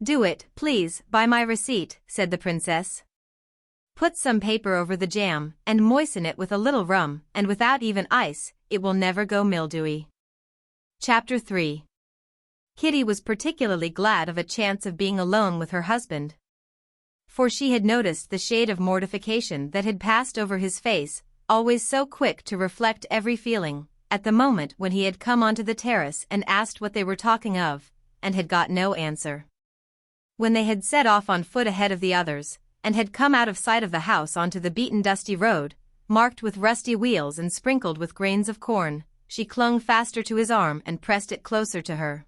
Do it, please, by my receipt, said the princess. Put some paper over the jam, and moisten it with a little rum, and without even ice, it will never go mildewy. Chapter 3. Kitty was particularly glad of a chance of being alone with her husband. For she had noticed the shade of mortification that had passed over his face, always so quick to reflect every feeling, at the moment when he had come onto the terrace and asked what they were talking of, and had got no answer. When they had set off on foot ahead of the others, and had come out of sight of the house onto the beaten dusty road, marked with rusty wheels and sprinkled with grains of corn, she clung faster to his arm and pressed it closer to her.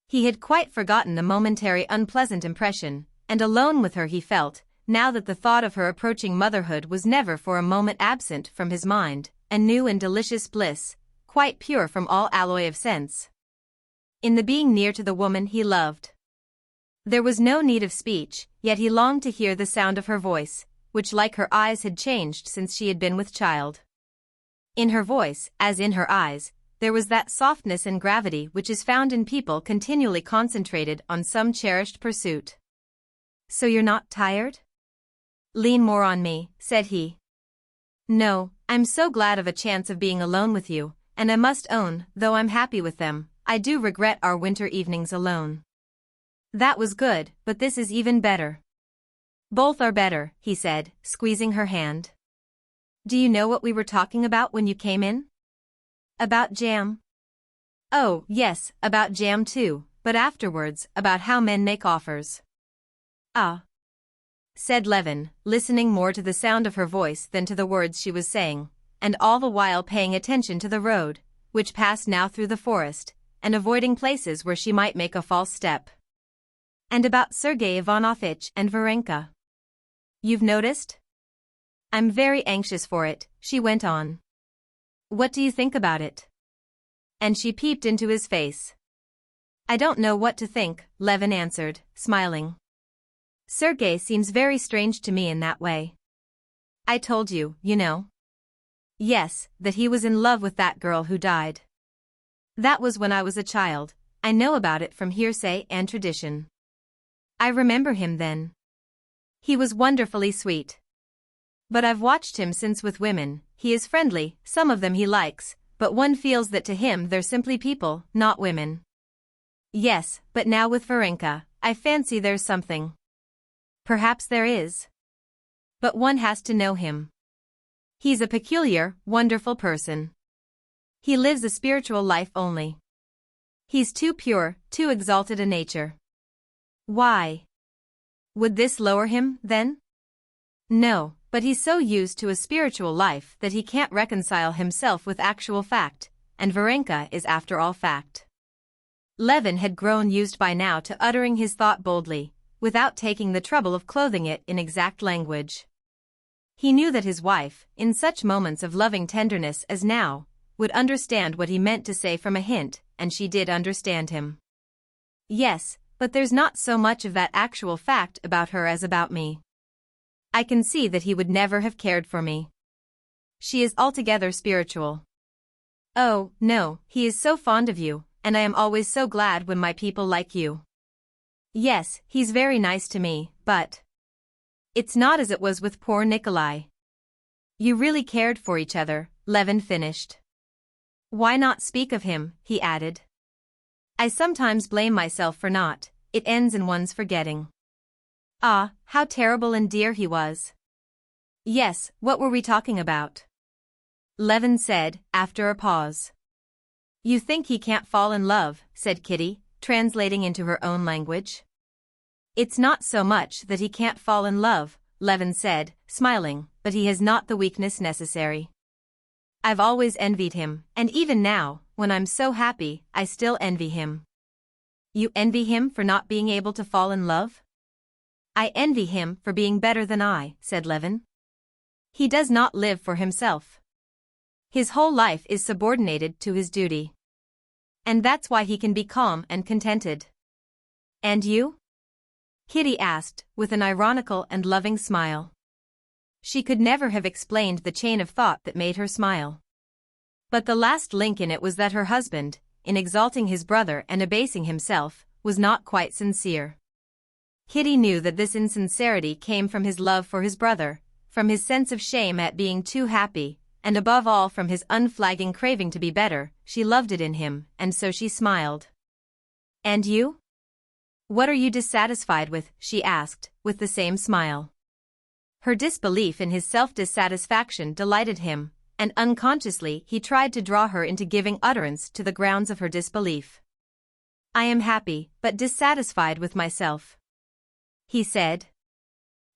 He had quite forgotten the momentary unpleasant impression, and alone with her he felt, now that the thought of her approaching motherhood was never for a moment absent from his mind, a new and delicious bliss, quite pure from all alloy of sense. In the being near to the woman he loved. There was no need of speech, yet he longed to hear the sound of her voice, which like her eyes had changed since she had been with child. In her voice, as in her eyes, there was that softness and gravity which is found in people continually concentrated on some cherished pursuit. So you're not tired? Lean more on me, said he. No, I'm so glad of a chance of being alone with you, and I must own, though I'm happy with them, I do regret our winter evenings alone. That was good, but this is even better. Both are better, he said, squeezing her hand. Do you know what we were talking about when you came in? About jam? Oh, yes, about jam too, but afterwards, about how men make offers. Ah, said Levin, listening more to the sound of her voice than to the words she was saying, and all the while paying attention to the road, which passed now through the forest, and avoiding places where she might make a false step. And about Sergei Ivanovitch and Varenka. You've noticed? I'm very anxious for it, she went on. What do you think about it? And she peeped into his face. I don't know what to think, Levin answered, smiling. Sergei seems very strange to me in that way. I told you, you know. Yes, that he was in love with that girl who died. That was when I was a child, I know about it from hearsay and tradition. I remember him then. He was wonderfully sweet. But I've watched him since with women, he is friendly, some of them he likes, but one feels that to him they're simply people, not women. Yes, but now with Varenka, I fancy there's something. Perhaps there is. But one has to know him. He's a peculiar, wonderful person. He lives a spiritual life only. He's too pure, too exalted a nature. Why? Would this lower him, then? No, but he's so used to a spiritual life that he can't reconcile himself with actual fact, and Varenka is after all fact. Levin had grown used by now to uttering his thought boldly, without taking the trouble of clothing it in exact language. He knew that his wife, in such moments of loving tenderness as now, would understand what he meant to say from a hint, and she did understand him. Yes, but there's not so much of that actual fact about her as about me. I can see that he would never have cared for me. She is altogether spiritual. Oh, no, he is so fond of you, and I am always so glad when my people like you. Yes, he's very nice to me, but it's not as it was with poor Nikolai. You really cared for each other, Levin finished. Why not speak of him, he added. I sometimes blame myself for not, it ends in one's forgetting. Ah, how terrible and dear he was. Yes, what were we talking about? Levin said, after a pause. You think he can't fall in love, said Kitty, translating into her own language. It's not so much that he can't fall in love, Levin said, smiling, but he has not the weakness necessary. I've always envied him, and even now, when I'm so happy, I still envy him. You envy him for not being able to fall in love? I envy him for being better than I, said Levin. He does not live for himself. His whole life is subordinated to his duty. And that's why he can be calm and contented. And you? Kitty asked, with an ironical and loving smile. She could never have explained the chain of thought that made her smile. But the last link in it was that her husband, in exalting his brother and abasing himself, was not quite sincere. Kitty knew that this insincerity came from his love for his brother, from his sense of shame at being too happy, and above all from his unflagging craving to be better. She loved it in him, and so she smiled. "And you? What are you dissatisfied with?" she asked, with the same smile. Her disbelief in his self-dissatisfaction delighted him, and unconsciously he tried to draw her into giving utterance to the grounds of her disbelief. "I am happy, but dissatisfied with myself," he said.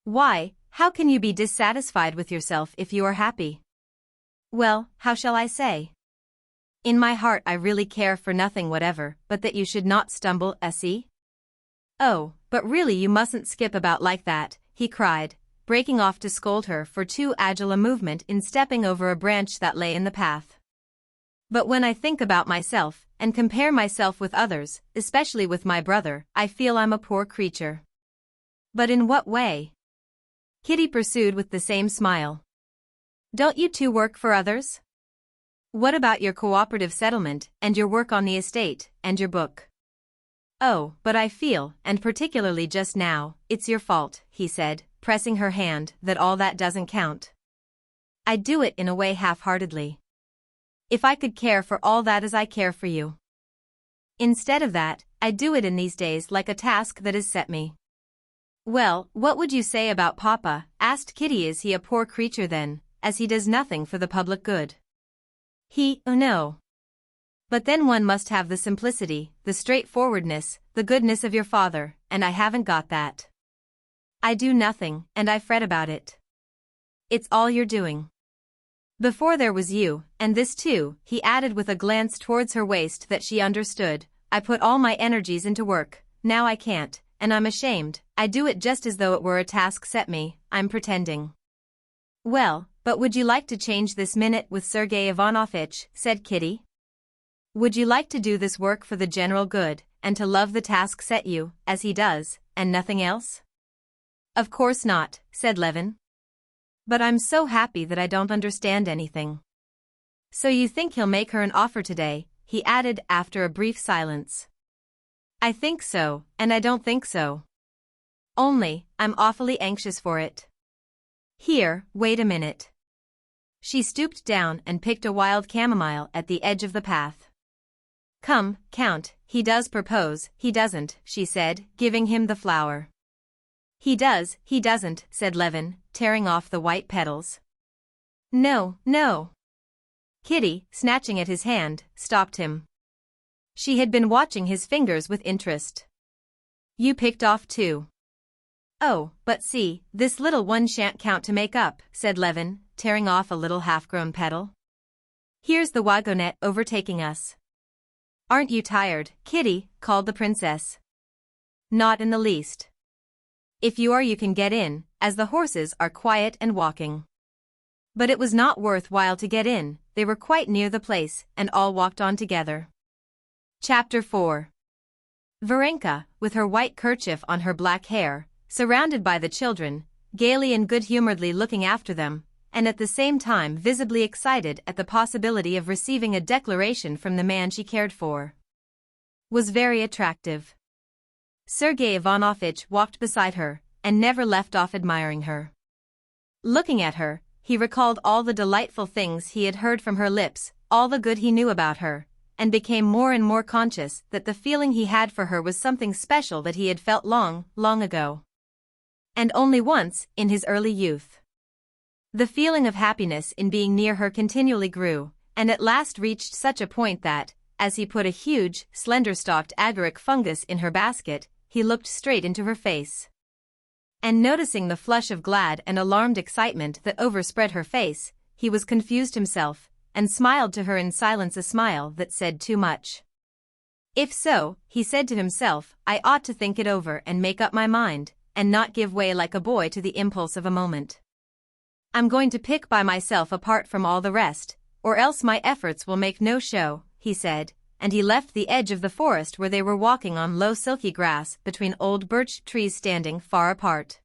"Why, how can you be dissatisfied with yourself if you are happy?" "Well, how shall I say? In my heart I really care for nothing whatever but that you should not stumble, see? "Oh, but really you mustn't skip about like that," he cried, breaking off to scold her for too agile a movement in stepping over a branch that lay in the path. "But when I think about myself, and compare myself with others, especially with my brother, I feel I'm a poor creature." "But in what way?" Kitty pursued with the same smile. "Don't you too work for others? What about your cooperative settlement, and your work on the estate, and your book?" "Oh, but I feel, and particularly just now, it's your fault," he said, pressing her hand, "that all that doesn't count. I do it in a way half-heartedly. If I could care for all that as I care for you. Instead of that, I do it in these days like a task that is set me." "Well, what would you say about Papa?" asked Kitty. "Is he a poor creature then, as he does nothing for the public good?" No. But then one must have the simplicity, the straightforwardness, the goodness of your father, and I haven't got that. I do nothing, and I fret about it. It's all you're doing. Before there was you, and this too," he added with a glance towards her waist that she understood. "I put all my energies into work, now I can't, and I'm ashamed. I do it just as though it were a task set me, I'm pretending." "Well, but would you like to change this minute with Sergei Ivanovitch?" said Kitty. "Would you like to do this work for the general good, and to love the task set you, as he does, and nothing else?" "Of course not," said Levin. "But I'm so happy that I don't understand anything." "So you think he'll make her an offer today?" he added after a brief silence. "I think so, and I don't think so. Only, I'm awfully anxious for it. Here, wait a minute." She stooped down and picked a wild chamomile at the edge of the path. "Come, Count, he does propose, he doesn't," she said, giving him the flower. He doesn't," said Levin, tearing off the white petals. No. Kitty, snatching at his hand, stopped him. She had been watching his fingers with interest. "You picked off too." "Oh, but see, this little one shan't count to make up," said Levin, tearing off a little half-grown petal. "Here's the wagonette overtaking us." "Aren't you tired, Kitty?" called the princess. "Not in the least. If you are, you can get in, as the horses are quiet and walking." But it was not worth while to get in. They were quite near the place, and all walked on together. Chapter 4. Varenka, with her white kerchief on her black hair, surrounded by the children, gaily and good-humoredly looking after them, and at the same time visibly excited at the possibility of receiving a declaration from the man she cared for, was very attractive. Sergei Ivanovitch walked beside her, and never left off admiring her. Looking at her, he recalled all the delightful things he had heard from her lips, all the good he knew about her, and became more and more conscious that the feeling he had for her was something special that he had felt long, long ago. And only once, in his early youth. The feeling of happiness in being near her continually grew, and at last reached such a point that, as he put a huge, slender-stalked agaric fungus in her basket, he looked straight into her face. And noticing the flush of glad and alarmed excitement that overspread her face, he was confused himself, and smiled to her in silence, a smile that said too much. If so, he said to himself, I ought to think it over and make up my mind, and not give way like a boy to the impulse of a moment. I'm going to pick by myself apart from all the rest, or else my efforts will make no show, he said, and he left the edge of the forest where they were walking on low silky grass between old birch trees standing far apart,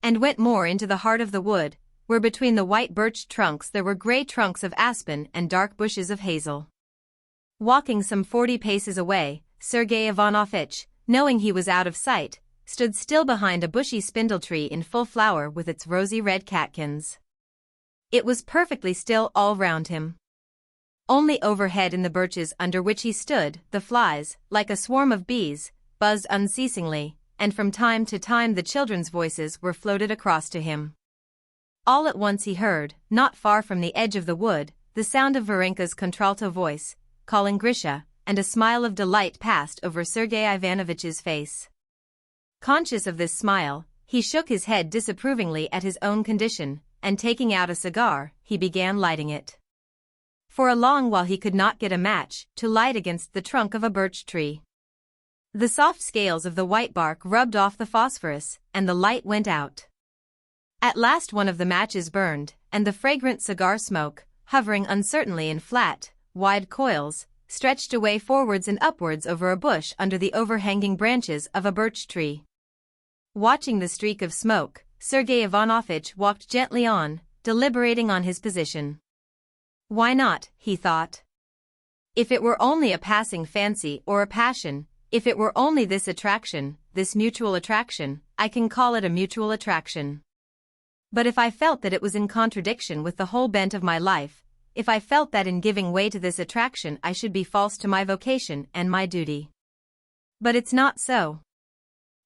and went more into the heart of the wood, where between the white birch trunks there were gray trunks of aspen and dark bushes of hazel. Walking some 40 paces away, Sergei Ivanovitch, knowing he was out of sight, stood still behind a bushy spindle tree in full flower with its rosy red catkins. It was perfectly still all round him. Only overhead in the birches under which he stood, the flies, like a swarm of bees, buzzed unceasingly, and from time to time the children's voices were floated across to him. All at once he heard, not far from the edge of the wood, the sound of Varenka's contralto voice, calling Grisha, and a smile of delight passed over Sergei Ivanovich's face. Conscious of this smile, he shook his head disapprovingly at his own condition, and taking out a cigar, he began lighting it. For a long while he could not get a match to light against the trunk of a birch tree. The soft scales of the white bark rubbed off the phosphorus, and the light went out. At last one of the matches burned, and the fragrant cigar smoke, hovering uncertainly in flat, wide coils, stretched away forwards and upwards over a bush under the overhanging branches of a birch tree. Watching the streak of smoke, Sergei Ivanovich walked gently on, deliberating on his position. Why not, he thought. If it were only a passing fancy or a passion, if it were only this attraction, this mutual attraction, I can call it a mutual attraction. But if I felt that it was in contradiction with the whole bent of my life, if I felt that in giving way to this attraction I should be false to my vocation and my duty. But it's not so.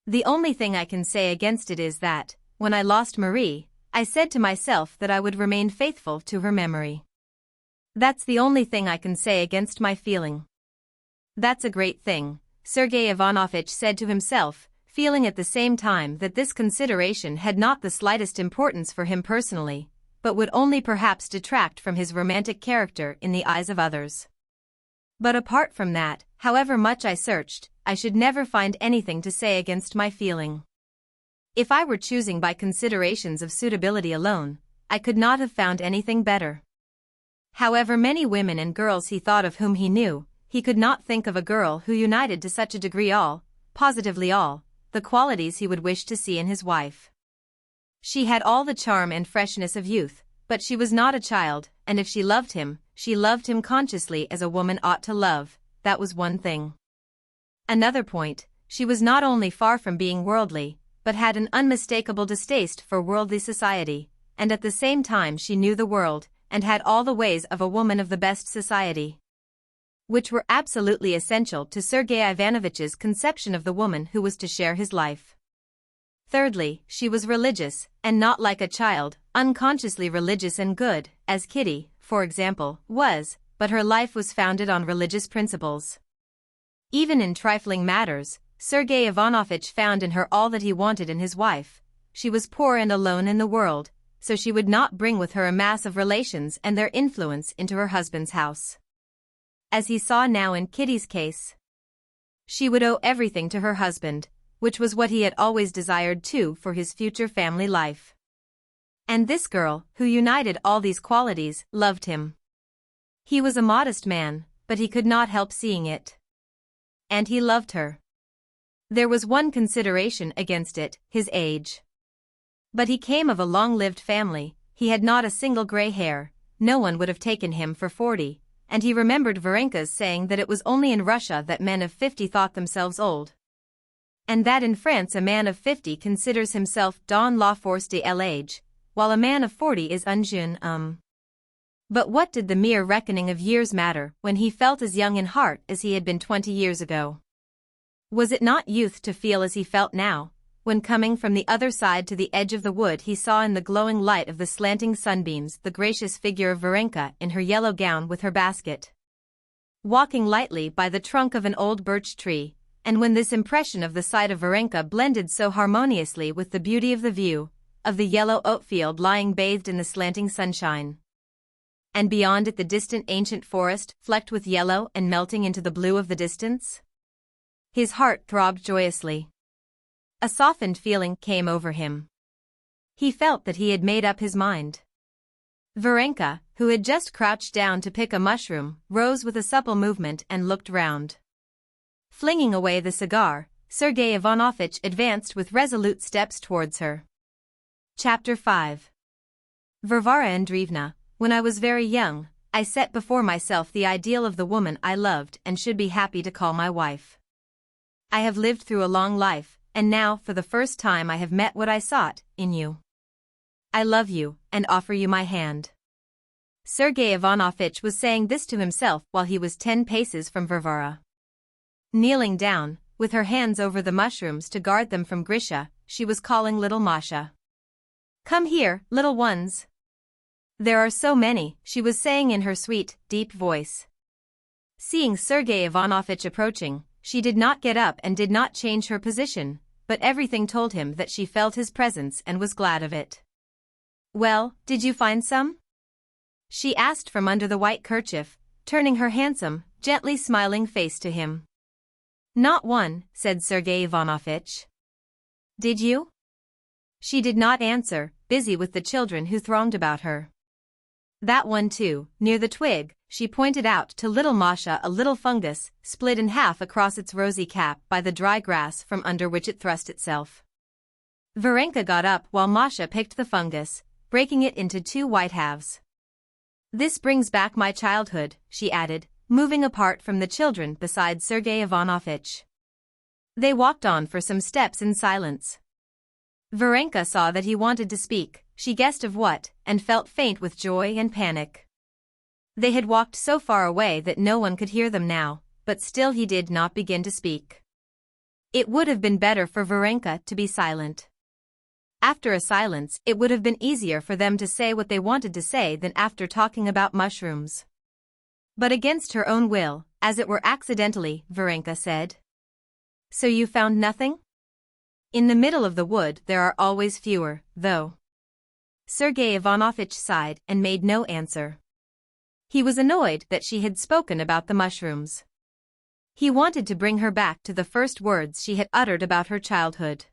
The only thing I can say against it is that, when I lost Marie, I said to myself that I would remain faithful to her memory. That's the only thing I can say against my feeling. That's a great thing, Sergei Ivanovich said to himself, feeling at the same time that this consideration had not the slightest importance for him personally, but would only perhaps detract from his romantic character in the eyes of others. But apart from that, however much I searched, I should never find anything to say against my feeling. If I were choosing by considerations of suitability alone, I could not have found anything better. However many women and girls he thought of whom he knew, he could not think of a girl who united to such a degree all, positively all, the qualities he would wish to see in his wife. She had all the charm and freshness of youth, but she was not a child, and if she loved him consciously as a woman ought to love, that was one thing. Another point, she was not only far from being worldly, but had an unmistakable distaste for worldly society, and at the same time she knew the world, and had all the ways of a woman of the best society, which were absolutely essential to Sergei Ivanovich's conception of the woman who was to share his life. Thirdly, she was religious, and not like a child, unconsciously religious and good, as Kitty, for example, was, but her life was founded on religious principles. Even in trifling matters, Sergei Ivanovich found in her all that he wanted in his wife. She was poor and alone in the world, so she would not bring with her a mass of relations and their influence into her husband's house. As he saw now in Kitty's case, she would owe everything to her husband, which was what he had always desired too for his future family life. And this girl, who united all these qualities, loved him. He was a modest man, but he could not help seeing it. And he loved her. There was one consideration against it, his age. But he came of a long-lived family, he had not a single gray hair, no one would have taken him for 40, and he remembered Varenka's saying that it was only in Russia that men of 50 thought themselves old, and that in France a man of 50 considers himself dans la force de l'âge, while a man of 40 is un jeune. But what did the mere reckoning of years matter when he felt as young in heart as he had been 20 years ago? Was it not youth to feel as he felt now, when coming from the other side to the edge of the wood he saw in the glowing light of the slanting sunbeams the gracious figure of Varenka in her yellow gown with her basket, walking lightly by the trunk of an old birch tree, and when this impression of the sight of Varenka blended so harmoniously with the beauty of the view, of the yellow oat field lying bathed in the slanting sunshine, and beyond it the distant ancient forest flecked with yellow and melting into the blue of the distance? His heart throbbed joyously. A softened feeling came over him. He felt that he had made up his mind. Varenka, who had just crouched down to pick a mushroom, rose with a supple movement and looked round. Flinging away the cigar, Sergei Ivanovich advanced with resolute steps towards her. Chapter 5. Varvara Andreevna, when I was very young, I set before myself the ideal of the woman I loved and should be happy to call my wife. I have lived through a long life, and now for the first time I have met what I sought, in you. I love you, and offer you my hand. Sergei Ivanovich was saying this to himself while he was 10 paces from Varvara. Kneeling down, with her hands over the mushrooms to guard them from Grisha, she was calling little Masha. Come here, little ones. There are so many, she was saying in her sweet, deep voice. Seeing Sergei Ivanovich approaching, she did not get up and did not change her position, but everything told him that she felt his presence and was glad of it. Well, did you find some? She asked from under the white kerchief, turning her handsome, gently smiling face to him. Not one, said Sergei Ivanovich. Did you? She did not answer, busy with the children who thronged about her. That one too, near the twig, she pointed out to little Masha a little fungus, split in half across its rosy cap by the dry grass from under which it thrust itself. Varenka got up while Masha picked the fungus, breaking it into 2 white halves. This brings back my childhood, she added, moving apart from the children beside Sergei Ivanovich. They walked on for some steps in silence. Varenka saw that he wanted to speak, she guessed of what, and felt faint with joy and panic. They had walked so far away that no one could hear them now, but still he did not begin to speak. It would have been better for Varenka to be silent. After a silence, it would have been easier for them to say what they wanted to say than after talking about mushrooms. But against her own will, as it were accidentally, Varenka said. So you found nothing? In the middle of the wood there are always fewer, though. Sergei Ivanovich sighed and made no answer. He was annoyed that she had spoken about the mushrooms. He wanted to bring her back to the first words she had uttered about her childhood.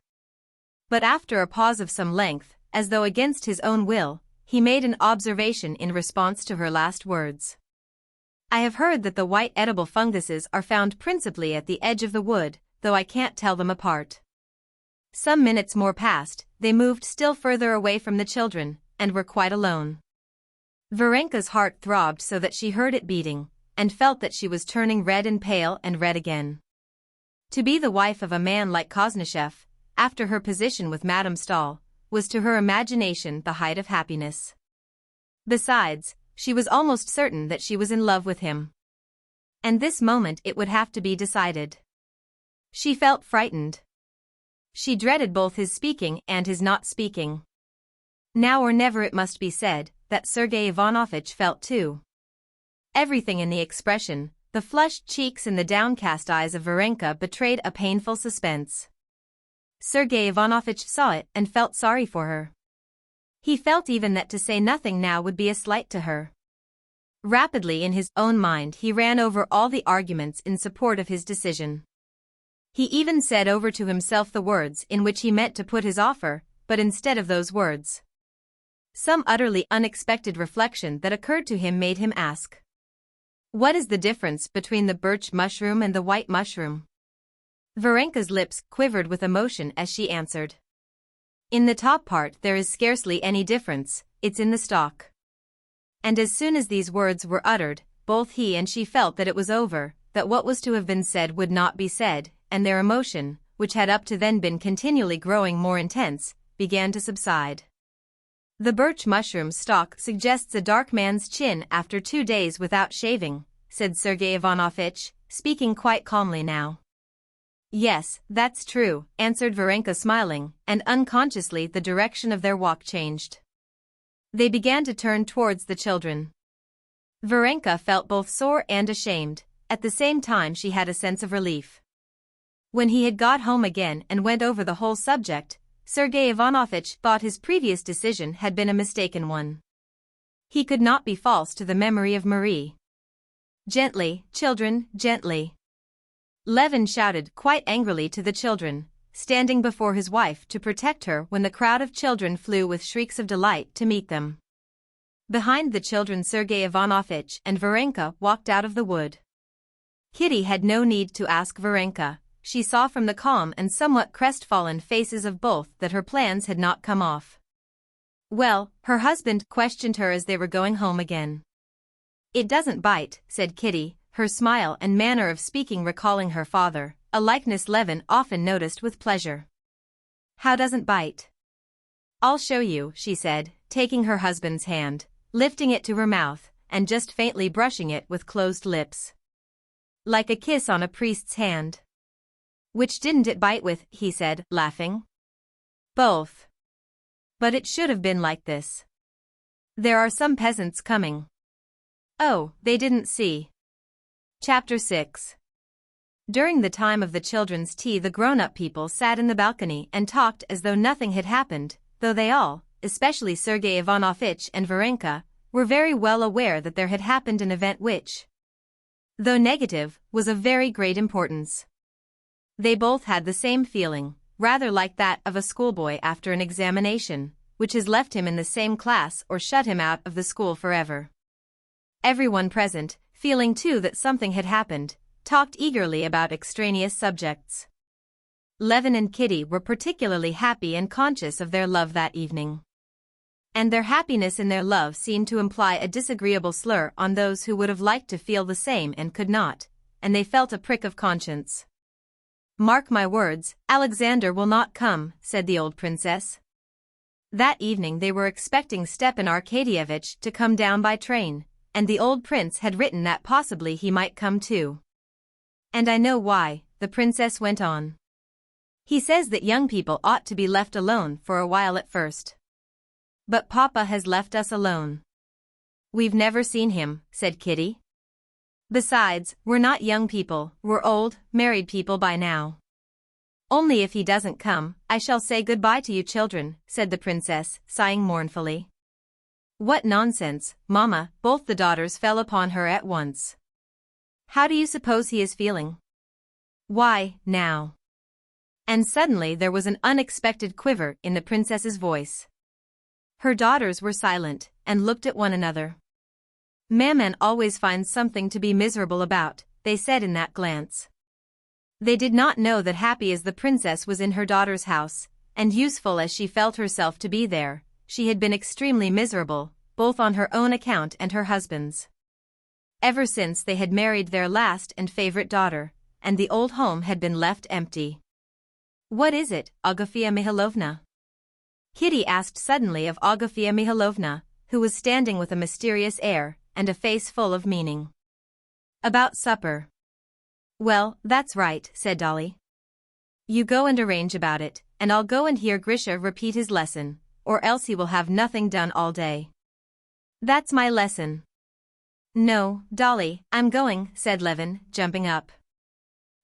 But after a pause of some length, as though against his own will, he made an observation in response to her last words. I have heard that the white edible funguses are found principally at the edge of the wood, though I can't tell them apart. Some minutes more passed, they moved still further away from the children, and were quite alone. Varenka's heart throbbed so that she heard it beating, and felt that she was turning red and pale and red again. To be the wife of a man like Koznishev, after her position with Madame Stahl, was to her imagination the height of happiness. Besides, she was almost certain that she was in love with him. And this moment it would have to be decided. She felt frightened. She dreaded both his speaking and his not speaking. Now or never, it must be said, that Sergei Ivanovich felt too. Everything in the expression, the flushed cheeks and the downcast eyes of Varenka betrayed a painful suspense. Sergei Ivanovich saw it and felt sorry for her. He felt even that to say nothing now would be a slight to her. Rapidly in his own mind he ran over all the arguments in support of his decision. He even said over to himself the words in which he meant to put his offer, but instead of those words, some utterly unexpected reflection that occurred to him made him ask, what is the difference between the birch mushroom and the white mushroom? Varenka's lips quivered with emotion as she answered. In the top part there is scarcely any difference, it's in the stalk. And as soon as these words were uttered, both he and she felt that it was over, that what was to have been said would not be said, and their emotion, which had up to then been continually growing more intense, began to subside. The birch mushroom stalk suggests a dark man's chin after 2 days without shaving, said Sergei Ivanovich, speaking quite calmly now. Yes, that's true, answered Varenka smiling, and unconsciously the direction of their walk changed. They began to turn towards the children. Varenka felt both sore and ashamed, at the same time she had a sense of relief. When he had got home again and went over the whole subject, Sergei Ivanovich thought his previous decision had been a mistaken one. He could not be false to the memory of Marie. Gently, children, gently. Levin shouted quite angrily to the children, standing before his wife to protect her when the crowd of children flew with shrieks of delight to meet them. Behind the children Sergei Ivanovich and Varenka walked out of the wood. Kitty had no need to ask Varenka. She saw from the calm and somewhat crestfallen faces of both that her plans had not come off. Well, her husband questioned her as they were going home again. It doesn't bite, said Kitty, her smile and manner of speaking recalling her father, a likeness Levin often noticed with pleasure. How doesn't bite? I'll show you, she said, taking her husband's hand, lifting it to her mouth, and just faintly brushing it with closed lips. Like a kiss on a priest's hand. Which didn't it bite with, he said, laughing. Both. But it should have been like this. There are some peasants coming. Oh, they didn't see. Chapter 6. During the time of the children's tea, the grown-up people sat in the balcony and talked as though nothing had happened, though they all, especially Sergei Ivanovitch and Varenka, were very well aware that there had happened an event which, though negative, was of very great importance. They both had the same feeling, rather like that of a schoolboy after an examination, which has left him in the same class or shut him out of the school forever. Everyone present, feeling too that something had happened, talked eagerly about extraneous subjects. Levin and Kitty were particularly happy and conscious of their love that evening. And their happiness in their love seemed to imply a disagreeable slur on those who would have liked to feel the same and could not, and they felt a prick of conscience. Mark my words, Alexander will not come, said the old princess. That evening they were expecting Stepan Arkadyevitch to come down by train, and the old prince had written that possibly he might come too. And I know why, the princess went on. He says that young people ought to be left alone for a while at first. But Papa has left us alone. We've never seen him, said Kitty. Besides, we're not young people, we're old, married people by now. Only if he doesn't come, I shall say goodbye to you children, said the princess, sighing mournfully. What nonsense, Mamma, both the daughters fell upon her at once. How do you suppose he is feeling? Why, now. And suddenly there was an unexpected quiver in the princess's voice. Her daughters were silent, and looked at one another. Maman always finds something to be miserable about, they said in that glance. They did not know that happy as the princess was in her daughter's house, and useful as she felt herself to be there, she had been extremely miserable, both on her own account and her husband's. Ever since they had married their last and favorite daughter, and the old home had been left empty. What is it, Agafia Mihailovna? Kitty asked suddenly of Agafia Mihailovna, who was standing with a mysterious air, and a face full of meaning. About supper. Well, that's right, said Dolly. You go and arrange about it, and I'll go and hear Grisha repeat his lesson, or else he will have nothing done all day. That's my lesson. No, Dolly, I'm going, said Levin, jumping up.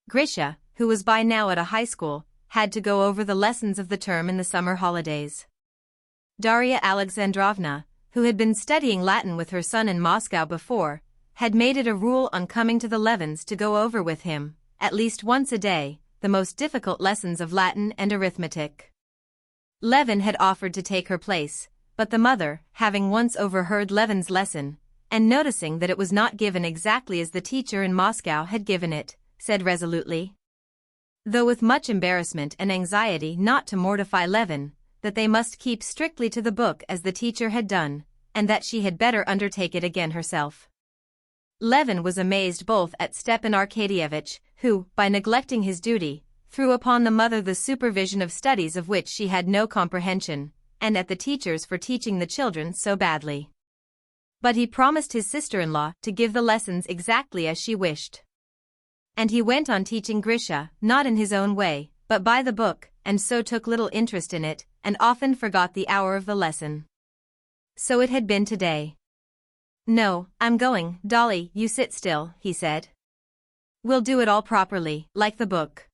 Grisha, who was by now at a high school, had to go over the lessons of the term in the summer holidays. Darya Alexandrovna, who had been studying Latin with her son in Moscow before, had made it a rule on coming to the Levins to go over with him, at least once a day, the most difficult lessons of Latin and arithmetic. Levin had offered to take her place, but the mother, having once overheard Levin's lesson, and noticing that it was not given exactly as the teacher in Moscow had given it, said resolutely, though with much embarrassment and anxiety not to mortify Levin, that they must keep strictly to the book as the teacher had done, and that she had better undertake it again herself. Levin was amazed both at Stepan Arkadyevitch, who, by neglecting his duty, threw upon the mother the supervision of studies of which she had no comprehension, and at the teachers for teaching the children so badly. But he promised his sister-in-law to give the lessons exactly as she wished. And he went on teaching Grisha, not in his own way, but by the book, and so took little interest in it, and often forgot the hour of the lesson. So it had been today. No, I'm going, Dolly, you sit still, he said. We'll do it all properly, like the book.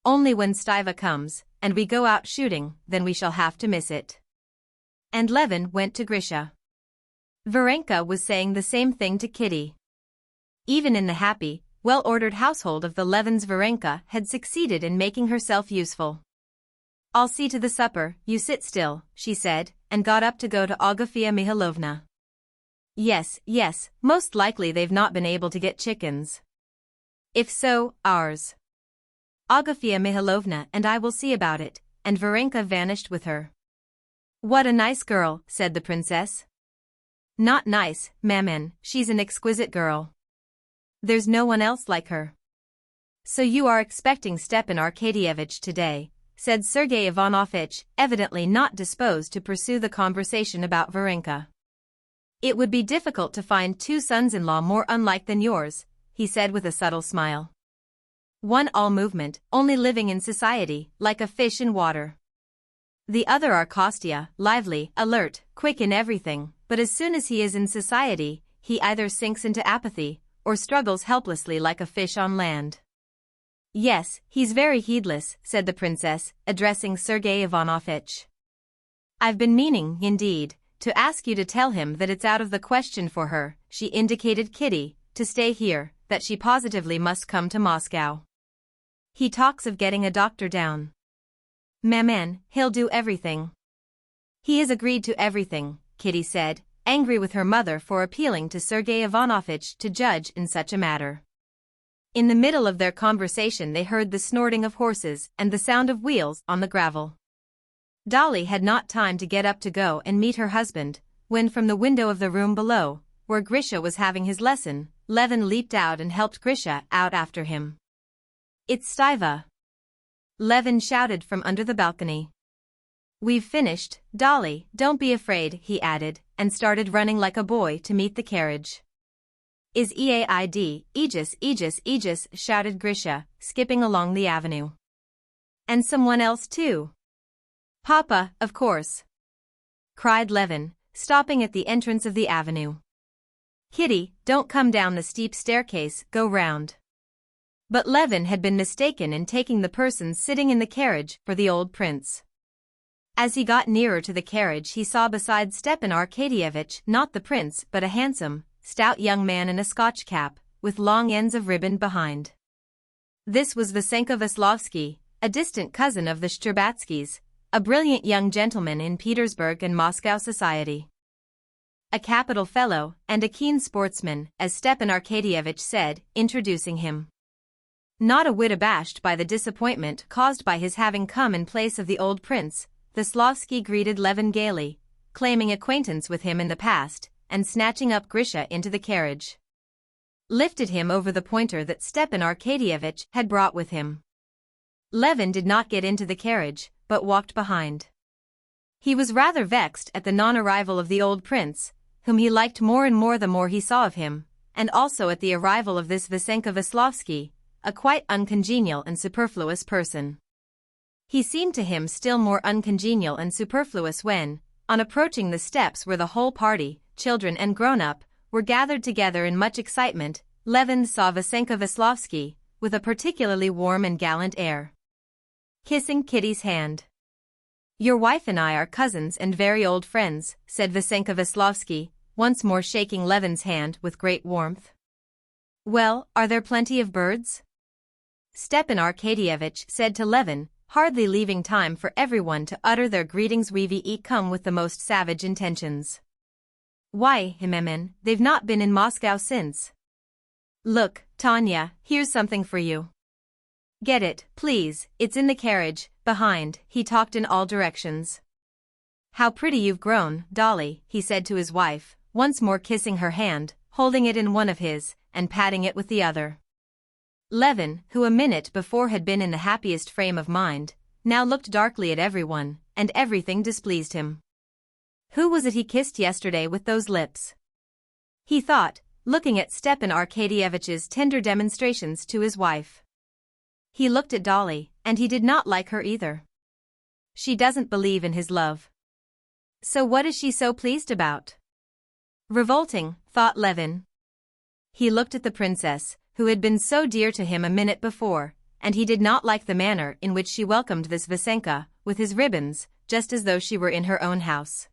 Only when Stiva comes, and we go out shooting, then we shall have to miss it. And Levin went to Grisha. Varenka was saying the same thing to Kitty. Even in the happy, well-ordered household of the Levins, Varenka had succeeded in making herself useful. I'll see to the supper, you sit still, she said, and got up to go to Agafia Mihailovna. Yes, most likely they've not been able to get chickens. If so, ours. Agafia Mihailovna and I will see about it, and Varenka vanished with her. What a nice girl, said the princess. Not nice, Maman, she's an exquisite girl. There's no one else like her. So you are expecting Stepan Arkadyevitch today, said Sergei Ivanovich, evidently not disposed to pursue the conversation about Varenka. It would be difficult to find two sons-in-law more unlike than yours, he said with a subtle smile. One all movement, only living in society, like a fish in water. The other are Kostya, lively, alert, quick in everything, but as soon as he is in society, he either sinks into apathy, or struggles helplessly like a fish on land. Yes, he's very heedless, said the princess, addressing Sergei Ivanovich. I've been meaning, indeed, to ask you to tell him that it's out of the question for her, she indicated Kitty, to stay here, that she positively must come to Moscow. He talks of getting a doctor down. Maman, he'll do everything. He has agreed to everything, Kitty said, angry with her mother for appealing to Sergei Ivanovich to judge in such a matter. In the middle of their conversation they heard the snorting of horses and the sound of wheels on the gravel. Dolly had not time to get up to go and meet her husband, when from the window of the room below, where Grisha was having his lesson, Levin leaped out and helped Grisha out after him. It's Stiva! Levin shouted from under the balcony. We've finished, Dolly, don't be afraid, he added, and started running like a boy to meet the carriage. Is Aegis, shouted Grisha, skipping along the avenue. And someone else too? Papa, of course, cried Levin, stopping at the entrance of the avenue. Kitty, don't come down the steep staircase, go round. But Levin had been mistaken in taking the persons sitting in the carriage for the old prince. As he got nearer to the carriage he saw beside Stepan Arkadyevitch not the prince but a handsome, stout young man in a Scotch cap, with long ends of ribbon behind. This was Vasenka Veslovsky, a distant cousin of the Shcherbatskys, a brilliant young gentleman in Petersburg and Moscow society. A capital fellow and a keen sportsman, as Stepan Arkadyevitch said, introducing him. Not a whit abashed by the disappointment caused by his having come in place of the old prince, Veslovsky greeted Levin gaily, claiming acquaintance with him in the past, and snatching up Grisha into the carriage. Lifted him over the pointer that Stepan Arkadyevitch had brought with him. Levin did not get into the carriage, but walked behind. He was rather vexed at the non-arrival of the old prince, whom he liked more and more the more he saw of him, and also at the arrival of this Vasenka Veslovsky, a quite uncongenial and superfluous person. He seemed to him still more uncongenial and superfluous when, on approaching the steps where the whole party, children and grown-up, were gathered together in much excitement, Levin saw Vasenka Veslovsky, with a particularly warm and gallant air, kissing Kitty's hand. Your wife and I are cousins and very old friends, said Vasenka Veslovsky, once more shaking Levin's hand with great warmth. Well, are there plenty of birds? Stepan Arkadyevitch said to Levin, hardly leaving time for everyone to utter their greetings. We've come with the most savage intentions. Why, Himemen, they've not been in Moscow since. Look, Tanya, here's something for you. Get it, please, it's in the carriage, behind, he talked in all directions. How pretty you've grown, Dolly, he said to his wife, once more kissing her hand, holding it in one of his, and patting it with the other. Levin, who a minute before had been in the happiest frame of mind, now looked darkly at everyone, and everything displeased him. Who was it he kissed yesterday with those lips? He thought, looking at Stepan Arkadyevitch's tender demonstrations to his wife. He looked at Dolly, and he did not like her either. She doesn't believe in his love. So what is she so pleased about? Revolting, thought Levin. He looked at the princess, who had been so dear to him a minute before, and he did not like the manner in which she welcomed this Vasenka, with his ribbons, just as though she were in her own house.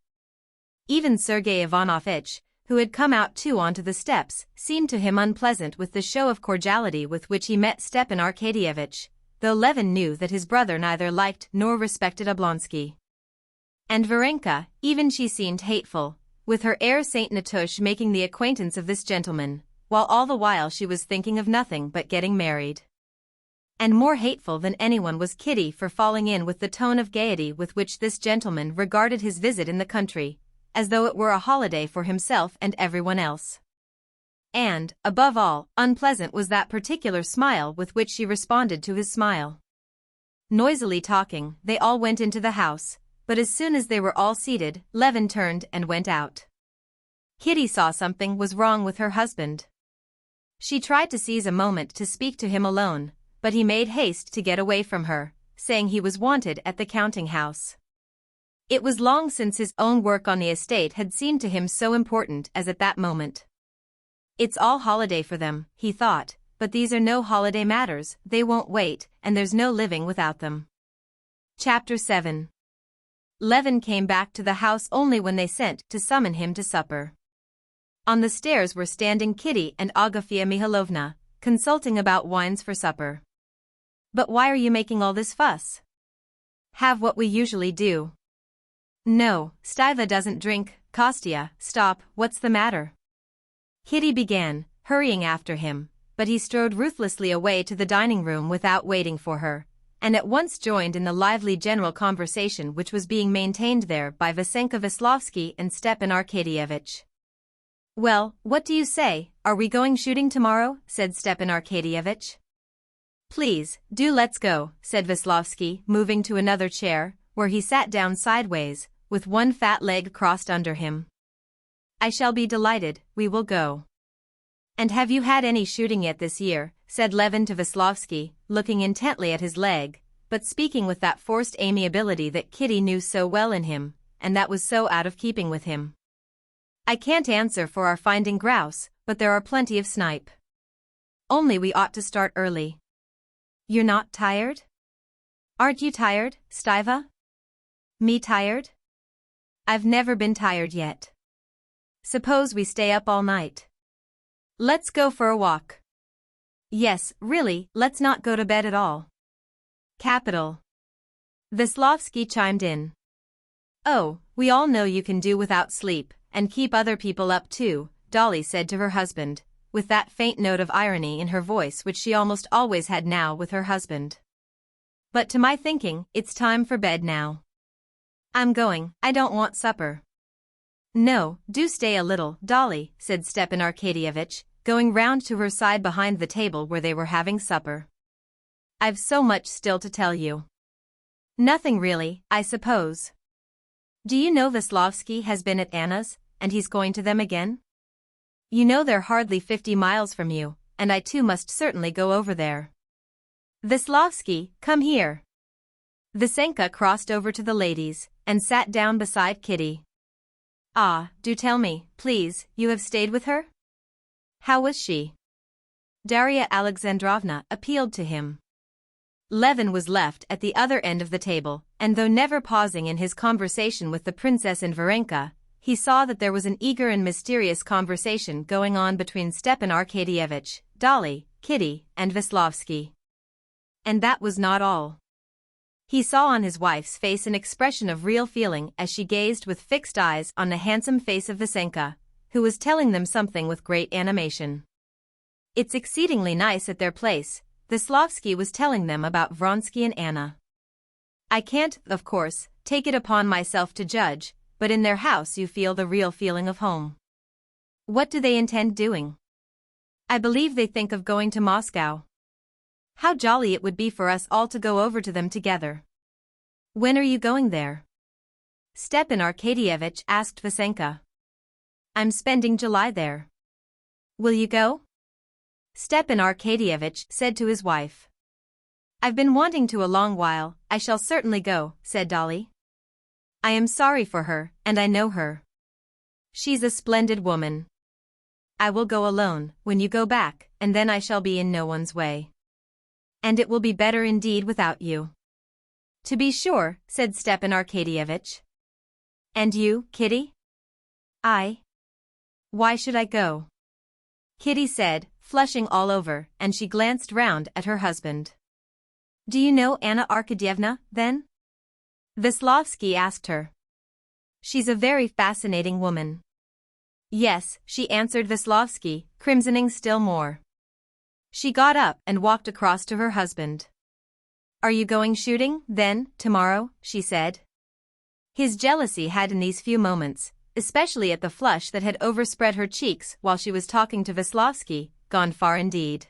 Even Sergei Ivanovich, who had come out too onto the steps, seemed to him unpleasant with the show of cordiality with which he met Stepan Arkadyevitch, though Levin knew that his brother neither liked nor respected Oblonsky. And Varenka, even she seemed hateful, with her air Saint Natush making the acquaintance of this gentleman, while all the while she was thinking of nothing but getting married. And more hateful than anyone was Kitty for falling in with the tone of gaiety with which this gentleman regarded his visit in the country, as though it were a holiday for himself and everyone else. And, above all, unpleasant was that particular smile with which she responded to his smile. Noisily talking, they all went into the house, but as soon as they were all seated, Levin turned and went out. Kitty saw something was wrong with her husband. She tried to seize a moment to speak to him alone, but he made haste to get away from her, saying he was wanted at the counting house. It was long since his own work on the estate had seemed to him so important as at that moment. It's all holiday for them, he thought, but these are no holiday matters, they won't wait, and there's no living without them. Chapter 7. Levin came back to the house only when they sent to summon him to supper. On the stairs were standing Kitty and Agafia Mihailovna, consulting about wines for supper. But why are you making all this fuss? Have what we usually do. No, Stiva doesn't drink. Kostya, stop, what's the matter? Kitty began, hurrying after him, but he strode ruthlessly away to the dining room without waiting for her, and at once joined in the lively general conversation which was being maintained there by Vasenka Veslovsky and Stepan Arkadyevitch. Well, what do you say, are we going shooting tomorrow? Said Stepan Arkadyevitch. Please, do let's go, said Veslovsky, moving to another chair, where he sat down sideways, with one fat leg crossed under him. I shall be delighted, we will go. And have you had any shooting yet this year? Said Levin to Veslovsky, looking intently at his leg, but speaking with that forced amiability that Kitty knew so well in him, and that was so out of keeping with him. I can't answer for our finding grouse, but there are plenty of snipe. Only we ought to start early. You're not tired? Aren't you tired, Stiva? Me tired? I've never been tired yet. Suppose we stay up all night. Let's go for a walk. Yes, really, let's not go to bed at all. Capital. Veslovsky chimed in. Oh, we all know you can do without sleep, and keep other people up too, Dolly said to her husband, with that faint note of irony in her voice which she almost always had now with her husband. But to my thinking, it's time for bed now. I'm going, I don't want supper. No, do stay a little, Dolly, said Stepan Arkadyevitch, going round to her side behind the table where they were having supper. I've so much still to tell you. Nothing really, I suppose. Do you know Veslovsky has been at Anna's, and he's going to them again? You know they're hardly 50 miles from you, and I too must certainly go over there. Veslovsky, come here. Vasenka crossed over to the ladies, and sat down beside Kitty. Ah, do tell me, please, you have stayed with her? How was she? Darya Alexandrovna appealed to him. Levin was left at the other end of the table, and though never pausing in his conversation with the princess and Varenka, he saw that there was an eager and mysterious conversation going on between Stepan Arkadyevitch, Dolly, Kitty, and Veslovsky. And that was not all. He saw on his wife's face an expression of real feeling as she gazed with fixed eyes on the handsome face of Vasenka, who was telling them something with great animation. It's exceedingly nice at their place, Veslovsky was telling them about Vronsky and Anna. I can't, of course, take it upon myself to judge, but in their house you feel the real feeling of home. What do they intend doing? I believe they think of going to Moscow. How jolly it would be for us all to go over to them together. When are you going there? Stepan Arkadyevitch asked Vasenka. I'm spending July there. Will you go? Stepan Arkadyevitch said to his wife. I've been wanting to a long while, I shall certainly go, said Dolly. I am sorry for her, and I know her. She's a splendid woman. I will go alone, when you go back, and then I shall be in no one's way. And it will be better indeed without you. To be sure, said Stepan Arkadyevitch. And you, Kitty? I? Why should I go? Kitty said, flushing all over, and she glanced round at her husband. Do you know Anna Arkadyevna, then? Veslovsky asked her. She's a very fascinating woman. Yes, she answered Veslovsky, crimsoning still more. She got up and walked across to her husband. Are you going shooting, then, tomorrow? She said. His jealousy had in these few moments, especially at the flush that had overspread her cheeks while she was talking to Veslovsky, gone far indeed.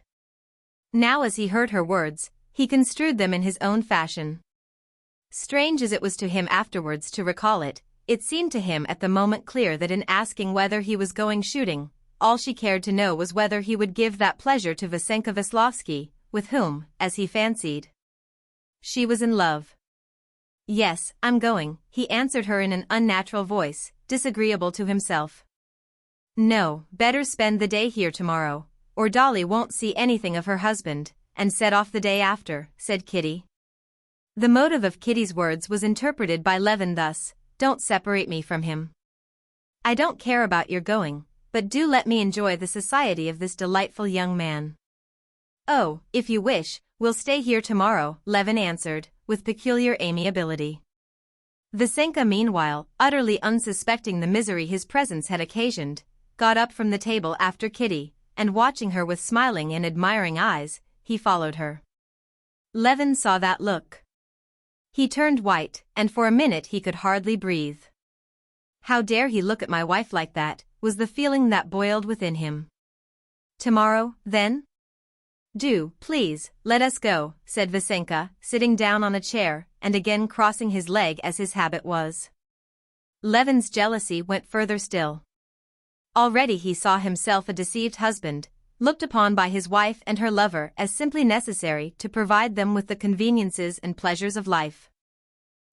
Now as he heard her words, he construed them in his own fashion. Strange as it was to him afterwards to recall it, it seemed to him at the moment clear that in asking whether he was going shooting, all she cared to know was whether he would give that pleasure to Vasenka Veslovsky, with whom, as he fancied, she was in love. Yes, I'm going, he answered her in an unnatural voice, disagreeable to himself. No, better spend the day here tomorrow, or Dolly won't see anything of her husband, and set off the day after, said Kitty. The motive of Kitty's words was interpreted by Levin thus: don't separate me from him. I don't care about your going, but do let me enjoy the society of this delightful young man. Oh, if you wish, we'll stay here tomorrow, Levin answered, with peculiar amiability. Vasenka meanwhile, utterly unsuspecting the misery his presence had occasioned, got up from the table after Kitty, and watching her with smiling and admiring eyes, he followed her. Levin saw that look. He turned white, and for a minute he could hardly breathe. How dare he look at my wife like that, was the feeling that boiled within him. Tomorrow, then? Do, please, let us go, said Vasenka, sitting down on a chair, and again crossing his leg as his habit was. Levin's jealousy went further still. Already he saw himself a deceived husband, looked upon by his wife and her lover as simply necessary to provide them with the conveniences and pleasures of life.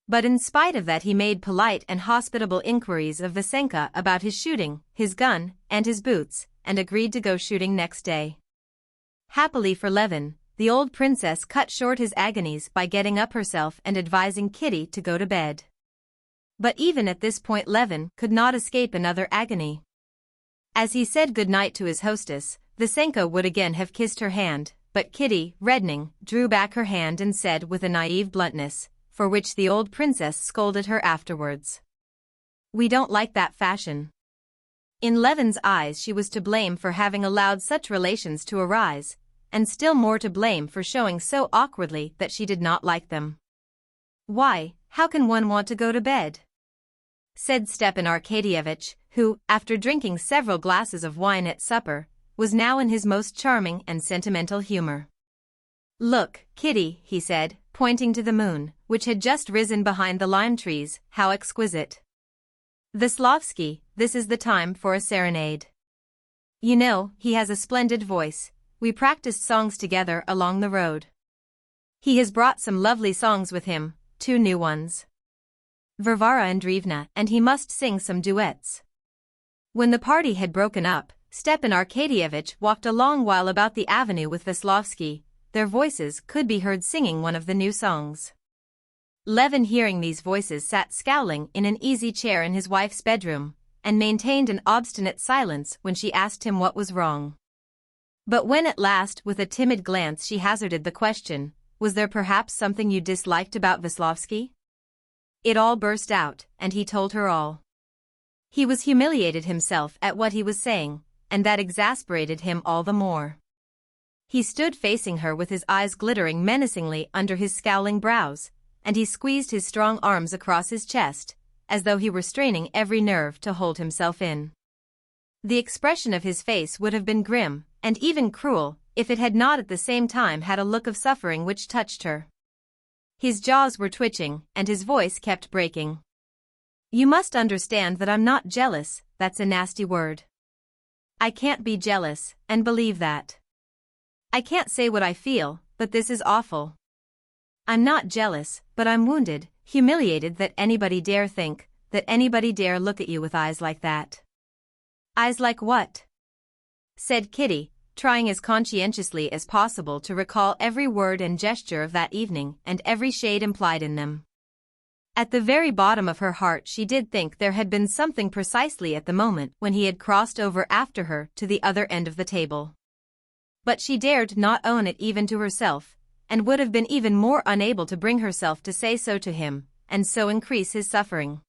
But in spite of that he made polite and hospitable inquiries of Vasenka about his shooting, his gun, and his boots, and agreed to go shooting next day. Happily for Levin, the old princess cut short his agonies by getting up herself and advising Kitty to go to bed. But even at this point Levin could not escape another agony. As he said good night to his hostess, Vasenka would again have kissed her hand, but Kitty, reddening, drew back her hand and said with a naive bluntness, for which the old princess scolded her afterwards: "We don't like that fashion." In Levin's eyes she was to blame for having allowed such relations to arise, and still more to blame for showing so awkwardly that she did not like them. "Why, how can one want to go to bed?" said Stepan Arkadyevitch, who, after drinking several glasses of wine at supper, was now in his most charming and sentimental humor. "Look, Kitty," he said, pointing to the moon, which had just risen behind the lime trees, "how exquisite. Veslovsky, this is the time for a serenade. You know, he has a splendid voice. We practiced songs together along the road. He has brought some lovely songs with him, 2 new ones. Varvara Andreevna, and he must sing some duets." When the party had broken up, Stepan Arkadyevitch walked a long while about the avenue with Veslovsky. Their voices could be heard singing one of the new songs. Levin, hearing these voices, sat scowling in an easy chair in his wife's bedroom, and maintained an obstinate silence when she asked him what was wrong. But when at last, with a timid glance, she hazarded the question, "Was there perhaps something you disliked about Veslovsky?" it all burst out, and he told her all. He was humiliated himself at what he was saying, and that exasperated him all the more. He stood facing her with his eyes glittering menacingly under his scowling brows, and he squeezed his strong arms across his chest, as though he were straining every nerve to hold himself in. The expression of his face would have been grim, and even cruel, if it had not at the same time had a look of suffering which touched her. His jaws were twitching, and his voice kept breaking. "You must understand that I'm not jealous, that's a nasty word. I can't be jealous, and believe that. I can't say what I feel, but this is awful. I'm not jealous, but I'm wounded, humiliated that anybody dare think, that anybody dare look at you with eyes like that." "Eyes like what?" said Kitty, trying as conscientiously as possible to recall every word and gesture of that evening and every shade implied in them. At the very bottom of her heart she did think there had been something precisely at the moment when he had crossed over after her to the other end of the table. But she dared not own it even to herself, and would have been even more unable to bring herself to say so to him, and so increase his suffering.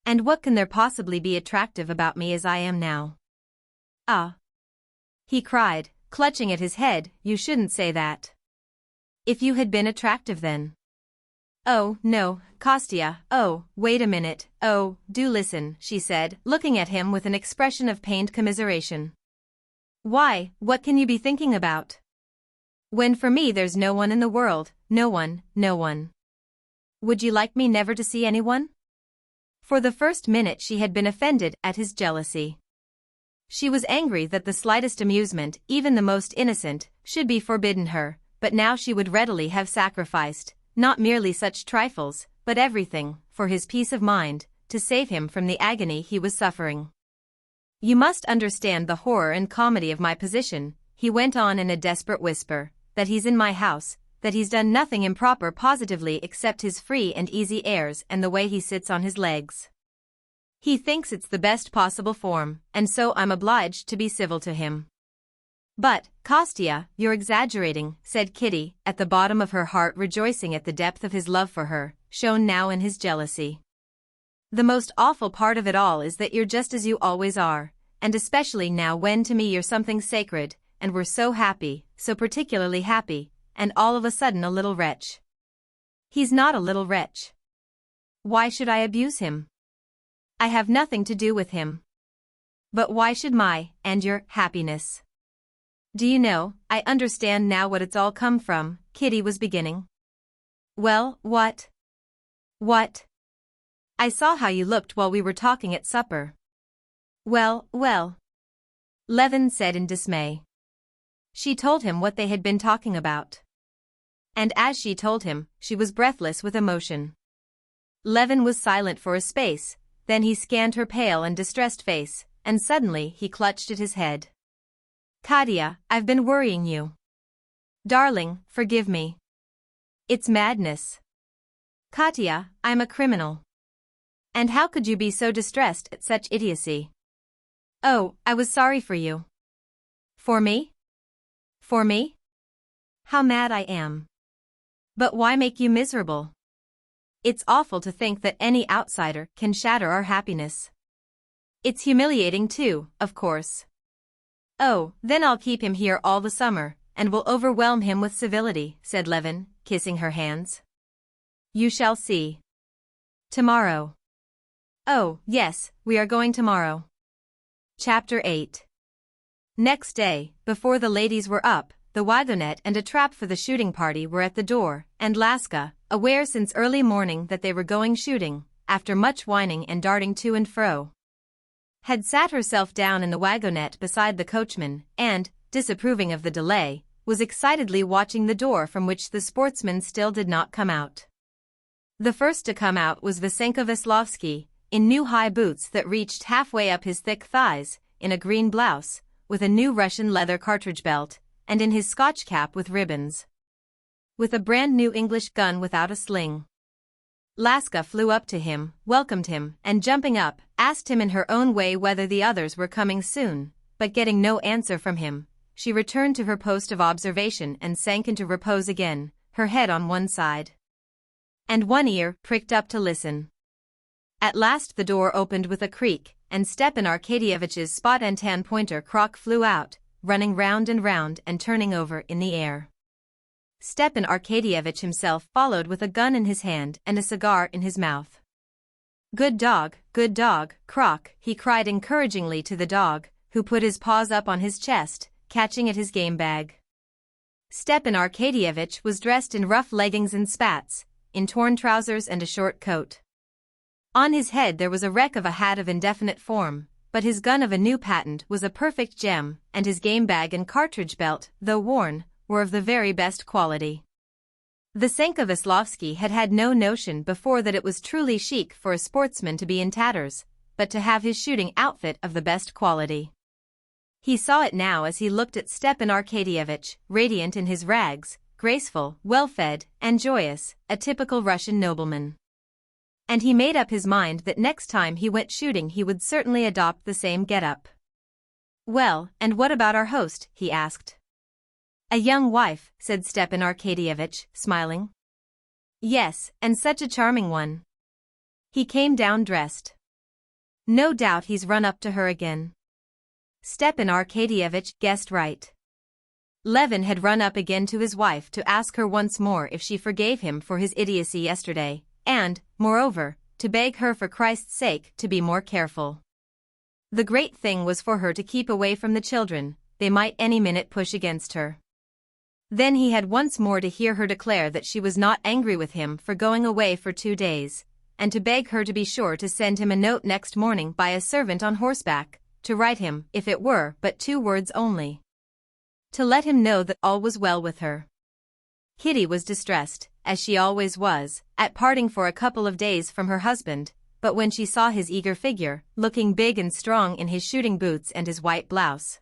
"And what can there possibly be attractive about me as I am now?" "Ah!" he cried, clutching at his head, "you shouldn't say that. If you had been attractive then." "Oh, no, Kostya, oh, wait a minute, oh, do listen," she said, looking at him with an expression of pained commiseration. "Why, what can you be thinking about? When for me there's no one in the world, no one, no one. Would you like me never to see anyone? For the first minute she had been offended at his jealousy. She was angry that the slightest amusement, even the most innocent, should be forbidden her, but now she would readily have sacrificed, not merely such trifles, but everything, for his peace of mind, to save him from the agony he was suffering. You must understand the horror and comedy of my position, he went on in a desperate whisper, that he's in my house, that he's done nothing improper positively except his free and easy airs and the way he sits on his legs. He thinks it's the best possible form, and so I'm obliged to be civil to him. But, Kostya, you're exaggerating, said Kitty, at the bottom of her heart rejoicing at the depth of his love for her, shown now in his jealousy. The most awful part of it all is that you're just as you always are, and especially now when to me you're something sacred, and we're so happy, so particularly happy, and all of a sudden a little wretch. He's not a little wretch. Why should I abuse him? I have nothing to do with him. But why should my, and your, happiness? Do you know, I understand now what it's all come from, Kitty was beginning. Well, what? What? I saw how you looked while we were talking at supper. Well, well. Levin said in dismay. She told him what they had been talking about. And as she told him, she was breathless with emotion. Levin was silent for a space, then he scanned her pale and distressed face, and suddenly he clutched at his head. Katya, I've been worrying you. Darling, forgive me. It's madness. Katya, I'm a criminal. And how could you be so distressed at such idiocy? Oh, I was sorry for you. For me? For me? How mad I am. But why make you miserable? It's awful to think that any outsider can shatter our happiness. It's humiliating too, of course. Oh, then I'll keep him here all the summer, and will overwhelm him with civility, said Levin, kissing her hands. You shall see. Tomorrow. Oh, yes, we are going tomorrow. Chapter 8. Next day, before the ladies were up, the wagonette and a trap for the shooting party were at the door, and Laska, aware since early morning that they were going shooting, after much whining and darting to and fro, had sat herself down in the wagonette beside the coachman, and, disapproving of the delay, was excitedly watching the door from which the sportsmen still did not come out. The first to come out was Vasenka Veslovsky, in new high boots that reached halfway up his thick thighs, in a green blouse, with a new Russian leather cartridge belt, and in his Scotch cap with ribbons. With a brand new English gun without a sling. Laska flew up to him, welcomed him, and jumping up, asked him in her own way whether the others were coming soon, but getting no answer from him, she returned to her post of observation and sank into repose again, her head on one side, and one ear pricked up to listen. At last the door opened with a creak, and Stepan Arkadyevitch's spot antenna pointer crock flew out, running round and turning over in the air. Stepan Arkadyevitch himself followed with a gun in his hand and a cigar in his mouth. Good dog, Crock, he cried encouragingly to the dog, who put his paws up on his chest, catching at his game bag. Stepan Arkadyevitch was dressed in rough leggings and spats, in torn trousers and a short coat. On his head there was a wreck of a hat of indefinite form, but his gun of a new patent was a perfect gem, and his game bag and cartridge belt, though worn, were of the very best quality. Vasenka Veslovsky had had no notion before that it was truly chic for a sportsman to be in tatters, but to have his shooting outfit of the best quality. He saw it now as he looked at Stepan Arkadyevitch, radiant in his rags, graceful, well-fed, and joyous, a typical Russian nobleman. And he made up his mind that next time he went shooting he would certainly adopt the same get-up. Well, and what about our host? He asked. A young wife, said Stepan Arkadyevitch, smiling. Yes, and such a charming one. He came down dressed. No doubt he's run up to her again. Stepan Arkadyevitch guessed right. Levin had run up again to his wife to ask her once more if she forgave him for his idiocy yesterday, and, moreover, to beg her for Christ's sake to be more careful. The great thing was for her to keep away from the children, they might any minute push against her. Then he had once more to hear her declare that she was not angry with him for going away for 2 days, and to beg her to be sure to send him a note next morning by a servant on horseback, to write him, if it were but 2 words only, to let him know that all was well with her. Kitty was distressed, as she always was, at parting for a couple of days from her husband, but when she saw his eager figure, looking big and strong in his shooting boots and his white blouse,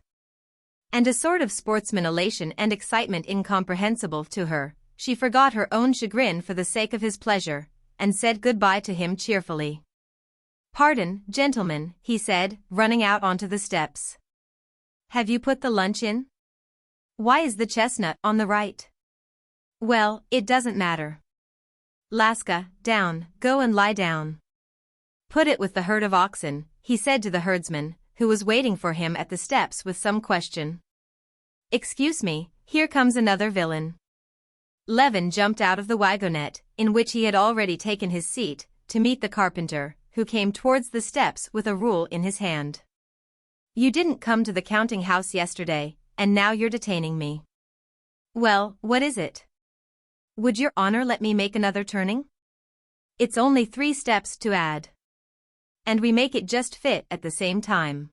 and a sort of sportsman elation and excitement incomprehensible to her, she forgot her own chagrin for the sake of his pleasure, and said good-bye to him cheerfully. "Pardon, gentlemen," he said, running out onto the steps. "Have you put the lunch in? Why is the chestnut on the right?" "Well, it doesn't matter. Laska, down, go and lie down. Put it with the herd of oxen," he said to the herdsman, who was waiting for him at the steps with some question. "Excuse me, here comes another villain." Levin jumped out of the wagonette, in which he had already taken his seat, to meet the carpenter, who came towards the steps with a rule in his hand. "You didn't come to the counting house yesterday, and now you're detaining me." "Well, what is it? Would your honor let me make another turning? It's only 3 steps to add. And we make it just fit at the same time.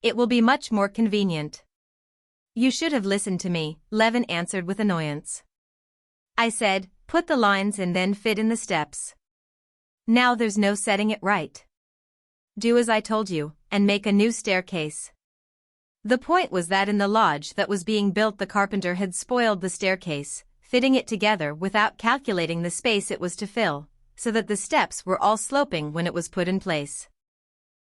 It will be much more convenient." "You should have listened to me," Levin answered with annoyance. "I said, put the lines and then fit in the steps. Now there's no setting it right. Do as I told you, and make a new staircase." The point was that in the lodge that was being built the carpenter had spoiled the staircase, fitting it together without calculating the space it was to fill, so that the steps were all sloping when it was put in place.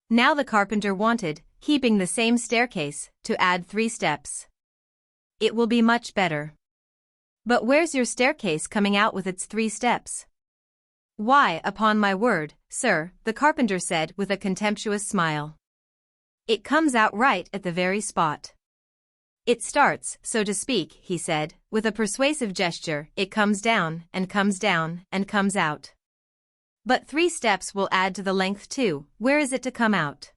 Now the carpenter wanted, keeping the same staircase, to add 3 steps. "It will be much better." "But where's your staircase coming out with its 3 steps?" "Why, upon my word, sir," the carpenter said with a contemptuous smile, "it comes out right at the very spot. It starts, so to speak," he said, with a persuasive gesture, "it comes down, and comes down, and comes out. But 3 steps will add to the length too. Where is it to come out?"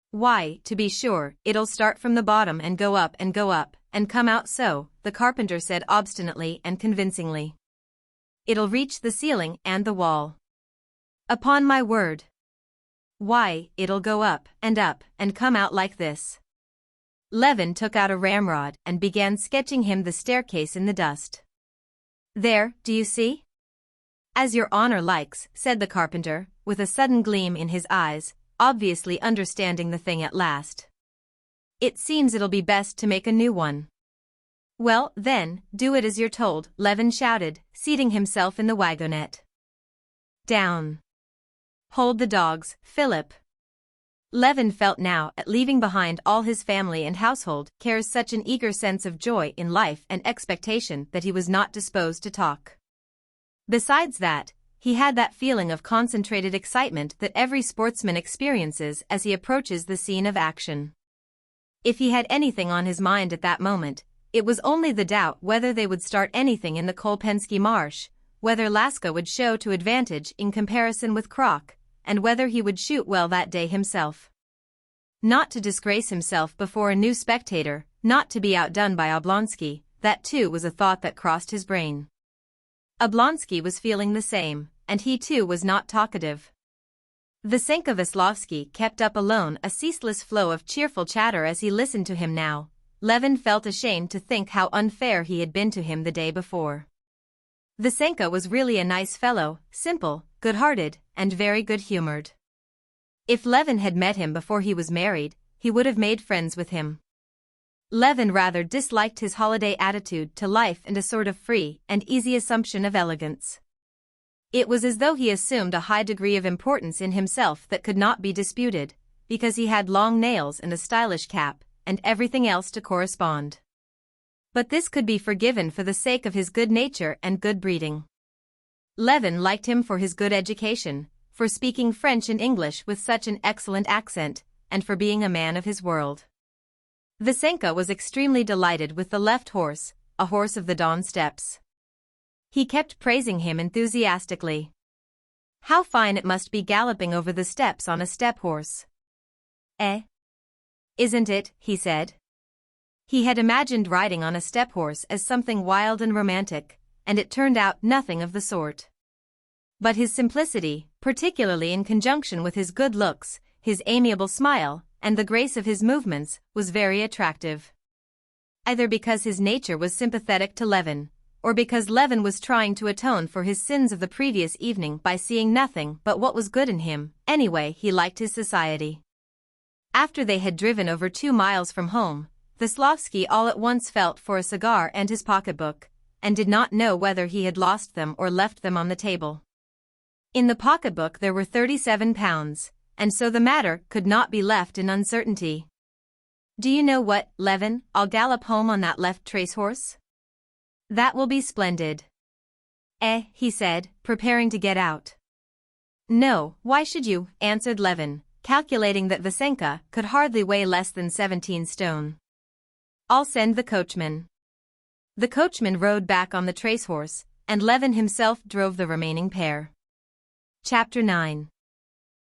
"Why, to be sure, it'll start from the bottom and go up, and come out so," the carpenter said obstinately and convincingly. "It'll reach the ceiling and the wall." "Upon my word." "Why, it'll go up, and come out like this." Levin took out a ramrod and began sketching him the staircase in the dust. "There, do you see?" "As your honor likes," said the carpenter, with a sudden gleam in his eyes, obviously understanding the thing at last. "It seems it'll be best to make a new one." "Well, then, do it as you're told," Levin shouted, seating himself in the wagonette. "Down. Hold the dogs, Philip." Levin felt now, at leaving behind all his family and household cares, such an eager sense of joy in life and expectation that he was not disposed to talk. Besides that, he had that feeling of concentrated excitement that every sportsman experiences as he approaches the scene of action. If he had anything on his mind at that moment, it was only the doubt whether they would start anything in the Kolpensky marsh, whether Laska would show to advantage in comparison with Krok, and whether he would shoot well that day himself. Not to disgrace himself before a new spectator, not to be outdone by Oblonsky, that too was a thought that crossed his brain. Oblonsky was feeling the same, and he too was not talkative. Vasenka Veslovsky kept up alone a ceaseless flow of cheerful chatter as he listened to him now. Levin felt ashamed to think how unfair he had been to him the day before. Vasenka was really a nice fellow, simple, good-hearted, and very good-humored. If Levin had met him before he was married, he would have made friends with him. Levin rather disliked his holiday attitude to life and a sort of free and easy assumption of elegance. It was as though he assumed a high degree of importance in himself that could not be disputed, because he had long nails and a stylish cap, and everything else to correspond. But this could be forgiven for the sake of his good nature and good breeding. Levin liked him for his good education, for speaking French and English with such an excellent accent, and for being a man of his world. Vasenka was extremely delighted with the left horse, a horse of the Don steppes. He kept praising him enthusiastically. "How fine it must be galloping over the steppes on a steppe horse." "Eh? Isn't it?" he said. He had imagined riding on a steppe horse as something wild and romantic, and it turned out nothing of the sort. But his simplicity, particularly in conjunction with his good looks, his amiable smile, and the grace of his movements, was very attractive. Either because his nature was sympathetic to Levin, or because Levin was trying to atone for his sins of the previous evening by seeing nothing but what was good in him, anyway he liked his society. After they had driven over 2 miles from home, Veslovsky all at once felt for a cigar and his pocketbook, and did not know whether he had lost them or left them on the table. In the pocketbook there were 37 pounds, and so the matter could not be left in uncertainty. "Do you know what, Levin, I'll gallop home on that left trace horse?" "That will be splendid." He said, preparing to get out. "No, why should you?" answered Levin, calculating that Vasenka could hardly weigh less than 17 stone. "I'll send the coachman." The coachman rode back on the trace horse, and Levin himself drove the remaining pair. Chapter 9.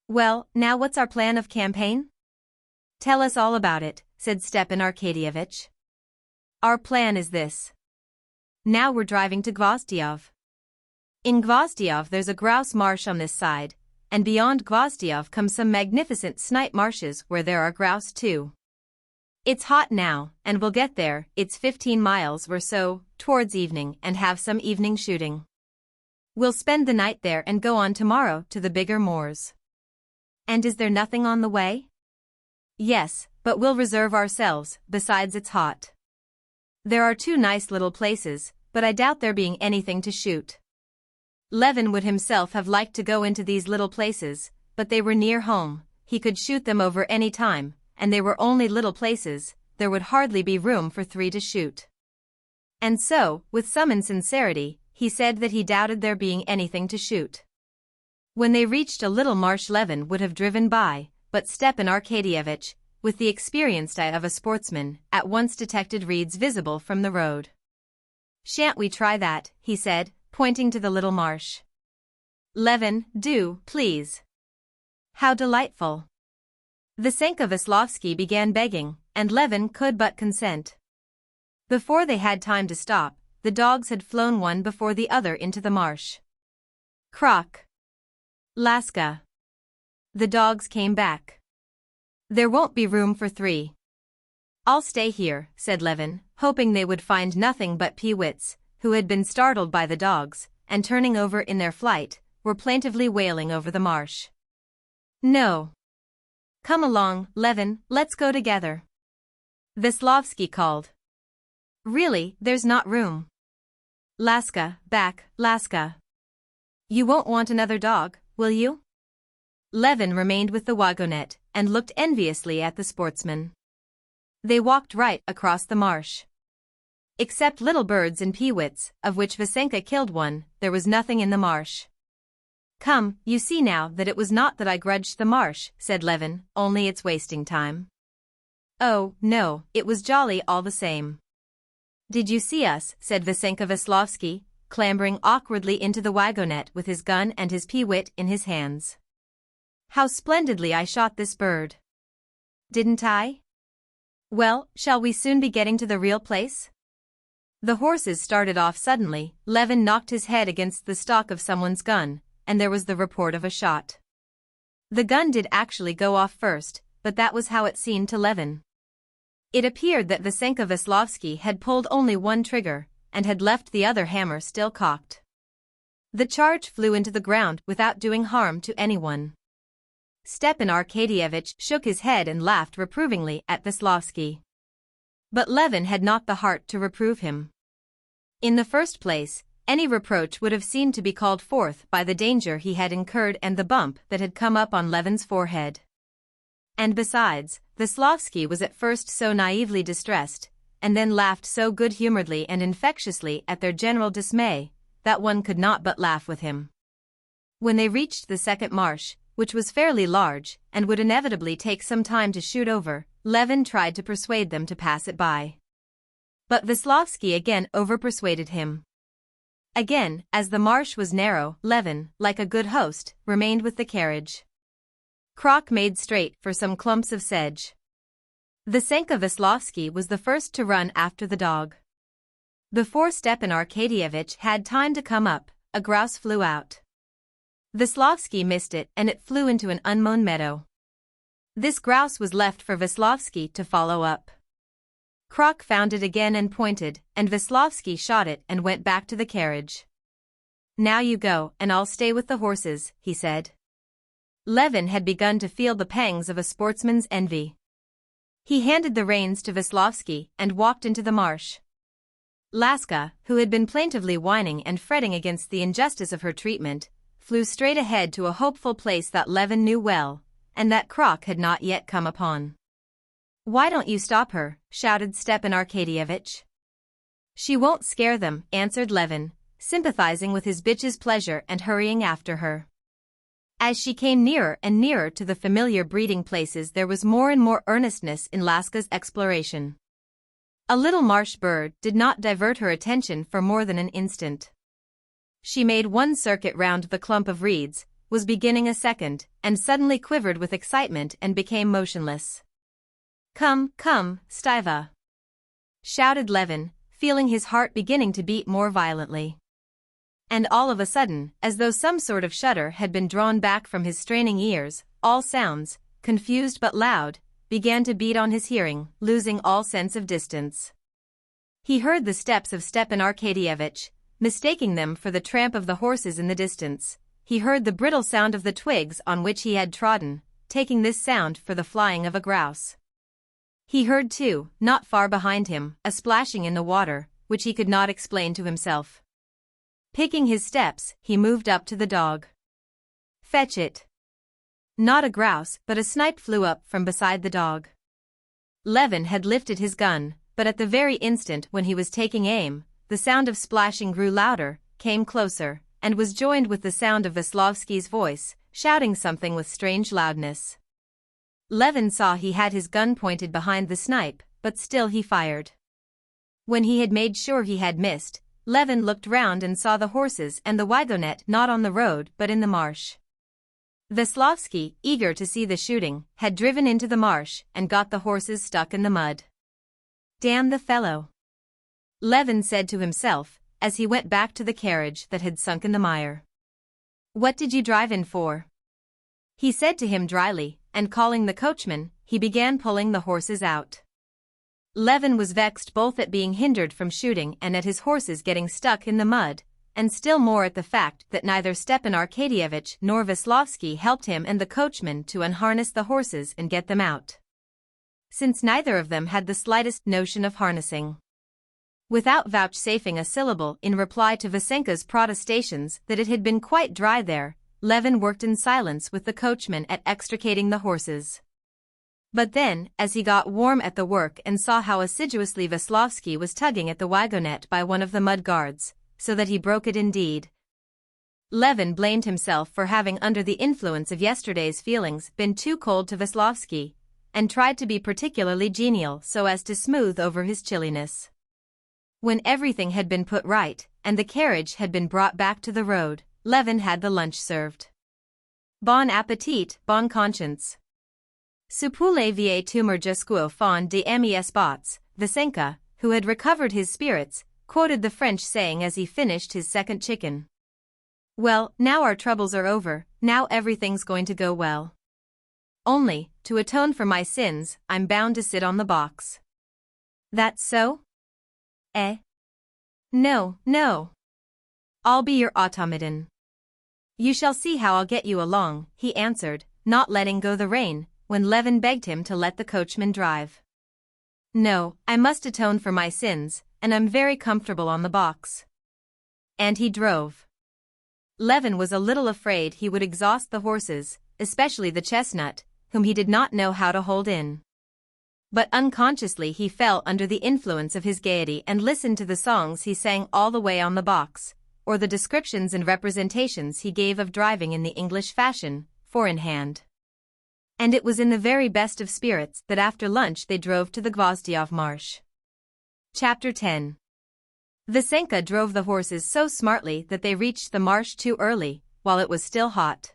"Well, now what's our plan of campaign?" "Tell us all about it," said Stepan Arkadyevitch. "Our plan is this. Now we're driving to Gvozdiyov. In Gvozdiyov there's a grouse marsh on this side, and beyond Gvozdiyov come some magnificent snipe marshes where there are grouse too. It's hot now, and we'll get there, it's 15 miles or so, towards evening, and have some evening shooting. We'll spend the night there and go on tomorrow to the bigger moors." "And is there nothing on the way?" "Yes, but we'll reserve ourselves, besides it's hot. There are 2 nice little places, but I doubt there being anything to shoot." Levin would himself have liked to go into these little places, but they were near home, he could shoot them over any time, and they were only little places, there would hardly be room for 3 to shoot. And so, with some insincerity, he said that he doubted there being anything to shoot. When they reached a little marsh Levin would have driven by, but Stepan Arkadyevitch, with the experienced eye of a sportsman, at once detected reeds visible from the road. "Shan't we try that?" he said, pointing to the little marsh. "Levin, do, please." "How delightful." Vasenka Veslovsky began begging, and Levin could but consent. Before they had time to stop, the dogs had flown one before the other into the marsh. "Krok! Laska!" The dogs came back. "There won't be room for 3. "I'll stay here," said Levin, hoping they would find nothing but peewits, who had been startled by the dogs, and turning over in their flight, were plaintively wailing over the marsh. "No. Come along, Levin, let's go together," Veslovsky called. "Really, there's not room." "Laska, back, Laska. You won't want another dog, will you?" Levin remained with the wagonette, and looked enviously at the sportsman. They walked right across the marsh. Except little birds and peewits, of which Vasenka killed one, there was nothing in the marsh. "Come, you see now that it was not that I grudged the marsh," said Levin, "only it's wasting time." "Oh, no, it was jolly all the same." "Did you see us?" said Vasenka Veslovsky, clambering awkwardly into the wagonette with his gun and his peewit in his hands. "How splendidly I shot this bird. Didn't I? Well, shall we soon be getting to the real place?" The horses started off suddenly, Levin knocked his head against the stock of someone's gun, and there was the report of a shot. The gun did actually go off first, but that was how it seemed to Levin. It appeared that Vasenka Veslovsky had pulled only one trigger, and had left the other hammer still cocked. The charge flew into the ground without doing harm to anyone. Stepan Arkadyevitch shook his head and laughed reprovingly at Veslovsky. But Levin had not the heart to reprove him. In the first place, any reproach would have seemed to be called forth by the danger he had incurred and the bump that had come up on Levin's forehead. And besides, Veslovsky was at first so naively distressed, and then laughed so good-humoredly and infectiously at their general dismay, that one could not but laugh with him. When they reached the second marsh, which was fairly large, and would inevitably take some time to shoot over, Levin tried to persuade them to pass it by. But Veslovsky again overpersuaded him. Again, as the marsh was narrow, Levin, like a good host, remained with the carriage. Krok made straight for some clumps of sedge. Vasenka Veslovsky was the first to run after the dog. Before Stepan Arkadyevich had time to come up, a grouse flew out. Veslovsky missed it and it flew into an unmown meadow. This grouse was left for Veslovsky to follow up. Krok found it again and pointed, and Veslovsky shot it and went back to the carriage. "Now you go and I'll stay with the horses," he said. Levin had begun to feel the pangs of a sportsman's envy. He handed the reins to Veslovsky and walked into the marsh. Laska, who had been plaintively whining and fretting against the injustice of her treatment, flew straight ahead to a hopeful place that Levin knew well, and that Krok had not yet come upon. "Why don't you stop her?" shouted Stepan Arkadyevich. "She won't scare them," answered Levin, sympathizing with his bitch's pleasure and hurrying after her. As she came nearer and nearer to the familiar breeding places, there was more and more earnestness in Laska's exploration. A little marsh bird did not divert her attention for more than an instant. She made one circuit round the clump of reeds, was beginning a second, and suddenly quivered with excitement and became motionless. "Come, come, Stiva!" shouted Levin, feeling his heart beginning to beat more violently. And all of a sudden, as though some sort of shutter had been drawn back from his straining ears, all sounds, confused but loud, began to beat on his hearing, losing all sense of distance. He heard the steps of Stepan Arkadyevich, mistaking them for the tramp of the horses in the distance. He heard the brittle sound of the twigs on which he had trodden, taking this sound for the flying of a grouse. He heard too, not far behind him, a splashing in the water, which he could not explain to himself. Picking his steps, he moved up to the dog. "Fetch it." Not a grouse but a snipe flew up from beside the dog. Levin had lifted his gun, but at the very instant when he was taking aim, the sound of splashing grew louder, came closer, and was joined with the sound of Veslovsky's voice, shouting something with strange loudness. Levin saw he had his gun pointed behind the snipe, but still he fired. When he had made sure he had missed, Levin looked round and saw the horses and the wagonette not on the road but in the marsh. Veslovsky, eager to see the shooting, had driven into the marsh and got the horses stuck in the mud. "Damn the fellow," Levin said to himself, as he went back to the carriage that had sunk in the mire. "What did you drive in for?" he said to him dryly, and calling the coachman, he began pulling the horses out. Levin was vexed both at being hindered from shooting and at his horses getting stuck in the mud, and still more at the fact that neither Stepan Arkadyevich nor Veslovsky helped him and the coachman to unharness the horses and get them out, since neither of them had the slightest notion of harnessing. Without vouchsafing a syllable in reply to Vasenka's protestations that it had been quite dry there, Levin worked in silence with the coachman at extricating the horses. But then, as he got warm at the work and saw how assiduously Veslovsky was tugging at the wagonette by one of the mud guards, so that he broke it indeed, Levin blamed himself for having, under the influence of yesterday's feelings, been too cold to Veslovsky, and tried to be particularly genial so as to smooth over his chilliness. When everything had been put right, and the carriage had been brought back to the road, Levin had the lunch served. Bon appétit, bon conscience. Ce poulet vie tumor jusqu'au fond de mes bottes, Vasenka, who had recovered his spirits, quoted the French saying as he finished his second chicken. "Well, now our troubles are over, now everything's going to go well. Only, to atone for my sins, I'm bound to sit on the box." "That's so?" "Eh? No, no. I'll be your automaton." "You shall see how I'll get you along," he answered, not letting go the rein, when Levin begged him to let the coachman drive. "No, I must atone for my sins, and I'm very comfortable on the box." And he drove. Levin was a little afraid he would exhaust the horses, especially the chestnut, whom he did not know how to hold in. But unconsciously he fell under the influence of his gaiety and listened to the songs he sang all the way on the box, or the descriptions and representations he gave of driving in the English fashion, four in hand. And it was in the very best of spirits that after lunch they drove to the Gvozdyov marsh. Chapter 10. Vasenka drove the horses so smartly that they reached the marsh too early, while it was still hot.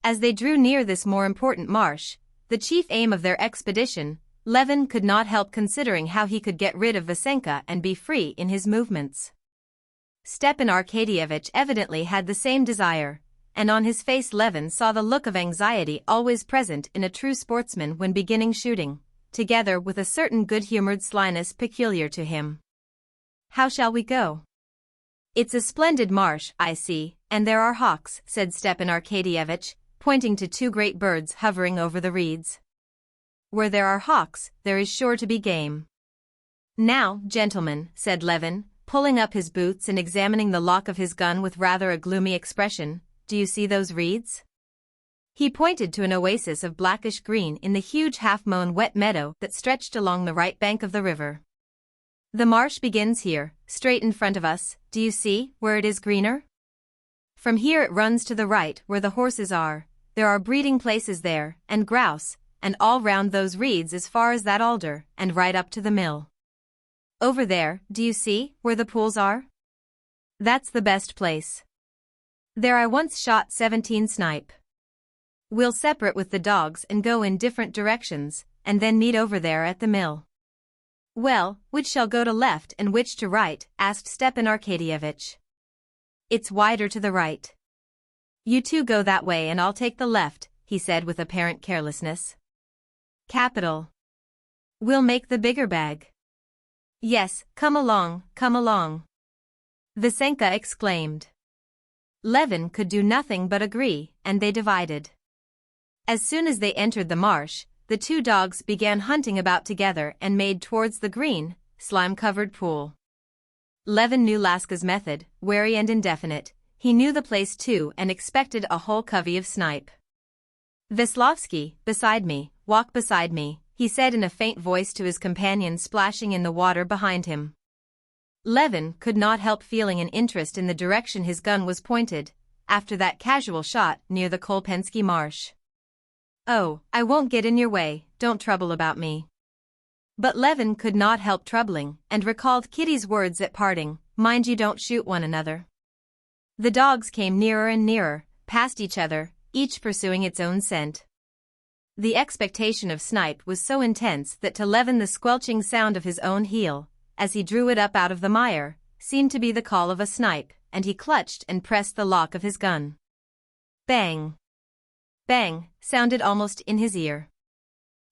As they drew near this more important marsh, the chief aim of their expedition, Levin could not help considering how he could get rid of Vasenka and be free in his movements. Stepan Arkadyevich evidently had the same desire, and on his face Levin saw the look of anxiety always present in a true sportsman when beginning shooting, together with a certain good-humored slyness peculiar to him. "How shall we go?" "It's a splendid marsh, I see, and there are hawks," said Stepan Arkadyevich, pointing to two great birds hovering over the reeds. "Where there are hawks, there is sure to be game." "Now, gentlemen," said Levin, pulling up his boots and examining the lock of his gun with rather a gloomy expression, "do you see those reeds?" He pointed to an oasis of blackish green in the huge half-mown wet meadow that stretched along the right bank of the river. "The marsh begins here, straight in front of us, do you see, where it is greener? From here it runs to the right where the horses are, there are breeding places there, and grouse, and all round those reeds as far as that alder, and right up to the mill. Over there, do you see, where the pools are? That's the best place. There I once shot 17 snipe. We'll separate with the dogs and go in different directions, and then meet over there at the mill." "Well, which shall go to left and which to right?" asked Stepan Arkadyevich. "It's wider to the right." "You two go that way and I'll take the left," he said with apparent carelessness. "Capital. We'll make the bigger bag." "Yes, come along, come along," Vasenka exclaimed. Levin could do nothing but agree, and they divided. As soon as they entered the marsh, the two dogs began hunting about together and made towards the green, slime-covered pool. Levin knew Laska's method, wary and indefinite. He knew the place too and expected a whole covey of snipe. "Veslovsky, beside me, walk beside me," he said in a faint voice to his companion splashing in the water behind him. Levin could not help feeling an interest in the direction his gun was pointed, after that casual shot near the Kolpensky marsh. "Oh, I won't get in your way, don't trouble about me." But Levin could not help troubling, and recalled Kitty's words at parting, "Mind you don't shoot one another." The dogs came nearer and nearer, past each other, each pursuing its own scent. The expectation of snipe was so intense that to Levin the squelching sound of his own heel, as he drew it up out of the mire, seemed to be the call of a snipe, and he clutched and pressed the lock of his gun. Bang! Bang! Sounded almost in his ear.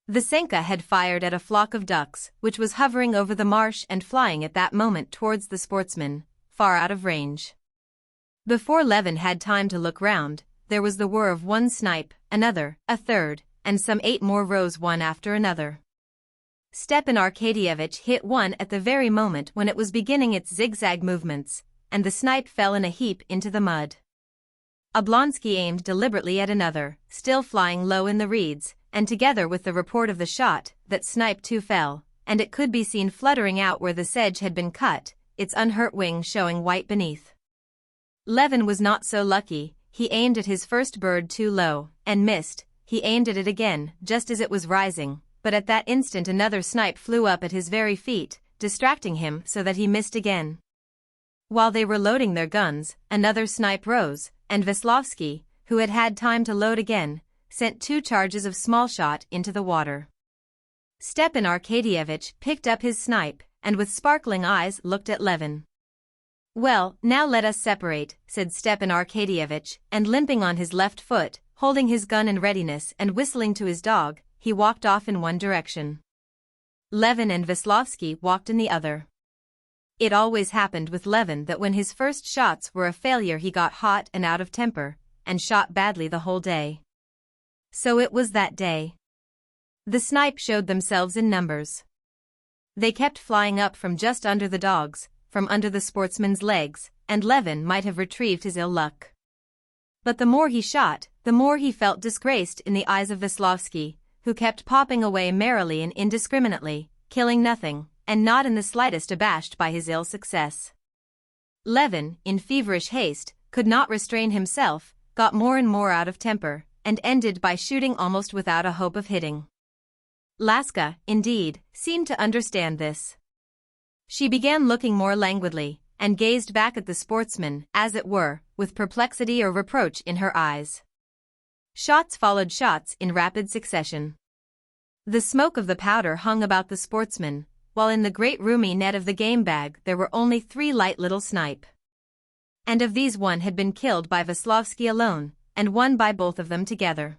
Vasenka had fired at a flock of ducks, which was hovering over the marsh and flying at that moment towards the sportsman, far out of range. Before Levin had time to look round, there was the whir of one snipe, another, a third, and some 8 more rose one after another. Stepan Arkadyevich hit one at the very moment when it was beginning its zigzag movements, and the snipe fell in a heap into the mud. Oblonsky aimed deliberately at another, still flying low in the reeds, and together with the report of the shot, that snipe too fell, and it could be seen fluttering out where the sedge had been cut, its unhurt wing showing white beneath. Levin was not so lucky. He aimed at his first bird too low, and missed. He aimed at it again, just as it was rising, but at that instant another snipe flew up at his very feet, distracting him so that he missed again. While they were loading their guns, another snipe rose, and Veslovsky, who had had time to load again, sent 2 charges of small shot into the water. Stepan Arkadyevich picked up his snipe, and with sparkling eyes looked at Levin. "Well, now let us separate," said Stepan Arkadyevich, and limping on his left foot, holding his gun in readiness and whistling to his dog, he walked off in one direction. Levin and Veslovsky walked in the other. It always happened with Levin that when his first shots were a failure he got hot and out of temper, and shot badly the whole day. So it was that day. The snipe showed themselves in numbers. They kept flying up from just under the dogs, from under the sportsman's legs, and Levin might have retrieved his ill luck. But the more he shot, the more he felt disgraced in the eyes of Veslovsky, who kept popping away merrily and indiscriminately, killing nothing, and not in the slightest abashed by his ill success. Levin, in feverish haste, could not restrain himself, got more and more out of temper, and ended by shooting almost without a hope of hitting. Laska, indeed, seemed to understand this. She began looking more languidly, and gazed back at the sportsman, as it were, with perplexity or reproach in her eyes. Shots followed shots in rapid succession. The smoke of the powder hung about the sportsman, while in the great roomy net of the game bag there were only 3 light little snipe. And of these one had been killed by Veslovsky alone, and one by both of them together.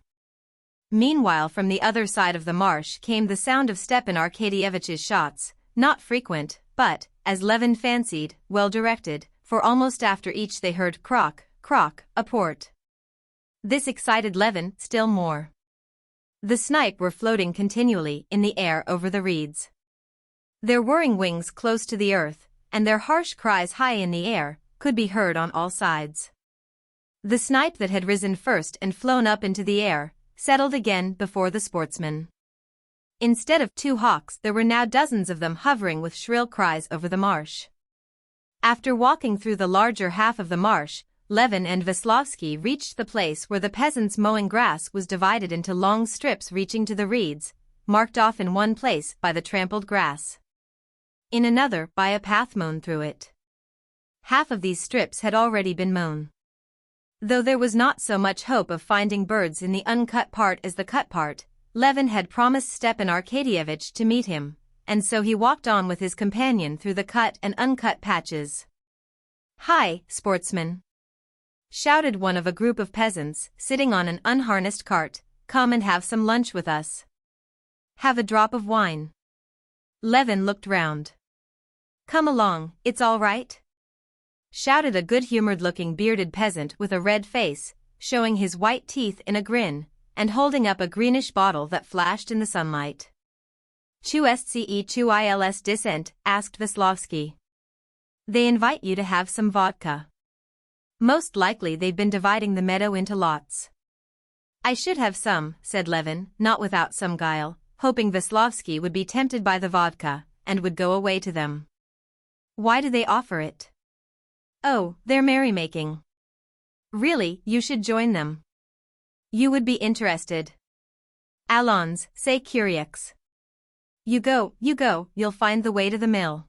Meanwhile from the other side of the marsh came the sound of Stepan Arkadyevich's shots, not frequent, but, as Levin fancied, well directed, for almost after each they heard crock, crock, a port. This excited Levin still more. The snipe were floating continually in the air over the reeds. Their whirring wings close to the earth, and their harsh cries high in the air, could be heard on all sides. The snipe that had risen first and flown up into the air, settled again before the sportsman. Instead of 2 hawks there were now dozens of them hovering with shrill cries over the marsh. After walking through the larger half of the marsh, Levin and Veslovsky reached the place where the peasants' mowing grass was divided into long strips reaching to the reeds, marked off in one place by the trampled grass, in another by a path mown through it. Half of these strips had already been mown. Though there was not so much hope of finding birds in the uncut part as the cut part, Levin had promised Stepan Arkadyevich to meet him, and so he walked on with his companion through the cut and uncut patches. "Hi, sportsman!" shouted one of a group of peasants sitting on an unharnessed cart. "Come and have some lunch with us. Have a drop of wine." Levin looked round. "Come along, it's all right," shouted a good-humored-looking bearded peasant with a red face, showing his white teeth in a grin, and holding up a greenish bottle that flashed in the sunlight. "Chu ils descent?" asked Veslovsky. "They invite you to have some vodka. Most likely they've been dividing the meadow into lots." "I should have some," said Levin, not without some guile, hoping Veslovsky would be tempted by the vodka, and would go away to them. "Why do they offer it?" "Oh, they're merrymaking. Really, you should join them. You would be interested. Allons, c'est curieux. You go, you'll find the way to the mill,"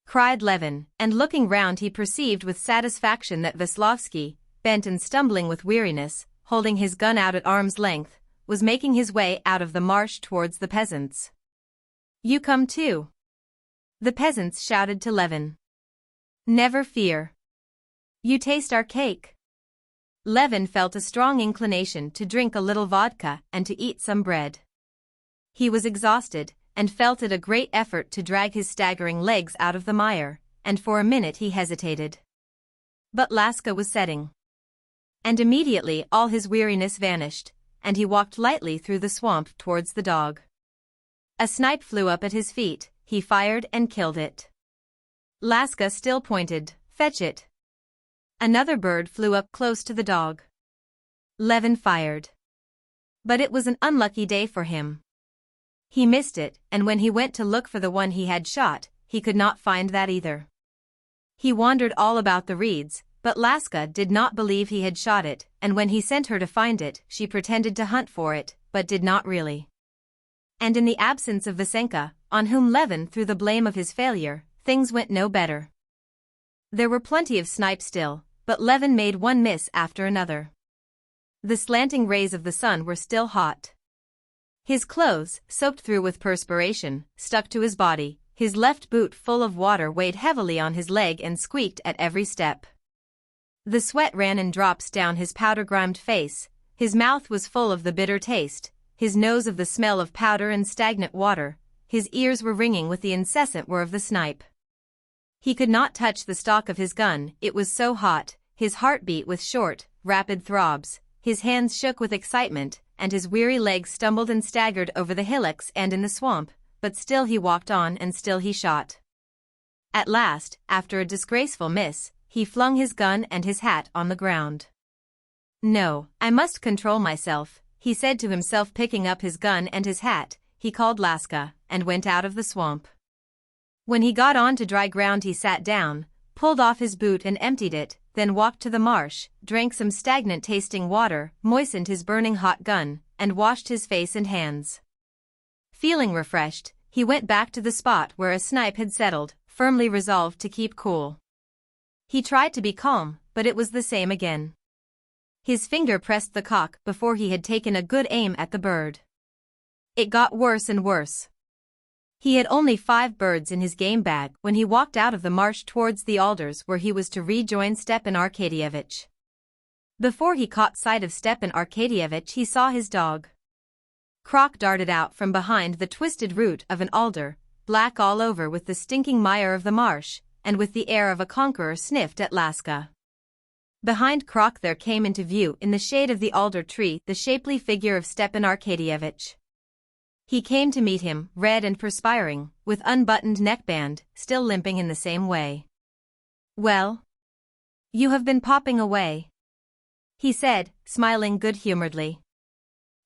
cried Levin, and looking round he perceived with satisfaction that Veslovsky, bent and stumbling with weariness, holding his gun out at arm's length, was making his way out of the marsh towards the peasants. "You come too," the peasants shouted to Levin. "Never fear. You taste our cake." Levin felt a strong inclination to drink a little vodka and to eat some bread. He was exhausted, and felt it a great effort to drag his staggering legs out of the mire, and for a minute he hesitated. But Laska was setting. And immediately all his weariness vanished, and he walked lightly through the swamp towards the dog. A snipe flew up at his feet, he fired and killed it. Laska still pointed, "Fetch it." Another bird flew up close to the dog. Levin fired. But it was an unlucky day for him. He missed it, and when he went to look for the one he had shot, he could not find that either. He wandered all about the reeds, but Laska did not believe he had shot it, and when he sent her to find it, she pretended to hunt for it, but did not really. And in the absence of Vasenka, on whom Levin threw the blame of his failure, things went no better. There were plenty of snipe still, but Levin made one miss after another. The slanting rays of the sun were still hot. His clothes, soaked through with perspiration, stuck to his body, his left boot full of water weighed heavily on his leg and squeaked at every step. The sweat ran in drops down his powder-grimed face, his mouth was full of the bitter taste, his nose of the smell of powder and stagnant water, his ears were ringing with the incessant whir of the snipe. He could not touch the stock of his gun, it was so hot, his heart beat with short, rapid throbs, his hands shook with excitement, and his weary legs stumbled and staggered over the hillocks and in the swamp, but still he walked on and still he shot. At last, after a disgraceful miss, he flung his gun and his hat on the ground. "No, I must control myself," he said to himself, picking up his gun and his hat. He called Laska, and went out of the swamp. When he got on to dry ground he sat down, pulled off his boot and emptied it, then walked to the marsh, drank some stagnant-tasting water, moistened his burning hot gun, and washed his face and hands. Feeling refreshed, he went back to the spot where a snipe had settled, firmly resolved to keep cool. He tried to be calm, but it was the same again. His finger pressed the cock before he had taken a good aim at the bird. It got worse and worse. He had only 5 birds in his game bag when he walked out of the marsh towards the alders where he was to rejoin Stepan Arkadyevitch. Before he caught sight of Stepan Arkadyevitch, he saw his dog. Krok darted out from behind the twisted root of an alder, black all over with the stinking mire of the marsh, and with the air of a conqueror sniffed at Laska. Behind Krok there came into view in the shade of the alder tree the shapely figure of Stepan Arkadyevitch. He came to meet him, red and perspiring, with unbuttoned neckband, still limping in the same way. "Well? You have been popping away," he said, smiling good-humoredly.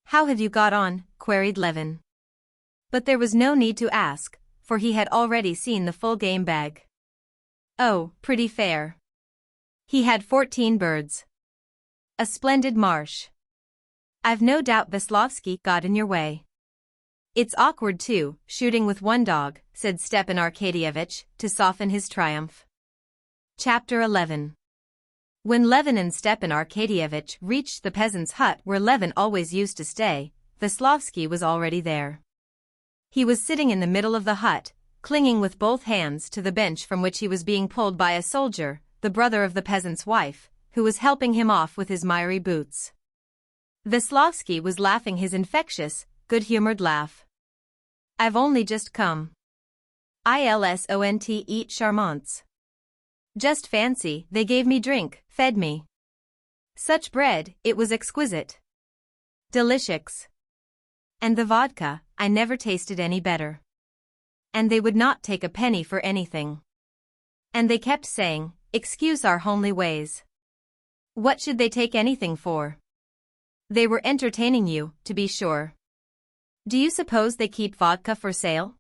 "How have you got on?" queried Levin. But there was no need to ask, for he had already seen the full game bag. "Oh, pretty fair." He had 14 birds. A splendid marsh. "I've no doubt Veslovsky got in your way." "It's awkward too, shooting with one dog," said Stepan Arkadyevitch, to soften his triumph. Chapter 11. When Levin and Stepan Arkadyevitch reached the peasant's hut where Levin always used to stay, Veslovsky was already there. He was sitting in the middle of the hut, clinging with both hands to the bench from which he was being pulled by a soldier, the brother of the peasant's wife, who was helping him off with his miry boots. Veslovsky was laughing his infectious, good-humored laugh. "I've only just come. Ilsont eat charmants. Just fancy, they gave me drink, fed me. Such bread, it was exquisite. Delicious. And the vodka, I never tasted any better. And they would not take a penny for anything. And they kept saying, 'Excuse our homely ways.' What should they take anything for? They were entertaining you, to be sure. Do you suppose they keep vodka for sale?"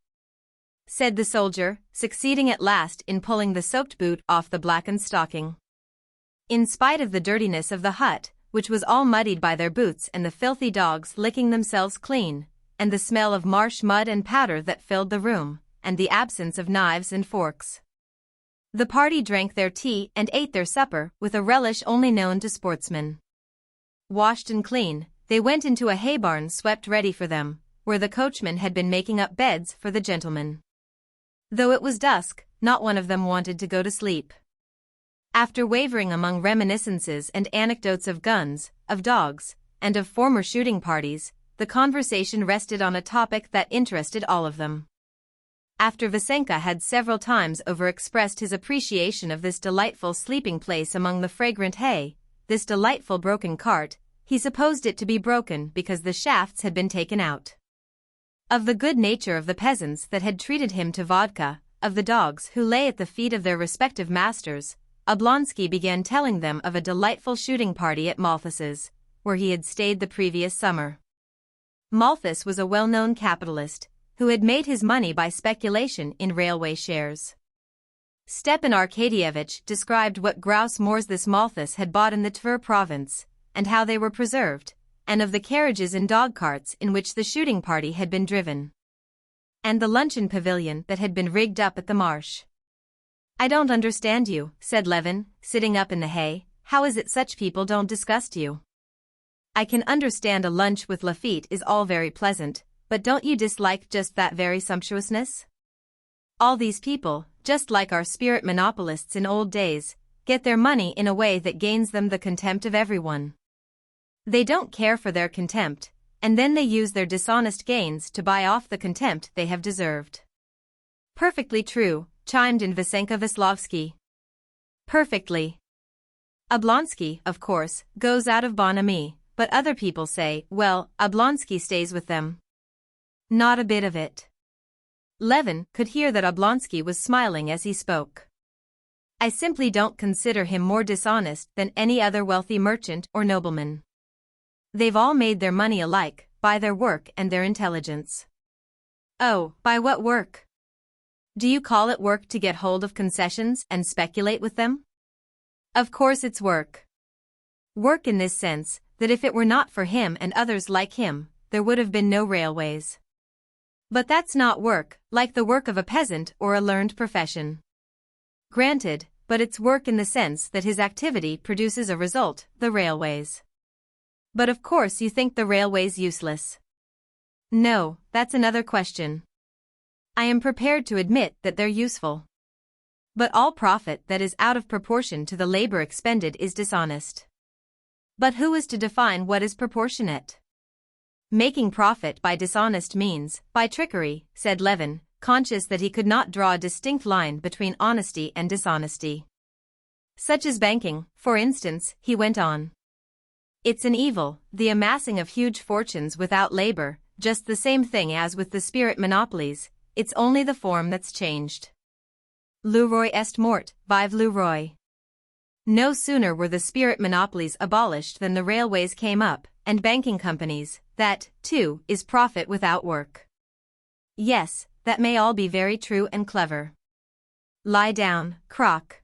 said the soldier, succeeding at last in pulling the soaked boot off the blackened stocking. In spite of the dirtiness of the hut, which was all muddied by their boots and the filthy dogs licking themselves clean, and the smell of marsh mud and powder that filled the room, and the absence of knives and forks, the party drank their tea and ate their supper with a relish only known to sportsmen. Washed and clean, they went into a hay barn swept ready for them, where the coachman had been making up beds for the gentlemen. Though it was dusk, not one of them wanted to go to sleep. After wavering among reminiscences and anecdotes of guns, of dogs, and of former shooting parties, the conversation rested on a topic that interested all of them. After Vasenka had several times over-expressed his appreciation of this delightful sleeping place among the fragrant hay, this delightful broken cart, he supposed it to be broken because the shafts had been taken out. Of the good nature of the peasants that had treated him to vodka, of the dogs who lay at the feet of their respective masters, Oblonsky began telling them of a delightful shooting party at Malthus's, where he had stayed the previous summer. Malthus was a well-known capitalist, who had made his money by speculation in railway shares. Stepan Arkadyevitch described what grouse moors this Malthus had bought in the Tver province, and how they were preserved, and of the carriages and dog-carts in which the shooting party had been driven, and the luncheon pavilion that had been rigged up at the marsh. "I don't understand you," said Levin, sitting up in the hay. "How is it such people don't disgust you? I can understand a lunch with Lafitte is all very pleasant, but don't you dislike just that very sumptuousness? All these people, just like our spirit monopolists in old days, get their money in a way that gains them the contempt of everyone. They don't care for their contempt, and then they use their dishonest gains to buy off the contempt they have deserved." "Perfectly true," chimed in Vasenka Veslovsky. "Perfectly. Oblonsky, of course, goes out of bonhomie, but other people say, well, Oblonsky stays with them." "Not a bit of it." Levin could hear that Oblonsky was smiling as he spoke. "I simply don't consider him more dishonest than any other wealthy merchant or nobleman. They've all made their money alike, by their work and their intelligence." "Oh, by what work? Do you call it work to get hold of concessions and speculate with them?" "Of course it's work. Work in this sense, that if it were not for him and others like him, there would have been no railways. But that's not work, like the work of a peasant or a learned profession. Granted, but it's work in the sense that his activity produces a result, the railways. But of course you think the railways useless." No, that's another question. I am prepared to admit that they're useful. But all profit that is out of proportion to the labor expended is dishonest. But who is to define what is proportionate? Making profit by dishonest means, by trickery, said Levin, conscious that he could not draw a distinct line between honesty and dishonesty. Such as banking, for instance, he went on. It's an evil, the amassing of huge fortunes without labor, just the same thing as with the spirit monopolies, it's only the form that's changed. Le roi est mort, vive le roi. No sooner were the spirit monopolies abolished than the railways came up, and banking companies. That, too, is profit without work. Yes, that may all be very true and clever. Lie down, Croc.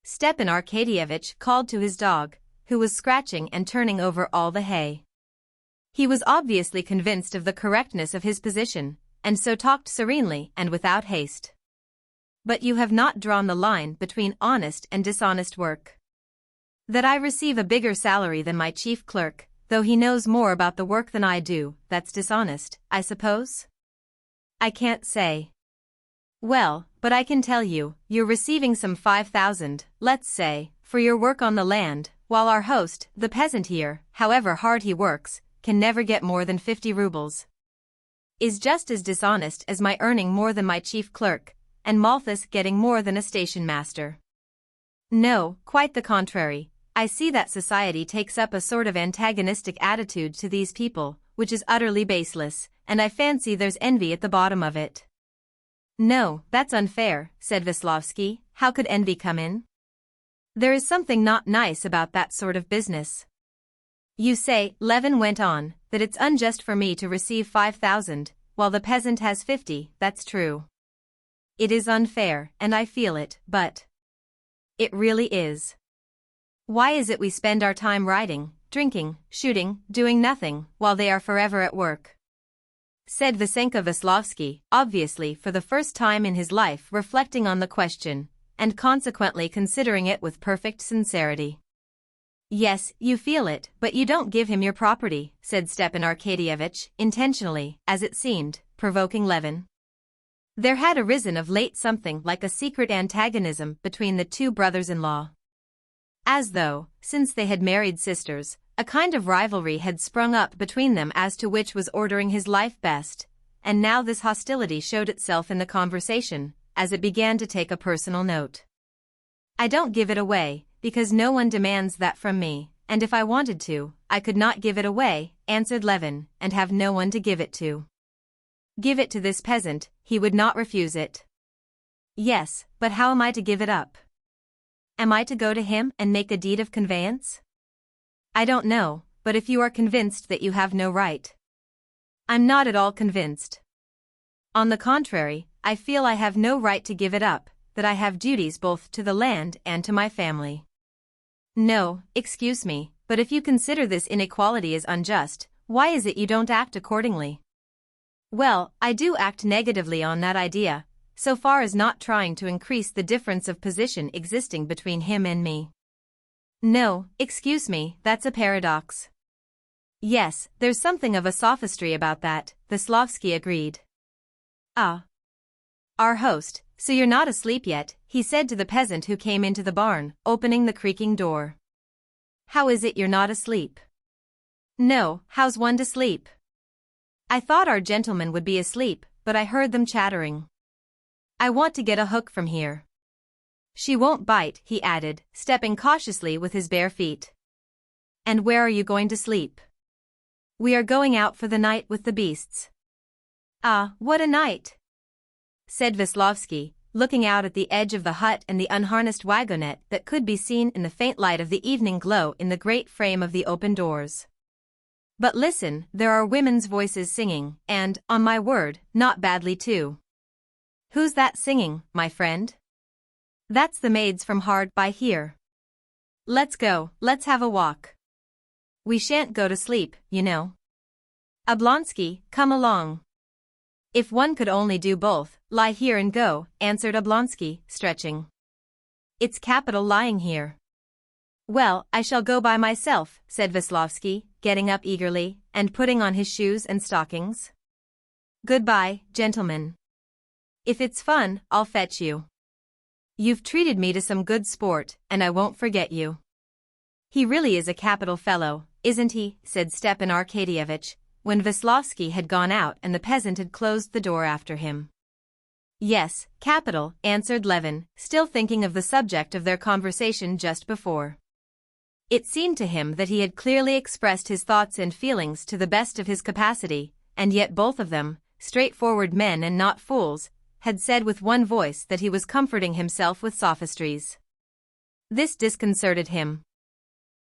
Stepan Arkadyevitch called to his dog, who was scratching and turning over all the hay. He was obviously convinced of the correctness of his position, and so talked serenely and without haste. But you have not drawn the line between honest and dishonest work. That I receive a bigger salary than my chief clerk, though he knows more about the work than I do, that's dishonest, I suppose? I can't say. Well, but I can tell you, you're receiving some 5,000, let's say, for your work on the land, while our host, the peasant here, however hard he works, can never get more than 50 rubles. Is just as dishonest as my earning more than my chief clerk, and Malthus getting more than a station master. No, quite the contrary. I see that society takes up a sort of antagonistic attitude to these people, which is utterly baseless, and I fancy there's envy at the bottom of it. No, that's unfair, said Veslovsky. How could envy come in? There is something not nice about that sort of business. You say, Levin went on, that it's unjust for me to receive 5,000, while the peasant has 50, that's true. It is unfair, and I feel it, but it really is. Why is it we spend our time riding, drinking, shooting, doing nothing, while they are forever at work? Said Vasenka Veslovsky, obviously for the first time in his life reflecting on the question, and consequently considering it with perfect sincerity. Yes, you feel it, but you don't give him your property, said Stepan Arkadyevitch, intentionally, as it seemed, provoking Levin. There had arisen of late something like a secret antagonism between the two brothers-in-law. As though, since they had married sisters, a kind of rivalry had sprung up between them as to which was ordering his life best, and now this hostility showed itself in the conversation, as it began to take a personal note. I don't give it away, because no one demands that from me, and if I wanted to, I could not give it away, answered Levin, and have no one to give it to. Give it to this peasant, he would not refuse it. Yes, but how am I to give it up? Am I to go to him and make a deed of conveyance? I don't know, but if you are convinced that you have no right. I'm not at all convinced. On the contrary, I feel I have no right to give it up, that I have duties both to the land and to my family. No, excuse me, but if you consider this inequality as unjust, why is it you don't act accordingly? Well, I do act negatively on that idea, so far as not trying to increase the difference of position existing between him and me. No, excuse me, that's a paradox. Yes, there's something of a sophistry about that, Veslovsky agreed. Ah. Our host, so you're not asleep yet, he said to the peasant who came into the barn, opening the creaking door. How is it you're not asleep? No, how's one to sleep? I thought our gentlemen would be asleep, but I heard them chattering. I want to get a hook from here. She won't bite, he added, stepping cautiously with his bare feet. And where are you going to sleep? We are going out for the night with the beasts. Ah, what a night! Said Veslovsky, looking out at the edge of the hut and the unharnessed wagonette that could be seen in the faint light of the evening glow in the great frame of the open doors. But listen, there are women's voices singing, and, on my word, not badly too. Who's that singing, my friend? That's the maids from hard by here. Let's go, let's have a walk. We shan't go to sleep, you know. Oblonsky, come along. If one could only do both, lie here and go, answered Oblonsky, stretching. It's capital lying here. Well, I shall go by myself, said Veslovsky, getting up eagerly, and putting on his shoes and stockings. Goodbye, gentlemen. If it's fun, I'll fetch you. You've treated me to some good sport, and I won't forget you. He really is a capital fellow, isn't he? Said Stepan Arkadyevitch, when Veslovsky had gone out and the peasant had closed the door after him. Yes, capital, answered Levin, still thinking of the subject of their conversation just before. It seemed to him that he had clearly expressed his thoughts and feelings to the best of his capacity, and yet both of them, straightforward men and not fools, had said with one voice that he was comforting himself with sophistries. This disconcerted him.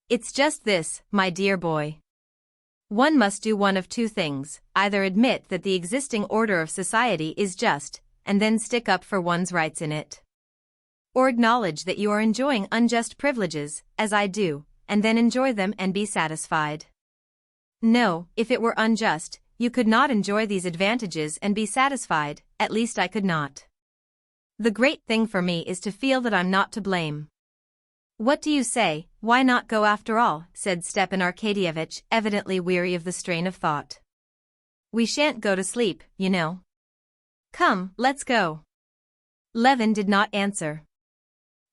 It's just this, my dear boy. One must do one of two things, either admit that the existing order of society is just, and then stick up for one's rights in it. Or acknowledge that you are enjoying unjust privileges, as I do, and then enjoy them and be satisfied. No, if it were unjust, you could not enjoy these advantages and be satisfied, at least I could not. The great thing for me is to feel that I'm not to blame. What do you say, why not go after all? Said Stepan Arkadyevitch, evidently weary of the strain of thought. We shan't go to sleep, you know. Come, let's go. Levin did not answer.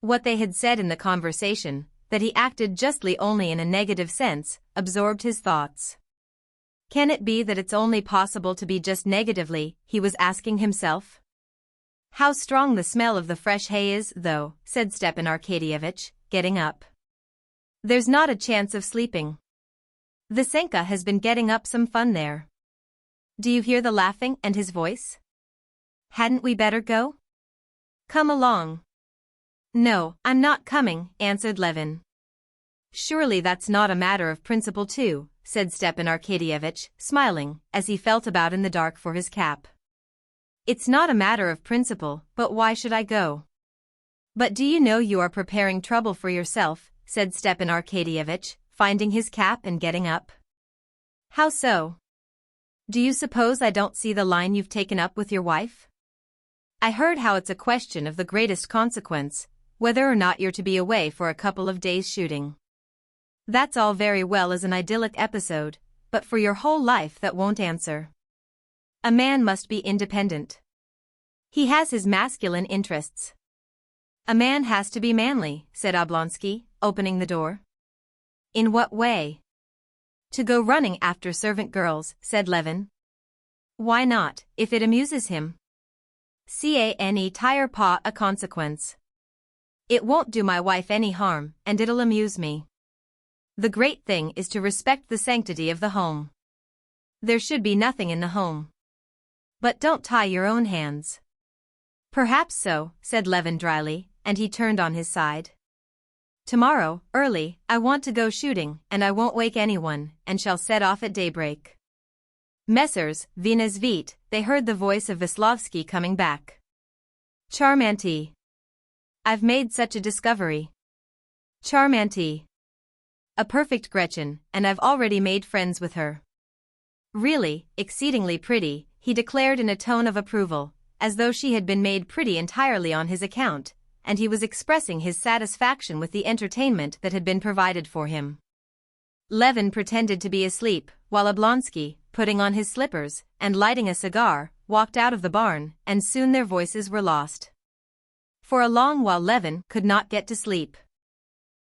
What they had said in the conversation, that he acted justly only in a negative sense, absorbed his thoughts. Can it be that it's only possible to be just negatively, he was asking himself? How strong the smell of the fresh hay is, though, said Stepan Arkadyevitch, getting up. There's not a chance of sleeping. Visenka has been getting up some fun there. Do you hear the laughing and his voice? Hadn't we better go? Come along. No, I'm not coming, answered Levin. Surely that's not a matter of principle too, said Stepan Arkadyevitch, smiling, as he felt about in the dark for his cap. It's not a matter of principle, but why should I go? But do you know you are preparing trouble for yourself, said Stepan Arkadyevitch, finding his cap and getting up. How so? Do you suppose I don't see the line you've taken up with your wife? I heard how it's a question of the greatest consequence, whether or not you're to be away for a couple of days shooting. That's all very well as an idyllic episode, but for your whole life that won't answer. A man must be independent. He has his masculine interests. A man has to be manly, said Oblonsky, opening the door. In what way? To go running after servant girls, said Levin. Why not, if it amuses him? Cane tire pa a consequence. It won't do my wife any harm, and it'll amuse me. The great thing is to respect the sanctity of the home. There should be nothing in the home. But don't tie your own hands. Perhaps so, said Levin dryly, and he turned on his side. Tomorrow, early, I want to go shooting, and I won't wake anyone, and shall set off at daybreak. Messrs. Venus Vite, they heard the voice of Veslovsky coming back. Charmanty. I've made such a discovery. Charmanty. A perfect Gretchen, and I've already made friends with her. Really, exceedingly pretty, he declared in a tone of approval, as though she had been made pretty entirely on his account, and he was expressing his satisfaction with the entertainment that had been provided for him. Levin pretended to be asleep, while Oblonsky, putting on his slippers, and lighting a cigar, walked out of the barn, and soon their voices were lost. For a long while Levin could not get to sleep.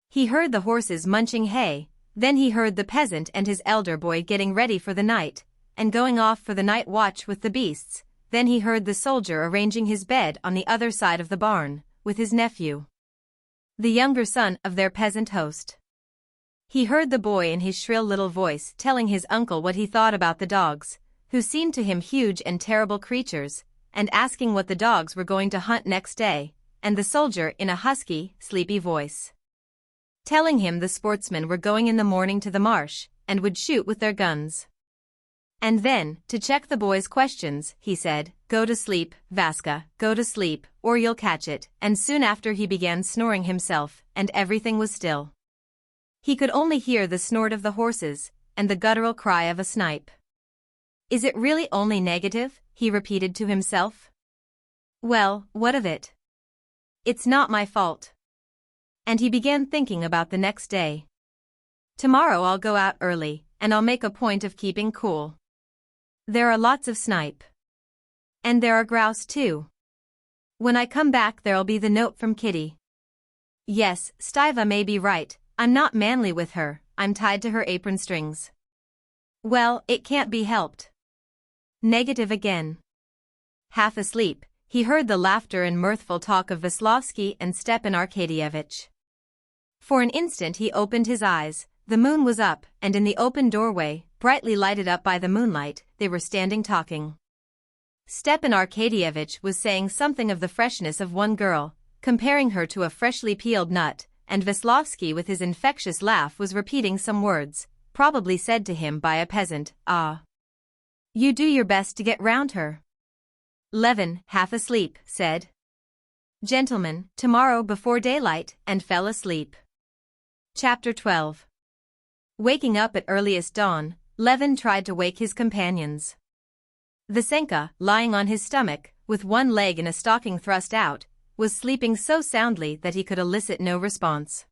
He heard the horses munching hay, then he heard the peasant and his elder boy getting ready for the night, and going off for the night watch with the beasts, then he heard the soldier arranging his bed on the other side of the barn, with his nephew, the younger son of their peasant host. He heard the boy in his shrill little voice telling his uncle what he thought about the dogs, who seemed to him huge and terrible creatures, and asking what the dogs were going to hunt next day, and the soldier in a husky, sleepy voice telling him the sportsmen were going in the morning to the marsh, and would shoot with their guns. And then, to check the boy's questions, he said, "Go to sleep, Vaska, go to sleep, or you'll catch it," and soon after he began snoring himself, and everything was still. He could only hear the snort of the horses, and the guttural cry of a snipe. Is it really only negative? He repeated to himself. Well, what of it? It's not my fault. And he began thinking about the next day. Tomorrow I'll go out early, and I'll make a point of keeping cool. There are lots of snipe. And there are grouse too. When I come back there'll be the note from Kitty. Yes, Stiva may be right, I'm not manly with her, I'm tied to her apron strings. Well, it can't be helped. Negative again. Half asleep, he heard the laughter and mirthful talk of Veslovsky and Stepan Arkadyevitch. For an instant he opened his eyes, the moon was up, and in the open doorway, brightly lighted up by the moonlight, they were standing talking. Stepan Arkadyevitch was saying something of the freshness of one girl, comparing her to a freshly peeled nut, and Veslovsky with his infectious laugh was repeating some words, probably said to him by a peasant. Ah. You do your best to get round her. Levin, half asleep, said. Gentlemen, tomorrow before daylight, and fell asleep. Chapter 12. Waking up at earliest dawn, Levin tried to wake his companions. Vasenka, lying on his stomach, with one leg in a stocking thrust out, was sleeping so soundly that he could elicit no response.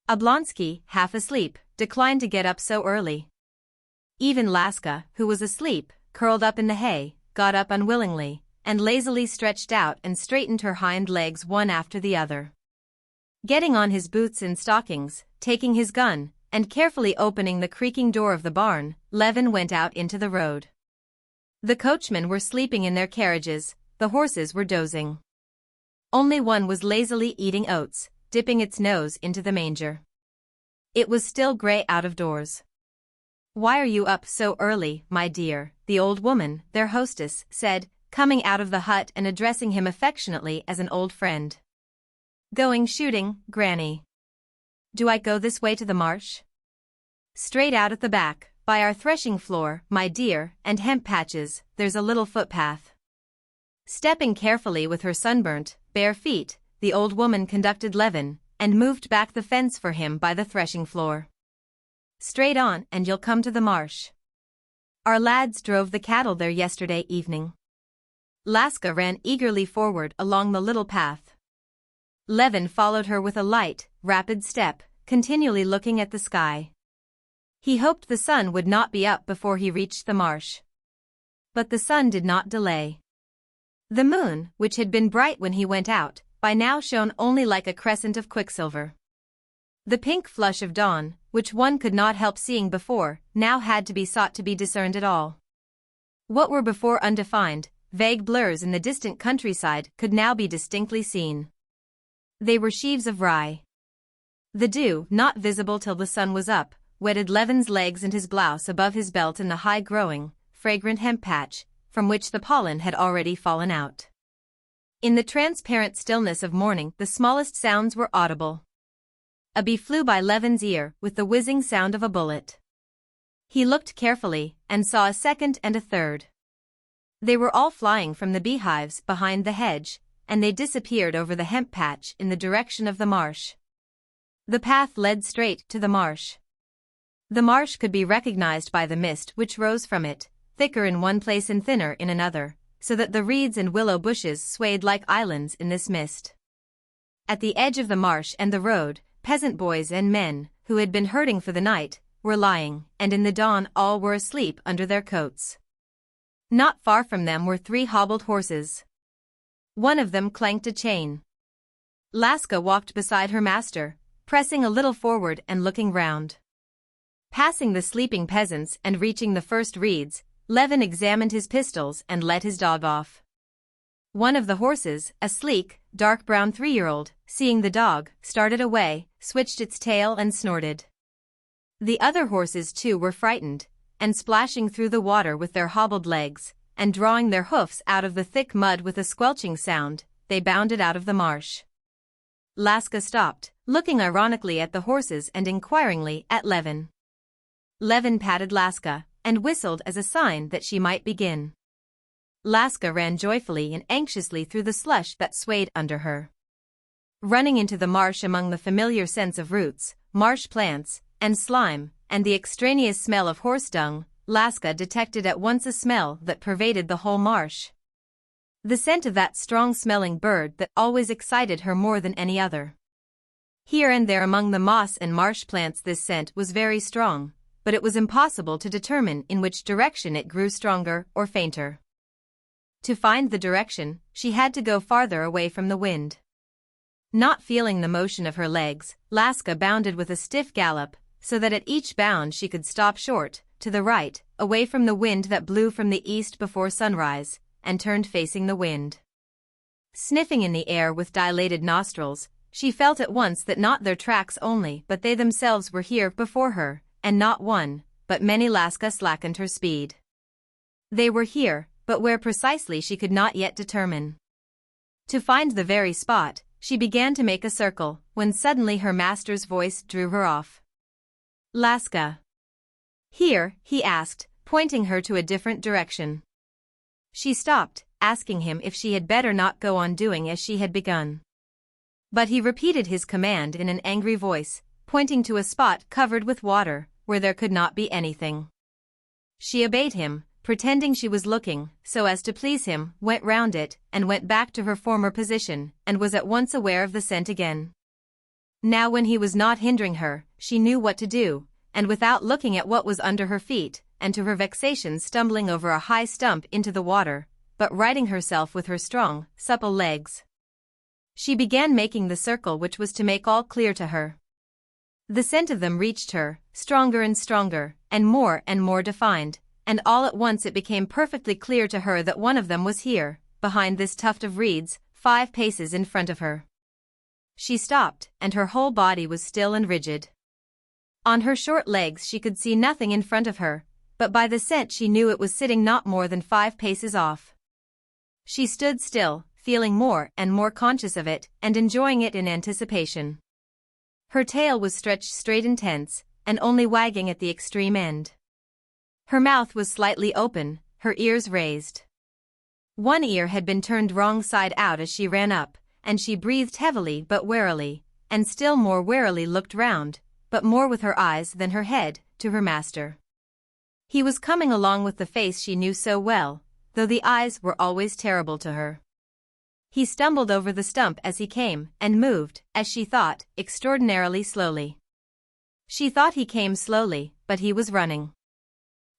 Oblonsky, half asleep, declined to get up so early. Even Laska, who was asleep, curled up in the hay, got up unwillingly, and lazily stretched out and straightened her hind legs one after the other. Getting on his boots and stockings, taking his gun, and carefully opening the creaking door of the barn, Levin went out into the road. The coachmen were sleeping in their carriages, the horses were dozing. Only one was lazily eating oats, dipping its nose into the manger. It was still grey out of doors. Why are you up so early, my dear? The old woman, their hostess, said, coming out of the hut and addressing him affectionately as an old friend. Going shooting, Granny. Do I go this way to the marsh? Straight out at the back, by our threshing floor, my dear, and hemp patches, there's a little footpath. Stepping carefully with her sunburnt, bare feet, the old woman conducted Levin, and moved back the fence for him by the threshing floor. Straight on and you'll come to the marsh. Our lads drove the cattle there yesterday evening. Laska ran eagerly forward along the little path. Levin followed her with a light, rapid step, continually looking at the sky. He hoped the sun would not be up before he reached the marsh. But the sun did not delay. The moon, which had been bright when he went out, by now shone only like a crescent of quicksilver. The pink flush of dawn, which one could not help seeing before, now had to be sought to be discerned at all. What were before undefined, vague blurs in the distant countryside could now be distinctly seen. They were sheaves of rye. The dew, not visible till the sun was up, wetted Levin's legs and his blouse above his belt in the high-growing, fragrant hemp patch, from which the pollen had already fallen out. In the transparent stillness of morning the smallest sounds were audible. A bee flew by Levin's ear with the whizzing sound of a bullet. He looked carefully, and saw a second and a third. They were all flying from the beehives behind the hedge, and they disappeared over the hemp patch in the direction of the marsh. The path led straight to the marsh. The marsh could be recognized by the mist which rose from it, thicker in one place and thinner in another, so that the reeds and willow bushes swayed like islands in this mist. At the edge of the marsh and the road, peasant boys and men, who had been herding for the night, were lying, and in the dawn all were asleep under their coats. Not far from them were 3 hobbled horses. One of them clanked a chain. Laska walked beside her master, pressing a little forward and looking round. Passing the sleeping peasants and reaching the first reeds, Levin examined his pistols and let his dog off. One of the horses, a sleek, dark-brown 3-year-old, seeing the dog, started away, switched its tail and snorted. The other horses too were frightened, and splashing through the water with their hobbled legs, and drawing their hoofs out of the thick mud with a squelching sound, they bounded out of the marsh. Laska stopped, looking ironically at the horses and inquiringly at Levin. Levin patted Laska, and whistled as a sign that she might begin. Laska ran joyfully and anxiously through the slush that swayed under her. Running into the marsh among the familiar scents of roots, marsh plants, and slime, and the extraneous smell of horse dung, Laska detected at once a smell that pervaded the whole marsh. The scent of that strong-smelling bird that always excited her more than any other. Here and there among the moss and marsh plants this scent was very strong, but it was impossible to determine in which direction it grew stronger or fainter. To find the direction, she had to go farther away from the wind. Not feeling the motion of her legs, Laska bounded with a stiff gallop, so that at each bound she could stop short, to the right, away from the wind that blew from the east before sunrise, and turned facing the wind. Sniffing in the air with dilated nostrils, she felt at once that not their tracks only but they themselves were here before her, and not one, but many. Laska slackened her speed. They were here, but where precisely she could not yet determine. To find the very spot, she began to make a circle, when suddenly her master's voice drew her off. "Laska." "Here," he asked, pointing her to a different direction. She stopped, asking him if she had better not go on doing as she had begun. But he repeated his command in an angry voice, pointing to a spot covered with water, where there could not be anything. She obeyed him, pretending she was looking, so as to please him, went round it, and went back to her former position, and was at once aware of the scent again. Now when he was not hindering her, she knew what to do, and without looking at what was under her feet, and to her vexation stumbling over a high stump into the water, but righting herself with her strong, supple legs, she began making the circle which was to make all clear to her. The scent of them reached her, stronger and stronger, and more defined, and all at once it became perfectly clear to her that one of them was here, behind this tuft of reeds, 5 paces in front of her. She stopped, and her whole body was still and rigid. On her short legs she could see nothing in front of her, but by the scent she knew it was sitting not more than 5 paces off. She stood still, feeling more and more conscious of it, and enjoying it in anticipation. Her tail was stretched straight and tense, and only wagging at the extreme end. Her mouth was slightly open, her ears raised. One ear had been turned wrong side out as she ran up, and she breathed heavily but warily, and still more warily looked round, but more with her eyes than her head, to her master. He was coming along with the face she knew so well, though the eyes were always terrible to her. He stumbled over the stump as he came, and moved, as she thought, extraordinarily slowly. She thought he came slowly, but he was running.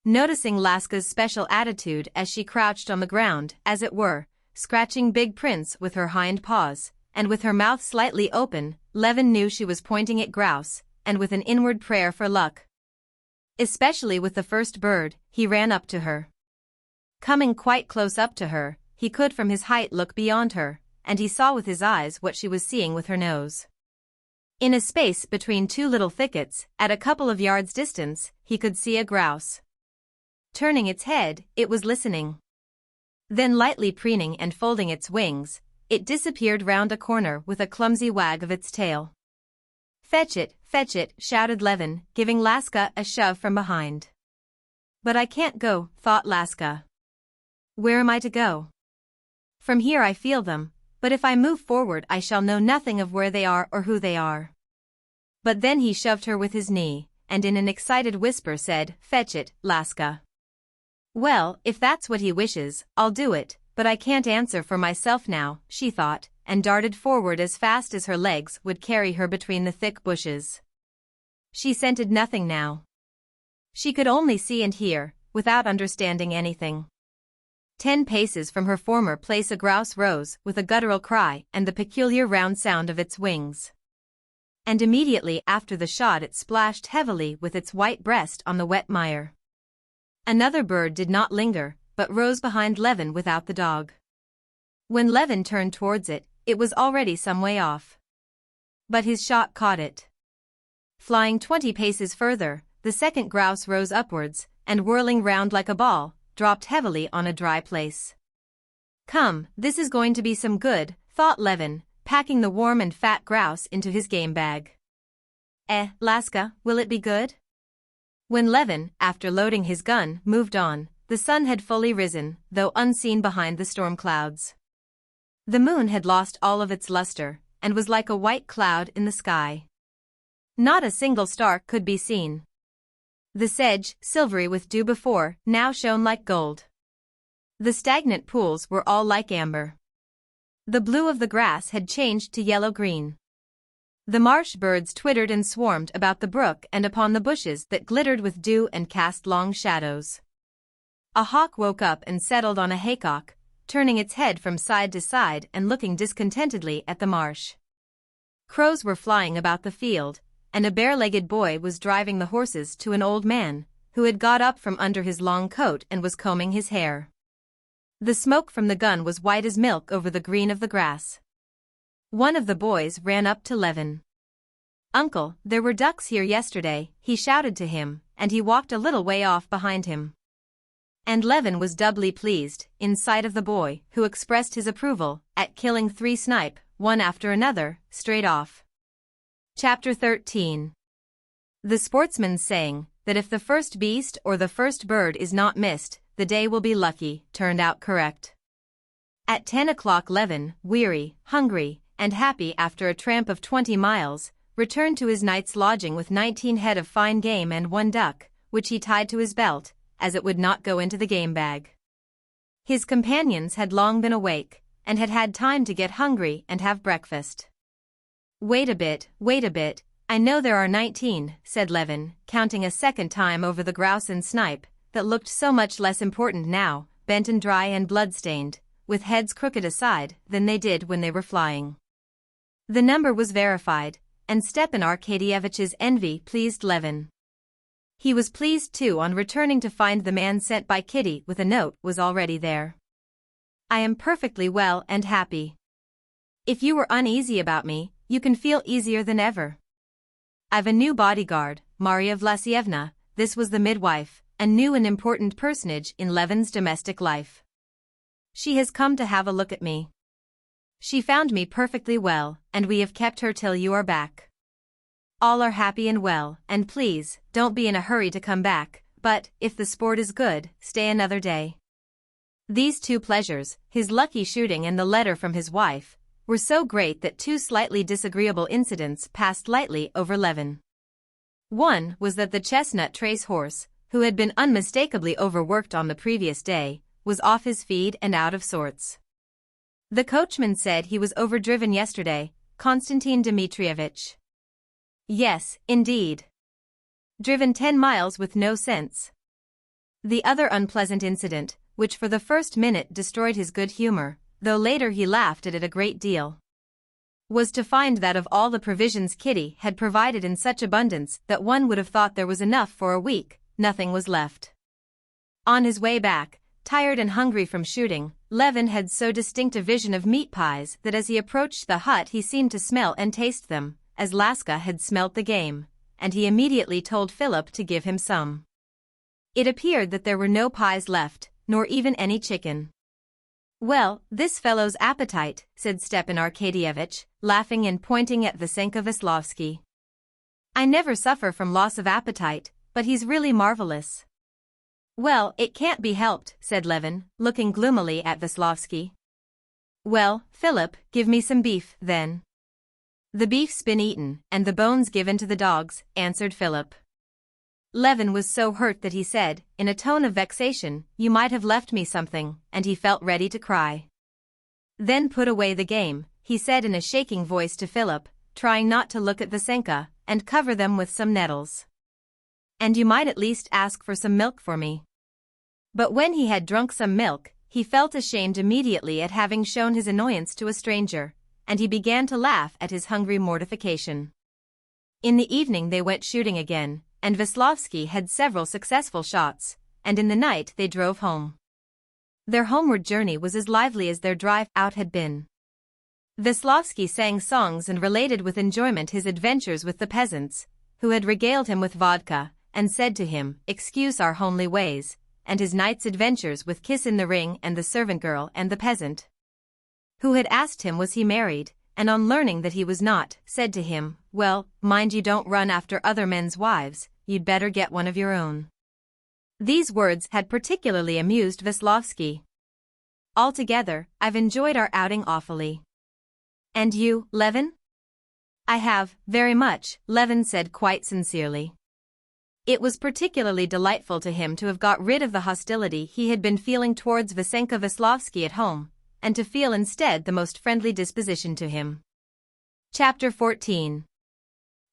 Noticing Laska's special attitude as she crouched on the ground, as it were, scratching big prints with her hind paws, and with her mouth slightly open, Levin knew she was pointing at grouse, and with an inward prayer for luck. Especially with the first bird, he ran up to her. Coming quite close up to her, he could from his height look beyond her, and he saw with his eyes what she was seeing with her nose. In a space between 2 little thickets, at a couple of yards' distance, he could see a grouse. Turning its head, it was listening. Then lightly preening and folding its wings, it disappeared round a corner with a clumsy wag of its tail. Fetch it," shouted Levin, giving Laska a shove from behind. "But I can't go," thought Laska. "Where am I to go? From here I feel them, but if I move forward I shall know nothing of where they are or who they are." But then he shoved her with his knee, and in an excited whisper said, "Fetch it, Laska." "Well, if that's what he wishes, I'll do it, but I can't answer for myself now," she thought, and darted forward as fast as her legs would carry her between the thick bushes. She scented nothing now. She could only see and hear, without understanding anything. 10 paces from her former place a grouse rose with a guttural cry and the peculiar round sound of its wings. And immediately after the shot it splashed heavily with its white breast on the wet mire. Another bird did not linger, but rose behind Levin without the dog. When Levin turned towards it, it was already some way off. But his shot caught it. Flying 20 paces further, the second grouse rose upwards, and whirling round like a ball, dropped heavily on a dry place. "Come, this is going to be some good," thought Levin, packing the warm and fat grouse into his game bag. Laska, will it be good?" When Levin, after loading his gun, moved on, the sun had fully risen, though unseen behind the storm clouds. The moon had lost all of its luster, and was like a white cloud in the sky. Not a single star could be seen. The sedge, silvery with dew before, now shone like gold. The stagnant pools were all like amber. The blue of the grass had changed to yellow-green. The marsh birds twittered and swarmed about the brook and upon the bushes that glittered with dew and cast long shadows. A hawk woke up and settled on a haycock, turning its head from side to side and looking discontentedly at the marsh. Crows were flying about the field, and a bare-legged boy was driving the horses to an old man, who had got up from under his long coat and was combing his hair. The smoke from the gun was white as milk over the green of the grass. One of the boys ran up to Levin. "Uncle, there were ducks here yesterday," he shouted to him, and he walked a little way off behind him. And Levin was doubly pleased, in sight of the boy, who expressed his approval, at killing 3 snipe, one after another, straight off. Chapter 13. The sportsman's saying, that if the first beast or the first bird is not missed, the day will be lucky, turned out correct. At 10 o'clock Levin, weary, hungry, and happy after a tramp of 20 miles, returned to his night's lodging with 19 head of fine game and 1 duck, which he tied to his belt, as it would not go into the game bag. His companions had long been awake, and had had time to get hungry and have breakfast. Wait a bit, I know there are 19, said Levin, counting a second time over the grouse and snipe, that looked so much less important now, bent and dry and blood-stained, with heads crooked aside, than they did when they were flying. The number was verified, and Stepan Arkadyevitch's envy pleased Levin. He was pleased too on returning to find the man sent by Kitty with a note was already there. "I am perfectly well and happy. If you were uneasy about me, you can feel easier than ever. I've a new bodyguard, Marya Vlasievna," this was the midwife, a new and important personage in Levin's domestic life. "She has come to have a look at me. She found me perfectly well, and we have kept her till you are back. All are happy and well, and please, don't be in a hurry to come back, but, if the sport is good, stay another day." These 2 pleasures, his lucky shooting and the letter from his wife, were so great that 2 slightly disagreeable incidents passed lightly over Levin. One was that the chestnut trace horse, who had been unmistakably overworked on the previous day, was off his feed and out of sorts. The coachman said he was overdriven yesterday, Konstantin Dmitrievich. Yes, indeed. Driven 10 miles with no sense. The other unpleasant incident, which for the first minute destroyed his good humor, though later he laughed at it a great deal, was to find that of all the provisions Kitty had provided in such abundance that one would have thought there was enough for a week, nothing was left. On his way back, tired and hungry from shooting, Levin had so distinct a vision of meat pies that as he approached the hut he seemed to smell and taste them, as Laska had smelt the game, and he immediately told Philip to give him some. It appeared that there were no pies left, nor even any chicken. "Well, this fellow's appetite," said Stepan Arkadyevitch, laughing and pointing at Vasenka Veslovsky. "I never suffer from loss of appetite, but he's really marvelous." "Well, it can't be helped," said Levin, looking gloomily at Veslovsky. "Well, Philip, give me some beef, then." "The beef's been eaten, and the bones given to the dogs," answered Philip. Levin was so hurt that he said, in a tone of vexation, "You might have left me something," and he felt ready to cry. "Then put away the game," he said in a shaking voice to Philip, trying not to look at Vasenka, "and cover them with some nettles. And you might at least ask for some milk for me." But when he had drunk some milk, he felt ashamed immediately at having shown his annoyance to a stranger, and he began to laugh at his hungry mortification. In the evening they went shooting again, and Veslovsky had several successful shots, and in the night they drove home. Their homeward journey was as lively as their drive out had been. Veslovsky sang songs and related with enjoyment his adventures with the peasants, who had regaled him with vodka, and said to him, "Excuse our homely ways," and his night's adventures with Kiss in the Ring and the servant girl and the peasant, who had asked him was he married, and on learning that he was not, said to him, "Well, mind you don't run after other men's wives, you'd better get one of your own." These words had particularly amused Veslovsky. "Altogether, I've enjoyed our outing awfully." "And you, Levin?" "I have, very much," Levin said quite sincerely. It was particularly delightful to him to have got rid of the hostility he had been feeling towards Vasenka Veslovsky at home, and to feel instead the most friendly disposition to him. Chapter 14.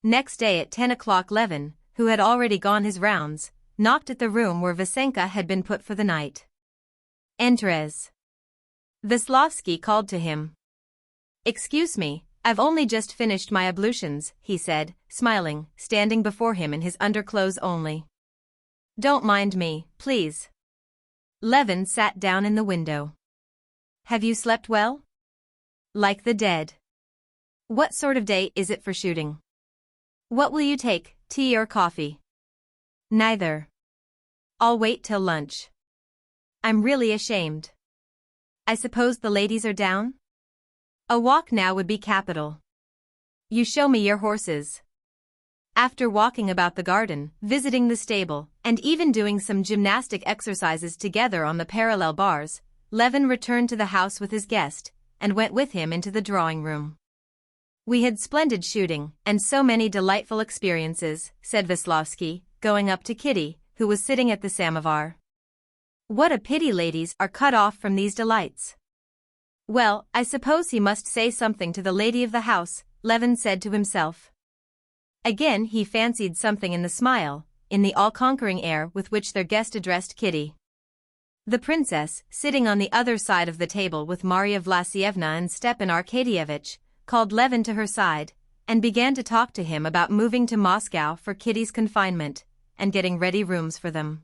Next day at 10 o'clock Levin, who had already gone his rounds, knocked at the room where Vasenka had been put for the night. "Entrez." Veslovsky called to him. "Excuse me, I've only just finished my ablutions," he said, smiling, standing before him in his underclothes only. "Don't mind me, please." Levin sat down in the window. "Have you slept well?" "Like the dead." "What sort of day is it for shooting?" "What will you take, tea or coffee?" "Neither." "I'll wait till lunch." "I'm really ashamed." "I suppose the ladies are down?" "A walk now would be capital." "You show me your horses." After walking about the garden, visiting the stable, and even doing some gymnastic exercises together on the parallel bars, Levin returned to the house with his guest, and went with him into the drawing room. "We had splendid shooting, and so many delightful experiences," said Veslovsky, going up to Kitty, who was sitting at the samovar. "What a pity ladies are cut off from these delights." "Well, I suppose he must say something to the lady of the house," Levin said to himself. Again he fancied something in the smile, in the all-conquering air with which their guest addressed Kitty. The princess, sitting on the other side of the table with Marya Vlasievna and Stepan Arkadyevitch, called Levin to her side, and began to talk to him about moving to Moscow for Kitty's confinement, and getting ready rooms for them.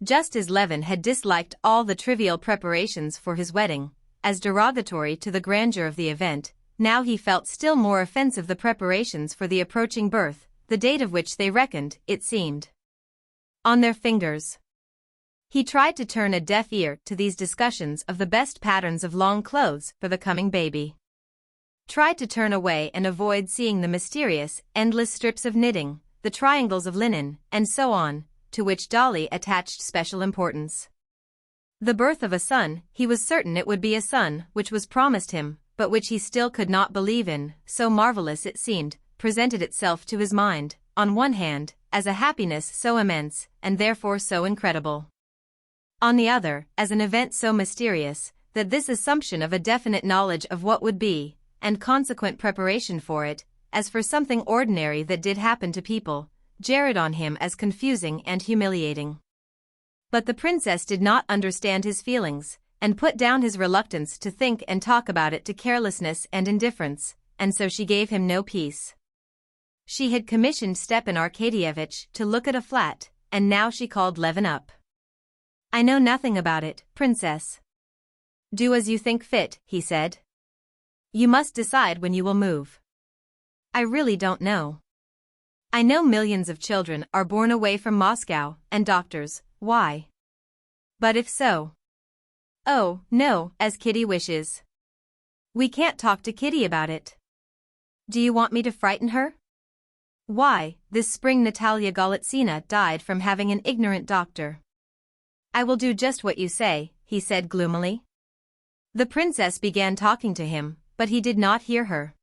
Just as Levin had disliked all the trivial preparations for his wedding, as derogatory to the grandeur of the event, now he felt still more offensive the preparations for the approaching birth, the date of which they reckoned, it seemed, on their fingers. He tried to turn a deaf ear to these discussions of the best patterns of long clothes for the coming baby. Tried to turn away and avoid seeing the mysterious, endless strips of knitting, the triangles of linen, and so on, to which Dolly attached special importance. The birth of a son, he was certain it would be a son, which was promised him, but which he still could not believe in, so marvelous it seemed, presented itself to his mind, on one hand, as a happiness so immense, and therefore so incredible. On the other, as an event so mysterious, that this assumption of a definite knowledge of what would be, and consequent preparation for it, as for something ordinary that did happen to people, jarred on him as confusing and humiliating. But the princess did not understand his feelings, and put down his reluctance to think and talk about it to carelessness and indifference, and so she gave him no peace. She had commissioned Stepan Arkadyevitch to look at a flat, and now she called Levin up. "I know nothing about it, princess." "Do as you think fit," he said. "You must decide when you will move." "I really don't know. I know millions of children are born away from Moscow, and doctors, why? But if so—" "Oh, no, as Kitty wishes." "We can't talk to Kitty about it." "Do you want me to frighten her?" "Why, this spring Natalia Golitsina died from having an ignorant doctor." "I will do just what you say," he said gloomily. The princess began talking to him, but he did not hear her.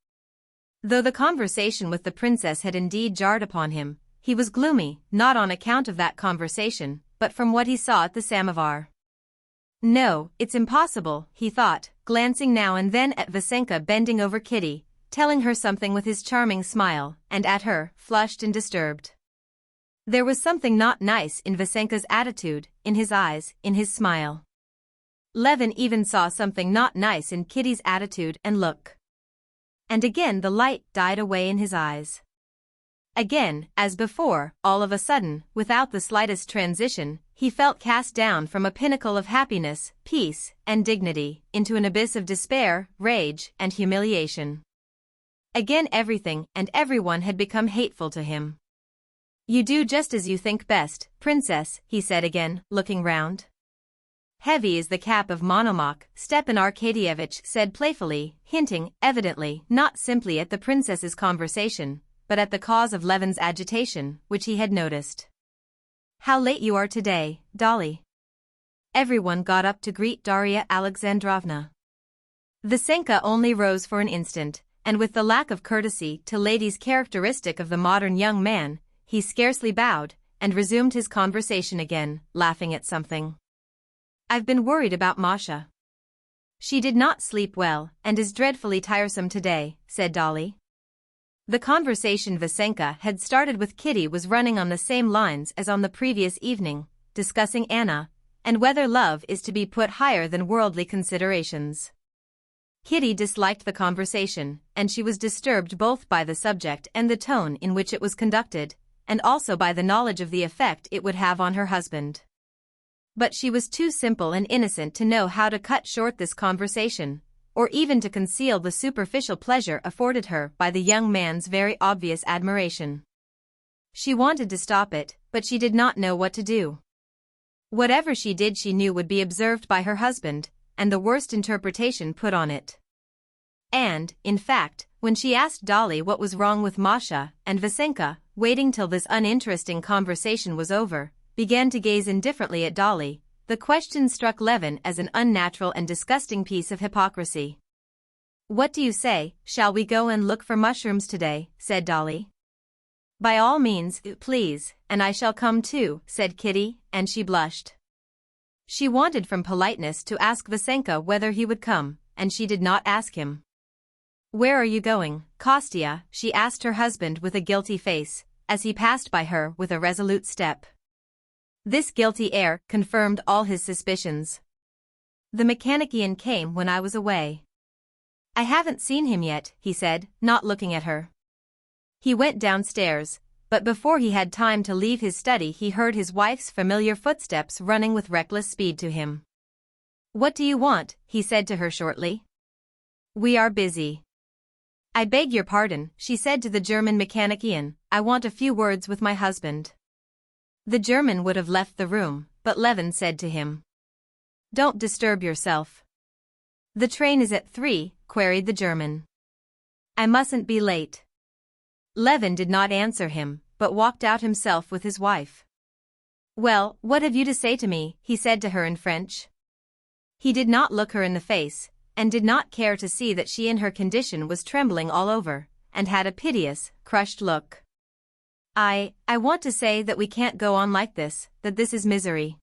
Though the conversation with the princess had indeed jarred upon him, he was gloomy, not on account of that conversation, but from what he saw at the samovar. "No, it's impossible," he thought, glancing now and then at Vasenka bending over Kitty, telling her something with his charming smile, and at her, flushed and disturbed. There was something not nice in Vasenka's attitude, in his eyes, in his smile. Levin even saw something not nice in Kitty's attitude and look. And again the light died away in his eyes. Again, as before, all of a sudden, without the slightest transition, he felt cast down from a pinnacle of happiness, peace, and dignity, into an abyss of despair, rage, and humiliation. Again everything and everyone had become hateful to him. "You do just as you think best, princess," he said again, looking round. "Heavy is the cap of Monomach," Stepan Arkadyevitch said playfully, hinting, evidently, not simply at the princess's conversation, but at the cause of Levin's agitation, which he had noticed. "How late you are today, Dolly." Everyone got up to greet Darya Alexandrovna. Vasenka only rose for an instant, and with the lack of courtesy to ladies characteristic of the modern young man, he scarcely bowed, and resumed his conversation again, laughing at something. "I've been worried about Masha. She did not sleep well, and is dreadfully tiresome today," said Dolly. The conversation Vasenka had started with Kitty was running on the same lines as on the previous evening, discussing Anna, and whether love is to be put higher than worldly considerations. Kitty disliked the conversation, and she was disturbed both by the subject and the tone in which it was conducted, and also by the knowledge of the effect it would have on her husband. But she was too simple and innocent to know how to cut short this conversation, or even to conceal the superficial pleasure afforded her by the young man's very obvious admiration. She wanted to stop it, but she did not know what to do. Whatever she did she knew would be observed by her husband, and the worst interpretation put on it. And, in fact, when she asked Dolly what was wrong with Masha, and Vasenka, waiting till this uninteresting conversation was over, began to gaze indifferently at Dolly, the question struck Levin as an unnatural and disgusting piece of hypocrisy. "What do you say, shall we go and look for mushrooms today?" said Dolly. "By all means, please, and I shall come too," said Kitty, and she blushed. She wanted from politeness to ask Vasenka whether he would come, and she did not ask him. "Where are you going, Kostya?" she asked her husband with a guilty face, as he passed by her with a resolute step. This guilty air confirmed all his suspicions. "The mechanician came when I was away." "I haven't seen him yet," he said, not looking at her. He went downstairs, but before he had time to leave his study he heard his wife's familiar footsteps running with reckless speed to him. "What do you want?" he said to her shortly. "We are busy." "I beg your pardon," she said to the German mechanician, "I want a few words with my husband." The German would have left the room, but Levin said to him, "Don't disturb yourself." "The train is at 3, queried the German. "I mustn't be late." Levin did not answer him, but walked out himself with his wife. "Well, what have you to say to me?" he said to her in French. He did not look her in the face, and did not care to see that she in her condition was trembling all over, and had a piteous, crushed look. I want to say that we can't go on like this, that this is misery,"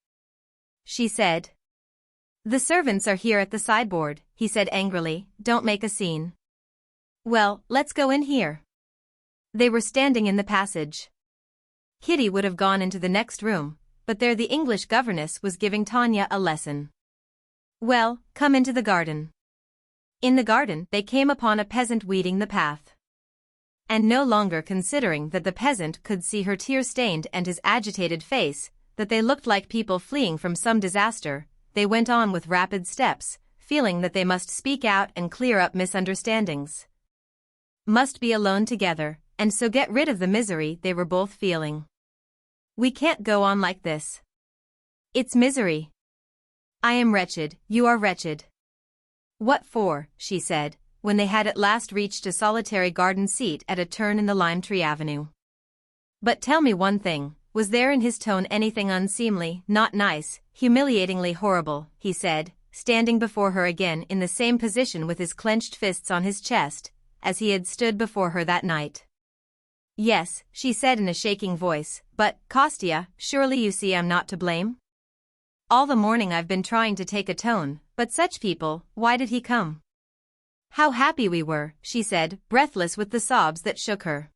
she said. "The servants are here at the sideboard," he said angrily, "don't make a scene." "Well, let's go in here." They were standing in the passage. Kitty would have gone into the next room, but there the English governess was giving Tanya a lesson. "Well, come into the garden." In the garden they came upon a peasant weeding the path. And no longer considering that the peasant could see her tear-stained and his agitated face, that they looked like people fleeing from some disaster, they went on with rapid steps, feeling that they must speak out and clear up misunderstandings. Must be alone together, and so get rid of the misery they were both feeling. "We can't go on like this. It's misery. I am wretched, you are wretched." "What for?" she said, when they had at last reached a solitary garden seat at a turn in the lime tree avenue. "But tell me one thing, was there in his tone anything unseemly, not nice, humiliatingly horrible?" he said, standing before her again in the same position with his clenched fists on his chest, as he had stood before her that night. "Yes," she said in a shaking voice, "but, Kostya, surely you see I'm not to blame? All the morning I've been trying to take a tone, but such people, why did he come?" "How happy we were," she said, breathless with the sobs that shook her.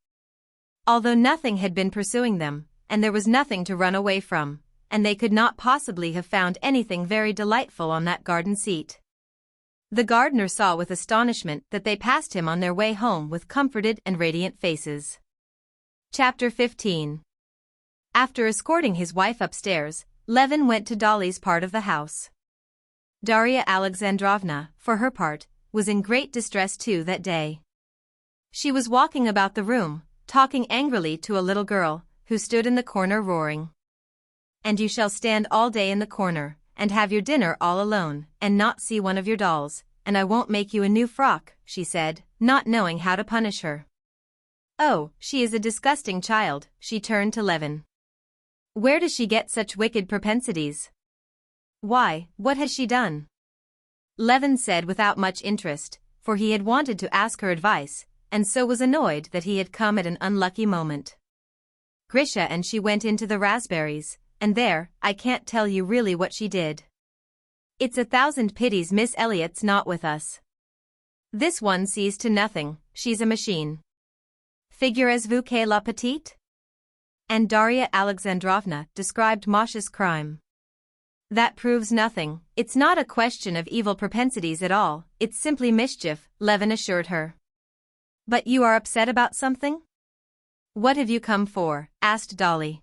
Although nothing had been pursuing them, and there was nothing to run away from, and they could not possibly have found anything very delightful on that garden seat. The gardener saw with astonishment that they passed him on their way home with comforted and radiant faces. Chapter 15. After escorting his wife upstairs, Levin went to Dolly's part of the house. Darya Alexandrovna, for her part, was in great distress too that day. She was walking about the room, talking angrily to a little girl, who stood in the corner roaring. "And you shall stand all day in the corner, and have your dinner all alone, and not see one of your dolls, and I won't make you a new frock," she said, not knowing how to punish her. "Oh, she is a disgusting child," she turned to Levin. "Where does she get such wicked propensities? Why, what has she done?" Levin said without much interest, for he had wanted to ask her advice, and so was annoyed that he had come at an unlucky moment. "Grisha and she went into the raspberries, and there, I can't tell you really what she did. It's 1,000 pities Miss Elliot's not with us. This one sees to nothing, she's a machine. Figurez-vous que la petite?" And Darya Alexandrovna described Masha's crime. That proves nothing. It's not a question of evil propensities at all, it's simply mischief, Levin assured her. But you are upset about something? What have you come for? Asked Dolly.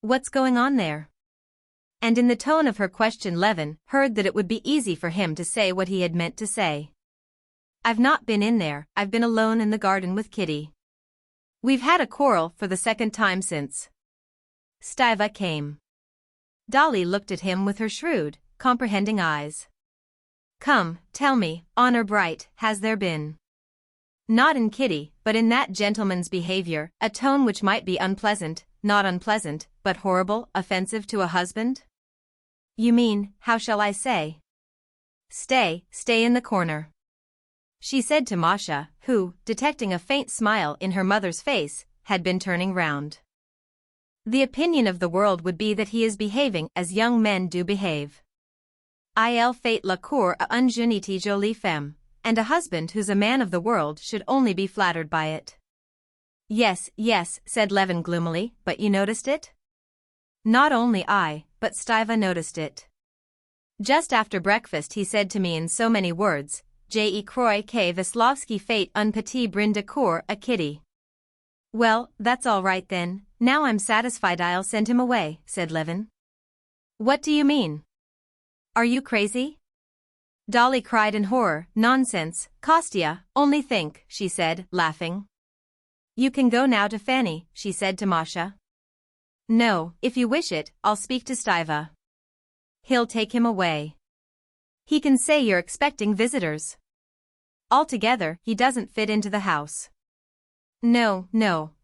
What's going on there? And in the tone of her question Levin heard that it would be easy for him to say what he had meant to say. I've not been in there, I've been alone in the garden with Kitty. We've had a quarrel for the second time since Stiva came. Dolly looked at him with her shrewd, comprehending eyes. Come, tell me, honor bright, has there been? Not in Kitty, but in that gentleman's behavior, a tone which might be unpleasant, not unpleasant, but horrible, offensive to a husband? You mean, how shall I say? Stay in the corner, she said to Masha, who, detecting a faint smile in her mother's face, had been turning round. The opinion of the world would be that he is behaving as young men do behave. Il fait la cour à une jeune jolie femme, and a husband who's a man of the world should only be flattered by it. Yes, said Levin gloomily, but you noticed it? Not only I, but Stiva noticed it. Just after breakfast he said to me in so many words, Je crois que Veslovsky fait un petit brin de cour à Kitty. Well, that's all right then, now I'm satisfied I'll send him away, said Levin. What do you mean? Are you crazy? Dolly cried in horror. Nonsense, Kostya, only think, she said, laughing. You can go now to Fanny, she said to Masha. No, if you wish it, I'll speak to Stiva. He'll take him away. He can say you're expecting visitors. Altogether, he doesn't fit into the house. No,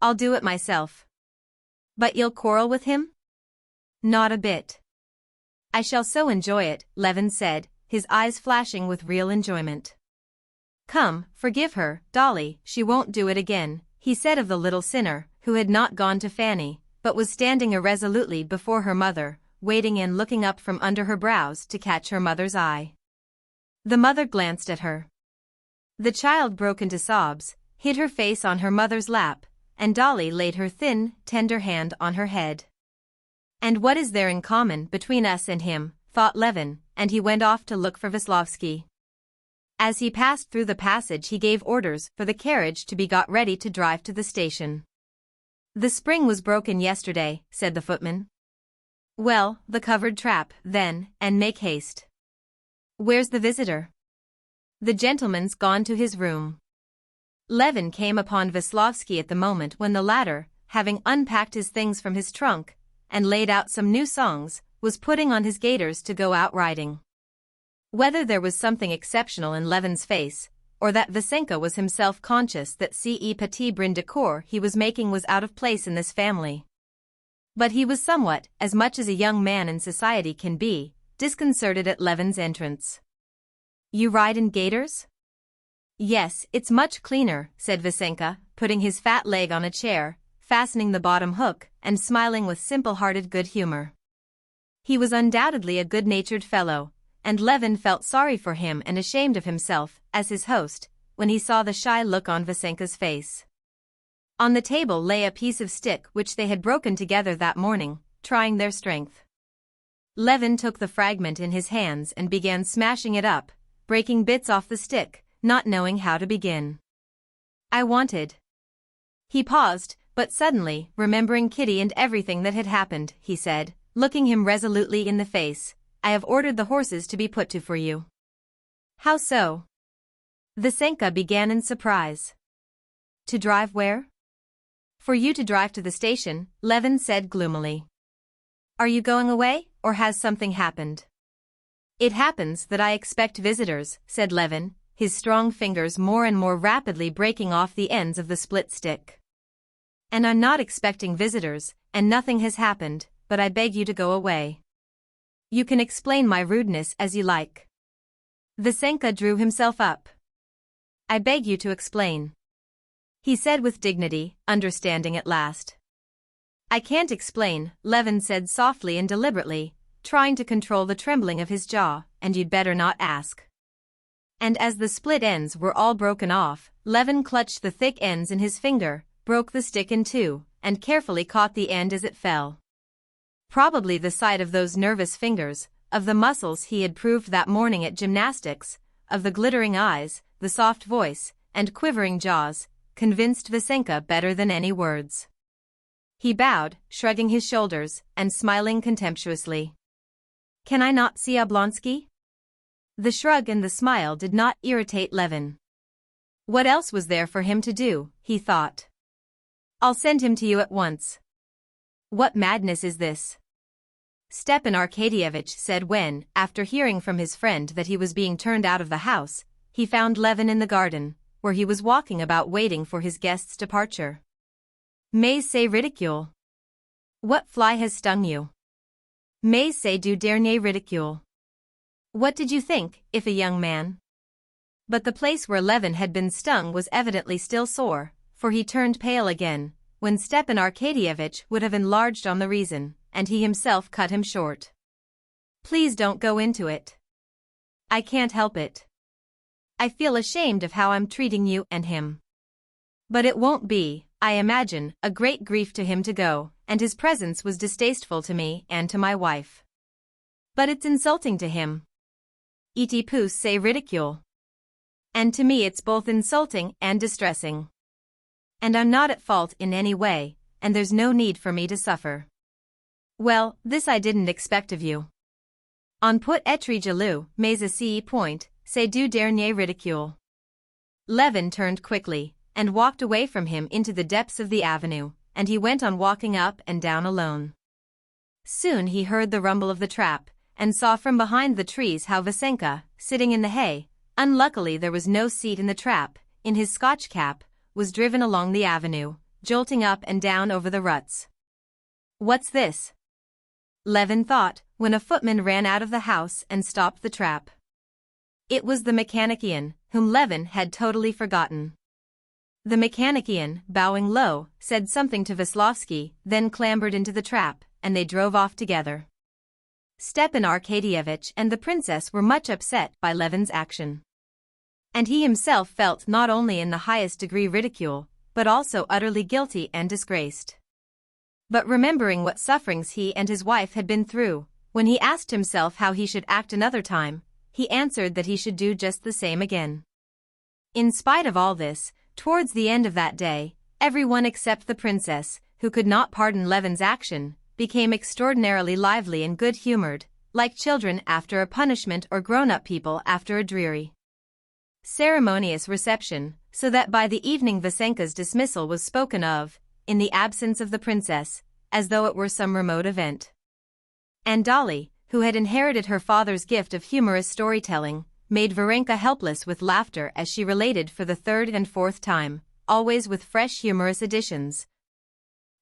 I'll do it myself. But you'll quarrel with him? Not a bit. I shall so enjoy it, Levin said, his eyes flashing with real enjoyment. Come, forgive her, Dolly, she won't do it again, he said of the little sinner, who had not gone to Fanny, but was standing irresolutely before her mother, waiting and looking up from under her brows to catch her mother's eye. The mother glanced at her. The child broke into sobs, hid her face on her mother's lap, and Dolly laid her thin, tender hand on her head. And what is there in common between us and him, thought Levin, and he went off to look for Veslovsky. As he passed through the passage he gave orders for the carriage to be got ready to drive to the station. The spring was broken yesterday, said the footman. Well, the covered trap, then, and make haste. Where's the visitor? The gentleman's gone to his room. Levin came upon Veslovsky at the moment when the latter, having unpacked his things from his trunk, and laid out some new songs, was putting on his gaiters to go out riding. Whether there was something exceptional in Levin's face, or that Vasenka was himself conscious that ce petit brin de cour he was making was out of place in this family. But he was somewhat, as much as a young man in society can be, disconcerted at Levin's entrance. You ride in gaiters? Yes, it's much cleaner, said Vasenka, putting his fat leg on a chair, fastening the bottom hook, and smiling with simple-hearted good humor. He was undoubtedly a good-natured fellow, and Levin felt sorry for him and ashamed of himself, as his host, when he saw the shy look on Vasenka's face. On the table lay a piece of stick which they had broken together that morning, trying their strength. Levin took the fragment in his hands and began smashing it up, breaking bits off the stick, not knowing how to begin. I wanted. He paused, but suddenly, remembering Kitty and everything that had happened, he said, looking him resolutely in the face, I have ordered the horses to be put to for you. How so? Vasenka began in surprise. To drive where? For you to drive to the station, Levin said gloomily. Are you going away, or has something happened? It happens that I expect visitors, said Levin, his strong fingers more and more rapidly breaking off the ends of the split stick. And I'm not expecting visitors, and nothing has happened, but I beg you to go away. You can explain my rudeness as you like. Vasenka drew himself up. I beg you to explain, he said with dignity, understanding at last. I can't explain, Levin said softly and deliberately, trying to control the trembling of his jaw, and you'd better not ask. And as the split ends were all broken off, Levin clutched the thick ends in his finger, broke the stick in two, and carefully caught the end as it fell. Probably the sight of those nervous fingers, of the muscles he had proved that morning at gymnastics, of the glittering eyes, the soft voice, and quivering jaws, convinced Vasenka better than any words. He bowed, shrugging his shoulders, and smiling contemptuously. "Can I not see Oblonsky?" The shrug and the smile did not irritate Levin. What else was there for him to do, he thought. "I'll send him to you at once." "What madness is this?" Stepan Arkadyevitch said when, after hearing from his friend that he was being turned out of the house, he found Levin in the garden, where he was walking about waiting for his guest's departure. "Mais c'est ridicule." "What fly has stung you?" "Mais c'est du dernier ridicule." What did you think, if a young man? But the place where Levin had been stung was evidently still sore, for he turned pale again, when Stepan Arkadyevitch would have enlarged on the reason, and he himself cut him short. "Please don't go into it. I can't help it. I feel ashamed of how I'm treating you and him. But it won't be, I imagine, a great grief to him to go, and his presence was distasteful to me and to my wife. But it's insulting to him. Et puis c'est ridicule. And to me it's both insulting and distressing. And I'm not at fault in any way, and there's no need for me to suffer. Well, this I didn't expect of you. On peut être jaloux, mais à ce point, c'est du dernier ridicule." Levin turned quickly, and walked away from him into the depths of the avenue, and he went on walking up and down alone. Soon he heard the rumble of the trap, and saw from behind the trees how Vasenka, sitting in the hay, unluckily there was no seat in the trap, in his Scotch cap, was driven along the avenue, jolting up and down over the ruts. "What's this?" Levin thought, when a footman ran out of the house and stopped the trap. It was the mechanician, whom Levin had totally forgotten. The mechanician, bowing low, said something to Veslovsky, then clambered into the trap, and they drove off together. Stepan Arkadyevitch and the princess were much upset by Levin's action. And he himself felt not only in the highest degree ridicule, but also utterly guilty and disgraced. But remembering what sufferings he and his wife had been through, when he asked himself how he should act another time, he answered that he should do just the same again. In spite of all this, towards the end of that day, everyone except the princess, who could not pardon Levin's action, became extraordinarily lively and good-humored, like children after a punishment or grown-up people after a dreary, ceremonious reception, so that by the evening Vasenka's dismissal was spoken of, in the absence of the princess, as though it were some remote event. And Dolly, who had inherited her father's gift of humorous storytelling, made Varenka helpless with laughter as she related for the third and fourth time, always with fresh humorous additions,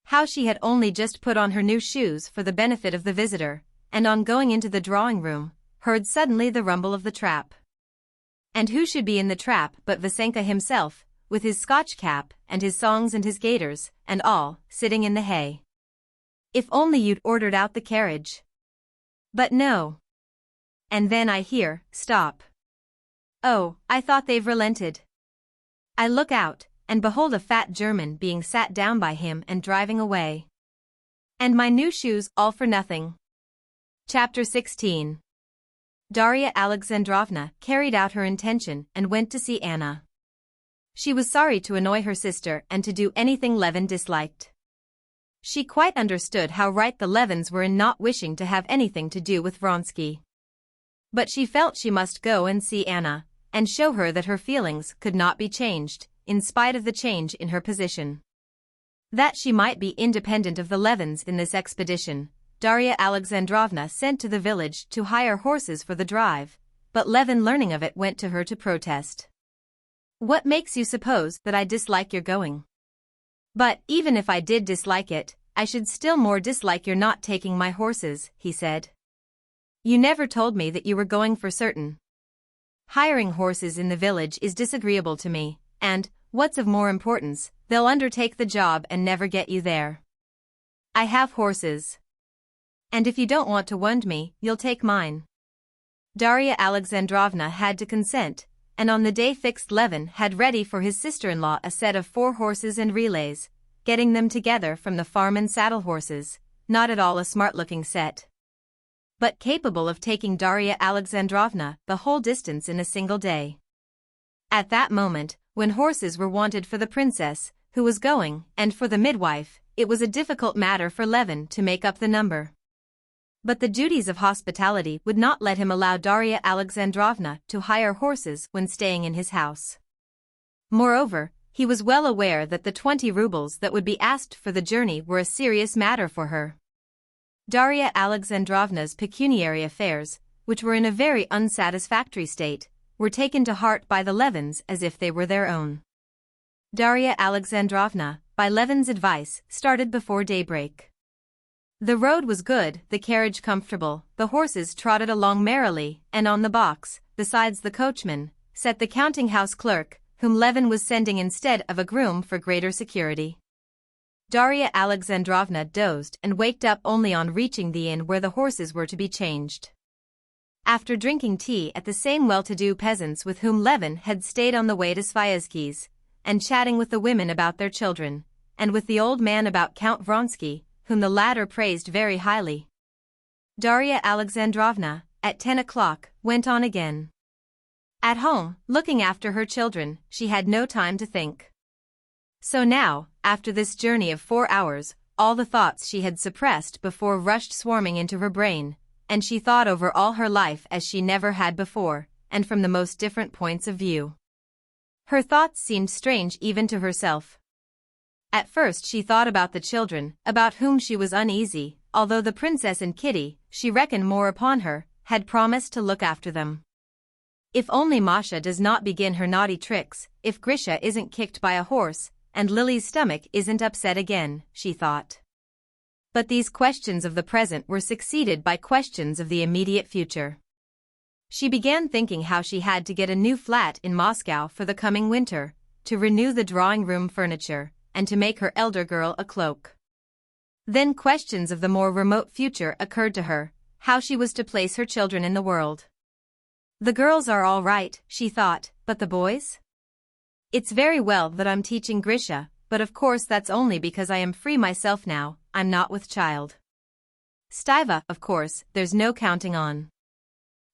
how she had only just put on her new shoes for the benefit of the visitor, and on going into the drawing-room, heard suddenly the rumble of the trap. And who should be in the trap but Vasenka himself, with his Scotch cap, and his songs and his gaiters, and all, sitting in the hay. "If only you'd ordered out the carriage. But no. And then I hear, stop. Oh, I thought they've relented." I look out, and behold a fat German being sat down by him and driving away. And my new shoes all for nothing. Chapter 16. Darya Alexandrovna carried out her intention and went to see Anna. She was sorry to annoy her sister and to do anything Levin disliked. She quite understood how right the Levins were in not wishing to have anything to do with Vronsky. But she felt she must go and see Anna, and show her that her feelings could not be changed, in spite of the change in her position. That she might be independent of the Levins in this expedition, Darya Alexandrovna sent to the village to hire horses for the drive, but Levin, learning of it, went to her to protest. "What makes you suppose that I dislike your going? But even if I did dislike it, I should still more dislike your not taking my horses," he said. "You never told me that you were going for certain. Hiring horses in the village is disagreeable to me, and, what's of more importance, they'll undertake the job and never get you there. I have horses. And if you don't want to wound me, you'll take mine." Darya Alexandrovna had to consent, and on the day fixed Levin had ready for his sister-in-law a set of 4 horses and relays, getting them together from the farm and saddle horses, not at all a smart-looking set, but capable of taking Darya Alexandrovna the whole distance in a single day. At that moment, when horses were wanted for the princess, who was going, and for the midwife, it was a difficult matter for Levin to make up the number. But the duties of hospitality would not let him allow Darya Alexandrovna to hire horses when staying in his house. Moreover, he was well aware that the 20 rubles that would be asked for the journey were a serious matter for her. Darya Alexandrovna's pecuniary affairs, which were in a very unsatisfactory state, were taken to heart by the Levins as if they were their own. Darya Alexandrovna, by Levin's advice, started before daybreak. The road was good, the carriage comfortable, the horses trotted along merrily, and on the box, besides the coachman, sat the counting-house clerk, whom Levin was sending instead of a groom for greater security. Darya Alexandrovna dozed and waked up only on reaching the inn where the horses were to be changed. After drinking tea at the same well-to-do peasants with whom Levin had stayed on the way to Sviazhsky's, and chatting with the women about their children, and with the old man about Count Vronsky, whom the latter praised very highly, Darya Alexandrovna, at 10 o'clock, went on again. At home, looking after her children, she had no time to think. So now, after this journey of 4 hours, all the thoughts she had suppressed before rushed swarming into her brain, and she thought over all her life as she never had before, and from the most different points of view. Her thoughts seemed strange even to herself. At first she thought about the children, about whom she was uneasy, although the princess and Kitty, she reckoned more upon her, had promised to look after them. If only Masha does not begin her naughty tricks, if Grisha isn't kicked by a horse, and Lily's stomach isn't upset again, she thought. But these questions of the present were succeeded by questions of the immediate future. She began thinking how she had to get a new flat in Moscow for the coming winter, to renew the drawing-room furniture, and to make her elder girl a cloak. Then questions of the more remote future occurred to her, how she was to place her children in the world. The girls are all right, she thought, but the boys? It's very well that I'm teaching Grisha, but of course that's only because I am free myself now, I'm not with child. Stiva, of course, there's no counting on.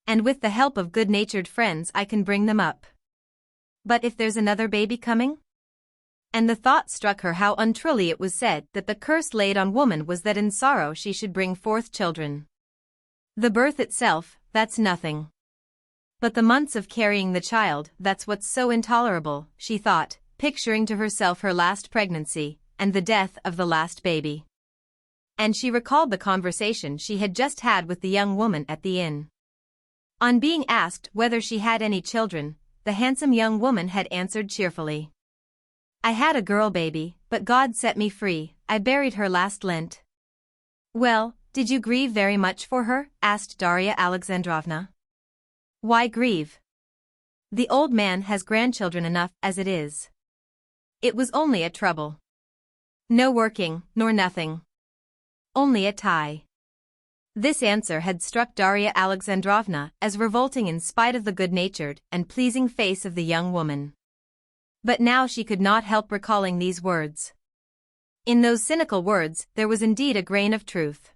And with the help of good-natured friends I can bring them up. But if there's another baby coming? And the thought struck her how untruly it was said that the curse laid on woman was that in sorrow she should bring forth children. The birth itself, that's nothing. But the months of carrying the child, that's what's so intolerable, she thought, picturing to herself her last pregnancy, and the death of the last baby. And she recalled the conversation she had just had with the young woman at the inn. On being asked whether she had any children, the handsome young woman had answered cheerfully. I had a girl baby, but God set me free, I buried her last Lent. Well, did you grieve very much for her? Asked Darya Alexandrovna. Why grieve? The old man has grandchildren enough as it is. It was only a trouble. No working, nor nothing. Only a tie. This answer had struck Darya Alexandrovna as revolting in spite of the good-natured and pleasing face of the young woman. But now she could not help recalling these words. In those cynical words there was indeed a grain of truth.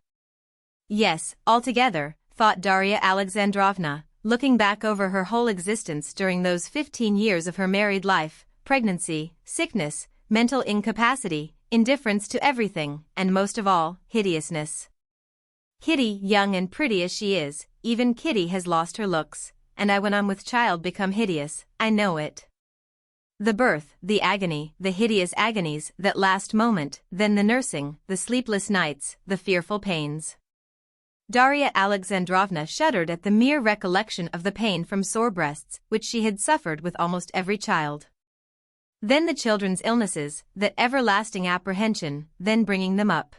Yes, altogether, thought Darya Alexandrovna, looking back over her whole existence during those 15 years of her married life, pregnancy, sickness, mental incapacity, indifference to everything, and most of all, hideousness. Kitty, young and pretty as she is, even Kitty has lost her looks, and I when I'm with child become hideous, I know it. The birth, the agony, the hideous agonies that last moment, then the nursing, the sleepless nights, the fearful pains. Darya Alexandrovna shuddered at the mere recollection of the pain from sore breasts which she had suffered with almost every child. Then the children's illnesses, that everlasting apprehension, then bringing them up.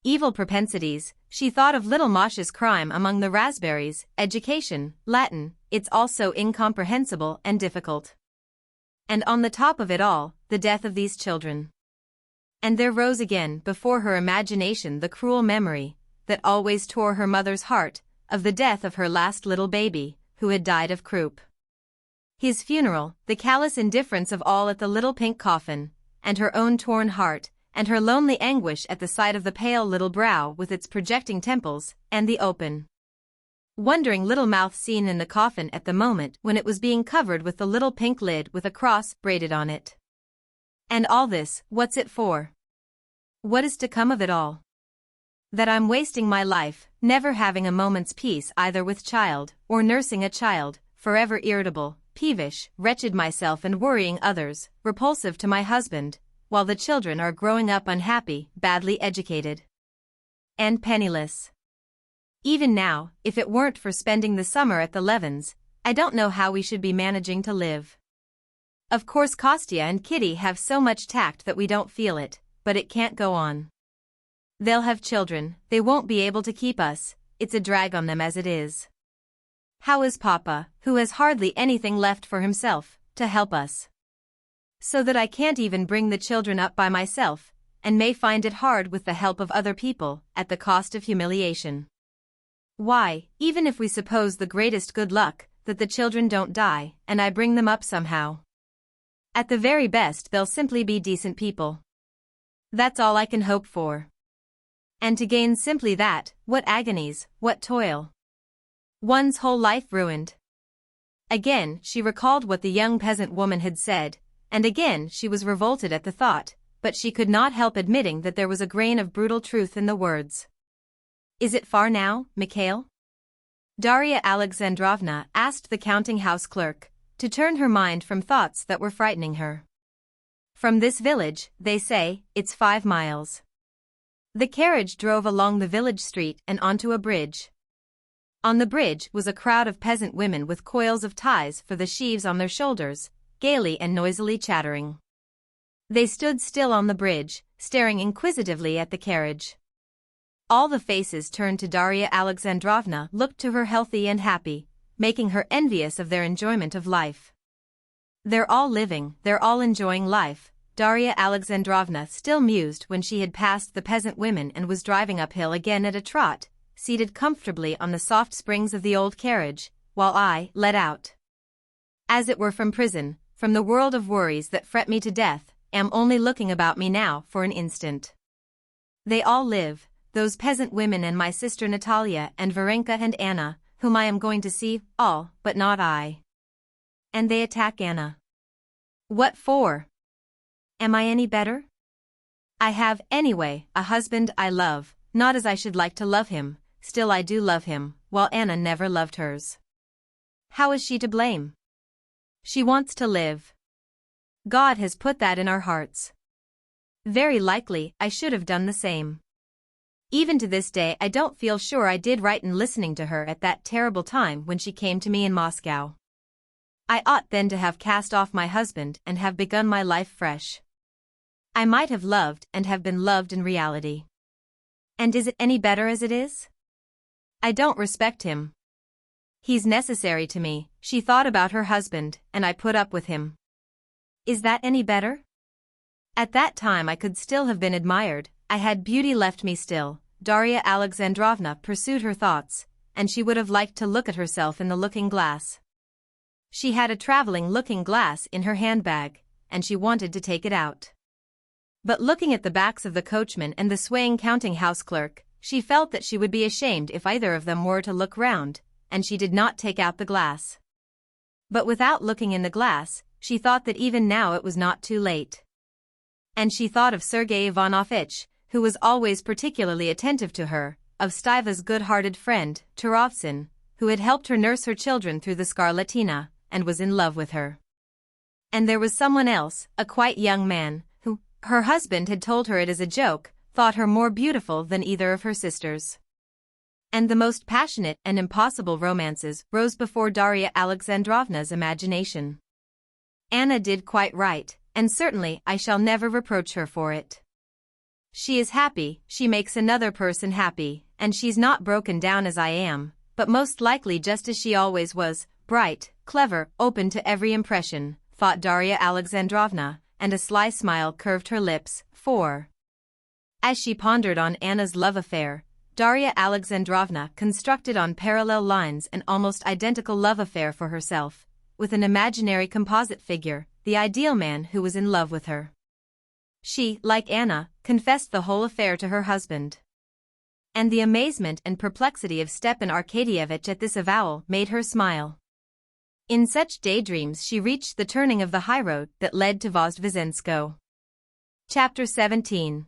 Evil propensities, she thought of little Masha's crime among the raspberries, education, Latin, it's all so incomprehensible and difficult. And on the top of it all, the death of these children. And there rose again before her imagination the cruel memory, that always tore her mother's heart, of the death of her last little baby, who had died of croup. His funeral, the callous indifference of all at the little pink coffin, and her own torn heart, and her lonely anguish at the sight of the pale little brow with its projecting temples, and the open, wondering little mouth seen in the coffin at the moment when it was being covered with the little pink lid with a cross braided on it. And all this, what's it for? What is to come of it all? That I'm wasting my life, never having a moment's peace either with child, or nursing a child, forever irritable, peevish, wretched myself and worrying others, repulsive to my husband, while the children are growing up unhappy, badly educated, and penniless. Even now, if it weren't for spending the summer at the Levins, I don't know how we should be managing to live. Of course Kostya and Kitty have so much tact that we don't feel it, but it can't go on. They'll have children, they won't be able to keep us, it's a drag on them as it is. How is Papa, who has hardly anything left for himself, to help us? So that I can't even bring the children up by myself, and may find it hard with the help of other people, at the cost of humiliation. Why, even if we suppose the greatest good luck, that the children don't die, and I bring them up somehow, at the very best they'll simply be decent people. That's all I can hope for. And to gain simply that, what agonies, what toil. One's whole life ruined. Again she recalled what the young peasant woman had said, and again she was revolted at the thought, but she could not help admitting that there was a grain of brutal truth in the words. Is it far now, Mikhail? Darya Alexandrovna asked the counting-house clerk, to turn her mind from thoughts that were frightening her. From this village, they say, it's 5 miles. The carriage drove along the village street and onto a bridge. On the bridge was a crowd of peasant women with coils of ties for the sheaves on their shoulders, gaily and noisily chattering. They stood still on the bridge, staring inquisitively at the carriage. All the faces turned to Darya Alexandrovna looked to her healthy and happy, making her envious of their enjoyment of life. They're all living, they're all enjoying life, Darya Alexandrovna still mused when she had passed the peasant women and was driving uphill again at a trot, seated comfortably on the soft springs of the old carriage, while I, let out, as it were from prison, from the world of worries that fret me to death, am only looking about me now for an instant. They all live, those peasant women and my sister Natalia and Varenka and Anna, whom I am going to see, all, but not I. And they attack Anna. What for? Am I any better? I have, anyway, a husband I love, not as I should like to love him, still I do love him, while Anna never loved hers. How is she to blame? She wants to live. God has put that in our hearts. Very likely, I should have done the same. Even to this day I don't feel sure I did right in listening to her at that terrible time when she came to me in Moscow. I ought then to have cast off my husband and have begun my life fresh. I might have loved and have been loved in reality. And is it any better as it is? I don't respect him. He's necessary to me, she thought about her husband, and I put up with him. Is that any better? At that time I could still have been admired, I had beauty left me still, Darya Alexandrovna pursued her thoughts, and she would have liked to look at herself in the looking-glass. She had a traveling looking-glass in her handbag, and she wanted to take it out. But looking at the backs of the coachman and the swaying counting-house clerk, she felt that she would be ashamed if either of them were to look round, and she did not take out the glass. But without looking in the glass, she thought that even now it was not too late. And she thought of Sergei Ivanovitch, who was always particularly attentive to her, of Stiva's good-hearted friend, Turovtsin, who had helped her nurse her children through the scarlatina, and was in love with her. And there was someone else, a quite young man, who, her husband had told her it as a joke, thought her more beautiful than either of her sisters. And the most passionate and impossible romances rose before Darya Alexandrovna's imagination. Anna did quite right, and certainly I shall never reproach her for it. She is happy, she makes another person happy, and she's not broken down as I am, but most likely just as she always was, bright, clever, open to every impression, thought Darya Alexandrovna, and a sly smile curved her lips, for as she pondered on Anna's love affair, Darya Alexandrovna constructed on parallel lines an almost identical love affair for herself, with an imaginary composite figure, the ideal man who was in love with her. She, like Anna, confessed the whole affair to her husband. And the amazement and perplexity of Stepan Arkadyevitch at this avowal made her smile. In such daydreams she reached the turning of the highroad that led to Vozdvizhenskoe. Chapter 17.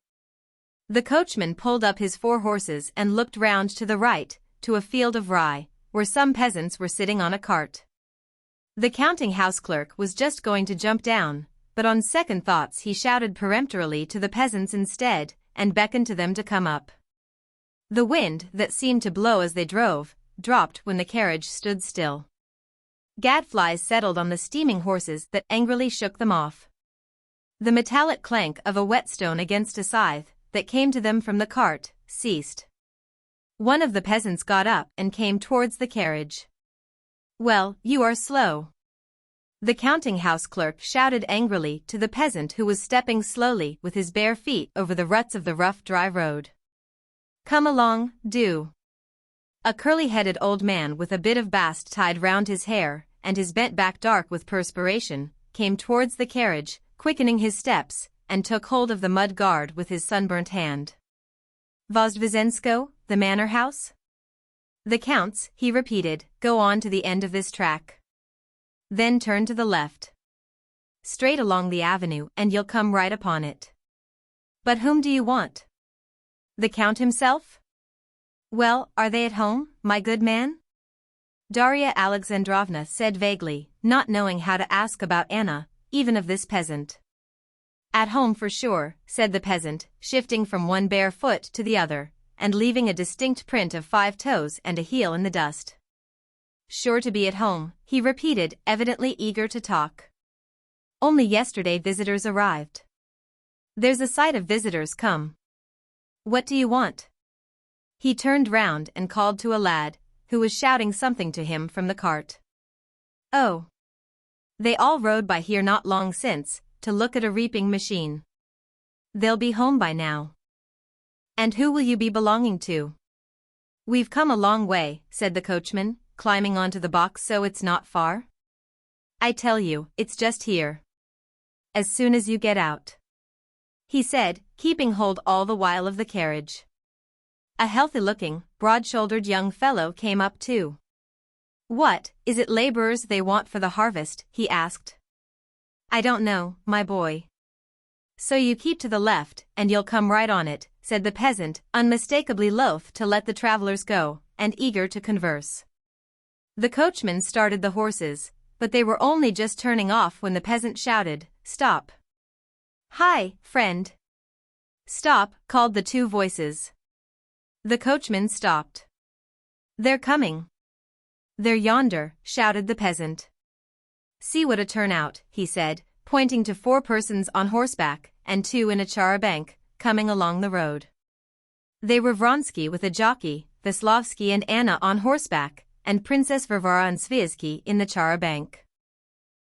The coachman pulled up his 4 horses and looked round to the right, to a field of rye, where some peasants were sitting on a cart. The counting-house clerk was just going to jump down, but on second thoughts he shouted peremptorily to the peasants instead, and beckoned to them to come up. The wind, that seemed to blow as they drove, dropped when the carriage stood still. Gadflies settled on the steaming horses that angrily shook them off. The metallic clank of a whetstone against a scythe, that came to them from the cart, ceased. One of the peasants got up and came towards the carriage. "Well, you are slow," the counting-house clerk shouted angrily to the peasant who was stepping slowly with his bare feet over the ruts of the rough dry road. "Come along, do." A curly-headed old man with a bit of bast tied round his hair, and his bent back dark with perspiration, came towards the carriage, quickening his steps, and took hold of the mud guard with his sunburnt hand. "Vozdvizhenskoe, the manor house?" "The Count's," he repeated. "Go on to the end of this track. Then turn to the left. Straight along the avenue and you'll come right upon it." "But whom do you want?" "The Count himself?" "Well, are they at home, my good man?" Darya Alexandrovna said vaguely, not knowing how to ask about Anna, even of this peasant. "At home for sure," said the peasant, shifting from one bare foot to the other, and leaving a distinct print of 5 toes and a heel in the dust. "Sure to be at home," he repeated, evidently eager to talk. "Only yesterday visitors arrived." "There's a sight of visitors come. What do you want?" He turned round and called to a lad, who was shouting something to him from the cart. "Oh. They all rode by here not long since, to look at a reaping machine. They'll be home by now." "And who will you be belonging to?" "We've come a long way," said the coachman, climbing onto the box. "So it's not far?" "I tell you, it's just here. As soon as you get out," he said, keeping hold all the while of the carriage. A healthy-looking, broad-shouldered young fellow came up too. "What, is it laborers they want for the harvest?" he asked. "I don't know, my boy." "So you keep to the left, and you'll come right on it," said the peasant, unmistakably loath to let the travelers go, and eager to converse. The coachman started the horses, but they were only just turning off when the peasant shouted, "Stop!" "Hi, friend!" "Stop!" called the 2 voices. The coachman stopped. "They're coming." "They're yonder," shouted the peasant. "See what a turnout," he said, pointing to 4 persons on horseback, and 2 in a char-a-banc, coming along the road. They were Vronsky with a jockey, Veslovsky and Anna on horseback, and Princess Varvara and Sviazhsky in the char-a-banc.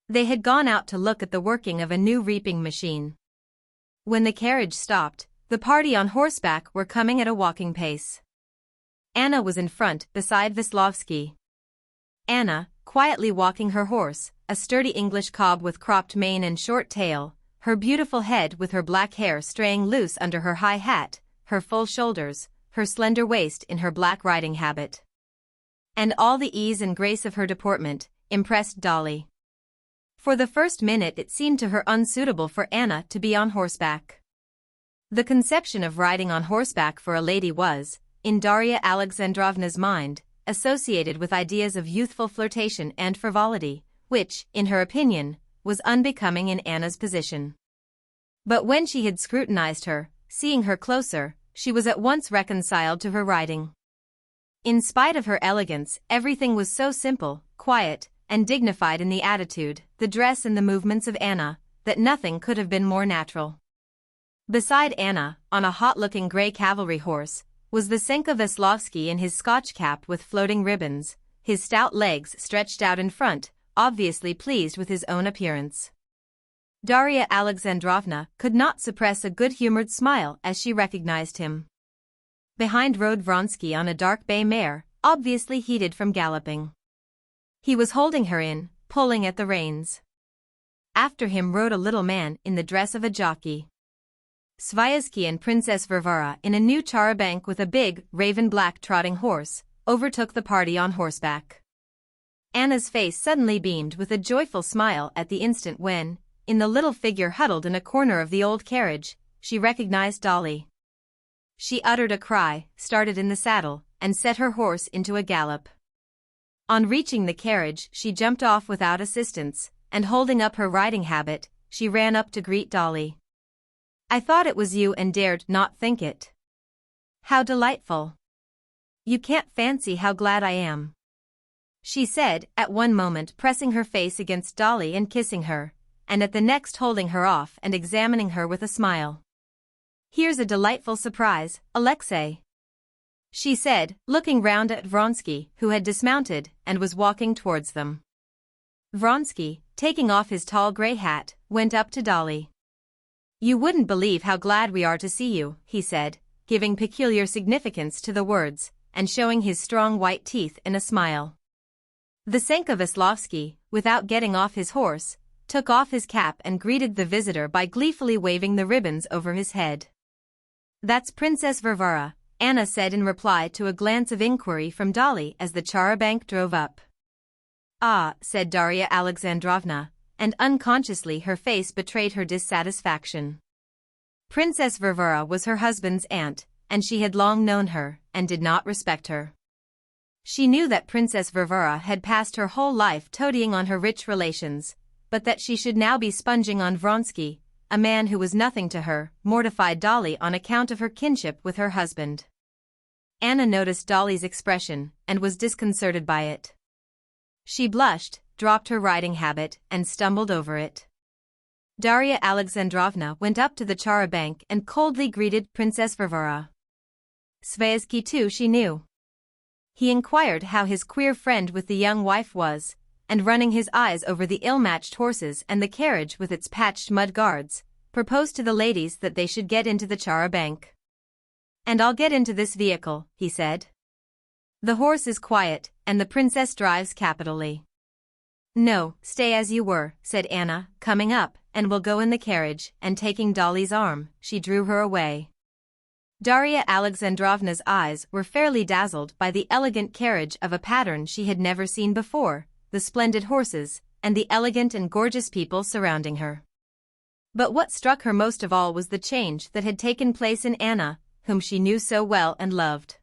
They had gone out to look at the working of a new reaping machine. When the carriage stopped, the party on horseback were coming at a walking pace. Anna was in front, beside Veslovsky. Anna, quietly walking her horse, a sturdy English cob with cropped mane and short tail, her beautiful head with her black hair straying loose under her high hat, her full shoulders, her slender waist in her black riding habit. And all the ease and grace of her deportment impressed Dolly. For the first minute it seemed to her unsuitable for Anna to be on horseback. The conception of riding on horseback for a lady was, in Darya Alexandrovna's mind, associated with ideas of youthful flirtation and frivolity, which, in her opinion, was unbecoming in Anna's position. But when she had scrutinized her, seeing her closer, she was at once reconciled to her riding. In spite of her elegance, everything was so simple, quiet, and dignified in the attitude, the dress and the movements of Anna, that nothing could have been more natural. Beside Anna, on a hot-looking grey cavalry horse, was Vasenka Veslovsky in his Scotch cap with floating ribbons, his stout legs stretched out in front, obviously pleased with his own appearance. Darya Alexandrovna could not suppress a good-humored smile as she recognized him. Behind rode Vronsky on a dark bay mare, obviously heated from galloping. He was holding her in, pulling at the reins. After him rode a little man in the dress of a jockey. Sviazhsky and Princess Varvara in a new charabanc with a big, raven-black trotting horse, overtook the party on horseback. Anna's face suddenly beamed with a joyful smile at the instant when, in the little figure huddled in a corner of the old carriage, she recognized Dolly. She uttered a cry, started in the saddle, and set her horse into a gallop. On reaching the carriage, she jumped off without assistance, and holding up her riding habit, she ran up to greet Dolly. "I thought it was you and dared not think it. How delightful. You can't fancy how glad I am," she said, at one moment pressing her face against Dolly and kissing her, and at the next holding her off and examining her with a smile. "Here's a delightful surprise, Alexei," she said, looking round at Vronsky, who had dismounted and was walking towards them. Vronsky, taking off his tall grey hat, went up to Dolly. "You wouldn't believe how glad we are to see you," he said, giving peculiar significance to the words, and showing his strong white teeth in a smile. The Senka Veslovsky, without getting off his horse, took off his cap and greeted the visitor by gleefully waving the ribbons over his head. "That's Princess Varvara," Anna said in reply to a glance of inquiry from Dolly as the charabanc drove up. "Ah," said Darya Alexandrovna, and unconsciously her face betrayed her dissatisfaction. Princess Varvara was her husband's aunt, and she had long known her, and did not respect her. She knew that Princess Varvara had passed her whole life toadying on her rich relations, but that she should now be sponging on Vronsky, a man who was nothing to her, mortified Dolly on account of her kinship with her husband. Anna noticed Dolly's expression, and was disconcerted by it. She blushed, dropped her riding habit, and stumbled over it. Darya Alexandrovna went up to the charabanc and coldly greeted Princess Varvara. Sviazhsky too she knew. He inquired how his queer friend with the young wife was, and running his eyes over the ill-matched horses and the carriage with its patched mud guards, proposed to the ladies that they should get into the charabanc. "And I'll get into this vehicle," he said. "The horse is quiet, and the princess drives capitally." "No, stay as you were," said Anna, coming up, "and we'll go in the carriage," and taking Dolly's arm, she drew her away. Darya Alexandrovna's eyes were fairly dazzled by the elegant carriage of a pattern she had never seen before, the splendid horses, and the elegant and gorgeous people surrounding her. But what struck her most of all was the change that had taken place in Anna, whom she knew so well and loved.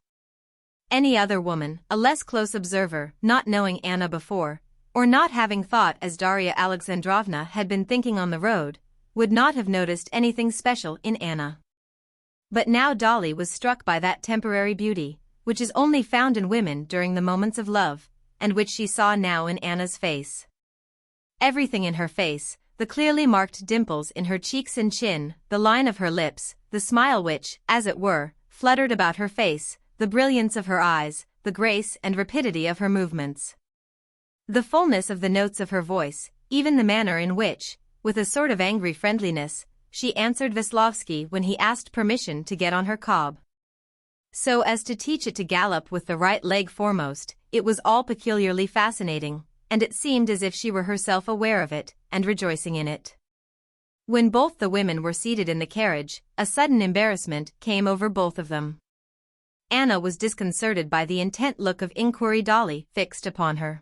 Any other woman, a less close observer, not knowing Anna before, or not having thought as Darya Alexandrovna had been thinking on the road, would not have noticed anything special in Anna. But now Dolly was struck by that temporary beauty, which is only found in women during the moments of love, and which she saw now in Anna's face. Everything in her face, the clearly marked dimples in her cheeks and chin, the line of her lips, the smile which, as it were, fluttered about her face, the brilliance of her eyes, the grace and rapidity of her movements, the fullness of the notes of her voice, even the manner in which, with a sort of angry friendliness, she answered Veslovsky when he asked permission to get on her cob, so as to teach it to gallop with the right leg foremost. It was all peculiarly fascinating, and it seemed as if she were herself aware of it, and rejoicing in it. When both the women were seated in the carriage, a sudden embarrassment came over both of them. Anna was disconcerted by the intent look of inquiry Dolly fixed upon her.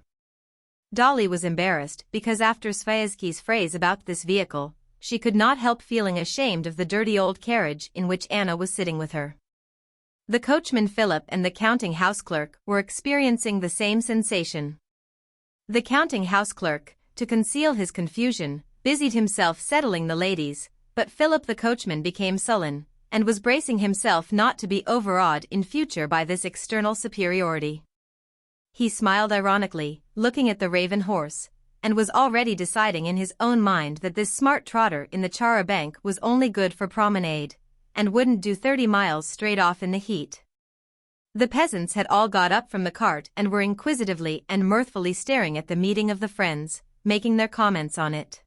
Dolly was embarrassed because after Sviazhsky's phrase about this vehicle, she could not help feeling ashamed of the dirty old carriage in which Anna was sitting with her. The coachman Philip and the counting-house clerk were experiencing the same sensation. The counting-house clerk, to conceal his confusion, busied himself settling the ladies, but Philip the coachman became sullen, and was bracing himself not to be overawed in future by this external superiority. He smiled ironically, looking at the raven horse, and was already deciding in his own mind that this smart trotter in the charabanc was only good for promenade, and wouldn't do 30 miles straight off in the heat. The peasants had all got up from the cart and were inquisitively and mirthfully staring at the meeting of the friends, making their comments on it.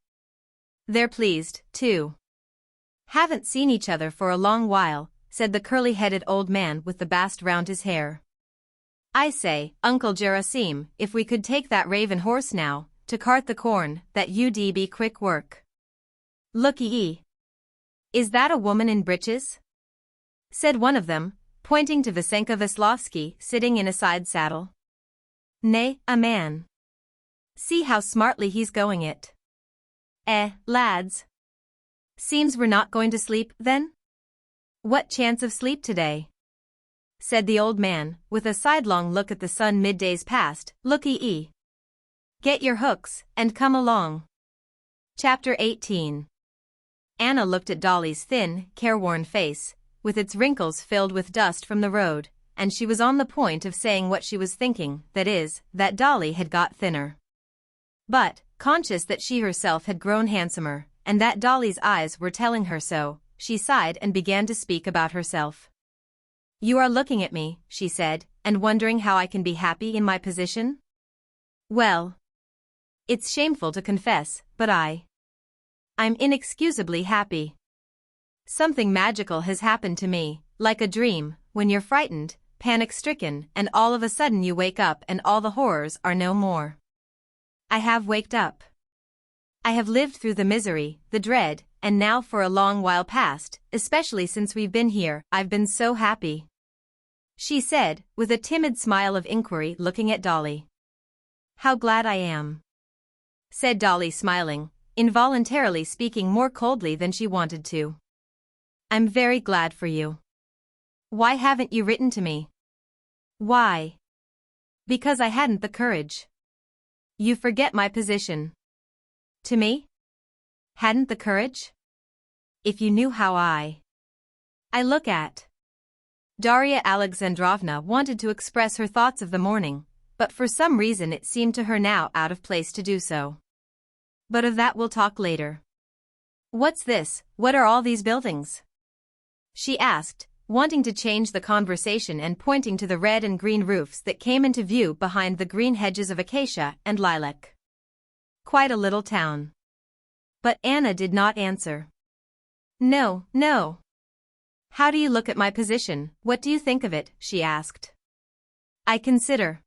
"They're pleased, too. Haven't seen each other for a long while," said the curly-headed old man with the bast round his hair. "I say, Uncle Gerasim, if we could take that raven horse now, to cart the corn, that would be quick work. Look-ee. Is that a woman in breeches? Said one of them, pointing to Vasenka Veslovsky sitting in a side saddle. Nay, a man. See how smartly he's going it. Lads. Seems we're not going to sleep, then? What chance of sleep today? Said the old man, with a sidelong look at the sun. Midday's past, looky-ee. Get your hooks, and come along. Chapter 18. Anna looked at Dolly's thin, careworn face, with its wrinkles filled with dust from the road, and she was on the point of saying what she was thinking, that is, that Dolly had got thinner. But, conscious that she herself had grown handsomer, and that Dolly's eyes were telling her so, she sighed and began to speak about herself. You are looking at me, she said, and wondering how I can be happy in my position? Well, it's shameful to confess, but I'm inexcusably happy. Something magical has happened to me, like a dream, when you're frightened, panic-stricken, and all of a sudden you wake up and all the horrors are no more. I have waked up. I have lived through the misery, the dread, and now for a long while past, especially since we've been here, I've been so happy. She said, with a timid smile of inquiry looking at Dolly. How glad I am. Said Dolly smiling, involuntarily speaking more coldly than she wanted to. I'm very glad for you. Why haven't you written to me? Why? Because I hadn't the courage. You forget my position. To me? Hadn't the courage? If you knew how I look at. Darya Alexandrovna wanted to express her thoughts of the morning, but for some reason it seemed to her now out of place to do so. But of that we'll talk later. What's this? What are all these buildings? She asked, wanting to change the conversation and pointing to the red and green roofs that came into view behind the green hedges of acacia and lilac. Quite a little town. But Anna did not answer. No. How do you look at my position? What do you think of it? She asked. I consider.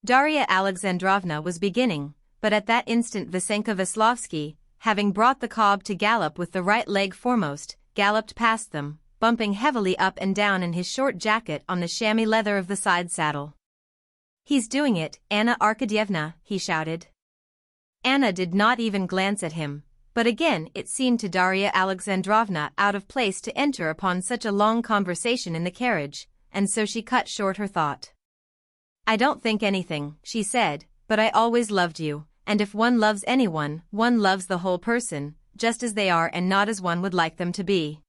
Darya Alexandrovna was beginning, but at that instant Vasenka Veslovsky, having brought the cob to gallop with the right leg foremost, galloped past them, bumping heavily up and down in his short jacket on the chamois leather of the side saddle. He's doing it, Anna Arkadyevna, he shouted. Anna did not even glance at him, but again it seemed to Darya Alexandrovna out of place to enter upon such a long conversation in the carriage, and so she cut short her thought. I don't think anything, she said, but I always loved you, and if one loves anyone, one loves the whole person, just as they are and not as one would like them to be.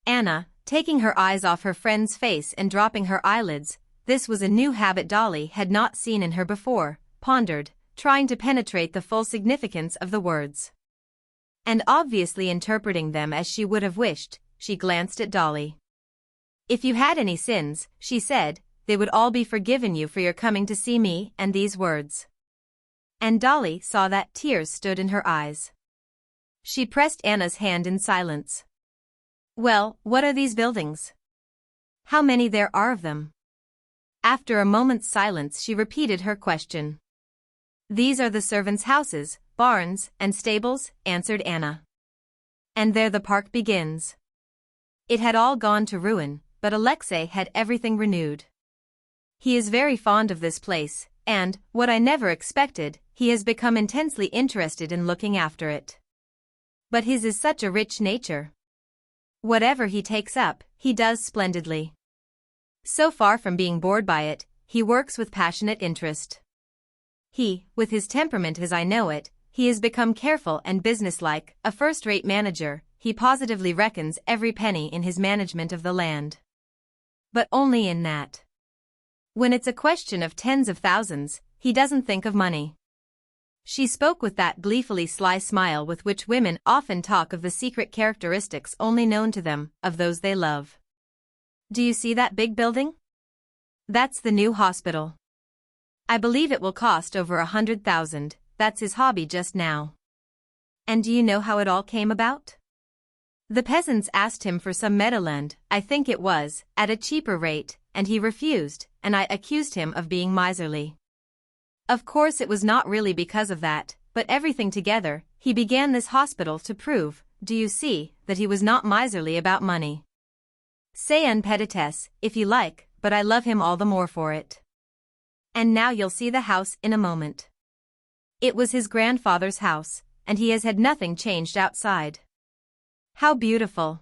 Anna, taking her eyes off her friend's face and dropping her eyelids, this was a new habit Dolly had not seen in her before, pondered, trying to penetrate the full significance of the words. And obviously interpreting them as she would have wished, she glanced at Dolly. If you had any sins, she said, they would all be forgiven you for your coming to see me and these words. And Dolly saw that tears stood in her eyes. She pressed Anna's hand in silence. Well, what are these buildings? How many there are of them? After a moment's silence she repeated her question. These are the servants' houses, barns, and stables, answered Anna. And there the park begins. It had all gone to ruin, but Alexei had everything renewed. He is very fond of this place, and, what I never expected, he has become intensely interested in looking after it. But his is such a rich nature. Whatever he takes up, he does splendidly. So far from being bored by it, he works with passionate interest. With his temperament as I know it, he has become careful and businesslike, a first-rate manager, he positively reckons every penny in his management of the land. But only in that. When it's a question of tens of thousands, he doesn't think of money. She spoke with that gleefully sly smile with which women often talk of the secret characteristics only known to them, of those they love. Do you see that big building? That's the new hospital. I believe it will cost over 100,000, that's his hobby just now. And do you know how it all came about? The peasants asked him for some meadowland, I think it was, at a cheaper rate, and he refused, and I accused him of being miserly. Of course it was not really because of that, but everything together, he began this hospital to prove, do you see, that he was not miserly about money. C'est un petitesse, if you like, but I love him all the more for it. And now you'll see the house in a moment. It was his grandfather's house, and he has had nothing changed outside. How beautiful,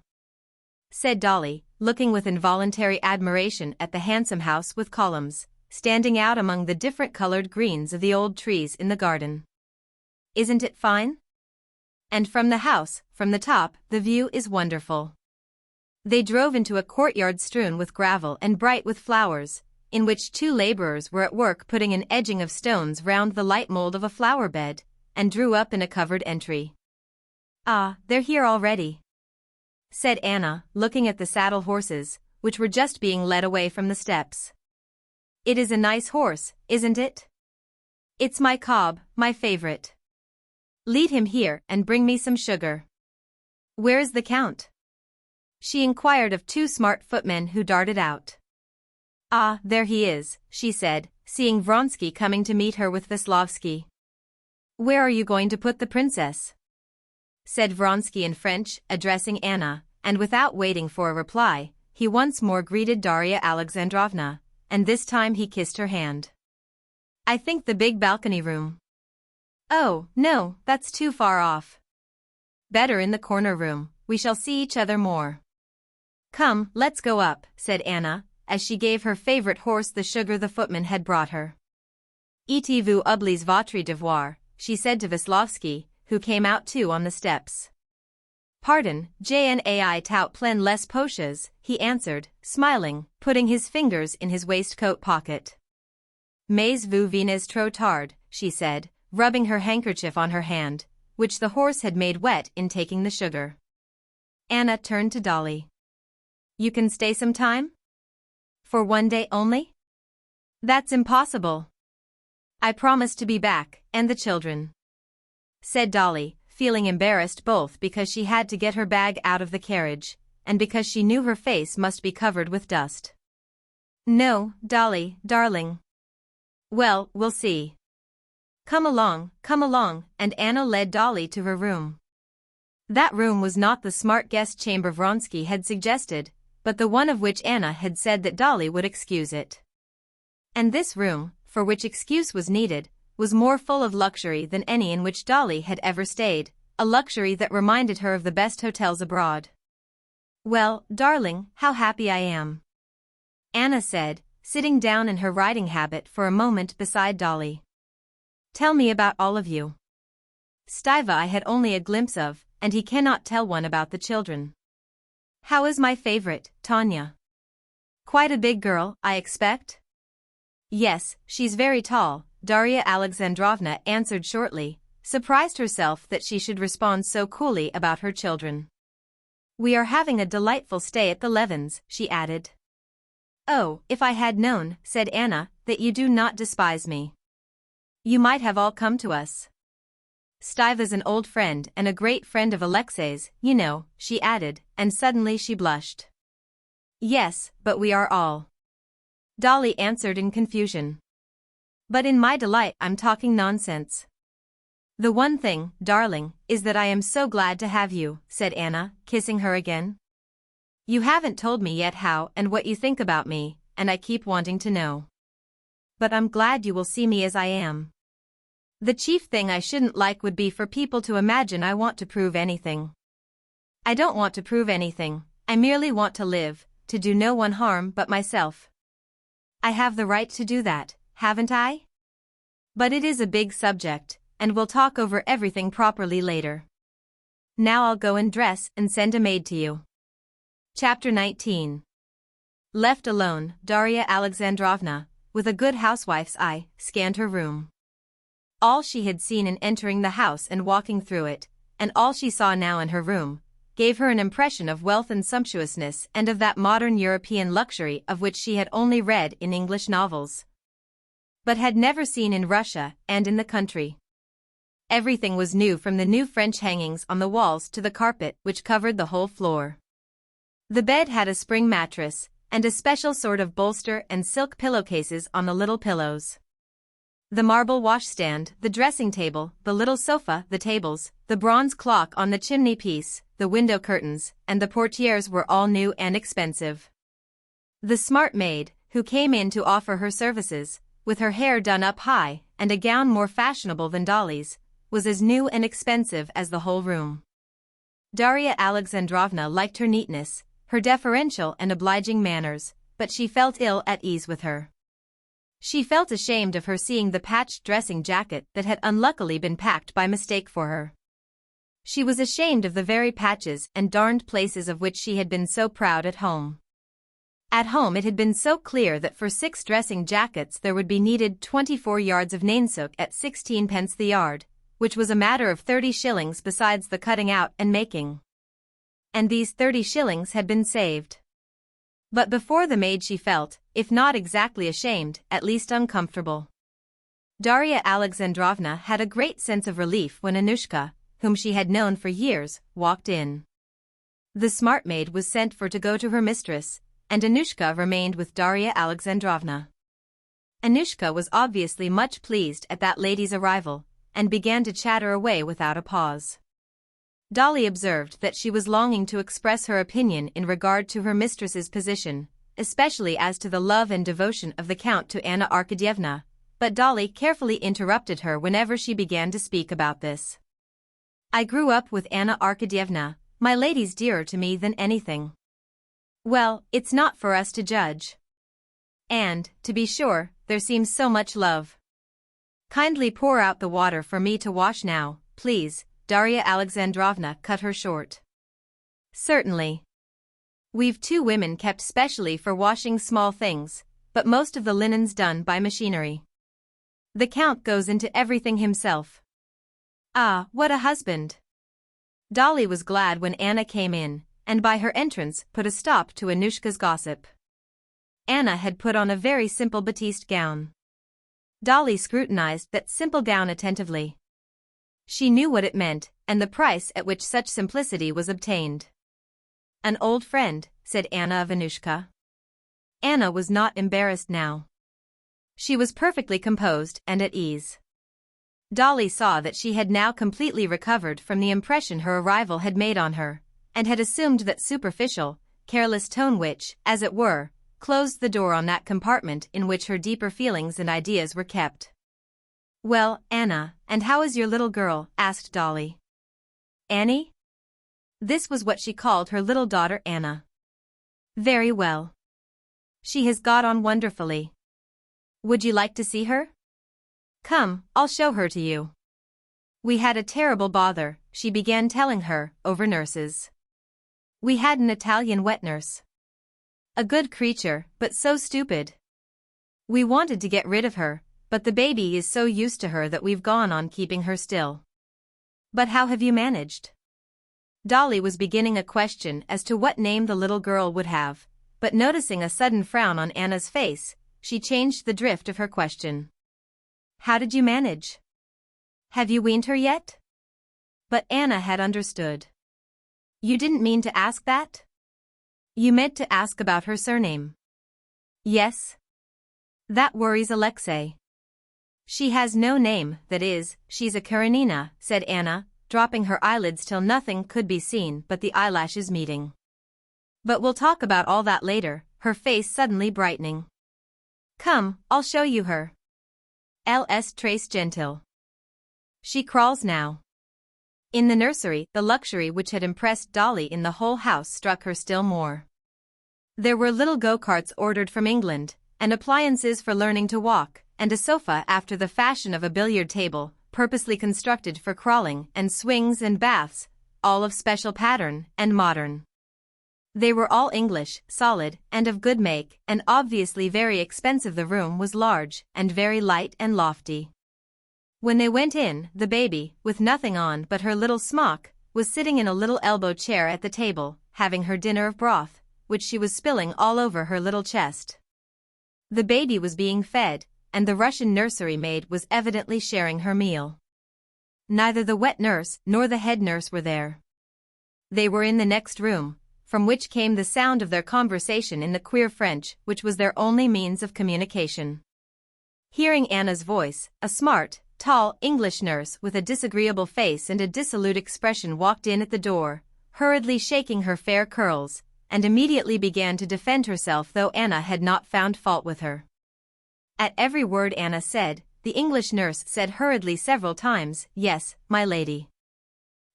said Dolly, looking with involuntary admiration at the handsome house with columns, standing out among the different colored greens of the old trees in the garden. Isn't it fine? And from the house, from the top, the view is wonderful. They drove into a courtyard strewn with gravel and bright with flowers, in which 2 laborers were at work putting an edging of stones round the light mold of a flower bed, and drew up in a covered entry. Ah, they're here already, said Anna, looking at the saddle horses, which were just being led away from the steps. It is a nice horse, isn't it? It's my cob, my favorite. Lead him here and bring me some sugar. Where is the Count? She inquired of 2 smart footmen who darted out. Ah, there he is, she said, seeing Vronsky coming to meet her with Veslovsky. Where are you going to put the princess? Said Vronsky in French, addressing Anna, and without waiting for a reply, he once more greeted Darya Alexandrovna, and this time he kissed her hand. I think the big balcony room. Oh, no, that's too far off. Better in the corner room, we shall see each other more. Come, let's go up, said Anna, as she gave her favorite horse the sugar the footman had brought her. Etes-vous oubliez votre devoir, she said to Veslovsky, who came out too on the steps. Pardon, j'nai tout plein les poches, he answered, smiling, putting his fingers in his waistcoat pocket. Mais vous venez trop tard, she said, rubbing her handkerchief on her hand, which the horse had made wet in taking the sugar. Anna turned to Dolly. You can stay some time? For one day only? That's impossible. I promise to be back, and the children, said Dolly, feeling embarrassed both because she had to get her bag out of the carriage, and because she knew her face must be covered with dust. No, Dolly, darling. Well, we'll see. Come along, and Anna led Dolly to her room. That room was not the smart guest chamber Vronsky had suggested, but the one of which Anna had said that Dolly would excuse it. And this room, for which excuse was needed, was more full of luxury than any in which Dolly had ever stayed, a luxury that reminded her of the best hotels abroad. Well, darling, how happy I am, Anna said, sitting down in her riding habit for a moment beside Dolly. Tell me about all of you. Stiva I had only a glimpse of, and he cannot tell one about the children. How is my favorite, Tanya? Quite a big girl, I expect? Yes, she's very tall, Darya Alexandrovna answered shortly, surprised herself that she should respond so coolly about her children. We are having a delightful stay at the Levins, she added. Oh, if I had known, said Anna, that you do not despise me. You might have all come to us. Stiva's an old friend and a great friend of Alexei's, you know, she added, and suddenly she blushed. Yes, but we are all. Dolly answered in confusion. But in my delight I'm talking nonsense. The one thing, darling, is that I am so glad to have you, said Anna, kissing her again. You haven't told me yet how and what you think about me, and I keep wanting to know. But I'm glad you will see me as I am. The chief thing I shouldn't like would be for people to imagine I want to prove anything. I don't want to prove anything, I merely want to live, to do no one harm but myself. I have the right to do that, haven't I? But it is a big subject, and we'll talk over everything properly later. Now I'll go and dress and send a maid to you. Chapter 19. Left alone, Darya Alexandrovna, with a good housewife's eye, scanned her room. All she had seen in entering the house and walking through it, and all she saw now in her room, gave her an impression of wealth and sumptuousness and of that modern European luxury of which she had only read in English novels, but had never seen in Russia and in the country. Everything was new, from the new French hangings on the walls to the carpet which covered the whole floor. The bed had a spring mattress, and a special sort of bolster and silk pillowcases on the little pillows. The marble washstand, the dressing table, the little sofa, the tables, the bronze clock on the chimney-piece, the window curtains, and the portieres were all new and expensive. The smart maid, who came in to offer her services, with her hair done up high, and a gown more fashionable than Dolly's, was as new and expensive as the whole room. Darya Alexandrovna liked her neatness, her deferential and obliging manners, but she felt ill at ease with her. She felt ashamed of her seeing the patched dressing jacket that had unluckily been packed by mistake for her. She was ashamed of the very patches and darned places of which she had been so proud at home. At home it had been so clear that for 6 dressing jackets there would be needed 24 yards of nainsook at 16 pence the yard, which was a matter of 30 shillings besides the cutting out and making. And these 30 shillings had been saved. But before the maid she felt, if not exactly ashamed, at least uncomfortable. Darya Alexandrovna had a great sense of relief when Anushka, whom she had known for years, walked in. The smart maid was sent for to go to her mistress, and Anushka remained with Darya Alexandrovna. Anushka was obviously much pleased at that lady's arrival, and began to chatter away without a pause. Dolly observed that she was longing to express her opinion in regard to her mistress's position, especially as to the love and devotion of the Count to Anna Arkadyevna, but Dolly carefully interrupted her whenever she began to speak about this. "I grew up with Anna Arkadyevna, my lady's dearer to me than anything." "Well, it's not for us to judge. And, to be sure, there seems so much love. Kindly pour out the water for me to wash now, please," Darya Alexandrovna cut her short. "Certainly. We've 2 women kept specially for washing small things, but most of the linen's done by machinery. The Count goes into everything himself." "Ah, what a husband!" Dolly was glad when Anna came in, and by her entrance put a stop to Anushka's gossip. Anna had put on a very simple batiste gown. Dolly scrutinized that simple gown attentively. She knew what it meant, and the price at which such simplicity was obtained. "An old friend," said Anna of Anushka. Anna was not embarrassed now. She was perfectly composed and at ease. Dolly saw that she had now completely recovered from the impression her arrival had made on her, and had assumed that superficial, careless tone which, as it were, closed the door on that compartment in which her deeper feelings and ideas were kept. "Well, Anna, and how is your little girl?" asked Dolly. "Annie?" This was what she called her little daughter Anna. "Very well. She has got on wonderfully. Would you like to see her? Come, I'll show her to you. We had a terrible bother," she began telling her, over nurses. "We had an Italian wet nurse. A good creature, but so stupid. We wanted to get rid of her, but the baby is so used to her that we've gone on keeping her still." "But how have you managed?" Dolly was beginning a question as to what name the little girl would have, but noticing a sudden frown on Anna's face, she changed the drift of her question. "How did you manage? Have you weaned her yet?" But Anna had understood. "You didn't mean to ask that? You meant to ask about her surname." "Yes. That worries Alexei. She has no name, that is, she's a Karenina," said Anna, dropping her eyelids till nothing could be seen but the eyelashes meeting. "But we'll talk about all that later," her face suddenly brightening. "Come, I'll show you her. Ls trace gentil. She crawls now." In the nursery, the luxury which had impressed Dolly in the whole house struck her still more. There were little go-karts ordered from England, and appliances for learning to walk, and a sofa after the fashion of a billiard table, purposely constructed for crawling, and swings and baths, all of special pattern, and modern. They were all English, solid, and of good make, and obviously very expensive. The room was large, and very light and lofty. When they went in, the baby, with nothing on but her little smock, was sitting in a little elbow chair at the table, having her dinner of broth, which she was spilling all over her little chest. The baby was being fed, and the Russian nursery maid was evidently sharing her meal. Neither the wet nurse nor the head nurse were there. They were in the next room, from which came the sound of their conversation in the queer French which was their only means of communication. Hearing Anna's voice, a smart, tall English nurse with a disagreeable face and a dissolute expression walked in at the door, hurriedly shaking her fair curls, and immediately began to defend herself, though Anna had not found fault with her. At every word Anna said, the English nurse said hurriedly several times, "Yes, my lady."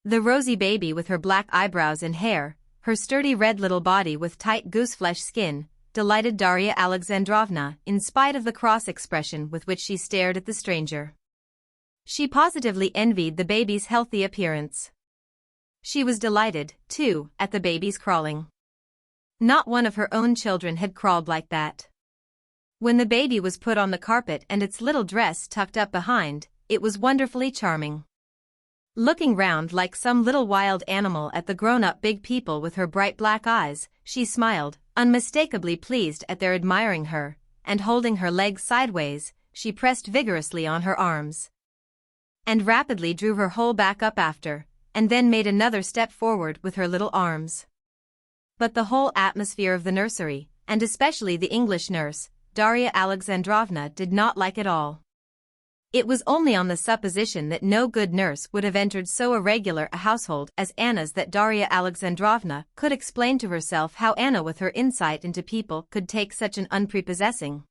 The rosy baby with her black eyebrows and hair, her sturdy red little body with tight gooseflesh skin, delighted Darya Alexandrovna in spite of the cross expression with which she stared at the stranger. She positively envied the baby's healthy appearance. She was delighted, too, at the baby's crawling. Not one of her own children had crawled like that. When the baby was put on the carpet and its little dress tucked up behind, it was wonderfully charming. Looking round like some little wild animal at the grown-up big people with her bright black eyes, she smiled, unmistakably pleased at their admiring her, and holding her legs sideways, she pressed vigorously on her arms. And rapidly drew her whole back up after, and then made another step forward with her little arms. But the whole atmosphere of the nursery, and especially the English nurse, Darya Alexandrovna, did not like at all. It was only on the supposition that no good nurse would have entered so irregular a household as Anna's that Darya Alexandrovna could explain to herself how Anna, with her insight into people, could take such an unprepossessing,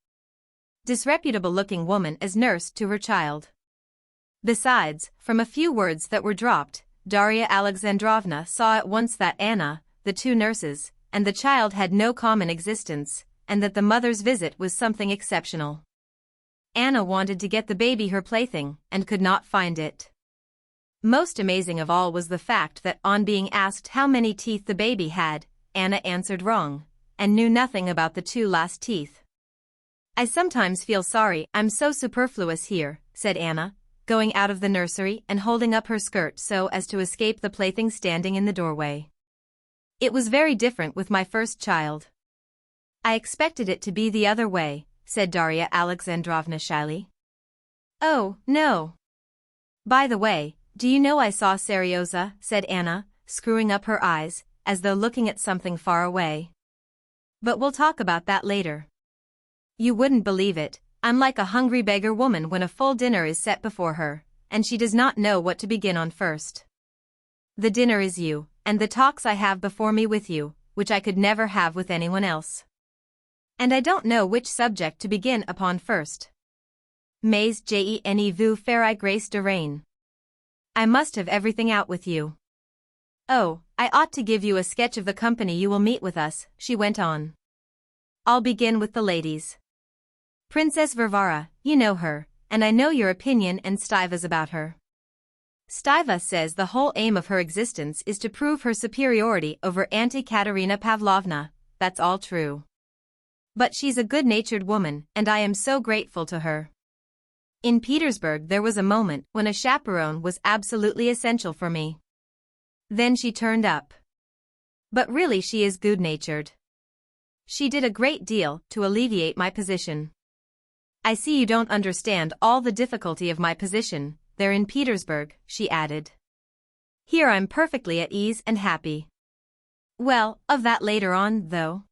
disreputable-looking woman as nurse to her child. Besides, from a few words that were dropped, Darya Alexandrovna saw at once that Anna, the two nurses, and the child had no common existence, and that the mother's visit was something exceptional. Anna wanted to get the baby her plaything, and could not find it. Most amazing of all was the fact that on being asked how many teeth the baby had, Anna answered wrong, and knew nothing about the two last teeth. "I sometimes feel sorry I'm so superfluous here," said Anna, going out of the nursery and holding up her skirt so as to escape the plaything standing in the doorway. "It was very different with my first child." "I expected it to be the other way," said Darya Alexandrovna shyly. "Oh, no. By the way, do you know I saw Seryoza?" said Anna, screwing up her eyes, as though looking at something far away. "But we'll talk about that later. You wouldn't believe it, I'm like a hungry beggar woman when a full dinner is set before her, and she does not know what to begin on first. The dinner is you, and the talks I have before me with you, which I could never have with anyone else. And I don't know which subject to begin upon first. Mais je ne vous ferai grâce de rien. I must have everything out with you. Oh, I ought to give you a sketch of the company you will meet with us," she went on. "I'll begin with the ladies. Princess Varvara, you know her, and I know your opinion and Stiva's about her. Stiva says the whole aim of her existence is to prove her superiority over Auntie Katerina Pavlovna. That's all true. But she's a good-natured woman, and I am so grateful to her. In Petersburg there was a moment when a chaperone was absolutely essential for me. Then she turned up. But really she is good-natured. She did a great deal to alleviate my position. I see you don't understand all the difficulty of my position there in Petersburg," she added. "Here I'm perfectly at ease and happy. Well, of that later on, though.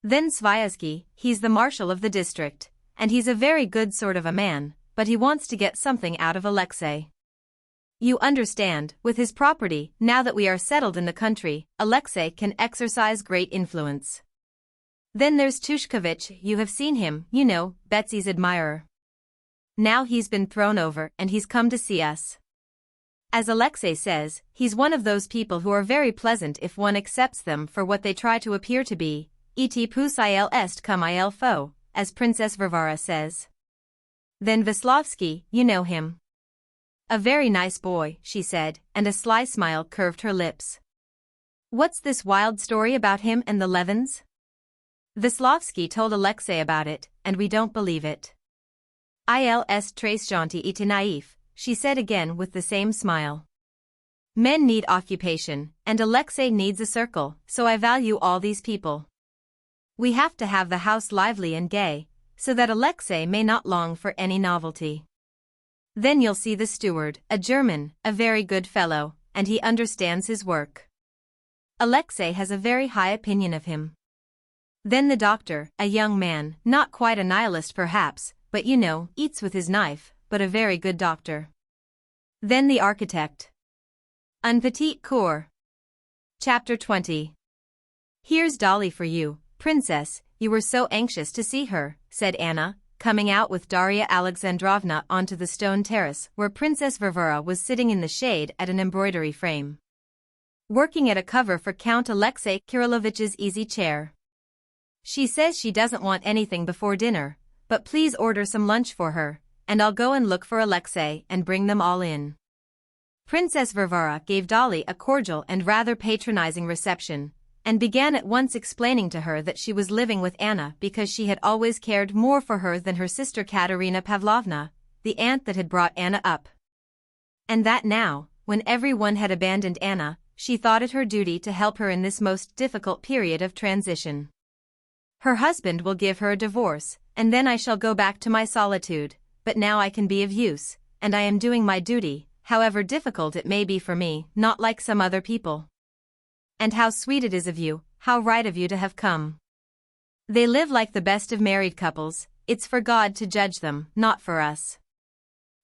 Then Sviazhsky, he's the marshal of the district, and he's a very good sort of a man, but he wants to get something out of Alexei. You understand, with his property, now that we are settled in the country, Alexei can exercise great influence. Then there's Tushkevich, you have seen him, you know, Betsy's admirer. Now he's been thrown over and he's come to see us. As Alexei says, he's one of those people who are very pleasant if one accepts them for what they try to appear to be, et plus il est comme il faut, as Princess Varvara says. Then Veslovsky, you know him. A very nice boy," she said, and a sly smile curved her lips. "What's this wild story about him and the Levins?" Veslovsky told Alexei about it, and we don't believe it. "Il est très gentil et naïf," she said again with the same smile. "Men need occupation, and Alexei needs a circle, so I value all these people. We have to have the house lively and gay, so that Alexei may not long for any novelty. Then you'll see the steward, a German, a very good fellow, and he understands his work. Alexei has a very high opinion of him. Then the doctor, a young man, not quite a nihilist perhaps, but you know, eats with his knife, but a very good doctor. Then the architect. Un petit coeur. Chapter 20. Here's Dolly for you, Princess, you were so anxious to see her, said Anna, coming out with Darya Alexandrovna onto the stone terrace where Princess Varvara was sitting in the shade at an embroidery frame, working at a cover for Count Alexei Kirillovich's easy chair. She says she doesn't want anything before dinner, but please order some lunch for her, and I'll go and look for Alexei and bring them all in. Princess Varvara gave Dolly a cordial and rather patronizing reception, and began at once explaining to her that she was living with Anna because she had always cared more for her than her sister Katerina Pavlovna, the aunt that had brought Anna up. And that now, when everyone had abandoned Anna, she thought it her duty to help her in this most difficult period of transition. Her husband will give her a divorce, and then I shall go back to my solitude, but now I can be of use, and I am doing my duty, however difficult it may be for me, not like some other people. And how sweet it is of you, how right of you to have come. They live like the best of married couples, it's for God to judge them, not for us.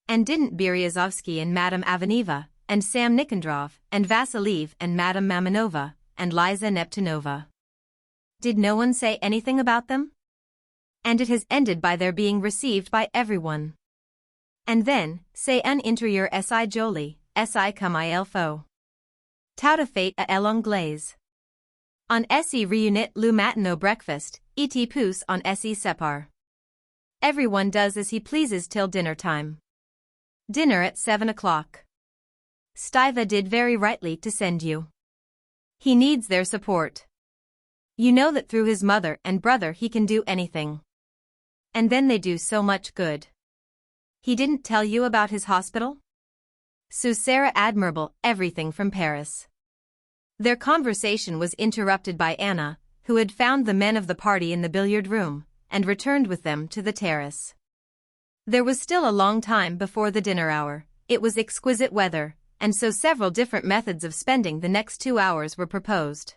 And didn't Beryazovsky and Madame Ivanova, and Sam Nikandrov, and Vasiliev and Madame Mamonova, and Liza Neptunova? Did no one say anything about them? And it has ended by their being received by everyone. And then, c'est un intérieur si joli, si comme il faut. Tout à fait à l'anglaise. On s'y réunit le matin au breakfast, et pousse on s'y sépare. Everyone does as he pleases till dinner time. Dinner at 7 o'clock. Stiva did very rightly to send you. He needs their support. You know that through his mother and brother he can do anything. And then they do so much good. He didn't tell you about his hospital? So Sarah admirable, everything from Paris. Their conversation was interrupted by Anna, who had found the men of the party in the billiard room, and returned with them to the terrace. There was still a long time before the dinner hour, it was exquisite weather, and so several different methods of spending the next 2 hours were proposed.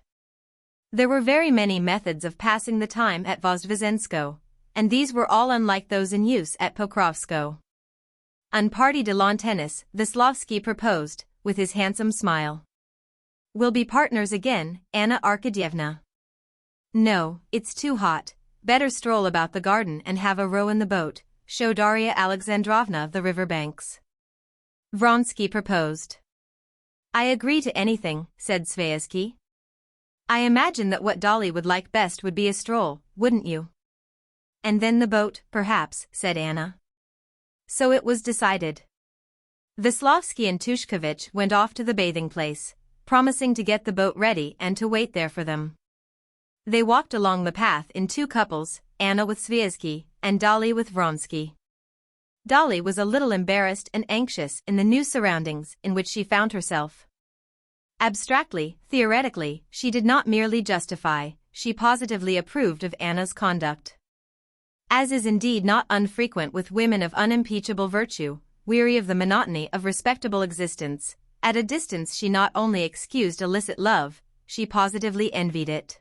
There were very many methods of passing the time at Vozdvizhensko, and these were all unlike those in use at Pokrovsko. Un party de lawn tennis, Veslovsky proposed, with his handsome smile. We'll be partners again, Anna Arkadyevna. No, it's too hot, better stroll about the garden and have a row in the boat, show Darya Alexandrovna the river banks. Vronsky proposed. I agree to anything, said Sviazhsky. I imagine that what Dolly would like best would be a stroll, wouldn't you? And then the boat, perhaps, said Anna. So it was decided. Veslovsky and Tushkevich went off to the bathing place, promising to get the boat ready and to wait there for them. They walked along the path in 2 couples, Anna with Sviazhsky, and Dolly with Vronsky. Dolly was a little embarrassed and anxious in the new surroundings in which she found herself. Abstractly, theoretically, she did not merely justify, she positively approved of Anna's conduct. As is indeed not unfrequent with women of unimpeachable virtue, weary of the monotony of respectable existence, at a distance she not only excused illicit love, she positively envied it.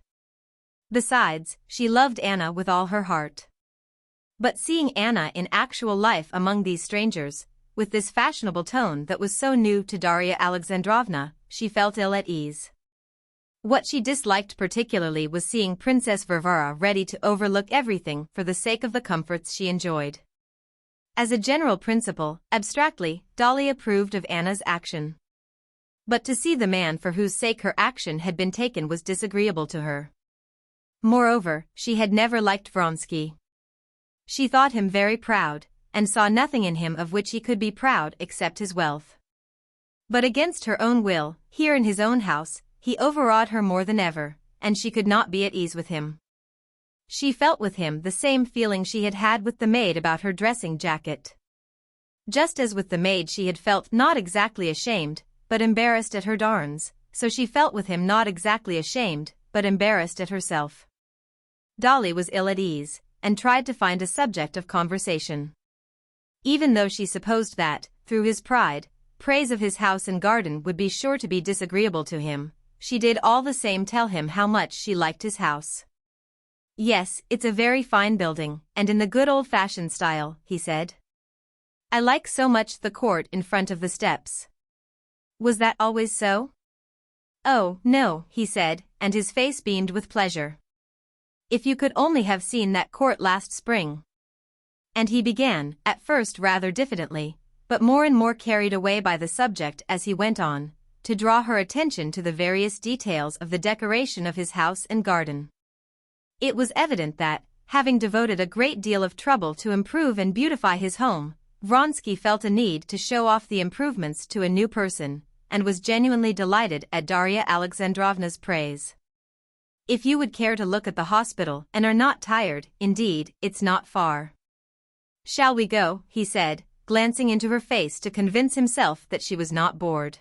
Besides, she loved Anna with all her heart. But seeing Anna in actual life among these strangers, with this fashionable tone that was so new to Darya Alexandrovna, she felt ill at ease. What she disliked particularly was seeing Princess Varvara ready to overlook everything for the sake of the comforts she enjoyed. As a general principle, abstractly, Dolly approved of Anna's action. But to see the man for whose sake her action had been taken was disagreeable to her. Moreover, she had never liked Vronsky. She thought him very proud, and saw nothing in him of which he could be proud except his wealth. But against her own will, here in his own house, he overawed her more than ever, and she could not be at ease with him. She felt with him the same feeling she had had with the maid about her dressing jacket. Just as with the maid she had felt not exactly ashamed, but embarrassed at her darns, so she felt with him not exactly ashamed, but embarrassed at herself. Dolly was ill at ease, and tried to find a subject of conversation. Even though she supposed that, through his pride, praise of his house and garden would be sure to be disagreeable to him, she did all the same tell him how much she liked his house. Yes, it's a very fine building, and in the good old-fashioned style, he said. I like so much the court in front of the steps. Was that always so? Oh, no, he said, and his face beamed with pleasure. If you could only have seen that court last spring. And he began, at first rather diffidently, but more and more carried away by the subject as he went on, to draw her attention to the various details of the decoration of his house and garden. It was evident that, having devoted a great deal of trouble to improve and beautify his home, Vronsky felt a need to show off the improvements to a new person, and was genuinely delighted at Darya Alexandrovna's praise. If you would care to look at the hospital and are not tired, indeed, it's not far. Shall we go, he said, glancing into her face to convince himself that she was not bored.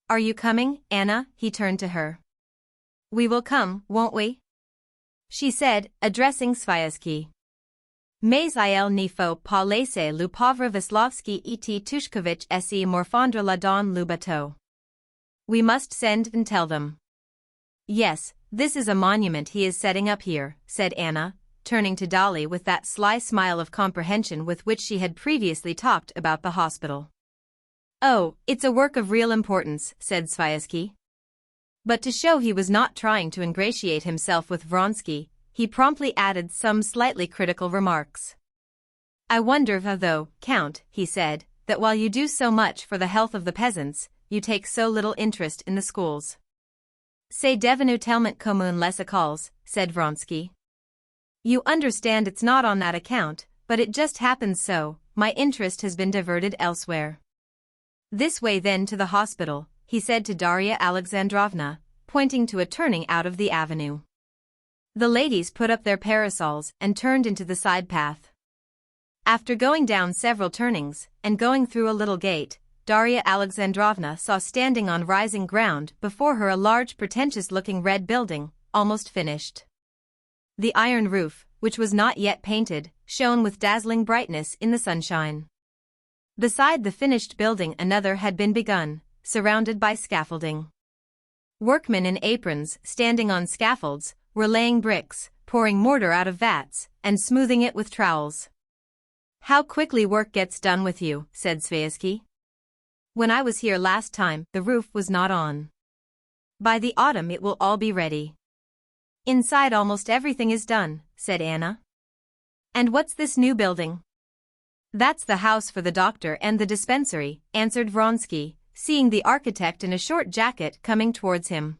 Are you coming, Anna? He turned to her. We will come, won't we? She said, addressing Sviazhsky. Mais il ne faut pas laisser le pauvre Veslovsky et Tushkovich se morfondre là dans le bateau. We must send and tell them. Yes, this is a monument he is setting up here, said Anna, turning to Dolly with that sly smile of comprehension with which she had previously talked about the hospital. Oh, it's a work of real importance, said Sviazhsky. But to show he was not trying to ingratiate himself with Vronsky, he promptly added some slightly critical remarks. I wonder though, Count, he said, that while you do so much for the health of the peasants, you take so little interest in the schools. C'est devenu tellement commun les écoles, said Vronsky. You understand it's not on that account, but it just happens so, my interest has been diverted elsewhere. This way then to the hospital, he said to Darya Alexandrovna, pointing to a turning out of the avenue. The ladies put up their parasols and turned into the side path. After going down several turnings, and going through a little gate, Darya Alexandrovna saw standing on rising ground before her a large pretentious-looking red building, almost finished. The iron roof, which was not yet painted, shone with dazzling brightness in the sunshine. Beside the finished building another had been begun, surrounded by scaffolding. Workmen in aprons, standing on scaffolds, were laying bricks, pouring mortar out of vats, and smoothing it with trowels. How quickly work gets done with you, said Sviazhsky. When I was here last time, the roof was not on. By the autumn it will all be ready. Inside almost everything is done, said Anna. And what's this new building? That's the house for the doctor and the dispensary, answered Vronsky, seeing the architect in a short jacket coming towards him.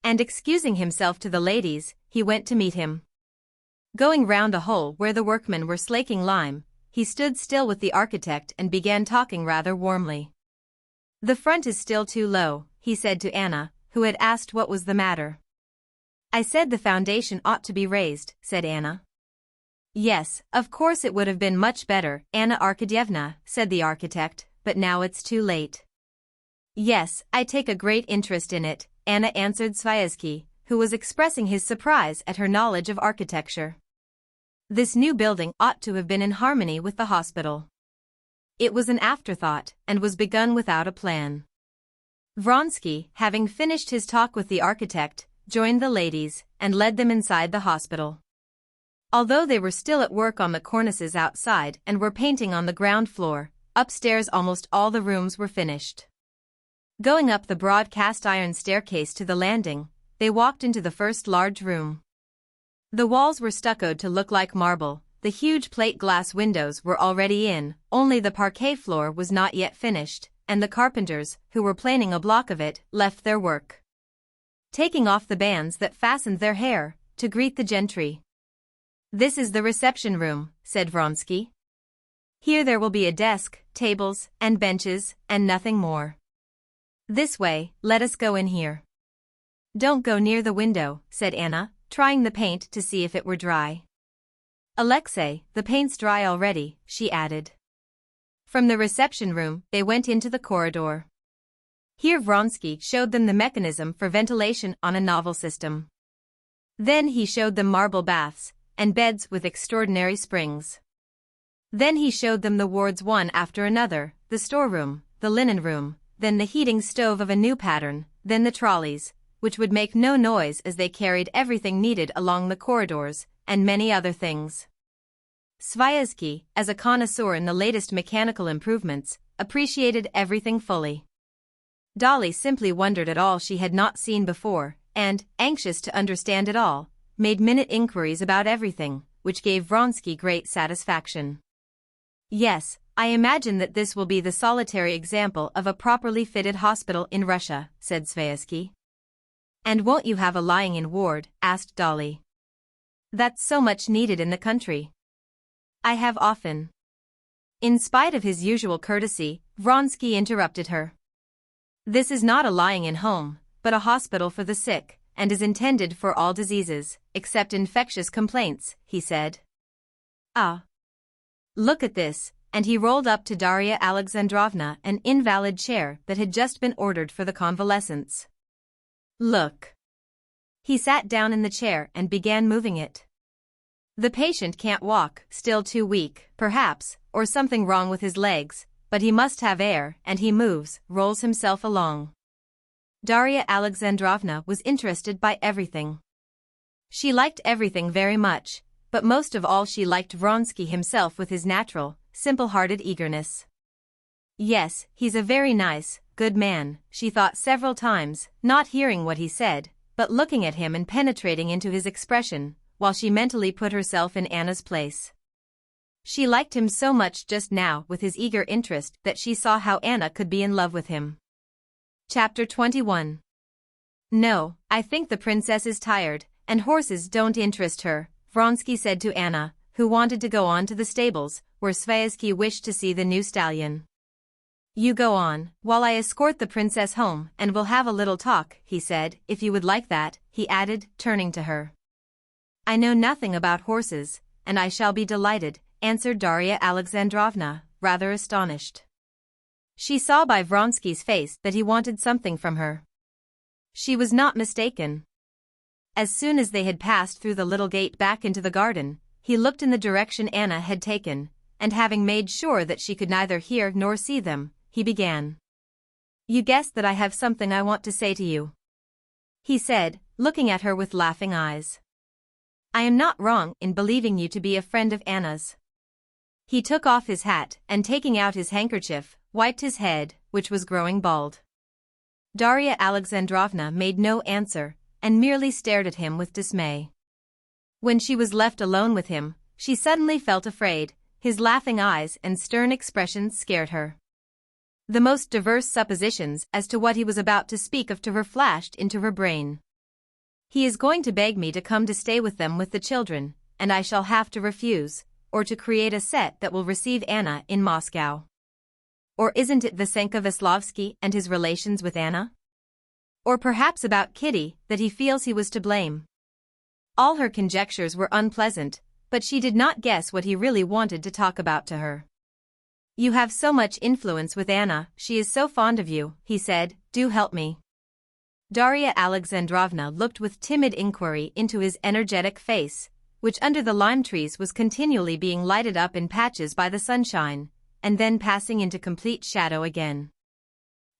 And excusing himself to the ladies, he went to meet him. Going round a hole where the workmen were slaking lime, he stood still with the architect and began talking rather warmly. The front is still too low, he said to Anna, who had asked what was the matter. I said the foundation ought to be raised, said Anna. Yes, of course it would have been much better, Anna Arkadyevna, said the architect, but now it's too late. Yes, I take a great interest in it, Anna answered Sviazhsky, who was expressing his surprise at her knowledge of architecture. This new building ought to have been in harmony with the hospital. It was an afterthought, and was begun without a plan. Vronsky, having finished his talk with the architect, joined the ladies, and led them inside the hospital. Although they were still at work on the cornices outside and were painting on the ground floor, upstairs almost all the rooms were finished. Going up the broad cast-iron staircase to the landing, they walked into the first large room. The walls were stuccoed to look like marble, the huge plate-glass windows were already in, only the parquet floor was not yet finished, and the carpenters, who were planing a block of it, left their work, taking off the bands that fastened their hair, to greet the gentry. This is the reception room, said Vronsky. Here there will be a desk, tables, and benches, and nothing more. This way, let us go in here. Don't go near the window, said Anna, trying the paint to see if it were dry. Alexei, the paint's dry already, she added. From the reception room, they went into the corridor. Here Vronsky showed them the mechanism for ventilation on a novel system. Then he showed them marble baths, and beds with extraordinary springs. Then he showed them the wards one after another, the storeroom, the linen room, then the heating stove of a new pattern, then the trolleys, which would make no noise as they carried everything needed along the corridors, and many other things. Sviazhsky, as a connoisseur in the latest mechanical improvements, appreciated everything fully. Dolly simply wondered at all she had not seen before, and, anxious to understand it all, made minute inquiries about everything, which gave Vronsky great satisfaction. "Yes, I imagine that this will be the solitary example of a properly fitted hospital in Russia," said Sviazhsky. "And won't you have a lying-in ward?" asked Dolly. "That's so much needed in the country." "I have often." In spite of his usual courtesy, Vronsky interrupted her. "This is not a lying-in home, but a hospital for the sick, and is intended for all diseases, except infectious complaints," he said. "Ah. Look at this," and he rolled up to Darya Alexandrovna an invalid chair that had just been ordered for the convalescents. "Look." He sat down in the chair and began moving it. "The patient can't walk, still too weak, perhaps, or something wrong with his legs, but he must have air, and he moves, rolls himself along." Darya Alexandrovna was interested by everything. She liked everything very much, but most of all she liked Vronsky himself with his natural, simple-hearted eagerness. "Yes, he's a very nice, good man," she thought several times, not hearing what he said, but looking at him and penetrating into his expression, while she mentally put herself in Anna's place. She liked him so much just now with his eager interest that she saw how Anna could be in love with him. Chapter 21. "No, I think the princess is tired, and horses don't interest her," Vronsky said to Anna, who wanted to go on to the stables, where Sviazhsky wished to see the new stallion. "You go on, while I escort the princess home, and we'll have a little talk," he said, "if you would like that," he added, turning to her. "I know nothing about horses, and I shall be delighted," answered Darya Alexandrovna, rather astonished. She saw by Vronsky's face that he wanted something from her. She was not mistaken. As soon as they had passed through the little gate back into the garden, he looked in the direction Anna had taken, and having made sure that she could neither hear nor see them, he began. "You guess that I have something I want to say to you," he said, looking at her with laughing eyes. "I am not wrong in believing you to be a friend of Anna's." He took off his hat and, taking out his handkerchief, wiped his head, which was growing bald. Darya Alexandrovna made no answer, and merely stared at him with dismay. When she was left alone with him, she suddenly felt afraid. His laughing eyes and stern expressions scared her. The most diverse suppositions as to what he was about to speak of to her flashed into her brain. "He is going to beg me to come to stay with them with the children, and I shall have to refuse, or to create a set that will receive Anna in Moscow. Or isn't it Vasenka Veslovsky and his relations with Anna? Or perhaps about Kitty, that he feels he was to blame?" All her conjectures were unpleasant, but she did not guess what he really wanted to talk about to her. "You have so much influence with Anna, she is so fond of you," he said, "do help me." Darya Alexandrovna looked with timid inquiry into his energetic face, which under the lime trees was continually being lighted up in patches by the sunshine, and then passing into complete shadow again.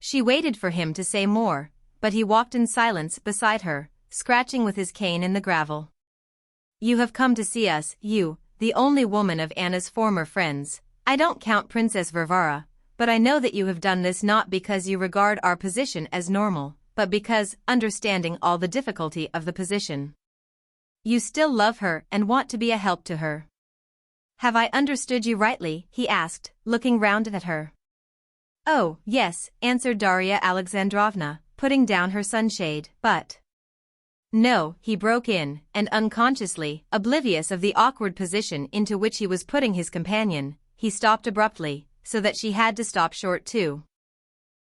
She waited for him to say more, but he walked in silence beside her, scratching with his cane in the gravel. "You have come to see us, you, the only woman of Anna's former friends. I don't count Princess Varvara, but I know that you have done this not because you regard our position as normal, but because, understanding all the difficulty of the position, you still love her and want to be a help to her. Have I understood you rightly?" he asked, looking round at her. "Oh, yes," answered Darya Alexandrovna, putting down her sunshade, "but—" "No," he broke in, and unconsciously, oblivious of the awkward position into which he was putting his companion, he stopped abruptly, so that she had to stop short too.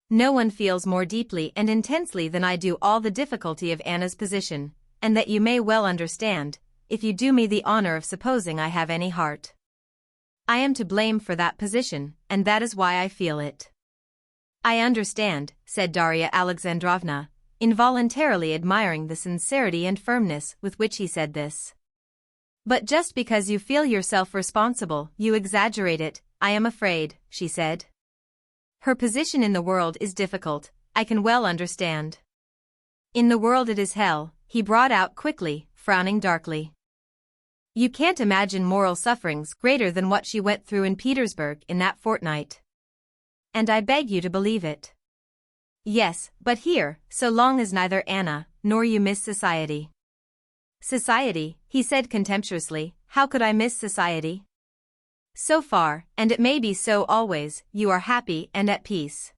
"No one feels more deeply and intensely than I do all the difficulty of Anna's position, and that you may well understand, if you do me the honor of supposing I have any heart. I am to blame for that position, and that is why I feel it." "I understand," said Darya Alexandrovna, involuntarily admiring the sincerity and firmness with which he said this. "But just because you feel yourself responsible, you exaggerate it, I am afraid," she said. "Her position in the world is difficult, I can well understand." "In the world it is hell," he brought out quickly, frowning darkly. You can't imagine moral sufferings greater than what she went through in Petersburg in that fortnight. And I beg you to believe it. Yes, but here, so long as neither Anna nor you miss society. Society, he said contemptuously, how could I miss society? So far, and it may be so always, you are happy and at peace.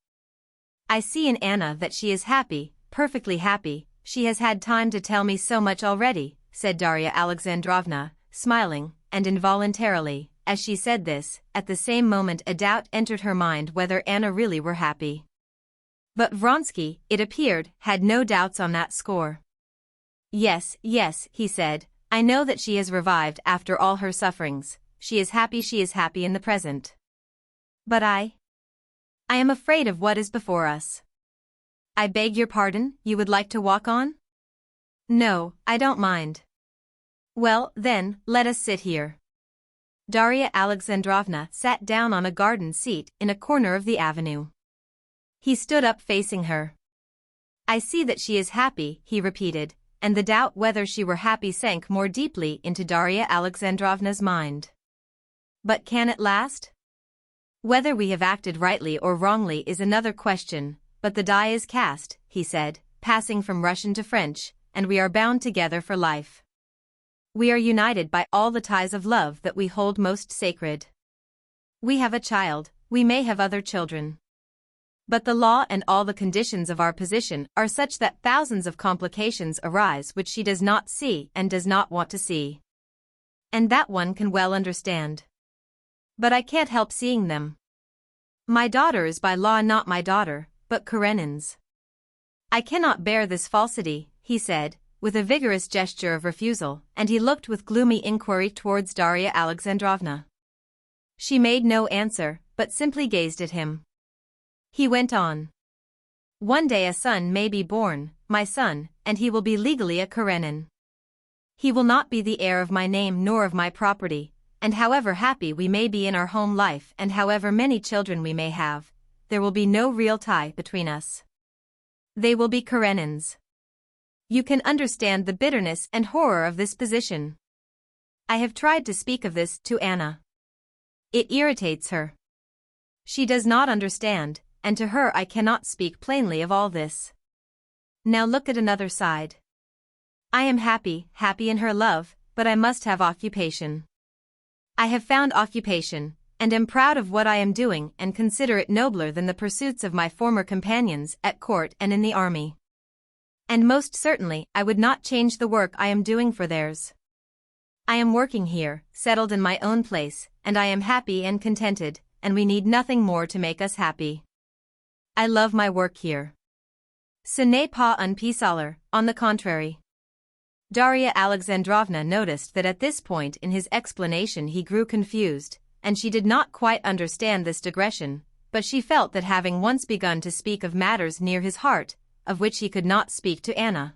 I see in Anna that she is happy, perfectly happy, she has had time to tell me so much already, said Darya Alexandrovna, smiling, and involuntarily, as she said this, at the same moment a doubt entered her mind whether Anna really were happy. But Vronsky, it appeared, had no doubts on that score. Yes, he said, I know that she has revived after all her sufferings, she is happy in the present. But I am afraid of what is before us. I beg your pardon, you would like to walk on? No, I don't mind. Well, then, let us sit here. Darya Alexandrovna sat down on a garden seat in a corner of the avenue. He stood up facing her. I see that she is happy, he repeated, and the doubt whether she were happy sank more deeply into Darya Alexandrovna's mind. But can it last? Whether we have acted rightly or wrongly is another question, but the die is cast, he said, passing from Russian to French, and we are bound together for life. We are united by all the ties of love that we hold most sacred. We have a child, we may have other children. But the law and all the conditions of our position are such that thousands of complications arise which she does not see and does not want to see. And that one can well understand. But I can't help seeing them. My daughter is by law not my daughter, but Karenin's. I cannot bear this falsity, he said, with a vigorous gesture of refusal, and he looked with gloomy inquiry towards Darya Alexandrovna. She made no answer, but simply gazed at him. He went on. One day a son may be born, my son, and he will be legally a Karenin. He will not be the heir of my name nor of my property, and however happy we may be in our home life and however many children we may have, there will be no real tie between us. They will be Karenins. You can understand the bitterness and horror of this position. I have tried to speak of this to Anna. It irritates her. She does not understand, and to her I cannot speak plainly of all this. Now look at another side. I am happy in her love, but I must have occupation. I have found occupation, and am proud of what I am doing and consider it nobler than the pursuits of my former companions at court and in the army. And most certainly I would not change the work I am doing for theirs. I am working here, settled in my own place, and I am happy and contented, and we need nothing more to make us happy. I love my work here. Ce n'est pas un pis-aller, on the contrary. Darya Alexandrovna noticed that at this point in his explanation he grew confused, and she did not quite understand this digression, but she felt that having once begun to speak of matters near his heart, of which he could not speak to Anna,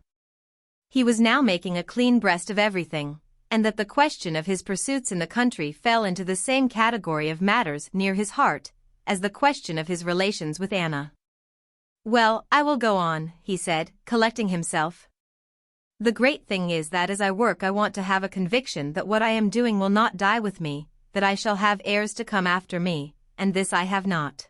he was now making a clean breast of everything, and that the question of his pursuits in the country fell into the same category of matters near his heart, as the question of his relations with Anna. Well, I will go on, he said, collecting himself. The great thing is that as I work I want to have a conviction that what I am doing will not die with me, that I shall have heirs to come after me, and this I have not.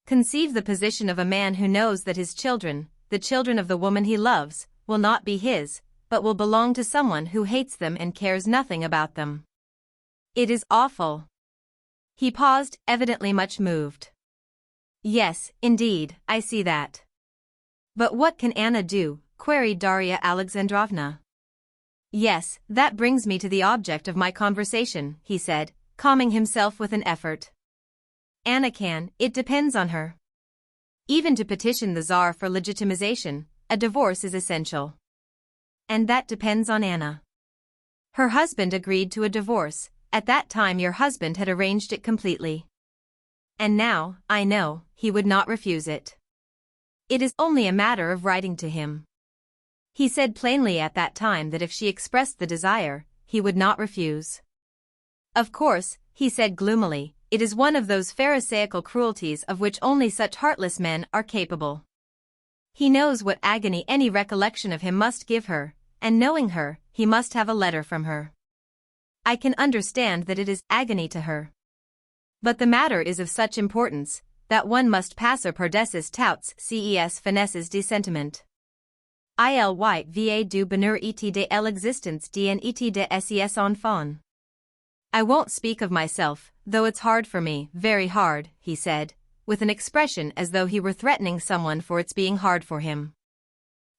Conceive the position of a man who knows that his children, the children of the woman he loves, will not be his, but will belong to someone who hates them and cares nothing about them. It is awful. He paused, evidently much moved. Yes, indeed, I see that. But what can Anna do? Queried Darya Alexandrovna. Yes, that brings me to the object of my conversation, he said, calming himself with an effort. Anna can, it depends on her. Even to petition the Tsar for legitimization, a divorce is essential. And that depends on Anna. Her husband agreed to a divorce, at that time your husband had arranged it completely. And now, I know, he would not refuse it. It is only a matter of writing to him. He said plainly at that time that if she expressed the desire, he would not refuse. Of course, he said gloomily, it is one of those pharisaical cruelties of which only such heartless men are capable. He knows what agony any recollection of him must give her, and knowing her, he must have a letter from her. I can understand that it is agony to her. But the matter is of such importance, that one must passer par dessus touts ces finesses de sentiment. Il va du bonheur et de l'existence d'un et de ses enfants. I won't speak of myself, though it's hard for me, very hard, he said, with an expression as though he were threatening someone for its being hard for him.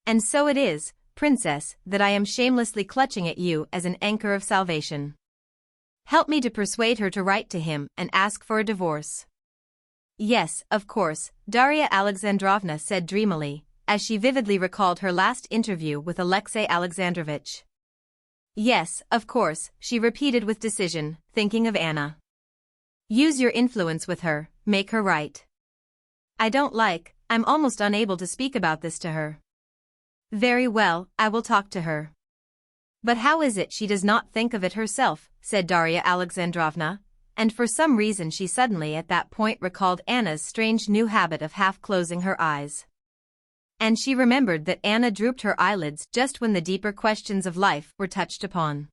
And so it is, Princess, that I am shamelessly clutching at you as an anchor of salvation. Help me to persuade her to write to him and ask for a divorce. Yes, of course, Darya Alexandrovna said dreamily, as she vividly recalled her last interview with Alexei Alexandrovich. Yes, of course, she repeated with decision, thinking of Anna. Use your influence with her, make her write. I'm almost unable to speak about this to her. Very well, I will talk to her. But how is it she does not think of it herself, said Darya Alexandrovna, and for some reason she suddenly at that point recalled Anna's strange new habit of half-closing her eyes. And she remembered that Anna drooped her eyelids just when the deeper questions of life were touched upon.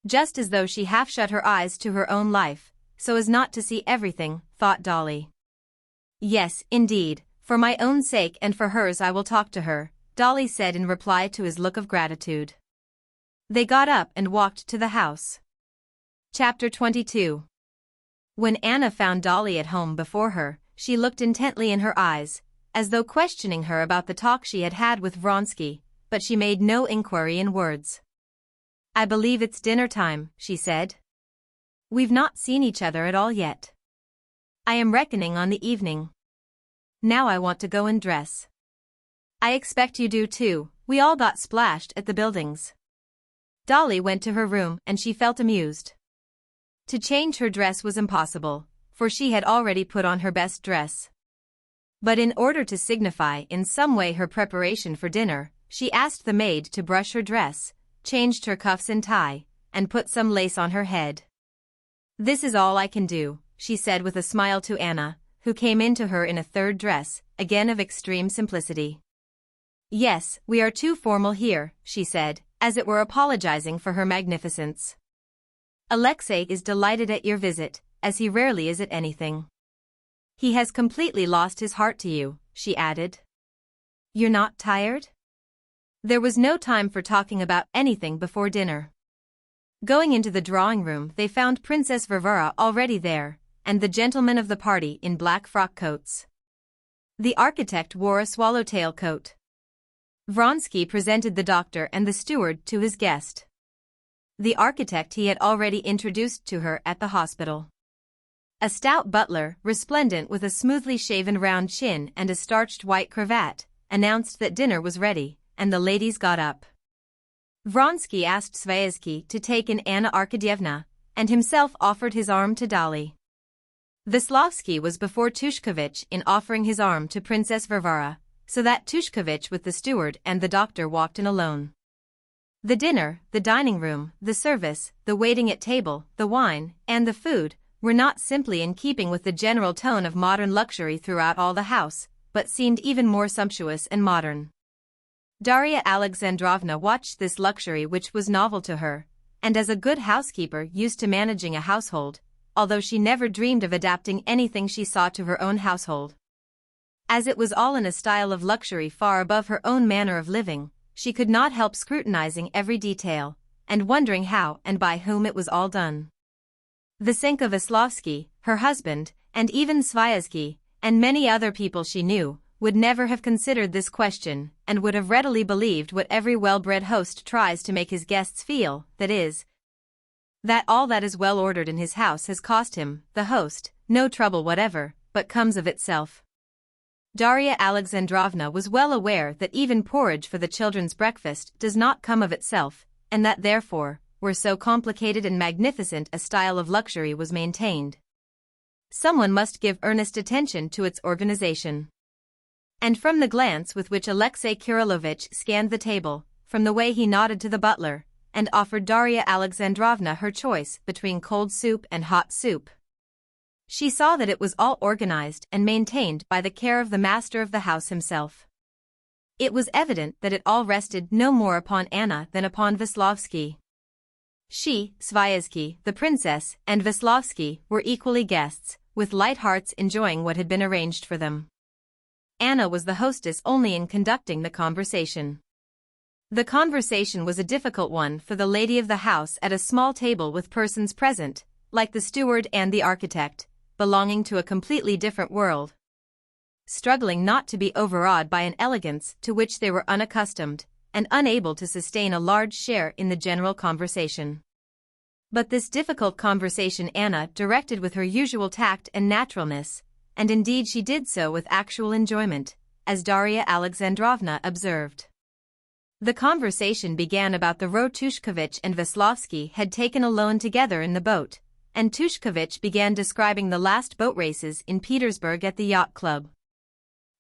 Just as though she half shut her eyes to her own life, so as not to see everything, thought Dolly. Yes, indeed, for my own sake and for hers I will talk to her, Dolly said in reply to his look of gratitude. They got up and walked to the house. Chapter 22. When Anna found Dolly at home before her, she looked intently in her eyes, as though questioning her about the talk she had had with Vronsky, but she made no inquiry in words. I believe it's dinner time, she said. We've not seen each other at all yet. I am reckoning on the evening. Now I want to go and dress. I expect you do too, we all got splashed at the buildings. Dolly went to her room and she felt amused. To change her dress was impossible, for she had already put on her best dress. But in order to signify in some way her preparation for dinner, she asked the maid to brush her dress, changed her cuffs and tie, and put some lace on her head. This is all I can do, she said with a smile to Anna, who came in to her in a third dress, again of extreme simplicity. Yes, we are too formal here, she said, as it were apologizing for her magnificence. Alexei is delighted at your visit, as he rarely is at anything. He has completely lost his heart to you, she added. You're not tired? There was no time for talking about anything before dinner. Going into the drawing room they found Princess Varvara already there, and the gentlemen of the party in black frock coats. The architect wore a swallowtail coat. Vronsky presented the doctor and the steward to his guest. The architect he had already introduced to her at the hospital. A stout butler, resplendent with a smoothly shaven round chin and a starched white cravat, announced that dinner was ready, and the ladies got up. Vronsky asked Sviazhsky to take in Anna Arkadyevna, and himself offered his arm to Dolly. Veslovsky was before Tushkevich in offering his arm to Princess Varvara, so that Tushkevich with the steward and the doctor walked in alone. The dinner, the dining room, the service, the waiting at table, the wine, and the food, were not simply in keeping with the general tone of modern luxury throughout all the house, but seemed even more sumptuous and modern. Darya Alexandrovna watched this luxury which was novel to her, and as a good housekeeper used to managing a household, although she never dreamed of adapting anything she saw to her own household. As it was all in a style of luxury far above her own manner of living, she could not help scrutinizing every detail, and wondering how and by whom it was all done. Vasenka Veslovsky, her husband, and even Sviazhsky, and many other people she knew, would never have considered this question, and would have readily believed what every well-bred host tries to make his guests feel, that is, that all that is well ordered in his house has cost him, the host, no trouble whatever, but comes of itself. Darya Alexandrovna was well aware that even porridge for the children's breakfast does not come of itself, and that therefore, where so complicated and magnificent a style of luxury was maintained, someone must give earnest attention to its organization. And from the glance with which Alexei Kirillovich scanned the table, from the way he nodded to the butler, and offered Darya Alexandrovna her choice between cold soup and hot soup, she saw that it was all organized and maintained by the care of the master of the house himself. It was evident that it all rested no more upon Anna than upon Veslovsky. She, Sviazhsky, the princess, and Veslovsky were equally guests, with light hearts enjoying what had been arranged for them. Anna was the hostess only in conducting the conversation. The conversation was a difficult one for the lady of the house at a small table with persons present, like the steward and the architect, belonging to a completely different world. Struggling not to be overawed by an elegance to which they were unaccustomed, and unable to sustain a large share in the general conversation. But this difficult conversation Anna directed with her usual tact and naturalness, and indeed she did so with actual enjoyment, as Darya Alexandrovna observed. The conversation began about the row Tushkovich and Veslovsky had taken alone together in the boat, and Tushkovich began describing the last boat races in Petersburg at the yacht club.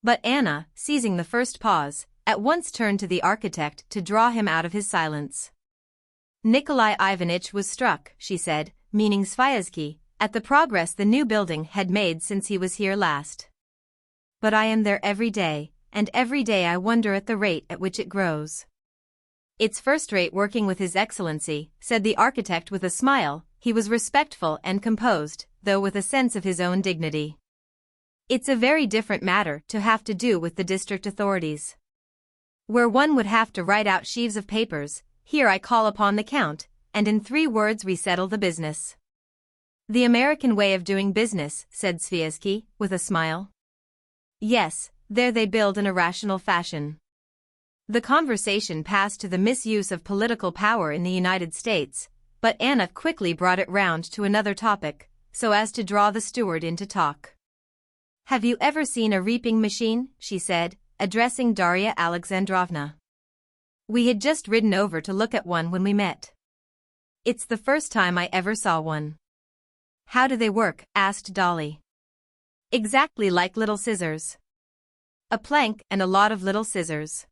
But Anna, seizing the first pause, at once turned to the architect to draw him out of his silence. Nikolai Ivanitch was struck, she said, meaning Sviazhsky, at the progress the new building had made since he was here last. But I am there every day, and every day I wonder at the rate at which it grows. It's first-rate working with His Excellency, said the architect with a smile. He was respectful and composed, though with a sense of his own dignity. It's a very different matter to have to do with the district authorities. Where one would have to write out sheaves of papers, here I call upon the Count, and in 3 words we settle the business. The American way of doing business, said Sviazhsky, with a smile. Yes, there they build in a rational fashion. The conversation passed to the misuse of political power in the United States, but Anna quickly brought it round to another topic, so as to draw the steward into talk. Have you ever seen a reaping machine? She said, addressing Darya Alexandrovna. We had just ridden over to look at one when we met. It's the first time I ever saw one. How do they work? Asked Dolly. Exactly like little scissors. A plank and a lot of little scissors.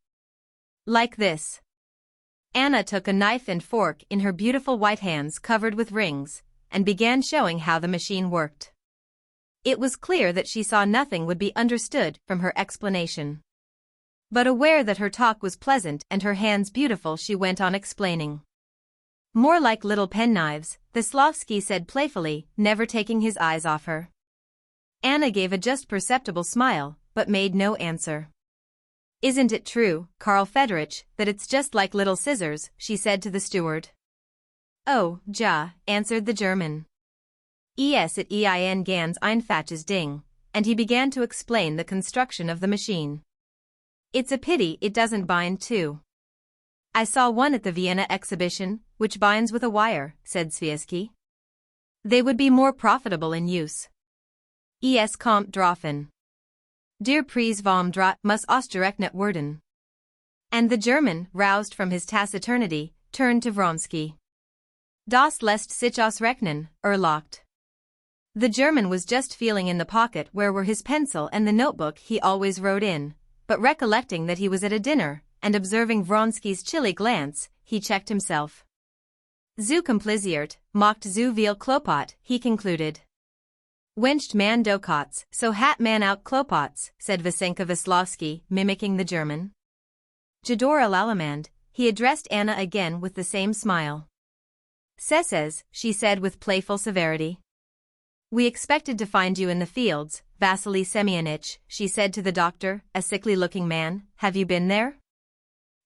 Like this. Anna took a knife and fork in her beautiful white hands covered with rings, and began showing how the machine worked. It was clear that she saw nothing would be understood from her explanation. But aware that her talk was pleasant and her hands beautiful, she went on explaining. More like little penknives, Veslovsky said playfully, never taking his eyes off her. Anna gave a just perceptible smile, but made no answer. Isn't it true, Karl Fedorich, that it's just like little scissors, she said to the steward. Oh, ja, answered the German. Es it ein ganz einfaches Ding, and he began to explain the construction of the machine. It's a pity it doesn't bind too. I saw one at the Vienna exhibition, which binds with a wire, said Sviazhsky. They would be more profitable in use. Es kommt drauf. Der Preis vom Draht muss ausgerechnet werden. And the German, roused from his taciturnity, turned to Vronsky. Das lässt sich ausrechnen, erlaucht. The German was just feeling in the pocket where were his pencil and the notebook he always wrote in, but recollecting that he was at a dinner, and observing Vronsky's chilly glance, he checked himself. Zu kompliziert, macht zu viel Klopot, he concluded. Wenscht man Dokots, so hat man out Klopots, said Vasenka Veslovsky, mimicking the German. Jador Alalemand, he addressed Anna again with the same smile. Sesses, she said with playful severity. We expected to find you in the fields, Vasily Semyonitch, she said to the doctor, a sickly-looking man. Have you been there?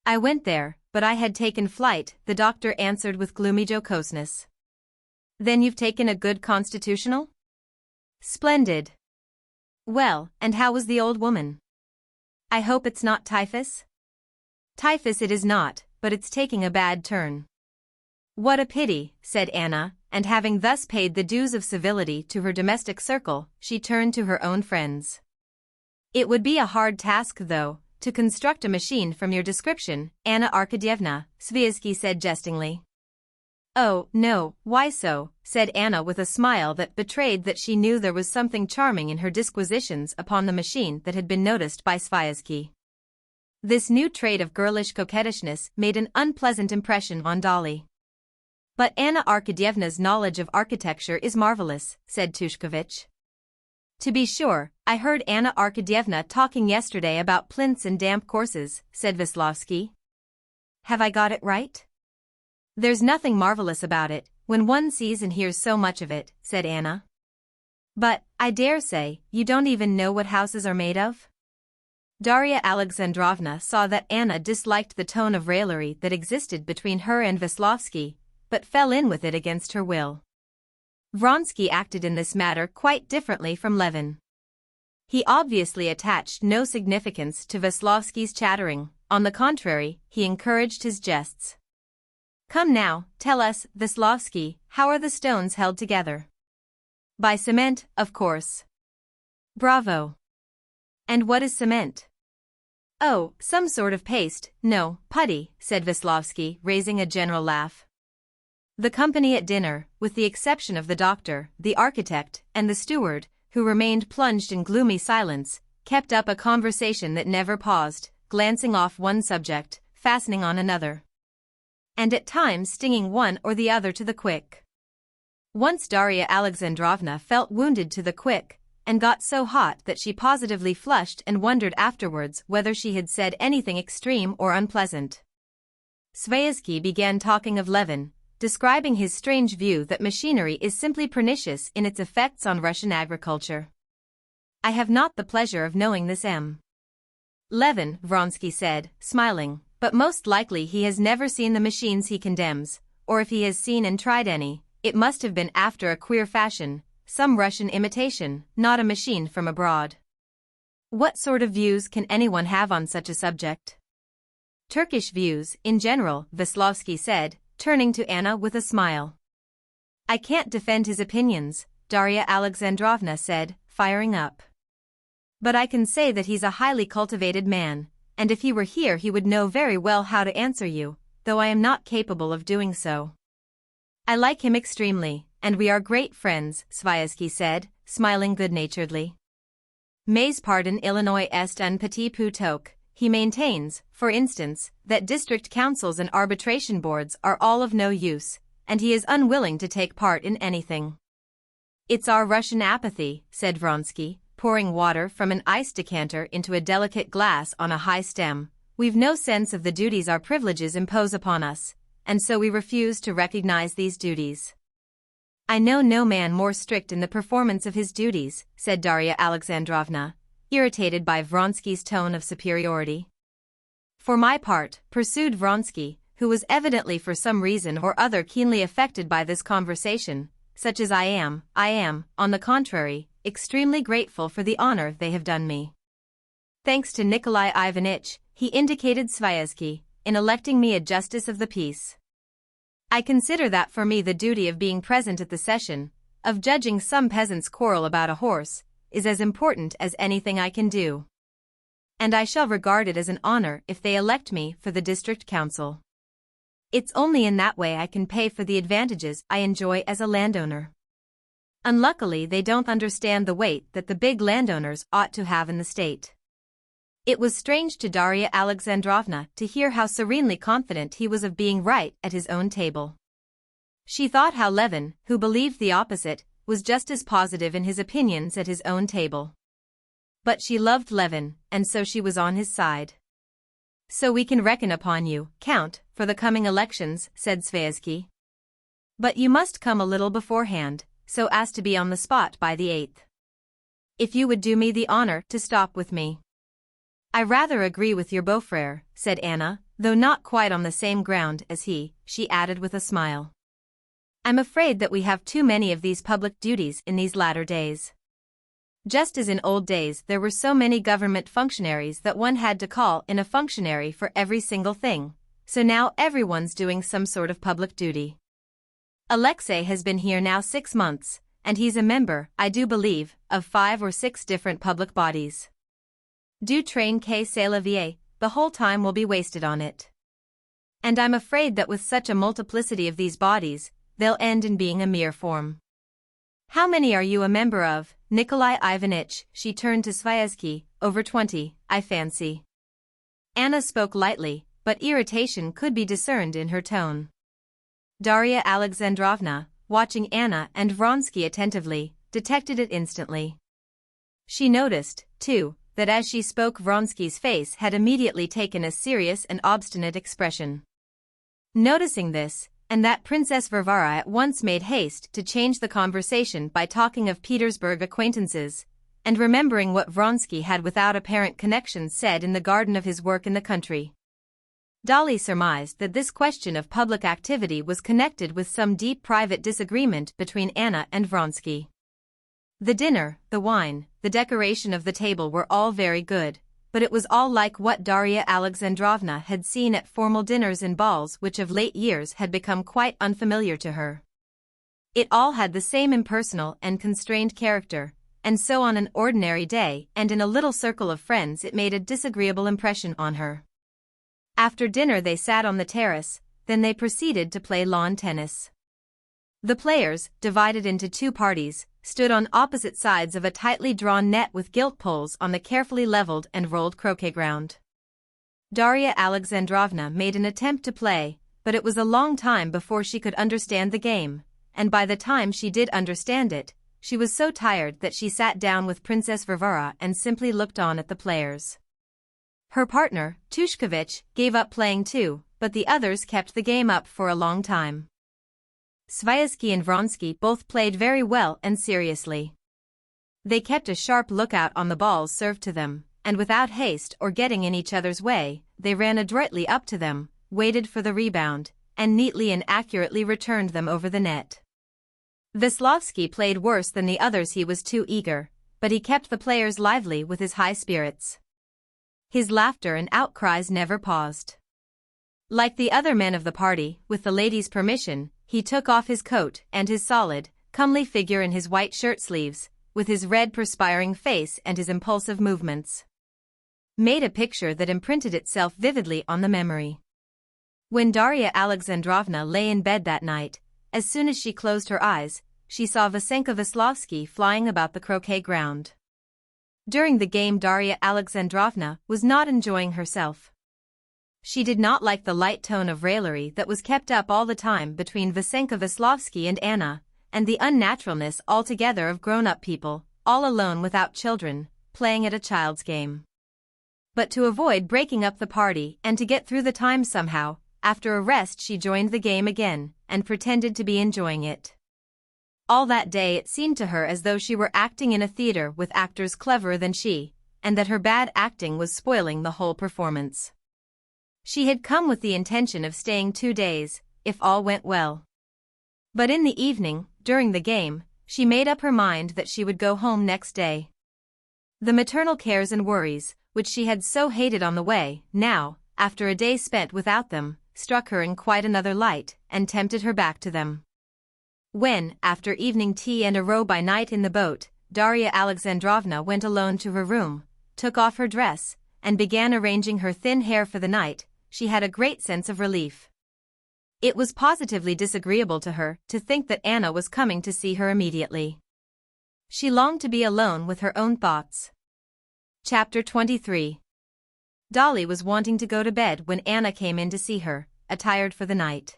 I went there, but I had taken flight, the doctor answered with gloomy jocoseness. Then you've taken a good constitutional? Splendid. Well, and how was the old woman? I hope it's not typhus? Typhus it is not, but it's taking a bad turn. What a pity, said Anna, and having thus paid the dues of civility to her domestic circle, she turned to her own friends. It would be a hard task, though, to construct a machine from your description, Anna Arkadyevna, Sviazhsky said jestingly. Oh, no, why so, said Anna with a smile that betrayed that she knew there was something charming in her disquisitions upon the machine that had been noticed by Sviazhsky. This new trait of girlish coquettishness made an unpleasant impression on Dolly. But Anna Arkadyevna's knowledge of architecture is marvelous, said Tushkovich. To be sure, I heard Anna Arkadyevna talking yesterday about plinths and damp courses, said Veslovsky. Have I got it right? There's nothing marvelous about it, when one sees and hears so much of it, said Anna. But, I dare say, you don't even know what houses are made of? Darya Alexandrovna saw that Anna disliked the tone of raillery that existed between her and Veslovsky, but fell in with it against her will. Vronsky acted in this matter quite differently from Levin. He obviously attached no significance to Veslovsky's chattering, on the contrary, he encouraged his jests. Come now, tell us, Veslovsky, how are the stones held together? By cement, of course. Bravo. And what is cement? Oh, some sort of paste, no, putty, said Veslovsky, raising a general laugh. The company at dinner, with the exception of the doctor, the architect, and the steward, who remained plunged in gloomy silence, kept up a conversation that never paused, glancing off one subject, fastening on another, and at times stinging one or the other to the quick. Once Darya Alexandrovna felt wounded to the quick, and got so hot that she positively flushed and wondered afterwards whether she had said anything extreme or unpleasant. Sviazhsky began talking of Levin, describing his strange view that machinery is simply pernicious in its effects on Russian agriculture. I have not the pleasure of knowing this M. Levin, Vronsky said, smiling, but most likely he has never seen the machines he condemns, or if he has seen and tried any, it must have been after a queer fashion, some Russian imitation, not a machine from abroad. What sort of views can anyone have on such a subject? Turkish views, in general, Veslovsky said, turning to Anna with a smile. I can't defend his opinions, Darya Alexandrovna said, firing up. But I can say that he's a highly cultivated man, and if he were here he would know very well how to answer you, though I am not capable of doing so. I like him extremely, and we are great friends, Sviazhsky said, smiling good-naturedly. Mais pardon Illinois est un petit peu tôt. He maintains, for instance, that district councils and arbitration boards are all of no use, and he is unwilling to take part in anything. It's our Russian apathy, said Vronsky, pouring water from an ice decanter into a delicate glass on a high stem. We've no sense of the duties our privileges impose upon us, and so we refuse to recognize these duties. I know no man more strict in the performance of his duties, said Darya Alexandrovna, irritated by Vronsky's tone of superiority. For my part, pursued Vronsky, who was evidently for some reason or other keenly affected by this conversation, such as I am, on the contrary, extremely grateful for the honor they have done me. Thanks to Nikolai Ivanitch, he indicated Sviazhsky, in electing me a justice of the peace. I consider that for me the duty of being present at the session, of judging some peasant's quarrel about a horse, is as important as anything I can do. And I shall regard it as an honor if they elect me for the district council. It's only in that way I can pay for the advantages I enjoy as a landowner. Unluckily they don't understand the weight that the big landowners ought to have in the state. It was strange to Darya Alexandrovna to hear how serenely confident he was of being right at his own table. She thought how Levin, who believed the opposite, was just as positive in his opinions at his own table. But she loved Levin, and so she was on his side. So we can reckon upon you, Count, for the coming elections, said Sviazhsky. But you must come a little beforehand, so as to be on the spot by the 8th. If you would do me the honor to stop with me. I rather agree with your beau-frère, said Anna, though not quite on the same ground as he, she added with a smile. I'm afraid that we have too many of these public duties in these latter days. Just as in old days there were so many government functionaries that one had to call in a functionary for every single thing, so now everyone's doing some sort of public duty. Alexei has been here now 6 months, and he's a member, I do believe, of 5 or 6 different public bodies. Du train que c'est la vie, the whole time will be wasted on it. And I'm afraid that with such a multiplicity of these bodies, they'll end in being a mere form. How many are you a member of, Nikolai Ivanitch? She turned to Sviazhsky. Over 20, I fancy. Anna spoke lightly, but irritation could be discerned in her tone. Darya Alexandrovna, watching Anna and Vronsky attentively, detected it instantly. She noticed, too, that as she spoke Vronsky's face had immediately taken a serious and obstinate expression. Noticing this, and that Princess Varvara at once made haste to change the conversation by talking of Petersburg acquaintances, and remembering what Vronsky had without apparent connection said in the garden of his work in the country. Dolly surmised that this question of public activity was connected with some deep private disagreement between Anna and Vronsky. The dinner, the wine, the decoration of the table were all very good, but it was all like what Darya Alexandrovna had seen at formal dinners and balls which of late years had become quite unfamiliar to her. It all had the same impersonal and constrained character, and so on an ordinary day and in a little circle of friends it made a disagreeable impression on her. After dinner they sat on the terrace, then they proceeded to play lawn tennis. The players, divided into two parties, stood on opposite sides of a tightly drawn net with gilt poles on the carefully leveled and rolled croquet ground. Darya Alexandrovna made an attempt to play, but it was a long time before she could understand the game, and by the time she did understand it, she was so tired that she sat down with Princess Varvara and simply looked on at the players. Her partner, Tushkevich, gave up playing too, but the others kept the game up for a long time. Sviazhsky and Vronsky both played very well and seriously. They kept a sharp lookout on the balls served to them, and without haste or getting in each other's way, they ran adroitly up to them, waited for the rebound, and neatly and accurately returned them over the net. Veslovsky played worse than the others. He was too eager, but he kept the players lively with his high spirits. His laughter and outcries never paused. Like the other men of the party, with the ladies' permission, he took off his coat and his solid, comely figure in his white shirt-sleeves, with his red perspiring face and his impulsive movements, made a picture that imprinted itself vividly on the memory. When Darya Alexandrovna lay in bed that night, as soon as she closed her eyes, she saw Vasenka Veslovsky flying about the croquet ground. During the game Darya Alexandrovna was not enjoying herself. She did not like the light tone of raillery that was kept up all the time between Vasenka Veslovsky and Anna, and the unnaturalness altogether of grown-up people, all alone without children, playing at a child's game. But to avoid breaking up the party and to get through the time somehow, after a rest she joined the game again, and pretended to be enjoying it. All that day it seemed to her as though she were acting in a theater with actors cleverer than she, and that her bad acting was spoiling the whole performance. She had come with the intention of staying 2 days, if all went well. But in the evening, during the game, she made up her mind that she would go home next day. The maternal cares and worries, which she had so hated on the way, now, after a day spent without them, struck her in quite another light, and tempted her back to them. When, after evening tea and a row by night in the boat, Darya Alexandrovna went alone to her room, took off her dress, and began arranging her thin hair for the night, she had a great sense of relief. It was positively disagreeable to her to think that Anna was coming to see her immediately. She longed to be alone with her own thoughts. Chapter 23. Dolly was wanting to go to bed when Anna came in to see her, attired for the night.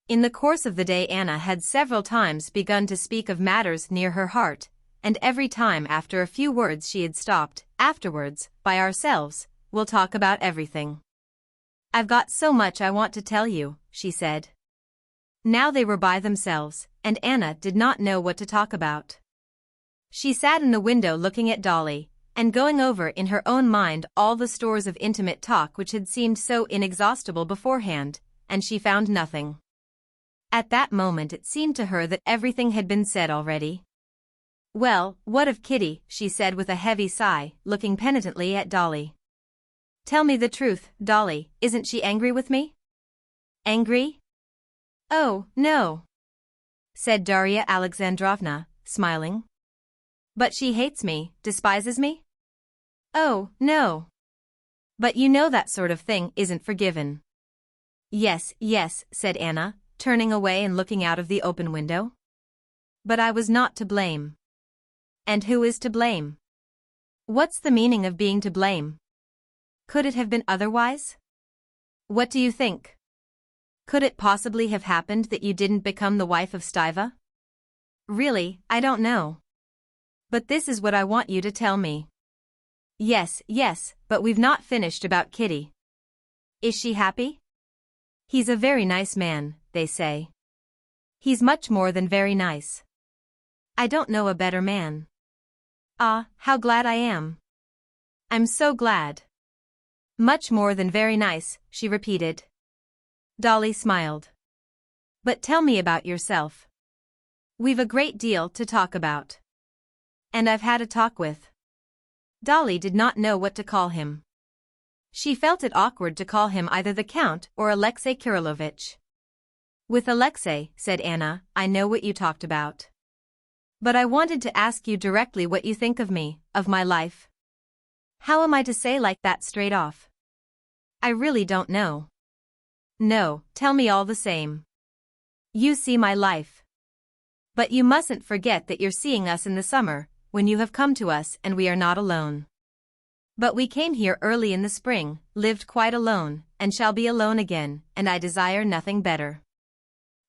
In the course of the day Anna had several times begun to speak of matters near her heart, and every time after a few words she had stopped. Afterwards, by ourselves, we'll talk about everything. I've got so much I want to tell you, she said. Now they were by themselves, and Anna did not know what to talk about. She sat in the window looking at Dolly, and going over in her own mind all the stores of intimate talk which had seemed so inexhaustible beforehand, and she found nothing. At that moment it seemed to her that everything had been said already. Well, what of Kitty, she said with a heavy sigh, looking penitently at Dolly. Tell me the truth, Dolly, isn't she angry with me? Angry? Oh, no, said Darya Alexandrovna, smiling. But she hates me, despises me? Oh, no. But you know that sort of thing isn't forgiven. Yes, yes, said Anna, turning away and looking out of the open window. But I was not to blame. And who is to blame? What's the meaning of being to blame? Could it have been otherwise? What do you think? Could it possibly have happened that you didn't become the wife of Stiva? Really, I don't know. But this is what I want you to tell me. Yes, yes, but we've not finished about Kitty. Is she happy? He's a very nice man, they say. He's much more than very nice. I don't know a better man. Ah, how glad I am. I'm so glad. Much more than very nice, she repeated. Dolly smiled. But tell me about yourself. We've a great deal to talk about. And I've had a talk with. Dolly did not know what to call him. She felt it awkward to call him either the Count or Alexei Kirillovich. With Alexei, said Anna, I know what you talked about. But I wanted to ask you directly what you think of me, of my life. How am I to say like that straight off? I really don't know. No, tell me all the same. You see my life. But you mustn't forget that you're seeing us in the summer, when you have come to us and we are not alone. But we came here early in the spring, lived quite alone, and shall be alone again, and I desire nothing better.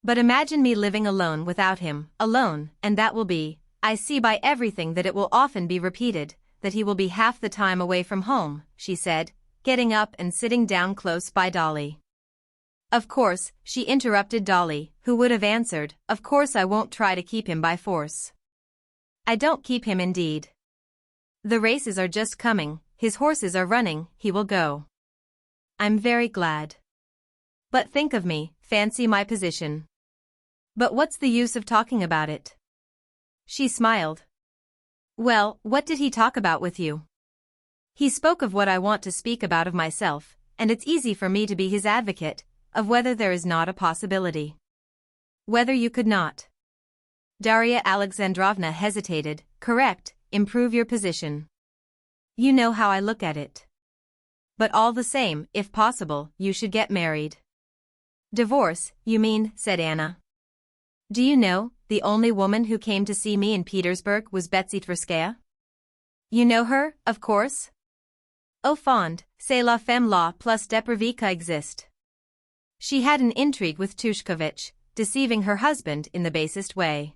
But imagine me living alone without him, alone, and that will be, I see by everything that it will often be repeated, that he will be half the time away from home, she said, getting up and sitting down close by Dolly. Of course, she interrupted Dolly, who would have answered, of course I won't try to keep him by force. I don't keep him indeed. The races are just coming, his horses are running, he will go. I'm very glad. But think of me, fancy my position. But what's the use of talking about it? She smiled. Well, what did he talk about with you? He spoke of what I want to speak about of myself, and it's easy for me to be his advocate, of whether there is not a possibility. Whether you could not. Darya Alexandrovna hesitated, correct, improve your position. You know how I look at it. But all the same, if possible, you should get married. Divorce, you mean, said Anna. Do you know, the only woman who came to see me in Petersburg was Betsy Tverskaya? You know her, of course? Au fond, c'est la femme la plus dépravée qui existe. She had an intrigue with Tushkovich, deceiving her husband in the basest way.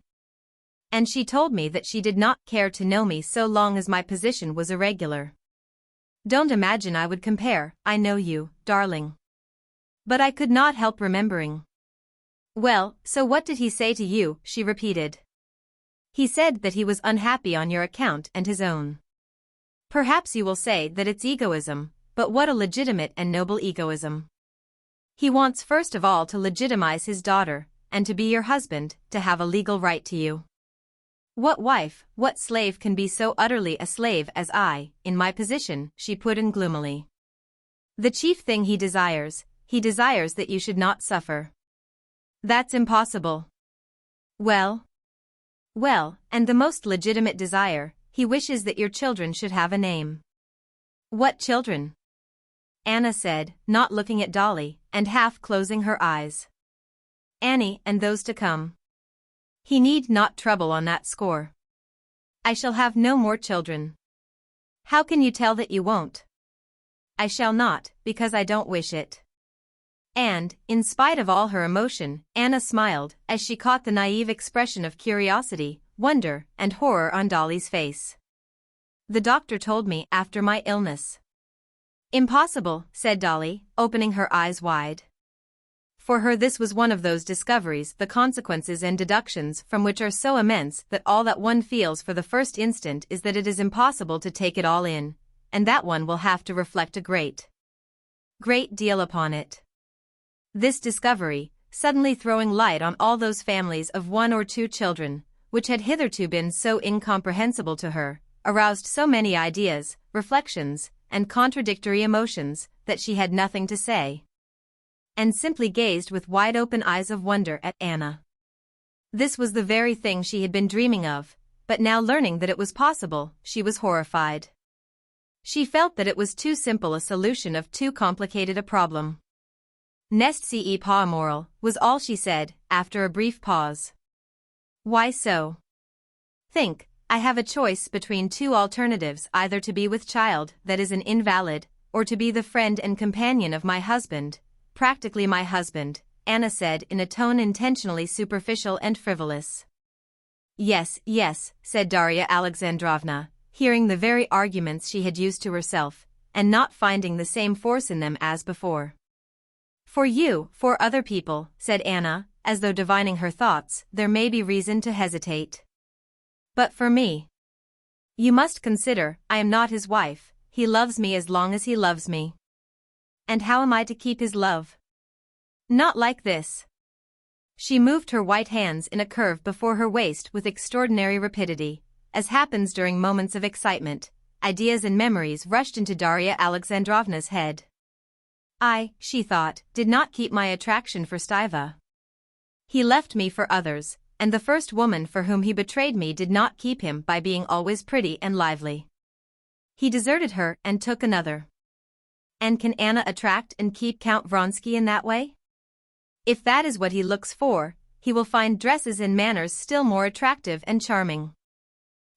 And she told me that she did not care to know me so long as my position was irregular. Don't imagine I would compare, I know you, darling. But I could not help remembering. Well, so what did he say to you, she repeated. He said that he was unhappy on your account and his own. Perhaps you will say that it's egoism, but what a legitimate and noble egoism. He wants first of all to legitimize his daughter, and to be your husband, to have a legal right to you. What wife, what slave can be so utterly a slave as I, in my position, she put in gloomily. The chief thing he desires that you should not suffer. That's impossible. Well, and the most legitimate desire, he wishes that your children should have a name. What children? Anna said, not looking at Dolly, and half closing her eyes. Annie and those to come. He need not trouble on that score. I shall have no more children. How can you tell that you won't? I shall not, because I don't wish it. And, in spite of all her emotion, Anna smiled as she caught the naive expression of curiosity, wonder, and horror on Dolly's face. The doctor told me after my illness. Impossible, said Dolly, opening her eyes wide. For her this was one of those discoveries, the consequences and deductions from which are so immense that all that one feels for the first instant is that it is impossible to take it all in, and that one will have to reflect a great deal upon it. This discovery, suddenly throwing light on all those families of one or two children, which had hitherto been so incomprehensible to her, aroused so many ideas, reflections, and contradictory emotions, that she had nothing to say. And simply gazed with wide-open eyes of wonder at Anna. This was the very thing she had been dreaming of, but now learning that it was possible, she was horrified. She felt that it was too simple a solution of too complicated a problem. N'est ce pas immoral, was all she said, after a brief pause. Why so? Think, I have a choice between two alternatives, either to be with child that is an invalid, or to be the friend and companion of my husband, practically my husband, Anna said in a tone intentionally superficial and frivolous. Yes, said Darya Alexandrovna, hearing the very arguments she had used to herself, and not finding the same force in them as before. For you, for other people, said Anna, as though divining her thoughts, there may be reason to hesitate. But for me. You must consider, I am not his wife, he loves me as long as he loves me. And how am I to keep his love? Not like this. She moved her white hands in a curve before her waist with extraordinary rapidity. As happens during moments of excitement, ideas and memories rushed into Darya Alexandrovna's head. She thought, did not keep my attraction for Stiva. He left me for others, and the first woman for whom he betrayed me did not keep him by being always pretty and lively. He deserted her and took another. And can Anna attract and keep Count Vronsky in that way? If that is what he looks for, he will find dresses and manners still more attractive and charming.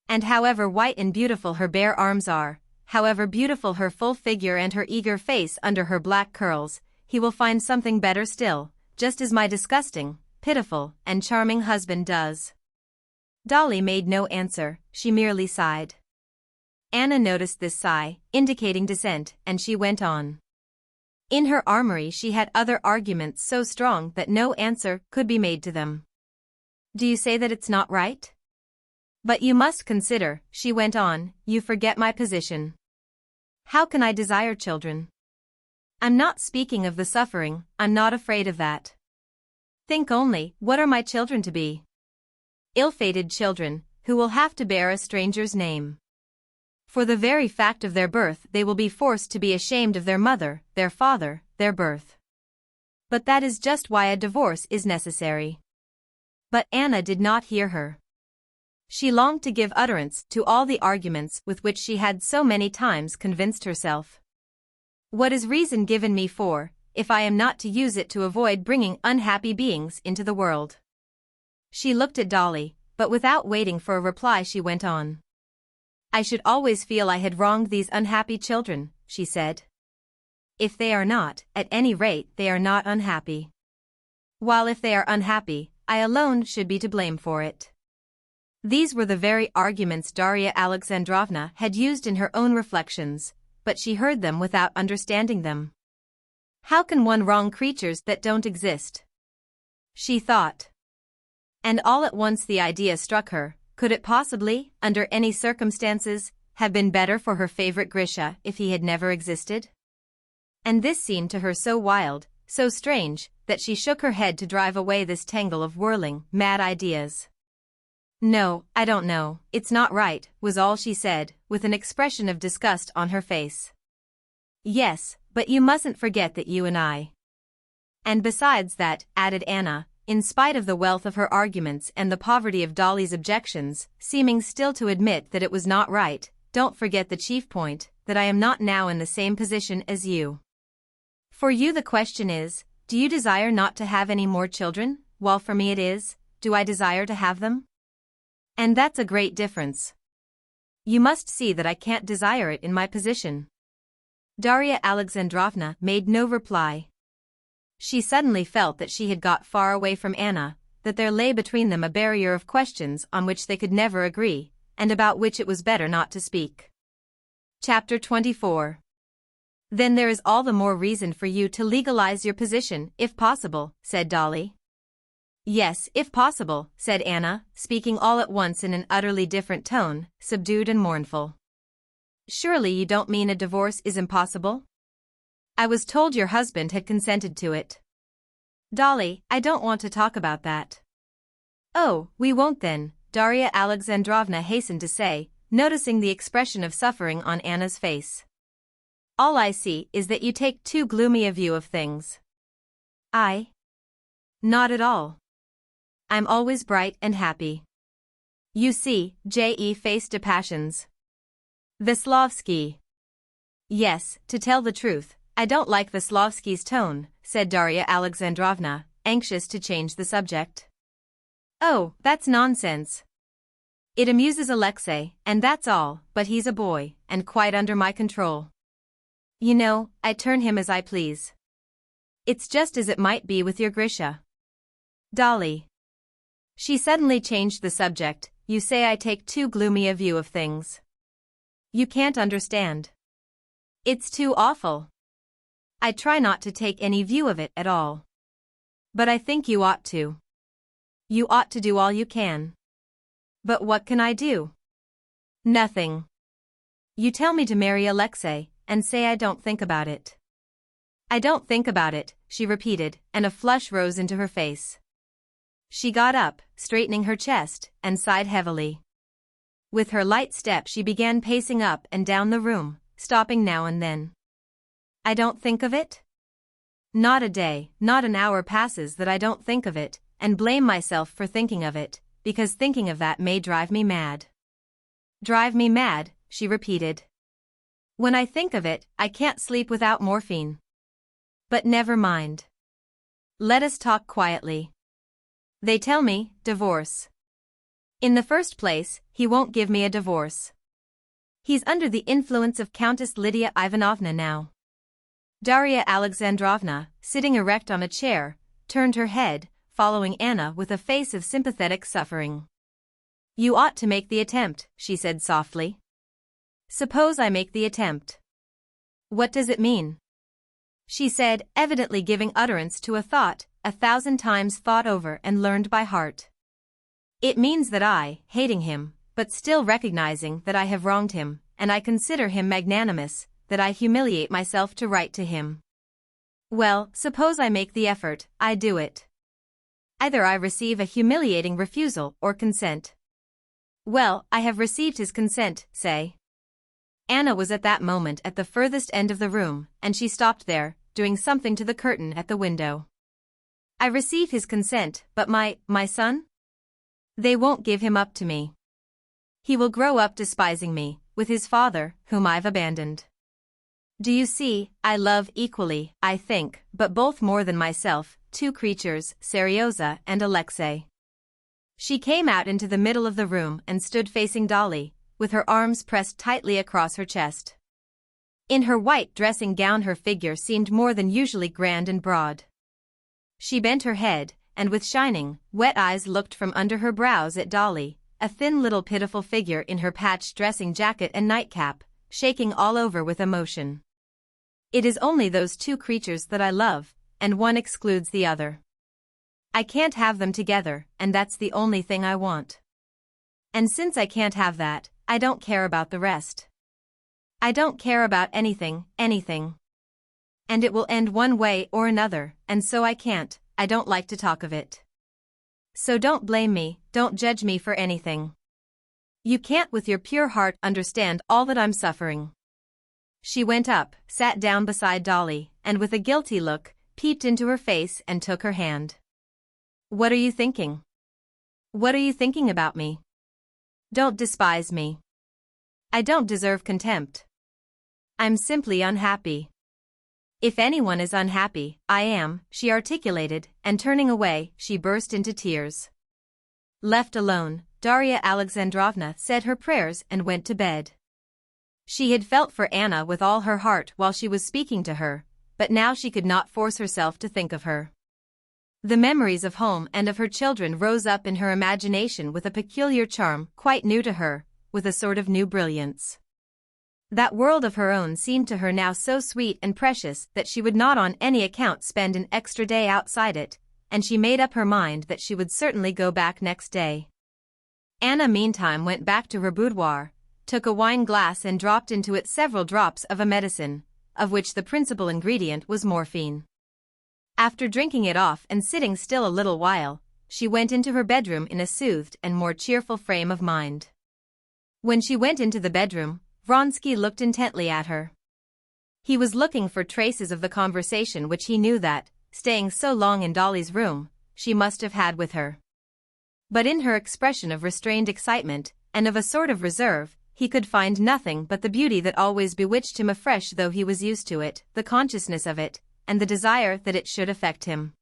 And however white and beautiful her bare arms are, however beautiful her full figure and her eager face under her black curls, he will find something better still, just as my disgusting, pitiful, and charming husband does. Dolly made no answer, she merely sighed. Anna noticed this sigh, indicating dissent, and she went on. In her armory she had other arguments so strong that no answer could be made to them. Do you say that it's not right? But you must consider, she went on, you forget my position. How can I desire children? I'm not speaking of the suffering, I'm not afraid of that. Think only, what are my children to be? Ill-fated children, who will have to bear a stranger's name. For the very fact of their birth they will be forced to be ashamed of their mother, their father, their birth. But that is just why a divorce is necessary. But Anna did not hear her. She longed to give utterance to all the arguments with which she had so many times convinced herself. What is reason given me for, if I am not to use it to avoid bringing unhappy beings into the world? She looked at Dolly, but without waiting for a reply she went on. I should always feel I had wronged these unhappy children, she said. If they are not, at any rate they are not unhappy. While if they are unhappy, I alone should be to blame for it. These were the very arguments Darya Alexandrovna had used in her own reflections, but she heard them without understanding them. How can one wrong creatures that don't exist? She thought. And all at once the idea struck her, could it possibly, under any circumstances, have been better for her favorite Grisha if he had never existed? And this seemed to her so wild, so strange, that she shook her head to drive away this tangle of whirling, mad ideas. No, I don't know, it's not right, was all she said, with an expression of disgust on her face. Yes, but you mustn't forget that you and I. And besides that, added Anna, in spite of the wealth of her arguments and the poverty of Dolly's objections, seeming still to admit that it was not right, don't forget the chief point, that I am not now in the same position as you. For you the question is, do you desire not to have any more children, while for me it is, do I desire to have them? And that's a great difference. You must see that I can't desire it in my position. Darya Alexandrovna made no reply. She suddenly felt that she had got far away from Anna, that there lay between them a barrier of questions on which they could never agree, and about which it was better not to speak. Chapter 24. Then there is all the more reason for you to legalize your position, if possible, said Dolly. Yes, if possible, said Anna, speaking all at once in an utterly different tone, subdued and mournful. Surely you don't mean a divorce is impossible? I was told your husband had consented to it. Dolly, I don't want to talk about that. Oh, we won't then, Darya Alexandrovna hastened to say, noticing the expression of suffering on Anna's face. All I see is that you take too gloomy a view of things. Not at all. I'm always bright and happy. You see, face de passions. Veslovsky. Yes, to tell the truth, I don't like Veslovsky's tone, said Darya Alexandrovna, anxious to change the subject. Oh, that's nonsense. It amuses Alexei, and that's all, but he's a boy, and quite under my control. You know, I turn him as I please. It's just as it might be with your Grisha. Dolly. She suddenly changed the subject, you say I take too gloomy a view of things. You can't understand. It's too awful. I try not to take any view of it at all. But I think you ought to. You ought to do all you can. But what can I do? Nothing. You tell me to marry Alexei, and say I don't think about it. I don't think about it, she repeated, and a flush rose into her face. She got up, straightening her chest, and sighed heavily. With her light step she began pacing up and down the room, stopping now and then. I don't think of it? Not a day, not an hour passes that I don't think of it, and blame myself for thinking of it, because thinking of that may drive me mad. Drive me mad, she repeated. When I think of it, I can't sleep without morphine. But never mind. Let us talk quietly. They tell me, divorce. In the first place, he won't give me a divorce. He's under the influence of Countess Lydia Ivanovna now. Darya Alexandrovna, sitting erect on a chair, turned her head, following Anna with a face of sympathetic suffering. You ought to make the attempt, she said softly. Suppose I make the attempt. What does it mean? She said, evidently giving utterance to a thought, 1,000 times thought over and learned by heart. It means that I, hating him, but still recognizing that I have wronged him, and I consider him magnanimous, that I humiliate myself to write to him. Well, suppose I make the effort, I do it. Either I receive a humiliating refusal or consent. Well, I have received his consent, say. Anna was at that moment at the furthest end of the room, and she stopped there, doing something to the curtain at the window. I receive his consent, but my son? They won't give him up to me. He will grow up despising me, with his father, whom I've abandoned. Do you see, I love equally, I think, but both more than myself, two creatures, Seryoza and Alexei. She came out into the middle of the room and stood facing Dolly, with her arms pressed tightly across her chest. In her white dressing gown her figure seemed more than usually grand and broad. She bent her head, and with shining, wet eyes looked from under her brows at Dolly, a thin little pitiful figure in her patched dressing jacket and nightcap, shaking all over with emotion. It is only those two creatures that I love, and one excludes the other. I can't have them together, and that's the only thing I want. And since I can't have that, I don't care about the rest. I don't care about anything. And it will end one way or another, and so I don't like to talk of it. So don't blame me, don't judge me for anything. You can't with your pure heart understand all that I'm suffering. She went up, sat down beside Dolly, and with a guilty look, peeped into her face and took her hand. What are you thinking? What are you thinking about me? Don't despise me. I don't deserve contempt. I'm simply unhappy. If anyone is unhappy, I am, she articulated, and turning away, she burst into tears. Left alone, Darya Alexandrovna said her prayers and went to bed. She had felt for Anna with all her heart while she was speaking to her, but now she could not force herself to think of her. The memories of home and of her children rose up in her imagination with a peculiar charm quite new to her, with a sort of new brilliance. That world of her own seemed to her now so sweet and precious that she would not on any account spend an extra day outside it, and she made up her mind that she would certainly go back next day. Anna meantime went back to her boudoir, took a wine glass and dropped into it several drops of a medicine, of which the principal ingredient was morphine. After drinking it off and sitting still a little while, she went into her bedroom in a soothed and more cheerful frame of mind. When she went into the bedroom, Vronsky looked intently at her. He was looking for traces of the conversation which he knew that, staying so long in Dolly's room, she must have had with her. But in her expression of restrained excitement, and of a sort of reserve, he could find nothing but the beauty that always bewitched him afresh though he was used to it, the consciousness of it, and the desire that it should affect him.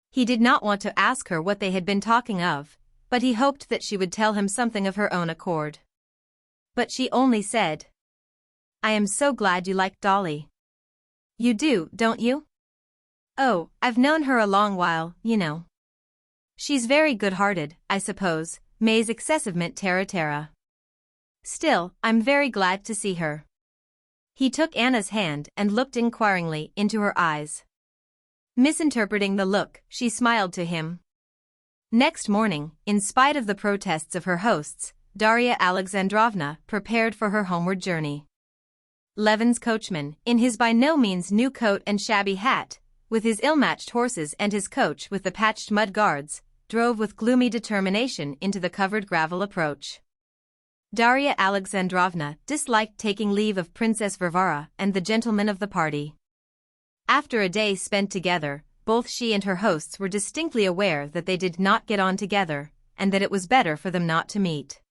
He did not want to ask her what they had been talking of, but he hoped that she would tell him something of her own accord. But she only said, "I am so glad you like Dolly. You do, don't you?" "Oh, I've known her a long while, you know. She's very good-hearted, I suppose, mais excessivement terre-à-terre. Still, I'm very glad to see her." He took Anna's hand and looked inquiringly into her eyes. Misinterpreting the look, she smiled to him. Next morning, in spite of the protests of her hosts, Darya Alexandrovna prepared for her homeward journey. Levin's coachman, in his by no means new coat and shabby hat, with his ill-matched horses and his coach with the patched mud guards, drove with gloomy determination into the covered gravel approach. Darya Alexandrovna disliked taking leave of Princess Varvara and the gentlemen of the party. After a day spent together, both she and her hosts were distinctly aware that they did not get on together, and that it was better for them not to meet.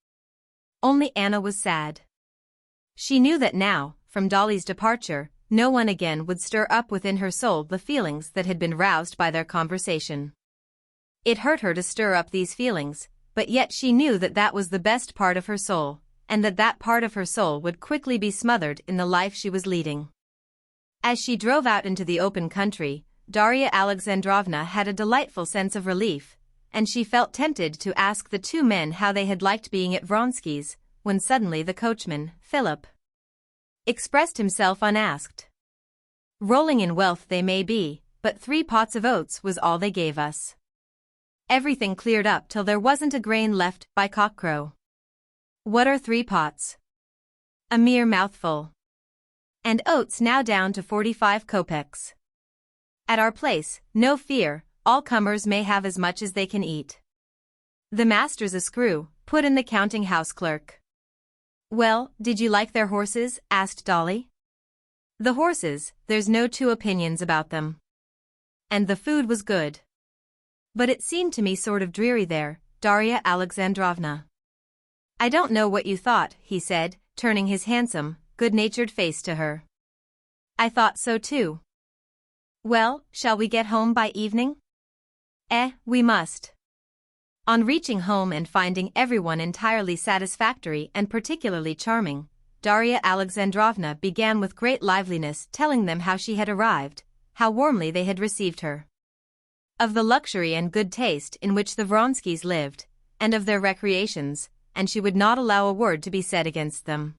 Only Anna was sad. She knew that now, from Dolly's departure, no one again would stir up within her soul the feelings that had been roused by their conversation. It hurt her to stir up these feelings, but yet she knew that that was the best part of her soul, and that that part of her soul would quickly be smothered in the life she was leading. As she drove out into the open country, Darya Alexandrovna had a delightful sense of relief, and she felt tempted to ask the two men how they had liked being at Vronsky's, when suddenly the coachman, Philip, expressed himself unasked. "Rolling in wealth they may be, but 3 pots of oats was all they gave us. Everything cleared up till there wasn't a grain left by cockcrow." "What are 3 pots?" "A mere mouthful. And oats now down to 45 kopecks. At our place, no fear, all comers may have as much as they can eat." "The master's a screw," put in the counting-house clerk. "Well, did you like their horses?" asked Dolly. "The horses, there's no two opinions about them. And the food was good. But it seemed to me sort of dreary there, Darya Alexandrovna." "I don't know what you thought," he said, turning his handsome, good-natured face to her. "I thought so too." "Well, shall we get home by evening?" We must." On reaching home and finding everyone entirely satisfactory and particularly charming, Darya Alexandrovna began with great liveliness telling them how she had arrived, how warmly they had received her, of the luxury and good taste in which the Vronskys lived, and of their recreations, and she would not allow a word to be said against them.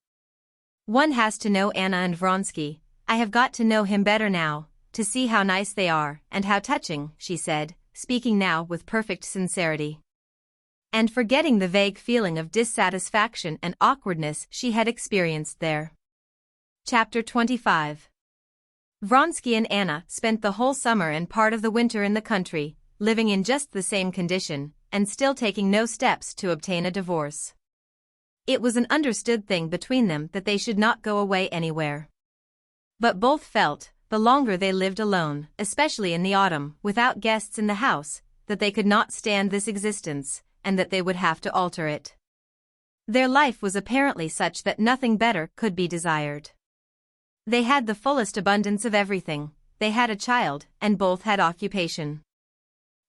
"One has to know Anna and Vronsky. I have got to know him better now, to see how nice they are and how touching," she said, speaking now with perfect sincerity, and forgetting the vague feeling of dissatisfaction and awkwardness she had experienced there. Chapter 25. Vronsky and Anna spent the whole summer and part of the winter in the country, living in just the same condition, and still taking no steps to obtain a divorce. It was an understood thing between them that they should not go away anywhere. But both felt, the longer they lived alone, especially in the autumn, without guests in the house, that they could not stand this existence, and that they would have to alter it. Their life was apparently such that nothing better could be desired. They had the fullest abundance of everything, they had a child, and both had occupation.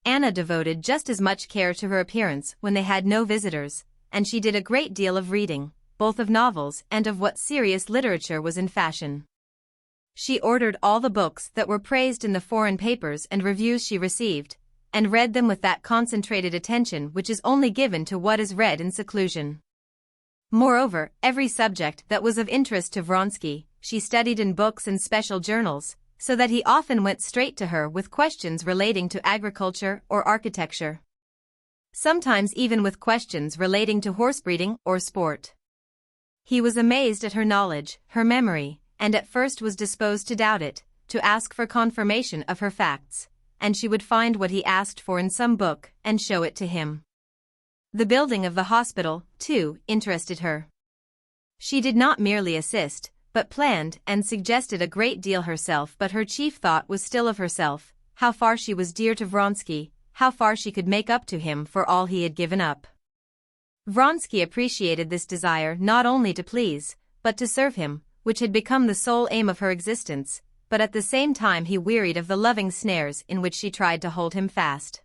Anna devoted just as much care to her appearance when they had no visitors, and she did a great deal of reading, both of novels and of what serious literature was in fashion. She ordered all the books that were praised in the foreign papers and reviews she received, and read them with that concentrated attention which is only given to what is read in seclusion. Moreover, every subject that was of interest to Vronsky, she studied in books and special journals, so that he often went straight to her with questions relating to agriculture or architecture. Sometimes even with questions relating to horsebreeding or sport. He was amazed at her knowledge, her memory, and at first was disposed to doubt it, to ask for confirmation of her facts, and she would find what he asked for in some book and show it to him. The building of the hospital, too, interested her. She did not merely assist, but planned and suggested a great deal herself, but her chief thought was still of herself, how far she was dear to Vronsky, how far she could make up to him for all he had given up. Vronsky appreciated this desire not only to please, but to serve him, which had become the sole aim of her existence, but at the same time he wearied of the loving snares in which she tried to hold him fast.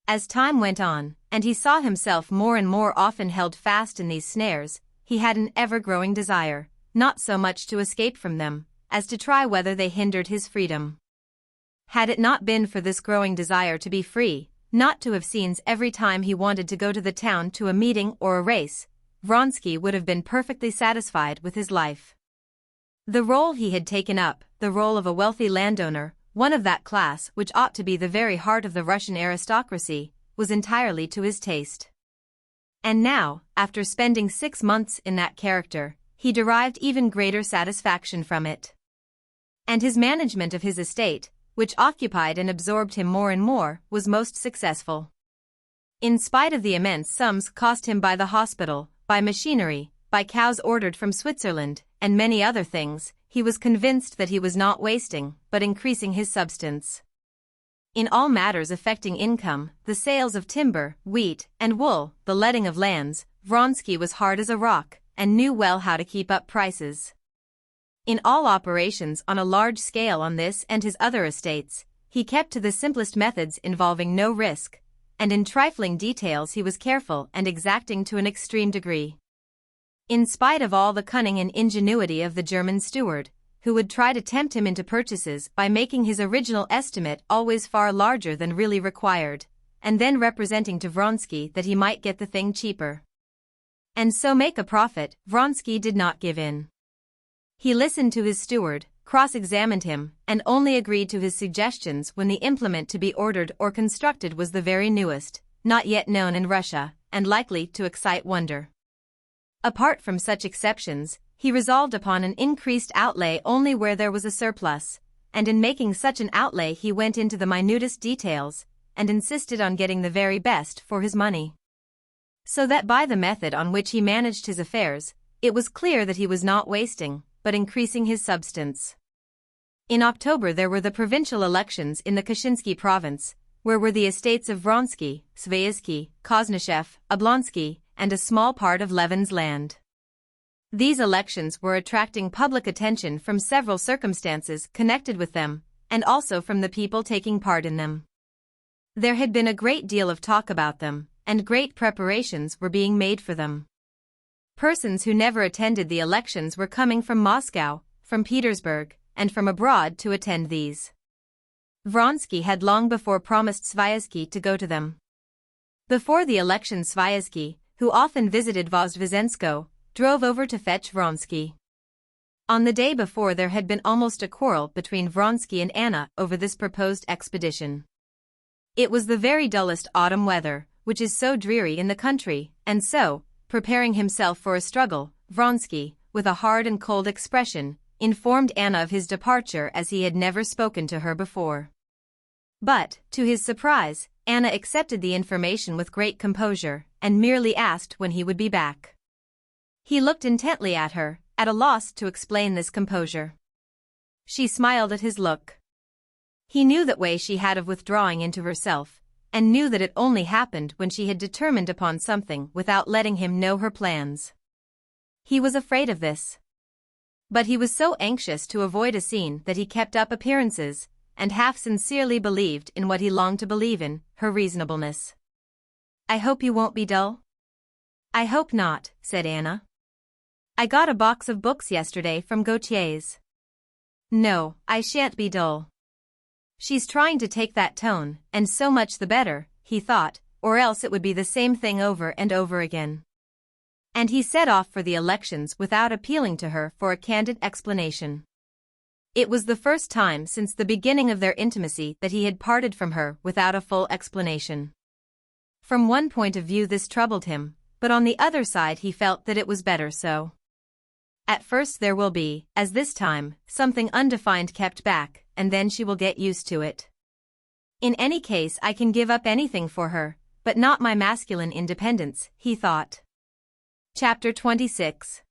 As time went on, and he saw himself more and more often held fast in these snares, he had an ever-growing desire, not so much to escape from them, as to try whether they hindered his freedom. Had it not been for this growing desire to be free, not to have scenes every time he wanted to go to the town to a meeting or a race, Vronsky would have been perfectly satisfied with his life. The role he had taken up, the role of a wealthy landowner, one of that class which ought to be the very heart of the Russian aristocracy, was entirely to his taste. And now, after spending 6 months in that character, he derived even greater satisfaction from it. And his management of his estate, which occupied and absorbed him more and more, was most successful. In spite of the immense sums cost him by the hospital, by machinery, by cows ordered from Switzerland, and many other things, he was convinced that he was not wasting, but increasing his substance. In all matters affecting income, the sales of timber, wheat, and wool, the letting of lands, Vronsky was hard as a rock, and knew well how to keep up prices. In all operations on a large scale on this and his other estates, he kept to the simplest methods involving no risk, and in trifling details he was careful and exacting to an extreme degree. In spite of all the cunning and ingenuity of the German steward, who would try to tempt him into purchases by making his original estimate always far larger than really required, and then representing to Vronsky that he might get the thing cheaper, and so make a profit, Vronsky did not give in. He listened to his steward, cross-examined him, and only agreed to his suggestions when the implement to be ordered or constructed was the very newest, not yet known in Russia, and likely to excite wonder. Apart from such exceptions, he resolved upon an increased outlay only where there was a surplus, and in making such an outlay he went into the minutest details, and insisted on getting the very best for his money. So that by the method on which he managed his affairs, it was clear that he was not wasting, but increasing his substance. In October there were the provincial elections in the Kashinsky province, where were the estates of Vronsky, Svaizky, Koznishev, Oblonsky, and a small part of Levin's land. These elections were attracting public attention from several circumstances connected with them, and also from the people taking part in them. There had been a great deal of talk about them, and great preparations were being made for them. Persons who never attended the elections were coming from Moscow, from Petersburg, and from abroad to attend these. Vronsky had long before promised Svaizky to go to them. Before the election Svaizky, who often visited Vozdvizensko, drove over to fetch Vronsky. On the day before there had been almost a quarrel between Vronsky and Anna over this proposed expedition. It was the very dullest autumn weather, which is so dreary in the country, and so, preparing himself for a struggle, Vronsky, with a hard and cold expression, informed Anna of his departure as he had never spoken to her before. But, to his surprise, Anna accepted the information with great composure, and merely asked when he would be back. He looked intently at her, at a loss to explain this composure. She smiled at his look. He knew that way she had of withdrawing into herself, and knew that it only happened when she had determined upon something without letting him know her plans. He was afraid of this. But he was so anxious to avoid a scene that he kept up appearances, and half sincerely believed in what he longed to believe in, her reasonableness. "I hope you won't be dull?" "I hope not," said Anna. "I got a box of books yesterday from Gautier's." "No, I shan't be dull." She's trying to take that tone, and so much the better, he thought, or else it would be the same thing over and over again. And he set off for the elections without appealing to her for a candid explanation. It was the first time since the beginning of their intimacy that he had parted from her without a full explanation. From one point of view this troubled him, but on the other side he felt that it was better so. At first there will be, as this time, something undefined kept back, and then she will get used to it. In any case I can give up anything for her, but not my masculine independence, he thought. Chapter 26.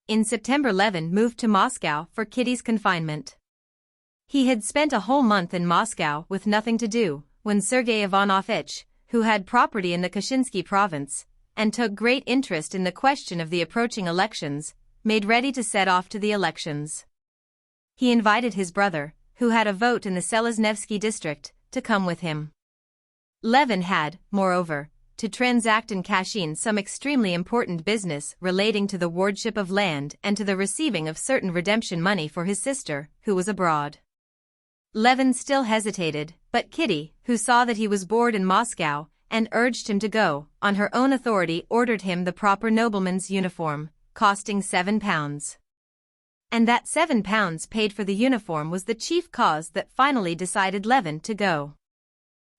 In September Levin moved to Moscow for Kitty's confinement. He had spent a whole month in Moscow with nothing to do, when Sergei Ivanovitch, who had property in the Kashinsky province, and took great interest in the question of the approaching elections, made ready to set off to the elections. He invited his brother, who had a vote in the Seleznevsky district, to come with him. Levin had, moreover, to transact in Kashin some extremely important business relating to the wardship of land and to the receiving of certain redemption money for his sister, who was abroad. Levin still hesitated, but Kitty, who saw that he was bored in Moscow, and urged him to go, on her own authority ordered him the proper nobleman's uniform, costing £7. And that £7 paid for the uniform was the chief cause that finally decided Levin to go.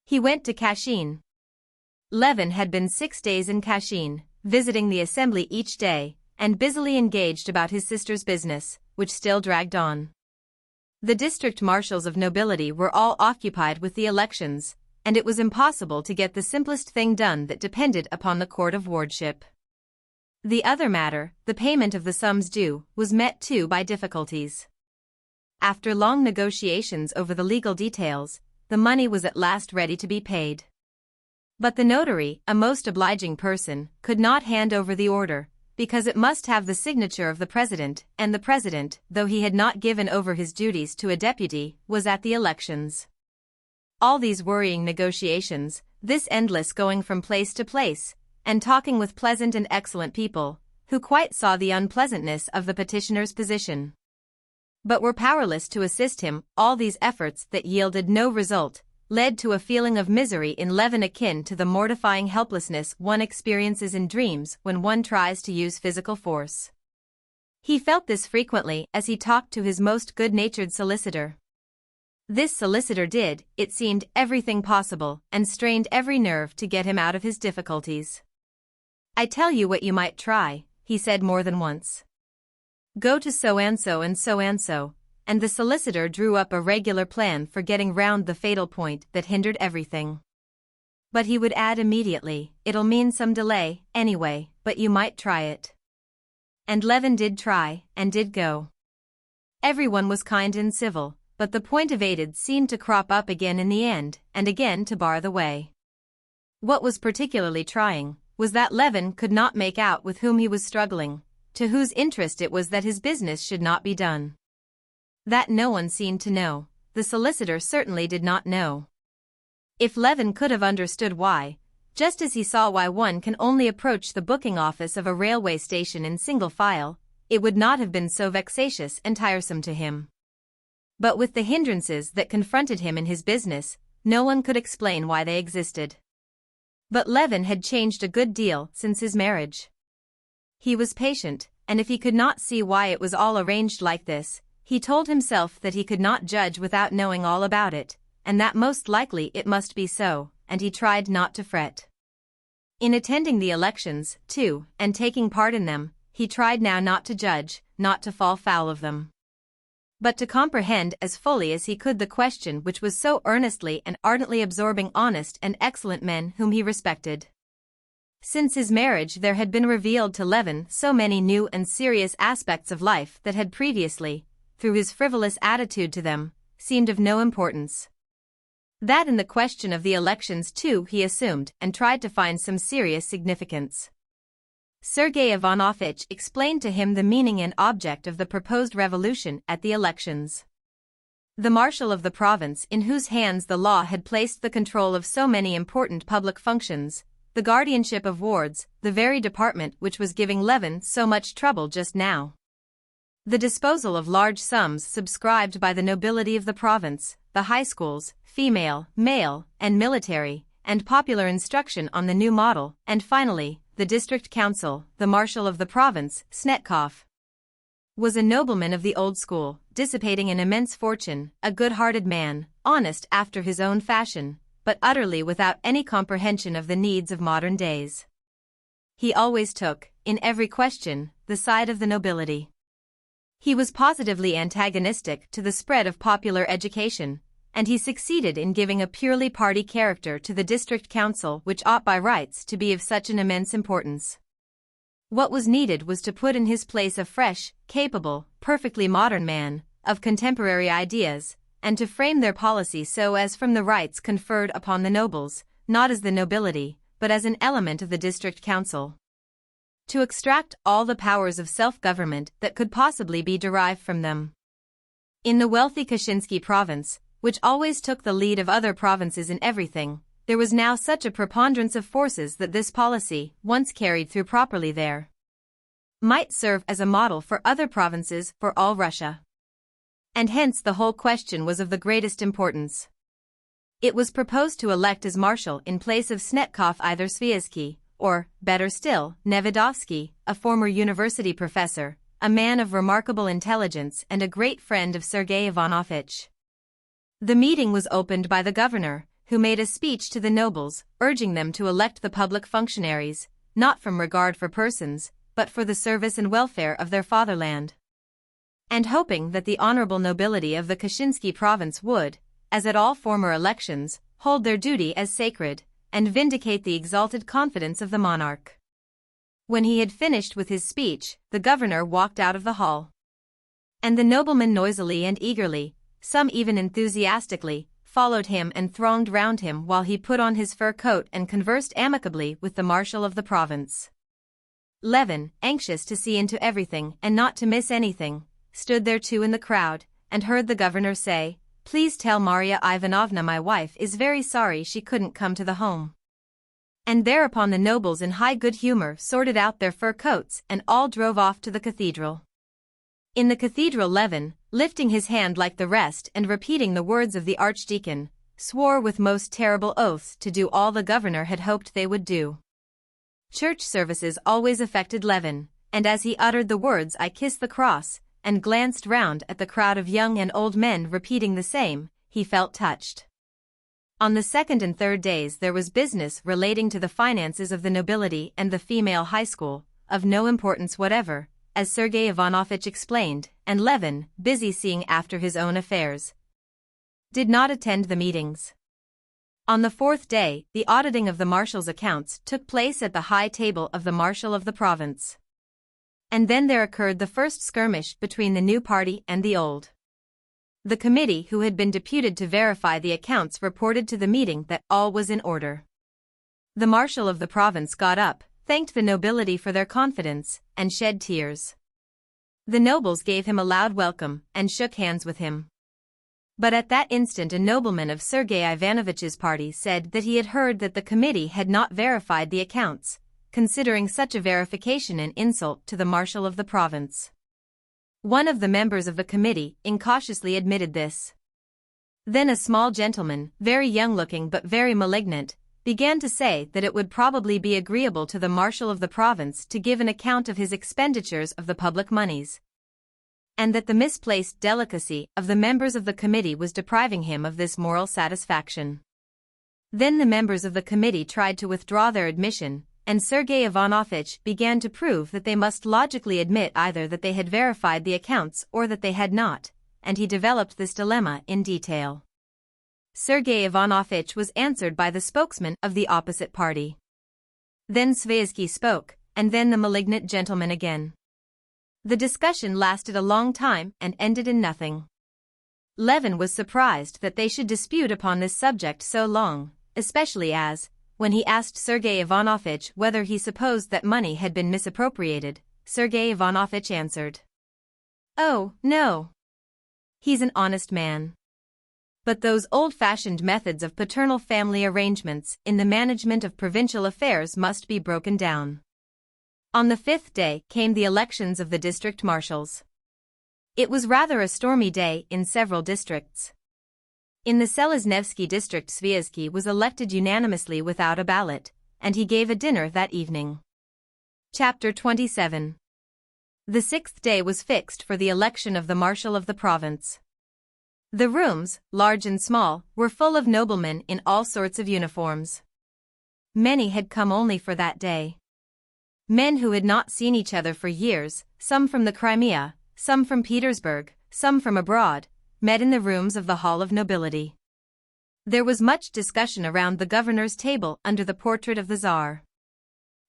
He went to Kashin. Levin had been 6 days in Kashin, visiting the assembly each day, and busily engaged about his sister's business, which still dragged on. The district marshals of nobility were all occupied with the elections, and it was impossible to get the simplest thing done that depended upon the court of wardship. The other matter, the payment of the sums due, was met too by difficulties. After long negotiations over the legal details, the money was at last ready to be paid. But the notary, a most obliging person, could not hand over the order, because it must have the signature of the president, and the president, though he had not given over his duties to a deputy, was at the elections. All these worrying negotiations, this endless going from place to place, and talking with pleasant and excellent people, who quite saw the unpleasantness of the petitioner's position, but were powerless to assist him, all these efforts that yielded no result, led to a feeling of misery in Levin akin to the mortifying helplessness one experiences in dreams when one tries to use physical force. He felt this frequently as he talked to his most good-natured solicitor. This solicitor did, it seemed, everything possible, and strained every nerve to get him out of his difficulties. "I tell you what you might try," he said more than once. "Go to so-and-so and so-and-so," and the solicitor drew up a regular plan for getting round the fatal point that hindered everything. But he would add immediately, "It'll mean some delay, anyway, but you might try it." And Levin did try, and did go. Everyone was kind and civil, but the point evaded seemed to crop up again in the end, and again to bar the way. What was particularly trying was that Levin could not make out with whom he was struggling, to whose interest it was that his business should not be done. That no one seemed to know, the solicitor certainly did not know. If Levin could have understood why, just as he saw why one can only approach the booking office of a railway station in single file, it would not have been so vexatious and tiresome to him. But with the hindrances that confronted him in his business, no one could explain why they existed. But Levin had changed a good deal since his marriage. He was patient, and if he could not see why it was all arranged like this, he told himself that he could not judge without knowing all about it, and that most likely it must be so, and he tried not to fret. In attending the elections, too, and taking part in them, he tried now not to judge, not to fall foul of them, but to comprehend as fully as he could the question which was so earnestly and ardently absorbing honest and excellent men whom he respected. Since his marriage there had been revealed to Levin so many new and serious aspects of life that had previously, through his frivolous attitude to them, seemed of no importance. That in the question of the elections too he assumed and tried to find some serious significance. Sergei Ivanovitch explained to him the meaning and object of the proposed revolution at the elections. The marshal of the province, in whose hands the law had placed the control of so many important public functions, the guardianship of wards, the very department which was giving Levin so much trouble just now. The disposal of large sums subscribed by the nobility of the province, the high schools, female, male, and military, and popular instruction on the new model, and finally, the district council, the marshal of the province, Snetkov, was a nobleman of the old school, dissipating an immense fortune, a good-hearted man, honest after his own fashion, but utterly without any comprehension of the needs of modern days. He always took, in every question, the side of the nobility. He was positively antagonistic to the spread of popular education, and he succeeded in giving a purely party character to the district council which ought by rights to be of such an immense importance. What was needed was to put in his place a fresh, capable, perfectly modern man, of contemporary ideas, and to frame their policy so as from the rights conferred upon the nobles, not as the nobility, but as an element of the district council, to extract all the powers of self-government that could possibly be derived from them. In the wealthy Kashinsky province, which always took the lead of other provinces in everything, there was now such a preponderance of forces that this policy, once carried through properly there, might serve as a model for other provinces for all Russia. And hence the whole question was of the greatest importance. It was proposed to elect as marshal in place of Snetkov either Sviazhsky, or, better still, Nevedovsky, a former university professor, a man of remarkable intelligence and a great friend of Sergei Ivanovich. The meeting was opened by the governor, who made a speech to the nobles, urging them to elect the public functionaries, not from regard for persons, but for the service and welfare of their fatherland. And hoping that the honorable nobility of the Kashinsky province would, as at all former elections, hold their duty as sacred, and vindicate the exalted confidence of the monarch. When he had finished with his speech, the governor walked out of the hall. And the noblemen noisily and eagerly, some even enthusiastically, followed him and thronged round him while he put on his fur coat and conversed amicably with the marshal of the province. Levin, anxious to see into everything and not to miss anything, stood there too in the crowd, and heard the governor say, "Please tell Maria Ivanovna my wife is very sorry she couldn't come to the home." And thereupon the nobles in high good humor sorted out their fur coats and all drove off to the cathedral. In the cathedral Levin, lifting his hand like the rest and repeating the words of the archdeacon, swore with most terrible oaths to do all the governor had hoped they would do. Church services always affected Levin, and as he uttered the words "I kiss the cross," and glanced round at the crowd of young and old men repeating the same, he felt touched. On the second and third days there was business relating to the finances of the nobility and the female high school, of no importance whatever, as Sergei Ivanovich explained, and Levin, busy seeing after his own affairs, did not attend the meetings. On the fourth day, the auditing of the marshal's accounts took place at the high table of the marshal of the province. And then there occurred the first skirmish between the new party and the old. The committee who had been deputed to verify the accounts reported to the meeting that all was in order. The marshal of the province got up, thanked the nobility for their confidence, and shed tears. The nobles gave him a loud welcome and shook hands with him. But at that instant a nobleman of Sergei Ivanovich's party said that he had heard that the committee had not verified the accounts, considering such a verification an insult to the marshal of the province. One of the members of the committee incautiously admitted this. Then a small gentleman, very young-looking but very malignant, began to say that it would probably be agreeable to the marshal of the province to give an account of his expenditures of the public moneys, and that the misplaced delicacy of the members of the committee was depriving him of this moral satisfaction. Then the members of the committee tried to withdraw their admission, and Sergei Ivanovich began to prove that they must logically admit either that they had verified the accounts or that they had not, and he developed this dilemma in detail. Sergei Ivanovich was answered by the spokesman of the opposite party. Then Sviazhsky spoke, and then the malignant gentleman again. The discussion lasted a long time and ended in nothing. Levin was surprised that they should dispute upon this subject so long, especially as, when he asked Sergei Ivanovich whether he supposed that money had been misappropriated, Sergei Ivanovich answered, "Oh, no. He's an honest man." But those old-fashioned methods of paternal family arrangements in the management of provincial affairs must be broken down. On the fifth day came the elections of the district marshals. It was rather a stormy day in several districts. In the Seleznevsky district Sviazhsky was elected unanimously without a ballot, and he gave a dinner that evening. Chapter 27. The sixth day was fixed for the election of the marshal of the province. The rooms, large and small, were full of noblemen in all sorts of uniforms. Many had come only for that day. Men who had not seen each other for years, some from the Crimea, some from Petersburg, some from abroad, met in the rooms of the Hall of Nobility. There was much discussion around the governor's table under the portrait of the Tsar.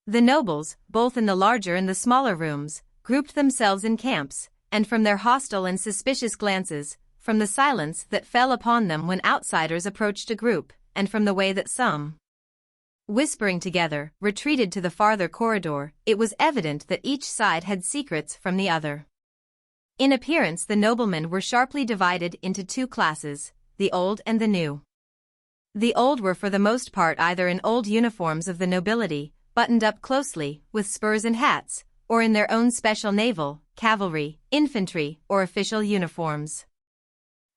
The nobles, both in the larger and the smaller rooms, grouped themselves in camps, and from their hostile and suspicious glances, from the silence that fell upon them when outsiders approached a group, and from the way that some, whispering together, retreated to the farther corridor, it was evident that each side had secrets from the other. In appearance the noblemen were sharply divided into two classes, the old and the new. The old were for the most part either in old uniforms of the nobility, buttoned up closely, with spurs and hats, or in their own special naval, cavalry, infantry, or official uniforms.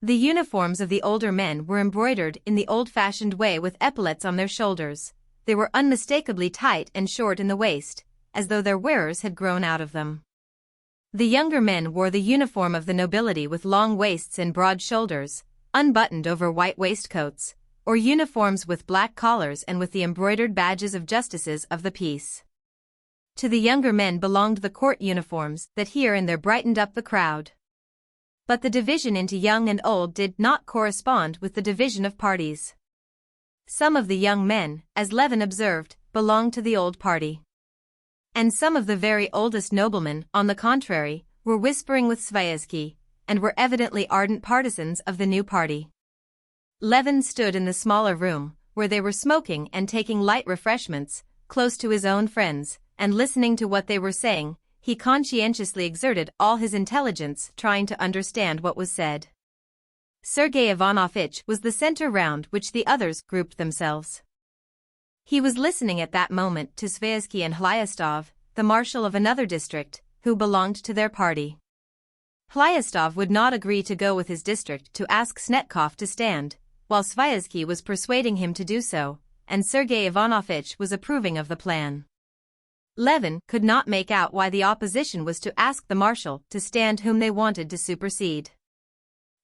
The uniforms of the older men were embroidered in the old-fashioned way with epaulets on their shoulders. They were unmistakably tight and short in the waist, as though their wearers had grown out of them. The younger men wore the uniform of the nobility with long waists and broad shoulders, unbuttoned over white waistcoats, or uniforms with black collars and with the embroidered badges of justices of the peace. To the younger men belonged the court uniforms that here and there brightened up the crowd. But the division into young and old did not correspond with the division of parties. Some of the young men, as Levin observed, belonged to the old party. And some of the very oldest noblemen, on the contrary, were whispering with Sviazhsky, and were evidently ardent partisans of the new party. Levin stood in the smaller room, where they were smoking and taking light refreshments, close to his own friends, and listening to what they were saying. He conscientiously exerted all his intelligence trying to understand what was said. Sergei Ivanovitch was the center round which the others grouped themselves. He was listening at that moment to Sviazhsky and Hlyastov, the marshal of another district, who belonged to their party. Hlyastov would not agree to go with his district to ask Snetkov to stand, while Sviazhsky was persuading him to do so, and Sergei Ivanovitch was approving of the plan. Levin could not make out why the opposition was to ask the marshal to stand whom they wanted to supersede.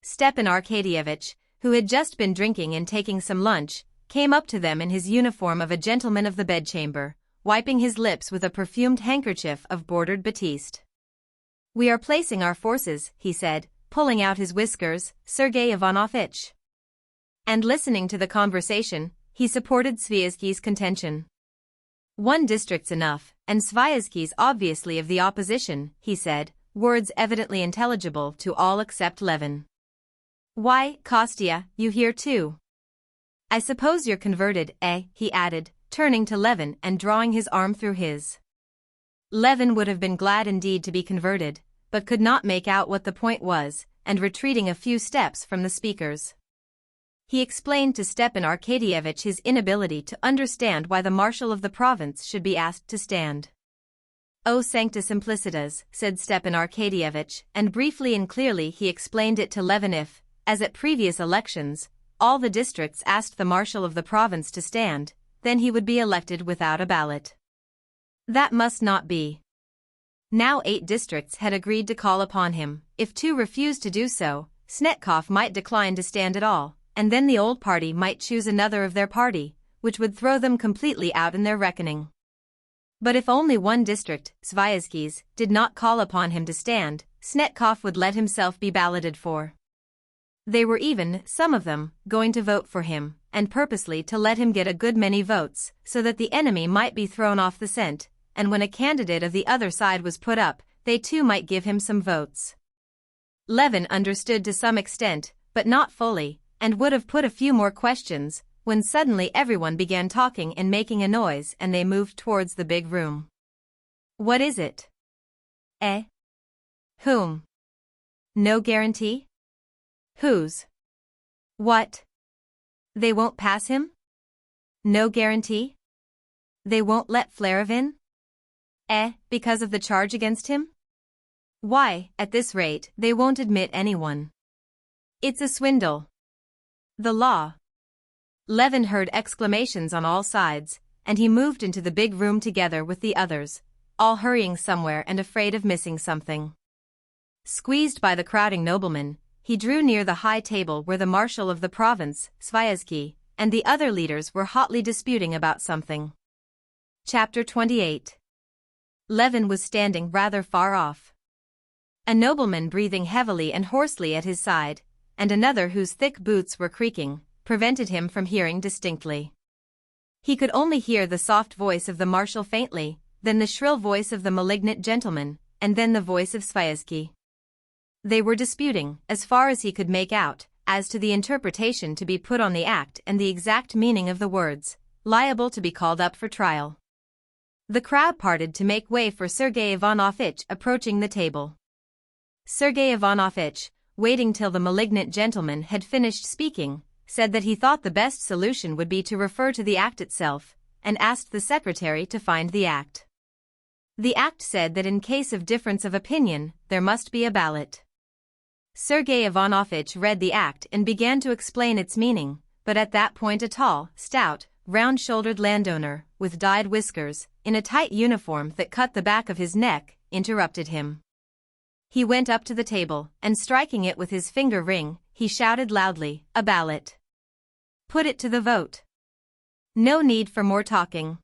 Stepan Arkadyevitch, who had just been drinking and taking some lunch, came up to them in his uniform of a gentleman of the bedchamber, wiping his lips with a perfumed handkerchief of bordered batiste. "We are placing our forces," he said, pulling out his whiskers, "Sergei Ivanovitch." And listening to the conversation, he supported Sviazhsky's contention. "One district's enough, and Sviazhsky's obviously of the opposition," he said, words evidently intelligible to all except Levin. "Why, Kostya, you here too? I suppose you're converted, eh?" he added, turning to Levin and drawing his arm through his. Levin would have been glad indeed to be converted, but could not make out what the point was, and retreating a few steps from the speakers. He explained to Stepan Arkadyevitch his inability to understand why the marshal of the province should be asked to stand. "O sancta simplicitas," said Stepan Arkadyevitch, and briefly and clearly he explained it to Levin. If, as at previous elections, all the districts asked the marshal of the province to stand, then he would be elected without a ballot. That must not be. Now 8 districts had agreed to call upon him. If 2 refused to do so, Snetkov might decline to stand at all, and then the old party might choose another of their party, which would throw them completely out in their reckoning. But if only one district, Sviazhsky's, did not call upon him to stand, Snetkov would let himself be balloted for. They were even, some of them, going to vote for him, and purposely to let him get a good many votes, so that the enemy might be thrown off the scent, and when a candidate of the other side was put up, they too might give him some votes. Levin understood to some extent, but not fully, and would have put a few more questions, when suddenly everyone began talking and making a noise and they moved towards the big room. "What is it?" "Eh? Whom? No guarantee? Whose? What? They won't pass him? No guarantee? They won't let Flarov in? Because of the charge against him? Why, at this rate, they won't admit anyone. It's a swindle. The law." Levin heard exclamations on all sides, and he moved into the big room together with the others, all hurrying somewhere and afraid of missing something. Squeezed by the crowding noblemen, he drew near the high table where the marshal of the province, Sviazhsky, and the other leaders were hotly disputing about something. Chapter 28. Levin was standing rather far off. A nobleman breathing heavily and hoarsely at his side, and another whose thick boots were creaking, prevented him from hearing distinctly. He could only hear the soft voice of the marshal faintly, then the shrill voice of the malignant gentleman, and then the voice of Sviazhsky. They were disputing, as far as he could make out, as to the interpretation to be put on the act and the exact meaning of the words, liable to be called up for trial. The crowd parted to make way for Sergei Ivanovitch approaching the table. Sergei Ivanovitch, waiting till the malignant gentleman had finished speaking, said that he thought the best solution would be to refer to the act itself, and asked the secretary to find the act. The act said that in case of difference of opinion, there must be a ballot. Sergei Ivanovitch read the act and began to explain its meaning, but at that point a tall, stout, round-shouldered landowner, with dyed whiskers, in a tight uniform that cut the back of his neck, interrupted him. He went up to the table, and striking it with his finger ring, he shouted loudly, "A ballot! Put it to the vote. No need for more talking."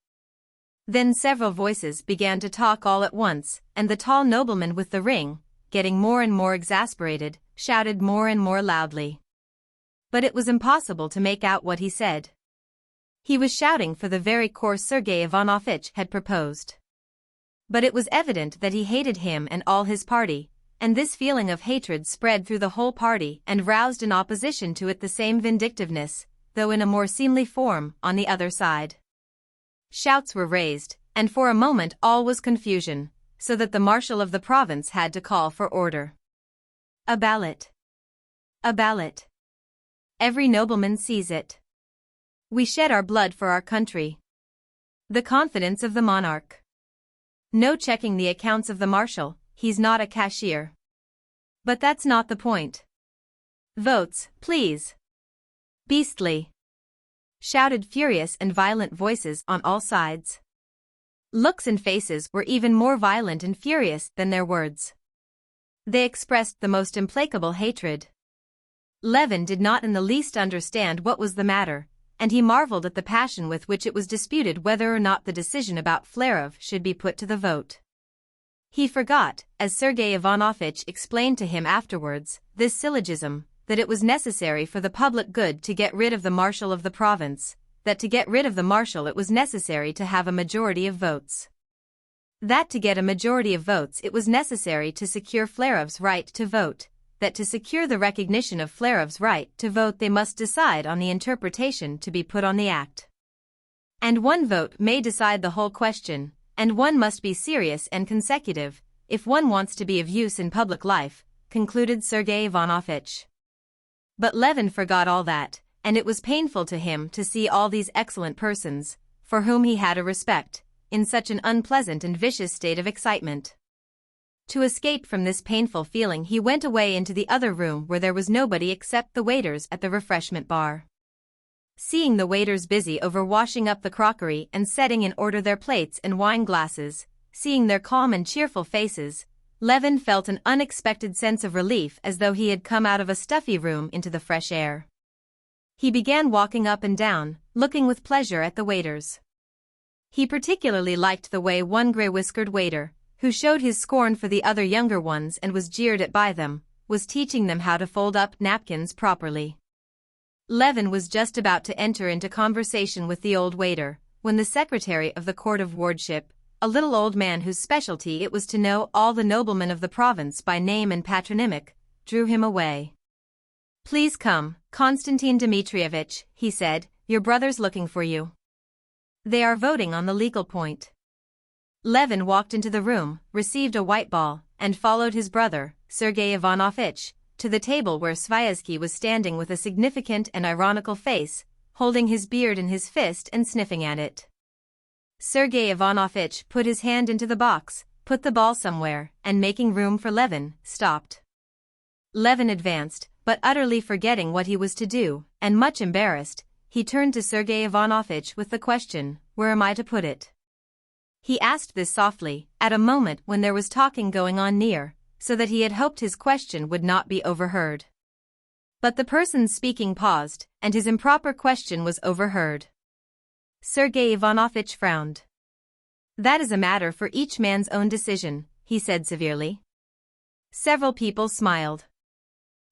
Then several voices began to talk all at once, and the tall nobleman with the ring, getting more and more exasperated, shouted more and more loudly. But it was impossible to make out what he said. He was shouting for the very course Sergei Ivanovich had proposed. But it was evident that he hated him and all his party, and this feeling of hatred spread through the whole party and roused in opposition to it the same vindictiveness, though in a more seemly form, on the other side. Shouts were raised, and for a moment all was confusion, so that the marshal of the province had to call for order. "A ballot! A ballot! Every nobleman sees it. We shed our blood for our country. The confidence of the monarch. No checking the accounts of the marshal, he's not a cashier. But that's not the point. Votes, please." "Beastly!" shouted furious and violent voices on all sides. Looks and faces were even more violent and furious than their words. They expressed the most implacable hatred. Levin did not in the least understand what was the matter, and he marveled at the passion with which it was disputed whether or not the decision about Flerov should be put to the vote. He forgot, as Sergei Ivanovich explained to him afterwards, this syllogism, that it was necessary for the public good to get rid of the marshal of the province, that to get rid of the marshal it was necessary to have a majority of votes. That to get a majority of votes it was necessary to secure Flerov's right to vote, that to secure the recognition of Flerov's right to vote they must decide on the interpretation to be put on the act. And one vote may decide the whole question, and one must be serious and consecutive, if one wants to be of use in public life, concluded Sergei Ivanovich. But Levin forgot all that, and it was painful to him to see all these excellent persons, for whom he had a respect, in such an unpleasant and vicious state of excitement. To escape from this painful feeling he went away into the other room where there was nobody except the waiters at the refreshment bar. Seeing the waiters busy over washing up the crockery and setting in order their plates and wine glasses, seeing their calm and cheerful faces, Levin felt an unexpected sense of relief as though he had come out of a stuffy room into the fresh air. He began walking up and down, looking with pleasure at the waiters. He particularly liked the way one grey-whiskered waiter, who showed his scorn for the other younger ones and was jeered at by them, was teaching them how to fold up napkins properly. Levin was just about to enter into conversation with the old waiter, when the secretary of the court of wardship, a little old man whose specialty it was to know all the noblemen of the province by name and patronymic, drew him away. "Please come, Konstantin Dmitrievich," he said, "your brother's looking for you. They are voting on the legal point." Levin walked into the room, received a white ball, and followed his brother, Sergei Ivanovich, to the table where Sviazhsky was standing with a significant and ironical face, holding his beard in his fist and sniffing at it. Sergei Ivanovich put his hand into the box, put the ball somewhere, and making room for Levin, stopped. Levin advanced, but utterly forgetting what he was to do, and much embarrassed, he turned to Sergei Ivanovich with the question, "Where am I to put it?" He asked this softly, at a moment when there was talking going on near, so that he had hoped his question would not be overheard. But the person speaking paused, and his improper question was overheard. Sergei Ivanovich frowned. "That is a matter for each man's own decision," he said severely. Several people smiled.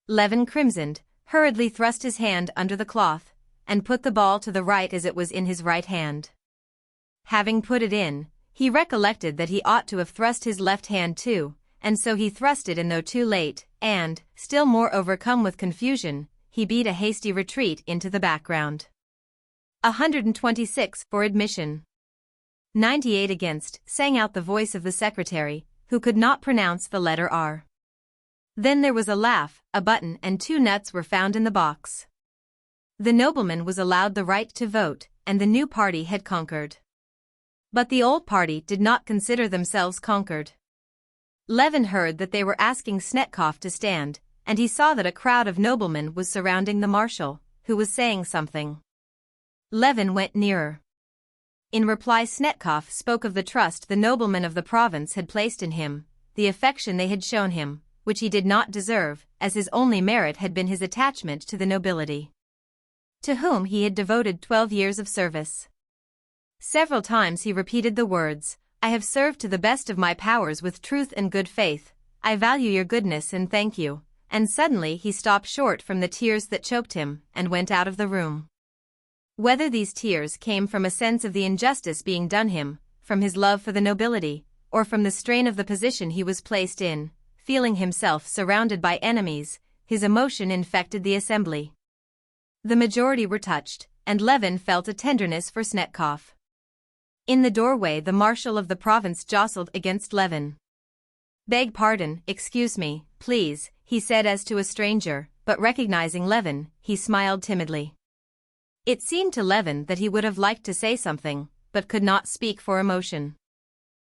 Levin crimsoned, hurriedly thrust his hand under the cloth, and put the ball to the right as it was in his right hand. Having put it in, he recollected that he ought to have thrust his left hand too, and so he thrust it in though too late, and, still more overcome with confusion, he beat a hasty retreat into the background. 126 for admission. 98 against, sang out the voice of the secretary, who could not pronounce the letter R. Then there was a laugh, a button and 2 nuts were found in the box. The nobleman was allowed the right to vote, and the new party had conquered. But the old party did not consider themselves conquered. Levin heard that they were asking Snetkov to stand, and he saw that a crowd of noblemen was surrounding the marshal, who was saying something. Levin went nearer. In reply Snetkov spoke of the trust the noblemen of the province had placed in him, the affection they had shown him, which he did not deserve, as his only merit had been his attachment to the nobility, to whom he had devoted 12 years of service. Several times he repeated the words, "I have served to the best of my powers with truth and good faith, I value your goodness and thank you," and suddenly he stopped short from the tears that choked him, and went out of the room. Whether these tears came from a sense of the injustice being done him, from his love for the nobility, or from the strain of the position he was placed in, feeling himself surrounded by enemies, his emotion infected the assembly. The majority were touched, and Levin felt a tenderness for Snetkov. In the doorway the marshal of the province jostled against Levin. "Beg pardon, excuse me, please," he said as to a stranger, but recognizing Levin, he smiled timidly. It seemed to Levin that he would have liked to say something, but could not speak for emotion.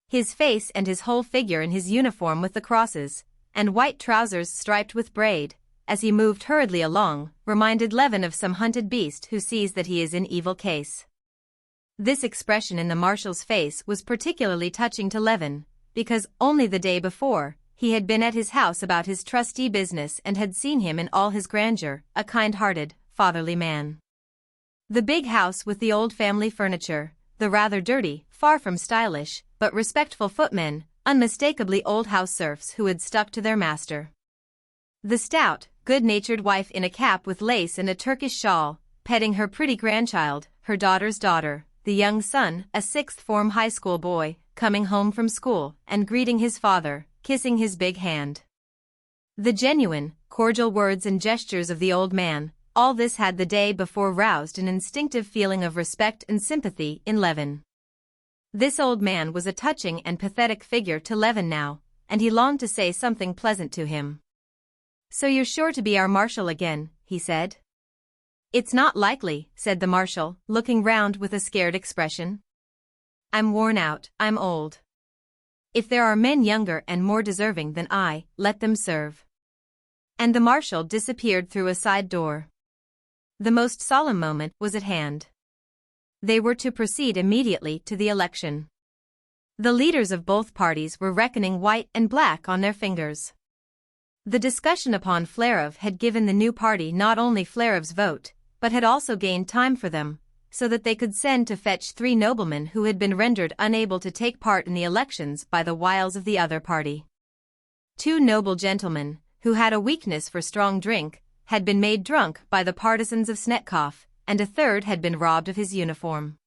His face and his whole figure in his uniform with the crosses, and white trousers striped with braid, as he moved hurriedly along, reminded Levin of some hunted beast who sees that he is in evil case. This expression in the marshal's face was particularly touching to Levin, because only the day before, he had been at his house about his trustee business and had seen him in all his grandeur, a kind-hearted, fatherly man. The big house with the old family furniture, the rather dirty, far from stylish, but respectful footmen, unmistakably old house serfs who had stuck to their master. The stout, good-natured wife in a cap with lace and a Turkish shawl, petting her pretty grandchild, her daughter's daughter, the young son, a sixth-form high school boy, coming home from school and greeting his father, kissing his big hand. The genuine, cordial words and gestures of the old man, all this had the day before roused an instinctive feeling of respect and sympathy in Levin. This old man was a touching and pathetic figure to Levin now, and he longed to say something pleasant to him. "So you're sure to be our marshal again," he said. "It's not likely," said the marshal, looking round with a scared expression. "I'm worn out, I'm old. If there are men younger and more deserving than I, let them serve." And the marshal disappeared through a side door. The most solemn moment was at hand. They were to proceed immediately to the election. The leaders of both parties were reckoning white and black on their fingers. The discussion upon Flerov had given the new party not only Flerov's vote, but had also gained time for them, so that they could send to fetch 3 noblemen who had been rendered unable to take part in the elections by the wiles of the other party. 2 noble gentlemen, who had a weakness for strong drink, had been made drunk by the partisans of Snetkov, and a third had been robbed of his uniform.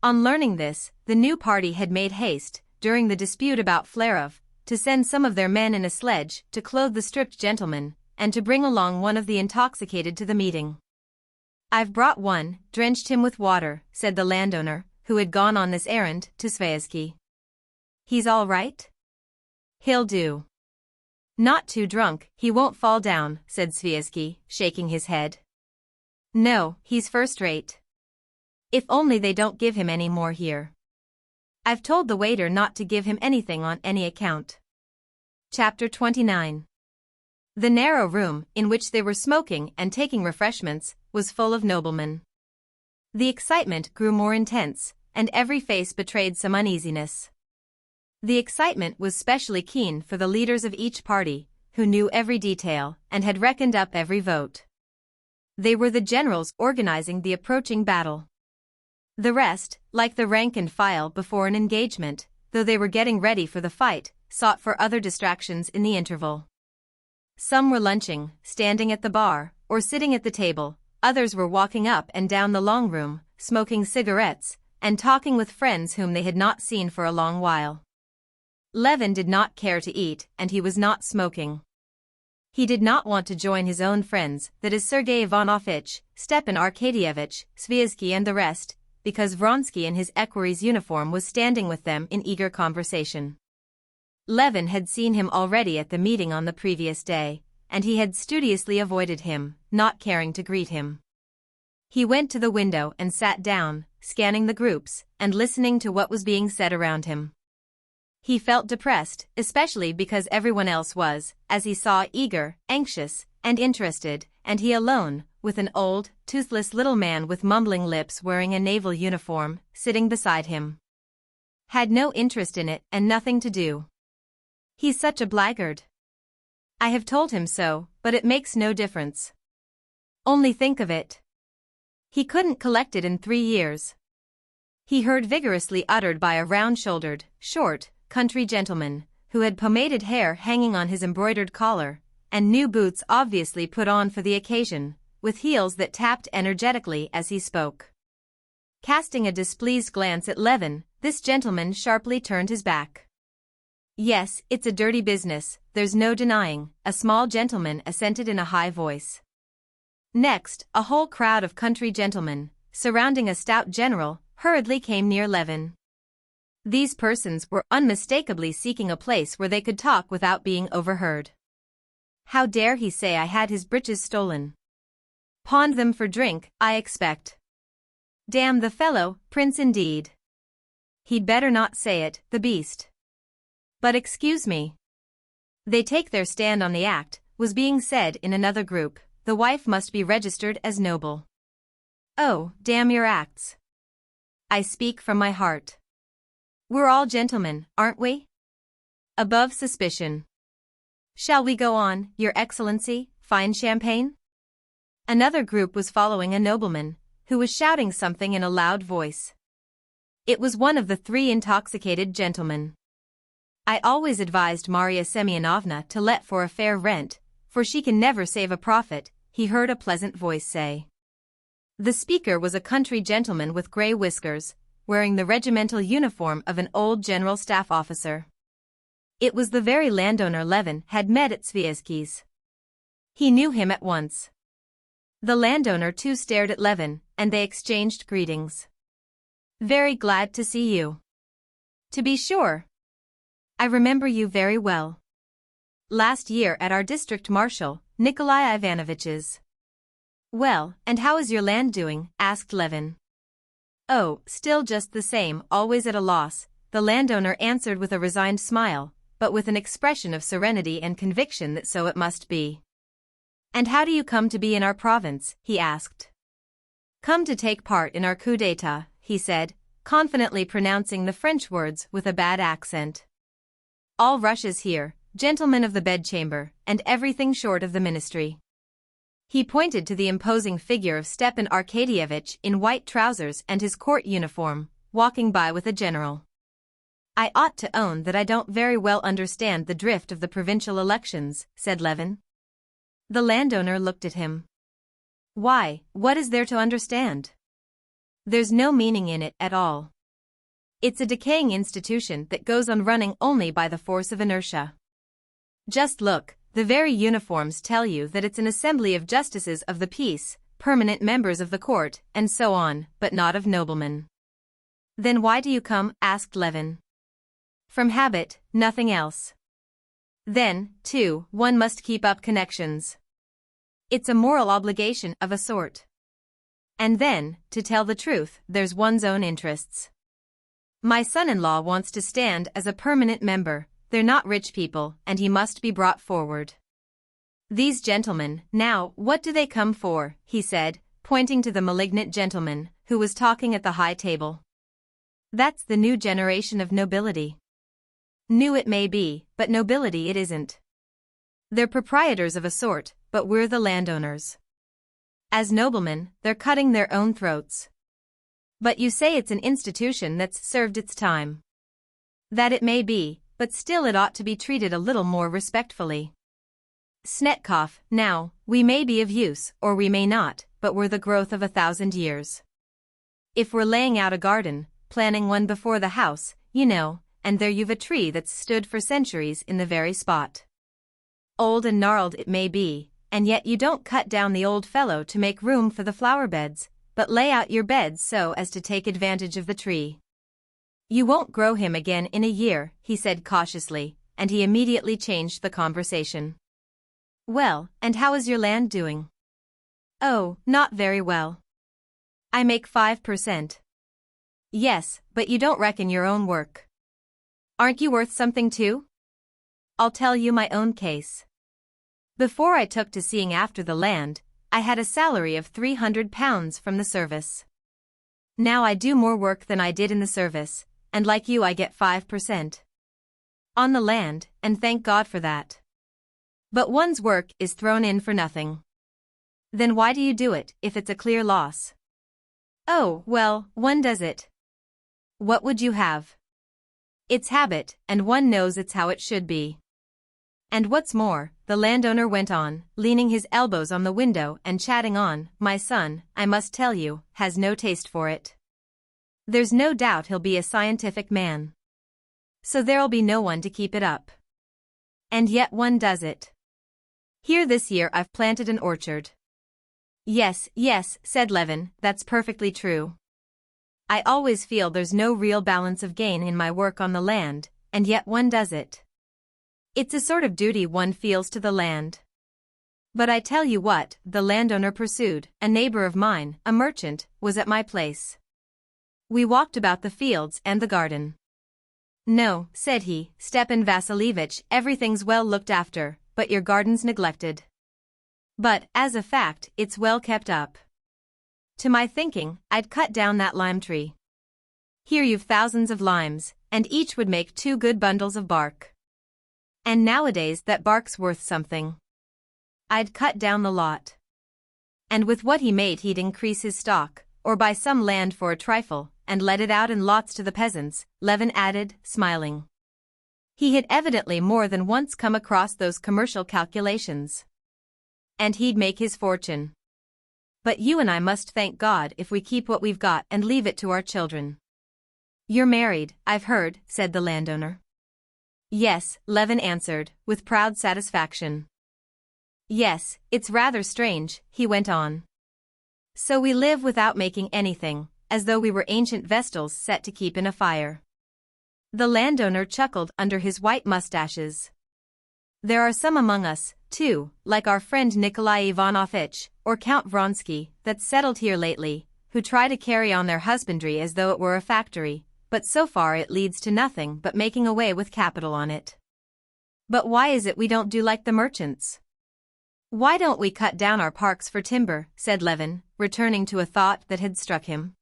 On learning this, the new party had made haste, during the dispute about Flerov, to send some of their men in a sledge to clothe the stripped gentleman, and to bring along one of the intoxicated to the meeting. "I've brought one, drenched him with water," said the landowner, who had gone on this errand, to Sviazhsky. "He's all right?" "He'll do. Not too drunk, he won't fall down," said Sviazhsky, shaking his head. "No, he's first-rate. If only they don't give him any more here. I've told the waiter not to give him anything on any account." Chapter 29. The narrow room, in which they were smoking and taking refreshments, was full of noblemen. The excitement grew more intense, and every face betrayed some uneasiness. The excitement was specially keen for the leaders of each party, who knew every detail and had reckoned up every vote. They were the generals organizing the approaching battle. The rest, like the rank and file before an engagement, though they were getting ready for the fight, sought for other distractions in the interval. Some were lunching, standing at the bar, or sitting at the table, others were walking up and down the long room, smoking cigarettes, and talking with friends whom they had not seen for a long while. Levin did not care to eat, and he was not smoking. He did not want to join his own friends, that is Sergei Ivanovitch, Stepan Arkadyevitch, Sviazhsky and the rest, because Vronsky in his equerry's uniform was standing with them in eager conversation. Levin had seen him already at the meeting on the previous day, and he had studiously avoided him, not caring to greet him. He went to the window and sat down, scanning the groups, and listening to what was being said around him. He felt depressed, especially because everyone else was, as he saw, eager, anxious, and interested, and he alone, with an old, toothless little man with mumbling lips wearing a naval uniform, sitting beside him, had no interest in it and nothing to do. He's such a blackguard. I have told him so, but it makes no difference. Only think of it. He couldn't collect it in 3 years. He heard vigorously uttered by a round-shouldered, short, country gentleman, who had pomaded hair hanging on his embroidered collar, and new boots obviously put on for the occasion, with heels that tapped energetically as he spoke. Casting a displeased glance at Levin, this gentleman sharply turned his back. Yes, it's a dirty business, there's no denying, a small gentleman assented in a high voice. Next, a whole crowd of country gentlemen, surrounding a stout general, hurriedly came near Levin. These persons were unmistakably seeking a place where they could talk without being overheard. How dare he say I had his breeches stolen? Pawned them for drink, I expect. Damn the fellow, prince indeed. He'd better not say it, the beast. But excuse me. They take their stand on the act, was being said in another group. The wife must be registered as noble. Oh, damn your acts. I speak from my heart. We're all gentlemen, aren't we? Above suspicion. Shall we go on, Your Excellency, fine champagne? Another group was following a nobleman, who was shouting something in a loud voice. It was one of the 3 intoxicated gentlemen. I always advised Maria Semyonovna to let for a fair rent, for she can never save a profit, he heard a pleasant voice say. The speaker was a country gentleman with grey whiskers, wearing the regimental uniform of an old general staff officer. It was the very landowner Levin had met at Sviazhsky's. He knew him at once. The landowner too stared at Levin, and they exchanged greetings. Very glad to see you. To be sure. I remember you very well. Last year at our district marshal, Nikolai Ivanovich's. Well, and how is your land doing? Asked Levin. Oh, still just the same, always at a loss, the landowner answered with a resigned smile, but with an expression of serenity and conviction that so it must be. And how do you come to be in our province? He asked. Come to take part in our coup d'état, he said, confidently pronouncing the French words with a bad accent. All rushes here, gentlemen of the bedchamber, and everything short of the ministry. He pointed to the imposing figure of Stepan Arkadyevitch in white trousers and his court uniform, walking by with a general. I ought to own that I don't very well understand the drift of the provincial elections, said Levin. The landowner looked at him. Why, what is there to understand? There's no meaning in it at all. It's a decaying institution that goes on running only by the force of inertia. Just look, the very uniforms tell you that it's an assembly of justices of the peace, permanent members of the court, and so on, but not of noblemen. Then why do you come? Asked Levin. From habit, nothing else. Then, too, one must keep up connections. It's a moral obligation of a sort. And then, to tell the truth, there's one's own interests. My son-in-law wants to stand as a permanent member, they're not rich people, and he must be brought forward. These gentlemen, now, what do they come for? He said, pointing to the malignant gentleman, who was talking at the high table. That's the new generation of nobility. New it may be, but nobility it isn't. They're proprietors of a sort, but we're the landowners. As noblemen, they're cutting their own throats. But you say it's an institution that's served its time. That it may be, but still it ought to be treated a little more respectfully. Snetkov, now, we may be of use, or we may not, but we're the growth of 1,000 years. If we're laying out a garden, planting one before the house, you know, and there you've a tree that's stood for centuries in the very spot. Old and gnarled it may be, and yet you don't cut down the old fellow to make room for the flower beds, but lay out your beds so as to take advantage of the tree. You won't grow him again in a year, he said cautiously, and he immediately changed the conversation. Well, and how is your land doing? Oh, not very well. I make 5%. Yes, but you don't reckon your own work. Aren't you worth something too? I'll tell you my own case. Before I took to seeing after the land, I had a salary of £300 from the service. Now I do more work than I did in the service, and like you I get 5%. on the land, and thank God for that. But one's work is thrown in for nothing. Then why do you do it, if it's a clear loss? Oh, well, one does it. What would you have? It's habit, and one knows it's how it should be. And what's more, the landowner went on, leaning his elbows on the window and chatting on, my son, I must tell you, has no taste for it. There's no doubt he'll be a scientific man. So there'll be no one to keep it up. And yet one does it. Here this year I've planted an orchard. Yes, yes, said Levin, that's perfectly true. I always feel there's no real balance of gain in my work on the land, and yet one does it. It's a sort of duty one feels to the land. But I tell you what, the landowner pursued, a neighbor of mine, a merchant, was at my place. We walked about the fields and the garden. No, said he, Stepan Vasilievich, everything's well looked after, but your garden's neglected. But, as a fact, it's well kept up. To my thinking, I'd cut down that lime tree. Here you've thousands of limes, and each would make 2 good bundles of bark. And nowadays that bark's worth something. I'd cut down the lot. And with what he made he'd increase his stock, or buy some land for a trifle, and let it out in lots to the peasants, Levin added, smiling. He had evidently more than once come across those commercial calculations. And he'd make his fortune. But you and I must thank God if we keep what we've got and leave it to our children. You're married, I've heard, said the landowner. Yes, Levin answered, with proud satisfaction. Yes, it's rather strange, he went on. So we live without making anything, as though we were ancient vestals set to keep in a fire. The landowner chuckled under his white mustaches. There are some among us, too, like our friend Nikolai Ivanovich, or Count Vronsky, that's settled here lately, who try to carry on their husbandry as though it were a factory, but so far it leads to nothing but making away with capital on it. But why is it we don't do like the merchants? Why don't we cut down our parks for timber, said Levin, returning to a thought that had struck him.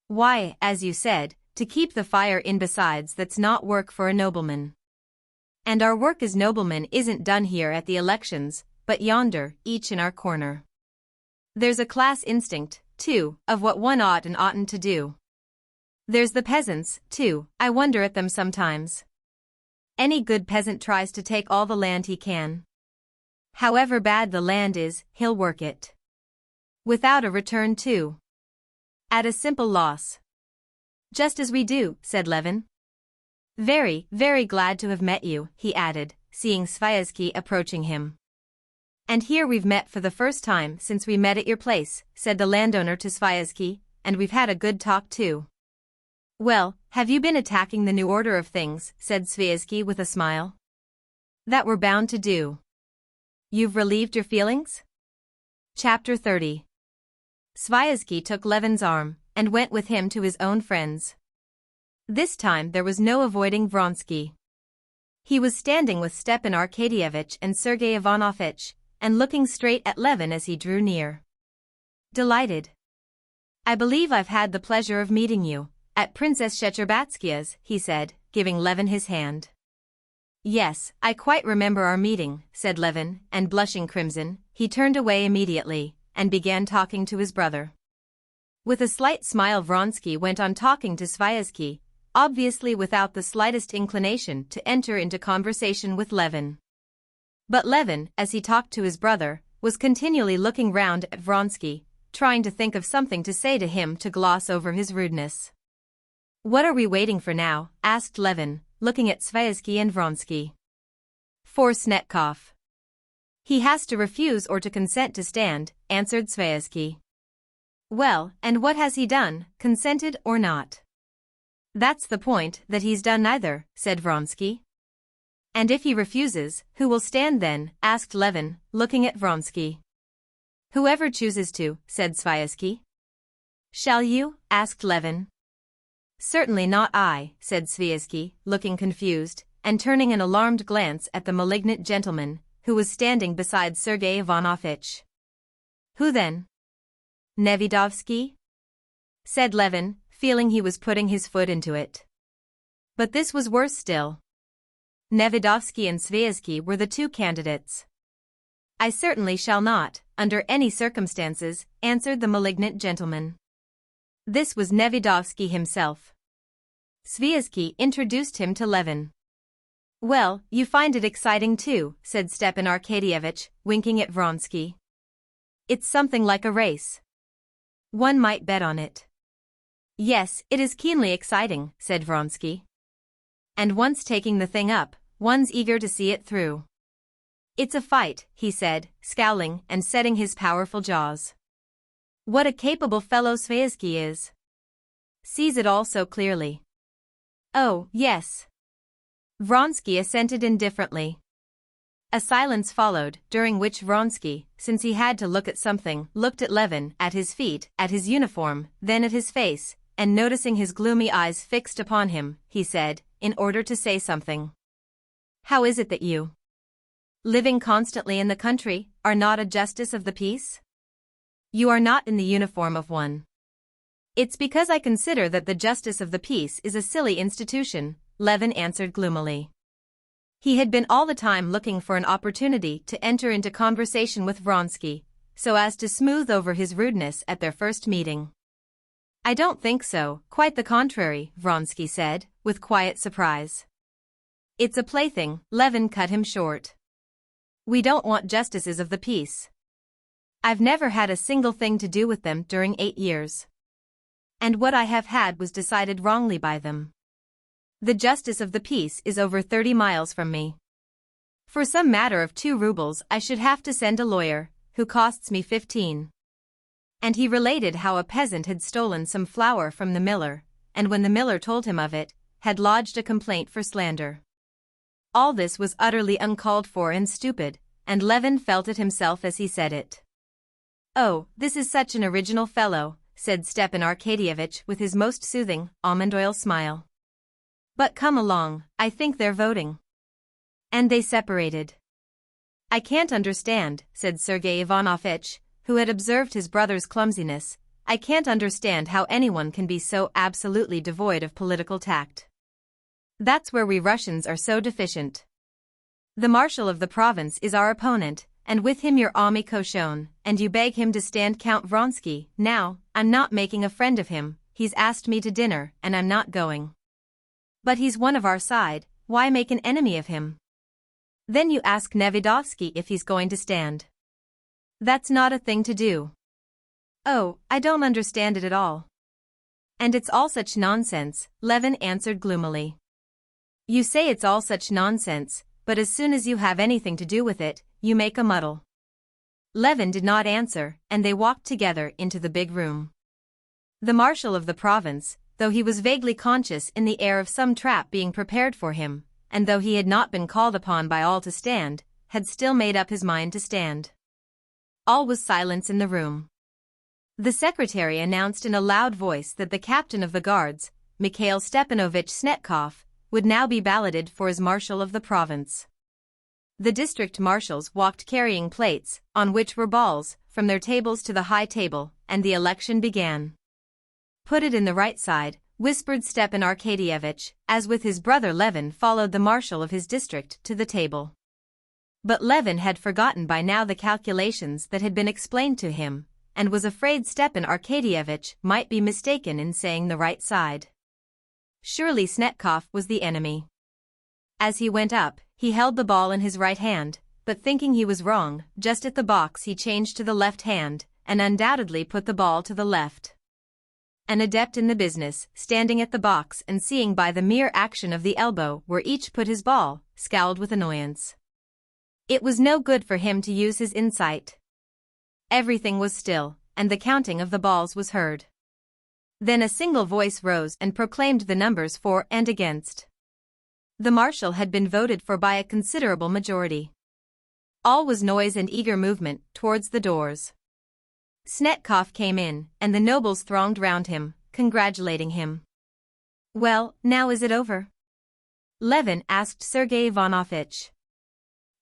Why, as you said, to keep the fire in besides that's not work for a nobleman. And our work as noblemen isn't done here at the elections, but yonder, each in our corner. There's a class instinct, too, of what one ought and oughtn't to do. There's the peasants, too, I wonder at them sometimes. Any good peasant tries to take all the land he can. However bad the land is, he'll work it. Without a return too. At a simple loss. Just as we do, said Levin. Very, very glad to have met you, he added, seeing Sviazhsky approaching him. And here we've met for the first time since we met at your place, said the landowner to Sviazhsky, and we've had a good talk too. Well, have you been attacking the new order of things, said Sviazhsky with a smile. That we're bound to do. You've relieved your feelings? Chapter 30. Sviazhsky took Levin's arm, and went with him to his own friends. This time there was no avoiding Vronsky. He was standing with Stepan Arkadyevitch and Sergei Ivanovitch, and looking straight at Levin as he drew near. Delighted. I believe I've had the pleasure of meeting you, at Princess Shcherbátsky's, he said, giving Levin his hand. Yes, I quite remember our meeting, said Levin, and blushing crimson, he turned away immediately, and began talking to his brother. With a slight smile Vronsky went on talking to Sviazhsky, obviously without the slightest inclination to enter into conversation with Levin. But Levin, as he talked to his brother, was continually looking round at Vronsky, trying to think of something to say to him to gloss over his rudeness. What are we waiting for now? Asked Levin, looking at Sviazhsky and Vronsky. For Snetkov. He has to refuse or to consent to stand, answered Sviazhsky. Well, and what has he done, consented or not? That's the point, that he's done neither, said Vronsky. And if he refuses, who will stand then? Asked Levin, looking at Vronsky. Whoever chooses to, said Sviazhsky. Shall you? Asked Levin. Certainly not I, said Sviazhsky, looking confused, and turning an alarmed glance at the malignant gentleman, who was standing beside Sergei Ivanovitch. Who then? Nevidovsky? Said Levin, feeling he was putting his foot into it. But this was worse still. Nevidovsky and Sviazhsky were the two candidates. I certainly shall not, under any circumstances, answered the malignant gentleman. This was Nevidovsky himself. Sviazhsky introduced him to Levin. Well, you find it exciting too, said Stepan Arkadyevitch, winking at Vronsky. It's something like a race. One might bet on it. Yes, it is keenly exciting, said Vronsky. And once taking the thing up, one's eager to see it through. It's a fight, he said, scowling and setting his powerful jaws. What a capable fellow Sviazhsky is. Sees it all so clearly. Oh, yes. Vronsky assented indifferently. A silence followed, during which Vronsky, since he had to look at something, looked at Levin, at his feet, at his uniform, then at his face, and noticing his gloomy eyes fixed upon him, he said, in order to say something. How is it that you, living constantly in the country, are not a justice of the peace? You are not in the uniform of one. It's because I consider that the justice of the peace is a silly institution, Levin answered gloomily. He had been all the time looking for an opportunity to enter into conversation with Vronsky, so as to smooth over his rudeness at their first meeting. I don't think so, quite the contrary, Vronsky said, with quiet surprise. It's a plaything, Levin cut him short. We don't want justices of the peace. I've never had a single thing to do with them during 8 years. And what I have had was decided wrongly by them. The justice of the peace is over 30 miles from me. For some matter of 2 rubles I should have to send a lawyer, who costs me 15. And he related how a peasant had stolen some flour from the miller, and when the miller told him of it, had lodged a complaint for slander. All this was utterly uncalled for and stupid, and Levin felt it himself as he said it. Oh, this is such an original fellow, said Stepan Arkadyevitch with his most soothing, almond oil smile. But come along, I think they're voting. And they separated. I can't understand, said Sergei Ivanovitch, who had observed his brother's clumsiness, I can't understand how anyone can be so absolutely devoid of political tact. That's where we Russians are so deficient. The marshal of the province is our opponent, and with him your ami Koshon, and you beg him to stand Count Vronsky. Now, I'm not making a friend of him, he's asked me to dinner, and I'm not going. But he's one of our side, why make an enemy of him? Then you ask Nevidovsky if he's going to stand. That's not a thing to do. Oh, I don't understand it at all. And it's all such nonsense, Levin answered gloomily. You say it's all such nonsense, but as soon as you have anything to do with it, you make a muddle. Levin did not answer, and they walked together into the big room. The marshal of the province, though he was vaguely conscious in the air of some trap being prepared for him, and though he had not been called upon by all to stand, had still made up his mind to stand. All was silence in the room. The secretary announced in a loud voice that the captain of the guards, Mikhail Stepanovich Snetkov, would now be balloted for as marshal of the province. The district marshals walked carrying plates, on which were balls, from their tables to the high table, and the election began. Put it in the right side, whispered Stepan Arkadyevitch, as with his brother Levin followed the marshal of his district to the table. But Levin had forgotten by now the calculations that had been explained to him, and was afraid Stepan Arkadyevitch might be mistaken in saying the right side. Surely Snetkov was the enemy. As he went up, he held the ball in his right hand, but thinking he was wrong, just at the box he changed to the left hand, and undoubtedly put the ball to the left. An adept in the business, standing at the box and seeing by the mere action of the elbow where each put his ball, scowled with annoyance. It was no good for him to use his insight. Everything was still, and the counting of the balls was heard. Then a single voice rose and proclaimed the numbers for and against. The marshal had been voted for by a considerable majority. All was noise and eager movement towards the doors. Snetkov came in, and the nobles thronged round him, congratulating him. Well, now is it over? Levin asked Sergei Ivanovitch.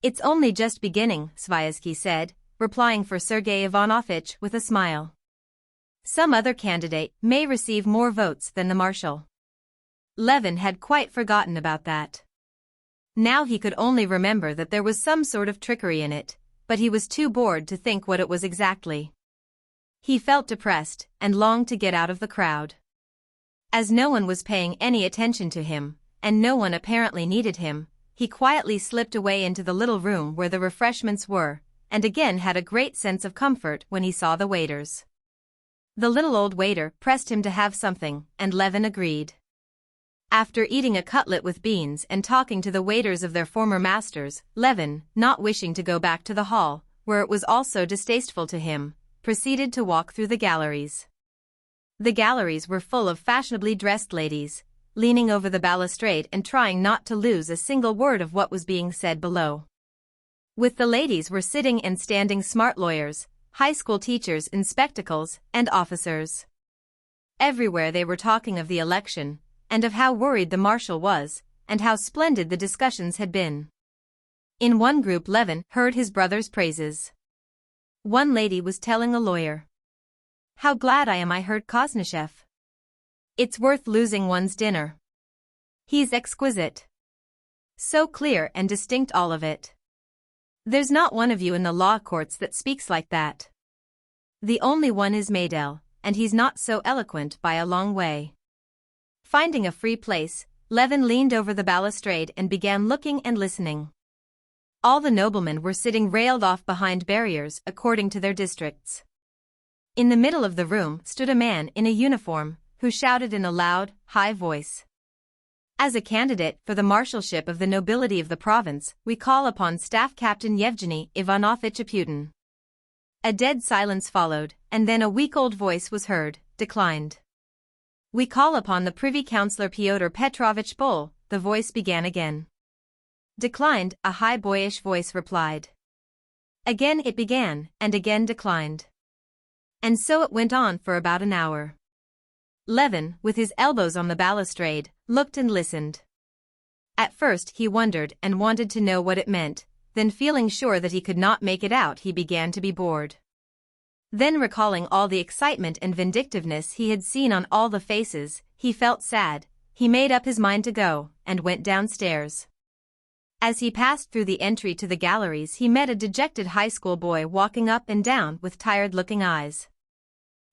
It's only just beginning, Sviazhsky said, replying for Sergei Ivanovitch with a smile. Some other candidate may receive more votes than the marshal. Levin had quite forgotten about that. Now he could only remember that there was some sort of trickery in it, but he was too bored to think what it was exactly. He felt depressed and longed to get out of the crowd. As no one was paying any attention to him, and no one apparently needed him, he quietly slipped away into the little room where the refreshments were, and again had a great sense of comfort when he saw the waiters. The little old waiter pressed him to have something, and Levin agreed. After eating a cutlet with beans and talking to the waiters of their former masters, Levin, not wishing to go back to the hall, where it was all so distasteful to him, proceeded to walk through the galleries. The galleries were full of fashionably dressed ladies, leaning over the balustrade and trying not to lose a single word of what was being said below. With the ladies were sitting and standing smart lawyers, high school teachers in spectacles, and officers. Everywhere they were talking of the election, and of how worried the marshal was, and how splendid the discussions had been. In one group Levin heard his brother's praises. One lady was telling a lawyer, "How glad I am I heard Koznishev. It's worth losing one's dinner. He's exquisite. So clear and distinct all of it. There's not one of you in the law courts that speaks like that. The only one is Maydel, and he's not so eloquent by a long way." Finding a free place, Levin leaned over the balustrade and began looking and listening. All the noblemen were sitting railed off behind barriers according to their districts. In the middle of the room stood a man in a uniform, who shouted in a loud, high voice, "As a candidate for the marshalship of the nobility of the province, we call upon Staff Captain Yevgeny Ivanovich Aputin." A dead silence followed, and then a weak old voice was heard, "Declined." "We call upon the Privy Councillor Pyotr Petrovich Bull," the voice began again. "Declined," a high boyish voice replied. Again it began, and again declined. And so it went on for about an hour. Levin, with his elbows on the balustrade, looked and listened. At first he wondered and wanted to know what it meant, then feeling sure that he could not make it out he began to be bored. Then recalling all the excitement and vindictiveness he had seen on all the faces, he felt sad. He made up his mind to go, and went downstairs. As he passed through the entry to the galleries he met a dejected high school boy walking up and down with tired-looking eyes.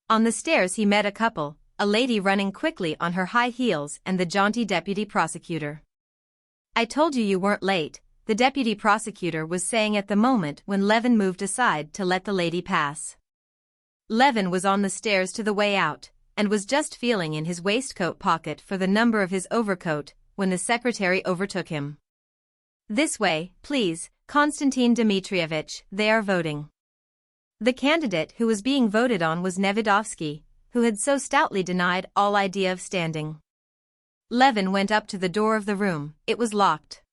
On the stairs he met a couple, a lady running quickly on her high heels and the jaunty deputy prosecutor. "I told you weren't late," the deputy prosecutor was saying at the moment when Levin moved aside to let the lady pass. Levin was on the stairs to the way out, and was just feeling in his waistcoat pocket for the number of his overcoat, when the secretary overtook him. "This way, please, Konstantin Dmitrievich, they are voting." The candidate who was being voted on was Nevidovsky, who had so stoutly denied all idea of standing. Levin went up to the door of the room. It was locked.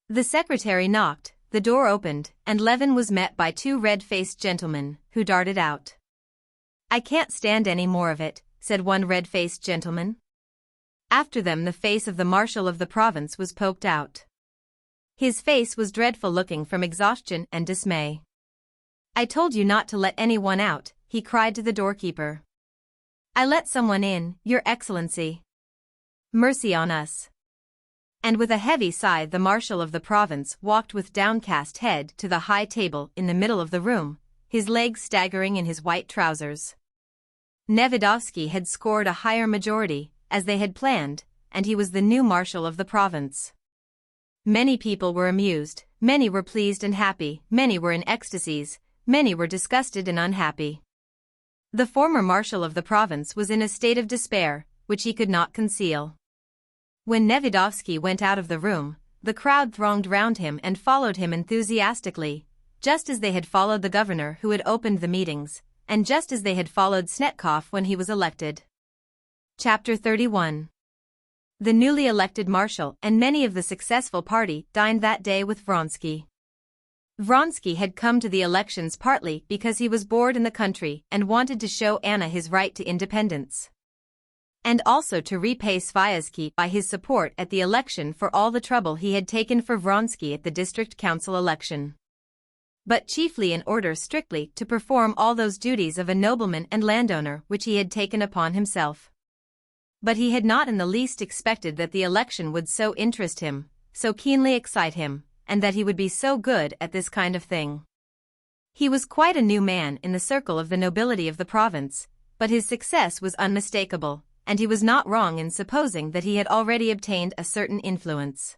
The secretary knocked, the door opened, and Levin was met by two red-faced gentlemen, who darted out. "I can't stand any more of it," said one red-faced gentleman. After them the face of the marshal of the province was poked out. His face was dreadful looking from exhaustion and dismay. "I told you not to let anyone out," he cried to the doorkeeper. "I let someone in, Your Excellency. Mercy on us." And with a heavy sigh the marshal of the province walked with downcast head to the high table in the middle of the room, his legs staggering in his white trousers. Nevidovsky had scored a higher majority, as they had planned, and he was the new marshal of the province. Many people were amused, many were pleased and happy, many were in ecstasies, many were disgusted and unhappy. The former marshal of the province was in a state of despair, which he could not conceal. When Nevidovsky went out of the room, the crowd thronged round him and followed him enthusiastically, just as they had followed the governor who had opened the meetings, and just as they had followed Snetkov when he was elected. Chapter 31. The newly elected marshal and many of the successful party dined that day with Vronsky. Vronsky had come to the elections partly because he was bored in the country and wanted to show Anna his right to independence, and also to repay Sviazhsky by his support at the election for all the trouble he had taken for Vronsky at the district council election. But chiefly in order strictly to perform all those duties of a nobleman and landowner which he had taken upon himself. But he had not in the least expected that the election would so interest him, so keenly excite him, and that he would be so good at this kind of thing. He was quite a new man in the circle of the nobility of the province, but his success was unmistakable, and he was not wrong in supposing that he had already obtained a certain influence.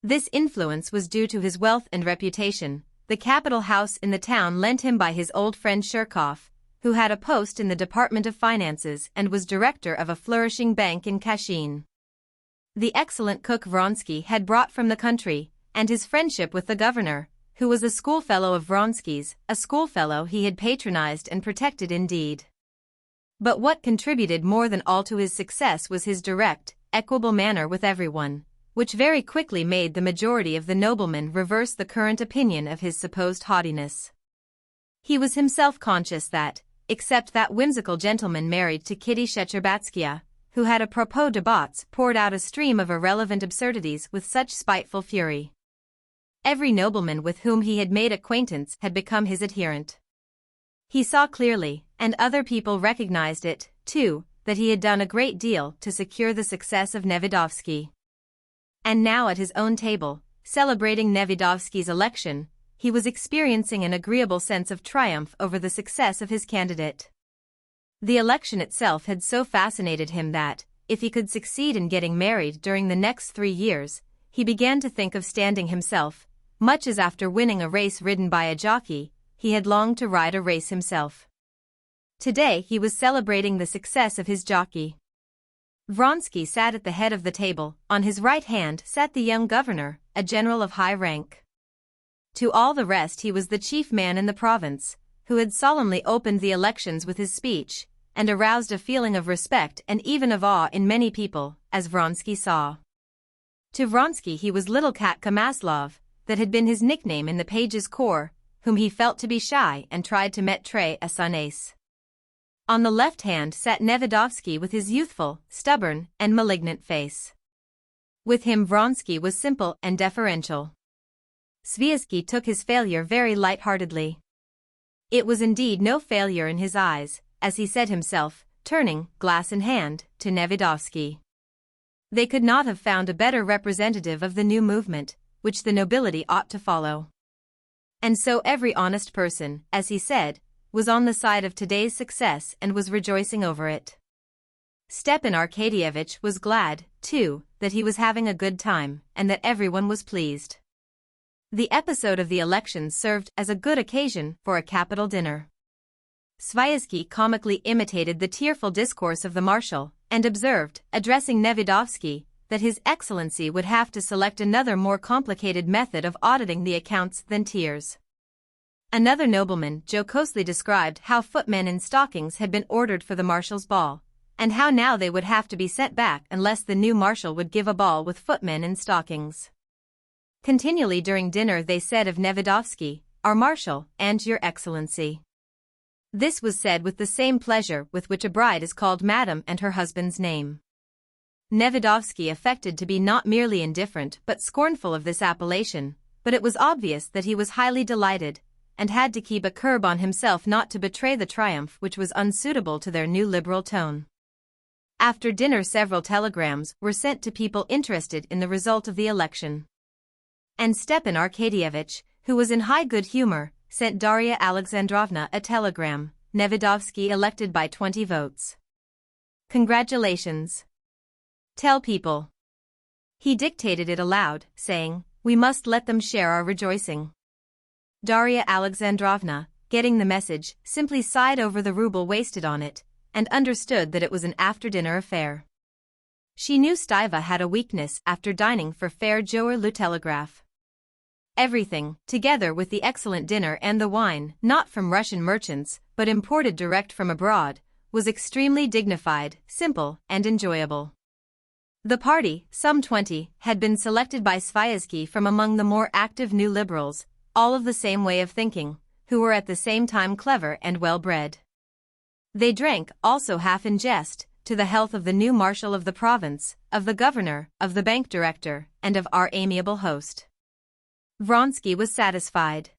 This influence was due to his wealth and reputation. The capital house in the town lent him by his old friend Shirkov, who had a post in the Department of Finances and was director of a flourishing bank in Kashin. The excellent cook Vronsky had brought from the country, and his friendship with the governor, who was a schoolfellow of Vronsky's, a schoolfellow he had patronized and protected indeed. But what contributed more than all to his success was his direct, equable manner with everyone, which very quickly made the majority of the noblemen reverse the current opinion of his supposed haughtiness. He was himself conscious that, except that whimsical gentleman married to Kitty Shcherbátskia, who had a propos de bottes poured out a stream of irrelevant absurdities with such spiteful fury, every nobleman with whom he had made acquaintance had become his adherent. He saw clearly, and other people recognized it, too, that he had done a great deal to secure the success of Nevidovsky. And now at his own table, celebrating Nevidovsky's election, he was experiencing an agreeable sense of triumph over the success of his candidate. The election itself had so fascinated him that, if he could succeed in getting married during the next 3 years, he began to think of standing himself, much as after winning a race ridden by a jockey, he had longed to ride a race himself. Today he was celebrating the success of his jockey. Vronsky sat at the head of the table. On his right hand sat the young governor, a general of high rank. To all the rest he was the chief man in the province, who had solemnly opened the elections with his speech, and aroused a feeling of respect and even of awe in many people, as Vronsky saw. To Vronsky he was Little Katka Maslov, that had been his nickname in the pages' corps, whom he felt to be shy and tried to mettre à son aise. On the left hand sat Nevidovsky with his youthful, stubborn, and malignant face. With him Vronsky was simple and deferential. Sviazhsky took his failure very light-heartedly. It was indeed no failure in his eyes, as he said himself, turning, glass in hand, to Nevidovsky. They could not have found a better representative of the new movement, which the nobility ought to follow. And so every honest person, as he said, was on the side of today's success and was rejoicing over it. Stepan Arkadyevitch was glad, too, that he was having a good time, and that everyone was pleased. The episode of the election served as a good occasion for a capital dinner. Sviazhsky comically imitated the tearful discourse of the marshal, and observed, addressing Nevidovsky, that His Excellency would have to select another more complicated method of auditing the accounts than tears. Another nobleman jocosely described how footmen in stockings had been ordered for the marshal's ball, and how now they would have to be sent back unless the new marshal would give a ball with footmen in stockings. Continually during dinner they said of Nevidovsky, "Our marshal, and Your Excellency." This was said with the same pleasure with which a bride is called Madam and her husband's name. Nevidovsky affected to be not merely indifferent but scornful of this appellation, but it was obvious that he was highly delighted, and had to keep a curb on himself not to betray the triumph which was unsuitable to their new liberal tone. After dinner several telegrams were sent to people interested in the result of the election. And Stepan Arkadyevitch, who was in high good humor, sent Darya Alexandrovna a telegram, Nevidovsky elected by 20 votes. Congratulations. Tell people. He dictated it aloud, saying, "We must let them share our rejoicing." Darya Alexandrovna, getting the message, simply sighed over the ruble wasted on it, and understood that it was an after-dinner affair. She knew Stiva had a weakness after dining for fair Joer le Telegraph. Everything, together with the excellent dinner and the wine, not from Russian merchants, but imported direct from abroad, was extremely dignified, simple, and enjoyable. The party, some 20, had been selected by Sviazhsky from among the more active new liberals, all of the same way of thinking, who were at the same time clever and well-bred. They drank, also half in jest, to the health of the new marshal of the province, of the governor, of the bank director, and of our amiable host. Vronsky was satisfied.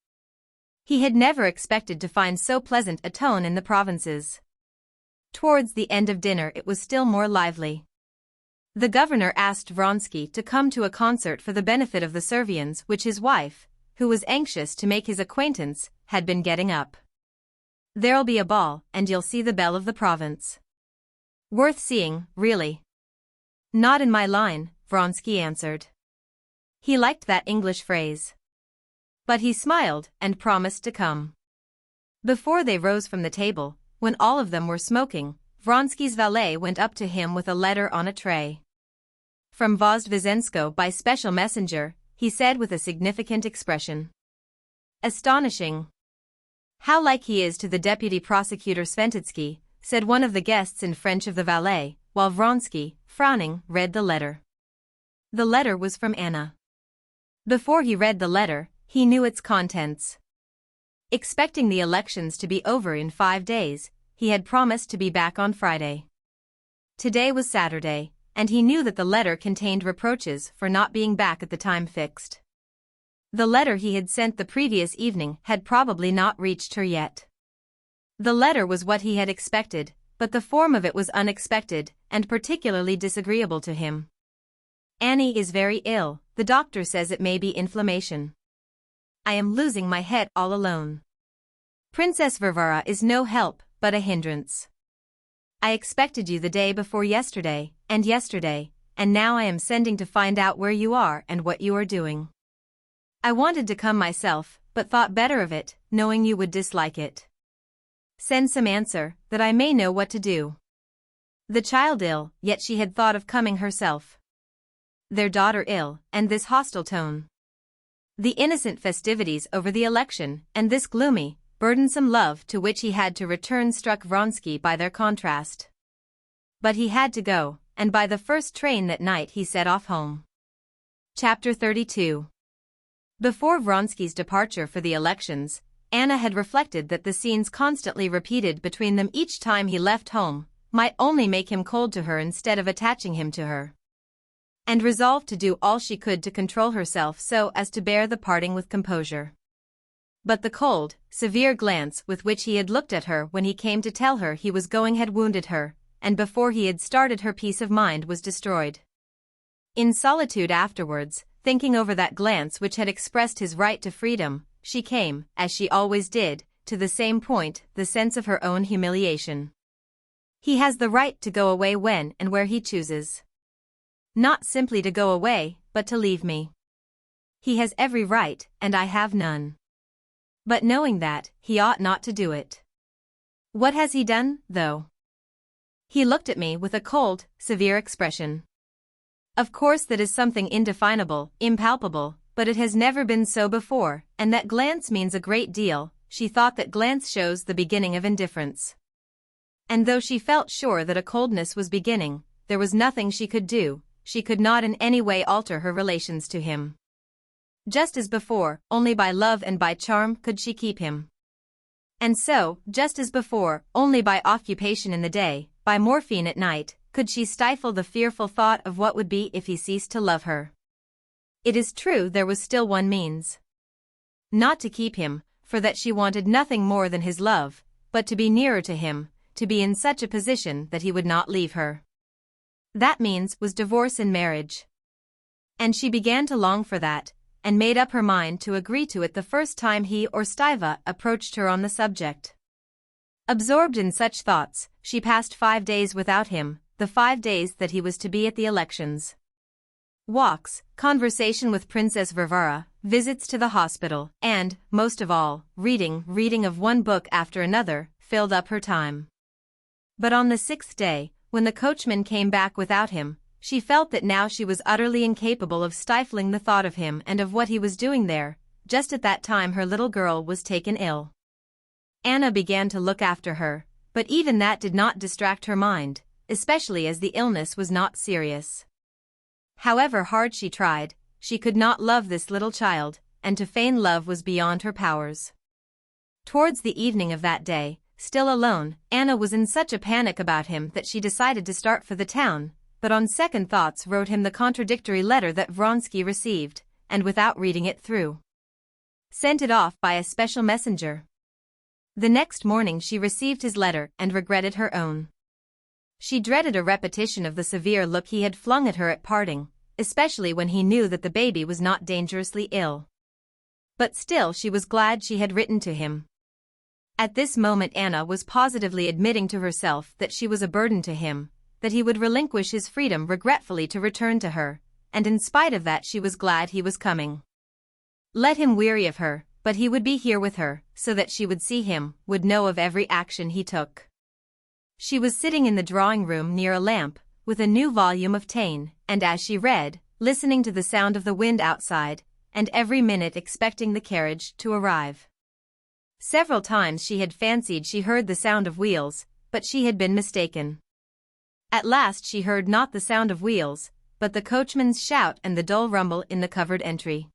He had never expected to find so pleasant a tone in the provinces. Towards the end of dinner it was still more lively. The governor asked Vronsky to come to a concert for the benefit of the Servians which his wife, who was anxious to make his acquaintance, had been getting up. There'll be a ball, and you'll see the belle of the province. Worth seeing, really. Not in my line, Vronsky answered. He liked that English phrase. But he smiled and promised to come. Before they rose from the table, when all of them were smoking, Vronsky's valet went up to him with a letter on a tray. From Vozdvizensko by special messenger, he said with a significant expression. Astonishing. How like he is to the deputy prosecutor Sventitsky, said one of the guests in French of the valet, while Vronsky, frowning, read the letter. The letter was from Anna. Before he read the letter, he knew its contents. Expecting the elections to be over in 5 days, he had promised to be back on Friday. Today was Saturday, and he knew that the letter contained reproaches for not being back at the time fixed. The letter he had sent the previous evening had probably not reached her yet. The letter was what he had expected, but the form of it was unexpected and particularly disagreeable to him. Annie is very ill, the doctor says it may be inflammation. I am losing my head all alone. Princess Varvara is no help, but a hindrance. I expected you the day before yesterday, and now I am sending to find out where you are and what you are doing. I wanted to come myself, but thought better of it, knowing you would dislike it. Send some answer, that I may know what to do. The child ill, yet she had thought of coming herself. Their daughter ill, and this hostile tone. The innocent festivities over the election, and this gloomy, burdensome love to which he had to return struck Vronsky by their contrast. But he had to go, and by the first train that night he set off home. Chapter 32. Before Vronsky's departure for the elections, Anna had reflected that the scenes constantly repeated between them each time he left home might only make him cold to her instead of attaching him to her. And resolved to do all she could to control herself so as to bear the parting with composure. But the cold, severe glance with which he had looked at her when he came to tell her he was going had wounded her, and before he had started her peace of mind was destroyed. In solitude afterwards, thinking over that glance which had expressed his right to freedom, she came, as she always did, to the same point, the sense of her own humiliation. He has the right to go away when and where he chooses. Not simply to go away, but to leave me. He has every right, and I have none. But knowing that, he ought not to do it. What has he done, though? He looked at me with a cold, severe expression. Of course that is something indefinable, impalpable, but it has never been so before, and that glance means a great deal. She thought that glance shows the beginning of indifference. And though she felt sure that a coldness was beginning, there was nothing she could do. She could not in any way alter her relations to him. Just as before, only by love and by charm could she keep him. And so, just as before, only by occupation in the day, by morphine at night, could she stifle the fearful thought of what would be if he ceased to love her. It is true there was still one means. Not to keep him, for that she wanted nothing more than his love, but to be nearer to him, to be in such a position that he would not leave her. That means was divorce and marriage. And she began to long for that, and made up her mind to agree to it the first time he or Stiva approached her on the subject. Absorbed in such thoughts, she passed 5 days without him, the 5 days that he was to be at the elections. Walks, conversation with Princess Varvara, visits to the hospital, and, most of all, reading of one book after another, filled up her time. But on the 6th day, when the coachman came back without him, she felt that now she was utterly incapable of stifling the thought of him and of what he was doing there. Just at that time her little girl was taken ill. Anna began to look after her, but even that did not distract her mind, especially as the illness was not serious. However hard she tried, she could not love this little child, and to feign love was beyond her powers. Towards the evening of that day, still alone, Anna was in such a panic about him that she decided to start for the town, but on second thoughts wrote him the contradictory letter that Vronsky received, and without reading it through, sent it off by a special messenger. The next morning she received his letter and regretted her own She dreaded a repetition of the severe look he had flung at her at parting, especially when he knew that the baby was not dangerously ill. But still she was glad she had written to him. At this moment Anna was positively admitting to herself that she was a burden to him, that he would relinquish his freedom regretfully to return to her, and in spite of that she was glad he was coming. Let him weary of her, but he would be here with her, so that she would see him, would know of every action he took. She was sitting in the drawing-room near a lamp, with a new volume of Taine, and as she read, listening to the sound of the wind outside, and every minute expecting the carriage to arrive. Several times she had fancied she heard the sound of wheels, but she had been mistaken. At last she heard not the sound of wheels, but the coachman's shout and the dull rumble in the covered entry.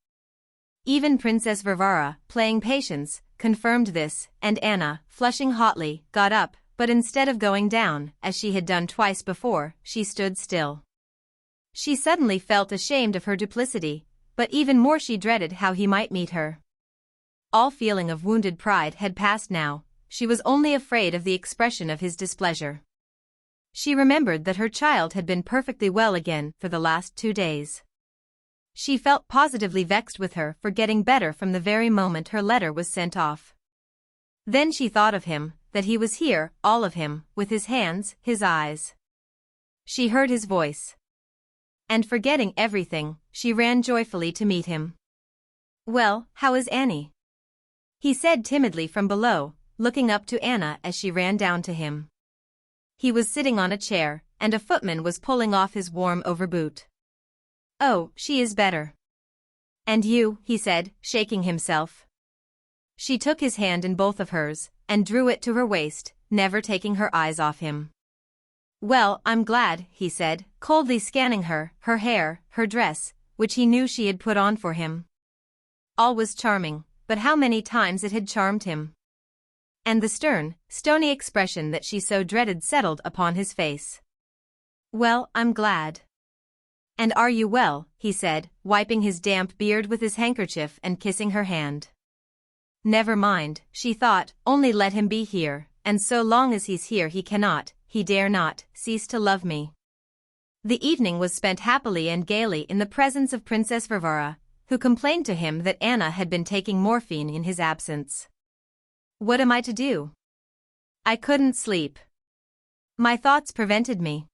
Even Princess Varvara, playing patience, confirmed this, and Anna, flushing hotly, got up, but instead of going down, as she had done twice before, she stood still. She suddenly felt ashamed of her duplicity, but even more she dreaded how he might meet her. All feeling of wounded pride had passed now, she was only afraid of the expression of his displeasure. She remembered that her child had been perfectly well again for the last 2 days. She felt positively vexed with her for getting better from the very moment her letter was sent off. Then she thought of him, that he was here, all of him, with his hands, his eyes. She heard his voice. And forgetting everything, she ran joyfully to meet him. "Well, how is Annie?" he said timidly from below, looking up to Anna as she ran down to him. He was sitting on a chair, and a footman was pulling off his warm overboot. "Oh, she is better." "And you," he said, shaking himself. She took his hand in both of hers, and drew it to her waist, never taking her eyes off him. "Well, I'm glad," he said, coldly scanning her hair, her dress, which he knew she had put on for him. All was charming, but how many times it had charmed him. And the stern, stony expression that she so dreaded settled upon his face. "Well, I'm glad." "And are you well?" he said, wiping his damp beard with his handkerchief and kissing her hand. Never mind, she thought, only let him be here, and so long as he's here he dare not, cease to love me. The evening was spent happily and gaily in the presence of Princess Varvara, who complained to him that Anna had been taking morphine in his absence. "What am I to do? I couldn't sleep. My thoughts prevented me.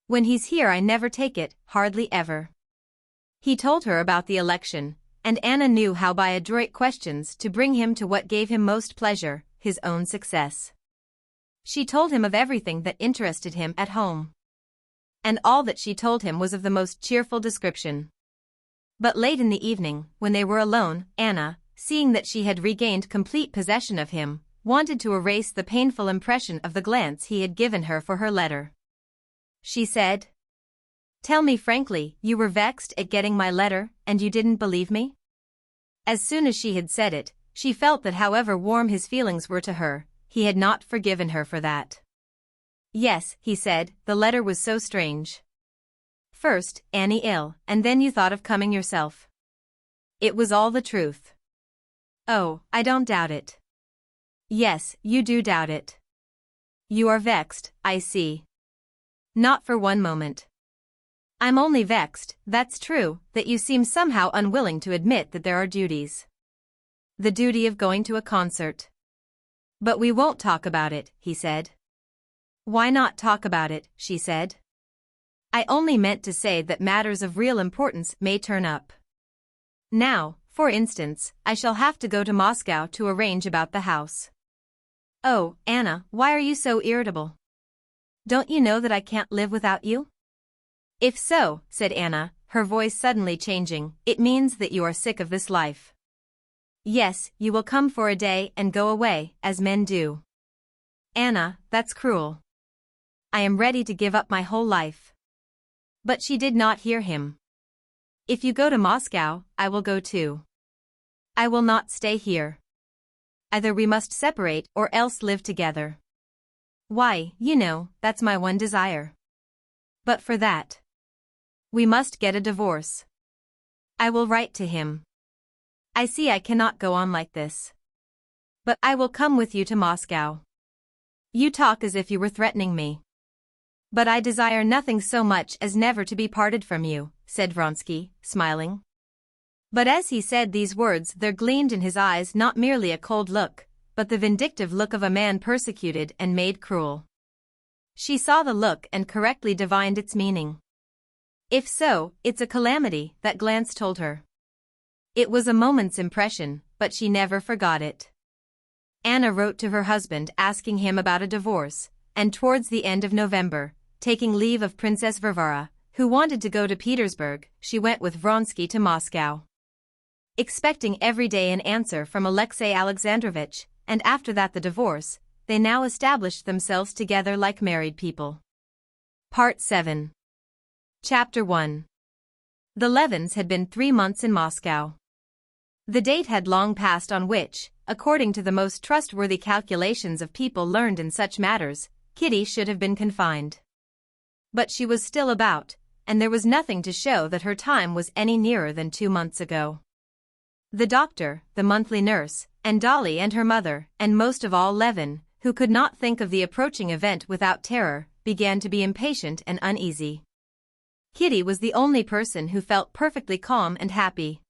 When he's here I never take it, hardly ever." He told her about the election, and Anna knew how by adroit questions to bring him to what gave him most pleasure, his own success. She told him of everything that interested him at home. And all that she told him was of the most cheerful description. But late in the evening, when they were alone, Anna, seeing that she had regained complete possession of him, wanted to erase the painful impression of the glance he had given her for her letter. She said, "Tell me frankly, you were vexed at getting my letter, and you didn't believe me?" As soon as she had said it, she felt that however warm his feelings were to her, he had not forgiven her for that. "Yes," he said, "the letter was so strange. First, Annie ill, and then you thought of coming yourself. It was all the truth." "Oh, I don't doubt it." "Yes, you do doubt it. You are vexed, I see." "Not for one moment." "I'm only vexed, that's true, that you seem somehow unwilling to admit that there are duties. The duty of going to a concert." "But we won't talk about it," he said. "Why not talk about it?" she said. "I only meant to say that matters of real importance may turn up. Now, for instance, I shall have to go to Moscow to arrange about the house." "Oh, Anna, why are you so irritable? Don't you know that I can't live without you?" "If so," said Anna, her voice suddenly changing, "it means that you are sick of this life. Yes, you will come for a day and go away, as men do." "Anna, that's cruel. I am ready to give up my whole life." But she did not hear him. "If you go to Moscow, I will go too. I will not stay here. Either we must separate or else live together. Why, you know, that's my one desire. But for that, we must get a divorce. I will write to him. I see I cannot go on like this. But I will come with you to Moscow. You talk as if you were threatening me." But I desire nothing so much as never to be parted from you, said Vronsky, smiling. But as he said these words there gleamed in his eyes not merely a cold look, but the vindictive look of a man persecuted and made cruel. She saw the look and correctly divined its meaning. If so, it's a calamity, that glance told her. It was a moment's impression, but she never forgot it. Anna wrote to her husband asking him about a divorce, and towards the end of November, taking leave of Princess Varvara, who wanted to go to Petersburg, she went with Vronsky to Moscow. Expecting every day an answer from Alexei Alexandrovich, and after that the divorce, they now established themselves together like married people. Part 7. Chapter 1. The Levins had been 3 months in Moscow. The date had long passed on which, according to the most trustworthy calculations of people learned in such matters, Kitty should have been confined. But she was still about, and there was nothing to show that her time was any nearer than 2 months ago. The doctor, the monthly nurse, and Dolly and her mother, and most of all Levin, who could not think of the approaching event without terror, began to be impatient and uneasy. Kitty was the only person who felt perfectly calm and happy.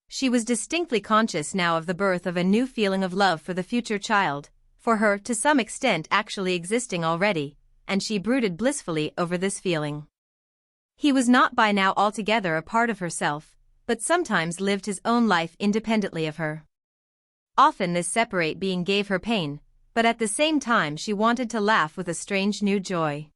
She was distinctly conscious now of the birth of a new feeling of love for the future child, for her to some extent actually existing already, and she brooded blissfully over this feeling. He was not by now altogether a part of herself, but sometimes lived his own life independently of her. Often this separate being gave her pain, but at the same time she wanted to laugh with a strange new joy.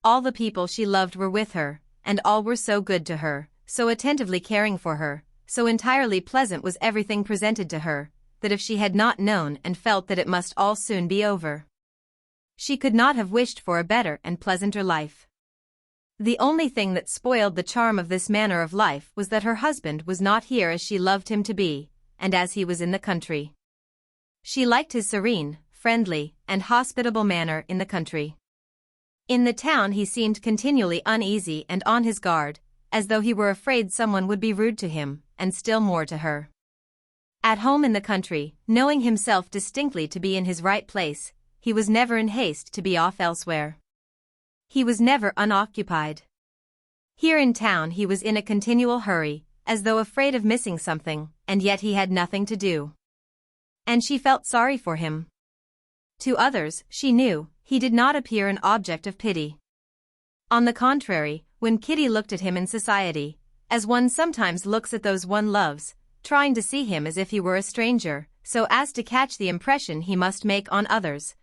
All the people she loved were with her, and all were so good to her, so attentively caring for her, so entirely pleasant was everything presented to her, that if she had not known and felt that it must all soon be over, she could not have wished for a better and pleasanter life. The only thing that spoiled the charm of this manner of life was that her husband was not here as she loved him to be, and as he was in the country. She liked his serene, friendly, and hospitable manner in the country. In the town he seemed continually uneasy and on his guard, as though he were afraid someone would be rude to him, and still more to her. At home in the country, knowing himself distinctly to be in his right place, he was never in haste to be off elsewhere. He was never unoccupied. Here in town he was in a continual hurry, as though afraid of missing something, and yet he had nothing to do. And she felt sorry for him. To others, she knew, he did not appear an object of pity. On the contrary, when Kitty looked at him in society, as one sometimes looks at those one loves, trying to see him as if he were a stranger, so as to catch the impression he must make on others,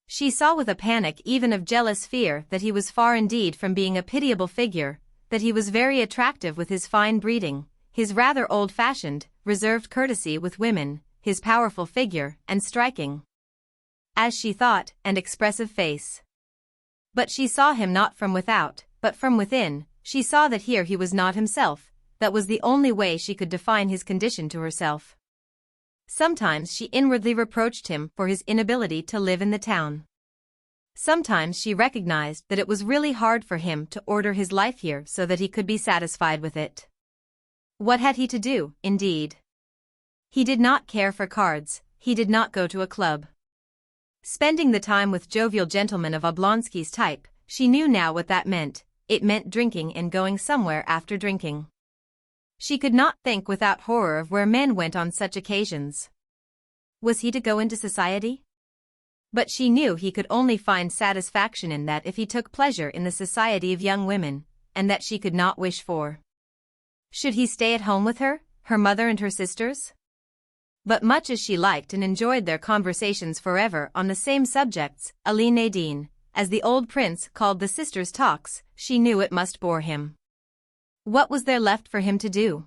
she saw with a panic even of jealous fear that he was far indeed from being a pitiable figure, that he was very attractive with his fine breeding, his rather old-fashioned, reserved courtesy with women, his powerful figure and striking, as she thought, and expressive face. But she saw him not from without, but from within. She saw that here he was not himself. That was the only way she could define his condition to herself. Sometimes she inwardly reproached him for his inability to live in the town. Sometimes she recognized that it was really hard for him to order his life here so that he could be satisfied with it. What had he to do, indeed? He did not care for cards, he did not go to a club. Spending the time with jovial gentlemen of Oblonsky's type, she knew now what that meant. It meant drinking and going somewhere after drinking. She could not think without horror of where men went on such occasions. Was he to go into society? But she knew he could only find satisfaction in that if he took pleasure in the society of young women, and that she could not wish for. Should he stay at home with her, her mother and her sisters? But much as she liked and enjoyed their conversations forever on the same subjects, Ali Nadine, as the old prince called the sisters' talks, she knew it must bore him. What was there left for him to do?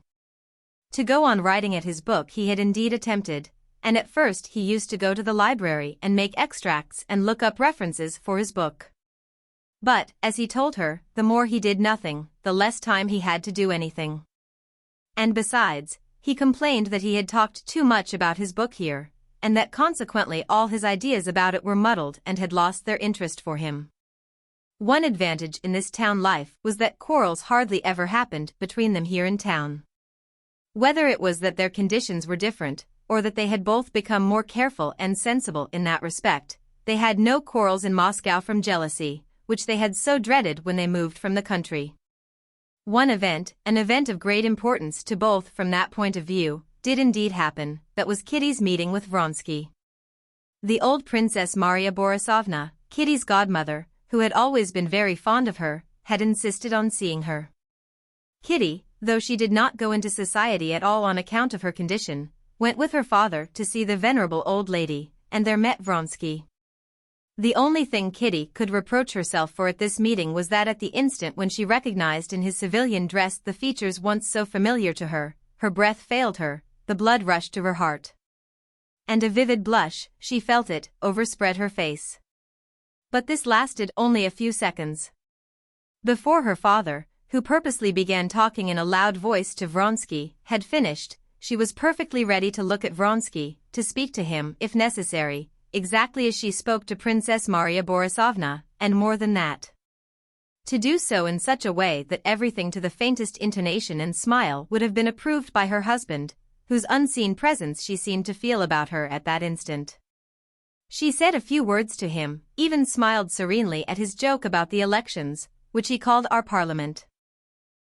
To go on writing at his book he had indeed attempted, and at first he used to go to the library and make extracts and look up references for his book. But, as he told her, the more he did nothing, the less time he had to do anything. And besides, he complained that he had talked too much about his book here, and that consequently all his ideas about it were muddled and had lost their interest for him. One advantage in this town life was that quarrels hardly ever happened between them here in town. Whether it was that their conditions were different, or that they had both become more careful and sensible in that respect, they had no quarrels in Moscow from jealousy, which they had so dreaded when they moved from the country. One event, an event of great importance to both from that point of view, did indeed happen, that was Kitty's meeting with Vronsky. The old Princess Maria Borisovna, Kitty's godmother, who had always been very fond of her, had insisted on seeing her. Kitty, though she did not go into society at all on account of her condition, went with her father to see the venerable old lady, and there met Vronsky. The only thing Kitty could reproach herself for at this meeting was that at the instant when she recognized in his civilian dress the features once so familiar to her, her breath failed her, the blood rushed to her heart. And a vivid blush, she felt it, overspread her face. But this lasted only a few seconds. Before her father, who purposely began talking in a loud voice to Vronsky, had finished, she was perfectly ready to look at Vronsky, to speak to him, if necessary, exactly as she spoke to Princess Maria Borisovna, and more than that. To do so in such a way that everything to the faintest intonation and smile would have been approved by her husband, whose unseen presence she seemed to feel about her at that instant. She said a few words to him, even smiled serenely at his joke about the elections, which he called our parliament.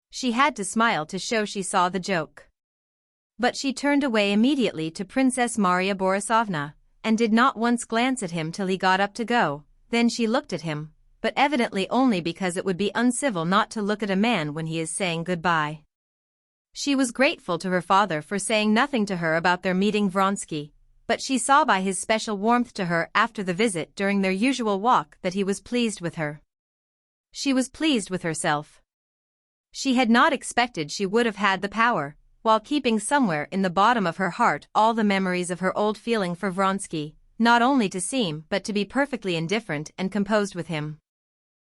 She had to smile to show she saw the joke. But she turned away immediately to Princess Maria Borisovna, and did not once glance at him till he got up to go. Then she looked at him, but evidently only because it would be uncivil not to look at a man when he is saying goodbye. She was grateful to her father for saying nothing to her about their meeting Vronsky, but she saw by his special warmth to her after the visit during their usual walk that he was pleased with her. She was pleased with herself. She had not expected she would have had the power, while keeping somewhere in the bottom of her heart all the memories of her old feeling for Vronsky, not only to seem but to be perfectly indifferent and composed with him.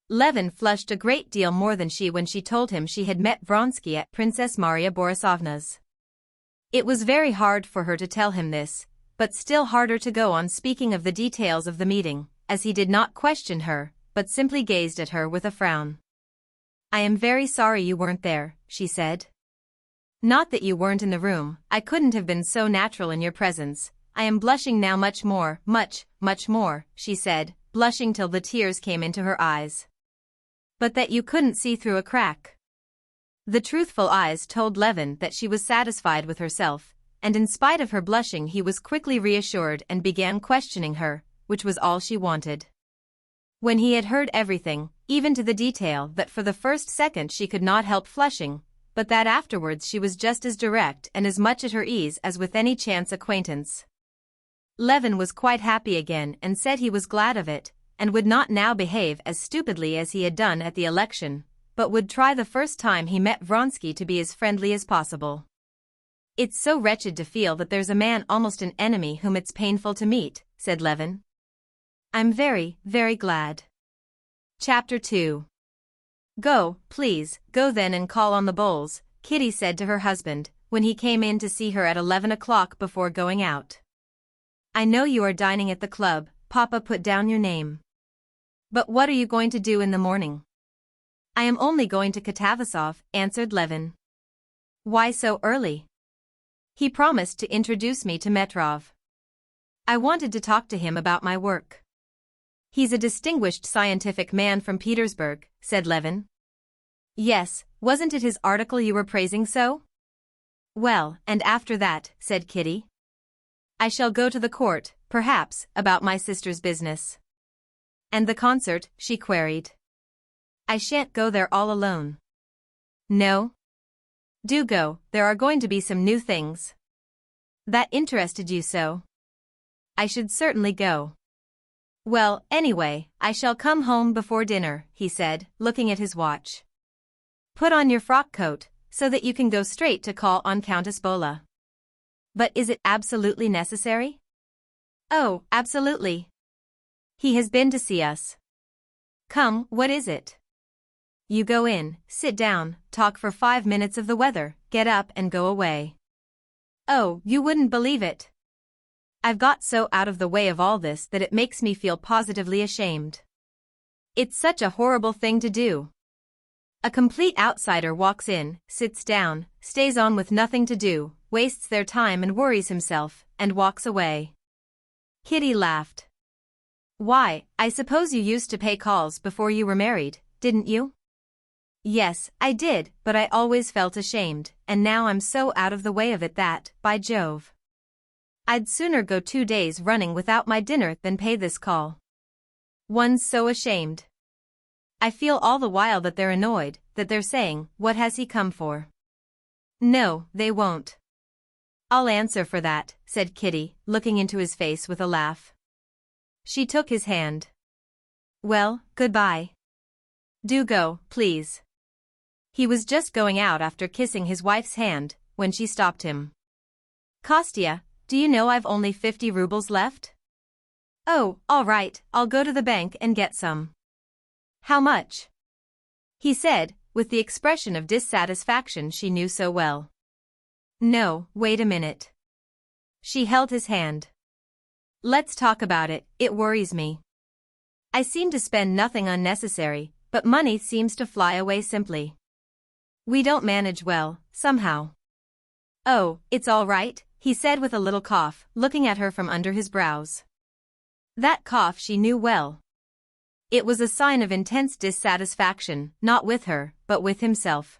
Levin flushed a great deal more than she when she told him she had met Vronsky at Princess Maria Borisovna's. It was very hard for her to tell him this, but still harder to go on speaking of the details of the meeting, as he did not question her, but simply gazed at her with a frown. "I am very sorry you weren't there," she said. "Not that you weren't in the room, I couldn't have been so natural in your presence. I am blushing now much more, much more," she said, blushing till the tears came into her eyes. "But that you couldn't see through a crack." The truthful eyes told Levin that she was satisfied with herself, and in spite of her blushing he was quickly reassured and began questioning her, which was all she wanted. When he had heard everything, even to the detail that for the first second she could not help flushing, but that afterwards she was just as direct and as much at her ease as with any chance acquaintance, Levin was quite happy again and said he was glad of it, and would not now behave as stupidly as he had done at the election, but would try the first time he met Vronsky to be as friendly as possible. "It's so wretched to feel that there's a man almost an enemy whom it's painful to meet," said Levin. "I'm very, very glad." Chapter 2. "Go, please, go then and call on the Bowles," Kitty said to her husband, when he came in to see her at 11 o'clock before going out. "I know you are dining at the club, Papa put down your name. But what are you going to do in the morning?" "I am only going to Katavasov," answered Levin. "Why so early?" "He promised to introduce me to Metrov. I wanted to talk to him about my work." "He's a distinguished scientific man from Petersburg," said Levin. "Yes, wasn't it his article you were praising so?" "Well, and after that," said Kitty. "I shall go to the court, perhaps, about my sister's business." "And the concert?" she queried. "I shan't go there all alone." "No? Do go, there are going to be some new things." "That interested you so?" "I should certainly go." "Well, anyway, I shall come home before dinner," he said, looking at his watch. "Put on your frock coat, so that you can go straight to call on Countess Bola." "But is it absolutely necessary?" "Oh, absolutely. He has been to see us." "Come, what is it?" "You go in, sit down, talk for 5 minutes of the weather, get up and go away." "Oh, you wouldn't believe it. I've got so out of the way of all this that it makes me feel positively ashamed. It's such a horrible thing to do. A complete outsider walks in, sits down, stays on with nothing to do, wastes their time and worries himself, and walks away." Kitty laughed. Why, I suppose you used to pay calls before you were married, didn't you? Yes, I did, but I always felt ashamed, and now I'm so out of the way of it that, by Jove, I'd sooner go 2 days running without my dinner than pay this call. One's so ashamed. I feel all the while that they're annoyed, that they're saying, "What has he come for?" No, they won't. I'll answer for that, said Kitty, looking into his face with a laugh. She took his hand. Well, goodbye. Do go, please. He was just going out after kissing his wife's hand, when she stopped him. Kostya, do you know I've only 50 rubles left? Oh, all right, I'll go to the bank and get some. How much? He said, with the expression of dissatisfaction she knew so well. No, wait a minute. She held his hand. Let's talk about it, it worries me. I seem to spend nothing unnecessary, but money seems to fly away simply. We don't manage well, somehow. Oh, it's all right, he said with a little cough, looking at her from under his brows. That cough she knew well. It was a sign of intense dissatisfaction, not with her, but with himself.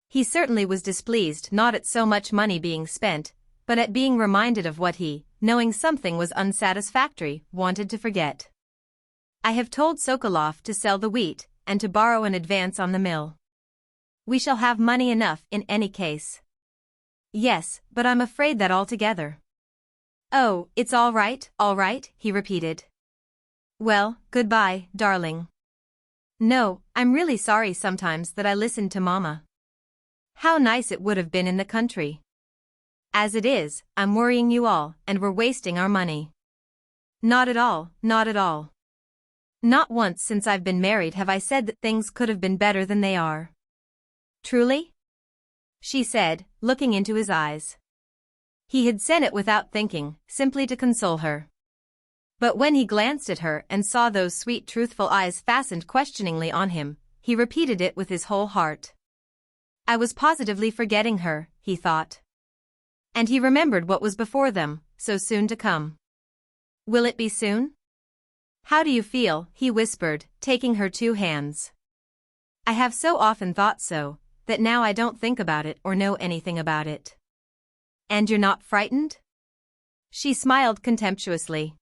He certainly was displeased not at so much money being spent, but at being reminded of what he, knowing something was unsatisfactory, wanted to forget. I have told Sokolov to sell the wheat, and to borrow an advance on the mill. We shall have money enough in any case. Yes, but I'm afraid that altogether. Oh, it's all right, he repeated. Well, goodbye, darling. No, I'm really sorry sometimes that I listened to Mama. How nice it would have been in the country. As it is, I'm worrying you all, and we're wasting our money. Not at all, not at all. Not once since I've been married have I said that things could have been better than they are. Truly? She said, looking into his eyes. He had said it without thinking, simply to console her. But when he glanced at her and saw those sweet truthful eyes fastened questioningly on him, he repeated it with his whole heart. I was positively forgetting her, he thought. And he remembered what was before them, so soon to come. Will it be soon? How do you feel, he whispered, taking her 2 hands. I have so often thought so, that now I don't think about it or know anything about it. And you're not frightened? She smiled contemptuously.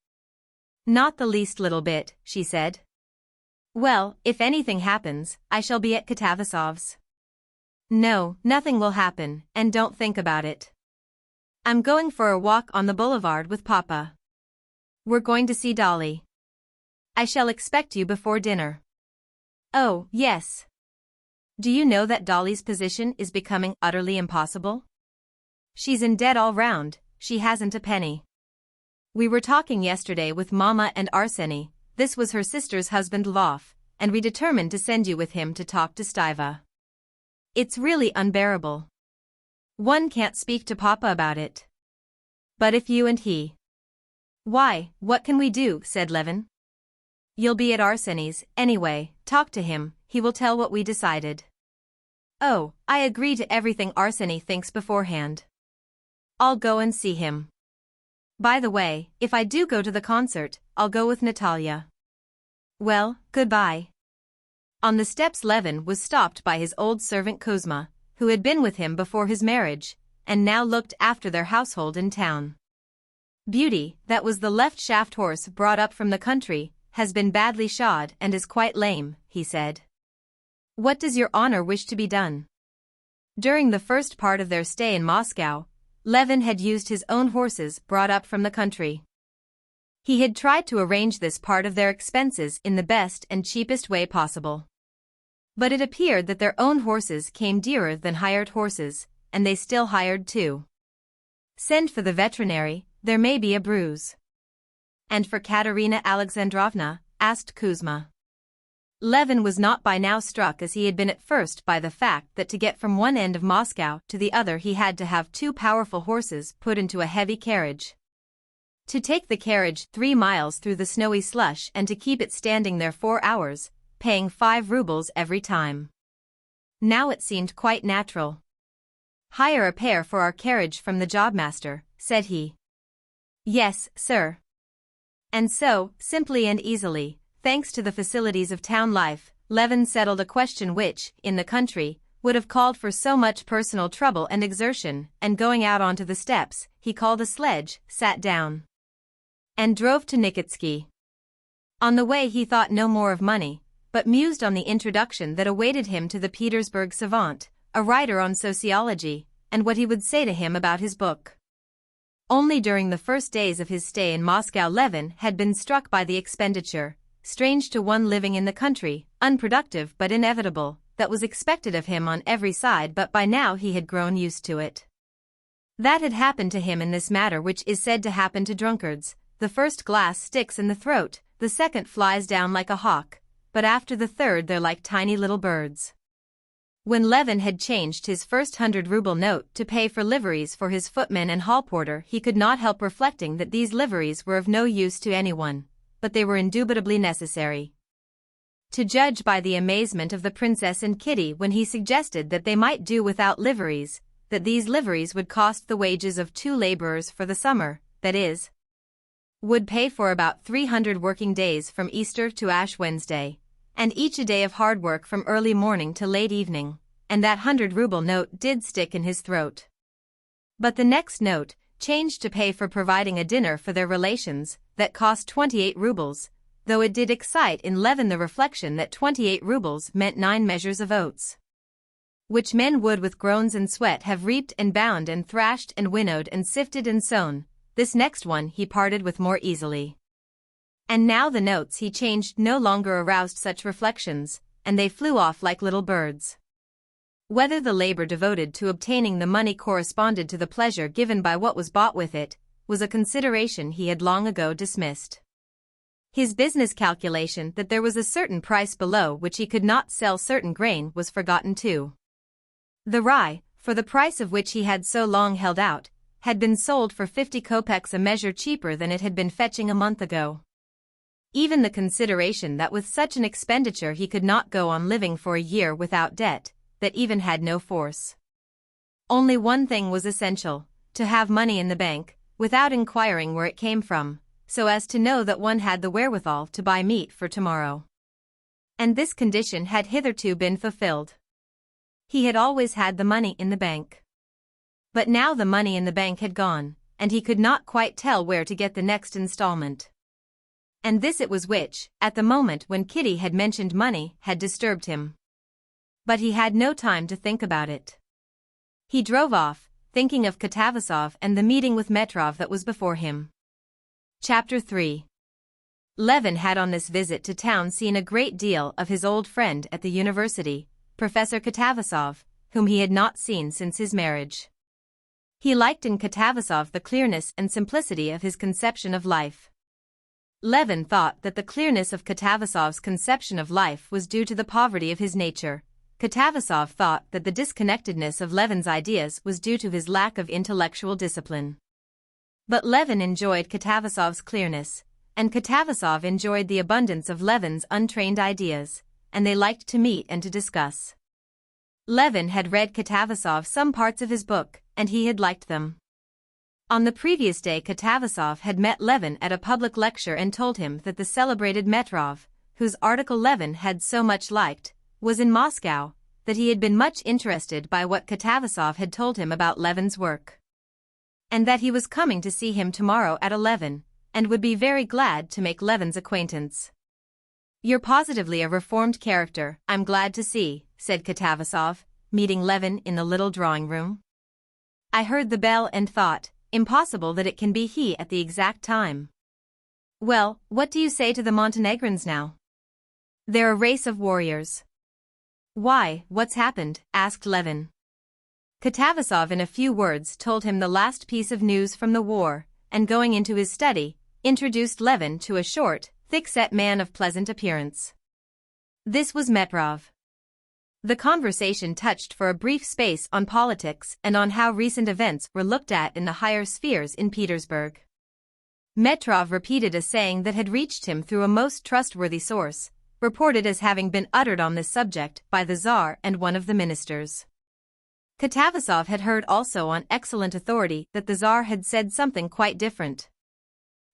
Not the least little bit, she said. Well, if anything happens, I shall be at Katavasov's. No, nothing will happen, and don't think about it. I'm going for a walk on the boulevard with Papa. We're going to see Dolly. I shall expect you before dinner. Oh, yes. Do you know that Dolly's position is becoming utterly impossible? She's in debt all round, she hasn't a penny. We were talking yesterday with Mama and Arseny, this was her sister's husband Lvov, and we determined to send you with him to talk to Stiva. It's really unbearable. One can't speak to Papa about it. But if you and he... Why, what can we do, said Levin. You'll be at Arseny's, anyway, talk to him, he will tell what we decided. Oh, I agree to everything Arseny thinks beforehand. I'll go and see him. By the way, if I do go to the concert, I'll go with Natalia. Well, goodbye. On the steps Levin was stopped by his old servant Kuzma, who had been with him before his marriage, and now looked after their household in town. Beauty, that was the left shaft horse brought up from the country, has been badly shod and is quite lame, he said. What does your honor wish to be done? During the first part of their stay in Moscow, Levin had used his own horses brought up from the country. He had tried to arrange this part of their expenses in the best and cheapest way possible. But it appeared that their own horses came dearer than hired horses, and they still hired too. Send for the veterinary, there may be a bruise. And for Katerina Alexandrovna, asked Kuzma. Levin was not by now struck as he had been at first by the fact that to get from one end of Moscow to the other he had to have 2 powerful horses put into a heavy carriage. To take the carriage 3 miles through the snowy slush and to keep it standing there 4 hours, paying 5 rubles every time. Now it seemed quite natural. Hire a pair for our carriage from the jobmaster, said he. Yes, sir. And so, simply and easily, thanks to the facilities of town life, Levin settled a question which, in the country, would have called for so much personal trouble and exertion, and going out onto the steps, he called a sledge, sat down, and drove to Nikitsky. On the way he thought no more of money, but mused on the introduction that awaited him to the Petersburg savant, a writer on sociology, and what he would say to him about his book. Only during the first days of his stay in Moscow Levin had been struck by the expenditure, strange to one living in the country, unproductive but inevitable, that was expected of him on every side, but by now he had grown used to it. That had happened to him in this matter which is said to happen to drunkards: the first glass sticks in the throat, the second flies down like a hawk, but after the third they're like tiny little birds. When Levin had changed his first 100-ruble note to pay for liveries for his footman and hall porter, he could not help reflecting that these liveries were of no use to anyone, but they were indubitably necessary. To judge by the amazement of the princess and Kitty when he suggested that they might do without liveries, that these liveries would cost the wages of 2 laborers for the summer, that is, would pay for about 300 working days from Easter to Ash Wednesday, and each a day of hard work from early morning to late evening, and that 100-ruble note did stick in his throat. But the next note, changed to pay for providing a dinner for their relations, that cost 28 rubles, though it did excite in Levin the reflection that 28 rubles meant 9 measures of oats, which men would with groans and sweat have reaped and bound and thrashed and winnowed and sifted and sown. This next one he parted with more easily. And now the notes he changed no longer aroused such reflections, and they flew off like little birds. Whether the labor devoted to obtaining the money corresponded to the pleasure given by what was bought with it, was a consideration he had long ago dismissed. His business calculation that there was a certain price below which he could not sell certain grain was forgotten too. The rye, for the price of which he had so long held out, had been sold for 50 kopecks a measure cheaper than it had been fetching a month ago. Even the consideration that with such an expenditure he could not go on living for a year without debt, that even had no force. Only one thing was essential: to have money in the bank, without inquiring where it came from, so as to know that one had the wherewithal to buy meat for tomorrow. And this condition had hitherto been fulfilled. He had always had the money in the bank. But now the money in the bank had gone, and he could not quite tell where to get the next installment. And this it was which, at the moment when Kitty had mentioned money, had disturbed him. But he had no time to think about it. He drove off, thinking of Katavasov and the meeting with Metrov that was before him. Chapter 3. Levin had on this visit to town seen a great deal of his old friend at the university, Professor Katavasov, whom he had not seen since his marriage. He liked in Katavasov the clearness and simplicity of his conception of life. Levin thought that the clearness of Katavasov's conception of life was due to the poverty of his nature. Katavasov thought that the disconnectedness of Levin's ideas was due to his lack of intellectual discipline. But Levin enjoyed Katavasov's clearness, and Katavasov enjoyed the abundance of Levin's untrained ideas, and they liked to meet and to discuss. Levin had read Katavasov some parts of his book, and he had liked them. On the previous day Katavasov had met Levin at a public lecture and told him that the celebrated Metrov, whose article Levin had so much liked, was in Moscow, that he had been much interested by what Katavasov had told him about Levin's work, and that he was coming to see him tomorrow at 11, and would be very glad to make Levin's acquaintance. "You're positively a reformed character, I'm glad to see," said Katavasov, meeting Levin in the little drawing-room. "I heard the bell and thought, impossible that it can be he at the exact time. Well, what do you say to the Montenegrins now? They're a race of warriors." "Why, what's happened?" asked Levin. Katavasov in a few words told him the last piece of news from the war, and going into his study, introduced Levin to a short, thick-set man of pleasant appearance. This was Metrov. The conversation touched for a brief space on politics and on how recent events were looked at in the higher spheres in Petersburg. Metrov repeated a saying that had reached him through a most trustworthy source, reported as having been uttered on this subject by the Tsar and one of the ministers. Katavasov had heard also on excellent authority that the Tsar had said something quite different.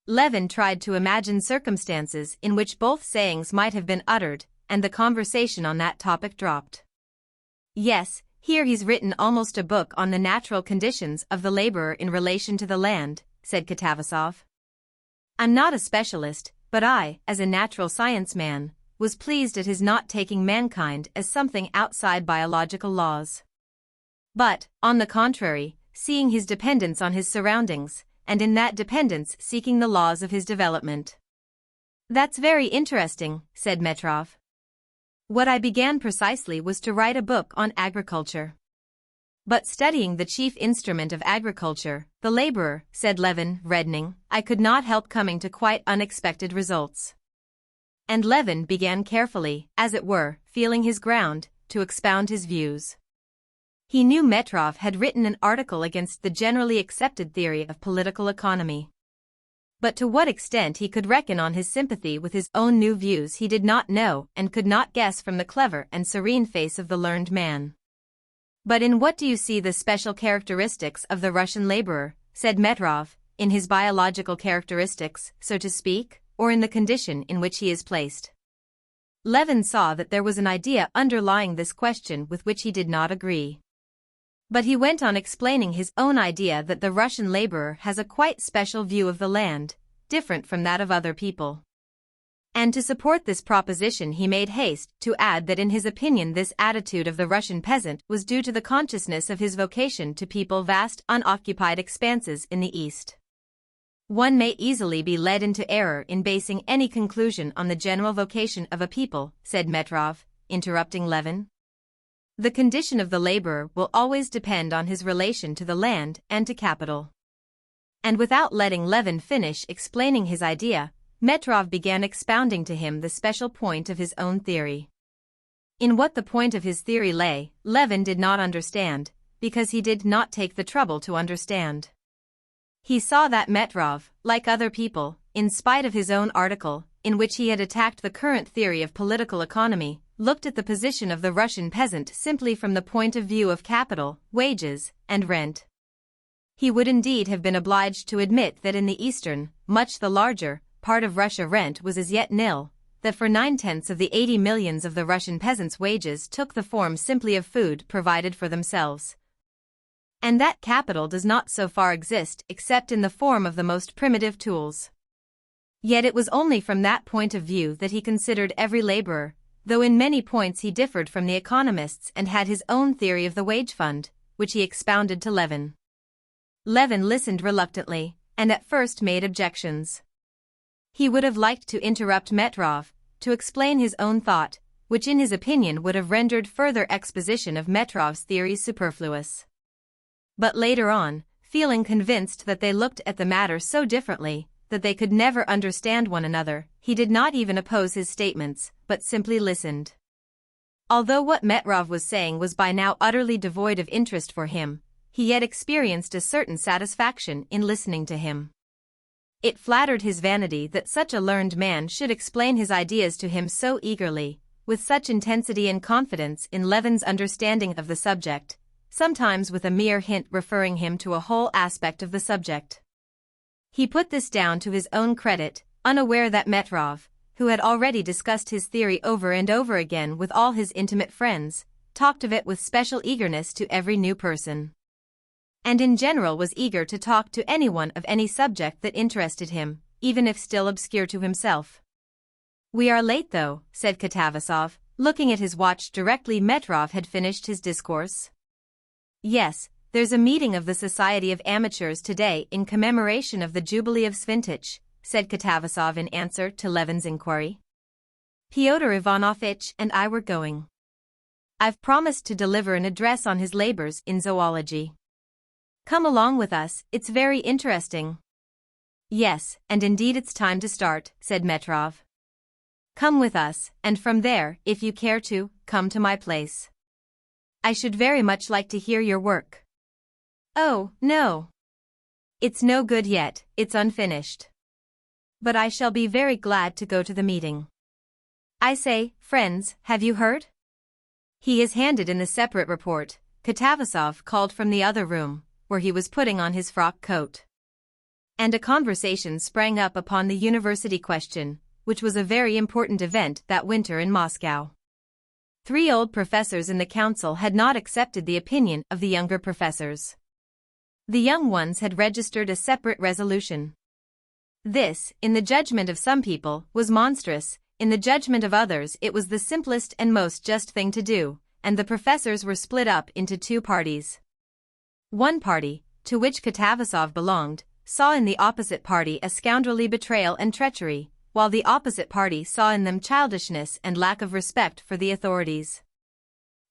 Levin tried to imagine circumstances in which both sayings might have been uttered, and the conversation on that topic dropped. Yes, here he's written almost a book on the natural conditions of the laborer in relation to the land, said Katavasov. I'm not a specialist, but I, as a natural science man, was pleased at his not taking mankind as something outside biological laws. But, on the contrary, seeing his dependence on his surroundings, and in that dependence seeking the laws of his development. That's very interesting, said Metrov. What I began precisely was to write a book on agriculture. But studying the chief instrument of agriculture, the laborer, said Levin, reddening, I could not help coming to quite unexpected results. And Levin began carefully, as it were, feeling his ground, to expound his views. He knew Metrov had written an article against the generally accepted theory of political economy. But to what extent he could reckon on his sympathy with his own new views he did not know and could not guess from the clever and serene face of the learned man. But in what do you see the special characteristics of the Russian laborer, said Metrov, in his biological characteristics, so to speak, or in the condition in which he is placed? Levin saw that there was an idea underlying this question with which he did not agree. But he went on explaining his own idea that the Russian laborer has a quite special view of the land, different from that of other people. And to support this proposition he made haste to add that in his opinion this attitude of the Russian peasant was due to the consciousness of his vocation to people vast unoccupied expanses in the East. One may easily be led into error in basing any conclusion on the general vocation of a people, said Metrov, interrupting Levin. The condition of the laborer will always depend on his relation to the land and to capital. And without letting Levin finish explaining his idea, Metrov began expounding to him the special point of his own theory. In what the point of his theory lay, Levin did not understand, because he did not take the trouble to understand. He saw that Metrov, like other people, in spite of his own article, in which he had attacked the current theory of political economy, looked at the position of the Russian peasant simply from the point of view of capital, wages, and rent. He would indeed have been obliged to admit that in the eastern, much the larger, part of Russia rent was as yet nil, that for 9/10 of the 80 millions of the Russian peasants' wages took the form simply of food provided for themselves. And that capital does not so far exist except in the form of the most primitive tools. Yet it was only from that point of view that he considered every laborer, though in many points he differed from the economists and had his own theory of the wage fund, which he expounded to Levin. Levin listened reluctantly, and at first made objections. He would have liked to interrupt Metrov, to explain his own thought, which in his opinion would have rendered further exposition of Metrov's theories superfluous. But later on, feeling convinced that they looked at the matter so differently, that they could never understand one another, he did not even oppose his statements, but simply listened. Although what Metrov was saying was by now utterly devoid of interest for him, he yet experienced a certain satisfaction in listening to him. It flattered his vanity that such a learned man should explain his ideas to him so eagerly, with such intensity and confidence in Levin's understanding of the subject, sometimes with a mere hint referring him to a whole aspect of the subject. He put this down to his own credit, unaware that Metrov, who had already discussed his theory over and over again with all his intimate friends, talked of it with special eagerness to every new person. And in general was eager to talk to anyone of any subject that interested him, even if still obscure to himself. "We are late though," said Katavasov, looking at his watch directly Metrov had finished his discourse. "Yes, there's a meeting of the Society of Amateurs today in commemoration of the Jubilee of Svintich," said Katavasov in answer to Levin's inquiry. "Pyotr Ivanovitch and I were going. I've promised to deliver an address on his labors in zoology. Come along with us, it's very interesting." "Yes, and indeed it's time to start," said Metrov. "Come with us, and from there, if you care to, come to my place. I should very much like to hear your work." "Oh, no. It's no good yet, it's unfinished. But I shall be very glad to go to the meeting. I say, friends, have you heard?" He is handed in the separate report, Katavasov called from the other room, where he was putting on his frock coat. And a conversation sprang up upon the university question, which was a very important event that winter in Moscow. 3 old professors in the council had not accepted the opinion of the younger professors. The young ones had registered a separate resolution. This, in the judgment of some people, was monstrous, in the judgment of others it was the simplest and most just thing to do, and the professors were split up into 2 parties. One party, to which Katavasov belonged, saw in the opposite party a scoundrelly betrayal and treachery, while the opposite party saw in them childishness and lack of respect for the authorities.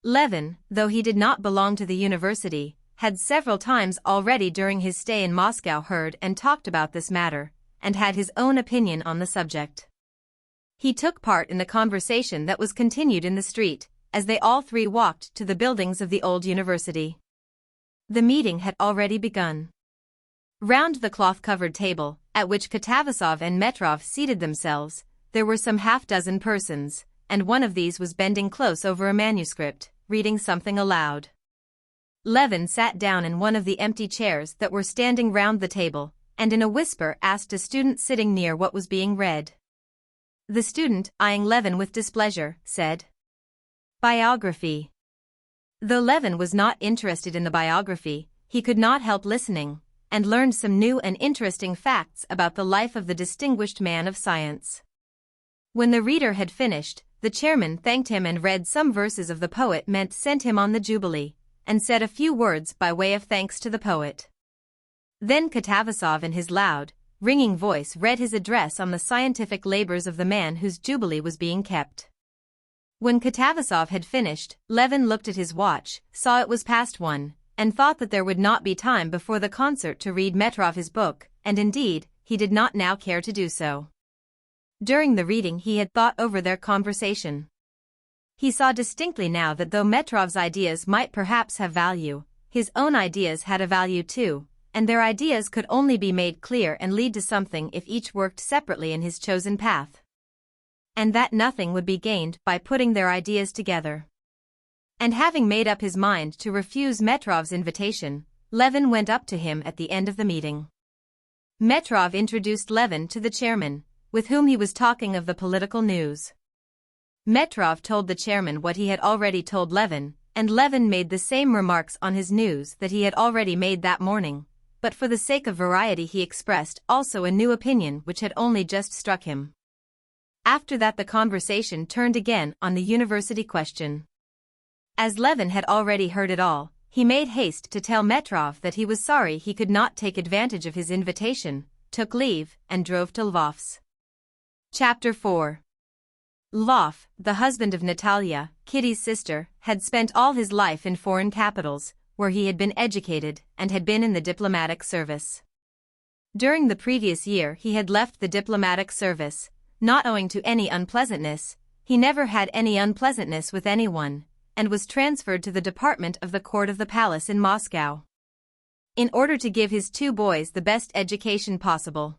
Levin, though he did not belong to the university, had several times already during his stay in Moscow heard and talked about this matter, and had his own opinion on the subject. He took part in the conversation that was continued in the street, as they all 3 walked to the buildings of the old university. The meeting had already begun. Round the cloth-covered table, at which Katavasov and Metrov seated themselves, there were some half-dozen persons, and one of these was bending close over a manuscript, reading something aloud. Levin sat down in one of the empty chairs that were standing round the table, and in a whisper asked a student sitting near what was being read. The student, eyeing Levin with displeasure, said, "Biography." Though Levin was not interested in the biography, he could not help listening, and learned some new and interesting facts about the life of the distinguished man of science. When the reader had finished, the chairman thanked him and read some verses of the poet meant sent him on the Jubilee, and said a few words by way of thanks to the poet. Then Katavasov in his loud, ringing voice read his address on the scientific labors of the man whose Jubilee was being kept. When Katavasov had finished, Levin looked at his watch, saw it was past 1, and thought that there would not be time before the concert to read Metrov his book, and indeed, he did not now care to do so. During the reading he had thought over their conversation. He saw distinctly now that though Metrov's ideas might perhaps have value, his own ideas had a value too, and their ideas could only be made clear and lead to something if each worked separately in his chosen path. And that nothing would be gained by putting their ideas together. And having made up his mind to refuse Metrov's invitation, Levin went up to him at the end of the meeting. Metrov introduced Levin to the chairman, with whom he was talking of the political news. Metrov told the chairman what he had already told Levin, and Levin made the same remarks on his news that he had already made that morning, but for the sake of variety he expressed also a new opinion which had only just struck him. After that the conversation turned again on the university question. As Levin had already heard it all, he made haste to tell Metrov that he was sorry he could not take advantage of his invitation, took leave, and drove to Lvov's. Chapter 4. Lvov, the husband of Natalia, Kitty's sister, had spent all his life in foreign capitals, where he had been educated and had been in the diplomatic service. During the previous year he had left the diplomatic service, not owing to any unpleasantness, he never had any unpleasantness with anyone, and was transferred to the department of the court of the palace in Moscow, in order to give his 2 boys the best education possible.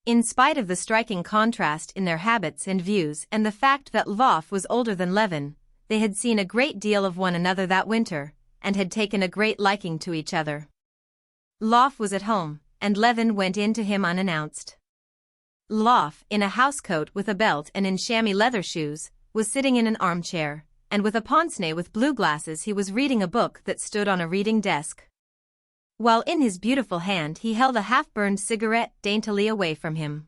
In spite of the striking contrast in their habits and views and the fact that Lvov was older than Levin, they had seen a great deal of one another that winter, and had taken a great liking to each other. Lvov was at home, and Levin went in to him unannounced. Lvov, in a housecoat with a belt and in chamois leather shoes, was sitting in an armchair, and with a pince-nez with blue glasses he was reading a book that stood on a reading desk, while in his beautiful hand he held a half-burned cigarette daintily away from him.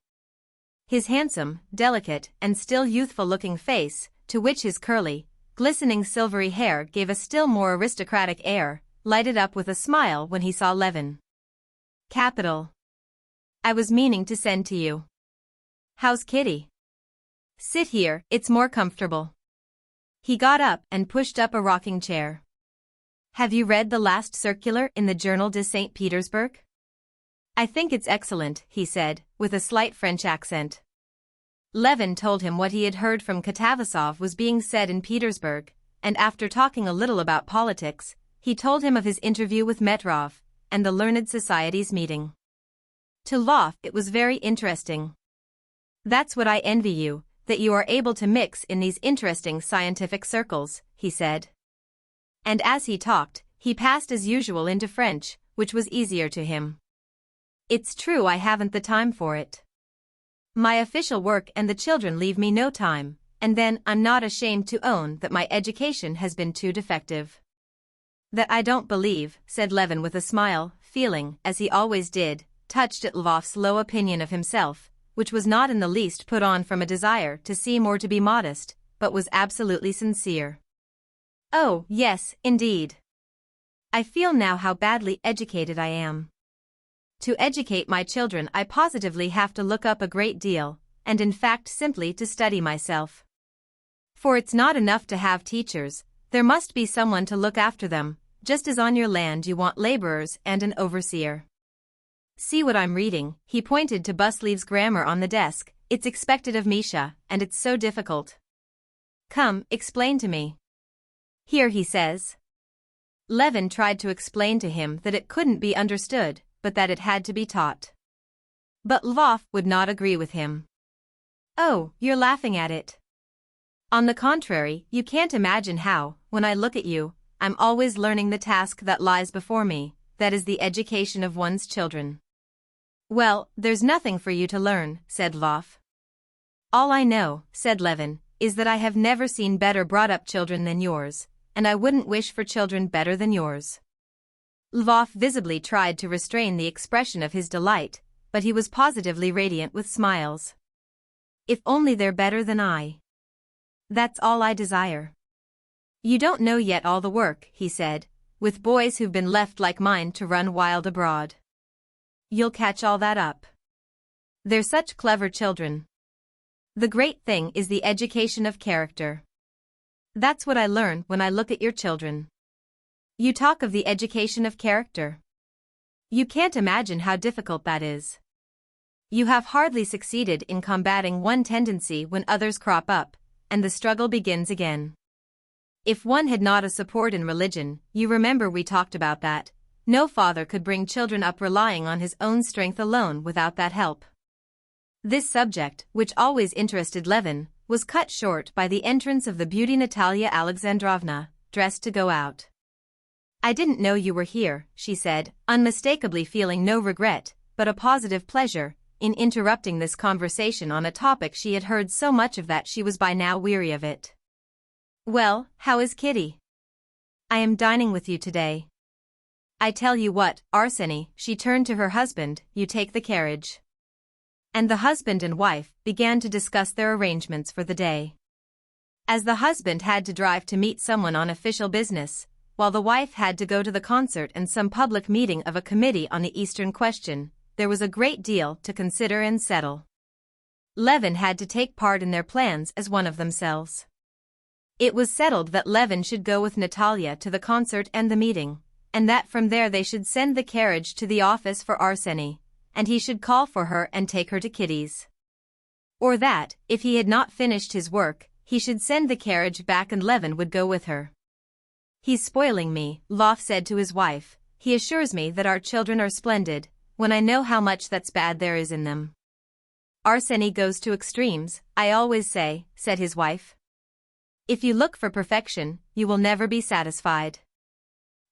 His handsome, delicate, and still youthful-looking face, to which his curly, glistening silvery hair gave a still more aristocratic air, lighted up with a smile when he saw Levin. "Capital. I was meaning to send to you. How's Kitty? Sit here, it's more comfortable." He got up and pushed up a rocking chair. "Have you read the last circular in the Journal de St. Petersburg?" "I think it's excellent," he said, with a slight French accent. Levin told him what he had heard from Katavasov was being said in Petersburg, and after talking a little about politics, he told him of his interview with Metrov, and the Learned Society's meeting. To Lvov it was very interesting. "That's what I envy you, that you are able to mix in these interesting scientific circles," he said. And as he talked, he passed as usual into French, which was easier to him. It's true I haven't the time for it. My official work and the children leave me no time, and then I'm not ashamed to own that my education has been too defective. That I don't believe, said Levin with a smile, feeling, as he always did, touched at Lvov's low opinion of himself, which was not in the least put on from a desire to seem or to be modest, but was absolutely sincere. Oh, yes, indeed. I feel now how badly educated I am. To educate my children I positively have to look up a great deal, and in fact simply to study myself. For it's not enough to have teachers, there must be someone to look after them, just as on your land you want laborers and an overseer. See what I'm reading, he pointed to Busleev's grammar on the desk, it's expected of Misha, and it's so difficult. Come, explain to me. Here he says. Levin tried to explain to him that it couldn't be understood, but that it had to be taught. But Lvov would not agree with him. Oh, you're laughing at it. On the contrary, you can't imagine how, when I look at you, I'm always learning the task that lies before me, that is the education of one's children. Well, there's nothing for you to learn, said Lvov. All I know, said Levin, is that I have never seen better brought-up children than yours, and I wouldn't wish for children better than yours. Lvov visibly tried to restrain the expression of his delight, but he was positively radiant with smiles. If only they're better than I. That's all I desire. You don't know yet all the work, he said, with boys who've been left like mine to run wild abroad. You'll catch all that up. They're such clever children. The great thing is the education of character. That's what I learn when I look at your children. You talk of the education of character. You can't imagine how difficult that is. You have hardly succeeded in combating one tendency when others crop up, and the struggle begins again. If one had not a support in religion, you remember we talked about that, no father could bring children up relying on his own strength alone without that help. This subject, which always interested Levin, was cut short by the entrance of the beauty Natalia Alexandrovna, dressed to go out. I didn't know you were here, she said, unmistakably feeling no regret, but a positive pleasure, in interrupting this conversation on a topic she had heard so much of that she was by now weary of it. Well, how is Kitty? I am dining with you today. I tell you what, Arseny, she turned to her husband, you take the carriage. And the husband and wife began to discuss their arrangements for the day. As the husband had to drive to meet someone on official business, while the wife had to go to the concert and some public meeting of a committee on the Eastern question, there was a great deal to consider and settle. Levin had to take part in their plans as one of themselves. It was settled that Levin should go with Natalia to the concert and the meeting, and that from there they should send the carriage to the office for Arseny, and he should call for her and take her to Kitty's. Or that, if he had not finished his work, he should send the carriage back and Levin would go with her. He's spoiling me, Lvov said to his wife, he assures me that our children are splendid, when I know how much that's bad there is in them. Arseny goes to extremes, I always say, said his wife. If you look for perfection, you will never be satisfied.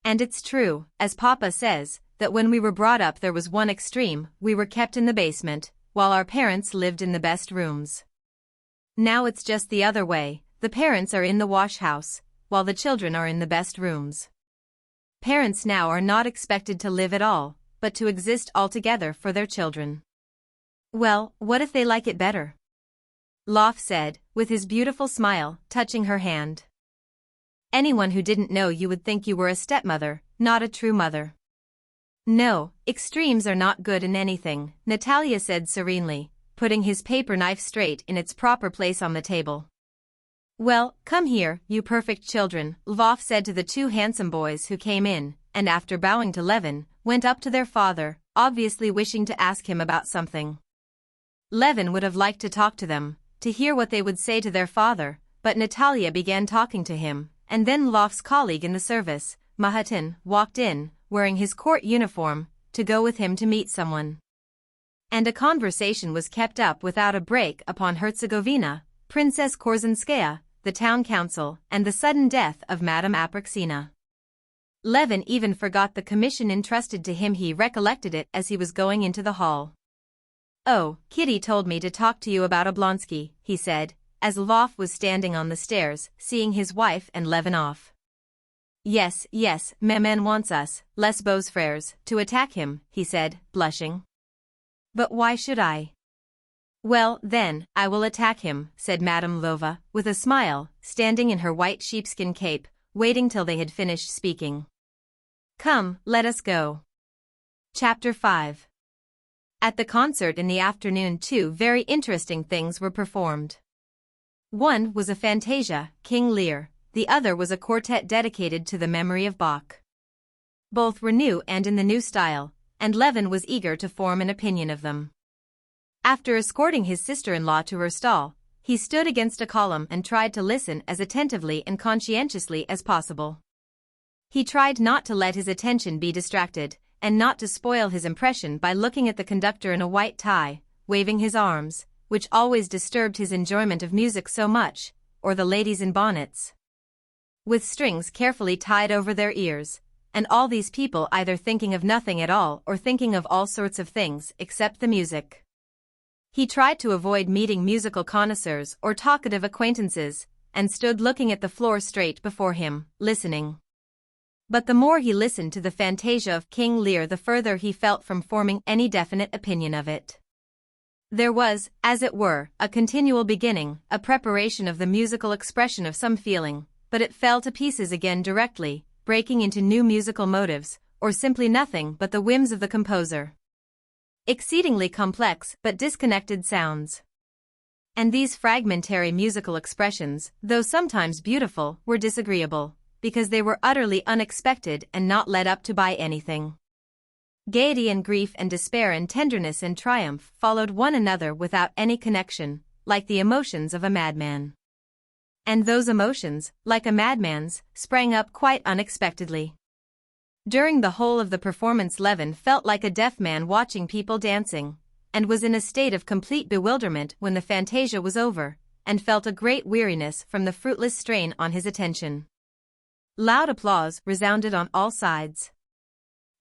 And it's true, as Papa says, that when we were brought up there was one extreme, we were kept in the basement, while our parents lived in the best rooms. Now it's just the other way, the parents are in the wash house, while the children are in the best rooms. Parents now are not expected to live at all, but to exist altogether for their children. Well, what if they like it better? Lvov said, with his beautiful smile, touching her hand. Anyone who didn't know you would think you were a stepmother, not a true mother. No, extremes are not good in anything, Natalia said serenely, putting his paper knife straight in its proper place on the table. Well, come here, you perfect children, Lvov said to the two handsome boys who came in, and after bowing to Levin, went up to their father, obviously wishing to ask him about something. Levin would have liked to talk to them, to hear what they would say to their father, but Natalia began talking to him, and then Lvov's colleague in the service, Mahatin, walked in, wearing his court uniform, to go with him to meet someone. And a conversation was kept up without a break upon Herzegovina, Princess Korzynskaya, the town council, and the sudden death of Madame Apraxina. Levin even forgot the commission entrusted to him. He recollected it as he was going into the hall. "Oh, Kitty told me to talk to you about Oblonsky," he said, as Lvov was standing on the stairs, seeing his wife and Levin off. Yes, Maman wants us, les beaux frères, to attack him," he said, blushing. "But why should I?" "Well, then, I will attack him," said Madame Lvova, with a smile, standing in her white sheepskin cape, waiting till they had finished speaking. "Come, let us go." Chapter 5. At the concert in the afternoon 2 very interesting things were performed. One was a fantasia, King Lear, the other was a quartet dedicated to the memory of Bach. Both were new and in the new style, and Levin was eager to form an opinion of them. After escorting his sister-in-law to her stall, he stood against a column and tried to listen as attentively and conscientiously as possible. He tried not to let his attention be distracted, and not to spoil his impression by looking at the conductor in a white tie, waving his arms, which always disturbed his enjoyment of music so much, or the ladies in bonnets, with strings carefully tied over their ears, and all these people either thinking of nothing at all or thinking of all sorts of things except the music. He tried to avoid meeting musical connoisseurs or talkative acquaintances, and stood looking at the floor straight before him, listening. But the more he listened to the fantasia of King Lear, the further he felt from forming any definite opinion of it. There was, as it were, a continual beginning, a preparation of the musical expression of some feeling, but it fell to pieces again directly, breaking into new musical motives, or simply nothing but the whims of the composer. Exceedingly complex but disconnected sounds. And these fragmentary musical expressions, though sometimes beautiful, were disagreeable, because they were utterly unexpected and not led up to by anything. Gaiety and grief and despair and tenderness and triumph followed one another without any connection, like the emotions of a madman. And those emotions, like a madman's, sprang up quite unexpectedly. During the whole of the performance Levin felt like a deaf man watching people dancing, and was in a state of complete bewilderment when the fantasia was over, and felt a great weariness from the fruitless strain on his attention. Loud applause resounded on all sides.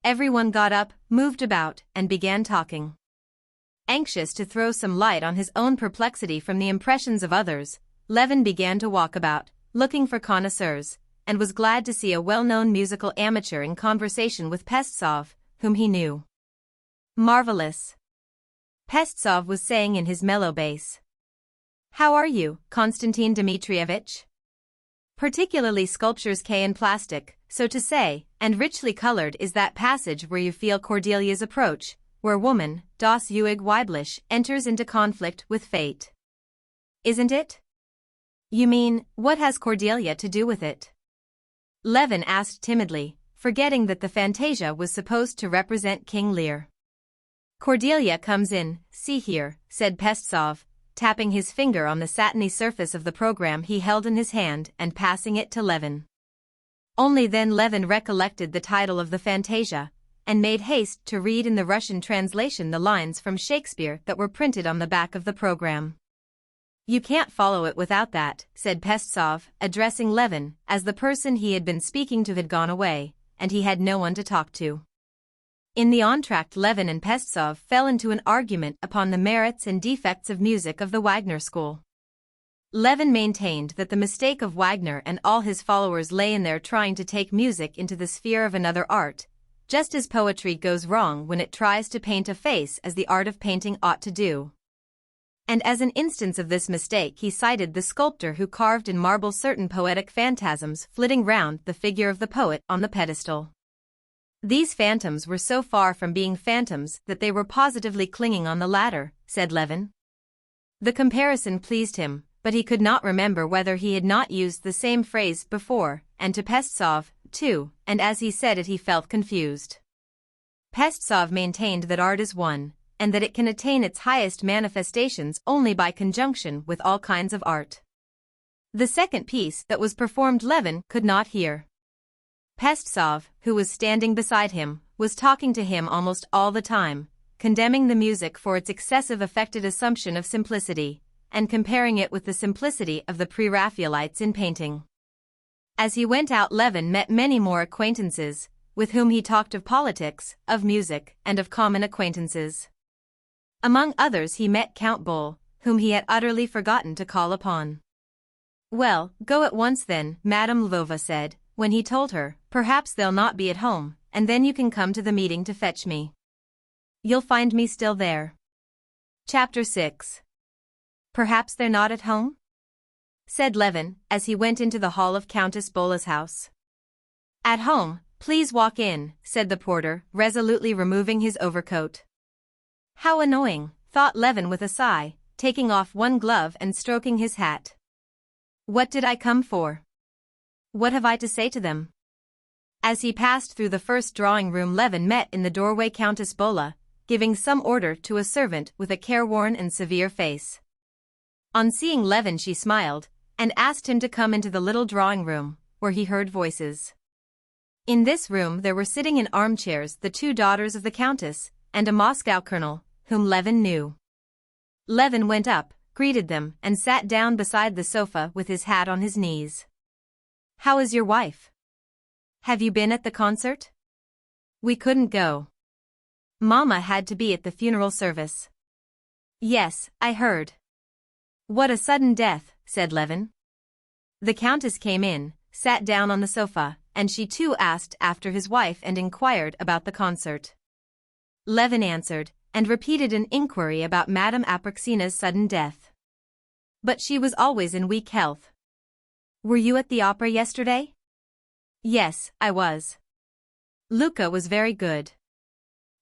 Everyone got up, moved about, and began talking. Anxious to throw some light on his own perplexity from the impressions of others, Levin began to walk about, looking for connoisseurs, and was glad to see a well-known musical amateur in conversation with Pestsov, whom he knew. Marvelous! Pestsov was saying in his mellow bass. "How are you, Konstantin Dmitrievich? Particularly sculptures K in plastic, so to say, and richly colored is that passage where you feel Cordelia's approach, where woman, das Ewig Weiblich, enters into conflict with fate. Isn't it?" "You mean, what has Cordelia to do with it?" Levin asked timidly, forgetting that the fantasia was supposed to represent King Lear. "Cordelia comes in, see here," said Pestsov, tapping his finger on the satiny surface of the program he held in his hand and passing it to Levin. Only then Levin recollected the title of the fantasia, and made haste to read in the Russian translation the lines from Shakespeare that were printed on the back of the program. "You can't follow it without that," said Pestsov, addressing Levin, as the person he had been speaking to had gone away, and he had no one to talk to. In the entr'acte Levin and Pestsov fell into an argument upon the merits and defects of music of the Wagner school. Levin maintained that the mistake of Wagner and all his followers lay in their trying to take music into the sphere of another art, just as poetry goes wrong when it tries to paint a face as the art of painting ought to do. And as an instance of this mistake he cited the sculptor who carved in marble certain poetic phantasms flitting round the figure of the poet on the pedestal. These phantoms were so far from being phantoms that they were positively clinging on the ladder, said Levin. The comparison pleased him, but he could not remember whether he had not used the same phrase before, and to Pestsov, too, and as he said it he felt confused. Pestsov maintained that art is one, and that it can attain its highest manifestations only by conjunction with all kinds of art. The second piece that was performed Levin could not hear. Pestsov, who was standing beside him, was talking to him almost all the time, condemning the music for its excessive affected assumption of simplicity, and comparing it with the simplicity of the pre-Raphaelites in painting. As he went out, Levin met many more acquaintances, with whom he talked of politics, of music, and of common acquaintances. Among others he met Count Bull, whom he had utterly forgotten to call upon. "Well, go at once then," Madame Lvova said, when he told her, "Perhaps they'll not be at home, and then you can come to the meeting to fetch me. You'll find me still there." Chapter 6. "Perhaps they're not at home?" said Levin, as he went into the hall of Countess Bola's house. "At home, please walk in," said the porter, resolutely removing his overcoat. "How annoying," thought Levin with a sigh, taking off one glove and stroking his hat. "What did I come for? What have I to say to them?" As he passed through the first drawing-room, Levin met in the doorway Countess Bola, giving some order to a servant with a careworn and severe face. On seeing Levin she smiled, and asked him to come into the little drawing-room, where he heard voices. In this room there were sitting in armchairs the two daughters of the countess, and a Moscow colonel, whom Levin knew. Levin went up, greeted them, and sat down beside the sofa with his hat on his knees. "How is your wife? Have you been at the concert?" "We couldn't go. Mama had to be at the funeral service." "Yes, I heard." "What a sudden death," said Levin. The countess came in, sat down on the sofa, and she too asked after his wife and inquired about the concert. Levin answered, and repeated an inquiry about Madame Apraxina's sudden death. "But she was always in weak health." "Were you at the opera yesterday?" "Yes, I was." "Luca was very good."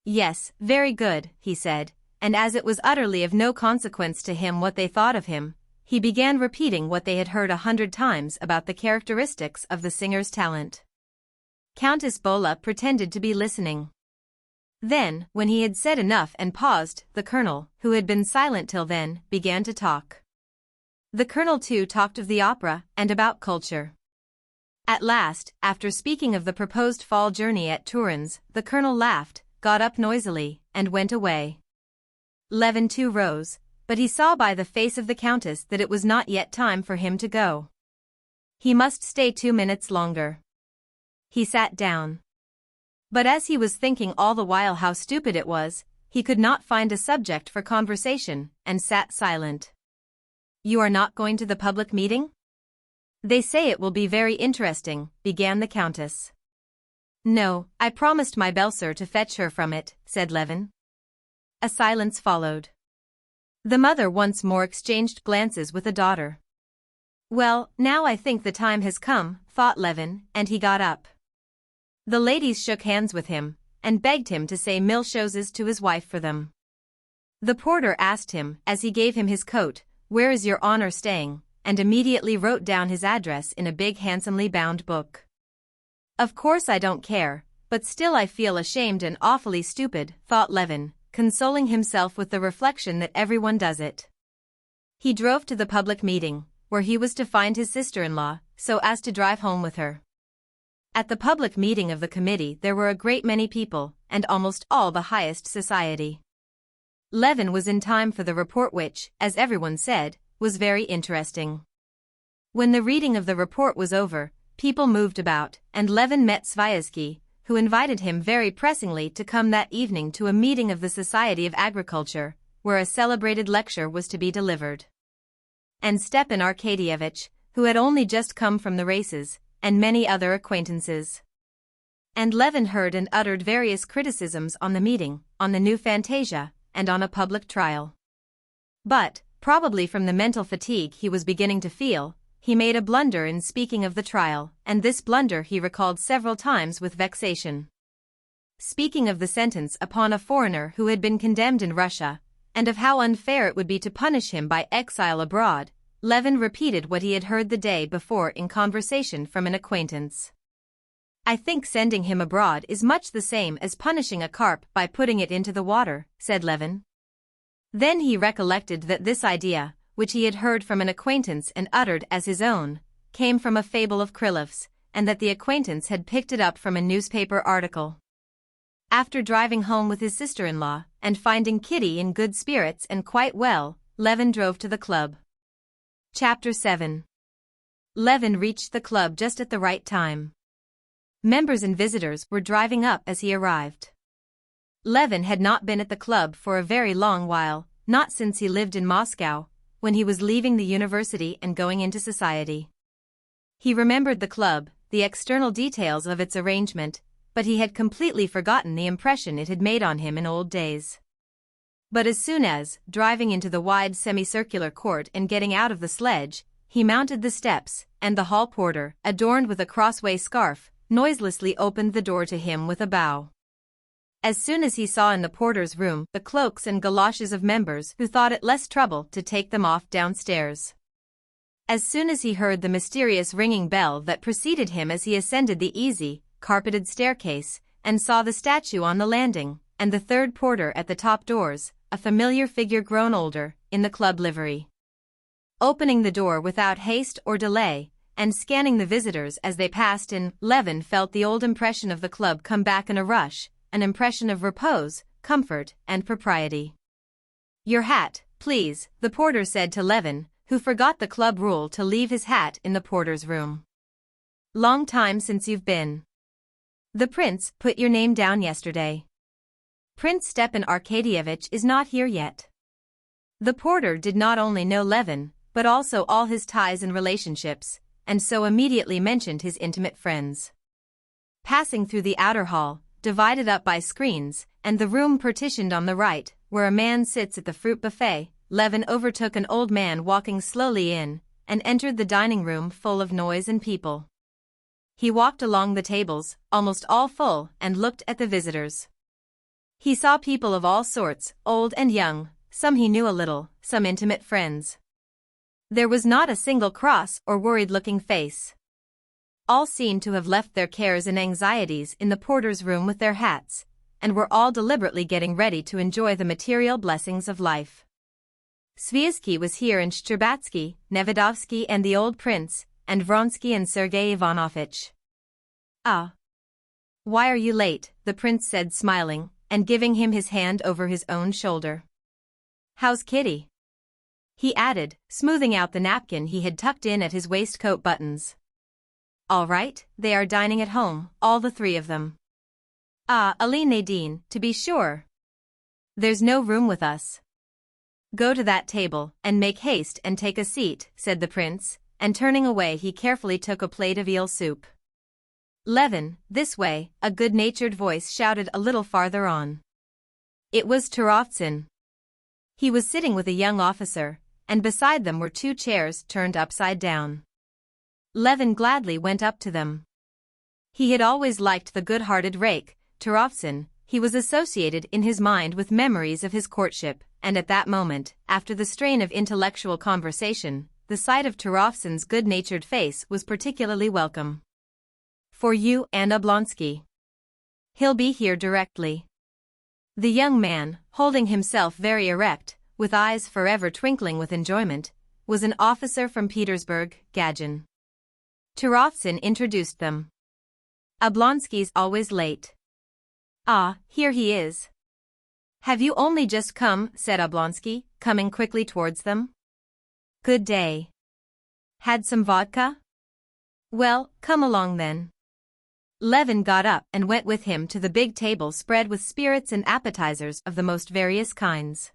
"Yes, very good," he said, and as it was utterly of no consequence to him what they thought of him, he began repeating what they had heard 100 times about the characteristics of the singer's talent. Countess Bola pretended to be listening. Then, when he had said enough and paused, the colonel, who had been silent till then, began to talk. The colonel too talked of the opera and about culture. At last, after speaking of the proposed fall journey at Turin's, the colonel laughed, got up noisily, and went away. Levin too rose, but he saw by the face of the countess that it was not yet time for him to go. He must stay 2 minutes longer. He sat down. But as he was thinking all the while how stupid it was, he could not find a subject for conversation, and sat silent. "You are not going to the public meeting? They say it will be very interesting," began the countess. "No, I promised my Belsir to fetch her from it," said Levin. A silence followed. The mother once more exchanged glances with the daughter. "Well, now I think the time has come," thought Levin, and he got up. The ladies shook hands with him, and begged him to say 1000 choses to his wife for them. The porter asked him, as he gave him his coat, "Where is your honor staying?" and immediately wrote down his address in a big handsomely bound book. "Of course I don't care, but still I feel ashamed and awfully stupid," thought Levin, consoling himself with the reflection that everyone does it. He drove to the public meeting, where he was to find his sister-in-law, so as to drive home with her. At the public meeting of the committee there were a great many people, and almost all the highest society. Levin was in time for the report which, as everyone said, was very interesting. When the reading of the report was over, people moved about, and Levin met Sviazhsky, who invited him very pressingly to come that evening to a meeting of the Society of Agriculture, where a celebrated lecture was to be delivered. And Stepan Arkadyevitch, who had only just come from the races, and many other acquaintances. And Levin heard and uttered various criticisms on the meeting, on the new fantasia, and on a public trial. But, probably from the mental fatigue he was beginning to feel, he made a blunder in speaking of the trial, and this blunder he recalled several times with vexation. Speaking of the sentence upon a foreigner who had been condemned in Russia, and of how unfair it would be to punish him by exile abroad, Levin repeated what he had heard the day before in conversation from an acquaintance. "I think sending him abroad is much the same as punishing a carp by putting it into the water," said Levin. Then he recollected that this idea, which he had heard from an acquaintance and uttered as his own, came from a fable of Krylov's, and that the acquaintance had picked it up from a newspaper article. After driving home with his sister-in-law, and finding Kitty in good spirits and quite well, Levin drove to the club. Chapter 7. Levin reached the club just at the right time. Members and visitors were driving up as he arrived. Levin had not been at the club for a very long while, not since he lived in Moscow, when he was leaving the university and going into society. He remembered the club, the external details of its arrangement, but he had completely forgotten the impression it had made on him in old days. But as soon as, driving into the wide semicircular court and getting out of the sledge, he mounted the steps, and the hall porter, adorned with a crossway scarf, noiselessly opened the door to him with a bow. As soon as he saw in the porter's room the cloaks and galoshes of members who thought it less trouble to take them off downstairs. As soon as he heard the mysterious ringing bell that preceded him as he ascended the easy, carpeted staircase, and saw the statue on the landing, and the third porter at the top doors, a familiar figure grown older, in the club livery. Opening the door without haste or delay, and scanning the visitors as they passed in, Levin felt the old impression of the club come back in a rush, an impression of repose, comfort, and propriety. "Your hat, please," the porter said to Levin, who forgot the club rule to leave his hat in the porter's room. "Long time since you've been." "The prince put your name down yesterday." "Prince Stepan Arkadyevich is not here yet." The porter did not only know Levin, but also all his ties and relationships, and so immediately mentioned his intimate friends. Passing through the outer hall, divided up by screens, and the room partitioned on the right, where a man sits at the fruit buffet, Levin overtook an old man walking slowly in, and entered the dining room full of noise and people. He walked along the tables, almost all full, and looked at the visitors. He saw people of all sorts, old and young, some he knew a little, some intimate friends. There was not a single cross or worried-looking face. All seemed to have left their cares and anxieties in the porter's room with their hats, and were all deliberately getting ready to enjoy the material blessings of life. Sviazhsky was here, and Shcherbatsky, Nevedovsky and the old prince, and Vronsky and Sergei Ivanovitch. "Ah. Why are you late?" the prince said, smiling, and giving him his hand over his own shoulder. "How's Kitty?" he added, smoothing out the napkin he had tucked in at his waistcoat buttons. "All right, they are dining at home, all the three of them." "Ah, Ali Nadine, to be sure. There's no room with us." "Go to that table, and make haste and take a seat," said the prince, and turning away he carefully took a plate of eel soup. "Levin, this way," a good-natured voice shouted a little farther on. It was Turovtsin. He was sitting with a young officer, and beside them were two chairs turned upside down. Levin gladly went up to them. He had always liked the good-hearted rake, Turovtsin. He was associated in his mind with memories of his courtship, and at that moment, after the strain of intellectual conversation, the sight of Turovtsin's good-natured face was particularly welcome. "For you, Anna Blonsky. He'll be here directly." The young man, holding himself very erect, with eyes forever twinkling with enjoyment, was an officer from Petersburg, Gagin. Turovtsin introduced them. "Oblonsky's always late." "Ah, here he is." "Have you only just come?" said Oblonsky, coming quickly towards them. "Good day. Had some vodka? Well, come along then." Levin got up and went with him to the big table spread with spirits and appetizers of the most various kinds.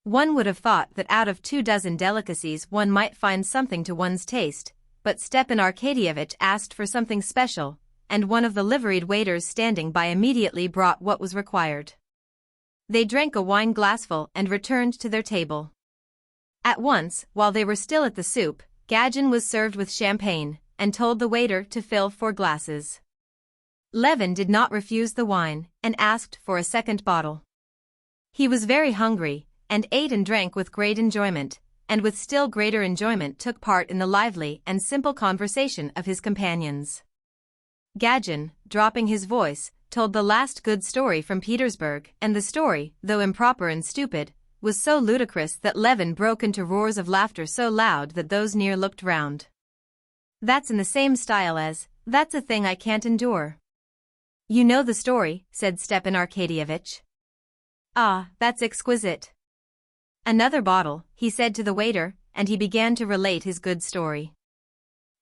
One would have thought that out of 24 delicacies one might find something to one's taste, but Stepan Arkadyevich asked for something special, and one of the liveried waiters standing by immediately brought what was required. They drank a wine glassful and returned to their table. At once, while they were still at the soup, Gagin was served with champagne, and told the waiter to fill 4 glasses. Levin did not refuse the wine, and asked for a second bottle. He was very hungry, and ate and drank with great enjoyment, and with still greater enjoyment took part in the lively and simple conversation of his companions. Gagin, dropping his voice, told the last good story from Petersburg, and the story, though improper and stupid, was so ludicrous that Levin broke into roars of laughter so loud that those near looked round. "That's in the same style as, 'That's a thing I can't endure.'" "You know the story," said Stepan Arkadyevich. "Ah, that's exquisite." "Another bottle," he said to the waiter, and he began to relate his good story.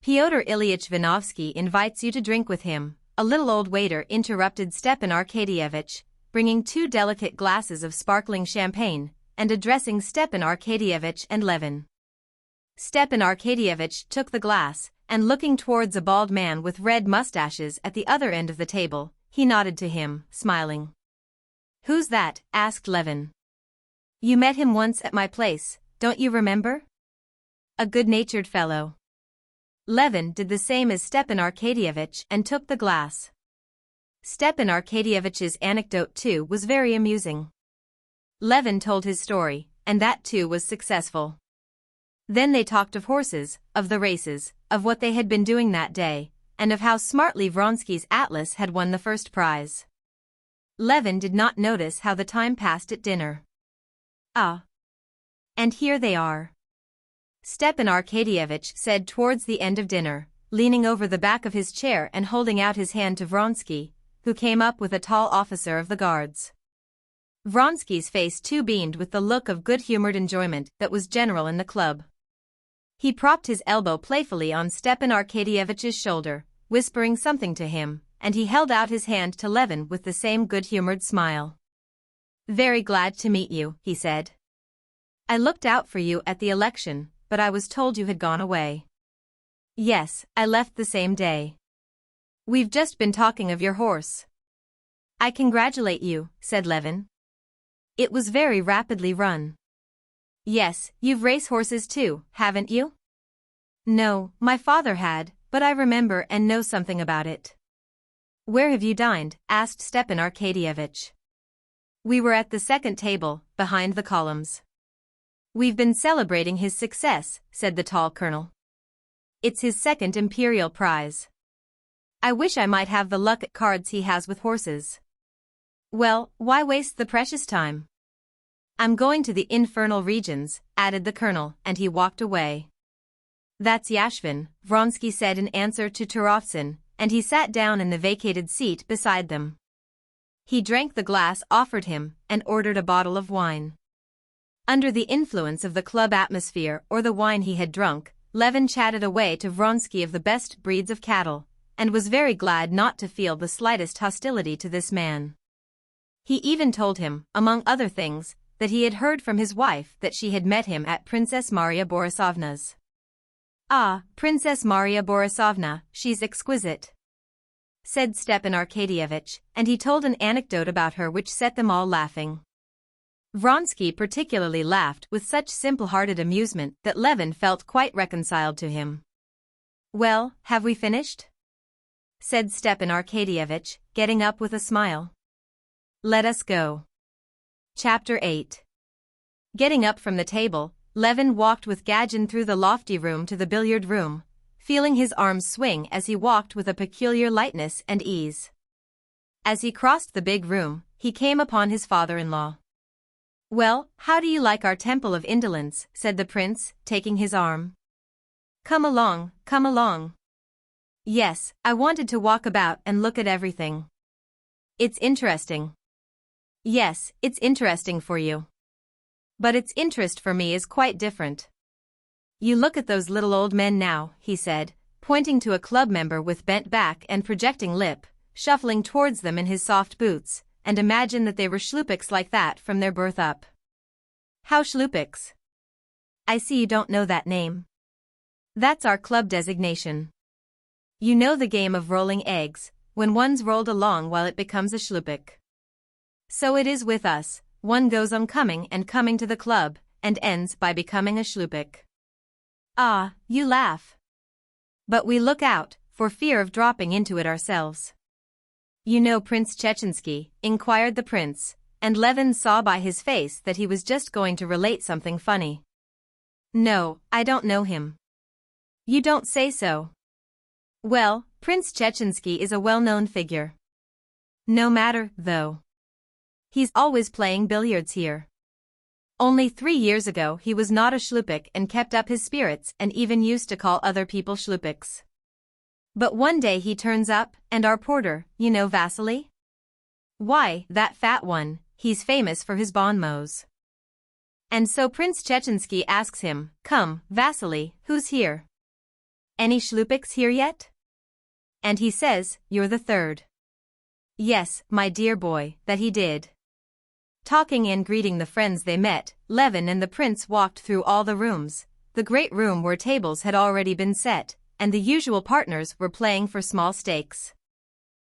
Pyotr Ilyich Vinovsky invites you to drink with him, a little old waiter interrupted Stepan Arkadyevitch, bringing 2 delicate glasses of sparkling champagne, and addressing Stepan Arkadyevitch and Levin. Stepan Arkadyevitch took the glass, and looking towards a bald man with red mustaches at the other end of the table, he nodded to him, smiling. "Who's that?" asked Levin. "You met him once at my place, don't you remember? A good-natured fellow." Levin did the same as Stepan Arkadyevitch and took the glass. Stepan Arkadyevitch's anecdote too was very amusing. Levin told his story, and that too was successful. Then they talked of horses, of the races, of what they had been doing that day, and of how smartly Vronsky's atlas had won the first prize. Levin did not notice how the time passed at dinner. "Ah. And here they are," Stepan Arkadyevitch said towards the end of dinner, leaning over the back of his chair and holding out his hand to Vronsky, who came up with a tall officer of the guards. Vronsky's face too beamed with the look of good-humored enjoyment that was general in the club. He propped his elbow playfully on Stepan Arkadyevitch's shoulder, whispering something to him, and he held out his hand to Levin with the same good-humored smile. "Very glad to meet you," he said. "I looked out for you at the election, but I was told you had gone away." "Yes, I left the same day. We've just been talking of your horse." "I congratulate you," said Levin. "It was very rapidly run." "Yes, you've racehorses too, haven't you?" "No, my father had, but I remember and know something about it." "Where have you dined?" asked Stepan Arkadyevitch. "We were at the second table, behind the columns." "We've been celebrating his success," said the tall colonel. "It's his second imperial prize. I wish I might have the luck at cards he has with horses." "Well, why waste the precious time? I'm going to the infernal regions," added the colonel, and he walked away. "That's Yashvin," Vronsky said in answer to Turovtsin, and he sat down in the vacated seat beside them. He drank the glass offered him, and ordered a bottle of wine. Under the influence of the club atmosphere or the wine he had drunk, Levin chatted away to Vronsky of the best breeds of cattle, and was very glad not to feel the slightest hostility to this man. He even told him, among other things, that he had heard from his wife that she had met him at Princess Maria Borisovna's. "Ah, Princess Maria Borisovna, she's exquisite," said Stepan Arkadyevitch, and he told an anecdote about her which set them all laughing. Vronsky particularly laughed with such simple-hearted amusement that Levin felt quite reconciled to him. "Well, have we finished?" said Stepan Arkadyevitch, getting up with a smile. "Let us go." Chapter 8. Getting up from the table, Levin walked with Gagin through the lofty room to the billiard room, feeling his arms swing as he walked with a peculiar lightness and ease. As he crossed the big room, he came upon his father-in-law. "Well, how do you like our temple of indolence?" said the prince, taking his arm. "Come along, come along." "Yes, I wanted to walk about and look at everything. It's interesting." "Yes, it's interesting for you. But its interest for me is quite different. You look at those little old men now," he said, pointing to a club member with bent back and projecting lip, shuffling towards them in his soft boots, and imagine that they were shlupiks like that from their birth up. "How shlupiks?" "I see you don't know that name. That's our club designation. You know the game of rolling eggs, when one's rolled along while it becomes a shlupik. So it is with us, one goes on coming and coming to the club, and ends by becoming a shlupik." "Ah, you laugh. But we look out, for fear of dropping into it ourselves." "You know Prince Chechensky?" inquired the prince, and Levin saw by his face that he was just going to relate something funny. "No, I don't know him." "You don't say so." "Well, Prince Chechensky is a well-known figure. No matter, though. He's always playing billiards here. Only 3 years ago he was not a shlupik and kept up his spirits and even used to call other people shlupiks. But one day he turns up, and our porter, you know Vasily? Why, that fat one, he's famous for his bon mots. And so Prince Chechensky asks him, 'Come, Vasily, who's here?' Any shlupiks here yet? And he says, you're the third. Yes, my dear boy, that he did. Talking and greeting the friends they met, Levin and the prince walked through all the rooms, the great room where tables had already been set, and the usual partners were playing for small stakes.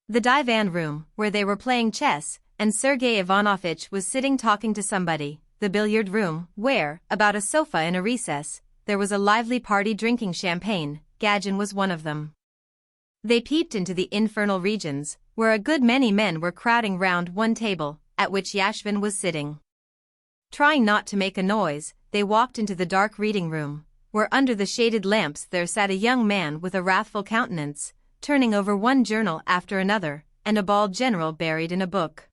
The divan room, where they were playing chess, and Sergei Ivanovich was sitting talking to somebody, the billiard room, where, about a sofa in a recess, there was a lively party drinking champagne. Gagin was one of them. They peeped into the infernal regions, where a good many men were crowding round one table, at which Yashvin was sitting. Trying not to make a noise, they walked into the dark reading room, where under the shaded lamps there sat a young man with a wrathful countenance, turning over one journal after another, and a bald general buried in a book.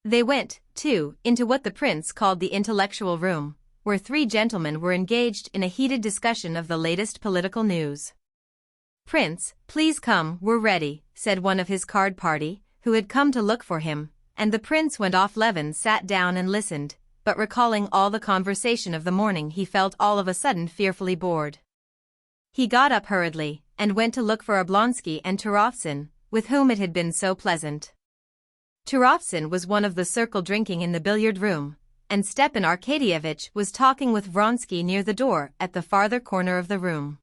They went, too, into what the prince called the intellectual room, where three gentlemen were engaged in a heated discussion of the latest political news. Prince, please come, we're ready, said one of his card party, who had come to look for him, and the prince went off. Levin sat down and listened, but recalling all the conversation of the morning he felt all of a sudden fearfully bored. He got up hurriedly, and went to look for Oblonsky and Turovtsin, with whom it had been so pleasant. Turovtsin was one of the circle drinking in the billiard room, and Stepan Arkadyevitch was talking with Vronsky near the door at the farther corner of the room.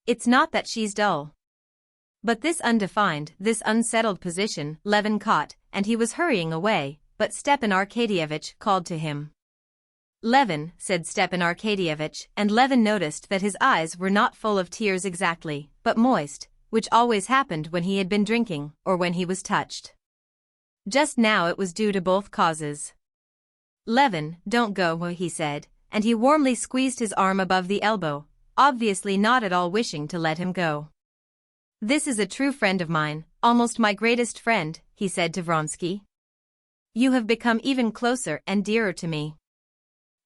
It's not that she's dull. But this undefined, this unsettled position Levin caught, and he was hurrying away, but Stepan Arkadyevitch called to him. Levin, said Stepan Arkadyevitch, and Levin noticed that his eyes were not full of tears exactly, but moist, which always happened when he had been drinking, or when he was touched. Just now it was due to both causes. Levin, don't go, he said, and he warmly squeezed his arm above the elbow, obviously not at all wishing to let him go. This is a true friend of mine, almost my greatest friend, he said to Vronsky. You have become even closer and dearer to me.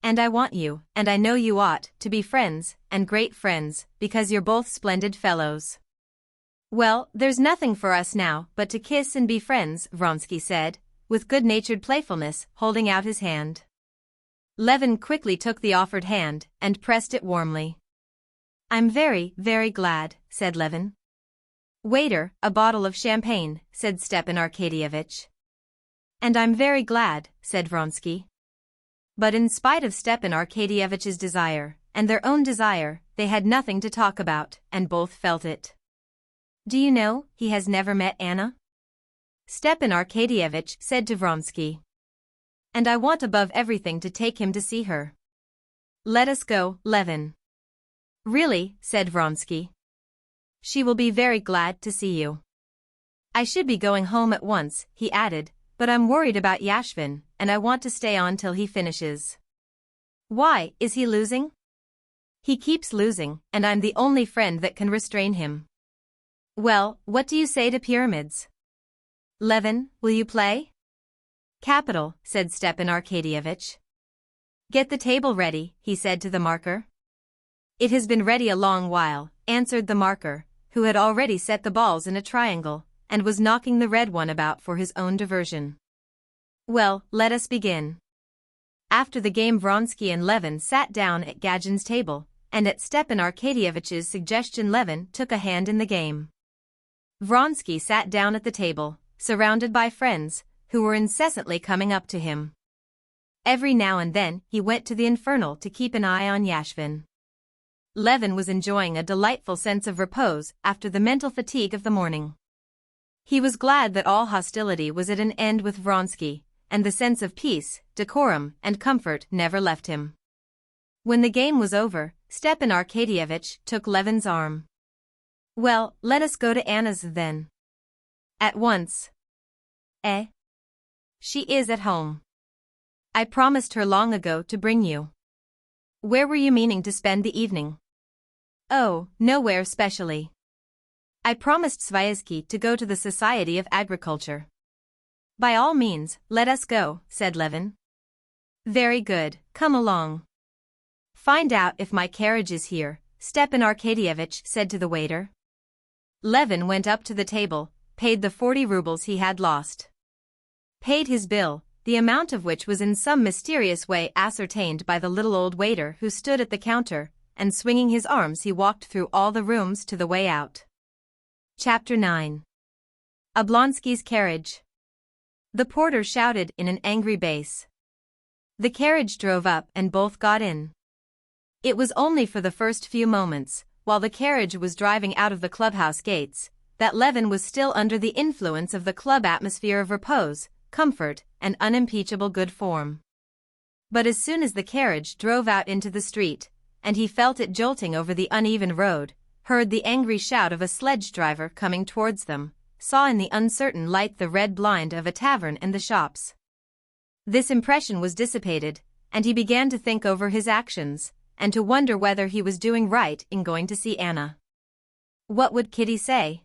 And I want you, and I know you ought, to be friends, and great friends, because you're both splendid fellows. Well, there's nothing for us now but to kiss and be friends, Vronsky said, with good-natured playfulness, holding out his hand. Levin quickly took the offered hand, and pressed it warmly. I'm very, very glad, said Levin. Waiter, a bottle of champagne, said Stepan Arkadyevitch. And I'm very glad, said Vronsky. But in spite of Stepan Arkadyevitch's desire, and their own desire, they had nothing to talk about, and both felt it. Do you know, he has never met Anna? Stepan Arkadyevitch said to Vronsky. And I want above everything to take him to see her. Let us go, Levin. Really, said Vronsky. She will be very glad to see you. I should be going home at once, he added, but I'm worried about Yashvin, and I want to stay on till he finishes. Why, is he losing? He keeps losing, and I'm the only friend that can restrain him. Well, what do you say to pyramids? Levin, will you play? Capital, said Stepan Arkadyevitch. Get the table ready, he said to the marker. It has been ready a long while, answered the marker, who had already set the balls in a triangle, and was knocking the red one about for his own diversion. Well, let us begin. After the game Vronsky and Levin sat down at Gagin's table, and at Stepan Arkadyevitch's suggestion Levin took a hand in the game. Vronsky sat down at the table, surrounded by friends, who were incessantly coming up to him. Every now and then he went to the infernal to keep an eye on Yashvin. Levin was enjoying a delightful sense of repose after the mental fatigue of the morning. He was glad that all hostility was at an end with Vronsky, and the sense of peace, decorum, and comfort never left him. When the game was over, Stepan Arkadyevitch took Levin's arm. Well, let us go to Anna's then. At once. Eh? She is at home. I promised her long ago to bring you. Where were you meaning to spend the evening? Oh, nowhere specially. I promised Sviazhsky to go to the Society of Agriculture. By all means, let us go, said Levin. Very good, come along. Find out if my carriage is here, Stepan Arkadyevitch said to the waiter. Levin went up to the table, paid the 40 rubles he had lost. Paid his bill, the amount of which was in some mysterious way ascertained by the little old waiter who stood at the counter, and swinging his arms he walked through all the rooms to the way out. Chapter 9. Oblonsky's carriage. The porter shouted in an angry bass. The carriage drove up and both got in. It was only for the first few moments, while the carriage was driving out of the clubhouse gates, that Levin was still under the influence of the club atmosphere of repose, comfort, and unimpeachable good form. But as soon as the carriage drove out into the street, and he felt it jolting over the uneven road, heard the angry shout of a sledge driver coming towards them, saw in the uncertain light the red blind of a tavern and the shops. This impression was dissipated, and he began to think over his actions, and to wonder whether he was doing right in going to see Anna. What would Kitty say?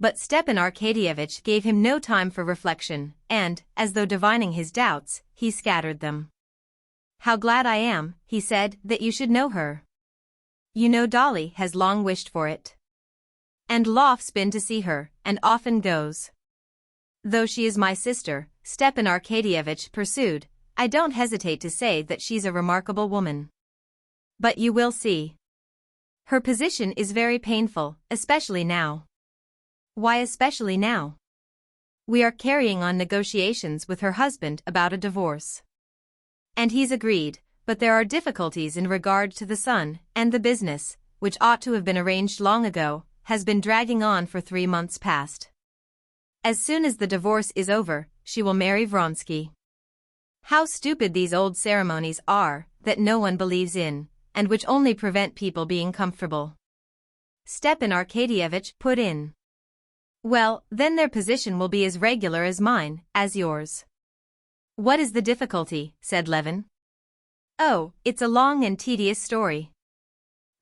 But Stepan Arkadyevitch gave him no time for reflection, and, as though divining his doubts, he scattered them. "How glad I am," he said, "that you should know her. You know Dolly has long wished for it. And Lof's been to see her, and often goes. Though she is my sister," Stepan Arkadyevitch pursued, "I don't hesitate to say that she's a remarkable woman. But you will see. Her position is very painful, especially now." "Why especially now?" "We are carrying on negotiations with her husband about a divorce. And he's agreed, but there are difficulties in regard to the son, and the business, which ought to have been arranged long ago, has been dragging on for 3 months past. As soon as the divorce is over, she will marry Vronsky. How stupid these old ceremonies are, that no one believes in, and which only prevent people being comfortable," Stepan Arkadyevitch put in. "Well, then their position will be as regular as mine, as yours." "What is the difficulty?" said Levin. "Oh, it's a long and tedious story.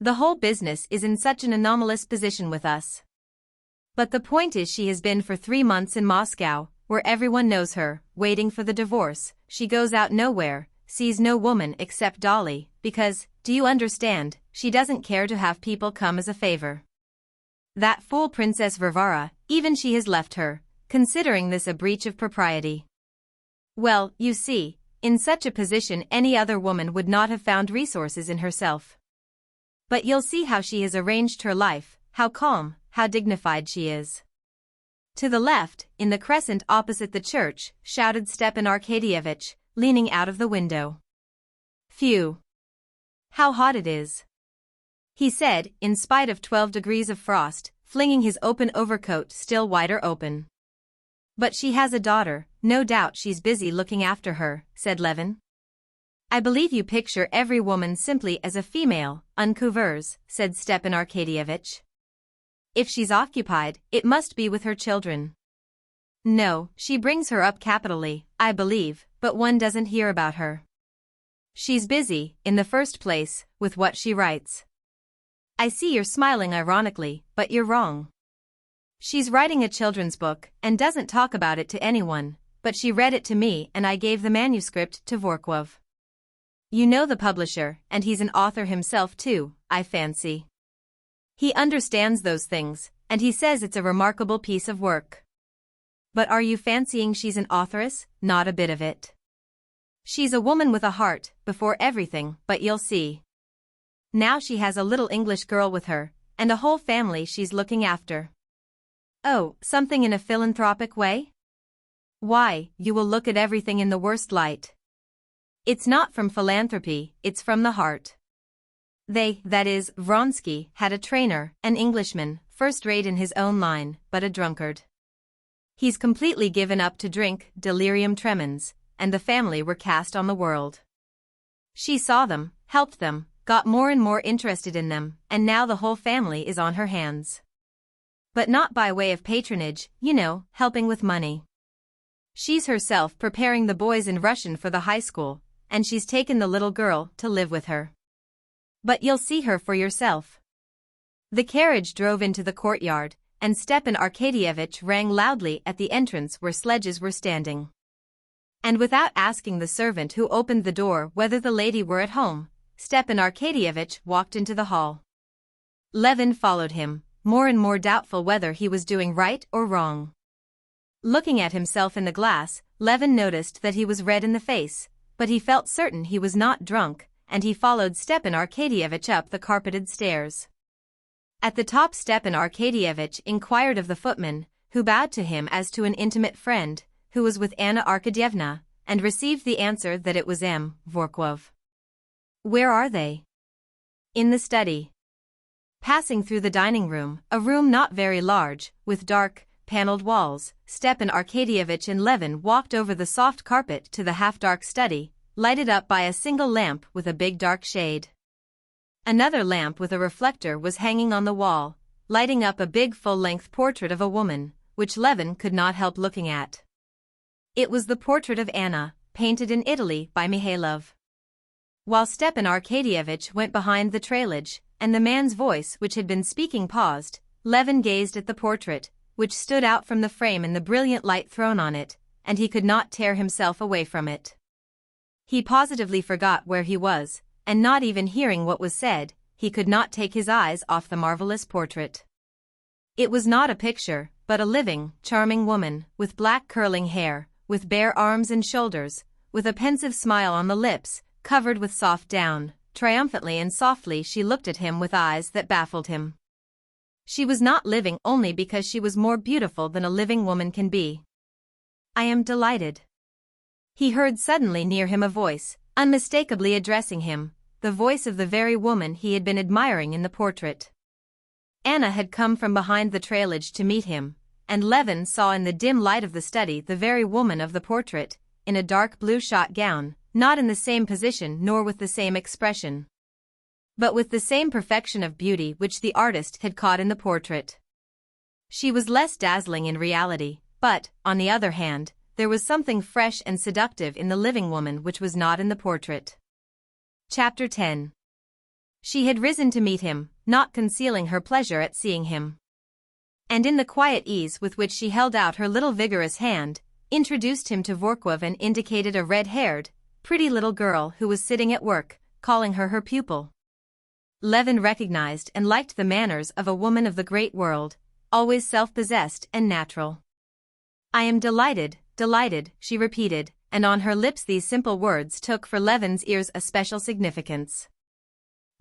The whole business is in such an anomalous position with us. But the point is she has been for 3 months in Moscow, where everyone knows her, waiting for the divorce. She goes out nowhere, sees no woman except Dolly, because, do you understand, she doesn't care to have people come as a favor. That fool Princess Varvara, even she has left her, considering this a breach of propriety. Well, you see, in such a position any other woman would not have found resources in herself. But you'll see how she has arranged her life, how calm, how dignified she is." To the left, in the crescent opposite the church, shouted Stepan Arkadyevitch, leaning out of the window. "Phew! How hot it is," he said, in spite of 12 degrees of frost, flinging his open overcoat still wider open. "But she has a daughter, no doubt she's busy looking after her," said Levin. "I believe you picture every woman simply as a female, uncouveuse," said Stepan Arkadyevitch. "If she's occupied, it must be with her children. No, she brings her up capitally, I believe, but one doesn't hear about her. She's busy, in the first place, with what she writes. I see you're smiling ironically, but you're wrong. She's writing a children's book, and doesn't talk about it to anyone, but she read it to me and I gave the manuscript to Vorkov. You know the publisher, and he's an author himself too, I fancy. He understands those things, and he says it's a remarkable piece of work. But are you fancying she's an authoress? Not a bit of it. She's a woman with a heart, before everything, but you'll see. Now she has a little English girl with her, and a whole family she's looking after." "Oh, something in a philanthropic way?" "Why, you will look at everything in the worst light. It's not from philanthropy, it's from the heart. They, that is, Vronsky, had a trainer, an Englishman, first-rate in his own line, but a drunkard. He's completely given up to drink, delirium tremens, and the family were cast on the world. She saw them, helped them, got more and more interested in them, and now the whole family is on her hands. But not by way of patronage, you know, helping with money. She's herself preparing the boys in Russian for the high school, and she's taken the little girl to live with her. But you'll see her for yourself." The carriage drove into the courtyard, and Stepan Arkadyevitch rang loudly at the entrance where sledges were standing. And without asking the servant who opened the door whether the lady were at home, Stepan Arkadyevitch walked into the hall. Levin followed him, more and more doubtful whether he was doing right or wrong. Looking at himself in the glass, Levin noticed that he was red in the face, but he felt certain he was not drunk, and he followed Stepan Arkadyevich up the carpeted stairs. At the top Stepan Arkadyevich inquired of the footman, who bowed to him as to an intimate friend, who was with Anna Arkadyevna, and received the answer that it was M. Vorkov. "Where are they?" "In the study." Passing through the dining room, a room not very large, with dark, paneled walls, Stepan Arkadyevich and Levin walked over the soft carpet to the half-dark study, lighted up by a single lamp with a big dark shade. Another lamp with a reflector was hanging on the wall, lighting up a big full-length portrait of a woman, which Levin could not help looking at. It was the portrait of Anna, painted in Italy by Mihailov. While Stepan Arkadyevich went behind the trailage, and the man's voice which had been speaking paused, Levin gazed at the portrait, which stood out from the frame in the brilliant light thrown on it, and he could not tear himself away from it. He positively forgot where he was, and not even hearing what was said, he could not take his eyes off the marvelous portrait. It was not a picture, but a living, charming woman, with black curling hair, with bare arms and shoulders, with a pensive smile on the lips, covered with soft down. Triumphantly and softly she looked at him with eyes that baffled him. She was not living only because she was more beautiful than a living woman can be. "I am delighted." He heard suddenly near him a voice, unmistakably addressing him, the voice of the very woman he had been admiring in the portrait. Anna had come from behind the trailage to meet him, and Levin saw in the dim light of the study the very woman of the portrait, in a dark blue shot gown, not in the same position nor with the same expression, but with the same perfection of beauty which the artist had caught in the portrait. She was less dazzling in reality, but, on the other hand, there was something fresh and seductive in the living woman which was not in the portrait. Chapter 10. She had risen to meet him, not concealing her pleasure at seeing him. And in the quiet ease with which she held out her little vigorous hand, introduced him to Vorkov and indicated a red-haired, pretty little girl who was sitting at work, calling her pupil. Levin recognized and liked the manners of a woman of the great world, always self-possessed and natural. "I am delighted, delighted," she repeated, and on her lips these simple words took for Levin's ears a special significance.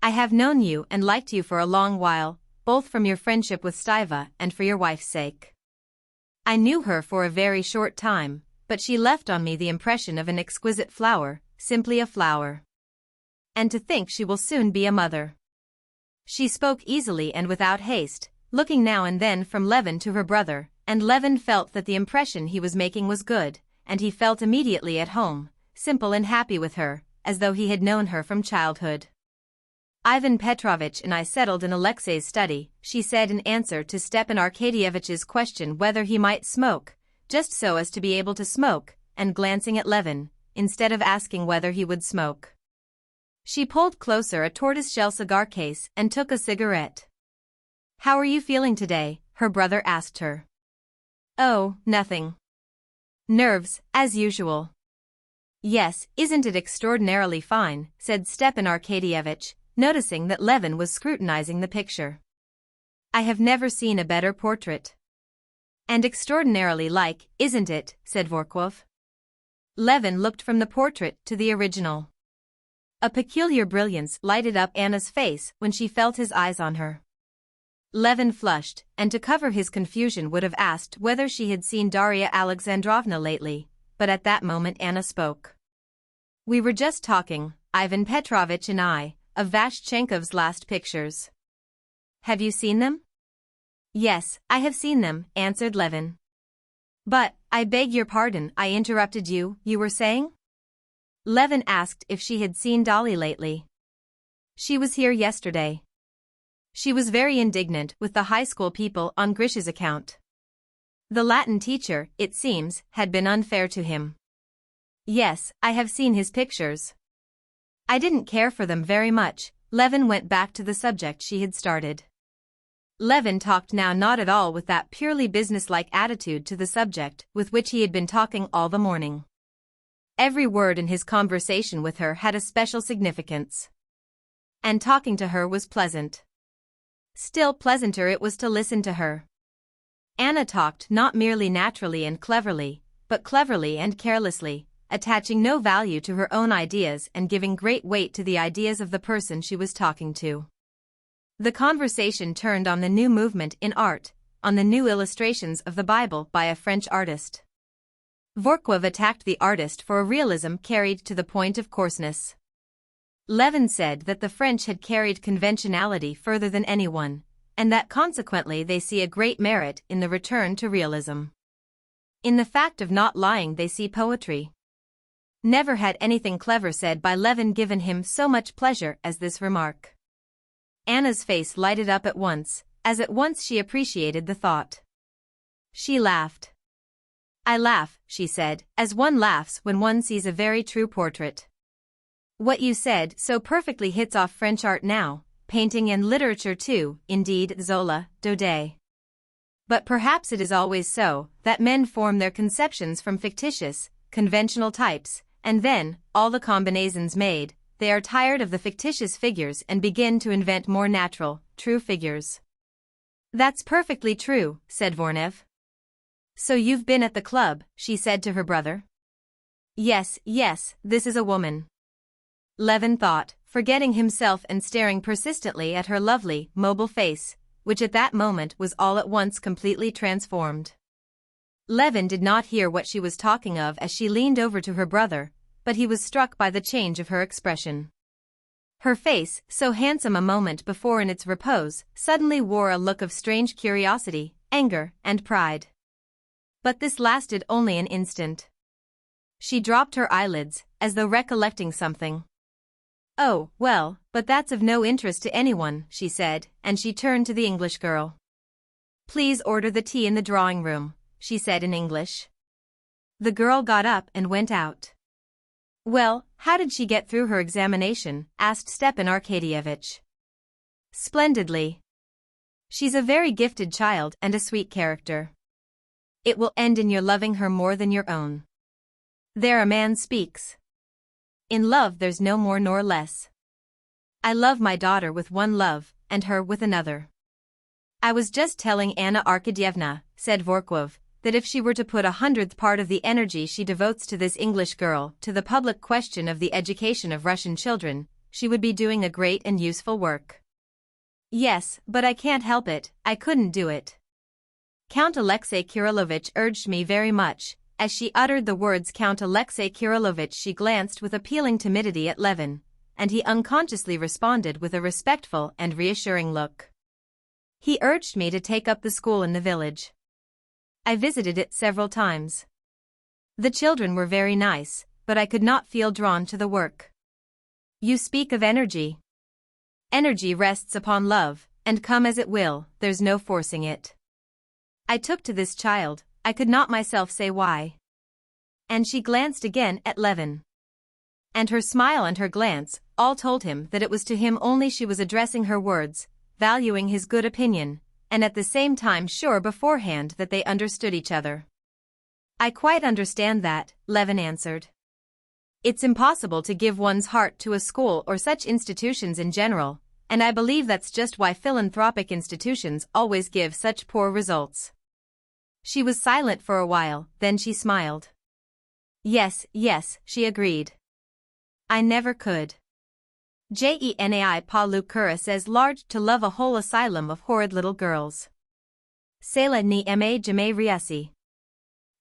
"I have known you and liked you for a long while, both from your friendship with Stiva and for your wife's sake. I knew her for a very short time, but she left on me the impression of an exquisite flower, simply a flower. And to think she will soon be a mother." She spoke easily and without haste, looking now and then from Levin to her brother, and Levin felt that the impression he was making was good, and he felt immediately at home, simple and happy with her, as though he had known her from childhood. "Ivan Petrovitch and I settled in Alexei's study," she said in answer to Stepan Arkadyevich's question whether he might smoke, just so as to be able to smoke, and glancing at Levin, instead of asking whether he would smoke. She pulled closer a tortoiseshell cigar case and took a cigarette. "How are you feeling today?" her brother asked her. "Oh, nothing. Nerves, as usual." "Yes, isn't it extraordinarily fine?" said Stepan Arkadyevich, noticing that Levin was scrutinizing the picture. "I have never seen a better portrait." "And extraordinarily like, isn't it?" said Vorkov. Levin looked from the portrait to the original. A peculiar brilliance lighted up Anna's face when she felt his eyes on her. Levin flushed, and to cover his confusion would have asked whether she had seen Darya Alexandrovna lately, but at that moment Anna spoke. "We were just talking, Ivan Petrovitch and I, of Vashchenkov's last pictures. Have you seen them?" "Yes, I have seen them," answered Levin. "But, I beg your pardon," I interrupted you, "you were saying?" Levin asked if she had seen Dolly lately. "She was here yesterday. She was very indignant with the high school people on Grisha's account. The Latin teacher, it seems, had been unfair to him." "Yes, I have seen his pictures. I didn't care for them very much." Levin went back to the subject she had started. Levin talked now not at all with that purely businesslike attitude to the subject with which he had been talking all the morning. Every word in his conversation with her had a special significance. And talking to her was pleasant. Still pleasanter it was to listen to her. Anna talked not merely naturally and cleverly, but cleverly and carelessly, attaching no value to her own ideas and giving great weight to the ideas of the person she was talking to. The conversation turned on the new movement in art, on the new illustrations of the Bible by a French artist. Vorkov attacked the artist for a realism carried to the point of coarseness. Levin said that the French had carried conventionality further than anyone, and that consequently they see a great merit in the return to realism. In the fact of not lying they see poetry. Never had anything clever said by Levin given him so much pleasure as this remark. Anna's face lighted up at once, as at once she appreciated the thought. She laughed. "I laugh," she said, "as one laughs when one sees a very true portrait. What you said so perfectly hits off French art now, painting and literature too, indeed, Zola, Daudet. But perhaps it is always so, that men form their conceptions from fictitious, conventional types, and then, all the combinaisons made, they are tired of the fictitious figures and begin to invent more natural, true figures." "That's perfectly true," said Voronov. "So you've been at the club," she said to her brother. Yes, this is a woman." Levin thought, forgetting himself and staring persistently at her lovely, mobile face, which at that moment was all at once completely transformed. Levin did not hear what she was talking of as she leaned over to her brother, but he was struck by the change of her expression. Her face, so handsome a moment before in its repose, suddenly wore a look of strange curiosity, anger, and pride. But this lasted only an instant. She dropped her eyelids, as though recollecting something. "Oh, well, but that's of no interest to anyone," she said, and she turned to the English girl. "Please order the tea in the drawing room," she said in English. The girl got up and went out. "Well, how did she get through her examination?" asked Stepan Arkadyevitch. "Splendidly. She's a very gifted child and a sweet character. It will end in your loving her more than your own. There a man speaks. In love there's no more nor less. I love my daughter with one love, and her with another." "I was just telling Anna Arkadyevna," said Vorkov, "that if she were to put 100th part of the energy she devotes to this English girl to the public question of the education of Russian children, she would be doing a great and useful work." "Yes, but I can't help it, I couldn't do it. Count Alexei Kirillovich urged me very much." As she uttered the words Count Alexei Kirillovich, she glanced with appealing timidity at Levin, and he unconsciously responded with a respectful and reassuring look. "He urged me to take up the school in the village. I visited it several times. The children were very nice, but I could not feel drawn to the work." "You speak of energy. Energy rests upon love, and come as it will, there's no forcing it. I took to this child, I could not myself say why." And she glanced again at Levin. And her smile and her glance all told him that it was to him only she was addressing her words, valuing his good opinion, and at the same time sure beforehand that they understood each other. "I quite understand that," Levin answered. "It's impossible to give one's heart to a school or such institutions in general, and I believe that's just why philanthropic institutions always give such poor results." She was silent for a while, then she smiled. Yes, she agreed. "I never could. Jeni pa Lukura says large to love a whole asylum of horrid little girls. Sela ni ma jame riasi.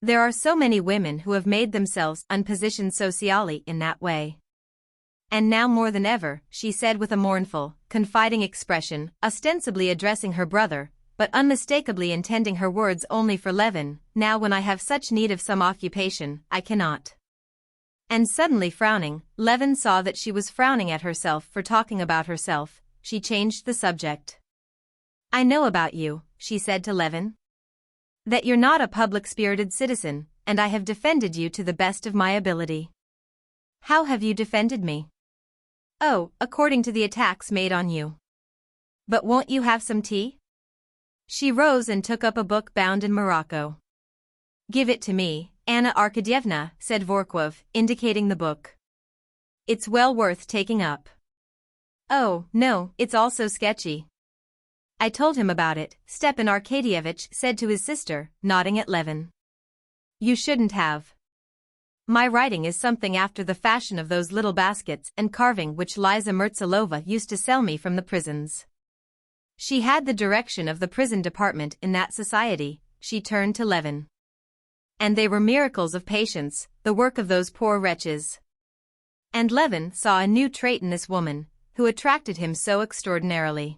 There are so many women who have made themselves unpositioned socially in that way. And now more than ever," she said with a mournful, confiding expression, ostensibly addressing her brother, but unmistakably intending her words only for Levin, "now when I have such need of some occupation, I cannot." And suddenly frowning, Levin saw that she was frowning at herself for talking about herself. She changed the subject. "I know about you," she said to Levin. "That you're not a public-spirited citizen, and I have defended you to the best of my ability." "How have you defended me?" "Oh, according to the attacks made on you. But won't you have some tea?" She rose and took up a book bound in morocco. "Give it to me, Anna Arkadyevna," said Vorkov, indicating the book. "It's well worth taking up." "Oh, no, it's all so sketchy." "I told him about it," Stepan Arkadyevitch said to his sister, nodding at Levin. "You shouldn't have." my writing is something after the fashion of those little baskets and carving which Liza Mertzalova used to sell me from the prisons. She had the direction of the prison department in that society. She turned to Levin. And they were miracles of patience, the work of those poor wretches. And Levin saw a new trait in this woman, who attracted him so extraordinarily.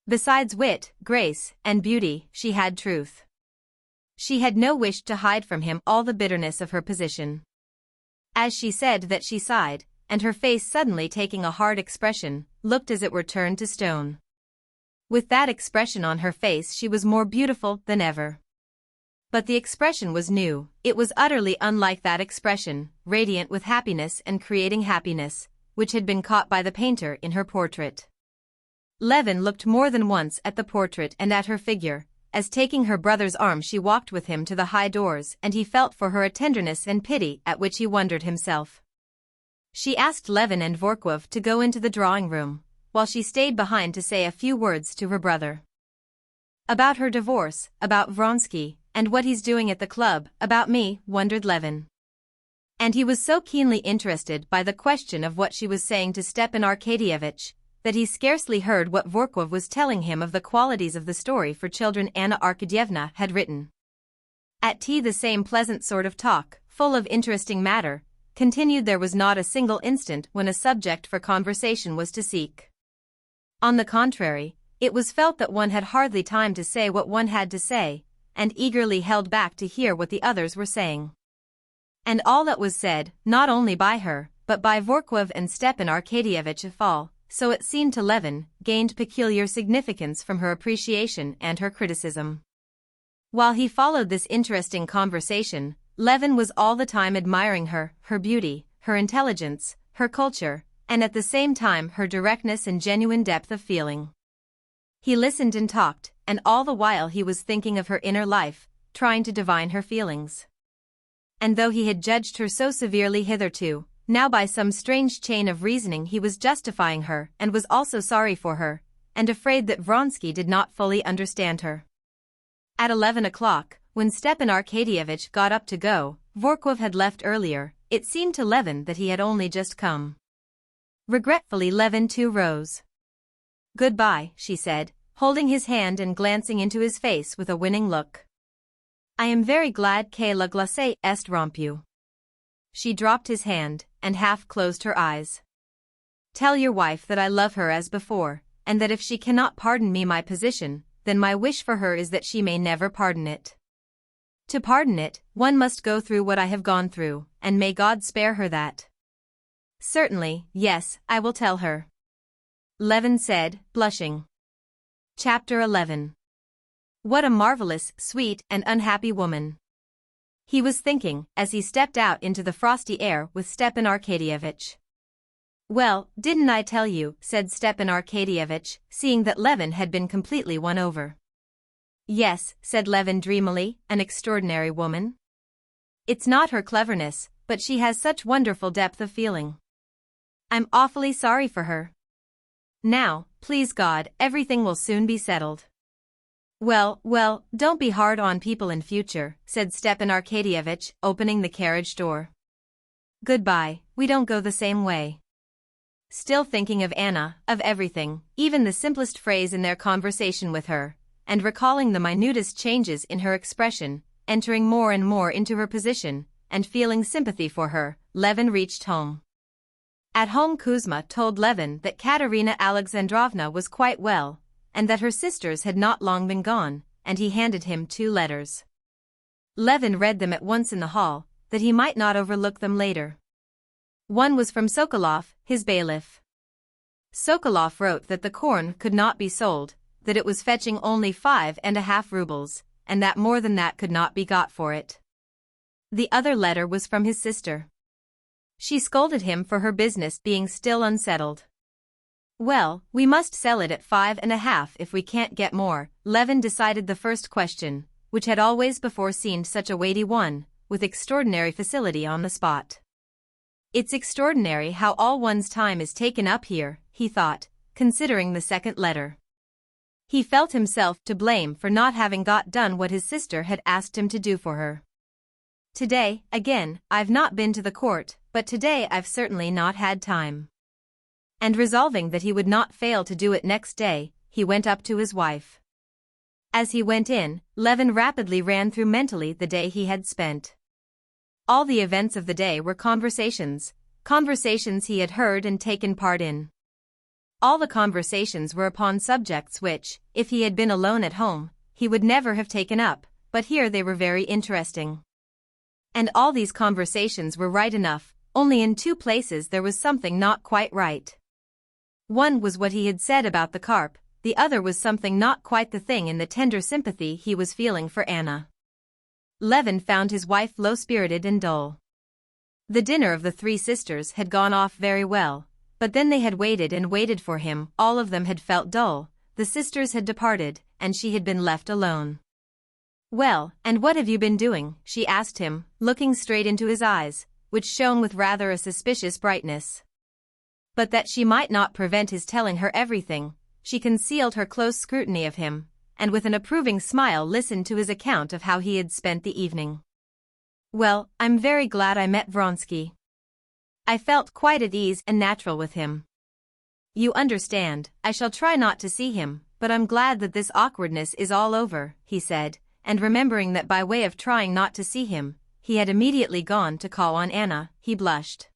Besides wit, grace, and beauty, she had truth. She had no wish to hide from him all the bitterness of her position. As she said that, she sighed, and her face, suddenly taking a hard expression, looked as it were turned to stone. With that expression on her face she was more beautiful than ever. But the expression was new, it was utterly unlike that expression, radiant with happiness and creating happiness, which had been caught by the painter in her portrait. Levin looked more than once at the portrait and at her figure, as taking her brother's arm she walked with him to the high doors, and he felt for her a tenderness and pity at which he wondered himself. She asked Levin and Vorkov to go into the drawing-room, while she stayed behind to say a few words to her brother. About her divorce, about Vronsky, and what he's doing at the club, about me, wondered Levin. And he was so keenly interested by the question of what she was saying to Stepan Arkadyevitch, that he scarcely heard what Vorkov was telling him of the qualities of the story for children Anna Arkadyevna had written. At tea the same pleasant sort of talk, full of interesting matter, continued. There was not a single instant when a subject for conversation was to seek. On the contrary, it was felt that one had hardly time to say what one had to say, and eagerly held back to hear what the others were saying. And all that was said, not only by her, but by Vorkov and Stepan Arkadyevitch all, so it seemed to Levin, gained peculiar significance from her appreciation and her criticism. While he followed this interesting conversation, Levin was all the time admiring her beauty, her intelligence, her culture, and at the same time her directness and genuine depth of feeling. He listened and talked, and all the while he was thinking of her inner life, trying to divine her feelings. And though he had judged her so severely hitherto, now by some strange chain of reasoning he was justifying her and was also sorry for her, and afraid that Vronsky did not fully understand her. At 11 o'clock, when Stepan Arkadyevitch got up to go, Vorkov had left earlier. It seemed to Levin that he had only just come. Regretfully Levin too rose. "Goodbye," she said, holding his hand and glancing into his face with a winning look. "I am very glad que la glace est rompue." She dropped his hand, and half closed her eyes. "Tell your wife that I love her as before, and that if she cannot pardon me my position, then my wish for her is that she may never pardon it. To pardon it, one must go through what I have gone through, and may God spare her that." "Certainly, yes, I will tell her," Levin said, blushing. Chapter 11. What a marvelous, sweet, and unhappy woman. He was thinking, as he stepped out into the frosty air with Stepan Arkadyevitch. "Well, didn't I tell you," said Stepan Arkadyevitch, seeing that Levin had been completely won over. "Yes," said Levin dreamily, "an extraordinary woman. It's not her cleverness, but she has such wonderful depth of feeling. I'm awfully sorry for her. Now, please God, everything will soon be settled." Well, don't be hard on people in future," said Stepan Arkadyevitch, opening the carriage door. "Goodbye, we don't go the same way." Still thinking of Anna, of everything, even the simplest phrase in their conversation with her, and recalling the minutest changes in her expression, entering more and more into her position, and feeling sympathy for her, Levin reached home. At home Kuzma told Levin that Katerina Alexandrovna was quite well, and that her sisters had not long been gone, and he handed him 2 letters. Levin read them at once in the hall, that he might not overlook them later. One was from Sokolov, his bailiff. Sokolov wrote that the corn could not be sold, that it was fetching only 5.5 rubles, and that more than that could not be got for it. The other letter was from his sister. She scolded him for her business being still unsettled. "Well, we must sell it at 5.5 if we can't get more." Levin decided the first question, which had always before seemed such a weighty one, with extraordinary facility on the spot. "It's extraordinary how all one's time is taken up here," he thought, considering the second letter. He felt himself to blame for not having got done what his sister had asked him to do for her. Today, again, I've not been to the court, but today I've certainly not had time. And resolving that he would not fail to do it next day, he went up to his wife. As he went in, Levin rapidly ran through mentally the day he had spent. All the events of the day were conversations he had heard and taken part in. All the conversations were upon subjects which, if he had been alone at home, he would never have taken up, but here they were very interesting. And all these conversations were right enough, only in two places there was something not quite right. One was what he had said about the carp, the other was something not quite the thing in the tender sympathy he was feeling for Anna. Levin found his wife low-spirited and dull. The dinner of the three sisters had gone off very well, but then they had waited and waited for him, all of them had felt dull, the sisters had departed, and she had been left alone. "Well, and what have you been doing?" she asked him, looking straight into his eyes, which shone with rather a suspicious brightness. But that she might not prevent his telling her everything, she concealed her close scrutiny of him, and with an approving smile listened to his account of how he had spent the evening. "Well, I'm very glad I met Vronsky. I felt quite at ease and natural with him. You understand, I shall try not to see him, but I'm glad that this awkwardness is all over," he said, and remembering that by way of trying not to see him, he had immediately gone to call on Anna, he blushed.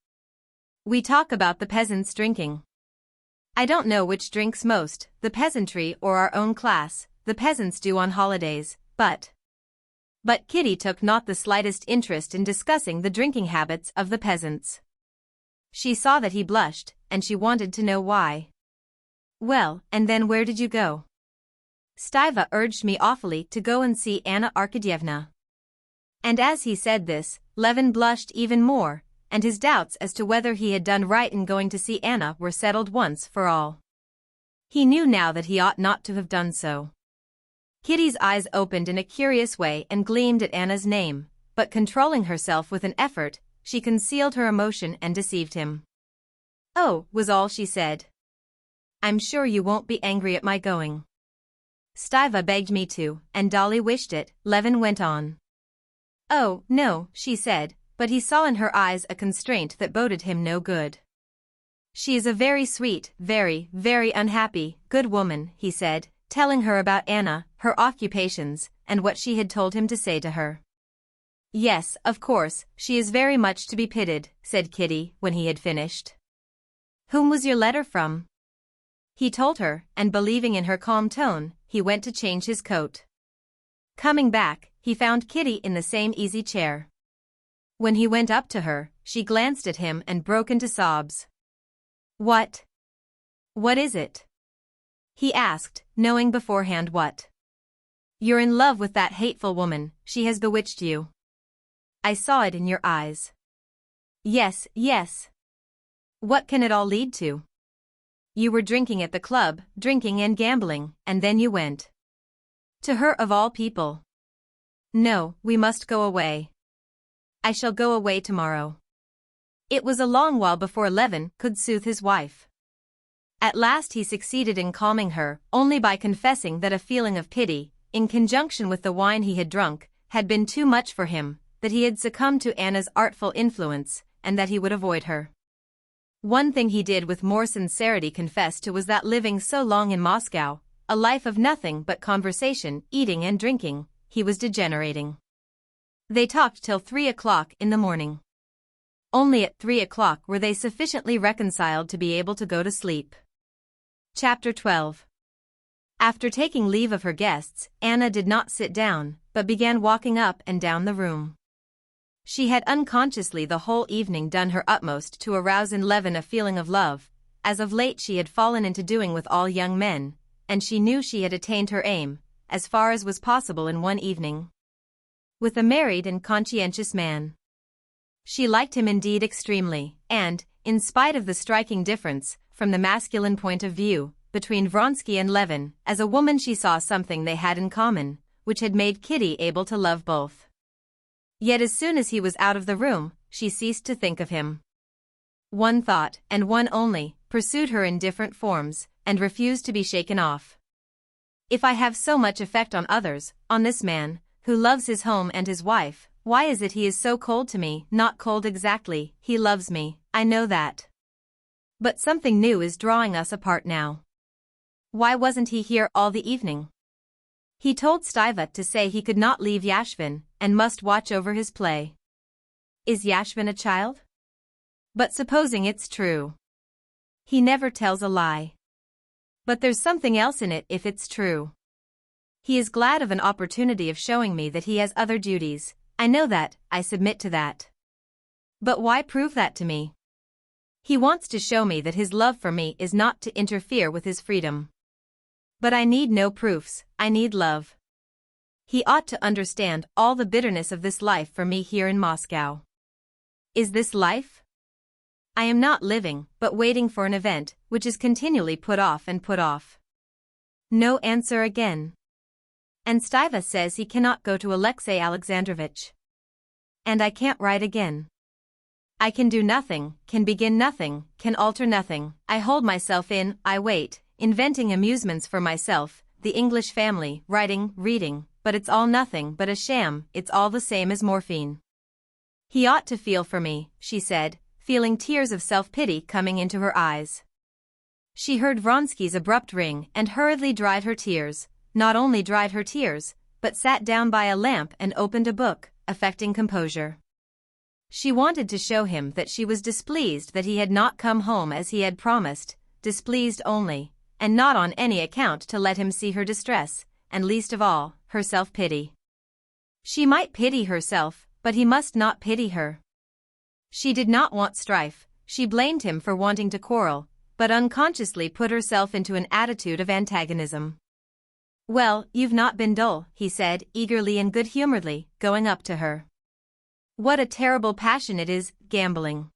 "We talk about the peasants drinking. I don't know which drinks most, the peasantry or our own class. The peasants do on holidays, but Kitty took not the slightest interest in discussing the drinking habits of the peasants. She saw that he blushed, and she wanted to know why. "Well, and then where did you go?" "Stiva urged me awfully to go and see Anna Arkadyevna." And as he said this, Levin blushed even more, and his doubts as to whether he had done right in going to see Anna were settled once for all. He knew now that he ought not to have done so. Kitty's eyes opened in a curious way and gleamed at Anna's name, but controlling herself with an effort, she concealed her emotion and deceived him. "Oh," was all she said. "I'm sure you won't be angry at my going. Stiva begged me to, and Dolly wished it," Levin went on. "Oh, no," she said, but he saw in her eyes a constraint that boded him no good. "She is a very sweet, very, very unhappy, good woman," he said, telling her about Anna, her occupations, and what she had told him to say to her. "Yes, of course, she is very much to be pitied," said Kitty, when he had finished. "Whom was your letter from?" He told her, and believing in her calm tone, he went to change his coat. Coming back, he found Kitty in the same easy chair. When he went up to her, she glanced at him and broke into sobs. What is it?" he asked, knowing beforehand what. "You're in love with that hateful woman, she has bewitched you. I saw it in your eyes." Yes. "What can it all lead to?" "You were drinking at the club, drinking and gambling, and then you went to her of all people." "No, we must go away." "I shall go away tomorrow." It was a long while before Levin could soothe his wife. At last he succeeded in calming her, only by confessing that a feeling of pity, in conjunction with the wine he had drunk, had been too much for him, that he had succumbed to Anna's artful influence, and that he would avoid her. One thing he did with more sincerity confess to was that living so long in Moscow, a life of nothing but conversation, eating and drinking, he was degenerating. They talked till 3 o'clock in the morning. Only at 3 o'clock were they sufficiently reconciled to be able to go to sleep. Chapter 12. After taking leave of her guests, Anna did not sit down, but began walking up and down the room. She had unconsciously the whole evening done her utmost to arouse in Levin a feeling of love, as of late she had fallen into doing with all young men, and she knew she had attained her aim, as far as was possible in one evening, with a married and conscientious man. She liked him indeed extremely, and, in spite of the striking difference, from the masculine point of view, between Vronsky and Levin, as a woman she saw something they had in common, which had made Kitty able to love both. Yet as soon as he was out of the room, she ceased to think of him. One thought, and one only, pursued her in different forms, and refused to be shaken off. "If I have so much effect on others, on this man, who loves his home and his wife, why is it he is so cold to me? Not cold exactly, he loves me, I know that. But something new is drawing us apart now. Why wasn't he here all the evening? He told Stiva to say he could not leave Yashvin, and must watch over his play. Is Yashvin a child? But supposing it's true. He never tells a lie. But there's something else in it if it's true. He is glad of an opportunity of showing me that he has other duties. I know that, I submit to that. But why prove that to me? He wants to show me that his love for me is not to interfere with his freedom. But I need no proofs, I need love. He ought to understand all the bitterness of this life for me here in Moscow. Is this life? I am not living, but waiting for an event, which is continually put off and put off. No answer again. And Stiva says he cannot go to Alexei Alexandrovich. And I can't write again. I can do nothing, can begin nothing, can alter nothing. I hold myself in, I wait, inventing amusements for myself, the English family, writing, reading, but it's all nothing but a sham, it's all the same as morphine. He ought to feel for me, she said, feeling tears of self-pity coming into her eyes. She heard Vronsky's abrupt ring and hurriedly dried her tears, not only dried her tears, but sat down by a lamp and opened a book, affecting composure. She wanted to show him that she was displeased that he had not come home as he had promised, displeased only, and not on any account to let him see her distress, and least of all, her self-pity. She might pity herself, but he must not pity her. She did not want strife, she blamed him for wanting to quarrel, but unconsciously put herself into an attitude of antagonism. Well, you've not been dull, he said, eagerly and good-humoredly, going up to her. What a terrible passion it is, gambling.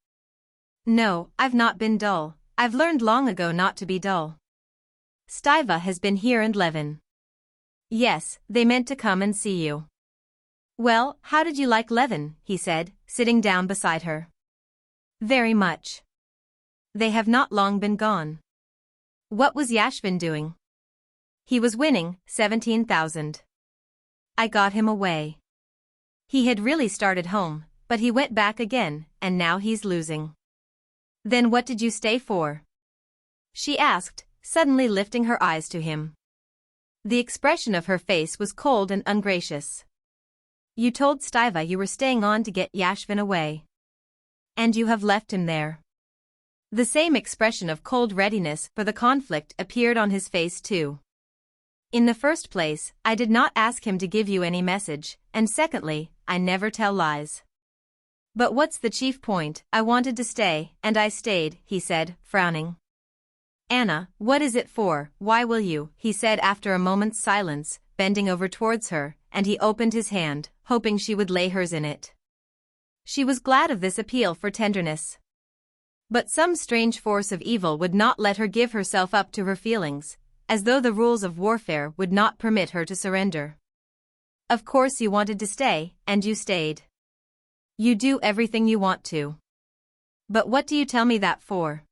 No, I've not been dull, I've learned long ago not to be dull. Stiva has been here and Levin. Yes, they meant to come and see you. Well, how did you like Levin, he said, sitting down beside her. Very much. They have not long been gone. What was Yashvin doing? He was winning, 17,000. I got him away. He had really started home, but he went back again, and now he's losing. Then what did you stay for? She asked, suddenly lifting her eyes to him. The expression of her face was cold and ungracious. You told Stiva you were staying on to get Yashvin away. And you have left him there. The same expression of cold readiness for the conflict appeared on his face too. In the first place, I did not ask him to give you any message, and secondly, I never tell lies. But what's the chief point? I wanted to stay, and I stayed, he said, frowning. Anna, what is it for? Why will you? He said after a moment's silence, bending over towards her, and he opened his hand, hoping she would lay hers in it. She was glad of this appeal for tenderness. But some strange force of evil would not let her give herself up to her feelings, as though the rules of warfare would not permit her to surrender. Of course you wanted to stay, and you stayed. You do everything you want to. But what do you tell me that for?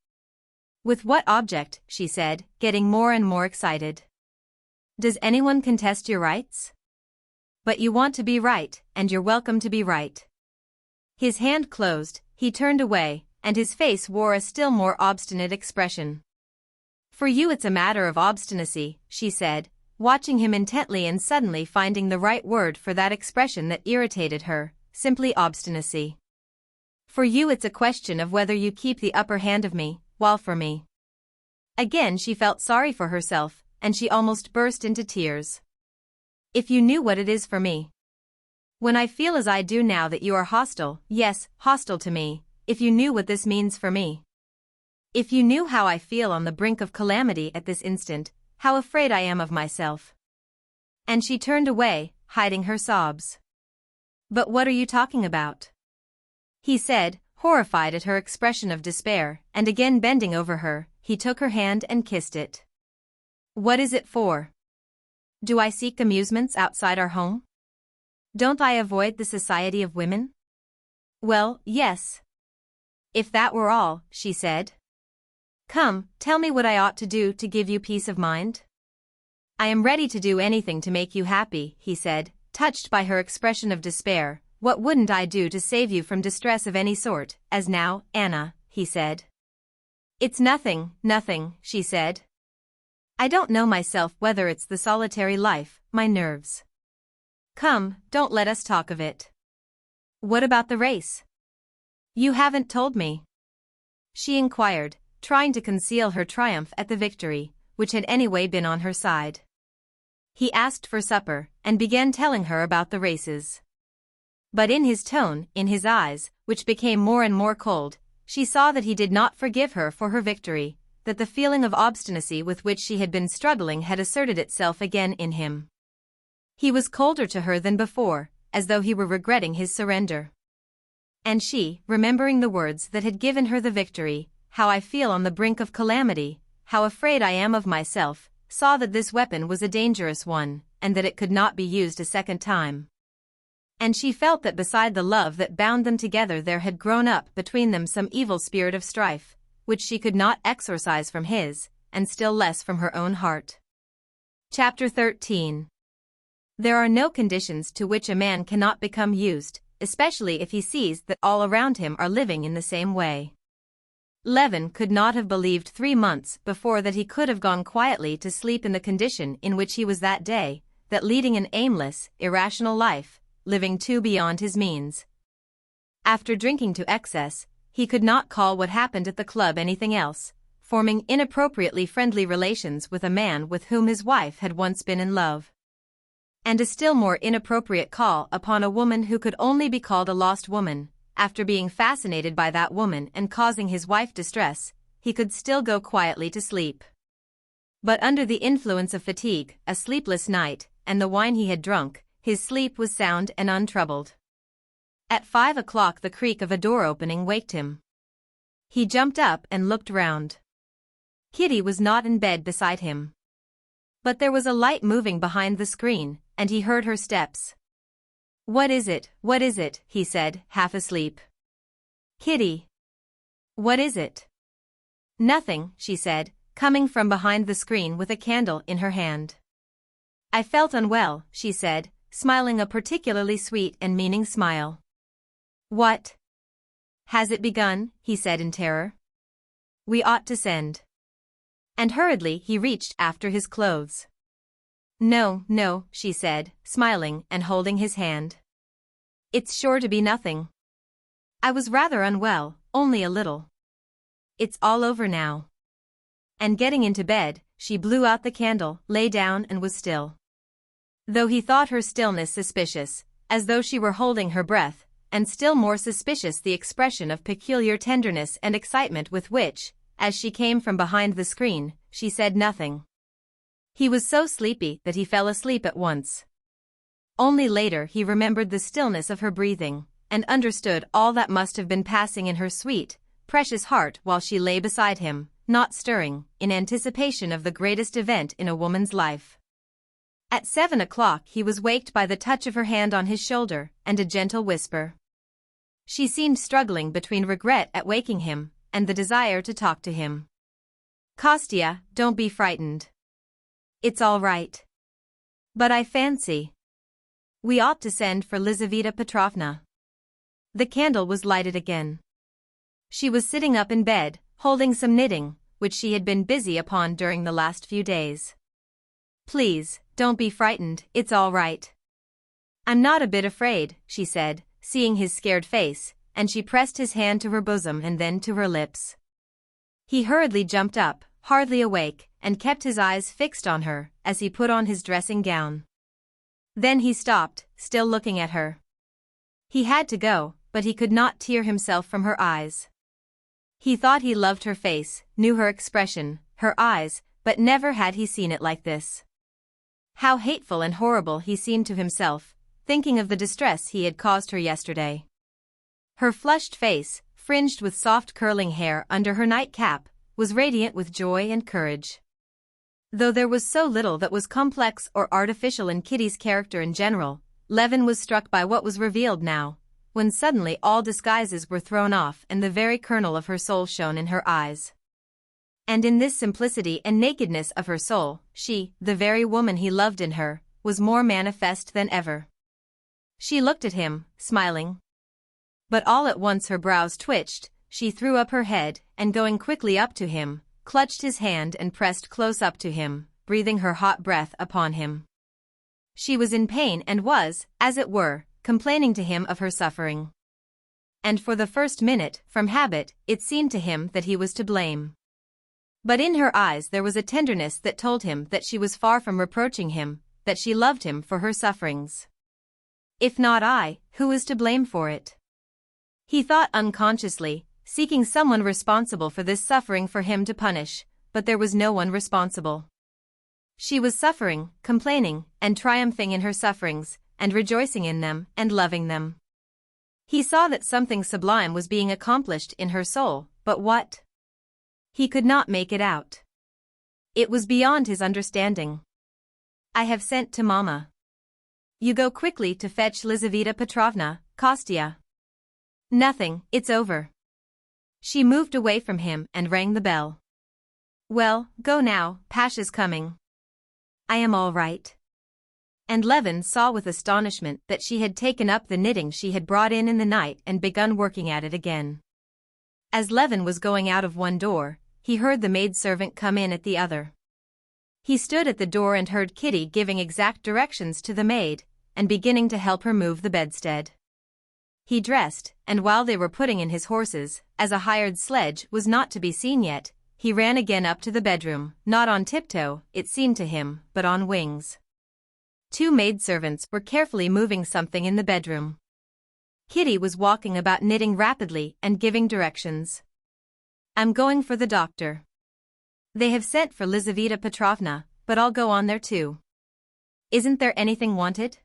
With what object? She said, getting more and more excited. Does anyone contest your rights? But you want to be right, and you're welcome to be right. His hand closed, he turned away, and his face wore a still more obstinate expression. For you it's a matter of obstinacy, she said, watching him intently and suddenly finding the right word for that expression that irritated her, simply obstinacy. For you it's a question of whether you keep the upper hand of me, while for me. Again she felt sorry for herself, and she almost burst into tears. If you knew what it is for me. When I feel as I do now that you are hostile, yes, hostile to me, if you knew what this means for me. If you knew how I feel on the brink of calamity at this instant, how afraid I am of myself. And she turned away, hiding her sobs. But what are you talking about? He said, horrified at her expression of despair, and again bending over her, he took her hand and kissed it. What is it for? Do I seek amusements outside our home? Don't I avoid the society of women? Well, yes. If that were all, she said. Come, tell me what I ought to do to give you peace of mind. I am ready to do anything to make you happy, he said, touched by her expression of despair, what wouldn't I do to save you from distress of any sort, as now, Anna, he said. It's nothing, nothing, she said. I don't know myself whether it's the solitary life, my nerves. Come, don't let us talk of it. What about the race? You haven't told me. She inquired, trying to conceal her triumph at the victory, which had anyway been on her side. He asked for supper, and began telling her about the races. But in his tone, in his eyes, which became more and more cold, she saw that he did not forgive her for her victory, that the feeling of obstinacy with which she had been struggling had asserted itself again in him. He was colder to her than before, as though he were regretting his surrender. And she, remembering the words that had given her the victory, how I feel on the brink of calamity, how afraid I am of myself, saw that this weapon was a dangerous one, and that it could not be used a second time. And she felt that beside the love that bound them together there had grown up between them some evil spirit of strife, which she could not exorcise from his, and still less from her own heart. Chapter 13. There are no conditions to which a man cannot become used, especially if he sees that all around him are living in the same way. Levin could not have believed 3 months before that he could have gone quietly to sleep in the condition in which he was that day, that leading an aimless, irrational life, living too beyond his means. After drinking to excess, he could not call what happened at the club anything else, forming inappropriately friendly relations with a man with whom his wife had once been in love. And a still more inappropriate call upon a woman who could only be called a lost woman. After being fascinated by that woman and causing his wife distress, he could still go quietly to sleep. But under the influence of fatigue, a sleepless night, and the wine he had drunk, his sleep was sound and untroubled. At 5 o'clock the creak of a door opening waked him. He jumped up and looked round. Kitty was not in bed beside him. But there was a light moving behind the screen, and he heard her steps. What is it, he said, half asleep. Kitty. What is it? Nothing, she said, coming from behind the screen with a candle in her hand. I felt unwell, she said, smiling a particularly sweet and meaning smile. What? Has it begun? He said in terror. We ought to send. And hurriedly he reached after his clothes. No, no, she said, smiling and holding his hand. It's sure to be nothing. I was rather unwell, only a little. It's all over now. And getting into bed, she blew out the candle, lay down and was still. Though he thought her stillness suspicious, as though she were holding her breath, and still more suspicious the expression of peculiar tenderness and excitement with which, as she came from behind the screen, she said nothing. He was so sleepy that he fell asleep at once. Only later he remembered the stillness of her breathing, and understood all that must have been passing in her sweet, precious heart while she lay beside him, not stirring, in anticipation of the greatest event in a woman's life. At 7 o'clock he was waked by the touch of her hand on his shoulder, and a gentle whisper. She seemed struggling between regret at waking him, and the desire to talk to him. Kostya, don't be frightened. It's all right. But I fancy we ought to send for Lizaveta Petrovna. The candle was lighted again. She was sitting up in bed, holding some knitting, which she had been busy upon during the last few days. Please, don't be frightened, it's all right. I'm not a bit afraid, she said, seeing his scared face, and she pressed his hand to her bosom and then to her lips. He hurriedly jumped up, hardly awake, and kept his eyes fixed on her, as he put on his dressing gown. Then he stopped, still looking at her. He had to go, but he could not tear himself from her eyes. He thought he loved her face, knew her expression, her eyes, but never had he seen it like this. How hateful and horrible he seemed to himself, thinking of the distress he had caused her yesterday. Her flushed face, fringed with soft curling hair under her nightcap, was radiant with joy and courage. Though there was so little that was complex or artificial in Kitty's character in general, Levin was struck by what was revealed now, when suddenly all disguises were thrown off and the very kernel of her soul shone in her eyes. And in this simplicity and nakedness of her soul, she, the very woman he loved in her, was more manifest than ever. She looked at him, smiling. But all at once her brows twitched, she threw up her head, and going quickly up to him, clutched his hand and pressed close up to him, breathing her hot breath upon him. She was in pain and was, as it were, complaining to him of her suffering. And for the first minute, from habit, it seemed to him that he was to blame. But in her eyes there was a tenderness that told him that she was far from reproaching him, that she loved him for her sufferings. If not I, who is to blame for it? He thought unconsciously, seeking someone responsible for this suffering for him to punish, but there was no one responsible. She was suffering, complaining, and triumphing in her sufferings, and rejoicing in them, and loving them. He saw that something sublime was being accomplished in her soul, but what? He could not make it out. It was beyond his understanding. I have sent to Mama. You go quickly to fetch Lizaveta Petrovna, Kostya. Nothing, it's over. She moved away from him and rang the bell. Well, go now, Pasha's coming. I am all right. And Levin saw with astonishment that she had taken up the knitting she had brought in the night and begun working at it again. As Levin was going out of one door, he heard the maidservant come in at the other. He stood at the door and heard Kitty giving exact directions to the maid, and beginning to help her move the bedstead. He dressed, and while they were putting in his horses, as a hired sledge was not to be seen yet, he ran again up to the bedroom, not on tiptoe, it seemed to him, but on wings. Two maidservants were carefully moving something in the bedroom. Kitty was walking about knitting rapidly and giving directions. I'm going for the doctor. They have sent for Lizaveta Petrovna, but I'll go on there too. Isn't there anything wanted?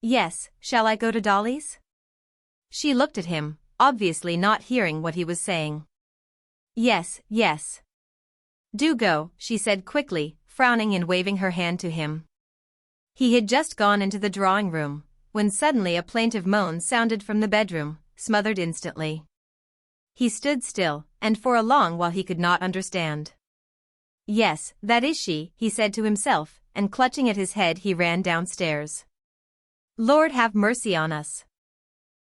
Yes, shall I go to Dolly's? She looked at him, obviously not hearing what he was saying. Yes, yes. Do go, she said quickly, frowning and waving her hand to him. He had just gone into the drawing room, when suddenly a plaintive moan sounded from the bedroom, smothered instantly. He stood still, and for a long while he could not understand. Yes, that is she, he said to himself, and clutching at his head he ran downstairs. Lord have mercy on us.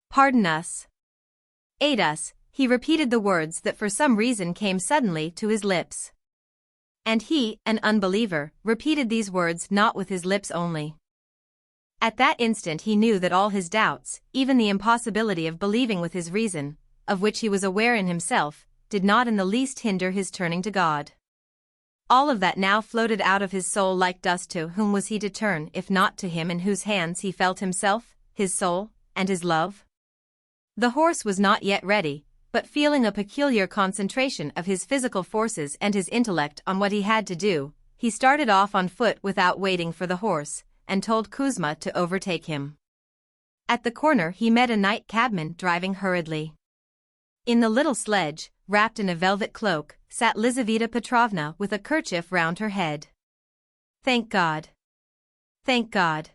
Pardon us. Aid us, he repeated the words that for some reason came suddenly to his lips. And he, an unbeliever, repeated these words not with his lips only. At that instant he knew that all his doubts, even the impossibility of believing with his reason, of which he was aware in himself, did not in the least hinder his turning to God. All of that now floated out of his soul like dust. To whom was he to turn if not to him in whose hands he felt himself, his soul, and his love? The horse was not yet ready, but feeling a peculiar concentration of his physical forces and his intellect on what he had to do, he started off on foot without waiting for the horse, and told Kuzma to overtake him. At the corner he met a night cabman driving hurriedly. In the little sledge, wrapped in a velvet cloak, sat Lizaveta Petrovna with a kerchief round her head. Thank God. Thank God.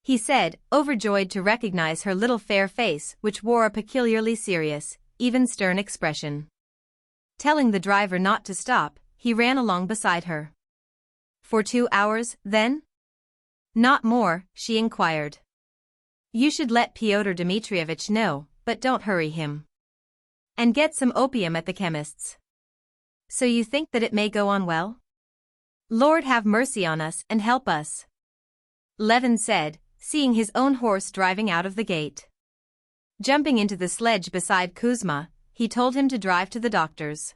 He said, overjoyed to recognize her little fair face which wore a peculiarly serious, even stern expression. Telling the driver not to stop, he ran along beside her. For 2 hours, then? Not more, she inquired. You should let Pyotr Dmitrievich know, but don't hurry him. And get some opium at the chemist's. So you think that it may go on well? Lord have mercy on us and help us. Levin said, seeing his own horse driving out of the gate. Jumping into the sledge beside Kuzma, he told him to drive to the doctor's.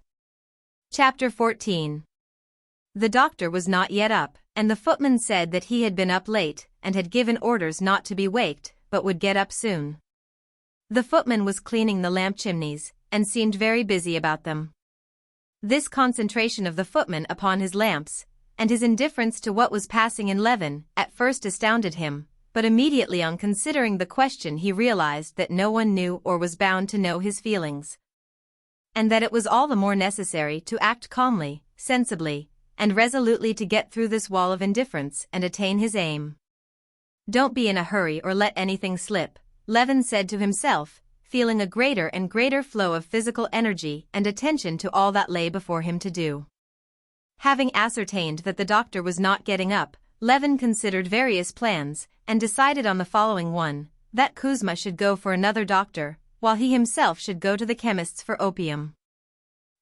Chapter 14. The doctor was not yet up, and the footman said that he had been up late, and had given orders not to be waked, but would get up soon. The footman was cleaning the lamp chimneys, and seemed very busy about them. This concentration of the footman upon his lamps, and his indifference to what was passing in Levin, at first astounded him, but immediately on considering the question he realized that no one knew or was bound to know his feelings. And that it was all the more necessary to act calmly, sensibly, and resolutely to get through this wall of indifference and attain his aim. Don't be in a hurry or let anything slip, Levin said to himself, feeling a greater and greater flow of physical energy and attention to all that lay before him to do. Having ascertained that the doctor was not getting up, Levin considered various plans, and decided on the following one, that Kuzma should go for another doctor, while he himself should go to the chemist's for opium.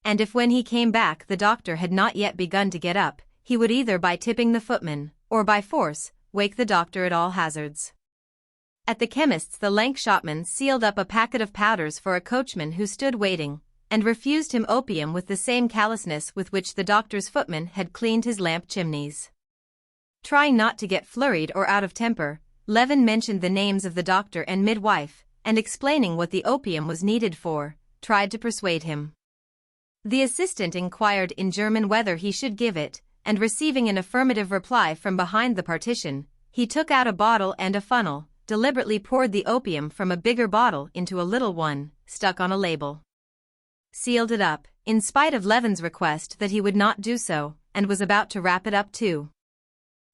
And if when he came back the doctor had not yet begun to get up, he would either by tipping the footman, or by force, wake the doctor at all hazards. At the chemist's the lank shopman sealed up a packet of powders for a coachman who stood waiting, and refused him opium with the same callousness with which the doctor's footman had cleaned his lamp chimneys. Trying not to get flurried or out of temper, Levin mentioned the names of the doctor and midwife, and explaining what the opium was needed for, tried to persuade him. The assistant inquired in German whether he should give it, and receiving an affirmative reply from behind the partition, he took out a bottle and a funnel, deliberately poured the opium from a bigger bottle into a little one, stuck on a label. Sealed it up, in spite of Levin's request that he would not do so, and was about to wrap it up too.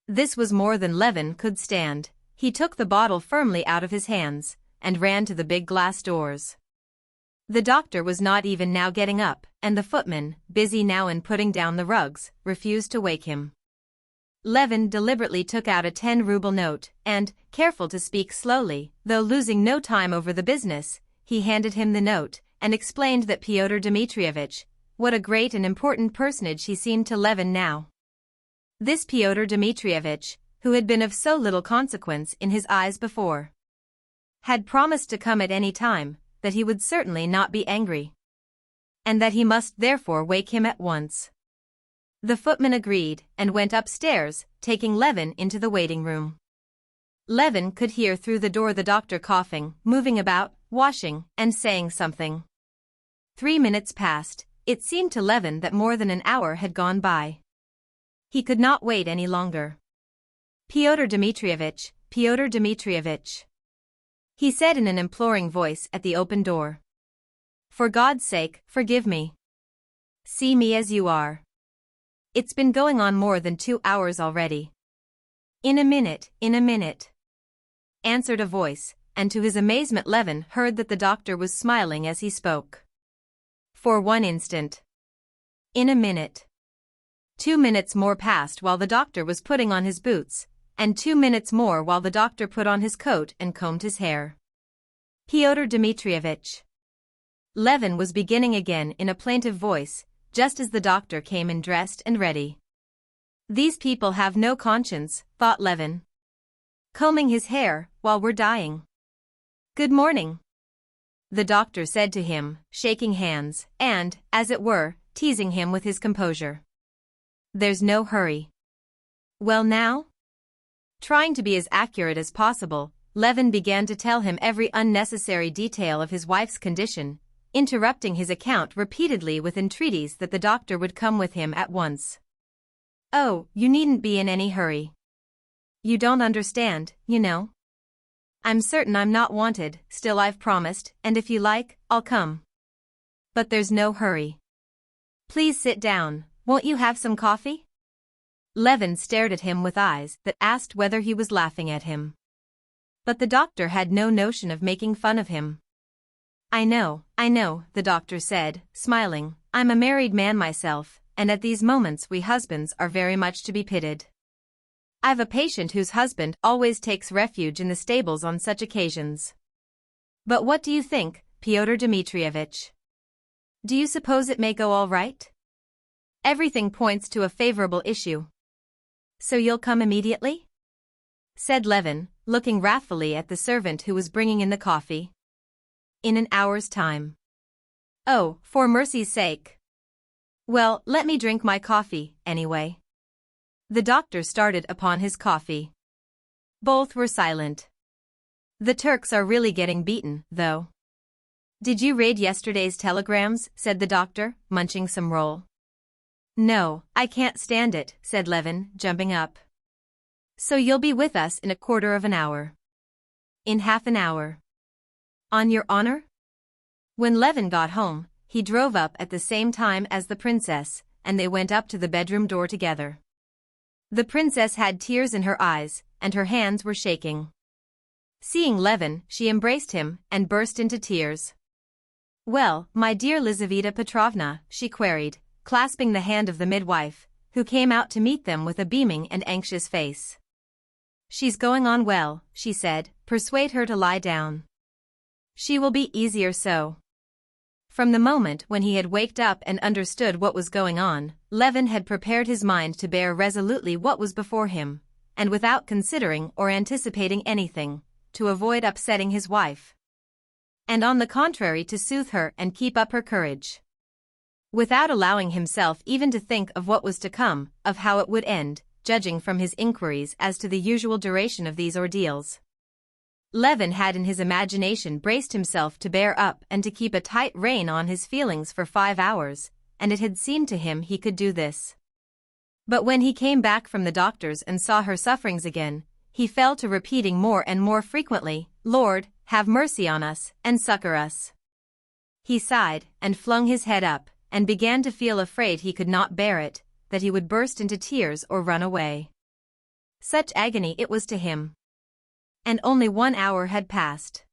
This was more than Levin could stand. He took the bottle firmly out of his hands, and ran to the big glass doors. The doctor was not even now getting up, and the footman, busy now in putting down the rugs, refused to wake him. Levin deliberately took out a 10-ruble note, and, careful to speak slowly, though losing no time over the business, he handed him the note, and explained that Pyotr Dmitrievich, what a great and important personage he seemed to Levin now. This Pyotr Dmitrievich, who had been of so little consequence in his eyes before, had promised to come at any time, that he would certainly not be angry, and that he must therefore wake him at once. The footman agreed, and went upstairs, taking Levin into the waiting room. Levin could hear through the door the doctor coughing, moving about, washing, and saying something. 3 minutes passed. It seemed to Levin that more than an hour had gone by. He could not wait any longer. Pyotr Dmitrievich, Pyotr Dmitrievich, he said in an imploring voice at the open door. For God's sake, forgive me. See me as you are. It's been going on more than 2 hours already. In a minute, answered a voice, and to his amazement Levin heard that the doctor was smiling as he spoke. For 1 instant. In a minute. 2 minutes more passed while the doctor was putting on his boots, and 2 minutes more while the doctor put on his coat and combed his hair. Pyotr Dmitrievich. Levin was beginning again in a plaintive voice, just as the doctor came in dressed and ready. These people have no conscience, thought Levin. Combing his hair, while we're dying. Good morning, the doctor said to him, shaking hands, and, as it were, teasing him with his composure. There's no hurry. Well now? Trying to be as accurate as possible, Levin began to tell him every unnecessary detail of his wife's condition, interrupting his account repeatedly with entreaties that the doctor would come with him at once. Oh, you needn't be in any hurry. You don't understand, you know. I'm certain I'm not wanted, still I've promised, and if you like, I'll come. But there's no hurry. Please sit down, won't you have some coffee? Levin stared at him with eyes that asked whether he was laughing at him. But the doctor had no notion of making fun of him. I know, the doctor said, smiling. I'm a married man myself, and at these moments we husbands are very much to be pitied. I've a patient whose husband always takes refuge in the stables on such occasions. But what do you think, Pyotr Dmitrievich? Do you suppose it may go all right? Everything points to a favorable issue. So you'll come immediately? Said Levin, looking wrathfully at the servant who was bringing in the coffee. In an hour's time. Oh, for mercy's sake. Well, let me drink my coffee, anyway. The doctor started upon his coffee. Both were silent. The Turks are really getting beaten, though. Did you read yesterday's telegrams? Said the doctor, munching some roll. No, I can't stand it, said Levin, jumping up. So you'll be with us in a quarter of an hour. In half an hour. On your honor? When Levin got home, he drove up at the same time as the princess, and they went up to the bedroom door together. The princess had tears in her eyes, and her hands were shaking. Seeing Levin, she embraced him and burst into tears. Well, my dear Lizaveta Petrovna, she queried, clasping the hand of the midwife, who came out to meet them with a beaming and anxious face. "She's going on well," she said, "persuade her to lie down. She will be easier so." From the moment when he had waked up and understood what was going on, Levin had prepared his mind to bear resolutely what was before him, and without considering or anticipating anything, to avoid upsetting his wife. And on the contrary to soothe her and keep up her courage. Without allowing himself even to think of what was to come, of how it would end, judging from his inquiries as to the usual duration of these ordeals. Levin had in his imagination braced himself to bear up and to keep a tight rein on his feelings for 5 hours, and it had seemed to him he could do this. But when he came back from the doctor's and saw her sufferings again, he fell to repeating more and more frequently, "Lord, have mercy on us, and succor us." He sighed, and flung his head up, and began to feel afraid he could not bear it, that he would burst into tears or run away. Such agony it was to him. And only 1 hour had passed.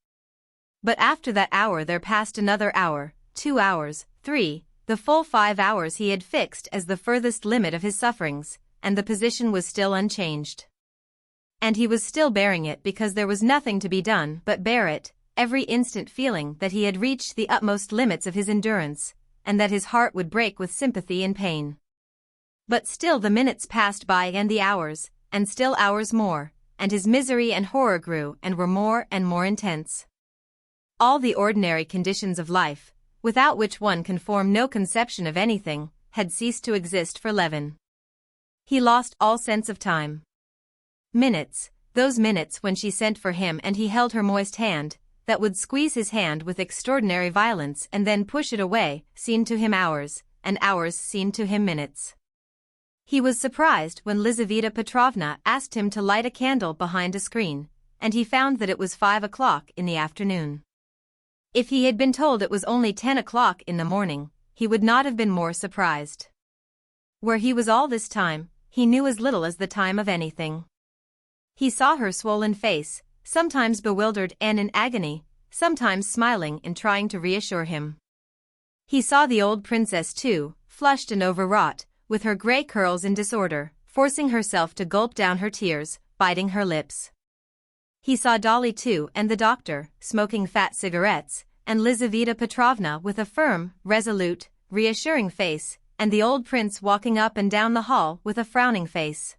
But after that hour there passed another hour, 2 hours, 3, the full 5 hours he had fixed as the furthest limit of his sufferings, and the position was still unchanged. And he was still bearing it because there was nothing to be done but bear it, every instant feeling that he had reached the utmost limits of his endurance, and that his heart would break with sympathy and pain. But still the minutes passed by and the hours, and still hours more, and his misery and horror grew and were more and more intense. All the ordinary conditions of life, without which one can form no conception of anything, had ceased to exist for Levin. He lost all sense of time. Minutes, those minutes when she sent for him and he held her moist hand, that would squeeze his hand with extraordinary violence and then push it away, seemed to him hours, and hours seemed to him minutes. He was surprised when Lizaveta Petrovna asked him to light a candle behind a screen, and he found that it was 5 o'clock in the afternoon. If he had been told it was only 10 o'clock in the morning, he would not have been more surprised. Where he was all this time, he knew as little as the time of anything. He saw her swollen face, sometimes bewildered and in agony, sometimes smiling and trying to reassure him. He saw the old princess too, flushed and overwrought, with her grey curls in disorder, forcing herself to gulp down her tears, biting her lips. He saw Dolly too and the doctor, smoking fat cigarettes, and Lizaveta Petrovna with a firm, resolute, reassuring face, and the old prince walking up and down the hall with a frowning face.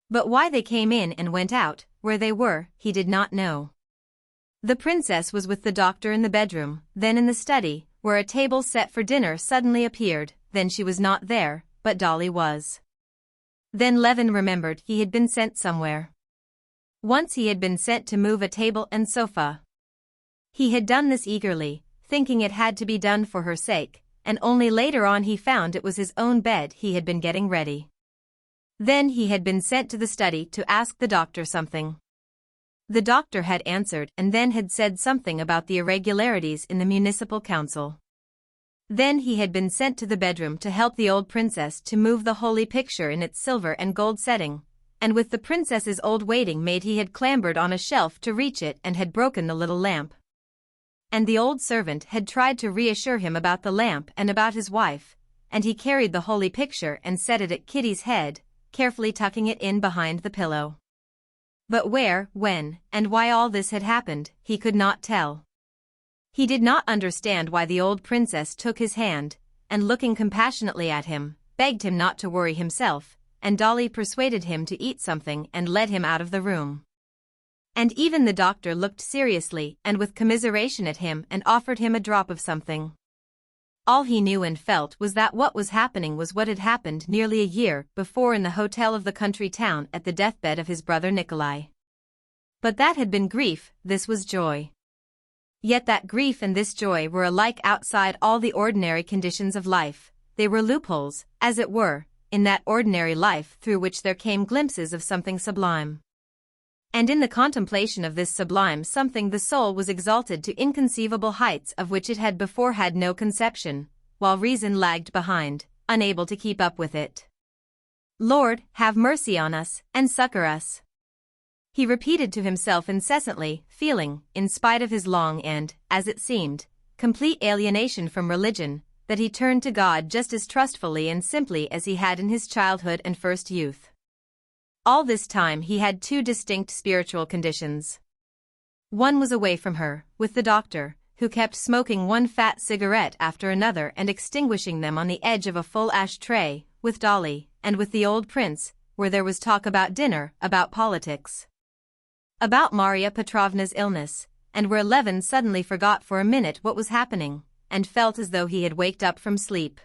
But why they came in and went out, where they were, he did not know. The princess was with the doctor in the bedroom, then in the study, where a table set for dinner suddenly appeared, then she was not there, but Dolly was. Then Levin remembered he had been sent somewhere. Once he had been sent to move a table and sofa. He had done this eagerly, thinking it had to be done for her sake, and only later on he found it was his own bed he had been getting ready. Then he had been sent to the study to ask the doctor something. The doctor had answered and then had said something about the irregularities in the municipal council. Then he had been sent to the bedroom to help the old princess to move the holy picture in its silver and gold setting, and with the princess's old waiting maid he had clambered on a shelf to reach it and had broken the little lamp. And the old servant had tried to reassure him about the lamp and about his wife, and he carried the holy picture and set it at Kitty's head, carefully tucking it in behind the pillow. But where, when, and why all this had happened, he could not tell. He did not understand why the old princess took his hand, and looking compassionately at him, begged him not to worry himself, and Dolly persuaded him to eat something and led him out of the room. And even the doctor looked seriously and with commiseration at him and offered him a drop of something. All he knew and felt was that what was happening was what had happened nearly a year before in the hotel of the country town at the deathbed of his brother Nikolai. But that had been grief, this was joy. Yet that grief and this joy were alike outside all the ordinary conditions of life, they were loopholes, as it were, in that ordinary life through which there came glimpses of something sublime. And in the contemplation of this sublime something the soul was exalted to inconceivable heights of which it had before had no conception, while reason lagged behind, unable to keep up with it. "Lord, have mercy on us, and succor us," he repeated to himself incessantly, feeling, in spite of his long and, as it seemed, complete alienation from religion, that he turned to God just as trustfully and simply as he had in his childhood and first youth. All this time he had two distinct spiritual conditions. One was away from her, with the doctor, who kept smoking one fat cigarette after another and extinguishing them on the edge of a full ash-tray, with Dolly, and with the old prince, where there was talk about dinner, about politics, about Maria Petrovna's illness, and where Levin suddenly forgot for a minute what was happening, and felt as though he had waked up from sleep.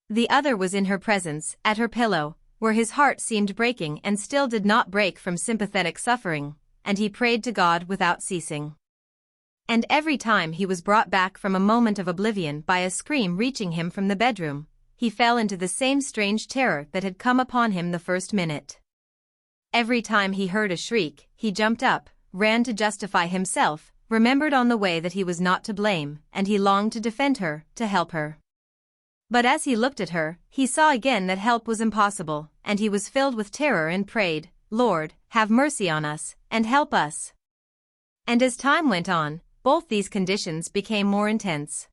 The other was in her presence, at her pillow, where his heart seemed breaking and still did not break from sympathetic suffering, and he prayed to God without ceasing. And every time he was brought back from a moment of oblivion by a scream reaching him from the bedroom, he fell into the same strange terror that had come upon him the first minute. Every time he heard a shriek, he jumped up, ran to justify himself, remembered on the way that he was not to blame, and he longed to defend her, to help her. But as he looked at her, he saw again that help was impossible, and he was filled with terror and prayed, "Lord, have mercy on us, and help us." And as time went on, both these conditions became more intense.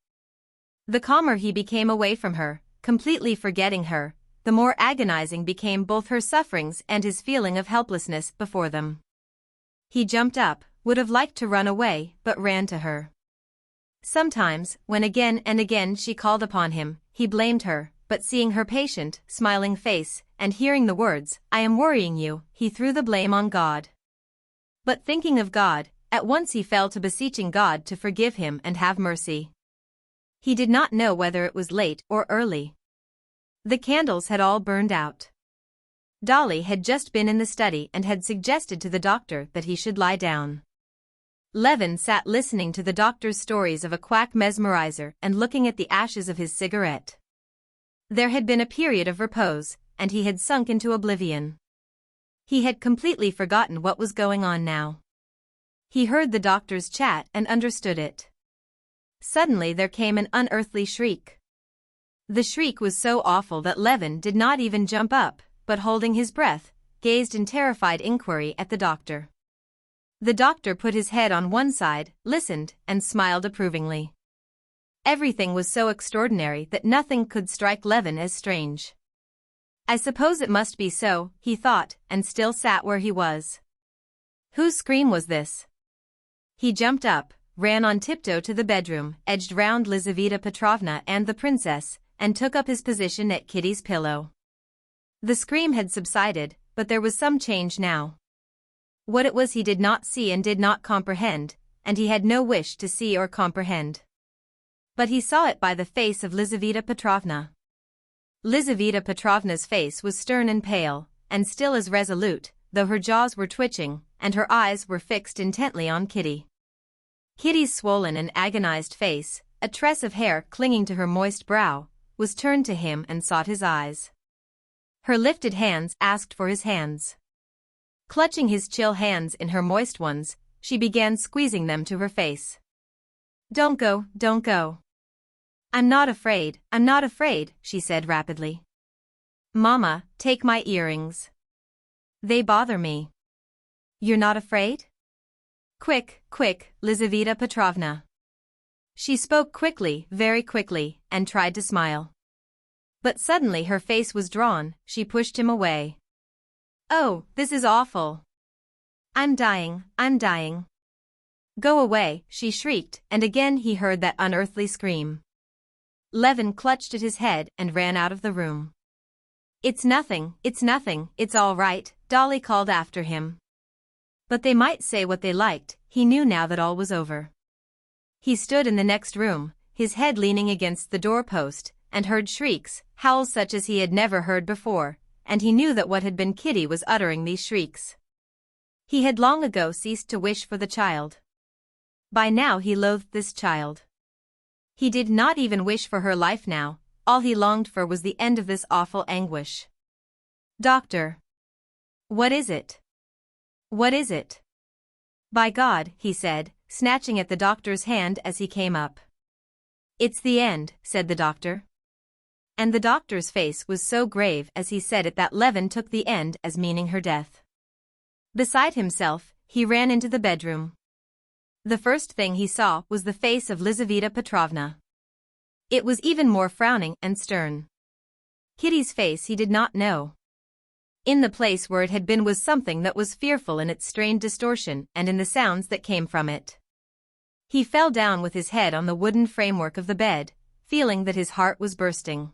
The calmer he became away from her, completely forgetting her, the more agonizing became both her sufferings and his feeling of helplessness before them. He jumped up, would have liked to run away, but ran to her. Sometimes, when again and again she called upon him, he blamed her, but seeing her patient, smiling face, and hearing the words, "I am worrying you," he threw the blame on God. But thinking of God, at once he fell to beseeching God to forgive him and have mercy. He did not know whether it was late or early. The candles had all burned out. Dolly had just been in the study and had suggested to the doctor that he should lie down. Levin sat listening to the doctor's stories of a quack mesmerizer and looking at the ashes of his cigarette. There had been a period of repose, and he had sunk into oblivion. He had completely forgotten what was going on now. He heard the doctor's chat and understood it. Suddenly there came an unearthly shriek. The shriek was so awful that Levin did not even jump up, but holding his breath, gazed in terrified inquiry at the doctor. The doctor put his head on one side, listened, and smiled approvingly. Everything was so extraordinary that nothing could strike Levin as strange. I suppose it must be so, he thought, and still sat where he was. Whose scream was this? He jumped up, ran on tiptoe to the bedroom, edged round Lizaveta Petrovna and the princess, and took up his position at Kitty's pillow. The scream had subsided, but there was some change now. What it was he did not see and did not comprehend, and he had no wish to see or comprehend. But he saw it by the face of Lizaveta Petrovna. Lizaveta Petrovna's face was stern and pale, and still as resolute, though her jaws were twitching, and her eyes were fixed intently on Kitty. Kitty's swollen and agonized face, a tress of hair clinging to her moist brow, was turned to him and sought his eyes. Her lifted hands asked for his hands. Clutching his chill hands in her moist ones, she began squeezing them to her face. "Don't go, don't go. I'm not afraid, she said rapidly. "Mama, take my earrings. They bother me." "You're not afraid?" "Quick, quick, Lizaveta Petrovna." She spoke quickly, very quickly, and tried to smile. But suddenly her face was drawn, she pushed him away. "Oh, this is awful. I'm dying, I'm dying." "Go away," she shrieked, and again he heard that unearthly scream. Levin clutched at his head and ran out of the room. It's nothing, it's all right," Dolly called after him. But they might say what they liked, he knew now that all was over. He stood in the next room, his head leaning against the doorpost, and heard shrieks, howls such as he had never heard before, and he knew that what had been Kitty was uttering these shrieks. He had long ago ceased to wish for the child. By now he loathed this child. He did not even wish for her life now, all he longed for was the end of this awful anguish. "Doctor. What is it? What is it?" "By God," he said, snatching at the doctor's hand as he came up. "It's the end," said the doctor. And the doctor's face was so grave as he said it that Levin took the end as meaning her death. Beside himself, he ran into the bedroom. The first thing he saw was the face of Lizaveta Petrovna. It was even more frowning and stern. Kitty's face he did not know. In the place where it had been was something that was fearful in its strained distortion and in the sounds that came from it. He fell down with his head on the wooden framework of the bed, feeling that his heart was bursting.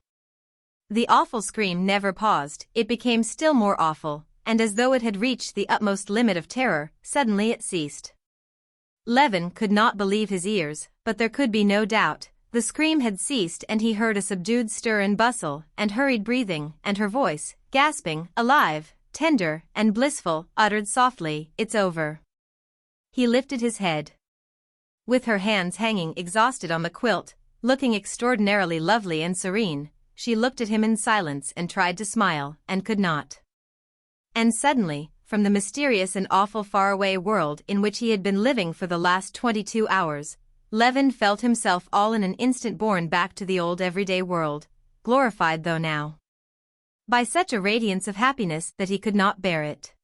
The awful scream never paused, it became still more awful, and as though it had reached the utmost limit of terror, suddenly it ceased. Levin could not believe his ears, but there could be no doubt. The scream had ceased and he heard a subdued stir and bustle, and hurried breathing, and her voice, gasping, alive, tender, and blissful, uttered softly, "It's over." He lifted his head. With her hands hanging exhausted on the quilt, looking extraordinarily lovely and serene, she looked at him in silence and tried to smile, and could not. And suddenly, from the mysterious and awful faraway world in which he had been living for the last 22 hours, Levin felt himself all in an instant borne back to the old everyday world, glorified though now by such a radiance of happiness that he could not bear it.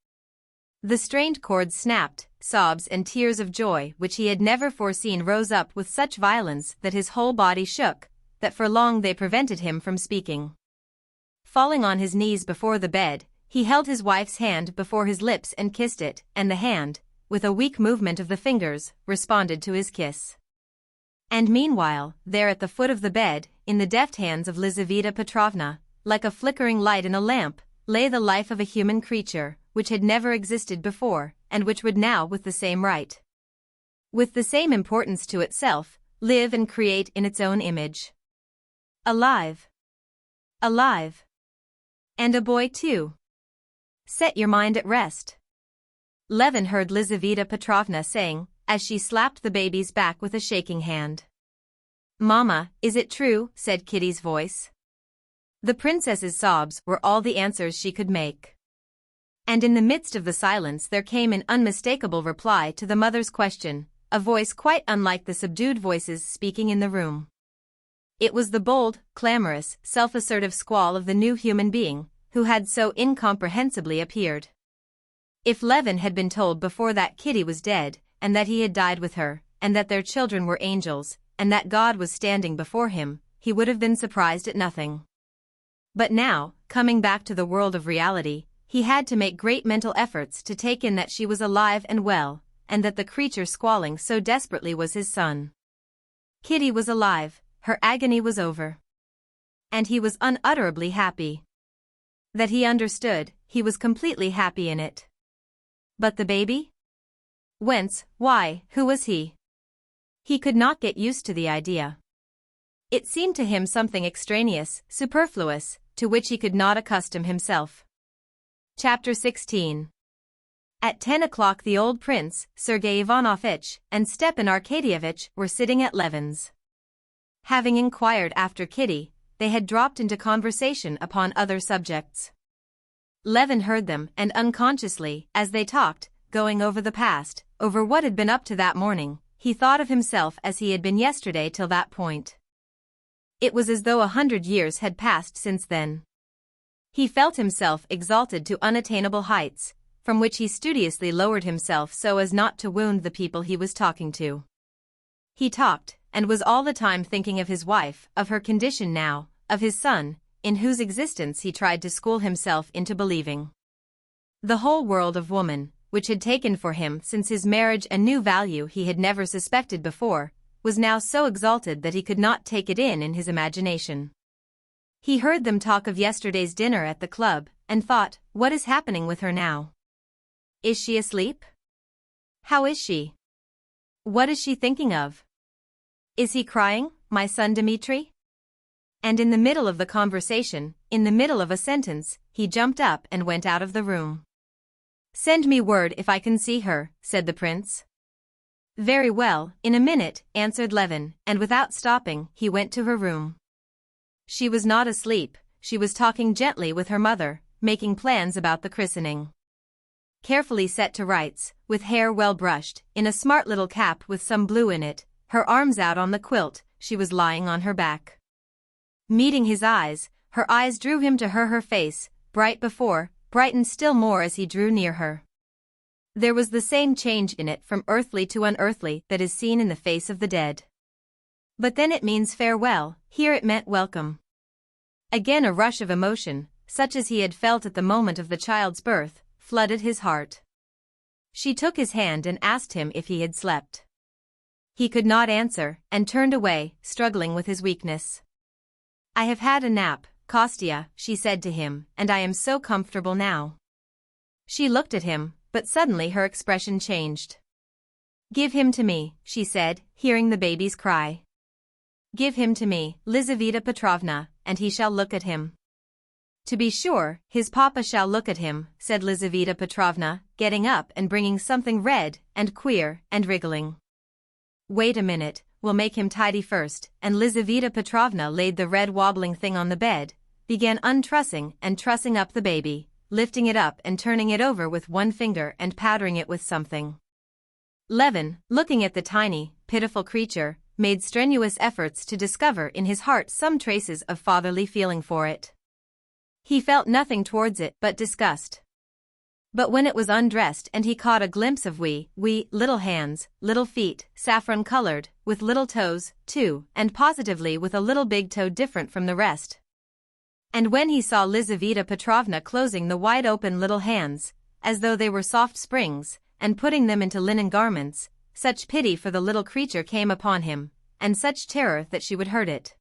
The strained cords snapped, sobs and tears of joy which he had never foreseen rose up with such violence that his whole body shook, that for long they prevented him from speaking. Falling on his knees before the bed, he held his wife's hand before his lips and kissed it, and the hand, with a weak movement of the fingers, responded to his kiss. And meanwhile, there at the foot of the bed, in the deft hands of Lizaveta Petrovna, like a flickering light in a lamp, lay the life of a human creature, which had never existed before, and which would now with the same right, with the same importance to itself, live and create in its own image. Alive. Alive. And a boy too. Set your mind at rest. Levin heard Lizaveta Petrovna saying, as she slapped the baby's back with a shaking hand. "Mama, is it true?" said Kitty's voice. The princess's sobs were all the answers she could make. And in the midst of the silence there came an unmistakable reply to the mother's question, a voice quite unlike the subdued voices speaking in the room. It was the bold, clamorous, self-assertive squall of the new human being, who had so incomprehensibly appeared. If Levin had been told before that Kitty was dead, and that he had died with her, and that their children were angels, and that God was standing before him, he would have been surprised at nothing. But now, coming back to the world of reality, he had to make great mental efforts to take in that she was alive and well, and that the creature squalling so desperately was his son. Kitty was alive, her agony was over. And he was unutterably happy. That he understood, he was completely happy in it. But the baby? Whence, why, who was he? He could not get used to the idea. It seemed to him something extraneous, superfluous, to which he could not accustom himself. Chapter 16. At 10 o'clock the old prince, Sergei Ivanovitch, and Stepan Arkadyevitch were sitting at Levin's. Having inquired after Kitty, they had dropped into conversation upon other subjects. Levin heard them, and unconsciously, as they talked, going over the past, over what had been up to that morning, he thought of himself as he had been yesterday till that point. It was as though 100 years had passed since then. He felt himself exalted to unattainable heights, from which he studiously lowered himself so as not to wound the people he was talking to. He talked, and was all the time thinking of his wife, of her condition now, of his son, in whose existence he tried to school himself into believing. The whole world of woman, which had taken for him since his marriage a new value he had never suspected before, was now so exalted that he could not take it in his imagination. He heard them talk of yesterday's dinner at the club, and thought, what is happening with her now? Is she asleep? How is she? What is she thinking of? Is he crying, my son Dmitri? And in the middle of the conversation, in the middle of a sentence, he jumped up and went out of the room. "Send me word if I can see her," said the prince. "Very well, in a minute," answered Levin, and without stopping, he went to her room. She was not asleep, she was talking gently with her mother, making plans about the christening. Carefully set to rights, with hair well brushed, in a smart little cap with some blue in it, her arms out on the quilt, she was lying on her back. Meeting his eyes, her eyes drew him to her face, bright before, brightened still more as he drew near her. There was the same change in it from earthly to unearthly that is seen in the face of the dead. But then it means farewell, here it meant welcome. Again a rush of emotion, such as he had felt at the moment of the child's birth, flooded his heart. She took his hand and asked him if he had slept. He could not answer, and turned away, struggling with his weakness. "I have had a nap, Kostya," she said to him, "and I am so comfortable now." She looked at him, but suddenly her expression changed. "Give him to me," she said, hearing the baby's cry. "Give him to me, Lizaveta Petrovna, and he shall look at him." "To be sure, his papa shall look at him," said Lizaveta Petrovna, getting up and bringing something red, and queer, and wriggling. "Wait a minute, we'll make him tidy first," and Lizaveta Petrovna laid the red wobbling thing on the bed, began untrussing and trussing up the baby, lifting it up and turning it over with one finger and powdering it with something. Levin, looking at the tiny, pitiful creature, made strenuous efforts to discover in his heart some traces of fatherly feeling for it. He felt nothing towards it but disgust. But when it was undressed and he caught a glimpse of wee little hands, little feet, saffron-colored, with little toes, too, and positively with a little big toe different from the rest. And when he saw Lizaveta Petrovna closing the wide-open little hands, as though they were soft springs, and putting them into linen garments, such pity for the little creature came upon him, and such terror that she would hurt it,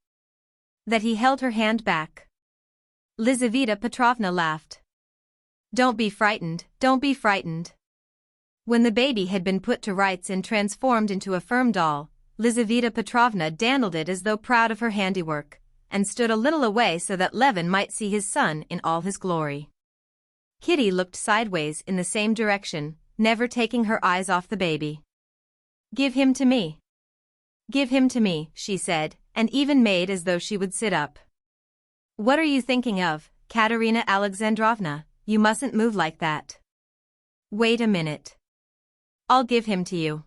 that he held her hand back. Lizaveta Petrovna laughed. "Don't be frightened, don't be frightened." When the baby had been put to rights and transformed into a firm doll, Lizaveta Petrovna dandled it as though proud of her handiwork, and stood a little away so that Levin might see his son in all his glory. Kitty looked sideways in the same direction, never taking her eyes off the baby. "Give him to me. Give him to me," she said, and even made as though she would sit up. "What are you thinking of, Katerina Alexandrovna? You mustn't move like that. Wait a minute. I'll give him to you.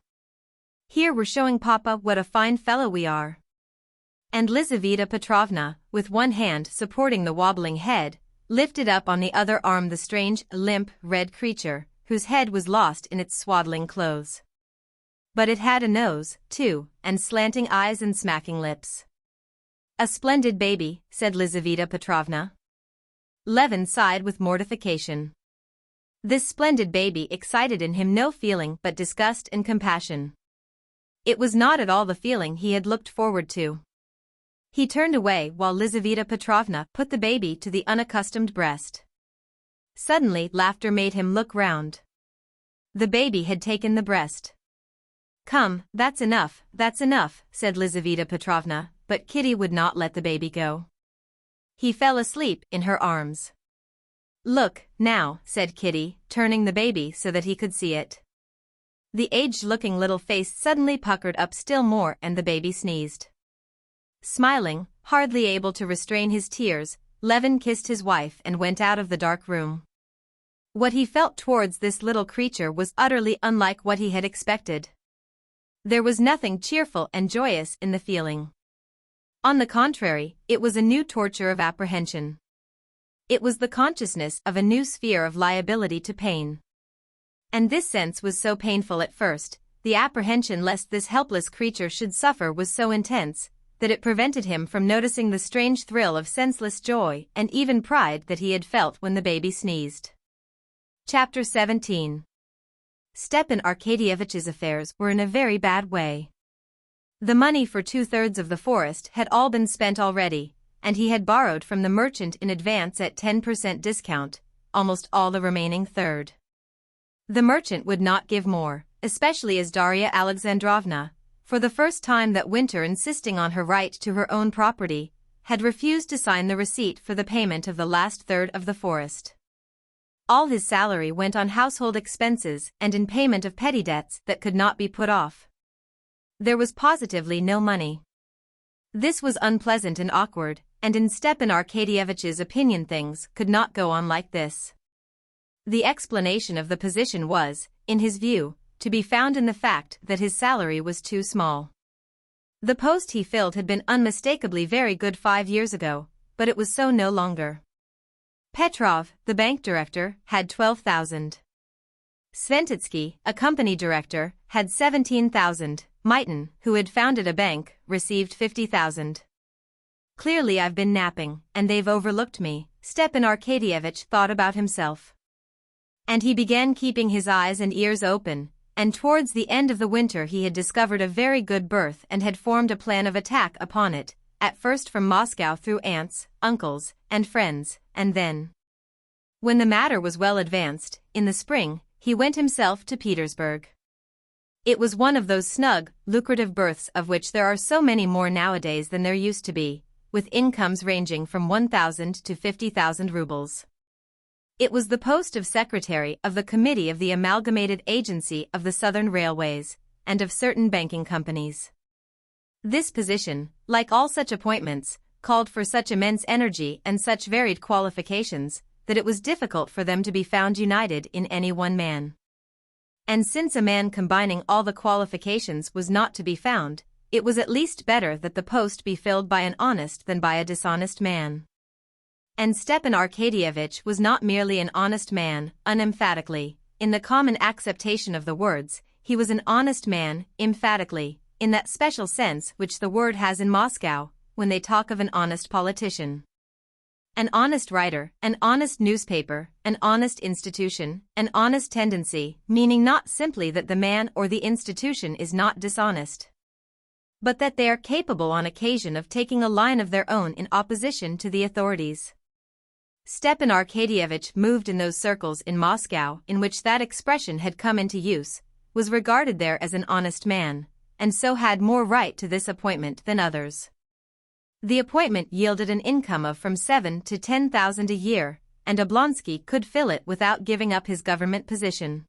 Here we're showing Papa what a fine fellow we are." And Lizaveta Petrovna, with one hand supporting the wobbling head, lifted up on the other arm the strange, limp, red creature, whose head was lost in its swaddling clothes. But it had a nose, too, and slanting eyes and smacking lips. "A splendid baby," said Lizaveta Petrovna. Levin sighed with mortification. This splendid baby excited in him no feeling but disgust and compassion. It was not at all the feeling he had looked forward to. He turned away while Lizaveta Petrovna put the baby to the unaccustomed breast. Suddenly laughter made him look round. The baby had taken the breast. "Come, that's enough," said Lizaveta Petrovna, but Kitty would not let the baby go. He fell asleep in her arms. "Look, now," said Kitty, turning the baby so that he could see it. The aged-looking little face suddenly puckered up still more and the baby sneezed. Smiling, hardly able to restrain his tears, Levin kissed his wife and went out of the dark room. What he felt towards this little creature was utterly unlike what he had expected. There was nothing cheerful and joyous in the feeling. On the contrary, it was a new torture of apprehension. It was the consciousness of a new sphere of liability to pain. And this sense was so painful at first, the apprehension lest this helpless creature should suffer was so intense, that it prevented him from noticing the strange thrill of senseless joy and even pride that he had felt when the baby sneezed. Chapter 17. Stepan Arkadyevitch's affairs were in a very bad way. The money for 2/3 of the forest had all been spent already, and he had borrowed from the merchant in advance at 10% discount, almost all the remaining third. The merchant would not give more, especially as Darya Alexandrovna, for the first time that winter insisting on her right to her own property, had refused to sign the receipt for the payment of the last third of the forest. All his salary went on household expenses and in payment of petty debts that could not be put off. There was positively no money. This was unpleasant and awkward, and in Stepan Arkadyevitch's opinion things could not go on like this. The explanation of the position was, in his view, to be found in the fact that his salary was too small. The post he filled had been unmistakably very good 5 years ago, but it was so no longer. Petrov, the bank director, had 12,000. Sventitsky, a company director, had 17,000. Mighton, who had founded a bank, received 50,000. "Clearly I've been napping, and they've overlooked me," Stepan Arkadyevich thought about himself. And he began keeping his eyes and ears open, and towards the end of the winter he had discovered a very good berth and had formed a plan of attack upon it, at first from Moscow through aunts, uncles, and friends, and then, when the matter was well advanced, in the spring, he went himself to Petersburg. It was one of those snug, lucrative berths of which there are so many more nowadays than there used to be, with incomes ranging from 1,000 to 50,000 rubles. It was the post of secretary of the Committee of the Amalgamated Agency of the Southern Railways, and of certain banking companies. This position, like all such appointments, called for such immense energy and such varied qualifications, that it was difficult for them to be found united in any one man. And since a man combining all the qualifications was not to be found, it was at least better that the post be filled by an honest than by a dishonest man. And Stepan Arkadyevich was not merely an honest man, unemphatically, in the common acceptation of the words, he was an honest man, emphatically, in that special sense which the word has in Moscow, when they talk of an honest politician. An honest writer, an honest newspaper, an honest institution, an honest tendency, meaning not simply that the man or the institution is not dishonest, but that they are capable on occasion of taking a line of their own in opposition to the authorities. Stepan Arkadyevich moved in those circles in Moscow in which that expression had come into use, was regarded there as an honest man, and so had more right to this appointment than others. The appointment yielded an income of from 7,000 to 10,000 a year, and Oblonsky could fill it without giving up his government position.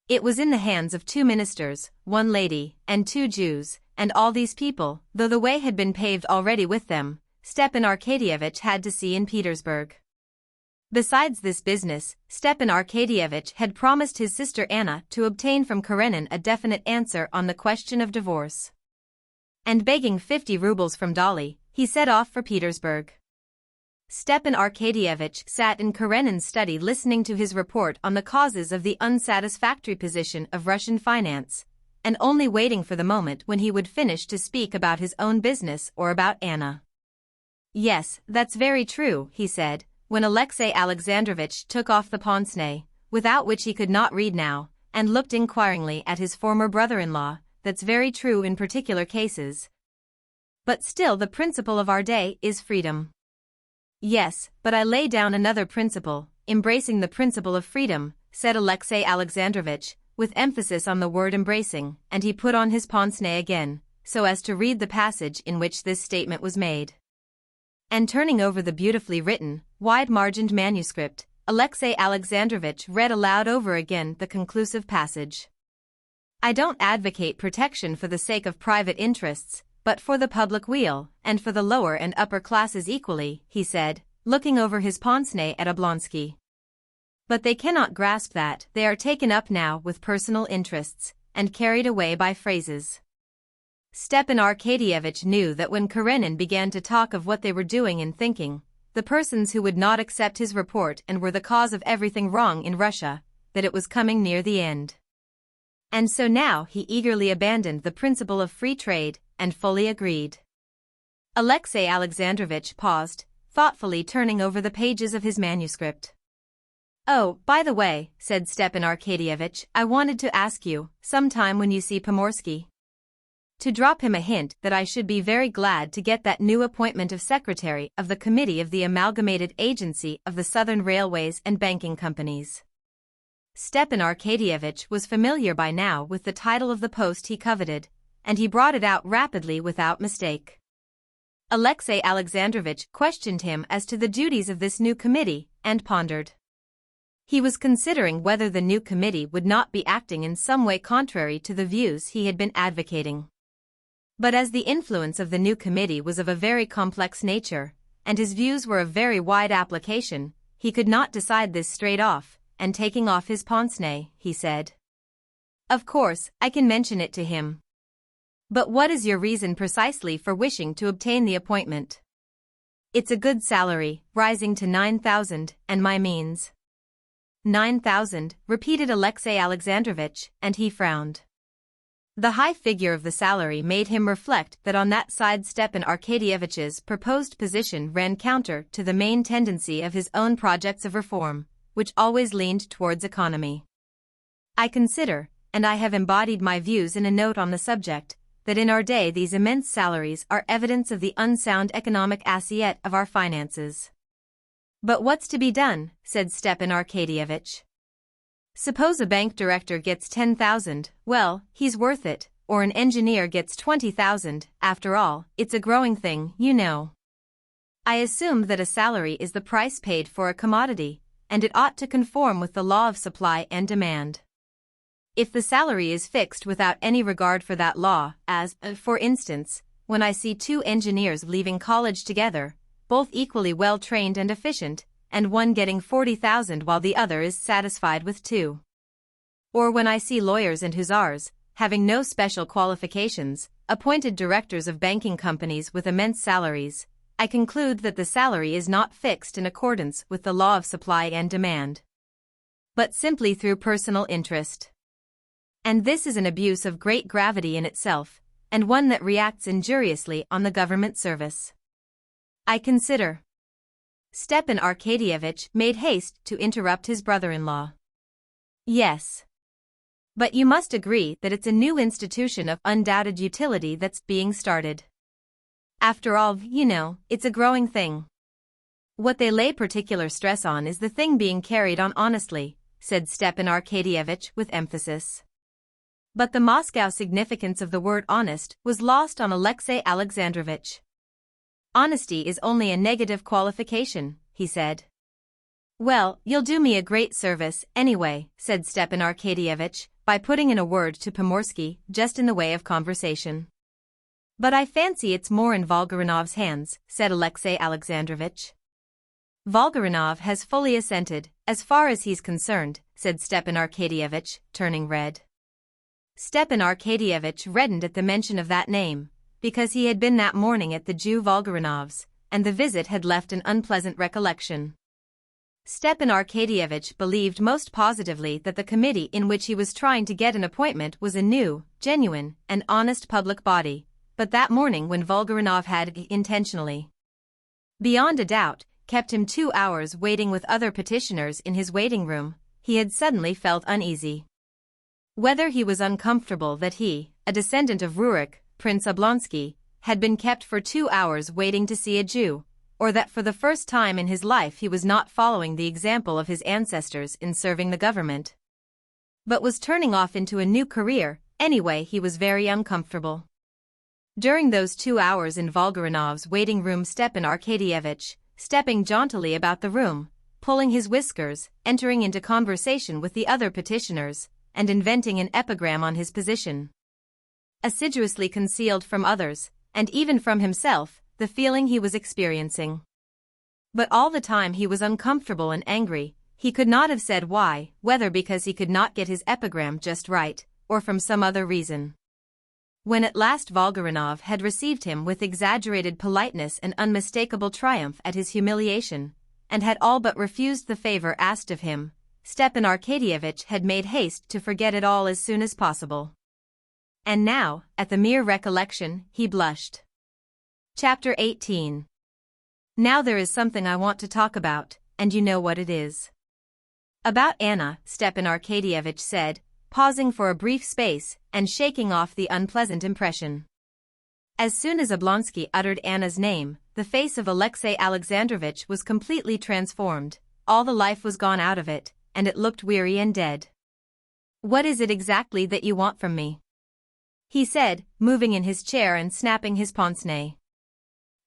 It was in the hands of 2 ministers, 1 lady, and 2 Jews, and all these people, though the way had been paved already with them, Stepan Arkadyevich had to see in Petersburg. Besides this business, Stepan Arkadyevich had promised his sister Anna to obtain from Karenin a definite answer on the question of divorce. And begging 50 rubles from Dolly, he set off for Petersburg. Stepan Arkadyevich sat in Karenin's study listening to his report on the causes of the unsatisfactory position of Russian finance, and only waiting for the moment when he would finish to speak about his own business or about Anna. "Yes, that's very true," he said, when Alexei Alexandrovich took off the pince-nez, without which he could not read now, and looked inquiringly at his former brother-in-law, "that's very true in particular cases. But still the principle of our day is freedom." "Yes, but I lay down another principle, embracing the principle of freedom," said Alexei Alexandrovich, with emphasis on the word embracing, and he put on his pince-nez again, so as to read the passage in which this statement was made. And turning over the beautifully written, wide-margined manuscript, Alexei Alexandrovich read aloud over again the conclusive passage. "I don't advocate protection for the sake of private interests, but for the public weal, and for the lower and upper classes equally," he said, looking over his pince-nez at Oblonsky. "But they cannot grasp that, they are taken up now with personal interests, and carried away by phrases." Stepan Arkadyevich knew that when Karenin began to talk of what they were doing and thinking, the persons who would not accept his report and were the cause of everything wrong in Russia, that it was coming near the end. And so now he eagerly abandoned the principle of free trade, and fully agreed. Alexei Alexandrovich paused, thoughtfully turning over the pages of his manuscript. "Oh, by the way," said Stepan Arkadyevich, "I wanted to ask you, sometime when you see Pomorsky, to drop him a hint that I should be very glad to get that new appointment of secretary of the Committee of the Amalgamated Agency of the Southern Railways and Banking Companies." Stepan Arkadyevich was familiar by now with the title of the post he coveted, and he brought it out rapidly without mistake. Alexei Alexandrovich questioned him as to the duties of this new committee, and pondered. He was considering whether the new committee would not be acting in some way contrary to the views he had been advocating. But as the influence of the new committee was of a very complex nature, and his views were of very wide application, he could not decide this straight off, and taking off his pince-nez, he said, "Of course, I can mention it to him. But what is your reason precisely for wishing to obtain the appointment?" "It's a good salary, rising to 9,000, and my means." 9,000, repeated Alexei Alexandrovich, and he frowned. The high figure of the salary made him reflect that on that side Stepan Arkadyevitch's proposed position ran counter to the main tendency of his own projects of reform, which always leaned towards economy. I consider, and I have embodied my views in a note on the subject, that in our day these immense salaries are evidence of the unsound economic assiette of our finances. But what's to be done, said Stepan Arkadyevitch. Suppose a bank director gets 10,000, well, he's worth it, or an engineer gets 20,000, after all, it's a growing thing, you know. I assume that a salary is the price paid for a commodity, and it ought to conform with the law of supply and demand. If the salary is fixed without any regard for that law, as, for instance, when I see two engineers leaving college together, both equally well trained and efficient, and one getting 40,000 while the other is satisfied with 2. Or when I see lawyers and hussars, having no special qualifications, appointed directors of banking companies with immense salaries, I conclude that the salary is not fixed in accordance with the law of supply and demand, but simply through personal interest. And this is an abuse of great gravity in itself, and one that reacts injuriously on the government service. I consider. Stepan Arkadyevitch made haste to interrupt his brother-in-law. Yes. But you must agree that it's a new institution of undoubted utility that's being started. After all, you know, it's a growing thing. What they lay particular stress on is the thing being carried on honestly, said Stepan Arkadyevitch with emphasis. But the Moscow significance of the word honest was lost on Alexei Alexandrovich. Honesty is only a negative qualification, he said. Well, you'll do me a great service, anyway, said Stepan Arkadyevitch, by putting in a word to Pomorsky, just in the way of conversation. But I fancy it's more in Volgarinov's hands, said Alexei Alexandrovich. Volgarinov has fully assented, as far as he's concerned, said Stepan Arkadyevitch, turning red. Stepan Arkadyevitch reddened at the mention of that name, because he had been that morning at the Jew Volgarinov's, and the visit had left an unpleasant recollection. Stepan Arkadyevitch believed most positively that the committee in which he was trying to get an appointment was a new, genuine, and honest public body, but that morning when Volgarinov had intentionally, beyond a doubt, kept him 2 hours waiting with other petitioners in his waiting room, he had suddenly felt uneasy. Whether he was uncomfortable that he, a descendant of Rurik, Prince Oblonsky, had been kept for 2 hours waiting to see a Jew, or that for the first time in his life he was not following the example of his ancestors in serving the government, but was turning off into a new career, anyway he was very uncomfortable. During those 2 hours in Volgarinov's waiting room Stepan Arkadyevitch, stepping jauntily about the room, pulling his whiskers, entering into conversation with the other petitioners, and inventing an epigram on his position, assiduously concealed from others, and even from himself, the feeling he was experiencing. But all the time he was uncomfortable and angry, he could not have said why, whether because he could not get his epigram just right, or from some other reason. When at last Volgarinov had received him with exaggerated politeness and unmistakable triumph at his humiliation, and had all but refused the favor asked of him, Stepan Arkadyevitch had made haste to forget it all as soon as possible. And now, at the mere recollection, he blushed. Chapter 18. Now there is something I want to talk about, and you know what it is. About Anna, Stepan Arkadyevitch said, pausing for a brief space and shaking off the unpleasant impression. As soon as Oblonsky uttered Anna's name, the face of Alexei Alexandrovich was completely transformed, all the life was gone out of it, and it looked weary and dead. What is it exactly that you want from me? He said, moving in his chair and snapping his pince-nez.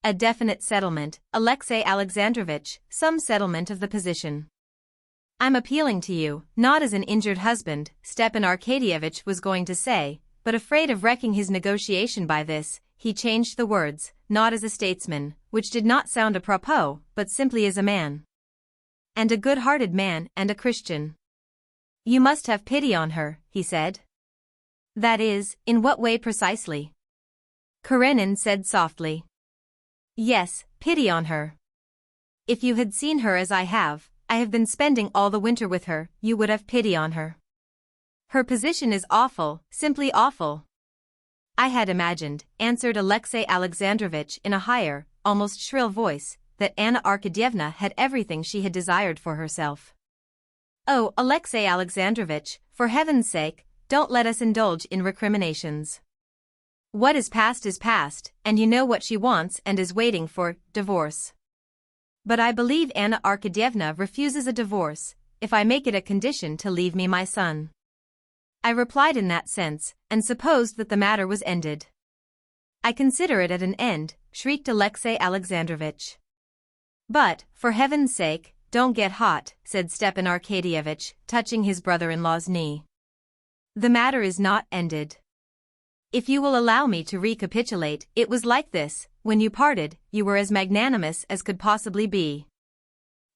A definite settlement, Alexei Alexandrovich, some settlement of the position. I'm appealing to you, not as an injured husband, Stepan Arkadyevitch was going to say, but afraid of wrecking his negotiation by this, he changed the words, not as a statesman, which did not sound apropos, but simply as a man. And a good-hearted man and a Christian. You must have pity on her, he said. That is, in what way precisely? Karenin said softly. Yes, pity on her. If you had seen her as I have been spending all the winter with her, you would have pity on her. Her position is awful, simply awful. I had imagined, answered Alexei Alexandrovich in a higher, almost shrill voice, that Anna Arkadyevna had everything she had desired for herself. Oh, Alexei Alexandrovich, for heaven's sake, don't let us indulge in recriminations. What is past, and you know what she wants and is waiting for, divorce. But I believe Anna Arkadyevna refuses a divorce, if I make it a condition to leave me my son. I replied in that sense, and supposed that the matter was ended. I consider it at an end, shrieked Alexei Alexandrovich. But, for heaven's sake, don't get hot, said Stepan Arkadyevich, touching his brother-in-law's knee. The matter is not ended. If you will allow me to recapitulate, it was like this: when you parted, you were as magnanimous as could possibly be.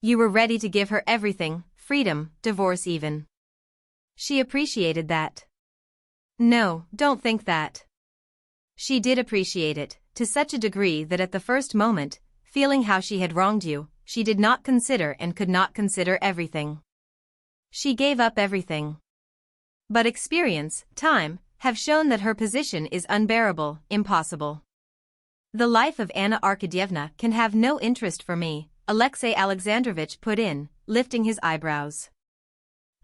You were ready to give her everything, freedom, divorce even. She appreciated that. No, don't think that. She did appreciate it, to such a degree that at the first moment, feeling how she had wronged you, she did not consider and could not consider everything. She gave up everything. But experience, time, have shown that her position is unbearable, impossible. The life of Anna Arkadyevna can have no interest for me, Alexei Alexandrovich put in, lifting his eyebrows.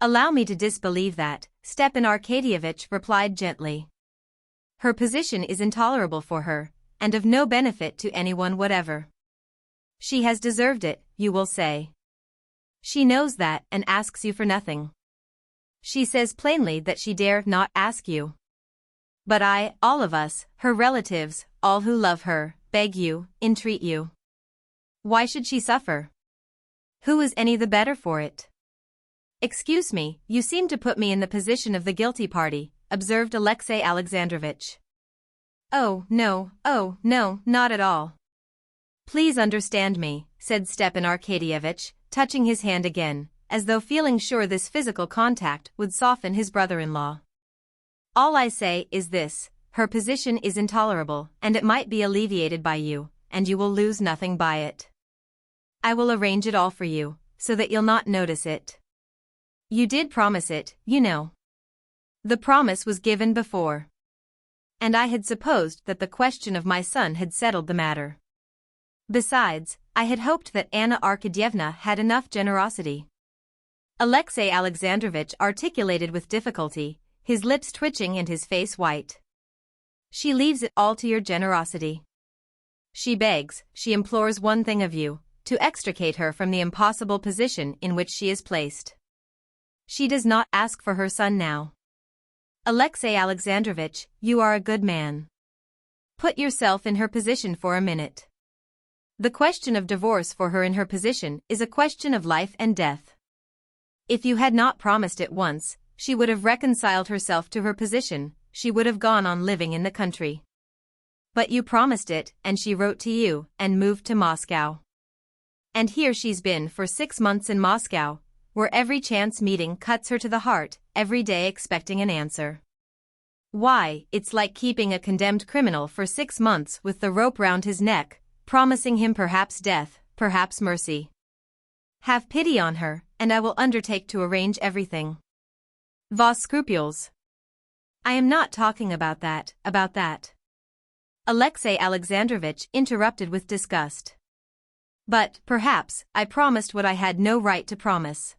Allow me to disbelieve that, Stepan Arkadyevich replied gently. Her position is intolerable for her, and of no benefit to anyone whatever. She has deserved it, you will say. She knows that and asks you for nothing. She says plainly that she dare not ask you. But I, all of us, her relatives, all who love her, beg you, entreat you. Why should she suffer? Who is any the better for it? Excuse me, you seem to put me in the position of the guilty party, observed Alexei Alexandrovich. Oh, no, not at all. Please understand me, said Stepan Arkadyevich, touching his hand again, as though feeling sure this physical contact would soften his brother-in-law. All I say is this: her position is intolerable, and it might be alleviated by you, and you will lose nothing by it. I will arrange it all for you, so that you'll not notice it. You did promise it, you know. The promise was given before. And I had supposed that the question of my son had settled the matter. Besides, I had hoped that Anna Arkadyevna had enough generosity. Alexei Alexandrovich articulated with difficulty, his lips twitching and his face white. She leaves it all to your generosity. She begs, she implores one thing of you, to extricate her from the impossible position in which she is placed. She does not ask for her son now. Alexei Alexandrovich, you are a good man. Put yourself in her position for a minute. The question of divorce for her in her position is a question of life and death. If you had not promised it once, she would have reconciled herself to her position, she would have gone on living in the country. But you promised it, and she wrote to you, and moved to Moscow. And here she's been for 6 months in Moscow, where every chance meeting cuts her to the heart, every day expecting an answer. Why, it's like keeping a condemned criminal for 6 months with the rope round his neck, promising him perhaps death, perhaps mercy. Have pity on her, and I will undertake to arrange everything. Vos scrupules. I am not talking about that. Alexei Alexandrovich interrupted with disgust. But, perhaps, I promised what I had no right to promise.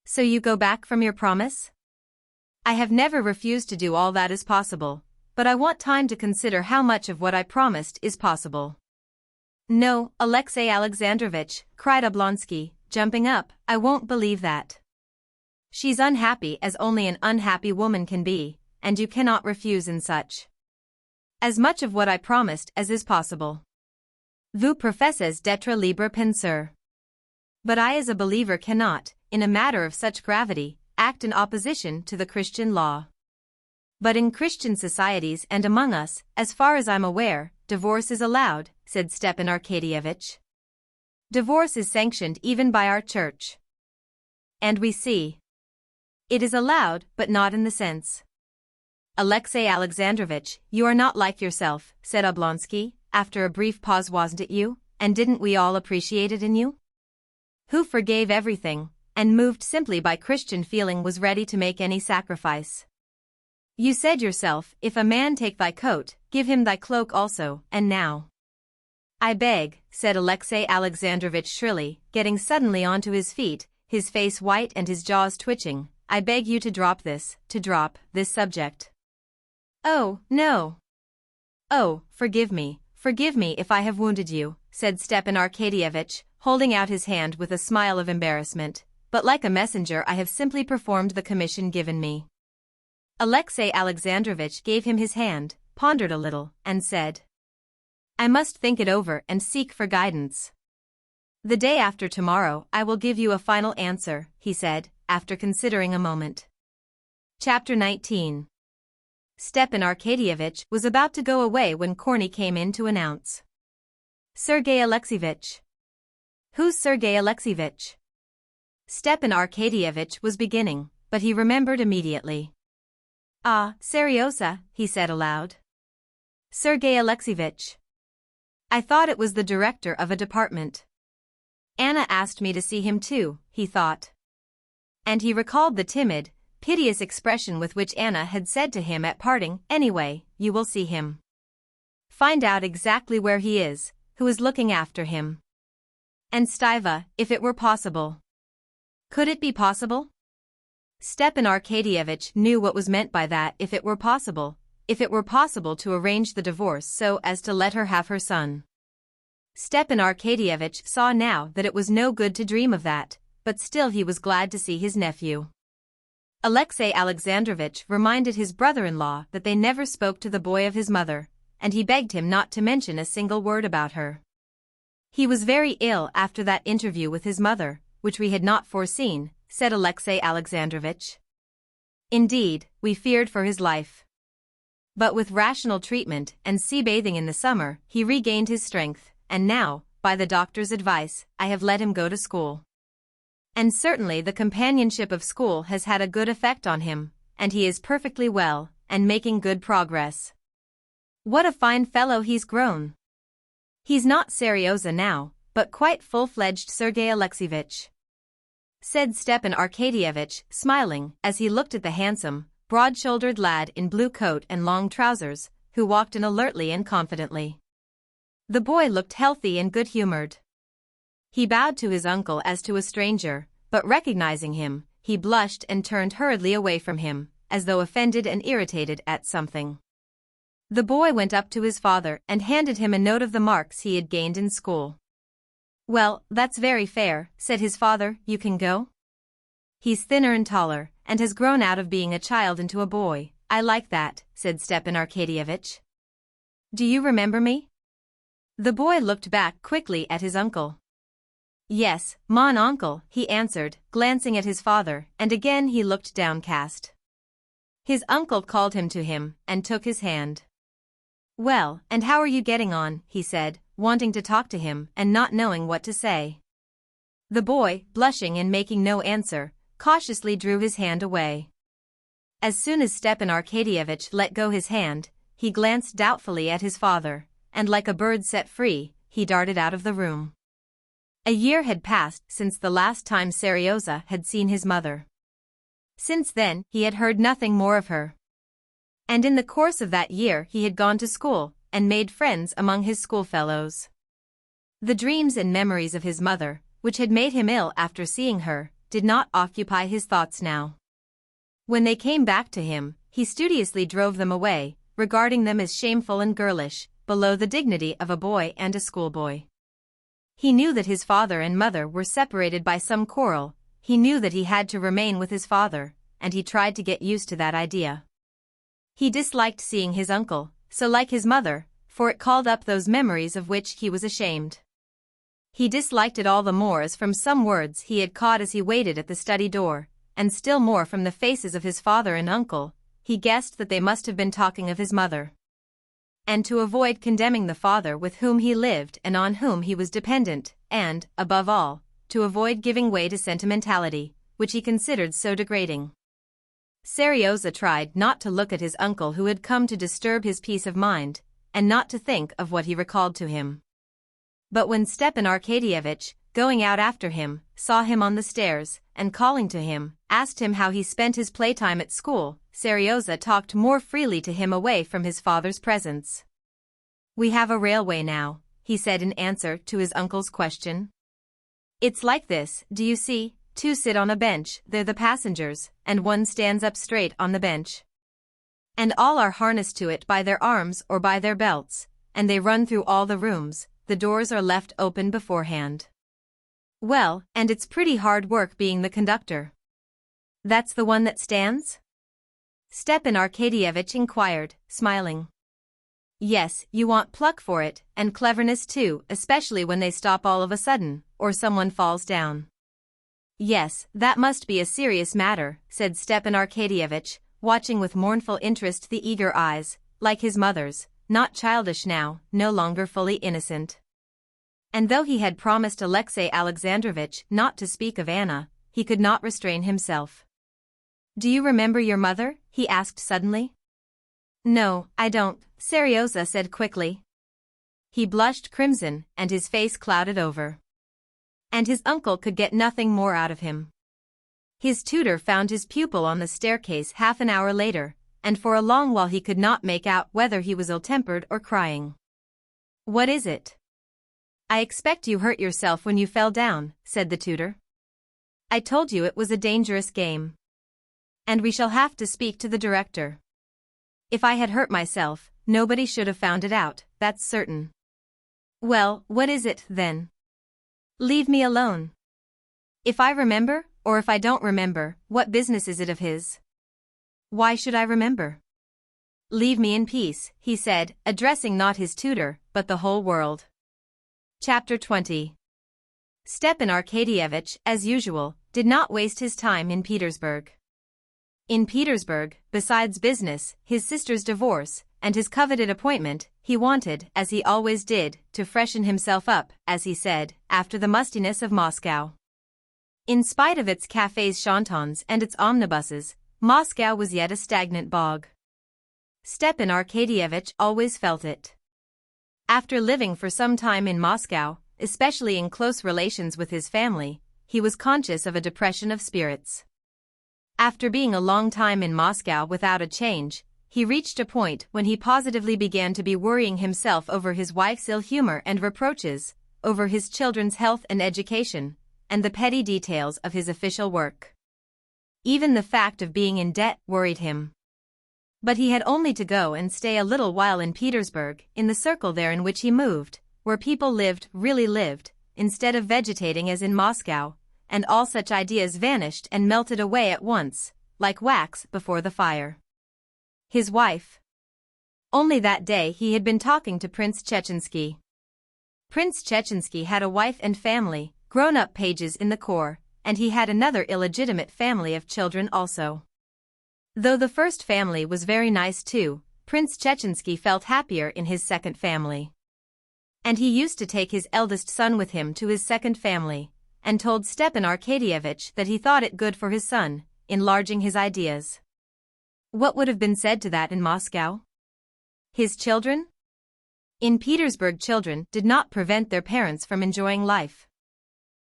So you go back from your promise? I have never refused to do all that is possible, but I want time to consider how much of what I promised is possible. No, Alexei Alexandrovich, cried Oblonsky, jumping up, I won't believe that. She's unhappy as only an unhappy woman can be, and you cannot refuse in such. As much of what I promised as is possible. Vous professez d'être libre penseur. But I as a believer cannot, in a matter of such gravity, act in opposition to the Christian law. But in Christian societies and among us, as far as I'm aware, divorce is allowed, said Stepan Arkadyevich. Divorce is sanctioned even by our church. And we see. It is allowed, but not in the sense. Alexei Alexandrovich, you are not like yourself, said Oblonsky, after a brief pause. Wasn't it you, and didn't we all appreciate it in you? Who forgave everything, and moved simply by Christian feeling was ready to make any sacrifice. You said yourself, if a man take thy coat, give him thy cloak also, and now. I beg, said Alexei Alexandrovich shrilly, getting suddenly onto his feet, his face white and his jaws twitching, I beg you to drop this subject. Oh, no. Oh, forgive me if I have wounded you, said Stepan Arkadyevitch, holding out his hand with a smile of embarrassment, but like a messenger I have simply performed the commission given me. Alexei Alexandrovich gave him his hand, pondered a little, and said, I must think it over and seek for guidance. The day after tomorrow I will give you a final answer, he said, after considering a moment. Chapter 19. Stepan Arkadyevitch was about to go away when Korny came in to announce. Sergei Alexeyevich. Who's Sergei Alexeyevich? Stepan Arkadyevitch was beginning, but he remembered immediately. Ah, Seryosa, he said aloud. Sergei Alexeyevich. I thought it was the director of a department. Anna asked me to see him too, he thought. And he recalled the timid, piteous expression with which Anna had said to him at parting, anyway, you will see him. Find out exactly where he is, who is looking after him. And Stiva, if it were possible. Could it be possible? Stepan Arkadyevitch knew what was meant by that if it were possible to arrange the divorce so as to let her have her son. Stepan Arkadyevitch saw now that it was no good to dream of that, but still he was glad to see his nephew. Alexei Alexandrovich reminded his brother-in-law that they never spoke to the boy of his mother, and he begged him not to mention a single word about her. He was very ill after that interview with his mother, which we had not foreseen, said Alexei Alexandrovich. Indeed, we feared for his life. But with rational treatment and sea bathing in the summer, he regained his strength, and now, by the doctor's advice, I have let him go to school. And certainly the companionship of school has had a good effect on him, and he is perfectly well, and making good progress. What a fine fellow he's grown. He's not Seryosa now, but quite full-fledged Sergei Alexeyevich, said Stepan Arkadyevitch, smiling, as he looked at the handsome, broad-shouldered lad in blue coat and long trousers, who walked in alertly and confidently. The boy looked healthy and good-humored. He bowed to his uncle as to a stranger, but recognizing him, he blushed and turned hurriedly away from him, as though offended and irritated at something. The boy went up to his father and handed him a note of the marks he had gained in school. Well, that's very fair, said his father, you can go? He's thinner and taller, and has grown out of being a child into a boy. I like that, said Stepan Arkadyevitch. Do you remember me? The boy looked back quickly at his uncle. Yes, mon uncle, he answered, glancing at his father, and again he looked downcast. His uncle called him to him, and took his hand. Well, and how are you getting on, he said, wanting to talk to him and not knowing what to say. The boy, blushing and making no answer, cautiously drew his hand away. As soon as Stepan Arkadyevitch let go his hand, he glanced doubtfully at his father, and like a bird set free, he darted out of the room. A year had passed since the last time Seryosa had seen his mother. Since then, he had heard nothing more of her. And in the course of that year he had gone to school, and made friends among his schoolfellows. The dreams and memories of his mother, which had made him ill after seeing her, did not occupy his thoughts now. When they came back to him, he studiously drove them away, regarding them as shameful and girlish, below the dignity of a boy and a schoolboy. He knew that his father and mother were separated by some quarrel, he knew that he had to remain with his father, and he tried to get used to that idea. He disliked seeing his uncle, so like his mother, for it called up those memories of which he was ashamed. He disliked it all the more as from some words he had caught as he waited at the study door, and still more from the faces of his father and uncle, he guessed that they must have been talking of his mother. And to avoid condemning the father with whom he lived and on whom he was dependent, and, above all, to avoid giving way to sentimentality, which he considered so degrading, Seryosa tried not to look at his uncle who had come to disturb his peace of mind, and not to think of what he recalled to him. But when Stepan Arkadyevitch, going out after him, saw him on the stairs, and calling to him, asked him how he spent his playtime at school. Seryoza talked more freely to him away from his father's presence. "We have a railway now," he said in answer to his uncle's question. "It's like this, do you see? Two sit on a bench, they're the passengers, and one stands up straight on the bench. And all are harnessed to it by their arms or by their belts, and they run through all the rooms, the doors are left open beforehand. Well, and it's pretty hard work being the conductor." "That's the one that stands?" Stepan Arkadyevitch inquired, smiling. "Yes, you want pluck for it, and cleverness too, especially when they stop all of a sudden, or someone falls down." "Yes, that must be a serious matter," said Stepan Arkadyevitch, watching with mournful interest the eager eyes, like his mother's, not childish now, no longer fully innocent. And though he had promised Alexei Alexandrovich not to speak of Anna, he could not restrain himself. "Do you remember your mother?" he asked suddenly. "No, I don't," Seryoza said quickly. He blushed crimson, and his face clouded over. And his uncle could get nothing more out of him. His tutor found his pupil on the staircase half an hour later, and for a long while he could not make out whether he was ill-tempered or crying. "What is it?" "I expect you hurt yourself when you fell down," said the tutor. "I told you it was a dangerous game. And we shall have to speak to the director. If I had hurt myself, nobody should have found it out, that's certain." "Well, what is it, then?" "Leave me alone. If I remember, or if I don't remember, what business is it of his? Why should I remember? Leave me in peace," he said, addressing not his tutor, but the whole world. Chapter 20. Stepan Arkadyevitch, as usual, did not waste his time in Petersburg. In Petersburg, besides business, his sister's divorce, and his coveted appointment, he wanted, as he always did, to freshen himself up, as he said, after the mustiness of Moscow. In spite of its cafés chantants and its omnibuses, Moscow was yet a stagnant bog. Stepan Arkadyevitch always felt it. After living for some time in Moscow, especially in close relations with his family, he was conscious of a depression of spirits. After being a long time in Moscow without a change, he reached a point when he positively began to be worrying himself over his wife's ill humor and reproaches, over his children's health and education, and the petty details of his official work. Even the fact of being in debt worried him. But he had only to go and stay a little while in Petersburg, in the circle there in which he moved, where people lived, really lived, instead of vegetating as in Moscow, and all such ideas vanished and melted away at once, like wax before the fire. His wife. Only that day he had been talking to Prince Chechensky. Prince Chechensky had a wife and family, grown-up pages in the corps, and he had another illegitimate family of children also. Though the first family was very nice too, Prince Chechensky felt happier in his second family. And he used to take his eldest son with him to his second family, and told Stepan Arkadyevitch that he thought it good for his son, enlarging his ideas. What would have been said to that in Moscow? His children? In Petersburg, children did not prevent their parents from enjoying life.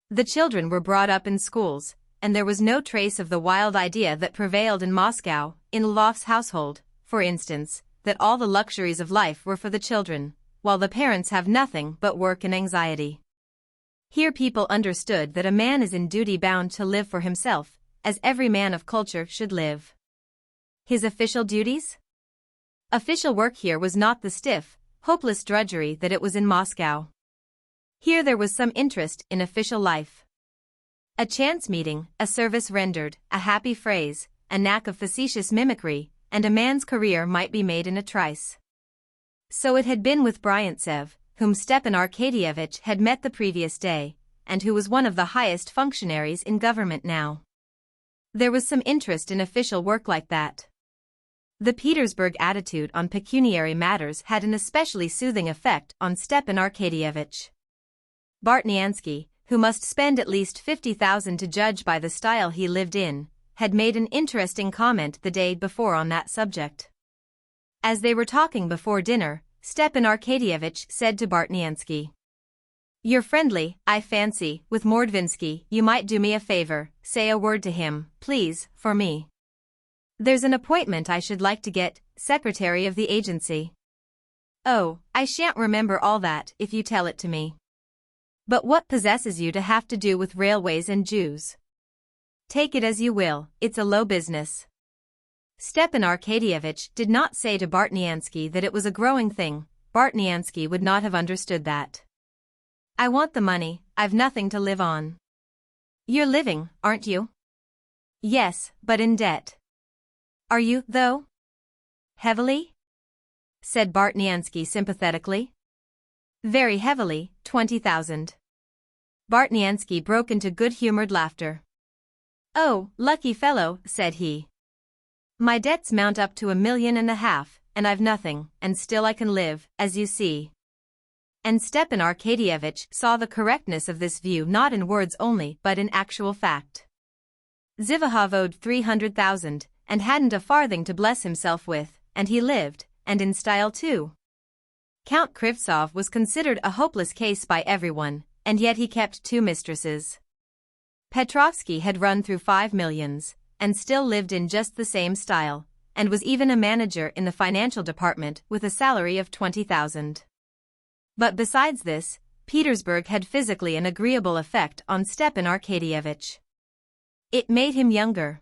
The children were brought up in schools, and there was no trace of the wild idea that prevailed in Moscow, in Lvov's household, for instance, that all the luxuries of life were for the children, while the parents have nothing but work and anxiety. Here people understood that a man is in duty bound to live for himself, as every man of culture should live. His official duties? Official work here was not the stiff, hopeless drudgery that it was in Moscow. Here there was some interest in official life. A chance meeting, a service rendered, a happy phrase, a knack of facetious mimicry, and a man's career might be made in a trice. So it had been with Bryantsev, whom Stepan Arkadyevitch had met the previous day, and who was one of the highest functionaries in government now. There was some interest in official work like that. The Petersburg attitude on pecuniary matters had an especially soothing effect on Stepan Arkadyevitch. Bartniansky, who must spend at least 50,000 to judge by the style he lived in, had made an interesting comment the day before on that subject. As they were talking before dinner, Stepan Arkadyevitch said to Bartniansky, You're friendly, I fancy, with Mordvinsky. You might do me a favor, say a word to him, please, for me. There's an appointment I should like to get, secretary of the agency. Oh, I shan't remember all that if you tell it to me. But what possesses you to have to do with railways and Jews? Take it as you will, it's a low business. Stepan Arkadyevich did not say to Bartnyansky that it was a growing thing. Bartnyansky would not have understood that. I want the money, I've nothing to live on. You're living, aren't you? Yes, but in debt. Are you, though? Heavily? Said Bartnyansky sympathetically. Very heavily, 20,000. Bartnyansky broke into good-humored laughter. Oh, lucky fellow, said he. My debts mount up to 1.5 million, and I've nothing, and still I can live, as you see. And Stepan Arkadyevich saw the correctness of this view not in words only but in actual fact. Zivahov owed 300,000, and hadn't a farthing to bless himself with, and he lived, and in style too. Count Krivtsov was considered a hopeless case by everyone, and yet he kept 2 mistresses. Petrovsky had run through 5 millions, and still lived in just the same style, and was even a manager in the financial department with a salary of 20,000. But besides this, Petersburg had physically an agreeable effect on Stepan Arkadyevich. It made him younger.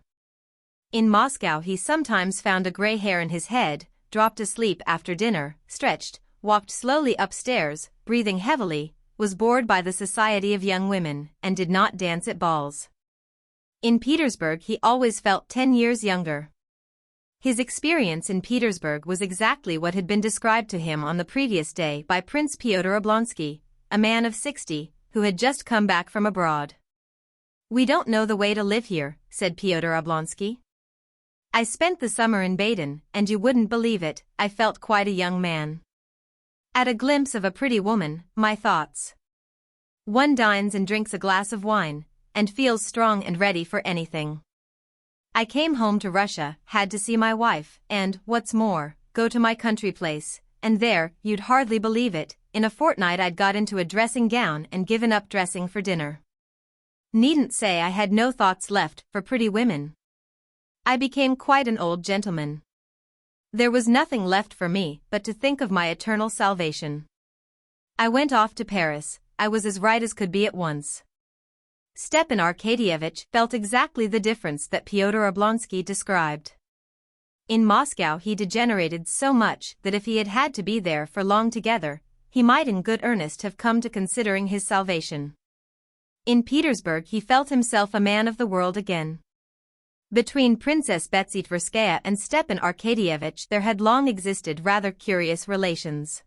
In Moscow he sometimes found a gray hair in his head, dropped asleep after dinner, stretched, walked slowly upstairs, breathing heavily, was bored by the society of young women, and did not dance at balls. In Petersburg he always felt 10 years younger. His experience in Petersburg was exactly what had been described to him on the previous day by Prince Pyotr Oblonsky, a man of 60, who had just come back from abroad. We don't know the way to live here, said Pyotr Oblonsky. I spent the summer in Baden, and you wouldn't believe it, I felt quite a young man. At a glimpse of a pretty woman, my thoughts. One dines and drinks a glass of wine, and feels strong and ready for anything. I came home to Russia, had to see my wife, and, what's more, go to my country place, and there, you'd hardly believe it, in a fortnight I'd got into a dressing gown and given up dressing for dinner. Needn't say I had no thoughts left for pretty women. I became quite an old gentleman. There was nothing left for me but to think of my eternal salvation. I went off to Paris, I was as right as could be at once. Stepan Arkadyevich felt exactly the difference that Pyotr Oblonsky described. In Moscow he degenerated so much that if he had had to be there for long together, he might in good earnest have come to considering his salvation. In Petersburg he felt himself a man of the world again. Between Princess Betsy Tverskaya and Stepan Arkadyevich there had long existed rather curious relations.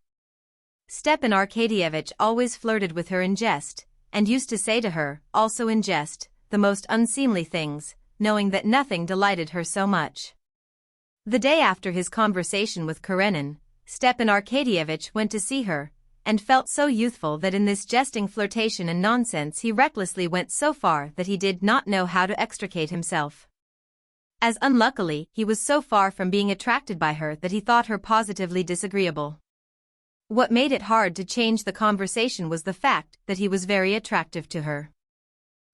Stepan Arkadyevich always flirted with her in jest, and used to say to her, also in jest, the most unseemly things, knowing that nothing delighted her so much. The day after his conversation with Karenin, Stepan Arkadyevich went to see her, and felt so youthful that in this jesting flirtation and nonsense he recklessly went so far that he did not know how to extricate himself. As unluckily, he was so far from being attracted by her that he thought her positively disagreeable. What made it hard to change the conversation was the fact that he was very attractive to her.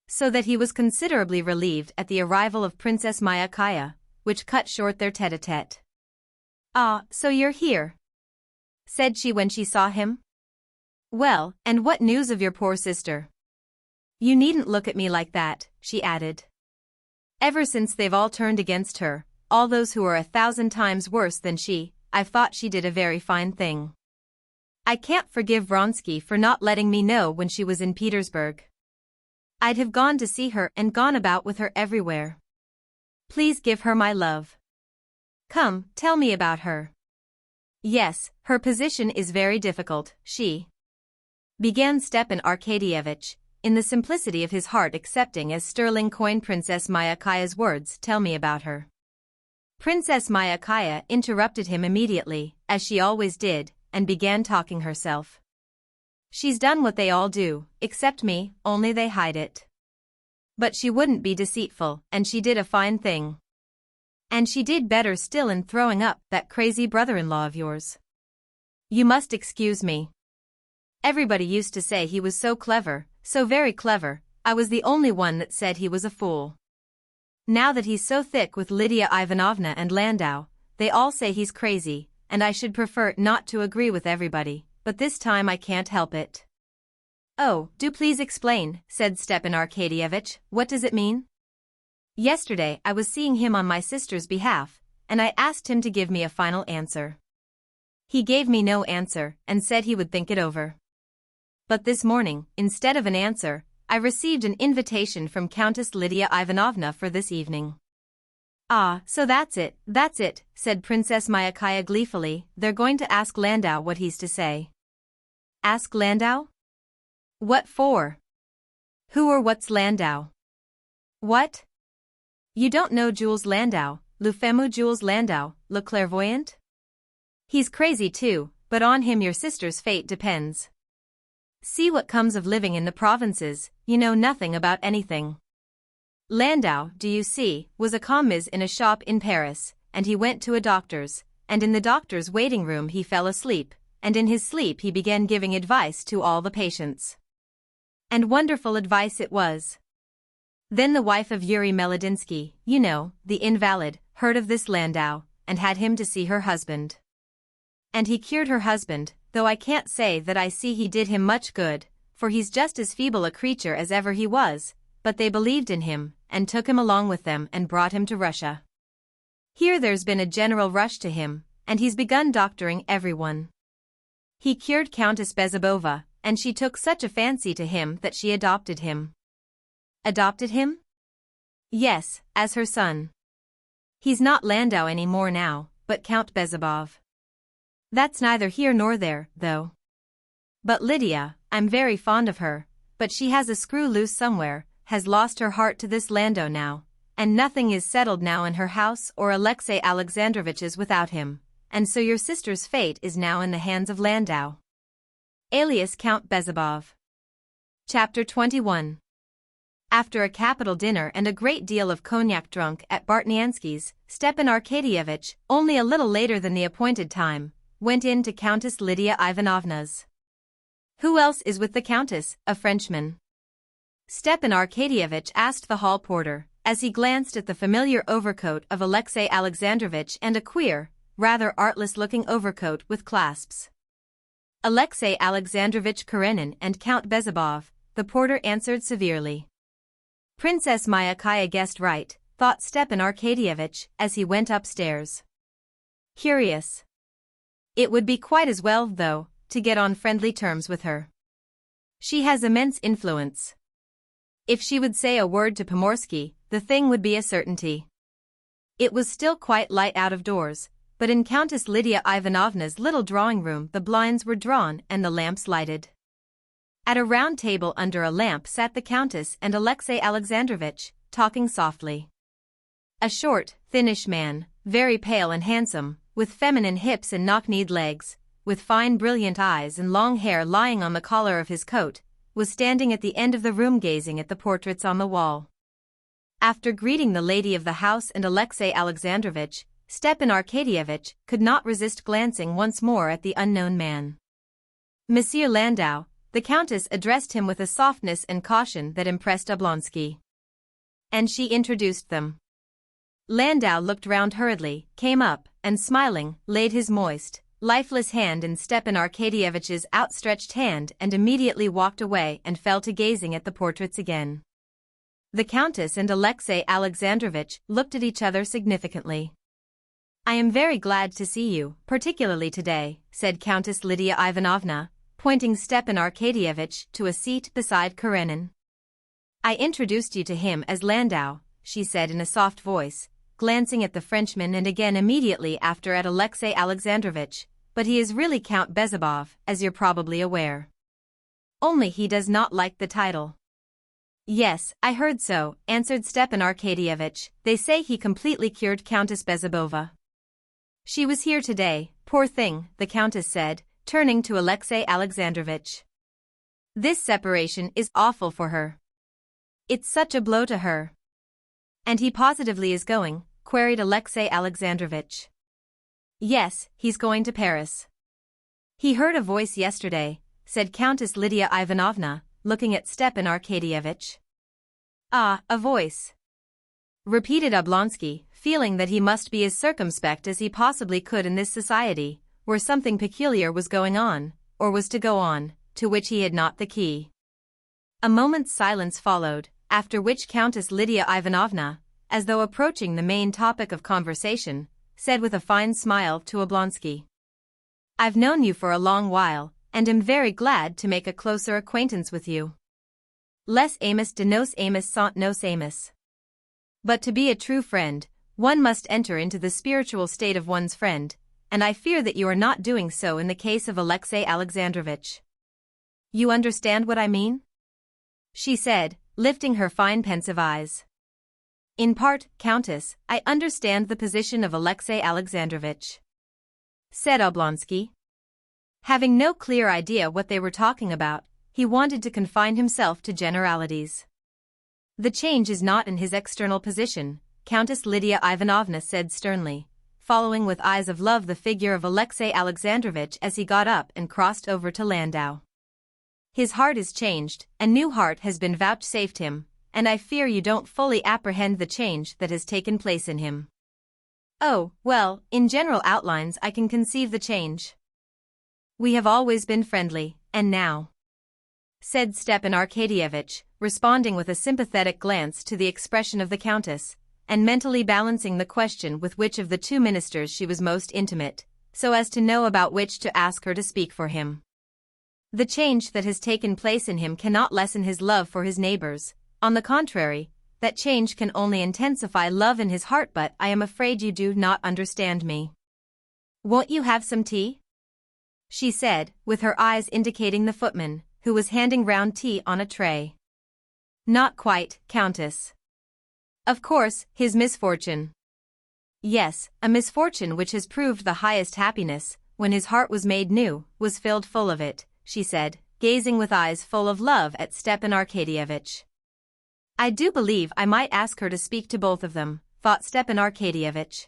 So that he was considerably relieved at the arrival of Princess Myakaya, which cut short their tete-a-tete. "Ah, so you're here," said she when she saw him. "Well, and what news of your poor sister? You needn't look at me like that," she added. "Ever since they've all turned against her, all those who are 1,000 times worse than she, I've thought she did a very fine thing. I can't forgive Vronsky for not letting me know when she was in Petersburg. I'd have gone to see her and gone about with her everywhere. Please give her my love. Come, tell me about her." "Yes, her position is very difficult, she," began Stepan Arkadyevich, in the simplicity of his heart accepting as sterling coin Princess Myakaya's words. "Tell me about her." Princess Myakaya interrupted him immediately, as she always did, and began talking herself. "She's done what they all do, except me, only they hide it. But she wouldn't be deceitful, and she did a fine thing. And she did better still in throwing up that crazy brother-in-law of yours. You must excuse me. Everybody used to say he was so clever, so very clever. I was the only one that said he was a fool. Now that he's so thick with Lydia Ivanovna and Landau, they all say he's crazy, and I should prefer not to agree with everybody, but this time I can't help it." "Oh, do please explain," said Stepan Arkadyevich. "What does it mean?" "Yesterday I was seeing him on my sister's behalf, and I asked him to give me a final answer. He gave me no answer and said he would think it over. But this morning, instead of an answer, I received an invitation from Countess Lydia Ivanovna for this evening." "Ah, so that's it," said Princess Myakaya gleefully. "They're going to ask Landau what he's to say." "Ask Landau? What for? Who or what's Landau?" "What? You don't know Jules Landau, le fameux Jules Landau, le clairvoyant? He's crazy too, but on him your sister's fate depends. See what comes of living in the provinces, you know nothing about anything. Landau, do you see, was a commis in a shop in Paris, and he went to a doctor's, and in the doctor's waiting room he fell asleep, and in his sleep he began giving advice to all the patients. And wonderful advice it was. Then the wife of Yuri Melodinsky, you know, the invalid, heard of this Landau, and had him to see her husband. And he cured her husband, though I can't say that I see he did him much good, for he's just as feeble a creature as ever he was, but they believed in him, and took him along with them and brought him to Russia. Here there's been a general rush to him, and he's begun doctoring everyone. He cured Countess Bezabova, and she took such a fancy to him that she adopted him." "Adopted him?" "Yes, as her son. He's not Landau any more now, but Count Bezabov. That's neither here nor there, though. But Lydia, I'm very fond of her, but she has a screw loose somewhere, has lost her heart to this Landau now, and nothing is settled now in her house or Alexei Alexandrovich's without him, and so your sister's fate is now in the hands of Landau." Alias Count Bezabov. Chapter 21. After a capital dinner and a great deal of cognac drunk at Bartnyansky's, Stepan Arkadyevich, only a little later than the appointed time, went in to Countess Lydia Ivanovna's. "Who else is with the Countess, a Frenchman?" Stepan Arkadyevich asked the hall porter, as he glanced at the familiar overcoat of Alexei Alexandrovich and a queer, rather artless-looking overcoat with clasps. "Alexei Alexandrovich Karenin and Count Bezabov," the porter answered severely. Princess Myakaya guessed right, thought Stepan Arkadyevich as he went upstairs. Curious. It would be quite as well, though, to get on friendly terms with her. She has immense influence. If she would say a word to Pomorsky, the thing would be a certainty. It was still quite light out of doors, but in Countess Lydia Ivanovna's little drawing room the blinds were drawn and the lamps lighted. At a round table under a lamp sat the Countess and Alexei Alexandrovich, talking softly. A short, thinnish man, very pale and handsome, with feminine hips and knock-kneed legs, with fine brilliant eyes and long hair lying on the collar of his coat, was standing at the end of the room gazing at the portraits on the wall. After greeting the lady of the house and Alexei Alexandrovich, Stepan Arkadyevich could not resist glancing once more at the unknown man. "Monsieur Landau," the Countess addressed him with a softness and caution that impressed Oblonsky. And she introduced them. Landau looked round hurriedly, came up, and smiling, laid his moist, lifeless hand in Stepan Arkadyevich's outstretched hand and immediately walked away and fell to gazing at the portraits again. The Countess and Alexei Alexandrovich looked at each other significantly. "I am very glad to see you, particularly today," said Countess Lydia Ivanovna, pointing Stepan Arkadyevich to a seat beside Karenin. "I introduced you to him as Landau," she said in a soft voice, glancing at the Frenchman and again immediately after at Alexei Alexandrovich, "but he is really Count Bezabov, as you're probably aware. Only he does not like the title." "Yes, I heard so," answered Stepan Arkadyevich. "They say he completely cured Countess Bezabova. She was here today, poor thing," the Countess said, turning to Alexei Alexandrovich. "This separation is awful for her. It's such a blow to her." "And he positively is going?" queried Alexei Alexandrovich. "Yes, he's going to Paris. He heard a voice yesterday, said Countess Lydia Ivanovna, looking at Stepan Arkadyevich. Ah, a voice, repeated Oblonsky, feeling that he must be as circumspect as he possibly could in this society, where something peculiar was going on, or was to go on, to which he had not the key. A moment's silence followed, after which Countess Lydia Ivanovna, as though approaching the main topic of conversation, said with a fine smile to Oblonsky, "I've known you for a long while, and am very glad to make a closer acquaintance with you. Les amis de nos amis sont nos amis. But to be a true friend, one must enter into the spiritual state of one's friend, and I fear that you are not doing so in the case of Alexei Alexandrovich. You understand what I mean?" she said, lifting her fine pensive eyes. "In part, Countess, I understand the position of Alexei Alexandrovich," said Oblonsky. Having no clear idea what they were talking about, he wanted to confine himself to generalities. "The change is not in his external position," Countess Lydia Ivanovna said sternly, following with eyes of love the figure of Alexei Alexandrovich as he got up and crossed over to Landau. "His heart is changed, a new heart has been vouchsafed him, and I fear you don't fully apprehend the change that has taken place in him." "Oh, well, in general outlines I can conceive the change. We have always been friendly, and now," said Stepan Arkadyevich, responding with a sympathetic glance to the expression of the Countess, and mentally balancing the question with which of the two ministers she was most intimate, so as to know about which to ask her to speak for him. "The change that has taken place in him cannot lessen his love for his neighbors. On the contrary, that change can only intensify love in his heart, but I am afraid you do not understand me. Won't you have some tea?" she said, with her eyes indicating the footman, who was handing round tea on a tray. "Not quite, Countess. Of course, his misfortune." "Yes, a misfortune which has proved the highest happiness, when his heart was made new, was filled full of it," she said, gazing with eyes full of love at Stepan Arkadyevich. "I do believe I might ask her to speak to both of them," thought Stepan Arkadyevich.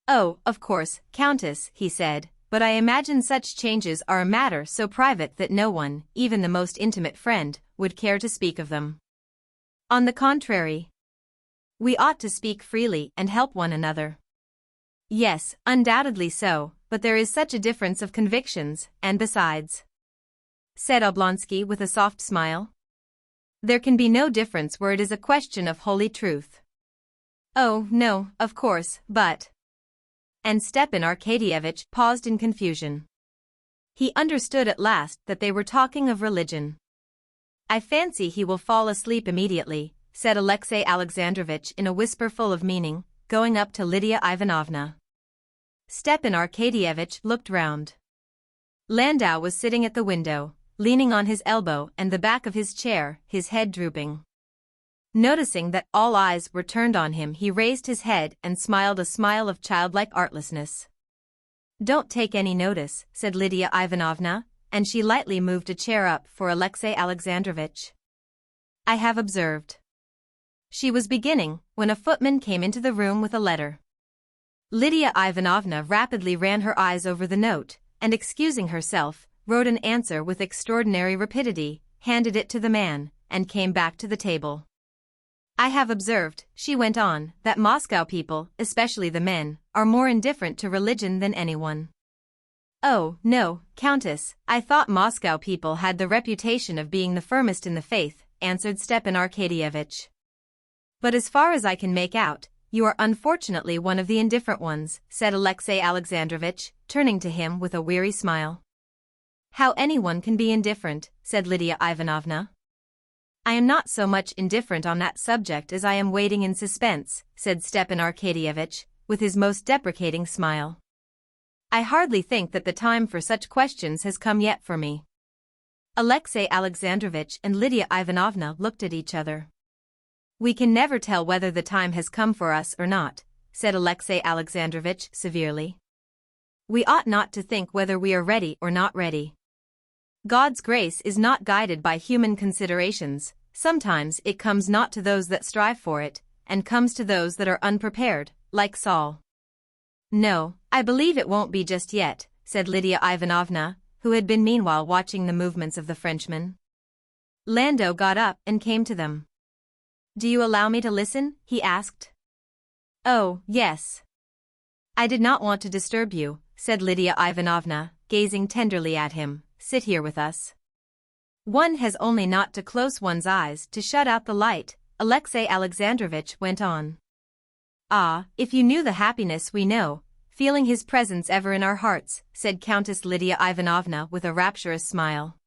"Oh, of course, Countess," he said, "but I imagine such changes are a matter so private that no one, even the most intimate friend, would care to speak of them. On the contrary, we ought to speak freely and help one another." "Yes, undoubtedly so, but there is such a difference of convictions, and besides," said Oblonsky with a soft smile, "there can be no difference where it is a question of holy truth." "Oh, no, of course, but—" and Stepan Arkadyevich paused in confusion. He understood at last that they were talking of religion. "I fancy he will fall asleep immediately," said Alexei Alexandrovich in a whisper full of meaning, going up to Lydia Ivanovna. Stepan Arkadyevich looked round. Landau was sitting at the window, leaning on his elbow and the back of his chair, his head drooping. Noticing that all eyes were turned on him, he raised his head and smiled a smile of childlike artlessness. "Don't take any notice," said Lydia Ivanovna, and she lightly moved a chair up for Alexei Alexandrovich. "I have observed," she was beginning, when a footman came into the room with a letter. Lydia Ivanovna rapidly ran her eyes over the note, and excusing herself, wrote an answer with extraordinary rapidity, handed it to the man, and came back to the table. "I have observed," she went on, "that Moscow people, especially the men, are more indifferent to religion than anyone." "Oh, no, Countess, I thought Moscow people had the reputation of being the firmest in the faith," answered Stepan Arkadyevich. "But as far as I can make out, you are unfortunately one of the indifferent ones," said Alexei Alexandrovich, turning to him with a weary smile. "How anyone can be indifferent," said Lydia Ivanovna. "I am not so much indifferent on that subject as I am waiting in suspense," said Stepan Arkadyevich, with his most deprecating smile. "I hardly think that the time for such questions has come yet for me." Alexei Alexandrovich and Lydia Ivanovna looked at each other. "We can never tell whether the time has come for us or not," said Alexei Alexandrovich severely. "We ought not to think whether we are ready or not ready. God's grace is not guided by human considerations. Sometimes it comes not to those that strive for it, and comes to those that are unprepared, like Saul." "No, I believe it won't be just yet," said Lydia Ivanovna, who had been meanwhile watching the movements of the Frenchman. Landau got up and came to them. "Do you allow me to listen?" he asked. "Oh, yes." "I did not want to disturb you," said Lydia Ivanovna, gazing tenderly at him. "Sit here with us. One has only not to close one's eyes to shut out the light," Alexei Alexandrovich went on. "Ah, if you knew the happiness we know, feeling his presence ever in our hearts," said Countess Lydia Ivanovna with a rapturous smile.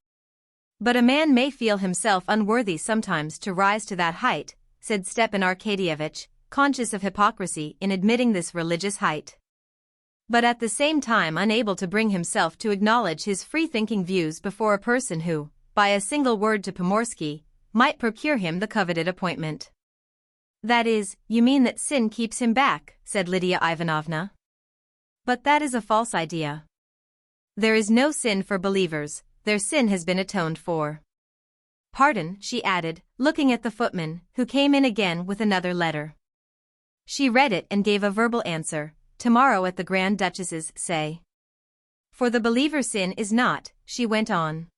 "But a man may feel himself unworthy sometimes to rise to that height," said Stepan Arkadyevitch, conscious of hypocrisy in admitting this religious height, but at the same time unable to bring himself to acknowledge his free-thinking views before a person who, by a single word to Pomorsky, might procure him the coveted appointment. "That is, you mean that sin keeps him back," said Lydia Ivanovna. "But that is a false idea. There is no sin for believers, their sin has been atoned for." "Pardon," she added, looking at the footman, who came in again with another letter. She read it and gave a verbal answer. "Tomorrow at the Grand Duchess's, say. For the believer sin is not," she went on.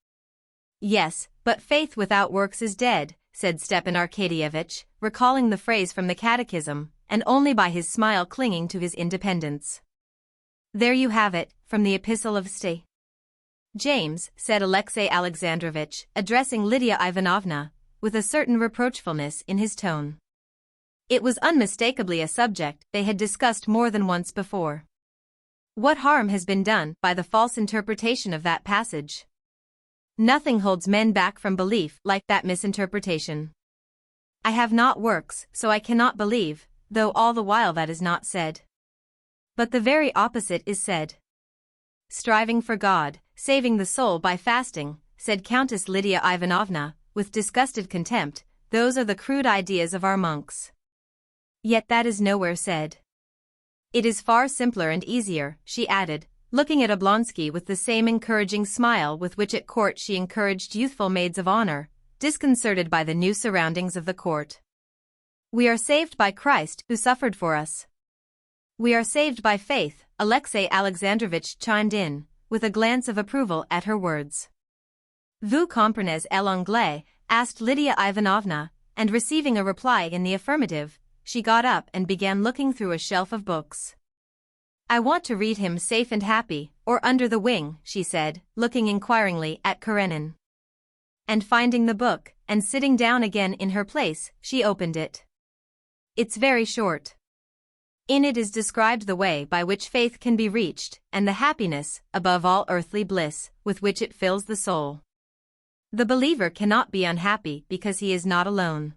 "Yes, but faith without works is dead," said Stepan Arkadyevitch, recalling the phrase from the Catechism, and only by his smile clinging to his independence. "There you have it, from the Epistle of St. James," said Alexei Alexandrovich, addressing Lydia Ivanovna, with a certain reproachfulness in his tone. It was unmistakably a subject they had discussed more than once before. "What harm has been done by the false interpretation of that passage? Nothing holds men back from belief like that misinterpretation. I have not works, so I cannot believe, though all the while that is not said. But the very opposite is said. Striving for God, saving the soul by fasting," said Countess Lydia Ivanovna, with disgusted contempt, "those are the crude ideas of our monks. Yet that is nowhere said. It is far simpler and easier," she added, looking at Oblonsky with the same encouraging smile with which at court she encouraged youthful maids of honor, disconcerted by the new surroundings of the court. "We are saved by Christ who suffered for us." "We are saved by faith," Alexei Alexandrovich chimed in, with a glance of approval at her words. "Vous comprenez l'anglais?" asked Lydia Ivanovna, and receiving a reply in the affirmative, she got up and began looking through a shelf of books. "I want to read him Safe and Happy, or Under the Wing," she said, looking inquiringly at Karenin. And finding the book, and sitting down again in her place, she opened it. It's very short. In it is described the way by which faith can be reached, and the happiness, above all earthly bliss, with which it fills the soul. The believer cannot be unhappy because he is not alone.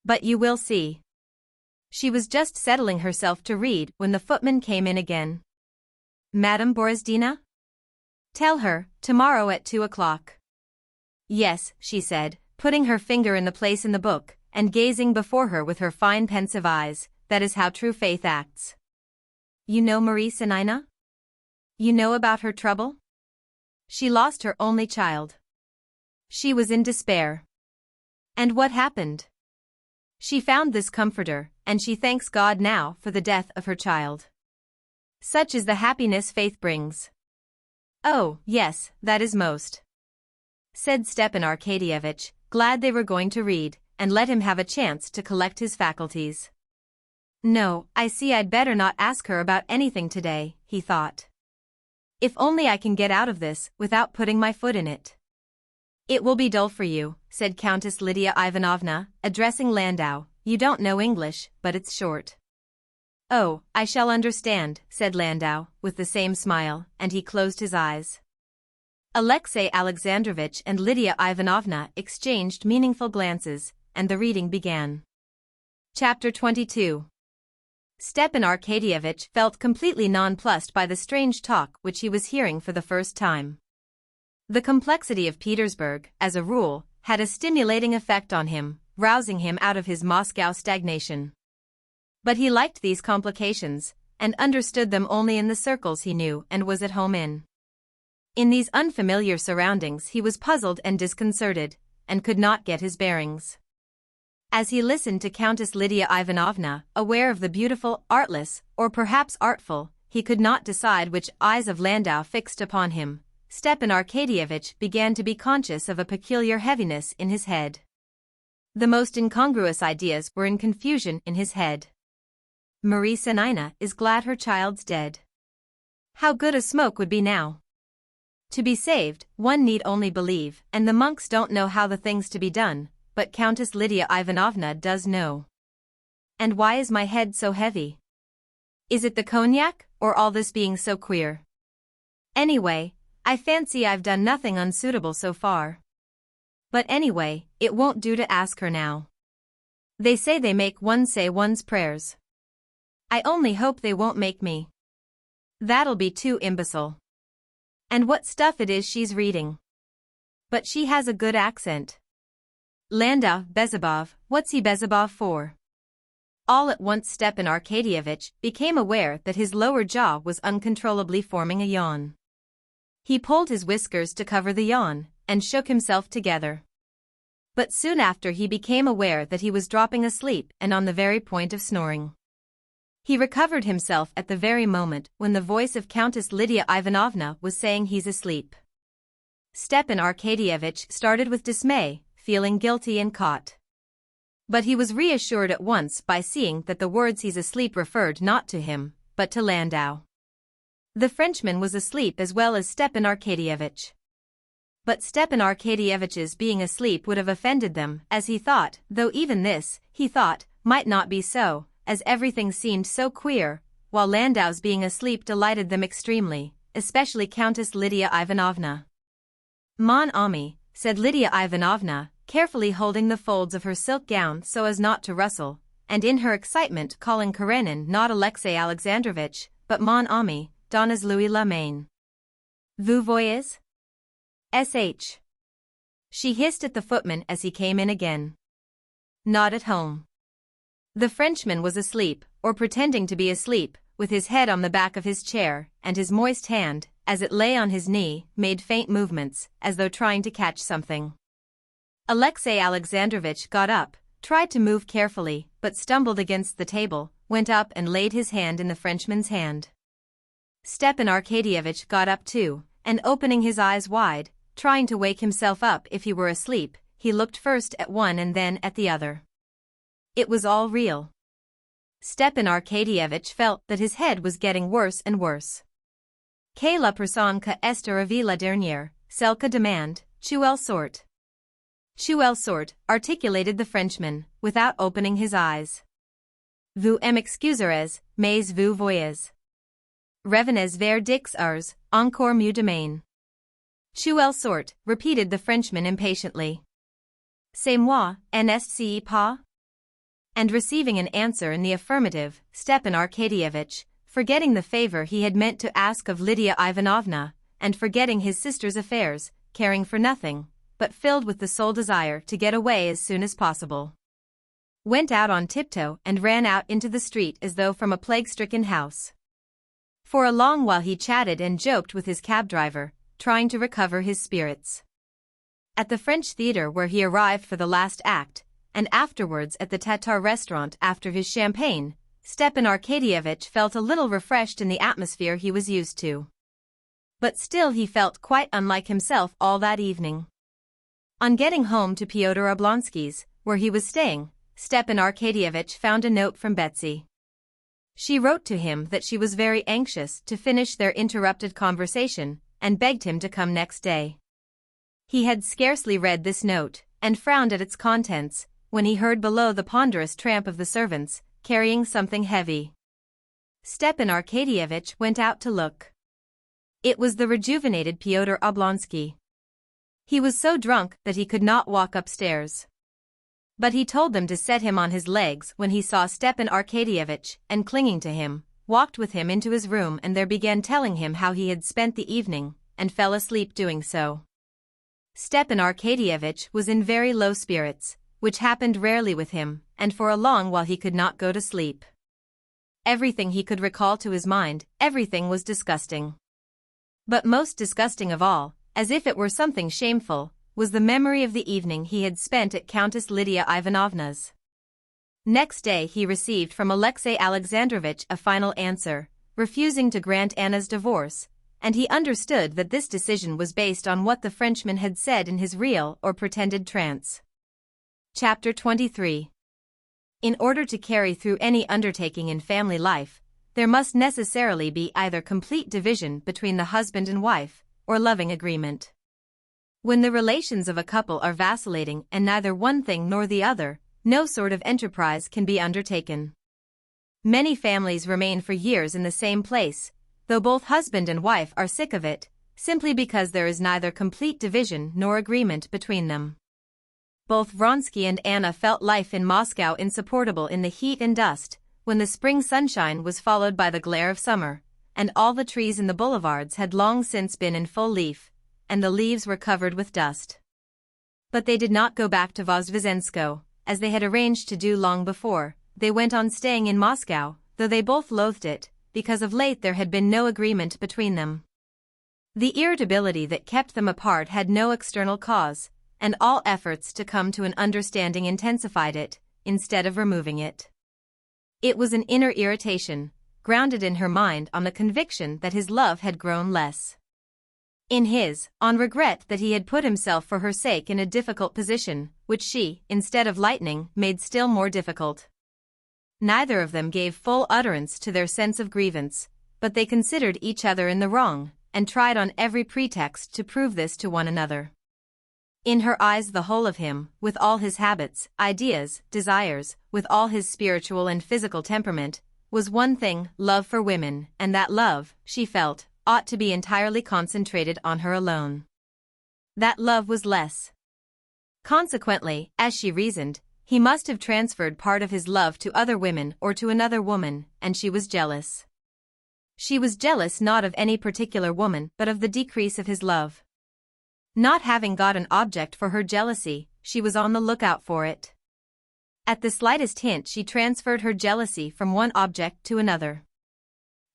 But you will see. She was just settling herself to read when the footman came in again. "Madame Borozdina?" "Tell her, tomorrow at 2:00. "Yes," she said, putting her finger in the place in the book, and gazing before her with her fine pensive eyes. "That is how true faith acts. You know Marie Sinina? You know about her trouble? She lost her only child. She was in despair. And what happened? She found this comforter, and she thanks God now for the death of her child. Such is the happiness faith brings." "Oh, yes, that is most," said Stepan Arkadyevitch, glad they were going to read, and let him have a chance to collect his faculties. "No, I see I'd better not ask her about anything today," he thought. "If only I can get out of this without putting my foot in it." "It will be dull for you," said Countess Lydia Ivanovna, addressing Landau. "You don't know English, but it's short." "Oh, I shall understand," said Landau, with the same smile, and he closed his eyes. Alexei Alexandrovich and Lydia Ivanovna exchanged meaningful glances, and the reading began. Chapter 22. Stepan Arkadyevitch felt completely nonplussed by the strange talk which he was hearing for the first time. The complexity of Petersburg, as a rule, had a stimulating effect on him, rousing him out of his Moscow stagnation. But he liked these complications, and understood them only in the circles he knew and was at home in. In these unfamiliar surroundings he was puzzled and disconcerted, and could not get his bearings. As he listened to Countess Lydia Ivanovna, aware of the beautiful, artless, or perhaps artful, he could not decide which eyes of Landau fixed upon him, Stepan Arkadyevich began to be conscious of a peculiar heaviness in his head. The most incongruous ideas were in confusion in his head. Marie Senina is glad her child's dead. How good a smoke would be now. To be saved, one need only believe, and the monks don't know how the thing's to be done, but Countess Lydia Ivanovna does know. And why is my head so heavy? Is it the cognac, or all this being so queer? Anyway, I fancy I've done nothing unsuitable so far. But anyway, it won't do to ask her now. They say they make one say one's prayers. I only hope they won't make me. That'll be too imbecile. And what stuff it is she's reading. But she has a good accent. Landau, Bezubov, what's he Bezubov for? All at once Stepan Arkadyevich became aware that his lower jaw was uncontrollably forming a yawn. He pulled his whiskers to cover the yawn, and shook himself together. But soon after he became aware that he was dropping asleep and on the very point of snoring. He recovered himself at the very moment when the voice of Countess Lydia Ivanovna was saying he's asleep. Stepan Arkadyevich started with dismay, feeling guilty and caught. But he was reassured at once by seeing that the words he's asleep referred not to him, but to Landau. The Frenchman was asleep as well as Stepan Arkadyevich. But Stepan Arkadyevich's being asleep would have offended them, as he thought, though even this, he thought, might not be so, as everything seemed so queer, while Landau's being asleep delighted them extremely, especially Countess Lydia Ivanovna. Mon ami, said Lydia Ivanovna, carefully holding the folds of her silk gown so as not to rustle, and in her excitement calling Karenin not Alexei Alexandrovich, but mon ami, Donna's Louis la Main. Vous voyez? Sh. She hissed at the footman as he came in again. Not at home. The Frenchman was asleep, or pretending to be asleep, with his head on the back of his chair, and his moist hand, as it lay on his knee, made faint movements, as though trying to catch something. Alexei Alexandrovich got up, tried to move carefully, but stumbled against the table, went up and laid his hand in the Frenchman's hand. Stepan Arkadyevich got up too, and opening his eyes wide, trying to wake himself up if he were asleep, he looked first at one and then at the other. It was all real. Stepan Arkadyevich felt that his head was getting worse and worse. Que la personne que est arrivée la dernière, celle que demande, tu elle sort. Tu elle sort, articulated the Frenchman, without opening his eyes. Vous m'excuserez, mais vous voyez. Revenez vers dix heures, encore mieux demain. Tu elle sort, repeated the Frenchman impatiently. C'est moi, n'est-ce pas? And receiving an answer in the affirmative, Stepan Arkadyevich, forgetting the favor he had meant to ask of Lydia Ivanovna, and forgetting his sister's affairs, caring for nothing, but filled with the sole desire to get away as soon as possible, went out on tiptoe and ran out into the street as though from a plague-stricken house. For a long while he chatted and joked with his cab driver, trying to recover his spirits. At the French theatre where he arrived for the last act, and afterwards at the Tatar restaurant after his champagne, Stepan Arkadyevich felt a little refreshed in the atmosphere he was used to. But still he felt quite unlike himself all that evening. On getting home to Pyotr Oblonsky's, where he was staying, Stepan Arkadyevich found a note from Betsy. She wrote to him that she was very anxious to finish their interrupted conversation, and begged him to come next day. He had scarcely read this note, and frowned at its contents, when he heard below the ponderous tramp of the servants, carrying something heavy. Stepan Arkadyevich went out to look. It was the rejuvenated Pyotr Oblonsky. He was so drunk that he could not walk upstairs. But he told them to set him on his legs when he saw Stepan Arkadyevich, and clinging to him, walked with him into his room and there began telling him how he had spent the evening, and fell asleep doing so. Stepan Arkadyevich was in very low spirits, which happened rarely with him, and for a long while he could not go to sleep. Everything he could recall to his mind, everything was disgusting. But most disgusting of all, as if it were something shameful, was the memory of the evening he had spent at Countess Lydia Ivanovna's. Next day he received from Alexei Alexandrovich a final answer, refusing to grant Anna's divorce, and he understood that this decision was based on what the Frenchman had said in his real or pretended trance. Chapter 23. In order to carry through any undertaking in family life, there must necessarily be either complete division between the husband and wife, or loving agreement. When the relations of a couple are vacillating and neither one thing nor the other, no sort of enterprise can be undertaken. Many families remain for years in the same place, though both husband and wife are sick of it, simply because there is neither complete division nor agreement between them. Both Vronsky and Anna felt life in Moscow insupportable in the heat and dust, when the spring sunshine was followed by the glare of summer, and all the trees in the boulevards had long since been in full leaf, and the leaves were covered with dust. But they did not go back to Vozdvizhensko, as they had arranged to do long before. They went on staying in Moscow, though they both loathed it, because of late there had been no agreement between them. The irritability that kept them apart had no external cause, and all efforts to come to an understanding intensified it, instead of removing it. It was an inner irritation, grounded in her mind on the conviction that his love had grown less. In his, on regret that he had put himself for her sake in a difficult position, which she, instead of lightening, made still more difficult. Neither of them gave full utterance to their sense of grievance, but they considered each other in the wrong, and tried on every pretext to prove this to one another. In her eyes the whole of him, with all his habits, ideas, desires, with all his spiritual and physical temperament, was one thing, love for women, and that love, she felt, ought to be entirely concentrated on her alone. That love was less. Consequently, as she reasoned, he must have transferred part of his love to other women or to another woman, and she was jealous. She was jealous not of any particular woman but of the decrease of his love. Not having got an object for her jealousy, she was on the lookout for it. At the slightest hint she transferred her jealousy from one object to another.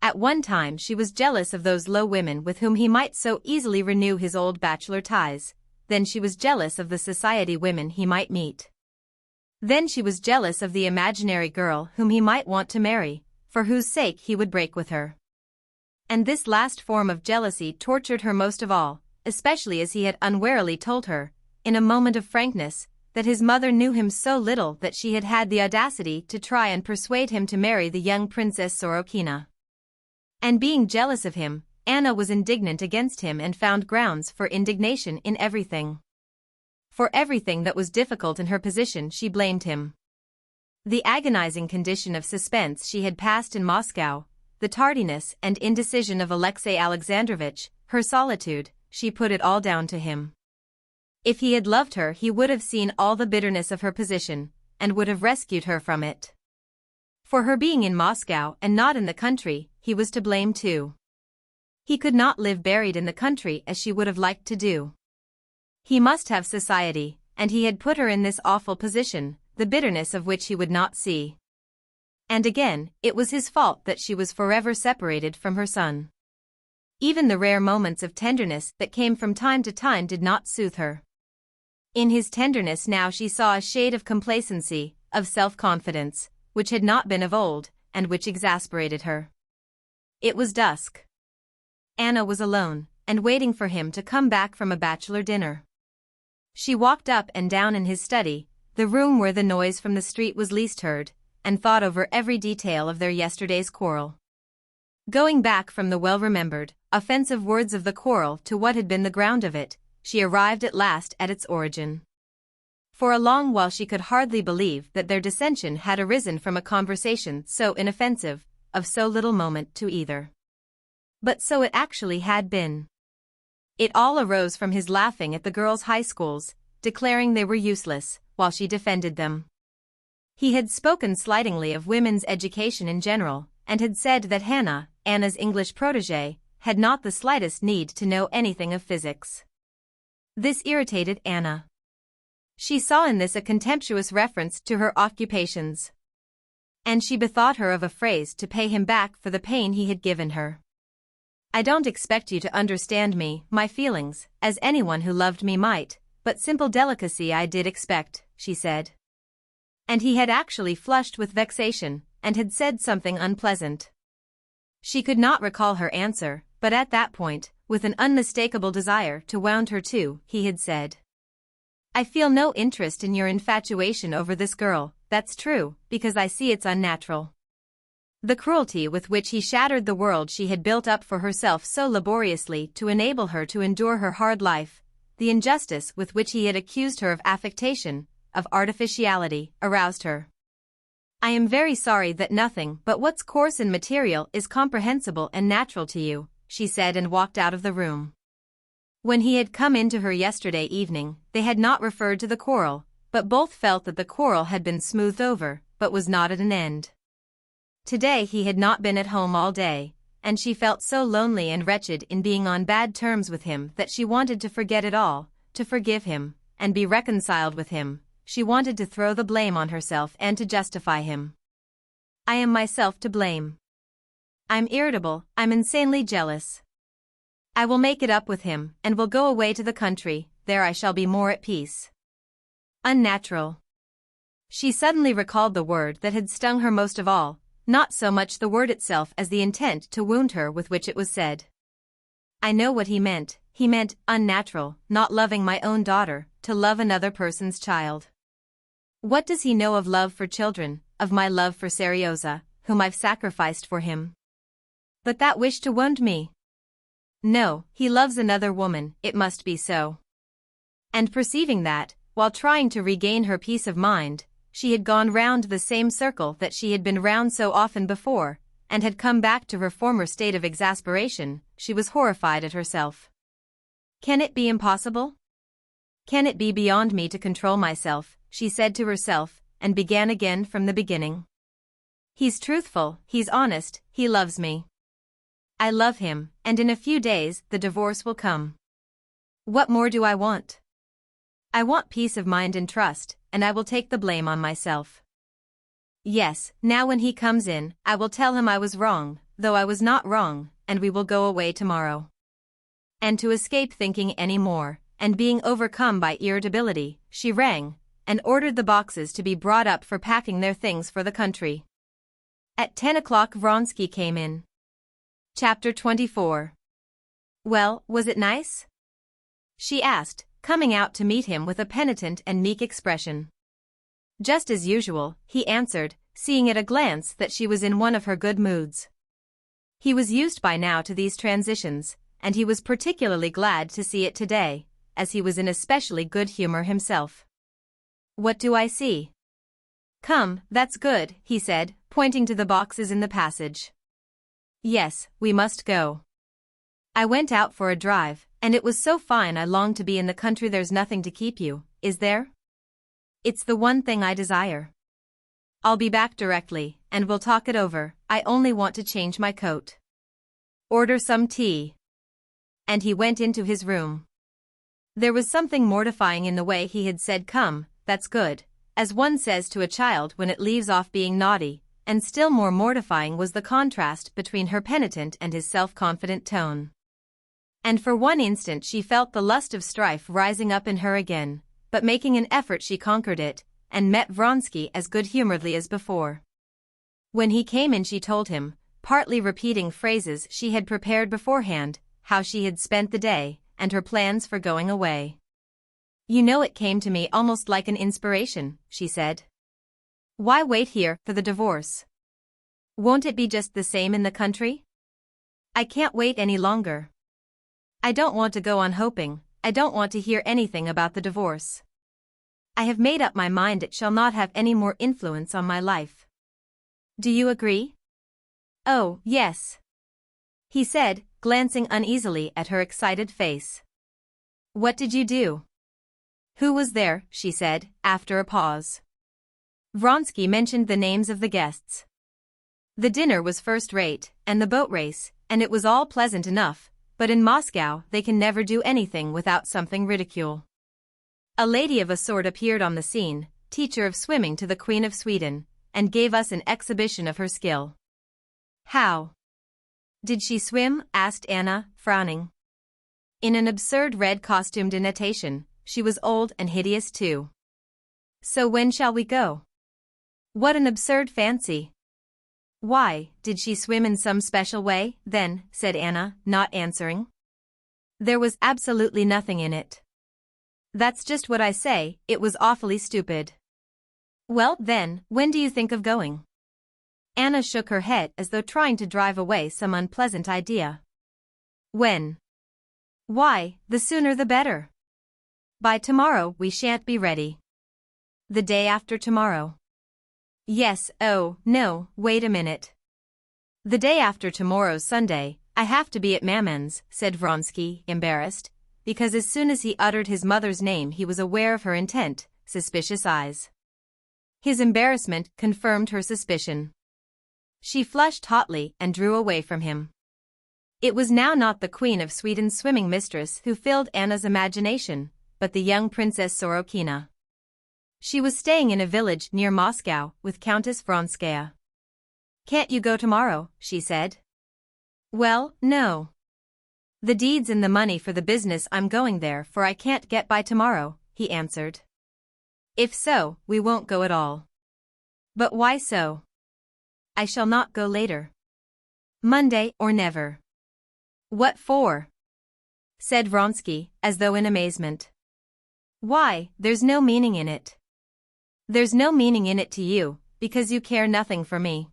At one time she was jealous of those low women with whom he might so easily renew his old bachelor ties, then she was jealous of the society women he might meet. Then she was jealous of the imaginary girl whom he might want to marry, for whose sake he would break with her. And this last form of jealousy tortured her most of all, especially as he had unwarily told her, in a moment of frankness, that his mother knew him so little that she had had the audacity to try and persuade him to marry the young Princess Sorokina. And being jealous of him, Anna was indignant against him and found grounds for indignation in everything. For everything that was difficult in her position she blamed him. The agonizing condition of suspense she had passed in Moscow, the tardiness and indecision of Alexei Alexandrovich, her solitude, she put it all down to him. If he had loved her he would have seen all the bitterness of her position, and would have rescued her from it. For her being in Moscow and not in the country, he was to blame too. He could not live buried in the country as she would have liked to do. He must have society, and he had put her in this awful position, the bitterness of which he would not see. And again, it was his fault that she was forever separated from her son. Even the rare moments of tenderness that came from time to time did not soothe her. In his tenderness now she saw a shade of complacency, of self-confidence, which had not been of old, and which exasperated her. It was dusk. Anna was alone, and waiting for him to come back from a bachelor dinner. She walked up and down in his study, the room where the noise from the street was least heard, and thought over every detail of their yesterday's quarrel. Going back from the well-remembered, offensive words of the quarrel to what had been the ground of it, she arrived at last at its origin. For a long while she could hardly believe that their dissension had arisen from a conversation so inoffensive, of so little moment to either. But so it actually had been. It all arose from his laughing at the girls' high schools, declaring they were useless, while she defended them. He had spoken slightingly of women's education in general, and had said that Hannah, Anna's English protégée, had not the slightest need to know anything of physics. This irritated Anna. She saw in this a contemptuous reference to her occupations. And she bethought her of a phrase to pay him back for the pain he had given her. "I don't expect you to understand me, my feelings, as anyone who loved me might, but simple delicacy I did expect," she said. And he had actually flushed with vexation, and had said something unpleasant. She could not recall her answer, but at that point, with an unmistakable desire to wound her too, he had said, "I feel no interest in your infatuation over this girl, that's true, because I see it's unnatural." The cruelty with which he shattered the world she had built up for herself so laboriously to enable her to endure her hard life, the injustice with which he had accused her of affectation, of artificiality, aroused her. "I am very sorry that nothing but what's coarse and material is comprehensible and natural to you," she said, and walked out of the room. When he had come in to her yesterday evening, they had not referred to the quarrel, but both felt that the quarrel had been smoothed over, but was not at an end. Today he had not been at home all day, and she felt so lonely and wretched in being on bad terms with him that she wanted to forget it all, to forgive him, and be reconciled with him. She wanted to throw the blame on herself and to justify him. "I am myself to blame. I'm irritable, I'm insanely jealous. I will make it up with him and will go away to the country, there I shall be more at peace." Unnatural. She suddenly recalled the word that had stung her most of all, not so much the word itself as the intent to wound her with which it was said. I know what he meant unnatural, not loving my own daughter, to love another person's child. What does he know of love for children, of my love for Seryoza, whom I've sacrificed for him? But that wish to wound me? No, he loves another woman, it must be so. And perceiving that, while trying to regain her peace of mind, she had gone round the same circle that she had been round so often before, and had come back to her former state of exasperation, she was horrified at herself. Can it be impossible? Can it be beyond me to control myself, she said to herself, and began again from the beginning. He's truthful, he's honest, he loves me. I love him, and in a few days the divorce will come. What more do I want? I want peace of mind and trust, and I will take the blame on myself. Yes, now when he comes in, I will tell him I was wrong, though I was not wrong, and we will go away tomorrow. And to escape thinking any more, and being overcome by irritability, she rang, and ordered the boxes to be brought up for packing their things for the country. At 10 o'clock Vronsky came in. Chapter 24. Well, was it nice? She asked, coming out to meet him with a penitent and meek expression. Just as usual, he answered, seeing at a glance that she was in one of her good moods. He was used by now to these transitions, and he was particularly glad to see it today, as he was in especially good humor himself. What do I see? Come, that's good, he said, pointing to the boxes in the passage. Yes, we must go. I went out for a drive, and it was so fine I longed to be in the country. There's nothing to keep you, is there? It's the one thing I desire. I'll be back directly, and we'll talk it over. I only want to change my coat. Order some tea. And he went into his room. There was something mortifying in the way he had said come, that's good, as one says to a child when it leaves off being naughty, and still more mortifying was the contrast between her penitent and his self-confident tone. And for one instant she felt the lust of strife rising up in her again, but making an effort she conquered it, and met Vronsky as good-humoredly as before. When he came in she told him, partly repeating phrases she had prepared beforehand, how she had spent the day, and her plans for going away. You know, it came to me almost like an inspiration, she said. Why wait here for the divorce? Won't it be just the same in the country? I can't wait any longer. I don't want to go on hoping, I don't want to hear anything about the divorce. I have made up my mind it shall not have any more influence on my life. Do you agree? Oh, yes. He said, glancing uneasily at her excited face. What did you do? Who was there? She said, after a pause. Vronsky mentioned the names of the guests. The dinner was first-rate, and the boat race, and it was all pleasant enough, but in Moscow they can never do anything without something ridicule. A lady of a sort appeared on the scene, teacher of swimming to the Queen of Sweden, and gave us an exhibition of her skill. How? Did she swim? Asked Anna, frowning. In an absurd red costume de natation. She was old and hideous too. So when shall we go? What an absurd fancy. Why, did she swim in some special way, then, said Anna, not answering. There was absolutely nothing in it. That's just what I say, it was awfully stupid. Well, then, when do you think of going? Anna shook her head as though trying to drive away some unpleasant idea. When? Why, the sooner the better. By tomorrow we shan't be ready. The day after tomorrow. Yes, oh, no, wait a minute. The day after tomorrow's Sunday, I have to be at Maman's, said Vronsky, embarrassed, because as soon as he uttered his mother's name he was aware of her intent, suspicious eyes. His embarrassment confirmed her suspicion. She flushed hotly and drew away from him. It was now not the Queen of Sweden's swimming mistress who filled Anna's imagination, but the young Princess Sorokina. She was staying in a village near Moscow with Countess Vronskaya. Can't you go tomorrow, she said. Well, no. The deeds and the money for the business I'm going there for I can't get by tomorrow, he answered. If so, we won't go at all. But why so? I shall not go later. Monday or never. What for? Said Vronsky, as though in amazement. Why, there's no meaning in it. There's no meaning in it to you, because you care nothing for me.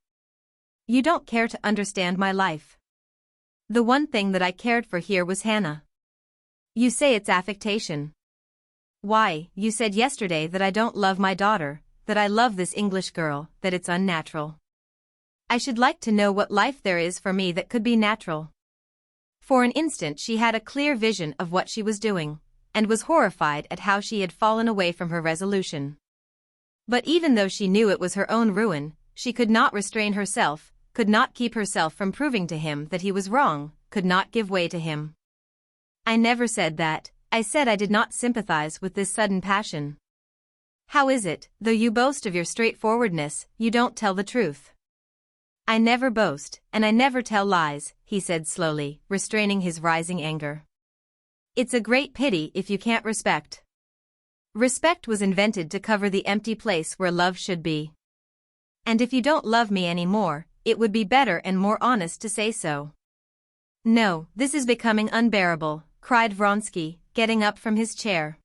You don't care to understand my life. The one thing that I cared for here was Hannah. You say it's affectation. Why, you said yesterday that I don't love my daughter, that I love this English girl, that it's unnatural. I should like to know what life there is for me that could be natural. For an instant she had a clear vision of what she was doing, and was horrified at how she had fallen away from her resolution. But even though she knew it was her own ruin, she could not restrain herself, could not keep herself from proving to him that he was wrong, could not give way to him. I never said that, I said I did not sympathize with this sudden passion. How is it, though you boast of your straightforwardness, you don't tell the truth? I never boast, and I never tell lies, he said slowly, restraining his rising anger. It's a great pity if you can't respect. Respect was invented to cover the empty place where love should be. And if you don't love me any more, it would be better and more honest to say so. No, this is becoming unbearable, cried Vronsky, getting up from his chair.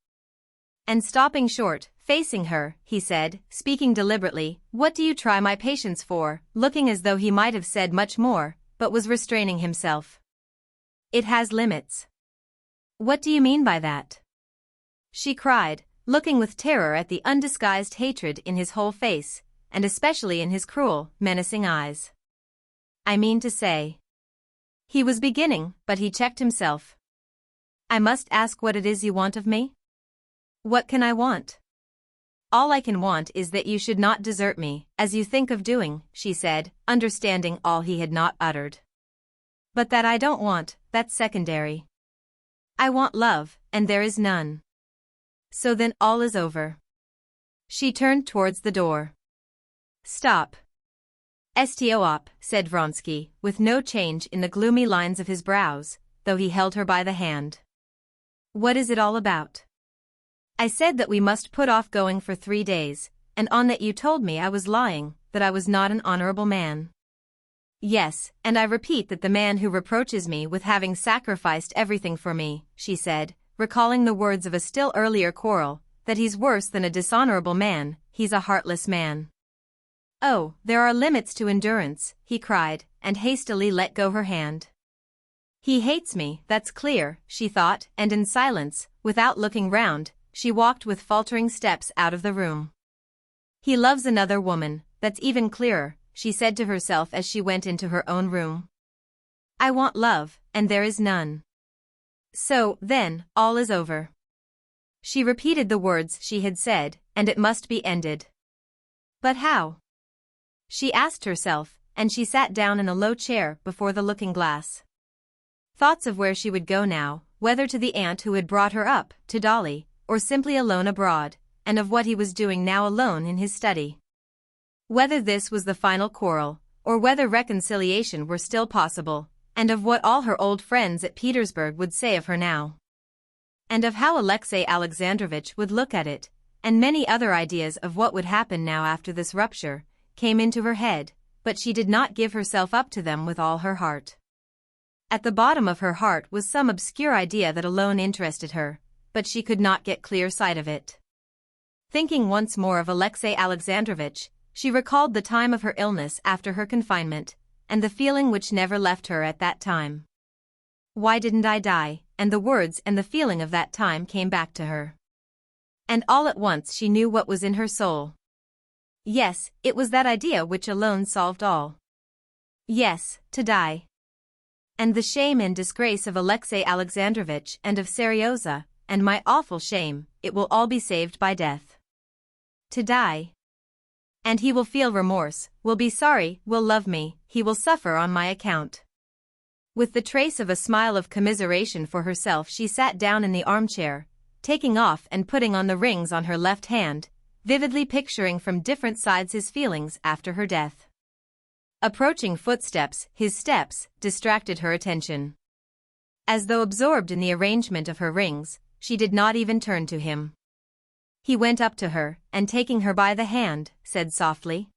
And stopping short, facing her, he said, speaking deliberately, what do you try my patience for, looking as though he might have said much more, but was restraining himself. It has limits. What do you mean by that? She cried, looking with terror at the undisguised hatred in his whole face, and especially in his cruel, menacing eyes. I mean to say. He was beginning, but he checked himself. I must ask what it is you want of me? What can I want? All I can want is that you should not desert me, as you think of doing, she said, understanding all he had not uttered. But that I don't want, that's secondary. I want love, and there is none. So then all is over. She turned towards the door. Stop. Stop, said Vronsky, with no change in the gloomy lines of his brows, though he held her by the hand. What is it all about? I said that we must put off going for 3 days, and on that you told me I was lying, that I was not an honorable man. Yes, and I repeat that the man who reproaches me with having sacrificed everything for me, she said, recalling the words of a still earlier quarrel, that he's worse than a dishonorable man, he's a heartless man. Oh, there are limits to endurance, he cried, and hastily let go her hand. He hates me, that's clear, she thought, and in silence, without looking round, she walked with faltering steps out of the room. He loves another woman, that's even clearer, she said to herself as she went into her own room. I want love, and there is none. So, then, all is over. She repeated the words she had said, and it must be ended. But how? She asked herself, and she sat down in a low chair before the looking-glass. Thoughts of where she would go now, whether to the aunt who had brought her up, to Dolly, or simply alone abroad, and of what he was doing now alone in his study. Whether this was the final quarrel, or whether reconciliation were still possible, and of what all her old friends at Petersburg would say of her now. And of how Alexei Alexandrovich would look at it, and many other ideas of what would happen now after this rupture, came into her head, but she did not give herself up to them with all her heart. At the bottom of her heart was some obscure idea that alone interested her, but she could not get clear sight of it. Thinking once more of Alexei Alexandrovich, she recalled the time of her illness after her confinement, and the feeling which never left her at that time. "Why didn't I die?" and the words and the feeling of that time came back to her. And all at once she knew what was in her soul. Yes, it was that idea which alone solved all. Yes, to die. And the shame and disgrace of Alexei Alexandrovich and of Seryoza, and my awful shame, it will all be saved by death. To die. And he will feel remorse, will be sorry, will love me, he will suffer on my account. With the trace of a smile of commiseration for herself, she sat down in the armchair, taking off and putting on the rings on her left hand, vividly picturing from different sides his feelings after her death. Approaching footsteps, his steps, distracted her attention. As though absorbed in the arrangement of her rings, she did not even turn to him. He went up to her, and taking her by the hand, said softly,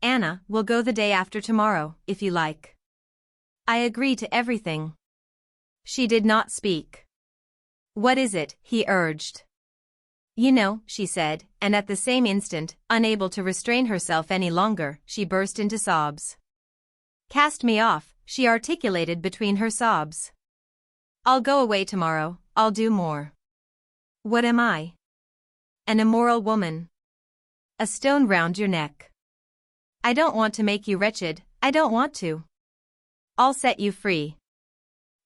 "Anna, we'll go the day after tomorrow, if you like. I agree to everything." She did not speak. "What is it?" he urged. "You know," she said, and at the same instant, unable to restrain herself any longer, she burst into sobs. "Cast me off," she articulated between her sobs. "I'll go away tomorrow, I'll do more. What am I? An immoral woman. A stone round your neck. I don't want to make you wretched, I don't want to. I'll set you free.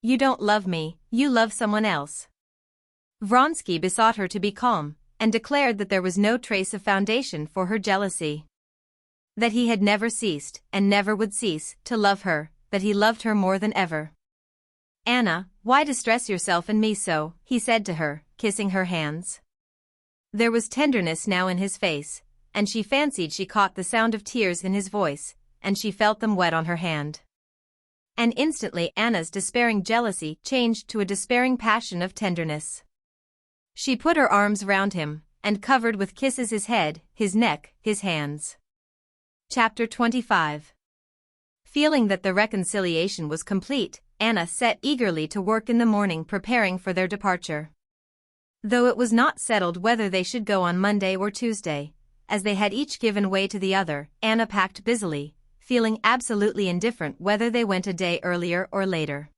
You don't love me, you love someone else." Vronsky besought her to be calm, and declared that there was no trace of foundation for her jealousy. That he had never ceased, and never would cease, to love her, that he loved her more than ever. "Anna, why distress yourself and me so?" he said to her, kissing her hands. There was tenderness now in his face, and she fancied she caught the sound of tears in his voice, and she felt them wet on her hand. And instantly Anna's despairing jealousy changed to a despairing passion of tenderness. She put her arms round him, and covered with kisses his head, his neck, his hands. Chapter 25. Feeling that the reconciliation was complete, Anna set eagerly to work in the morning preparing for their departure. Though it was not settled whether they should go on Monday or Tuesday, as they had each given way to the other, Anna packed busily, feeling absolutely indifferent whether they went a day earlier or later.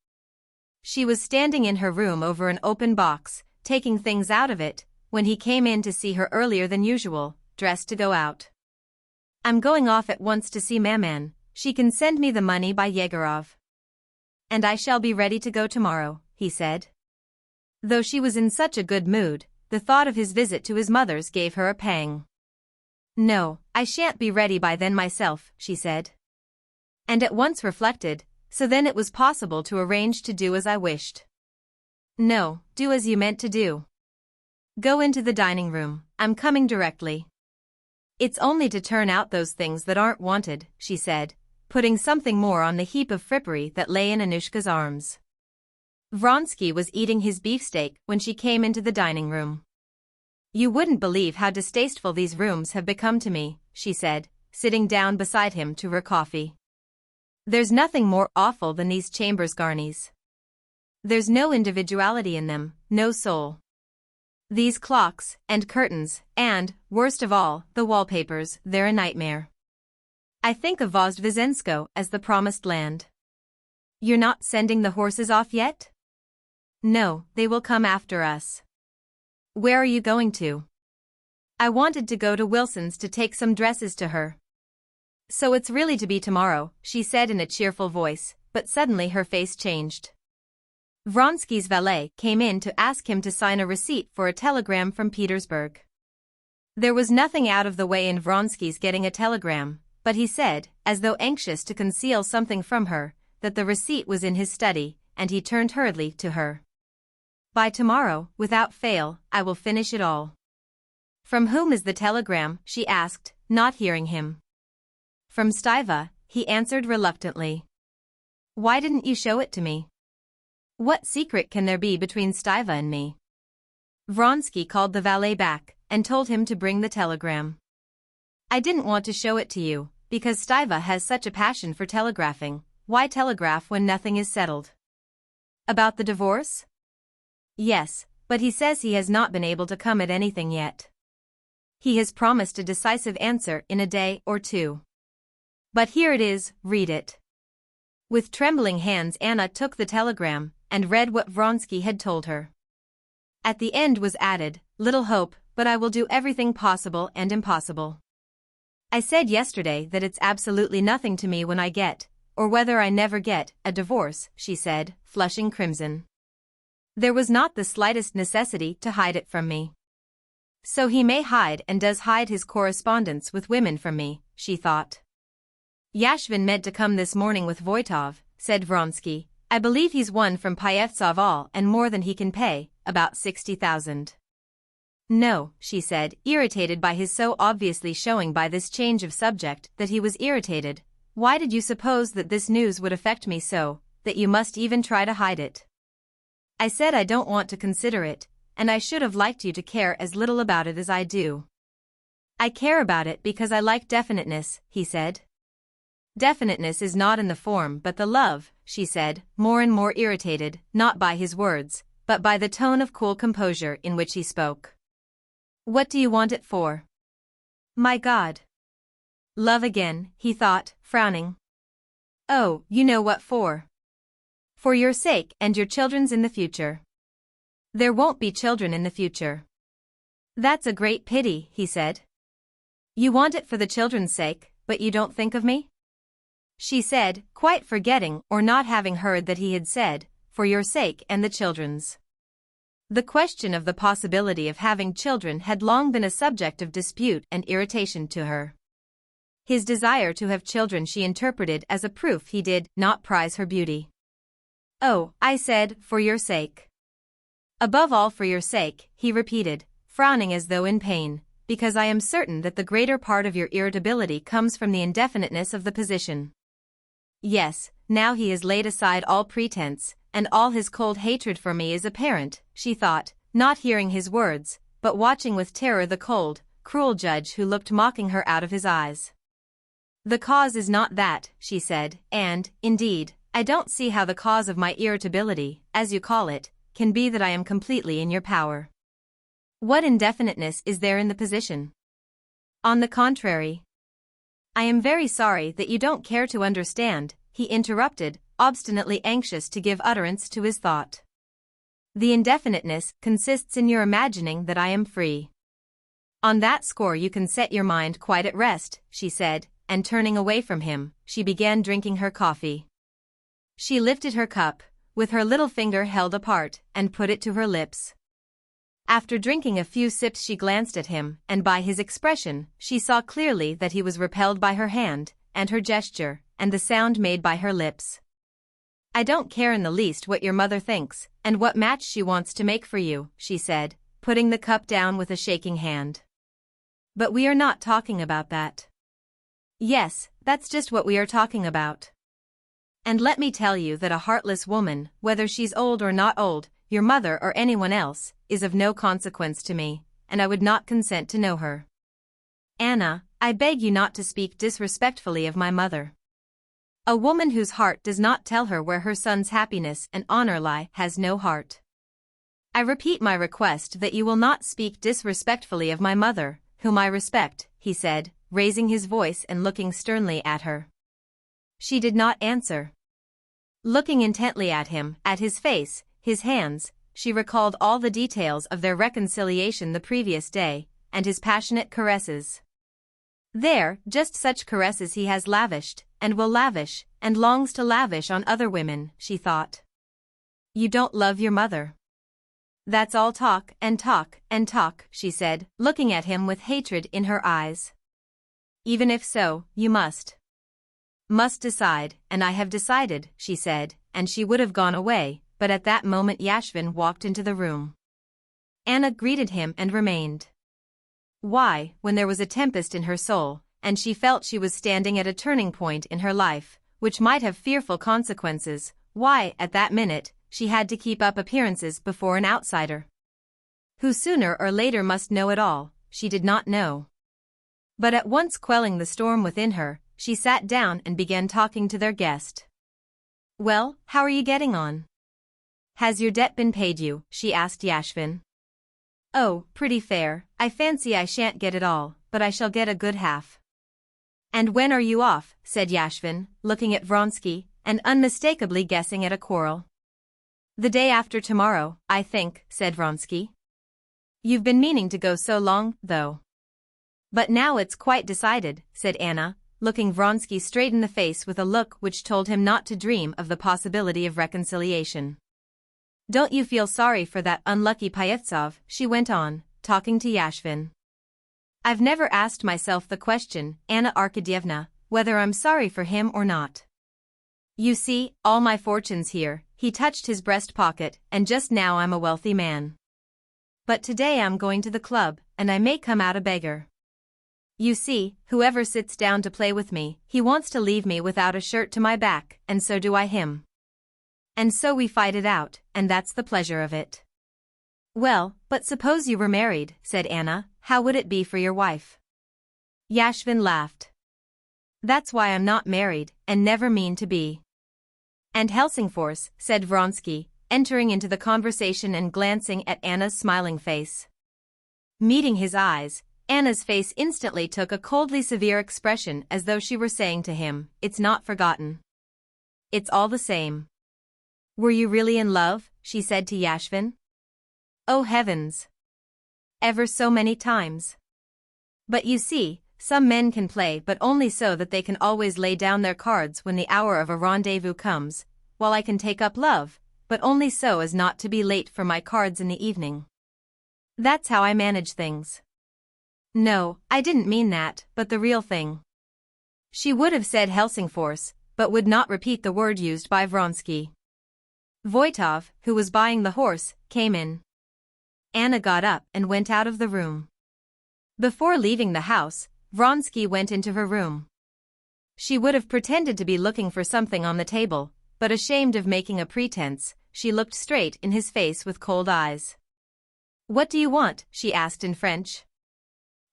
She was standing in her room over an open box, taking things out of it, when he came in to see her earlier than usual, dressed to go out. "I'm going off at once to see Maman, she can send me the money by Yegorov. And I shall be ready to go tomorrow," he said. Though she was in such a good mood, the thought of his visit to his mother's gave her a pang. "No, I shan't be ready by then myself," she said. And at once reflected, so then it was possible to arrange to do as I wished. "No, do as you meant to do. Go into the dining room, I'm coming directly. It's only to turn out those things that aren't wanted," she said, putting something more on the heap of frippery that lay in Anushka's arms. Vronsky was eating his beefsteak when she came into the dining room. "You wouldn't believe how distasteful these rooms have become to me," she said, sitting down beside him to her coffee. "There's nothing more awful than these chambers garnies. There's no individuality in them, no soul. These clocks, and curtains, and, worst of all, the wallpapers, they're a nightmare. I think of Vozdvizensko as the promised land." "You're not sending the horses off yet?" "No, they will come after us." "Where are you going to?" "I wanted to go to Wilson's to take some dresses to her." "So it's really to be tomorrow," she said in a cheerful voice, but suddenly her face changed. Vronsky's valet came in to ask him to sign a receipt for a telegram from Petersburg. There was nothing out of the way in Vronsky's getting a telegram, but he said, as though anxious to conceal something from her, that the receipt was in his study, and he turned hurriedly to her. "By tomorrow, without fail, I will finish it all." "From whom is the telegram?" she asked, not hearing him. "From Stiva," he answered reluctantly. "Why didn't you show it to me? What secret can there be between Stiva and me?" Vronsky called the valet back, and told him to bring the telegram. "I didn't want to show it to you, because Stiva has such a passion for telegraphing. Why telegraph when nothing is settled? About the divorce? Yes, but he says he has not been able to come at anything yet. He has promised a decisive answer in a day or two. But here it is, read it. With trembling hands Anna took the telegram and read what Vronsky had told her. At the end was added, little hope, but I will do everything possible and impossible. I said yesterday that it's absolutely nothing to me when I get, or whether I never get, a divorce, she said, flushing crimson. There was not the slightest necessity to hide it from me. So he may hide and does hide his correspondence with women from me, she thought. Yashvin meant to come this morning with Voitov, said Vronsky. I believe he's won from Pyevtsov all and more than he can pay, about 60,000. No, she said, irritated by his so obviously showing by this change of subject that he was irritated. Why did you suppose that this news would affect me so, that you must even try to hide it? I said I don't want to consider it, and I should have liked you to care as little about it as I do. I care about it because I like definiteness, he said. Definiteness is not in the form but the love, she said, more and more irritated, not by his words, but by the tone of cool composure in which he spoke. What do you want it for? My God. Love again, he thought, frowning. Oh, you know what for. For your sake and your children's in the future. There won't be children in the future. That's a great pity, he said. You want it for the children's sake, but you don't think of me? She said, quite forgetting or not having heard that he had said, for your sake and the children's. The question of the possibility of having children had long been a subject of dispute and irritation to her. His desire to have children she interpreted as a proof he did not prize her beauty. Oh, I said, for your sake. Above all for your sake, he repeated, frowning as though in pain, because I am certain that the greater part of your irritability comes from the indefiniteness of the position. Yes, now he has laid aside all pretense, and all his cold hatred for me is apparent, she thought, not hearing his words, but watching with terror the cold, cruel judge who looked mocking her out of his eyes. The cause is not that, she said, and, indeed, I don't see how the cause of my irritability, as you call it, can be that I am completely in your power. What indefiniteness is there in the position? On the contrary. I am very sorry that you don't care to understand, he interrupted, obstinately anxious to give utterance to his thought. The indefiniteness consists in your imagining that I am free. On that score you can set your mind quite at rest, she said, and turning away from him, she began drinking her coffee. She lifted her cup, with her little finger held apart, and put it to her lips. After drinking a few sips she glanced at him, and by his expression, she saw clearly that he was repelled by her hand, and her gesture, and the sound made by her lips. I don't care in the least what your mother thinks, and what match she wants to make for you, she said, putting the cup down with a shaking hand. But we are not talking about that. Yes, that's just what we are talking about. And let me tell you that a heartless woman, whether she's old or not old, your mother or anyone else, is of no consequence to me, and I would not consent to know her. Anna, I beg you not to speak disrespectfully of my mother. A woman whose heart does not tell her where her son's happiness and honor lie has no heart. I repeat my request that you will not speak disrespectfully of my mother, whom I respect, he said, raising his voice and looking sternly at her. She did not answer. Looking intently at him, at his face, his hands, she recalled all the details of their reconciliation the previous day, and his passionate caresses. There, just such caresses he has lavished, and will lavish, and longs to lavish on other women, she thought. You don't love your mother. That's all talk and talk and talk, she said, looking at him with hatred in her eyes. Even if so, you must decide, and I have decided, she said, and she would have gone away, but at that moment Yashvin walked into the room. Anna greeted him and remained. Why, when there was a tempest in her soul, and she felt she was standing at a turning point in her life, which might have fearful consequences, why, at that minute, she had to keep up appearances before an outsider who sooner or later must know it all, she did not know. But at once quelling the storm within her, she sat down and began talking to their guest. "Well, how are you getting on? Has your debt been paid you?" she asked Yashvin. "Oh, pretty fair. I fancy I shan't get it all, but I shall get a good half." "And when are you off?" said Yashvin, looking at Vronsky, and unmistakably guessing at a quarrel. "The day after tomorrow, I think," said Vronsky. "You've been meaning to go so long, though." "But now it's quite decided," said Anna, looking Vronsky straight in the face with a look which told him not to dream of the possibility of reconciliation. "Don't you feel sorry for that unlucky Pyevtsov?" she went on, talking to Yashvin. "I've never asked myself the question, Anna Arkadyevna, whether I'm sorry for him or not. You see, all my fortune's here," he touched his breast pocket, "and just now I'm a wealthy man. But today I'm going to the club, and I may come out a beggar. You see, whoever sits down to play with me, he wants to leave me without a shirt to my back, and so do I him. And so we fight it out, and that's the pleasure of it." "Well, but suppose you were married," said Anna, "how would it be for your wife?" Yashvin laughed. "That's why I'm not married, and never mean to be." "And Helsingfors," said Vronsky, entering into the conversation and glancing at Anna's smiling face. Meeting his eyes, Anna's face instantly took a coldly severe expression, as though she were saying to him, "It's not forgotten. It's all the same." "Were you really in love?" she said to Yashvin. "Oh heavens! Ever so many times. But you see, some men can play but only so that they can always lay down their cards when the hour of a rendezvous comes, while I can take up love, but only so as not to be late for my cards in the evening. That's how I manage things." "No, I didn't mean that, but the real thing." She would have said Helsingfors, but would not repeat the word used by Vronsky. Voitov, who was buying the horse, came in. Anna got up and went out of the room. Before leaving the house, Vronsky went into her room. She would have pretended to be looking for something on the table, but ashamed of making a pretense, she looked straight in his face with cold eyes. "What do you want?" she asked in French.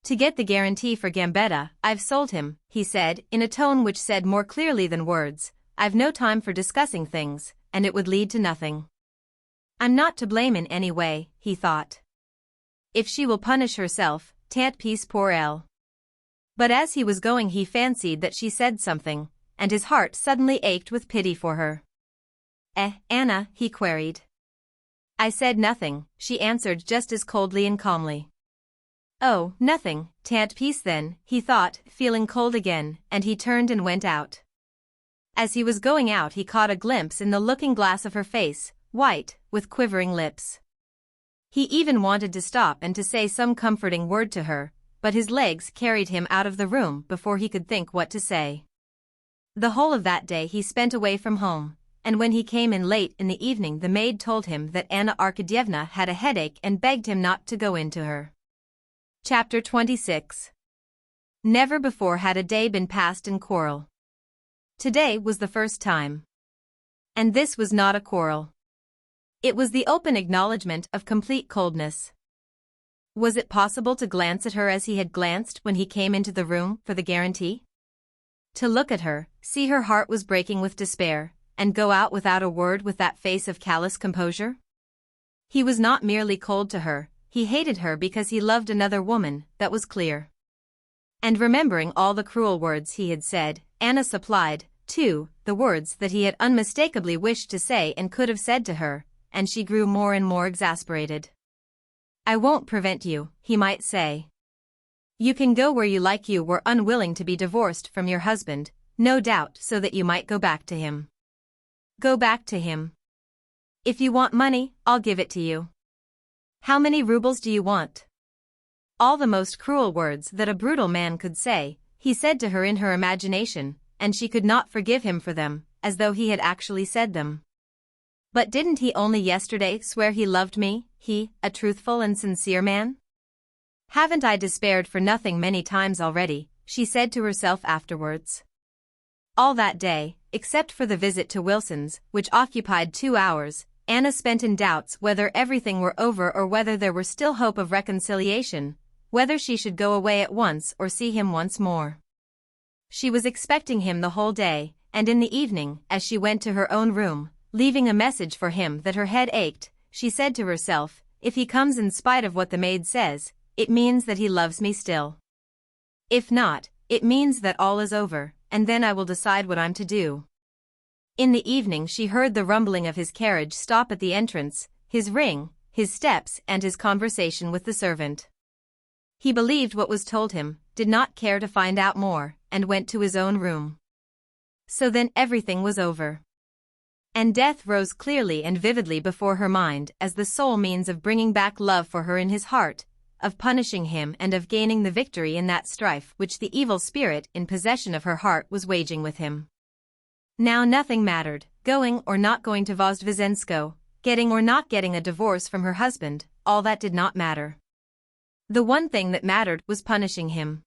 "To get the guarantee for Gambetta, I've sold him," he said in a tone which said more clearly than words, "I've no time for discussing things, and it would lead to nothing. I'm not to blame in any way," he thought. "If she will punish herself, tant pis pour elle." But as he was going he fancied that she said something, and his heart suddenly ached with pity for her. Anna?" he queried. "I said nothing," she answered just as coldly and calmly. "Oh, nothing, tant pis then," he thought, feeling cold again, and he turned and went out. As he was going out he caught a glimpse in the looking-glass of her face, white, with quivering lips. He even wanted to stop and to say some comforting word to her, but his legs carried him out of the room before he could think what to say. The whole of that day he spent away from home, and when he came in late in the evening the maid told him that Anna Arkadyevna had a headache and begged him not to go in to her. Chapter 26. Never before had a day been passed in quarrel. Today was the first time. And this was not a quarrel. It was the open acknowledgement of complete coldness. Was it possible to glance at her as he had glanced when he came into the room for the guarantee? To look at her, see her heart was breaking with despair, and go out without a word with that face of callous composure? He was not merely cold to her, he hated her because he loved another woman, that was clear. And remembering all the cruel words he had said, Anna supplied, too, the words that he had unmistakably wished to say and could have said to her, and she grew more and more exasperated. "I won't prevent you," he might say. "You can go where you like. You were unwilling to be divorced from your husband, no doubt so that you might go back to him. Go back to him. If you want money, I'll give it to you. How many rubles do you want?" All the most cruel words that a brutal man could say, he said to her in her imagination, and she could not forgive him for them, as though he had actually said them. "But didn't he only yesterday swear he loved me, he, a truthful and sincere man? Haven't I despaired for nothing many times already?" she said to herself afterwards. All that day, except for the visit to Wilson's, which occupied 2 hours, Anna spent in doubts whether everything were over or whether there were still hope of reconciliation, whether she should go away at once or see him once more. She was expecting him the whole day, and in the evening, as she went to her own room, leaving a message for him that her head ached, she said to herself, if he comes in spite of what the maid says, it means that he loves me still. If not, it means that all is over, and then I will decide what I'm to do. In the evening she heard the rumbling of his carriage stop at the entrance, his ring, his steps and his conversation with the servant. He believed what was told him, did not care to find out more, and went to his own room. So then everything was over. And death rose clearly and vividly before her mind as the sole means of bringing back love for her in his heart, of punishing him and of gaining the victory in that strife which the evil spirit in possession of her heart was waging with him. Now nothing mattered, going or not going to Vozdvizensko, getting or not getting a divorce from her husband, all that did not matter. The one thing that mattered was punishing him.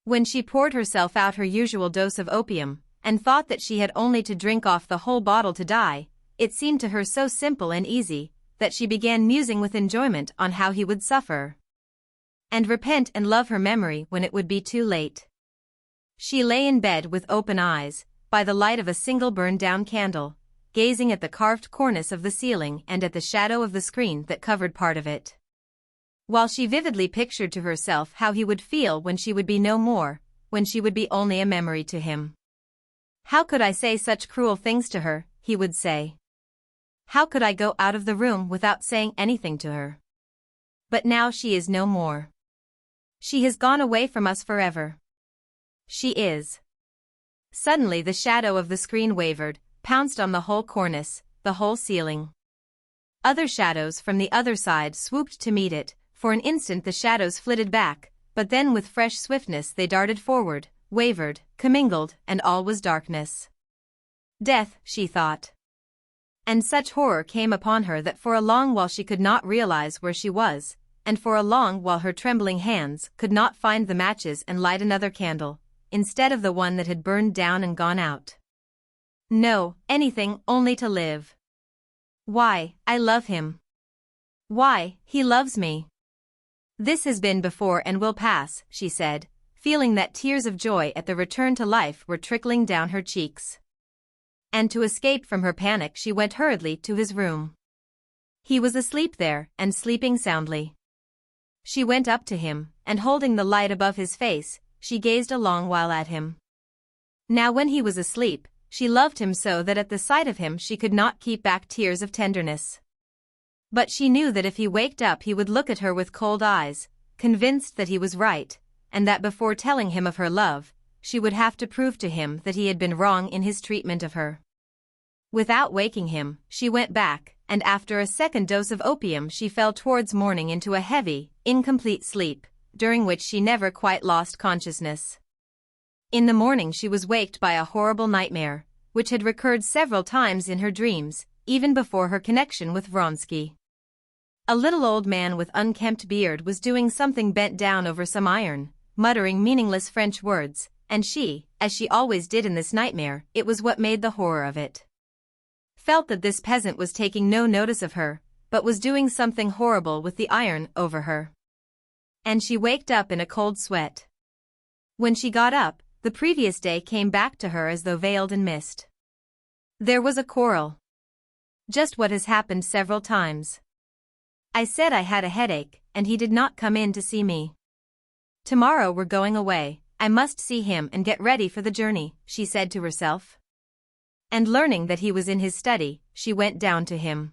When she poured herself out her usual dose of opium, and thought that she had only to drink off the whole bottle to die, it seemed to her so simple and easy, that she began musing with enjoyment on how he would suffer. And repent and love her memory when it would be too late. She lay in bed with open eyes, by the light of a single burned-down candle, gazing at the carved cornice of the ceiling and at the shadow of the screen that covered part of it. While she vividly pictured to herself how he would feel when she would be no more, when she would be only a memory to him. How could I say such cruel things to her, he would say. How could I go out of the room without saying anything to her? But now she is no more. She has gone away from us forever. She is. Suddenly the shadow of the screen wavered, pounced on the whole cornice, the whole ceiling. Other shadows from the other side swooped to meet it. For an instant the shadows flitted back, but then with fresh swiftness they darted forward, wavered, commingled, and all was darkness. Death, she thought. And such horror came upon her that for a long while she could not realize where she was, and for a long while her trembling hands could not find the matches and light another candle, instead of the one that had burned down and gone out. No, anything only to live. Why, I love him. Why, he loves me. This has been before and will pass, she said, feeling that tears of joy at the return to life were trickling down her cheeks. And to escape from her panic she went hurriedly to his room. He was asleep there, and sleeping soundly. She went up to him, and holding the light above his face, she gazed a long while at him. Now when he was asleep, she loved him so that at the sight of him she could not keep back tears of tenderness. But she knew that if he waked up he would look at her with cold eyes, convinced that he was right, and that before telling him of her love, she would have to prove to him that he had been wrong in his treatment of her. Without waking him, she went back, and after a second dose of opium she fell towards morning into a heavy, incomplete sleep, during which she never quite lost consciousness. In the morning she was waked by a horrible nightmare, which had recurred several times in her dreams, even before her connection with Vronsky. A little old man with unkempt beard was doing something bent down over some iron, muttering meaningless French words, and she, as she always did in this nightmare, it was what made the horror of it. Felt that this peasant was taking no notice of her, but was doing something horrible with the iron over her. And she waked up in a cold sweat. When she got up, the previous day came back to her as though veiled in mist. There was a quarrel. Just what has happened several times. I said I had a headache, and he did not come in to see me. Tomorrow we're going away, I must see him and get ready for the journey, she said to herself. And learning that he was in his study, she went down to him.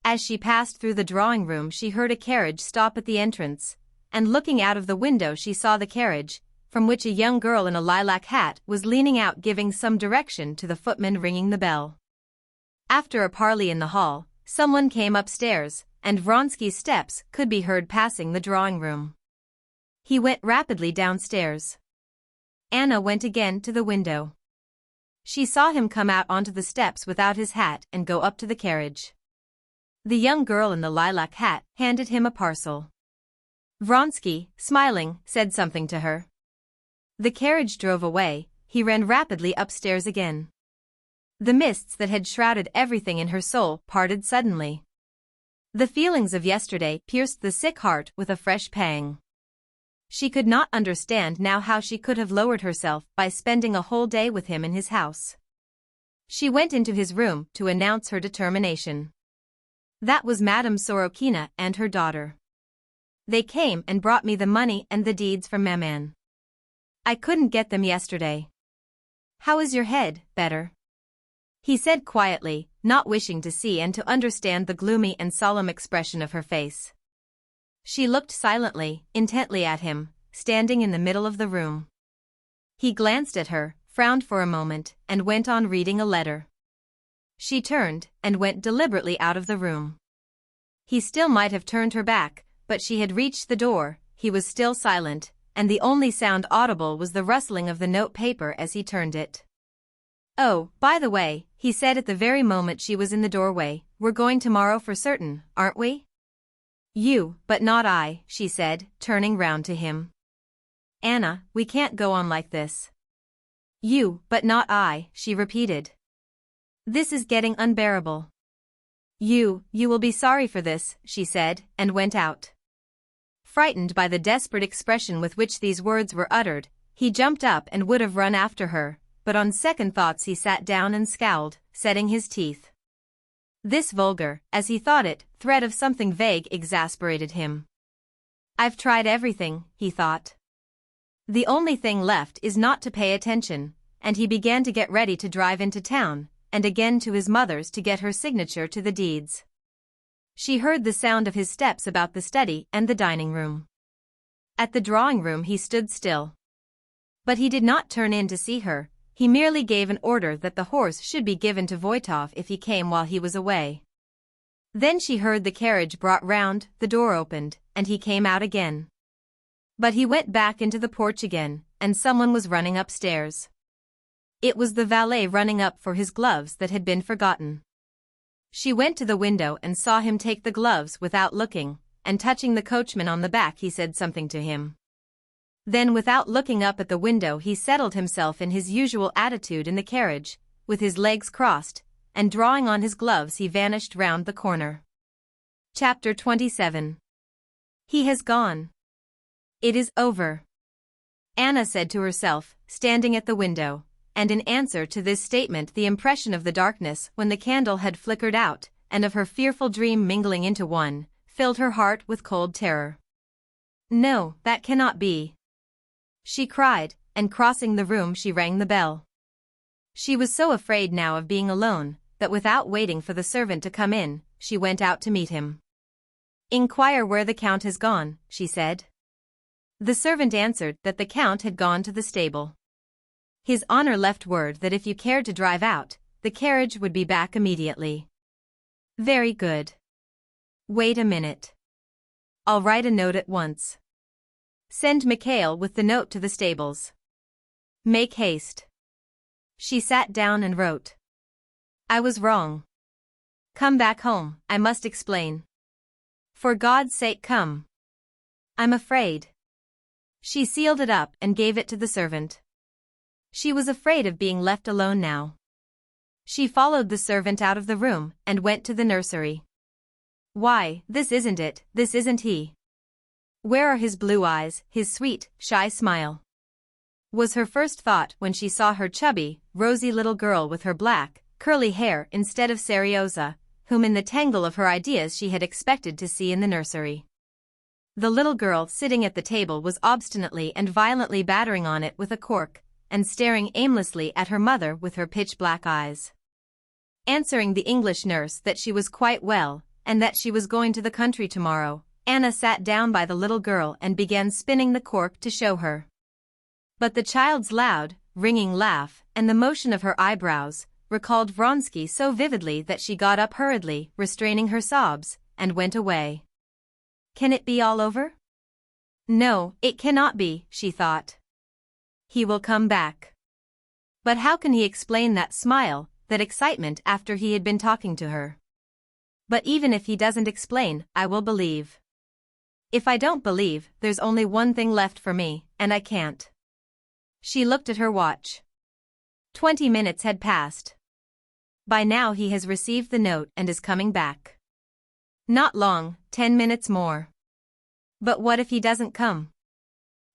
As she passed through the drawing room she heard a carriage stop at the entrance, and looking out of the window she saw the carriage, from which a young girl in a lilac hat was leaning out giving some direction to the footman ringing the bell. After a parley in the hall, someone came upstairs, and Vronsky's steps could be heard passing the drawing room. He went rapidly downstairs. Anna went again to the window. She saw him come out onto the steps without his hat and go up to the carriage. The young girl in the lilac hat handed him a parcel. Vronsky, smiling, said something to her. The carriage drove away, he ran rapidly upstairs again. The mists that had shrouded everything in her soul parted suddenly. The feelings of yesterday pierced the sick heart with a fresh pang. She could not understand now how she could have lowered herself by spending a whole day with him in his house. She went into his room to announce her determination. That was Madame Sorokina and her daughter. They came and brought me the money and the deeds from Maman. I couldn't get them yesterday. How is your head, better? He said quietly, not wishing to see and to understand the gloomy and solemn expression of her face. She looked silently, intently at him, standing in the middle of the room. He glanced at her, frowned for a moment, and went on reading a letter. She turned and went deliberately out of the room. He still might have turned her back, but she had reached the door. He was still silent, and the only sound audible was the rustling of the note paper as he turned it. "Oh, by the way," he said at the very moment she was in the doorway, "we're going tomorrow for certain, aren't we?" "You, but not I," she said, turning round to him. "Anna, we can't go on like this." "You, but not I," she repeated. "This is getting unbearable." You will be sorry for this," she said, and went out. Frightened by the desperate expression with which these words were uttered, he jumped up and would have run after her, but on second thoughts he sat down and scowled, setting his teeth. This vulgar, as he thought it, threat of something vague exasperated him. "I've tried everything," he thought. "The only thing left is not to pay attention," and he began to get ready to drive into town, and again to his mother's to get her signature to the deeds. She heard the sound of his steps about the study and the dining room. At the drawing room he stood still. But he did not turn in to see her, he merely gave an order that the horse should be given to Voitov if he came while he was away. Then she heard the carriage brought round, the door opened, and he came out again. But he went back into the porch again, and someone was running upstairs. It was the valet running up for his gloves that had been forgotten. She went to the window and saw him take the gloves without looking, and touching the coachman on the back he said something to him. Then without looking up at the window he settled himself in his usual attitude in the carriage, with his legs crossed, and drawing on his gloves he vanished round the corner. Chapter 27. He has gone. It is over. Anna said to herself, standing at the window, and in answer to this statement the impression of the darkness when the candle had flickered out, and of her fearful dream mingling into one, filled her heart with cold terror. "No, that cannot be," she cried, and crossing the room she rang the bell. She was so afraid now of being alone, that without waiting for the servant to come in, she went out to meet him. "Inquire where the Count has gone," she said. The servant answered that the Count had gone to the stable. His Honor left word that if you cared to drive out, the carriage would be back immediately. "Very good. Wait a minute. I'll write a note at once. Send Mikhail with the note to the stables. Make haste." She sat down and wrote. "I was wrong. Come back home, I must explain. For God's sake come. I'm afraid." She sealed it up and gave it to the servant. She was afraid of being left alone now. She followed the servant out of the room and went to the nursery. "Why, this isn't it, this isn't he. Where are his blue eyes, his sweet, shy smile?" was her first thought when she saw her chubby, rosy little girl with her black, curly hair instead of Serioza, whom in the tangle of her ideas she had expected to see in the nursery. The little girl sitting at the table was obstinately and violently battering on it with a cork, and staring aimlessly at her mother with her pitch-black eyes. Answering the English nurse that she was quite well, and that she was going to the country tomorrow, Anna sat down by the little girl and began spinning the cork to show her. But the child's loud, ringing laugh, and the motion of her eyebrows, recalled Vronsky so vividly that she got up hurriedly, restraining her sobs, and went away. Can it be all over? No, it cannot be, she thought. He will come back. But how can he explain that smile, that excitement after he had been talking to her? But even if he doesn't explain, I will believe. If I don't believe, there's only one thing left for me, and I can't. She looked at her watch. 20 minutes had passed. By now he has received the note and is coming back. Not long, 10 minutes more. But what if he doesn't come?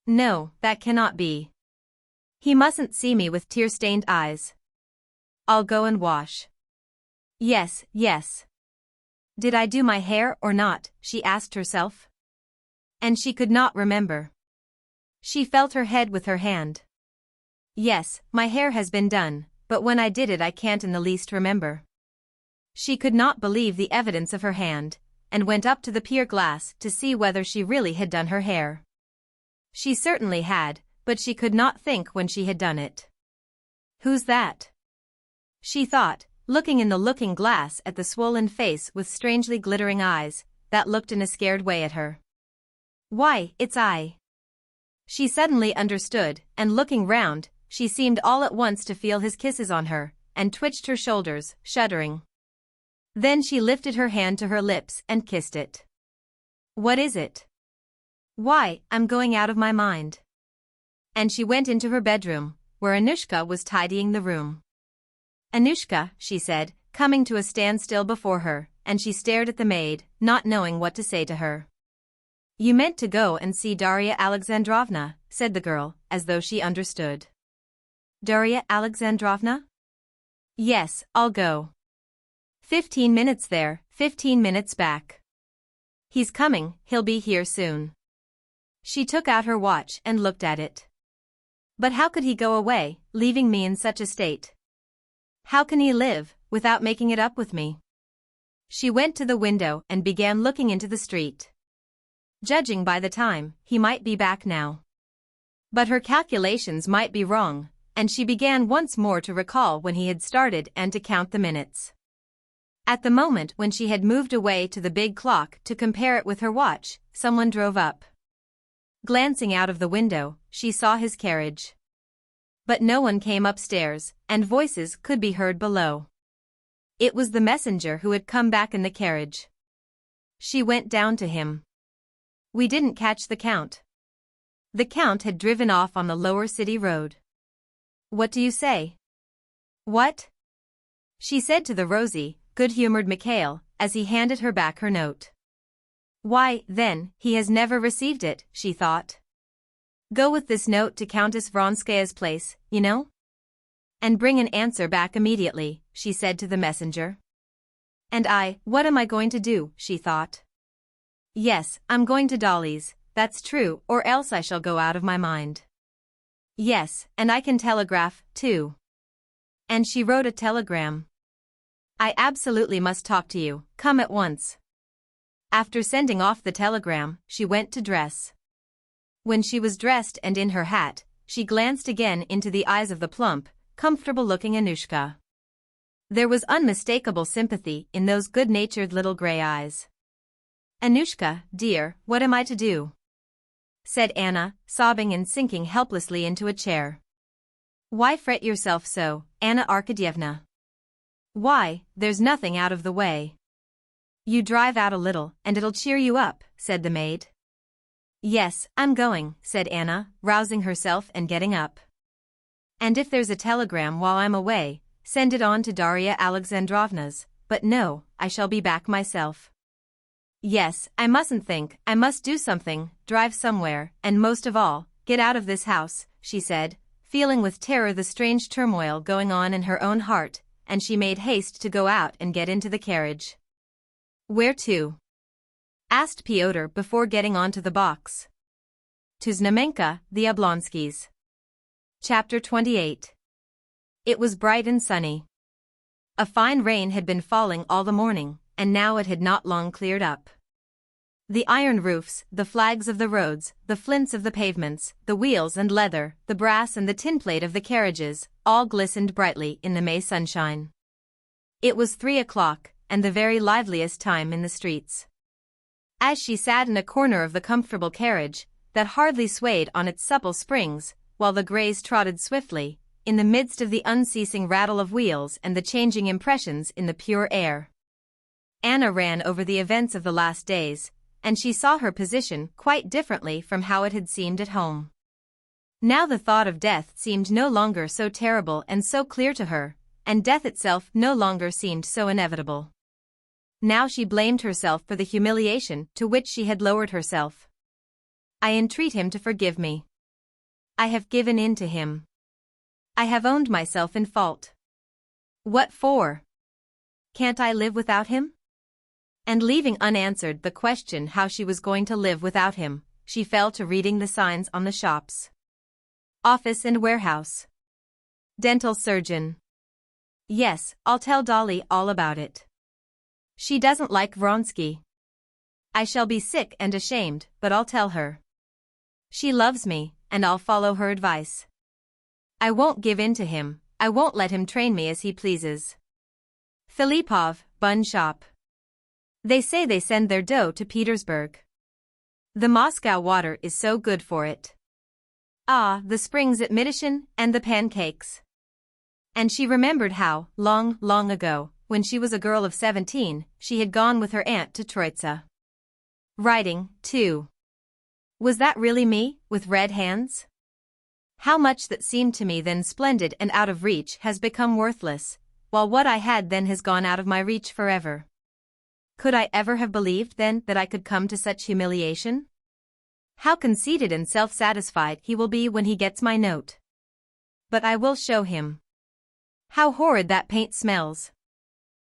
No, that cannot be. He mustn't see me with tear-stained eyes. I'll go and wash. Yes, yes. Did I do my hair or not, she asked herself. And she could not remember. She felt her head with her hand. Yes, my hair has been done, but when I did it I can't in the least remember. She could not believe the evidence of her hand, and went up to the pier glass to see whether she really had done her hair. She certainly had, but she could not think when she had done it. Who's that? She thought, looking in the looking-glass at the swollen face with strangely glittering eyes, that looked in a scared way at her. Why, it's I. She suddenly understood, and looking round, she seemed all at once to feel his kisses on her, and twitched her shoulders, shuddering. Then she lifted her hand to her lips and kissed it. What is it? Why, I'm going out of my mind. And she went into her bedroom, where Anushka was tidying the room. Anushka, she said, coming to a standstill before her, and she stared at the maid, not knowing what to say to her. You meant to go and see Darya Alexandrovna, said the girl, as though she understood. Darya Alexandrovna? Yes, I'll go. 15 minutes there, 15 minutes back. He's coming, he'll be here soon. She took out her watch and looked at it. But how could he go away, leaving me in such a state? How can he live, without making it up with me? She went to the window and began looking into the street. Judging by the time, he might be back now. But her calculations might be wrong, and she began once more to recall when he had started and to count the minutes. At the moment when she had moved away to the big clock to compare it with her watch, someone drove up. Glancing out of the window, she saw his carriage. But no one came upstairs, and voices could be heard below. It was the messenger who had come back in the carriage. She went down to him. We didn't catch the Count. The Count had driven off on the lower city road. What do you say? What? She said to the rosy, good-humored Mikhail, as he handed her back her note. Why, then, he has never received it, she thought. Go with this note to Countess Vronskaya's place, you know? And bring an answer back immediately, she said to the messenger. And what am I going to do, she thought. Yes, I'm going to Dolly's, that's true, or else I shall go out of my mind. Yes, and I can telegraph, too. And she wrote a telegram. I absolutely must talk to you, come at once. After sending off the telegram, she went to dress. When she was dressed and in her hat, she glanced again into the eyes of the plump, comfortable-looking Anushka. There was unmistakable sympathy in those good-natured little gray eyes. Anushka, dear, what am I to do? Said Anna, sobbing and sinking helplessly into a chair. Why fret yourself so, Anna Arkadyevna? Why, there's nothing out of the way. You drive out a little, and it'll cheer you up, said the maid. Yes, I'm going, said Anna, rousing herself and getting up. And if there's a telegram while I'm away, send it on to Darya Alexandrovna's, but no, I shall be back myself. Yes, I mustn't think, I must do something, drive somewhere, and most of all, get out of this house, she said, feeling with terror the strange turmoil going on in her own heart, and she made haste to go out and get into the carriage. Where to? Asked Pyotr before getting onto the box. To Znamenka, the Oblonskys. Chapter 28. It was bright and sunny. A fine rain had been falling all the morning, and now it had not long cleared up. The iron roofs, the flags of the roads, the flints of the pavements, the wheels and leather, the brass and the tin plate of the carriages, all glistened brightly in the May sunshine. It was 3 o'clock, and the very liveliest time in the streets. As she sat in a corner of the comfortable carriage, that hardly swayed on its supple springs, while the greys trotted swiftly, in the midst of the unceasing rattle of wheels and the changing impressions in the pure air. Anna ran over the events of the last days, and she saw her position quite differently from how it had seemed at home. Now the thought of death seemed no longer so terrible and so clear to her, and death itself no longer seemed so inevitable. Now she blamed herself for the humiliation to which she had lowered herself. I entreat him to forgive me. I have given in to him. I have owned myself in fault. What for? Can't I live without him? And leaving unanswered the question how she was going to live without him, she fell to reading the signs on the shops. Office and warehouse. Dental surgeon. Yes, I'll tell Dolly all about it. She doesn't like Vronsky. I shall be sick and ashamed, but I'll tell her. She loves me, and I'll follow her advice. I won't give in to him, I won't let him train me as he pleases. Filipov, bun shop. They say they send their dough to Petersburg. The Moscow water is so good for it. Ah, the springs at Mitishin, and the pancakes. And she remembered how, long, long ago, when she was a girl of 17, she had gone with her aunt to Troitsa. Writing, too. Was that really me, with red hands? How much that seemed to me then splendid and out of reach has become worthless, while what I had then has gone out of my reach forever. Could I ever have believed then that I could come to such humiliation? How conceited and self-satisfied he will be when he gets my note. But I will show him. How horrid that paint smells.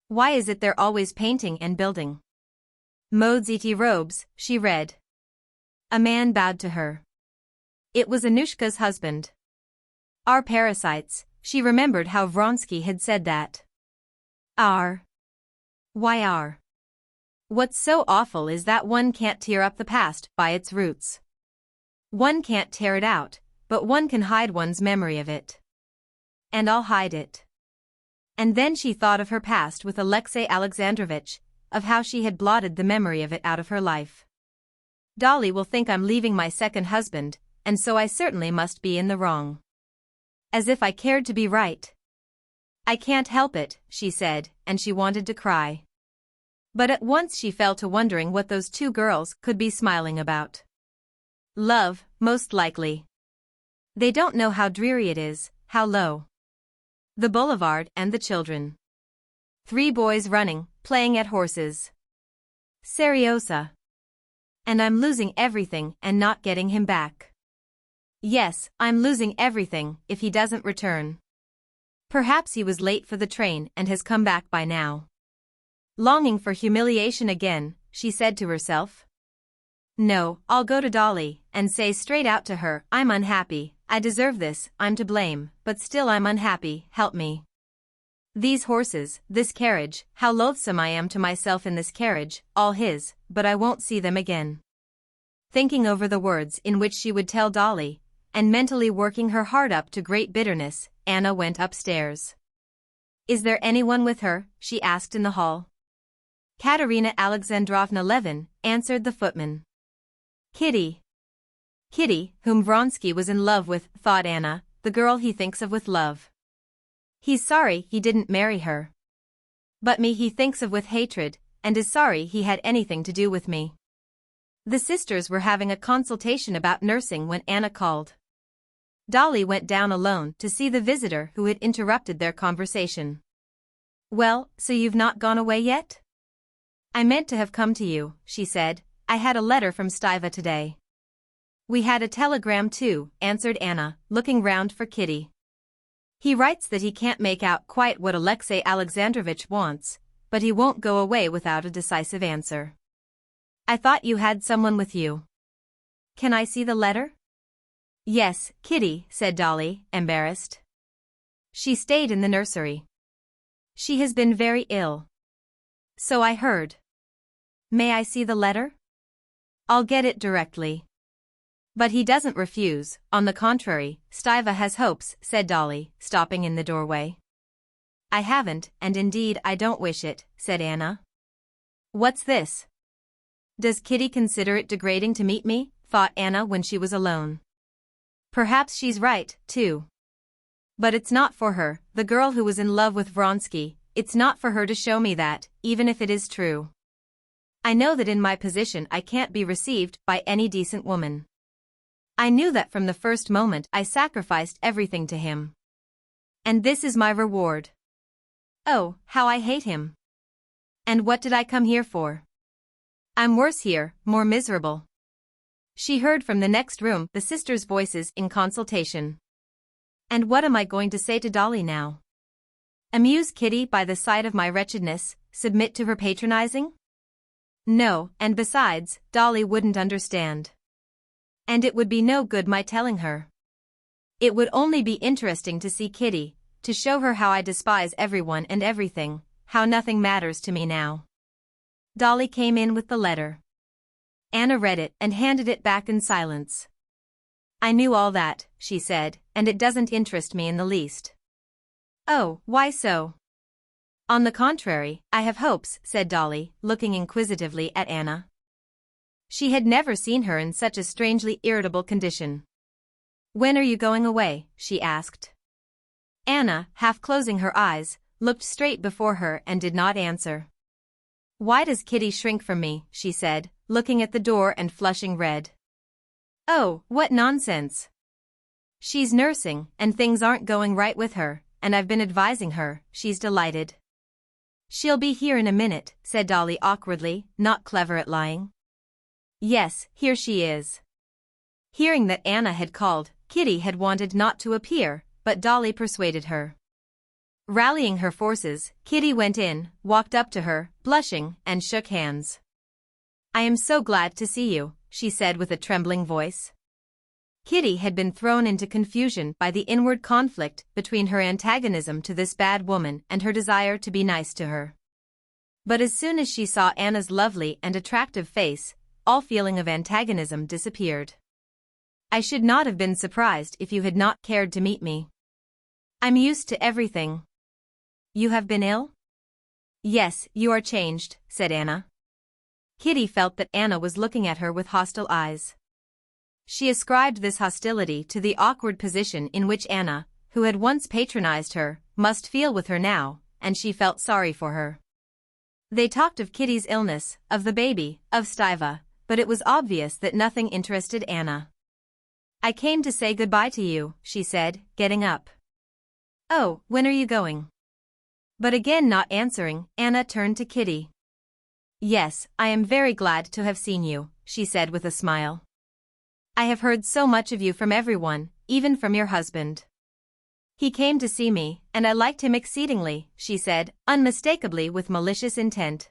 Why is it they're always painting and building? Modes et robes, she read. A man bowed to her. It was Anushka's husband. Our parasites, she remembered how Vronsky had said that. Our. Why our? What's so awful is that one can't tear up the past by its roots. One can't tear it out, but one can hide one's memory of it. And I'll hide it. And then she thought of her past with Alexei Alexandrovich, of how she had blotted the memory of it out of her life. Dolly will think I'm leaving my second husband, and so I certainly must be in the wrong. As if I cared to be right. I can't help it, she said, and she wanted to cry. But at once she fell to wondering what those two girls could be smiling about. Love, most likely. They don't know how dreary it is, how low. The boulevard and the children. 3 boys running, playing at horses. Seriosa. And I'm losing everything and not getting him back. Yes, I'm losing everything if he doesn't return. Perhaps he was late for the train and has come back by now. Longing for humiliation again, she said to herself. No, I'll go to Dolly and say straight out to her, I'm unhappy, I deserve this, I'm to blame, but still I'm unhappy, help me. These horses, this carriage, how loathsome I am to myself in this carriage, all his, but I won't see them again. Thinking over the words in which she would tell Dolly, and mentally working her heart up to great bitterness, Anna went upstairs. Is there anyone with her? She asked in the hall. Katerina Alexandrovna Levin, answered the footman. Kitty. Kitty, whom Vronsky was in love with, thought Anna, the girl he thinks of with love. He's sorry he didn't marry her. But me he thinks of with hatred, and is sorry he had anything to do with me. The sisters were having a consultation about nursing when Anna called. Dolly went down alone to see the visitor who had interrupted their conversation. Well, so you've not gone away yet? I meant to have come to you, she said. I had a letter from Stiva today. We had a telegram too, answered Anna, looking round for Kitty. He writes that he can't make out quite what Alexei Alexandrovich wants, but he won't go away without a decisive answer. I thought you had someone with you. Can I see the letter? Yes, Kitty, said Dolly, embarrassed. She stayed in the nursery. She has been very ill. So I heard. May I see the letter? I'll get it directly. But he doesn't refuse, on the contrary, Stiva has hopes, said Dolly, stopping in the doorway. I haven't, and indeed I don't wish it, said Anna. What's this? Does Kitty consider it degrading to meet me? Thought Anna when she was alone. Perhaps she's right, too. But it's not for her, the girl who was in love with Vronsky, it's not for her to show me that, even if it is true. I know that in my position I can't be received by any decent woman. I knew that from the first moment I sacrificed everything to him. And this is my reward. Oh, how I hate him. And what did I come here for? I'm worse here, more miserable. She heard from the next room the sisters' voices in consultation. And what am I going to say to Dolly now? Amuse Kitty by the sight of my wretchedness, submit to her patronizing? No, and besides, Dolly wouldn't understand. And it would be no good my telling her. It would only be interesting to see Kitty, to show her how I despise everyone and everything, how nothing matters to me now. Dolly came in with the letter. Anna read it and handed it back in silence. I knew all that, she said, and it doesn't interest me in the least. Oh, why so? On the contrary, I have hopes, said Dolly, looking inquisitively at Anna. She had never seen her in such a strangely irritable condition. When are you going away? She asked. Anna, half closing her eyes, looked straight before her and did not answer. Why does Kitty shrink from me? She said, looking at the door and flushing red. Oh, what nonsense. She's nursing, and things aren't going right with her, and I've been advising her. She's delighted. She'll be here in a minute, said Dolly awkwardly, not clever at lying. Yes, here she is. Hearing that Anna had called, Kitty had wanted not to appear, but Dolly persuaded her. Rallying her forces, Kitty went in, walked up to her, blushing, and shook hands. I am so glad to see you, she said with a trembling voice. Kitty had been thrown into confusion by the inward conflict between her antagonism to this bad woman and her desire to be nice to her. But as soon as she saw Anna's lovely and attractive face, all feeling of antagonism disappeared. I should not have been surprised if you had not cared to meet me. I'm used to everything. You have been ill? Yes, you are changed, said Anna. Kitty felt that Anna was looking at her with hostile eyes. She ascribed this hostility to the awkward position in which Anna, who had once patronized her, must feel with her now, and she felt sorry for her. They talked of Kitty's illness, of the baby, of Stiva, but it was obvious that nothing interested Anna. I came to say goodbye to you, she said, getting up. Oh, when are you going? But again not answering, Anna turned to Kitty. Yes, I am very glad to have seen you, she said with a smile. I have heard so much of you from everyone, even from your husband. He came to see me, and I liked him exceedingly, she said, unmistakably with malicious intent.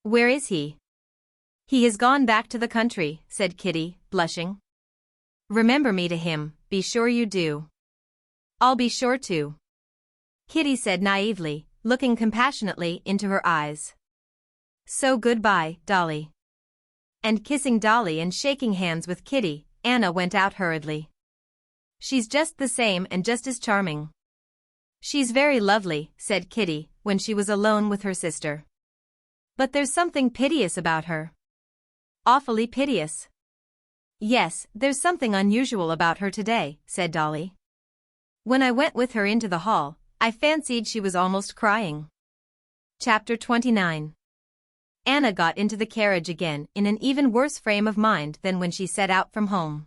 Where is he? He has gone back to the country, said Kitty, blushing. Remember me to him, be sure you do. I'll be sure to. Kitty said naively, looking compassionately into her eyes. So goodbye, Dolly. And kissing Dolly and shaking hands with Kitty, Anna went out hurriedly. She's just the same and just as charming. She's very lovely, said Kitty, when she was alone with her sister. But there's something piteous about her. Awfully piteous. Yes, there's something unusual about her today, said Dolly. When I went with her into the hall, I fancied she was almost crying. Chapter 29. Anna got into the carriage again in an even worse frame of mind than when she set out from home.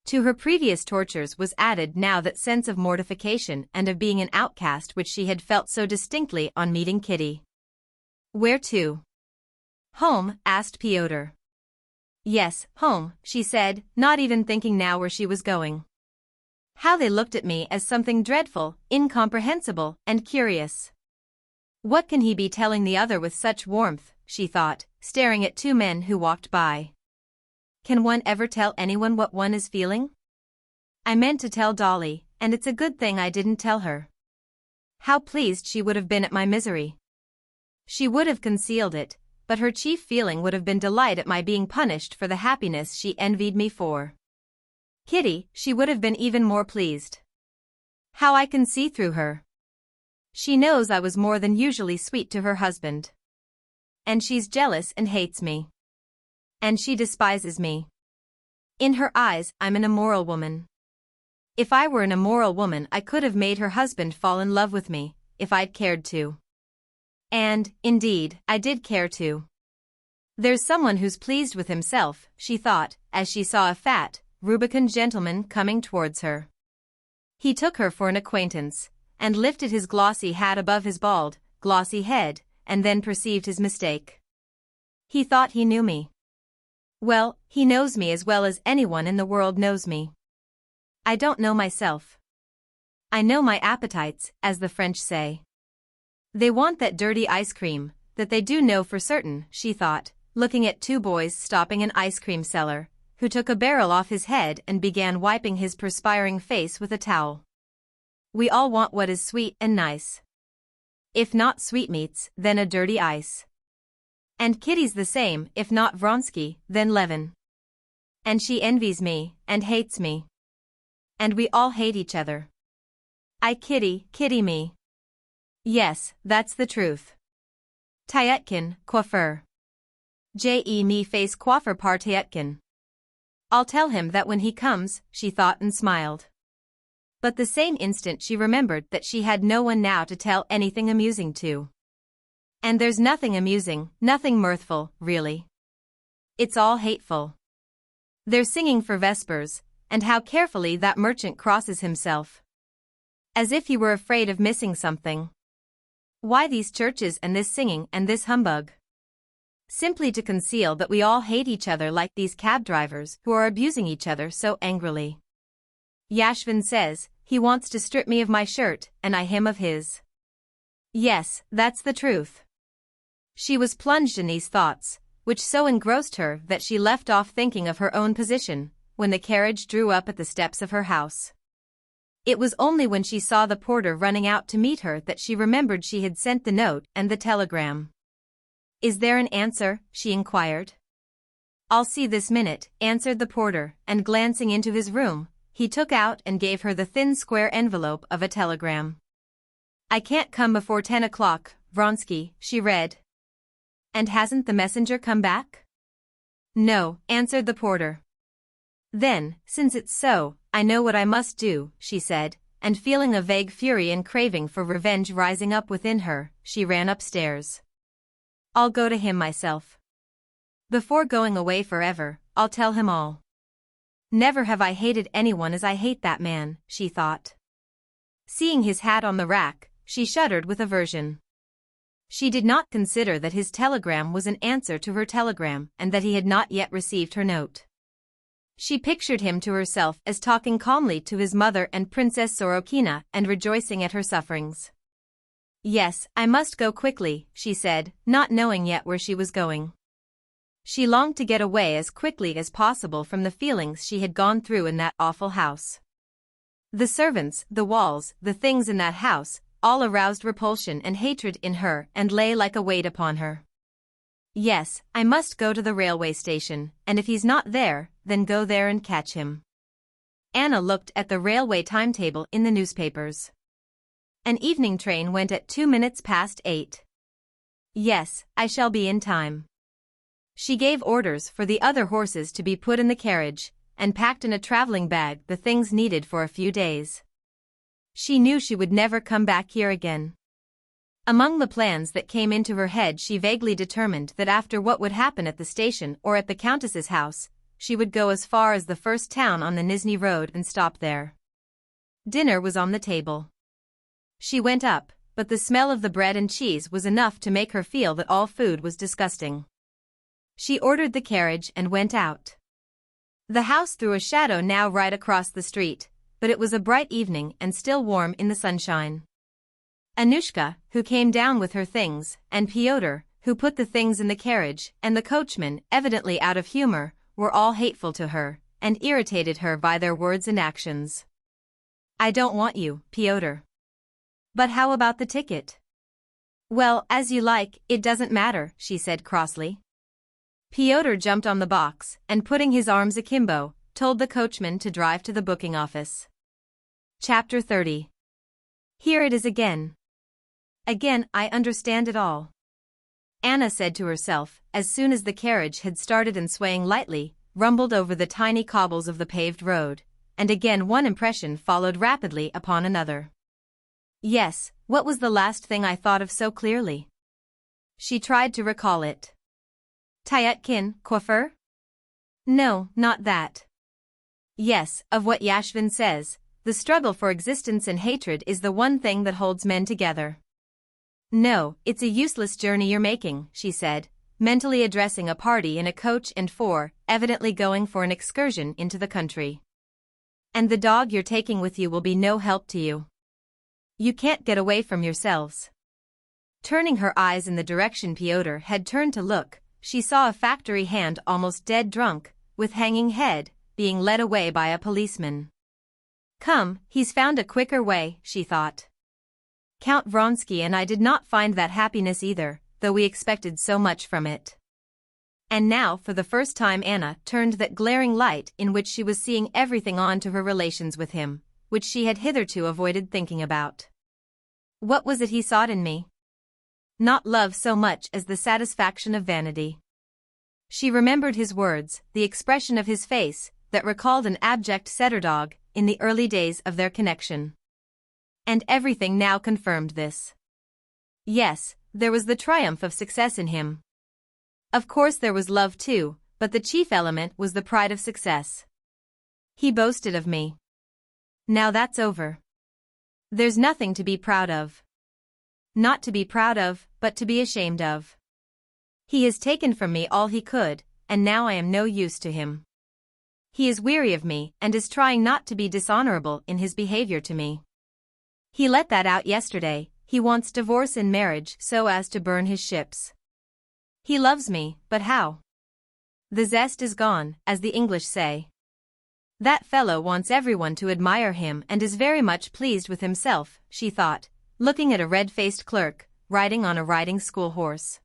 To her previous tortures was added now that sense of mortification and of being an outcast which she had felt so distinctly on meeting Kitty. Where to? Home, asked Pyotr. Yes, home, she said, not even thinking now where she was going. How they looked at me as something dreadful, incomprehensible, and curious. What can he be telling the other with such warmth, she thought, staring at two men who walked by. Can one ever tell anyone what one is feeling? I meant to tell Dolly, and it's a good thing I didn't tell her. How pleased she would have been at my misery. She would have concealed it, but her chief feeling would have been delight at my being punished for the happiness she envied me for. Kitty, she would have been even more pleased. How I can see through her. She knows I was more than usually sweet to her husband. And she's jealous and hates me. And she despises me. In her eyes, I'm an immoral woman. If I were an immoral woman, I could have made her husband fall in love with me, if I'd cared to. And, indeed, I did care to. There's someone who's pleased with himself, she thought, as she saw a fat, rubicund gentleman coming towards her. He took her for an acquaintance, and lifted his glossy hat above his bald, glossy head, and then perceived his mistake. He thought he knew me. Well, he knows me as well as anyone in the world knows me. I don't know myself. I know my appetites, as the French say. They want that dirty ice cream, that they do know for certain, she thought, looking at two boys stopping an ice cream seller, who took a barrel off his head and began wiping his perspiring face with a towel. We all want what is sweet and nice. If not sweetmeats, then a dirty ice. And Kitty's the same, if not Vronsky, then Levin. And she envies me, and hates me. And we all hate each other. I Kitty me. Yes, that's the truth. Tyetkin, coiffeur. J.E. me face coiffeur par Tyetkin. I'll tell him that when he comes, she thought and smiled. But the same instant she remembered that she had no one now to tell anything amusing to. And there's nothing amusing, nothing mirthful, really. It's all hateful. They're singing for Vespers, and how carefully that merchant crosses himself. As if he were afraid of missing something. Why these churches and this singing and this humbug? Simply to conceal that we all hate each other like these cab drivers who are abusing each other so angrily. Yashvin says, he wants to strip me of my shirt, and I him of his. Yes, that's the truth. She was plunged in these thoughts, which so engrossed her that she left off thinking of her own position, when the carriage drew up at the steps of her house. It was only when she saw the porter running out to meet her that she remembered she had sent the note and the telegram. Is there an answer? She inquired. I'll see this minute, answered the porter, and glancing into his room, he took out and gave her the thin square envelope of a telegram. I can't come before 10 o'clock, Vronsky, she read. And hasn't the messenger come back? No, answered the porter. Then, since it's so, I know what I must do, she said, and feeling a vague fury and craving for revenge rising up within her, she ran upstairs. I'll go to him myself. Before going away forever, I'll tell him all. Never have I hated anyone as I hate that man, she thought. Seeing his hat on the rack, she shuddered with aversion. She did not consider that his telegram was an answer to her telegram and that he had not yet received her note. She pictured him to herself as talking calmly to his mother and Princess Sorokina and rejoicing at her sufferings. Yes, I must go quickly, she said, not knowing yet where she was going. She longed to get away as quickly as possible from the feelings she had gone through in that awful house. The servants, the walls, the things in that house, all aroused repulsion and hatred in her and lay like a weight upon her. Yes, I must go to the railway station, and if he's not there, then go there and catch him. Anna looked at the railway timetable in the newspapers. An evening train went at 8:02. Yes, I shall be in time. She gave orders for the other horses to be put in the carriage, and packed in a traveling bag the things needed for a few days. She knew she would never come back here again. Among the plans that came into her head, she vaguely determined that after what would happen at the station or at the Countess's house, she would go as far as the first town on the Nizhny road and stop there. Dinner was on the table. She went up, but the smell of the bread and cheese was enough to make her feel that all food was disgusting. She ordered the carriage and went out. The house threw a shadow now right across the street, but it was a bright evening and still warm in the sunshine. Anushka, who came down with her things, and Pyotr, who put the things in the carriage, and the coachman, evidently out of humor, were all hateful to her, and irritated her by their words and actions. I don't want you, Pyotr. But how about the ticket? Well, as you like, it doesn't matter, she said crossly. Pyotr jumped on the box, and putting his arms akimbo, told the coachman to drive to the booking office. Chapter 30. Here it is again. Again, I understand it all. Anna said to herself, as soon as the carriage had started and swaying lightly, rumbled over the tiny cobbles of the paved road, and again one impression followed rapidly upon another. Yes, what was the last thing I thought of so clearly? She tried to recall it. Tyetkin, coiffeur? No, not that. Yes, of what Yashvin says, the struggle for existence and hatred is the one thing that holds men together. No, it's a useless journey you're making, she said, mentally addressing a party in a coach and four, evidently going for an excursion into the country. And the dog you're taking with you will be no help to you. You can't get away from yourselves. Turning her eyes in the direction Pyotr had turned to look, she saw a factory hand almost dead drunk, with hanging head, being led away by a policeman. Come, he's found a quicker way, she thought. Count Vronsky and I did not find that happiness either, though we expected so much from it. And now for the first time Anna turned that glaring light in which she was seeing everything on to her relations with him, which she had hitherto avoided thinking about. What was it he sought in me? Not love so much as the satisfaction of vanity. She remembered his words, the expression of his face, that recalled an abject setter dog, in the early days of their connection. And everything now confirmed this. Yes, there was the triumph of success in him. Of course there was love too, but the chief element was the pride of success. He boasted of me. Now that's over. There's nothing to be proud of. Not to be proud of, but to be ashamed of. He has taken from me all he could, and now I am no use to him. He is weary of me and is trying not to be dishonorable in his behavior to me. He let that out yesterday. He wants divorce and marriage so as to burn his ships. He loves me, but how? The zest is gone, as the English say. That fellow wants everyone to admire him and is very much pleased with himself, she thought, looking at a red-faced clerk, riding on a riding school horse.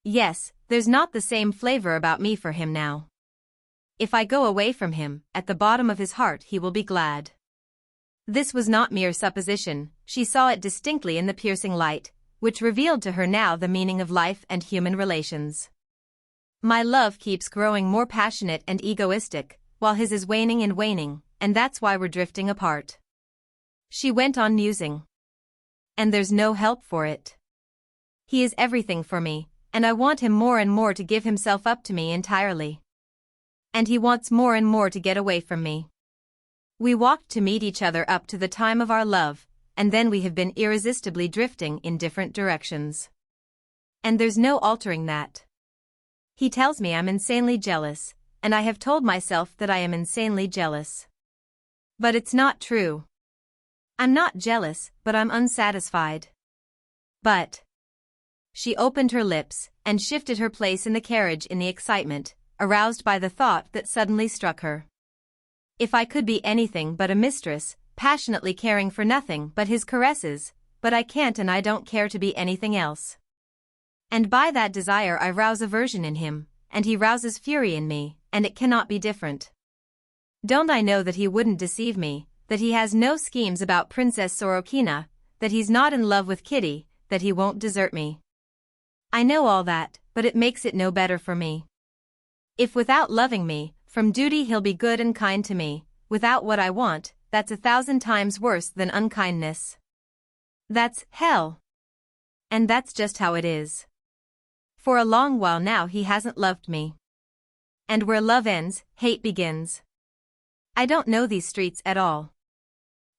Yes, there's not the same flavor about me for him now. If I go away from him, at the bottom of his heart he will be glad. This was not mere supposition, she saw it distinctly in the piercing light, which revealed to her now the meaning of life and human relations. My love keeps growing more passionate and egoistic, while his is waning, and that's why we're drifting apart. She went on musing. And there's no help for it. He is everything for me, and I want him more and more to give himself up to me entirely. And he wants more and more to get away from me. We walked to meet each other up to the time of our love, and then we have been irresistibly drifting in different directions. And there's no altering that. He tells me I'm insanely jealous, and I have told myself that I am insanely jealous. But it's not true. I'm not jealous, but I'm unsatisfied. But... She opened her lips and shifted her place in the carriage in the excitement, aroused by the thought that suddenly struck her. If I could be anything but a mistress, passionately caring for nothing but his caresses, but I can't and I don't care to be anything else. And by that desire I rouse aversion in him, and he rouses fury in me, and it cannot be different. Don't I know that he wouldn't deceive me, that he has no schemes about Princess Sorokina, that he's not in love with Kitty, that he won't desert me. I know all that, but it makes it no better for me. If without loving me, from duty he'll be good and kind to me, without what I want, that's 1,000 times worse than unkindness. That's hell. And that's just how it is. For a long while now he hasn't loved me. And where love ends, hate begins. I don't know these streets at all.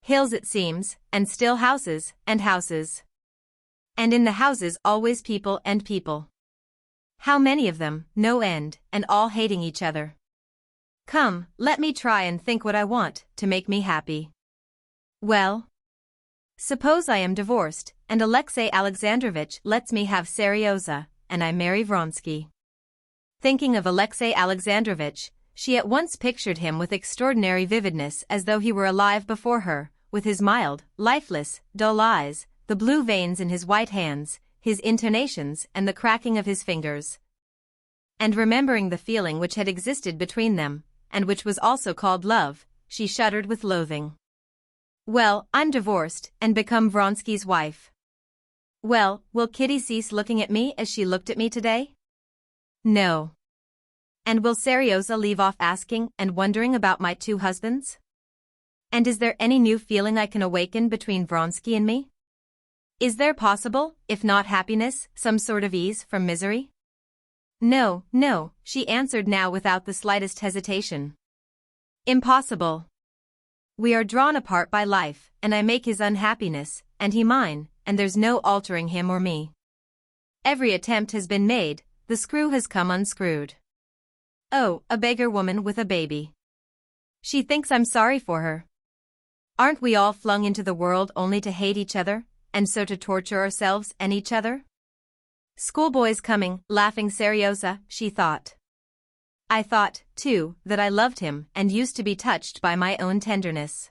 Hills it seems, and still houses, and houses. And in the houses always people and people. How many of them, no end, and all hating each other. Come, let me try and think what I want, to make me happy. Well? Suppose I am divorced, and Alexei Alexandrovich lets me have Seryoza, and I marry Vronsky. Thinking of Alexei Alexandrovich, she at once pictured him with extraordinary vividness as though he were alive before her, with his mild, lifeless, dull eyes, the blue veins in his white hands, his intonations and the cracking of his fingers. And remembering the feeling which had existed between them, and which was also called love, she shuddered with loathing. Well, I'm divorced, and become Vronsky's wife. Well, will Kitty cease looking at me as she looked at me today? No. And will Seryoza leave off asking and wondering about my two husbands? And is there any new feeling I can awaken between Vronsky and me? Is there possible, if not happiness, some sort of ease from misery? No, no, she answered now without the slightest hesitation. Impossible. We are drawn apart by life, and I make his unhappiness, and he mine, and there's no altering him or me. Every attempt has been made, the screw has come unscrewed. Oh, a beggar woman with a baby. She thinks I'm sorry for her. Aren't we all flung into the world only to hate each other, and so to torture ourselves and each other? Schoolboys coming, laughing seriosa, she thought. I thought, too, that I loved him and used to be touched by my own tenderness.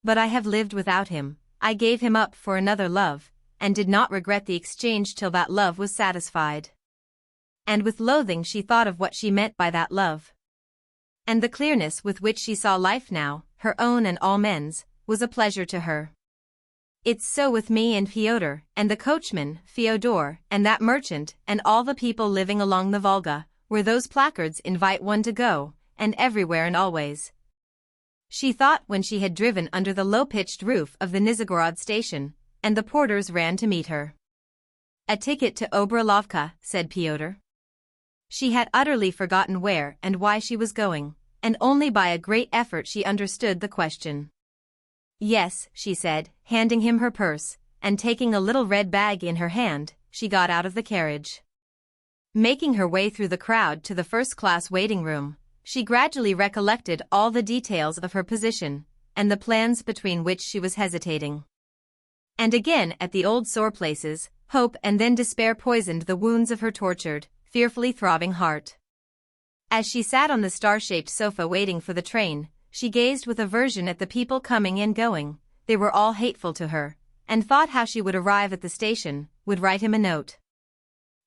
But I have lived without him, I gave him up for another love, and did not regret the exchange till that love was satisfied. And with loathing she thought of what she meant by that love. And the clearness with which she saw life now, her own and all men's, was a pleasure to her. It's so with me and Fyodor, and the coachman, Fyodor, and that merchant, and all the people living along the Volga, where those placards invite one to go, and everywhere and always. She thought when she had driven under the low-pitched roof of the Nizhegorod station, and the porters ran to meet her. A ticket to Obralovka, said Pyotr. She had utterly forgotten where and why she was going, and only by a great effort she understood the question. Yes, she said, handing him her purse, and taking a little red bag in her hand, she got out of the carriage. Making her way through the crowd to the first-class waiting room, she gradually recollected all the details of her position, and the plans between which she was hesitating. And again at the old sore places, hope and then despair poisoned the wounds of her tortured, fearfully throbbing heart. As she sat on the star-shaped sofa waiting for the train, she gazed with aversion at the people coming and going. They were all hateful to her, and thought how she would arrive at the station, would write him a note.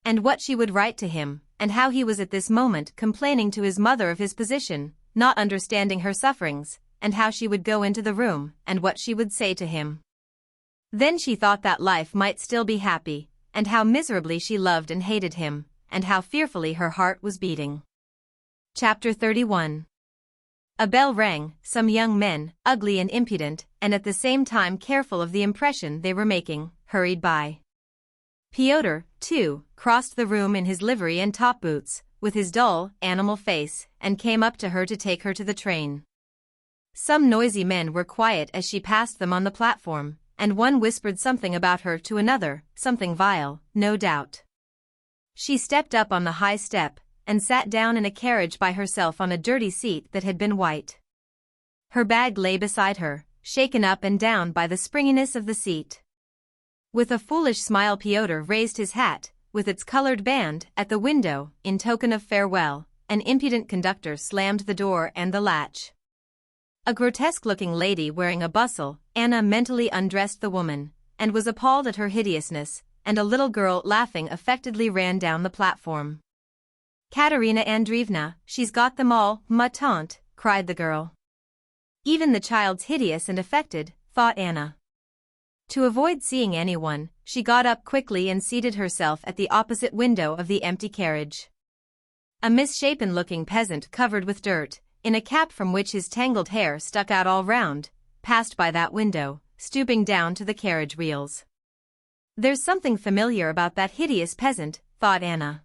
And what she would write to him, and how he was at this moment complaining to his mother of his position, not understanding her sufferings, and how she would go into the room, and what she would say to him. Then she thought that life might still be happy, and how miserably she loved and hated him, and how fearfully her heart was beating. Chapter 31. A bell rang. Some young men, ugly and impudent, and at the same time careful of the impression they were making, hurried by. Pyotr, too, crossed the room in his livery and top boots, with his dull, animal face, and came up to her to take her to the train. Some noisy men were quiet as she passed them on the platform, and one whispered something about her to another, something vile, no doubt. She stepped up on the high step, and sat down in a carriage by herself on a dirty seat that had been white. Her bag lay beside her, shaken up and down by the springiness of the seat. With a foolish smile Pyotr raised his hat, with its colored band, at the window, in token of farewell. An impudent conductor slammed the door and the latch. A grotesque-looking lady wearing a bustle, Anna mentally undressed the woman, and was appalled at her hideousness, and a little girl laughing affectedly ran down the platform. Katerina Andreevna, she's got them all, ma tante, cried the girl. Even the child's hideous and affected, thought Anna. To avoid seeing anyone, she got up quickly and seated herself at the opposite window of the empty carriage. A misshapen-looking peasant covered with dirt, in a cap from which his tangled hair stuck out all round, passed by that window, stooping down to the carriage wheels. There's something familiar about that hideous peasant, thought Anna.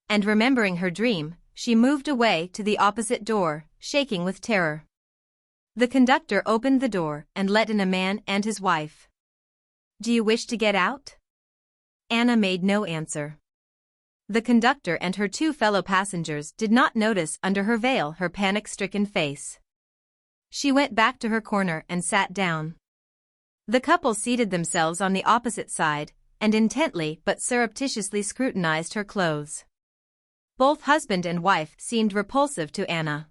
And remembering her dream, she moved away to the opposite door, shaking with terror. The conductor opened the door and let in a man and his wife. Do you wish to get out? Anna made no answer. The conductor and her two fellow passengers did not notice under her veil her panic-stricken face. She went back to her corner and sat down. The couple seated themselves on the opposite side, and intently but surreptitiously scrutinized her clothes. Both husband and wife seemed repulsive to Anna.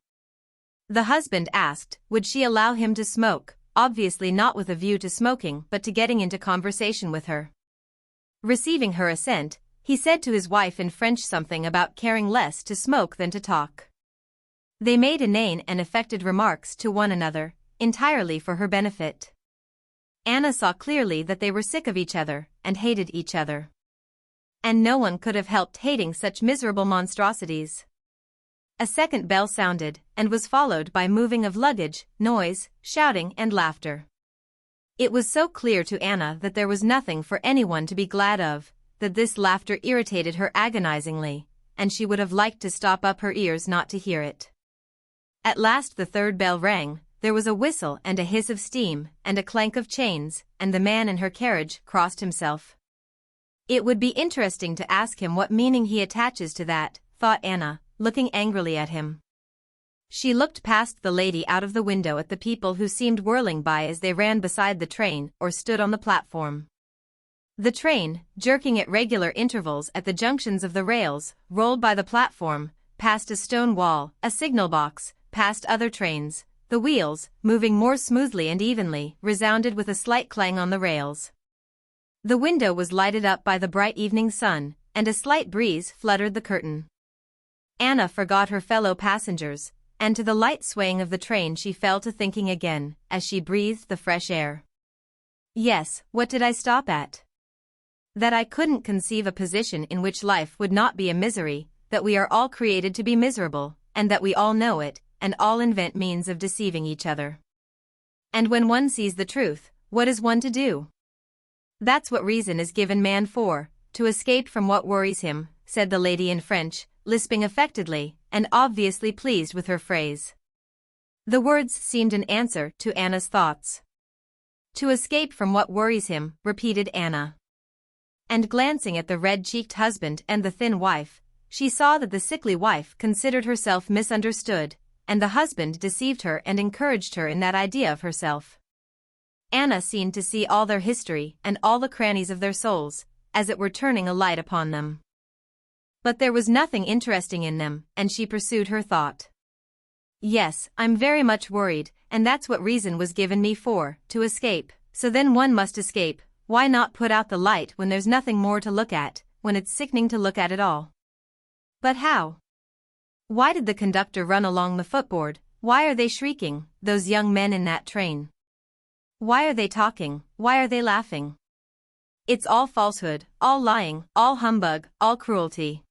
The husband asked, would she allow him to smoke, obviously not with a view to smoking but to getting into conversation with her. Receiving her assent, he said to his wife in French something about caring less to smoke than to talk. They made inane and affected remarks to one another, entirely for her benefit. Anna saw clearly that they were sick of each other, and hated each other. And no one could have helped hating such miserable monstrosities. A second bell sounded, and was followed by moving of luggage, noise, shouting and laughter. It was so clear to Anna that there was nothing for anyone to be glad of, that this laughter irritated her agonizingly, and she would have liked to stop up her ears not to hear it. At last the third bell rang, there was a whistle and a hiss of steam, and a clank of chains, and the man in her carriage crossed himself. It would be interesting to ask him what meaning he attaches to that, thought Anna, looking angrily at him. She looked past the lady out of the window at the people who seemed whirling by as they ran beside the train or stood on the platform. The train, jerking at regular intervals at the junctions of the rails, rolled by the platform, past a stone wall, a signal box, past other trains. The wheels, moving more smoothly and evenly, resounded with a slight clang on the rails. The window was lighted up by the bright evening sun, and a slight breeze fluttered the curtain. Anna forgot her fellow passengers, and to the light swaying of the train she fell to thinking again, as she breathed the fresh air. Yes, what did I stop at? That I couldn't conceive a position in which life would not be a misery, that we are all created to be miserable, and that we all know it, and all invent means of deceiving each other. And when one sees the truth, what is one to do? That's what reason is given man for, to escape from what worries him, said the lady in French, lisping affectedly, and obviously pleased with her phrase. The words seemed an answer to Anna's thoughts. To escape from what worries him, repeated Anna. And glancing at the red-cheeked husband and the thin wife, she saw that the sickly wife considered herself misunderstood, and the husband deceived her and encouraged her in that idea of herself. Anna seemed to see all their history and all the crannies of their souls, as it were turning a light upon them. But there was nothing interesting in them, and she pursued her thought. Yes, I'm very much worried, and that's what reason was given me for, to escape. So then one must escape. Why not put out the light when there's nothing more to look at, when it's sickening to look at it all? But how? Why did the conductor run along the footboard? Why are they shrieking, those young men in that train? Why are they talking? Why are they laughing? It's all falsehood, all lying, all humbug, all cruelty.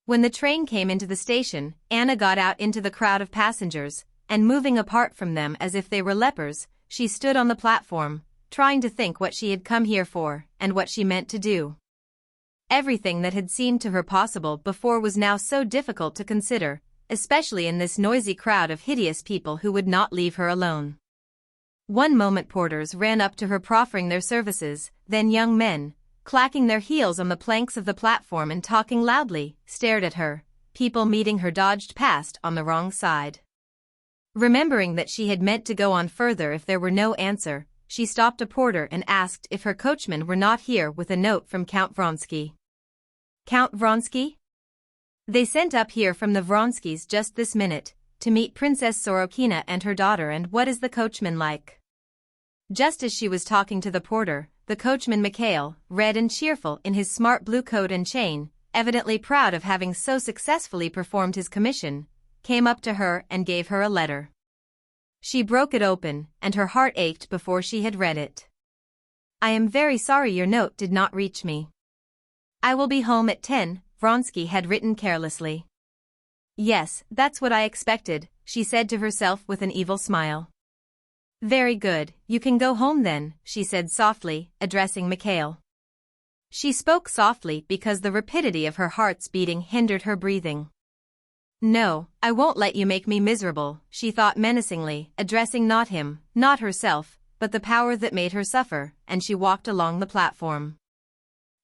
When the train came into the station, Anna got out into the crowd of passengers, and moving apart from them as if they were lepers, she stood on the platform, trying to think what she had come here for, and what she meant to do. Everything that had seemed to her possible before was now so difficult to consider, especially in this noisy crowd of hideous people who would not leave her alone. One moment porters ran up to her proffering their services, then young men, clacking their heels on the planks of the platform and talking loudly, stared at her. People meeting her dodged past on the wrong side. Remembering that she had meant to go on further if there were no answer, she stopped a porter and asked if her coachman were not here with a note from Count Vronsky. Count Vronsky? They sent up here from the Vronskys just this minute, to meet Princess Sorokina and her daughter. And what is the coachman like? Just as she was talking to the porter, the coachman Mikhail, red and cheerful in his smart blue coat and chain, evidently proud of having so successfully performed his commission, came up to her and gave her a letter. She broke it open, and her heart ached before she had read it. I am very sorry your note did not reach me. I will be home at 10, Vronsky had written carelessly. Yes, that's what I expected, she said to herself with an evil smile. Very good, you can go home then, she said softly, addressing Mikhail. She spoke softly because the rapidity of her heart's beating hindered her breathing. No, I won't let you make me miserable, she thought menacingly, addressing not him, not herself, but the power that made her suffer, and she walked along the platform.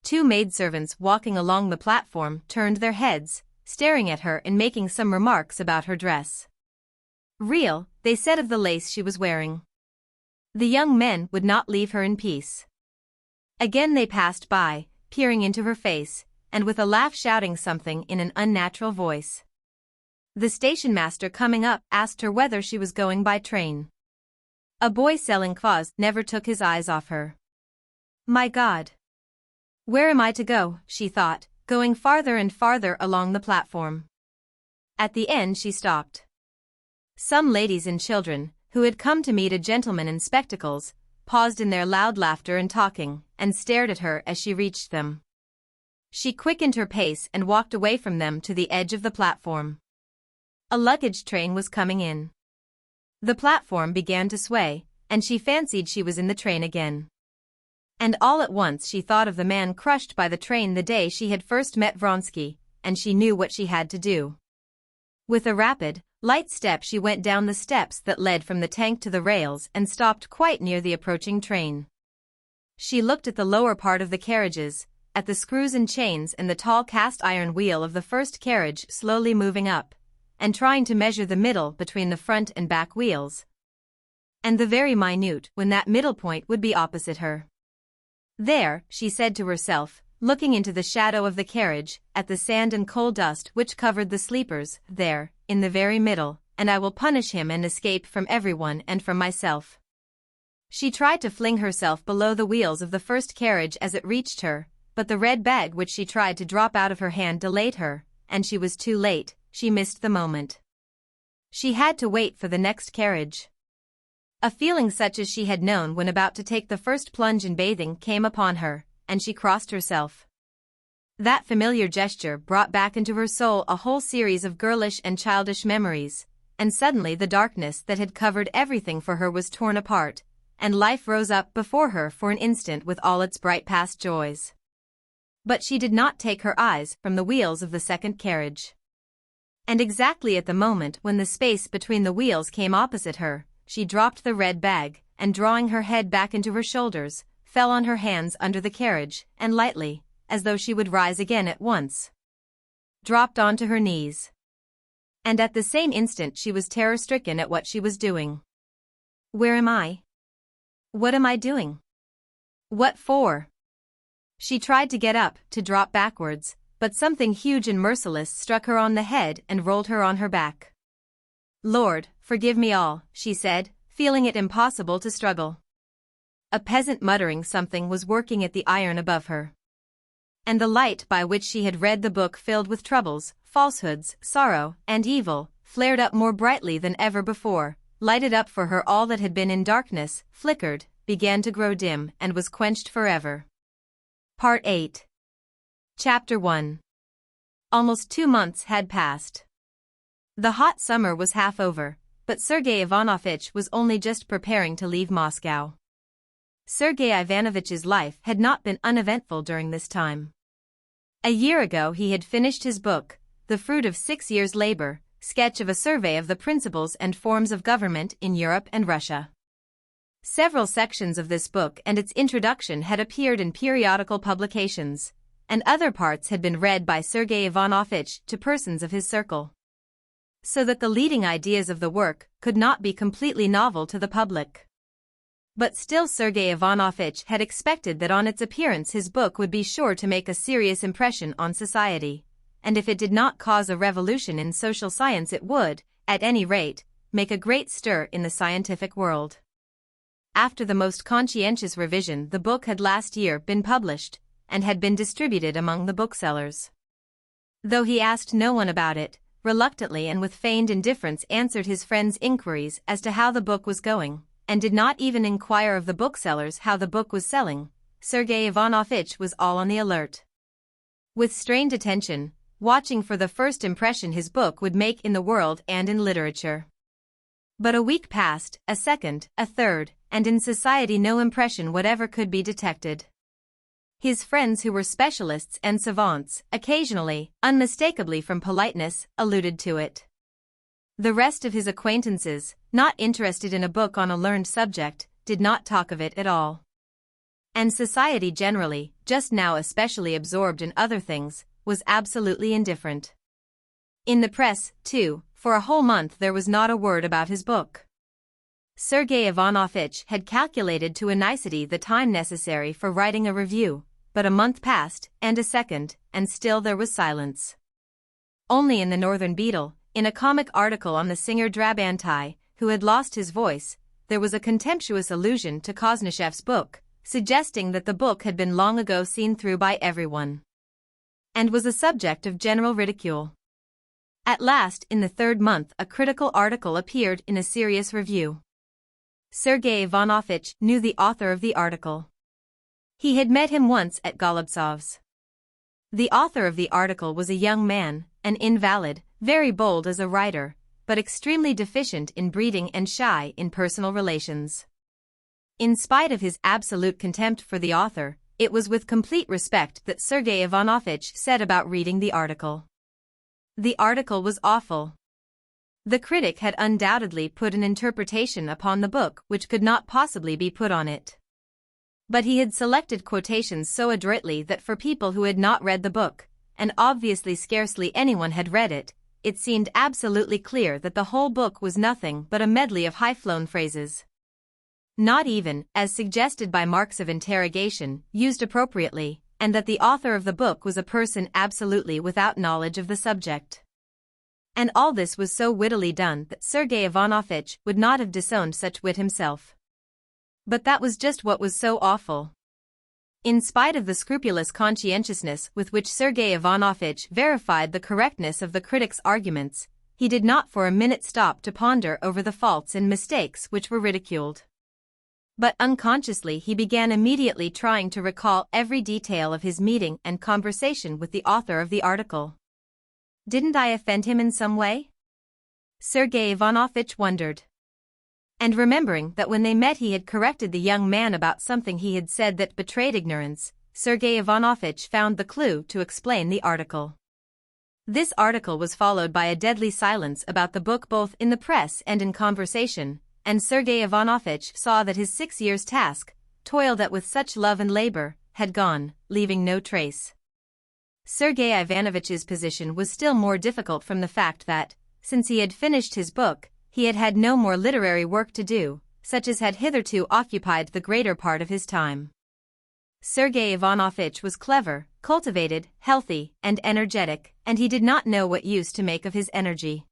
Two maidservants walking along the platform turned their heads, staring at her and making some remarks about her dress. Real, they said of the lace she was wearing. The young men would not leave her in peace. Again they passed by, peering into her face, and with a laugh shouting something in an unnatural voice. The station master coming up asked her whether she was going by train. A boy selling kvass never took his eyes off her. My God! Where am I to go, she thought, going farther and farther along the platform. At the end she stopped. Some ladies and children, who had come to meet a gentleman in spectacles, paused in their loud laughter and talking, and stared at her as she reached them. She quickened her pace and walked away from them to the edge of the platform. A luggage train was coming in. The platform began to sway, and she fancied she was in the train again. And all at once she thought of the man crushed by the train the day she had first met Vronsky, and she knew what she had to do. With a rapid, light step she went down the steps that led from the tank to the rails and stopped quite near the approaching train. She looked at the lower part of the carriages, at the screws and chains and the tall cast-iron wheel of the first carriage slowly moving up, and trying to measure the middle between the front and back wheels, and the very minute when that middle point would be opposite her. There, she said to herself, looking into the shadow of the carriage, at the sand and coal dust which covered the sleepers, there, in the very middle, and I will punish him and escape from everyone and from myself. She tried to fling herself below the wheels of the first carriage as it reached her, but the red bag which she tried to drop out of her hand delayed her, and she was too late. She missed the moment. She had to wait for the next carriage. A feeling such as she had known when about to take the first plunge in bathing came upon her, and she crossed herself. That familiar gesture brought back into her soul a whole series of girlish and childish memories, and suddenly the darkness that had covered everything for her was torn apart, and life rose up before her for an instant with all its bright past joys. But she did not take her eyes from the wheels of the second carriage. And exactly at the moment when the space between the wheels came opposite her, she dropped the red bag, and drawing her head back into her shoulders, fell on her hands under the carriage, and lightly, as though she would rise again at once, dropped onto her knees. And at the same instant she was terror-stricken at what she was doing. Where am I? What am I doing? What for? She tried to get up, to drop backwards, but something huge and merciless struck her on the head and rolled her on her back. Lord, forgive me all, she said, feeling it impossible to struggle. A peasant muttering something was working at the iron above her. And the light by which she had read the book filled with troubles, falsehoods, sorrow, and evil, flared up more brightly than ever before, lighted up for her all that had been in darkness, flickered, began to grow dim, and was quenched forever. Part 8. Chapter 1. Almost 2 months had passed. The hot summer was half over, but Sergei Ivanovich was only just preparing to leave Moscow. Sergei Ivanovich's life had not been uneventful during this time. A year ago he had finished his book, the fruit of 6 years' labor, Sketch of a Survey of the Principles and Forms of Government in Europe and Russia. Several sections of this book and its introduction had appeared in periodical publications, and other parts had been read by Sergei Ivanovich to persons of his circle, so that the leading ideas of the work could not be completely novel to the public. But still Sergei Ivanovich had expected that on its appearance his book would be sure to make a serious impression on society, and if it did not cause a revolution in social science it would, at any rate, make a great stir in the scientific world. After the most conscientious revision the book had last year been published, and had been distributed among the booksellers. Though he asked no one about it, reluctantly and with feigned indifference answered his friends' inquiries as to how the book was going, and did not even inquire of the booksellers how the book was selling, Sergei Ivanovich was all on the alert, with strained attention, watching for the first impression his book would make in the world and in literature. But a week passed, a second, a third, and in society no impression whatever could be detected. His friends who were specialists and savants, occasionally, unmistakably from politeness, alluded to it. The rest of his acquaintances, not interested in a book on a learned subject, did not talk of it at all. And society generally, just now especially absorbed in other things, was absolutely indifferent. In the press, too, for a whole month there was not a word about his book. Sergei Ivanovich had calculated to a nicety the time necessary for writing a review, but a month passed, and a second, and still there was silence. Only in the Northern Beetle, in a comic article on the singer Drabantai, who had lost his voice, there was a contemptuous allusion to Koznichev's book, suggesting that the book had been long ago seen through by everyone, and was a subject of general ridicule. At last, in the 3rd month, a critical article appeared in a serious review. Sergei Ivanovich knew the author of the article. He had met him once at Golubtsov's. The author of the article was a young man, an invalid, very bold as a writer, but extremely deficient in breeding and shy in personal relations. In spite of his absolute contempt for the author, it was with complete respect that Sergei Ivanovich said about reading the article. The article was awful. The critic had undoubtedly put an interpretation upon the book which could not possibly be put on it. But he had selected quotations so adroitly that for people who had not read the book, and obviously scarcely anyone had read it, it seemed absolutely clear that the whole book was nothing but a medley of high-flown phrases. Not even, as suggested by marks of interrogation, used appropriately, and that the author of the book was a person absolutely without knowledge of the subject. And all this was so wittily done that Sergei Ivanovich would not have disowned such wit himself. But that was just what was so awful. In spite of the scrupulous conscientiousness with which Sergei Ivanovich verified the correctness of the critic's arguments, he did not for a minute stop to ponder over the faults and mistakes which were ridiculed. But unconsciously he began immediately trying to recall every detail of his meeting and conversation with the author of the article. Didn't I offend him in some way? Sergei Ivanovich wondered. And remembering that when they met he had corrected the young man about something he had said that betrayed ignorance, Sergei Ivanovich found the clue to explain the article. This article was followed by a deadly silence about the book both in the press and in conversation, and Sergei Ivanovich saw that his 6 years' task, toiled at with such love and labor, had gone, leaving no trace. Sergei Ivanovich's position was still more difficult from the fact that, since he had finished his book, he had had no more literary work to do, such as had hitherto occupied the greater part of his time. Sergei Ivanovich was clever, cultivated, healthy, and energetic, and he did not know what use to make of his energy.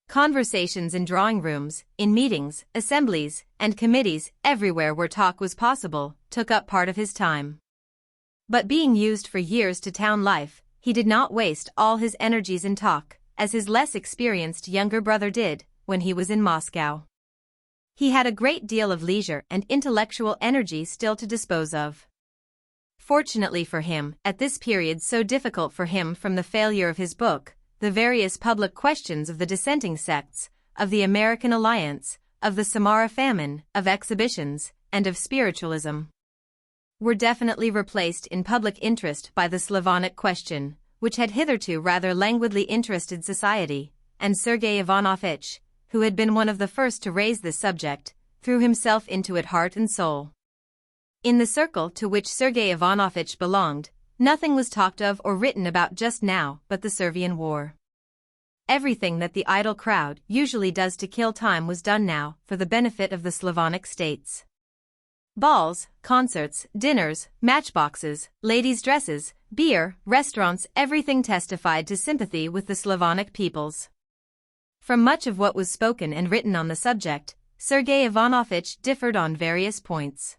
Conversations in drawing rooms, in meetings, assemblies, and committees, everywhere where talk was possible, took up part of his time. But being used for years to town life, he did not waste all his energies in talk, as his less experienced younger brother did, when he was in Moscow. He had a great deal of leisure and intellectual energy still to dispose of. Fortunately for him, at this period so difficult for him from the failure of his book, the various public questions of the dissenting sects, of the American alliance, of the Samara famine, of exhibitions, and of spiritualism, were definitely replaced in public interest by the Slavonic question, which had hitherto rather languidly interested society, and Sergei Ivanovich, who had been one of the first to raise this subject, threw himself into it heart and soul. In the circle to which Sergei Ivanovich belonged, nothing was talked of or written about just now but the Servian War. Everything that the idle crowd usually does to kill time was done now for the benefit of the Slavonic states. Balls, concerts, dinners, matchboxes, ladies' dresses, beer, restaurants, everything testified to sympathy with the Slavonic peoples. From much of what was spoken and written on the subject, Sergei Ivanovich differed on various points.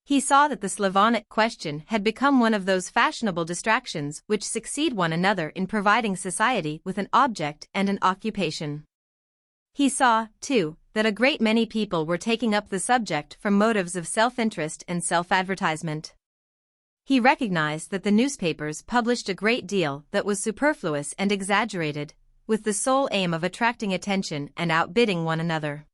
He saw that the Slavonic question had become one of those fashionable distractions which succeed one another in providing society with an object and an occupation. He saw, too, that a great many people were taking up the subject from motives of self-interest and self-advertisement. He recognized that the newspapers published a great deal that was superfluous and exaggerated, with the sole aim of attracting attention and outbidding one another.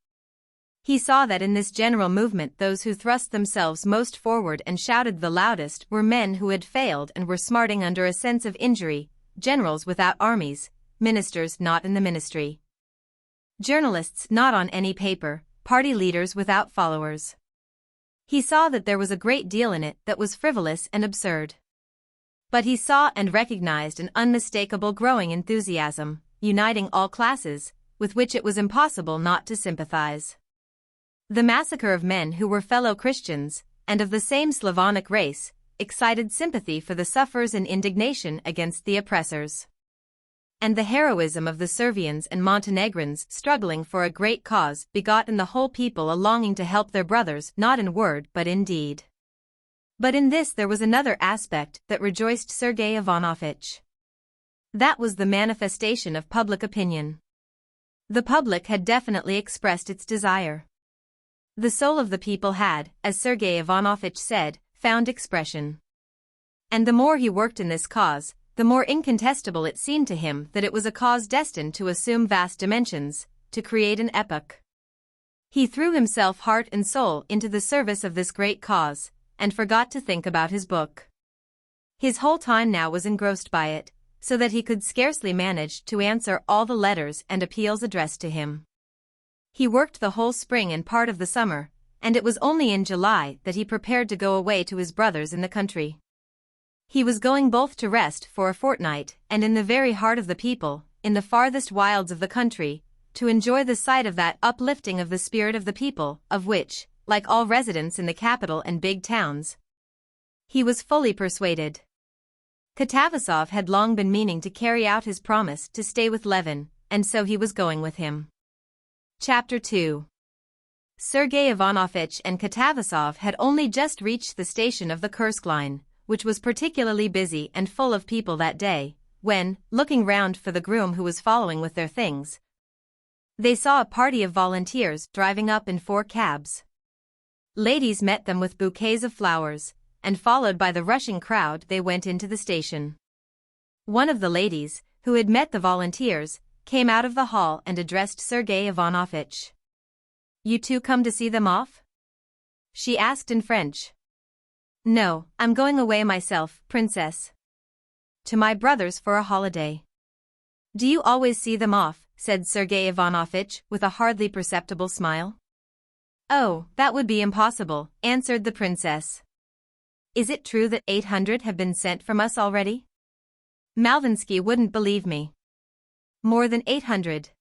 He saw that in this general movement those who thrust themselves most forward and shouted the loudest were men who had failed and were smarting under a sense of injury, generals without armies, ministers not in the ministry, journalists not on any paper, party leaders without followers. He saw that there was a great deal in it that was frivolous and absurd. But he saw and recognized an unmistakable growing enthusiasm, uniting all classes, with which it was impossible not to sympathize. The massacre of men who were fellow Christians, and of the same Slavonic race, excited sympathy for the sufferers and indignation against the oppressors. And the heroism of the Servians and Montenegrins struggling for a great cause begot in the whole people a longing to help their brothers not in word but in deed. But in this there was another aspect that rejoiced Sergei Ivanovich. That was the manifestation of public opinion. The public had definitely expressed its desire. The soul of the people had, as Sergei Ivanovich said, found expression. And the more he worked in this cause, the more incontestable it seemed to him that it was a cause destined to assume vast dimensions, to create an epoch. He threw himself heart and soul into the service of this great cause, and forgot to think about his book. His whole time now was engrossed by it, so that he could scarcely manage to answer all the letters and appeals addressed to him. He worked the whole spring and part of the summer, and it was only in July that he prepared to go away to his brothers in the country. He was going both to rest for a fortnight and in the very heart of the people, in the farthest wilds of the country, to enjoy the sight of that uplifting of the spirit of the people, of which, like all residents in the capital and big towns, he was fully persuaded. Katavasov had long been meaning to carry out his promise to stay with Levin, and so he was going with him. Chapter 2. Sergei Ivanovich and Katavasov had only just reached the station of the Kursk line, which was particularly busy and full of people that day, when, looking round for the groom who was following with their things, they saw a party of volunteers driving up in 4 cabs. Ladies met them with bouquets of flowers, and followed by the rushing crowd they went into the station. One of the ladies, who had met the volunteers, came out of the hall and addressed Sergei Ivanovich. "You two come to see them off?" she asked in French. "No, I'm going away myself, princess. To my brothers for a holiday." "Do you always see them off?" said Sergei Ivanovich with a hardly perceptible smile. "Oh, that would be impossible," answered the princess. "Is it true that 800 have been sent from us already?" "Malvinsky wouldn't believe me." "More than 800.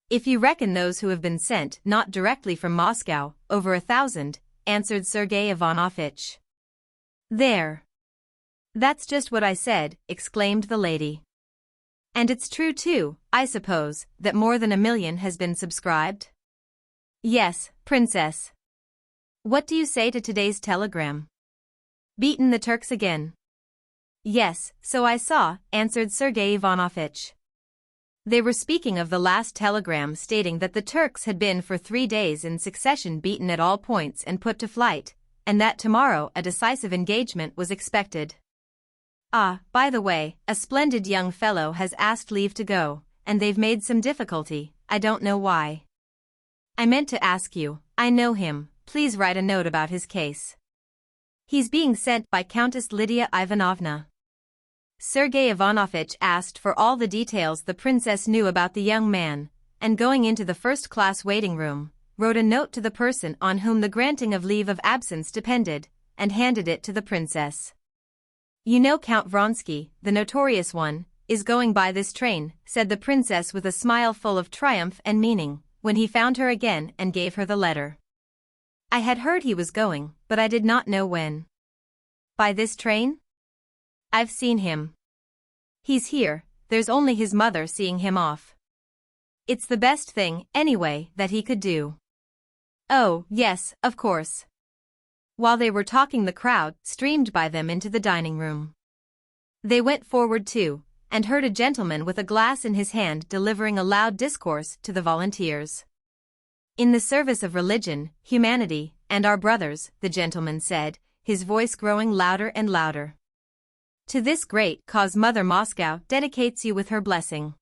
If you reckon those who have been sent not directly from Moscow, over 1,000, answered Sergei Ivanovich. "There. That's just what I said," exclaimed the lady. "And it's true too, I suppose, that more than 1,000,000 has been subscribed?" "Yes, princess." "What do you say to today's telegram?" "Beaten the Turks again." "Yes, so I saw," answered Sergei Ivanovich. They were speaking of the last telegram stating that the Turks had been for 3 days in succession beaten at all points and put to flight, and that tomorrow a decisive engagement was expected. "Ah, by the way, a splendid young fellow has asked leave to go, and they've made some difficulty, I don't know why. I meant to ask you, I know him, please write a note about his case. He's being sent by Countess Lydia Ivanovna." Sergei Ivanovich asked for all the details the princess knew about the young man, and going into the first-class waiting room, wrote a note to the person on whom the granting of leave of absence depended, and handed it to the princess. "You know Count Vronsky, the notorious one, is going by this train," said the princess with a smile full of triumph and meaning, when he found her again and gave her the letter. "I had heard he was going, but I did not know when." "By this train?" "I've seen him. He's here, there's only his mother seeing him off. It's the best thing, anyway, that he could do." "Oh, yes, of course." While they were talking, the crowd streamed by them into the dining room. They went forward too, and heard a gentleman with a glass in his hand delivering a loud discourse to the volunteers. "In the service of religion, humanity, and our brothers," the gentleman said, his voice growing louder and louder. "To this great cause Mother Moscow dedicates you with her blessing.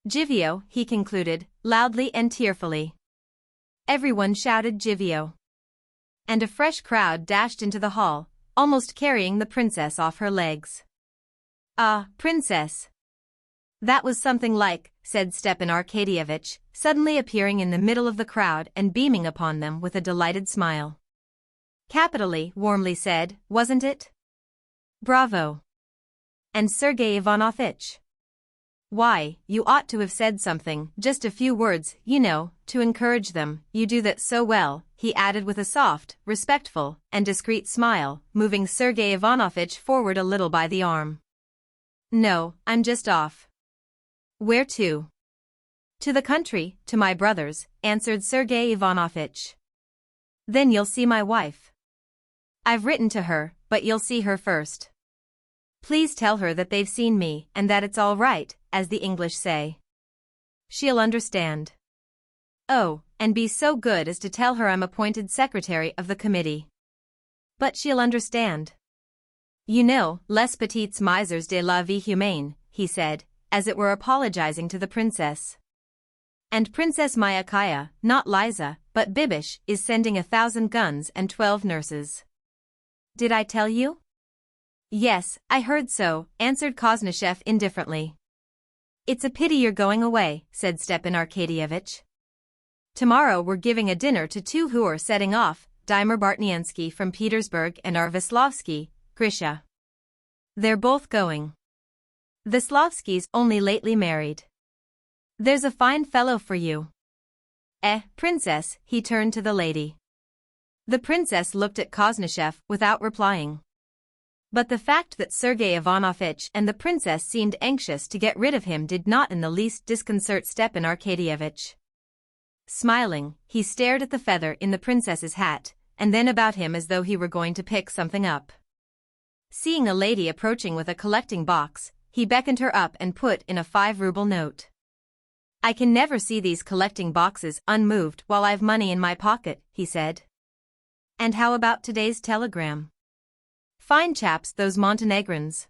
Jivio," he concluded, loudly and tearfully. Everyone shouted Jivio. And a fresh crowd dashed into the hall, almost carrying the princess off her legs. "Ah, princess. That was something like," said Stepan Arkadyevitch, suddenly appearing in the middle of the crowd and beaming upon them with a delighted smile. "Capitally," warmly said, "wasn't it? Bravo. And Sergei Ivanovich? Why, you ought to have said something, just a few words, you know, to encourage them, you do that so well," he added with a soft, respectful, and discreet smile, moving Sergei Ivanovich forward a little by the arm. "No, I'm just off." "Where to?" "To the country, to my brothers," answered Sergei Ivanovich. "Then you'll see my wife." "I've written to her, but you'll see her first. Please tell her that they've seen me and that it's all right, as the English say. She'll understand. Oh, and be so good as to tell her I'm appointed secretary of the committee." "But she'll understand. You know, les petites misères de la vie humaine," he said, as it were apologizing to the princess. "And Princess Myakaya, not Liza, but Bibish, is sending 1,000 guns and 12 nurses. Did I tell you?" "Yes, I heard so," answered Koznishev indifferently. "It's a pity you're going away," said Stepan Arkadyevitch. Tomorrow we're giving a dinner to two who are setting off, Dimer Bartniansky from Petersburg and Arvislavsky, Grisha. They're both going. Vislavsky's only lately married. There's a fine fellow for you. Princess, he turned to the lady. The princess looked at Koznishev without replying. But the fact that Sergei Ivanovich and the princess seemed anxious to get rid of him did not in the least disconcert Stepan Arkadyevich. Smiling, he stared at the feather in the princess's hat, and then about him as though he were going to pick something up. Seeing a lady approaching with a collecting box, he beckoned her up and put in a 5-ruble note. I can never see these collecting boxes unmoved while I've money in my pocket, he said. And how about today's telegram? Fine chaps, those Montenegrins.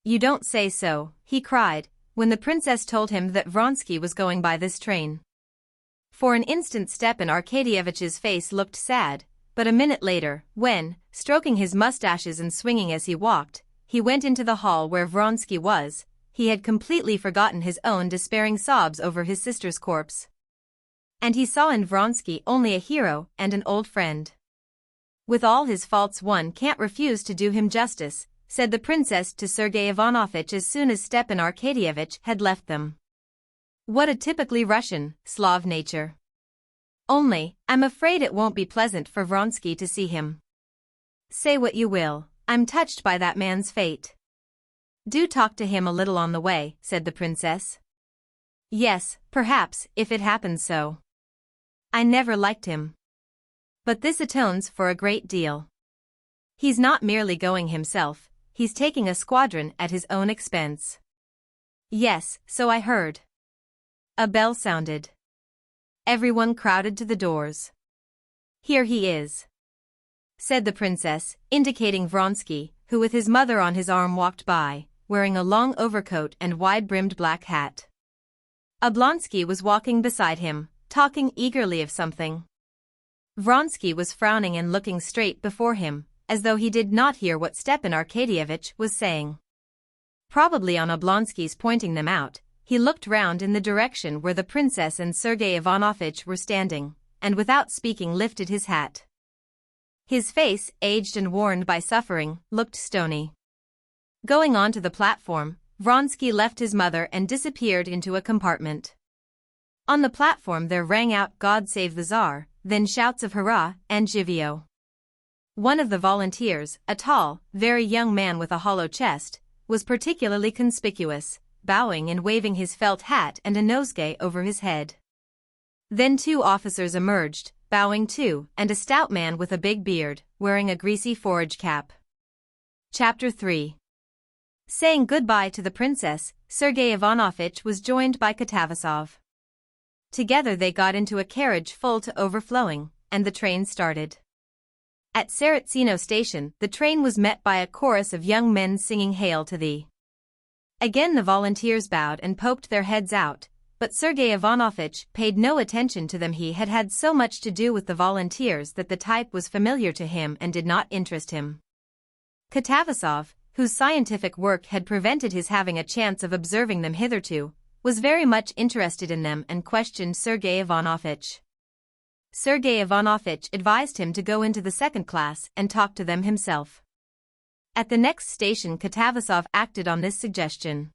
You don't say so, he cried, when the princess told him that Vronsky was going by this train. For an instant Stepan Arkadyevich's face looked sad, but a minute later, when, stroking his mustaches and swinging as he walked, he went into the hall where Vronsky was, he had completely forgotten his own despairing sobs over his sister's corpse. And he saw in Vronsky only a hero and an old friend. With all his faults one can't refuse to do him justice, said the princess to Sergei Ivanovich as soon as Stepan Arkadyevich had left them. What a typically Russian, Slav nature. Only, I'm afraid it won't be pleasant for Vronsky to see him. Say what you will, I'm touched by that man's fate. Do talk to him a little on the way, said the princess. Yes, perhaps, if it happens so. I never liked him. But this atones for a great deal. He's not merely going himself, he's taking a squadron at his own expense. Yes, so I heard. A bell sounded. Everyone crowded to the doors. Here he is, said the princess, indicating Vronsky, who with his mother on his arm walked by, wearing a long overcoat and wide-brimmed black hat. Oblonsky was walking beside him, talking eagerly of something. Vronsky was frowning and looking straight before him, as though he did not hear what Stepan Arkadyevich was saying. Probably on Oblonsky's pointing them out, he looked round in the direction where the princess and Sergei Ivanovich were standing, and without speaking lifted his hat. His face, aged and worn by suffering, looked stony. Going on to the platform, Vronsky left his mother and disappeared into a compartment. On the platform there rang out God Save the Tsar, then shouts of hurrah and jivio. One of the volunteers, a tall, very young man with a hollow chest, was particularly conspicuous, bowing and waving his felt hat and a nosegay over his head. Then 2 officers emerged, bowing too, and a stout man with a big beard, wearing a greasy forage cap. Chapter 3. Saying goodbye to the princess, Sergei Ivanovich was joined by Katavasov. Together they got into a carriage full to overflowing, and the train started. At Tsaritsino station, the train was met by a chorus of young men singing Hail to Thee. Again the volunteers bowed and poked their heads out, but Sergei Ivanovich paid no attention to them. He had had so much to do with the volunteers that the type was familiar to him and did not interest him. Katavasov, whose scientific work had prevented his having a chance of observing them hitherto, was very much interested in them and questioned Sergei Ivanovich. Sergei Ivanovich advised him to go into the second class and talk to them himself. At the next station Katavasov acted on this suggestion.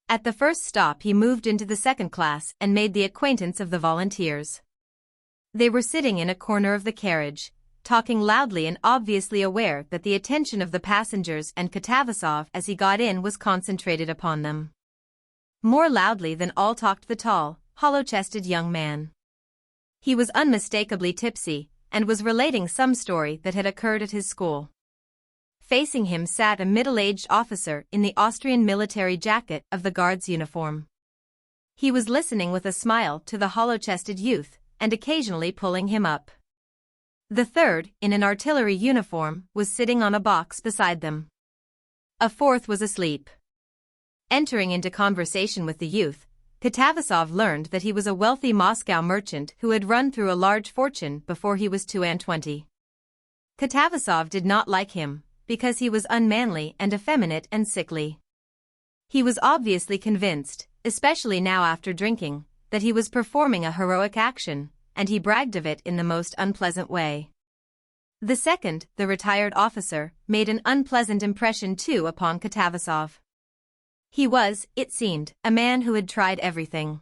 At the first stop he moved into the second class and made the acquaintance of the volunteers. They were sitting in a corner of the carriage, talking loudly and obviously aware that the attention of the passengers and Katavasov as he got in was concentrated upon them. More loudly than all talked the tall, hollow-chested young man. He was unmistakably tipsy, and was relating some story that had occurred at his school. Facing him sat a middle-aged officer in the Austrian military jacket of the guard's uniform. He was listening with a smile to the hollow-chested youth, and occasionally pulling him up. The third, in an artillery uniform, was sitting on a box beside them. A fourth was asleep. Entering into conversation with the youth, Katavasov learned that he was a wealthy Moscow merchant who had run through a large fortune before he was 22. Katavasov did not like him, because he was unmanly and effeminate and sickly. He was obviously convinced, especially now after drinking, that he was performing a heroic action, and he bragged of it in the most unpleasant way. The second, the retired officer, made an unpleasant impression too upon Katavasov. He was, it seemed, a man who had tried everything.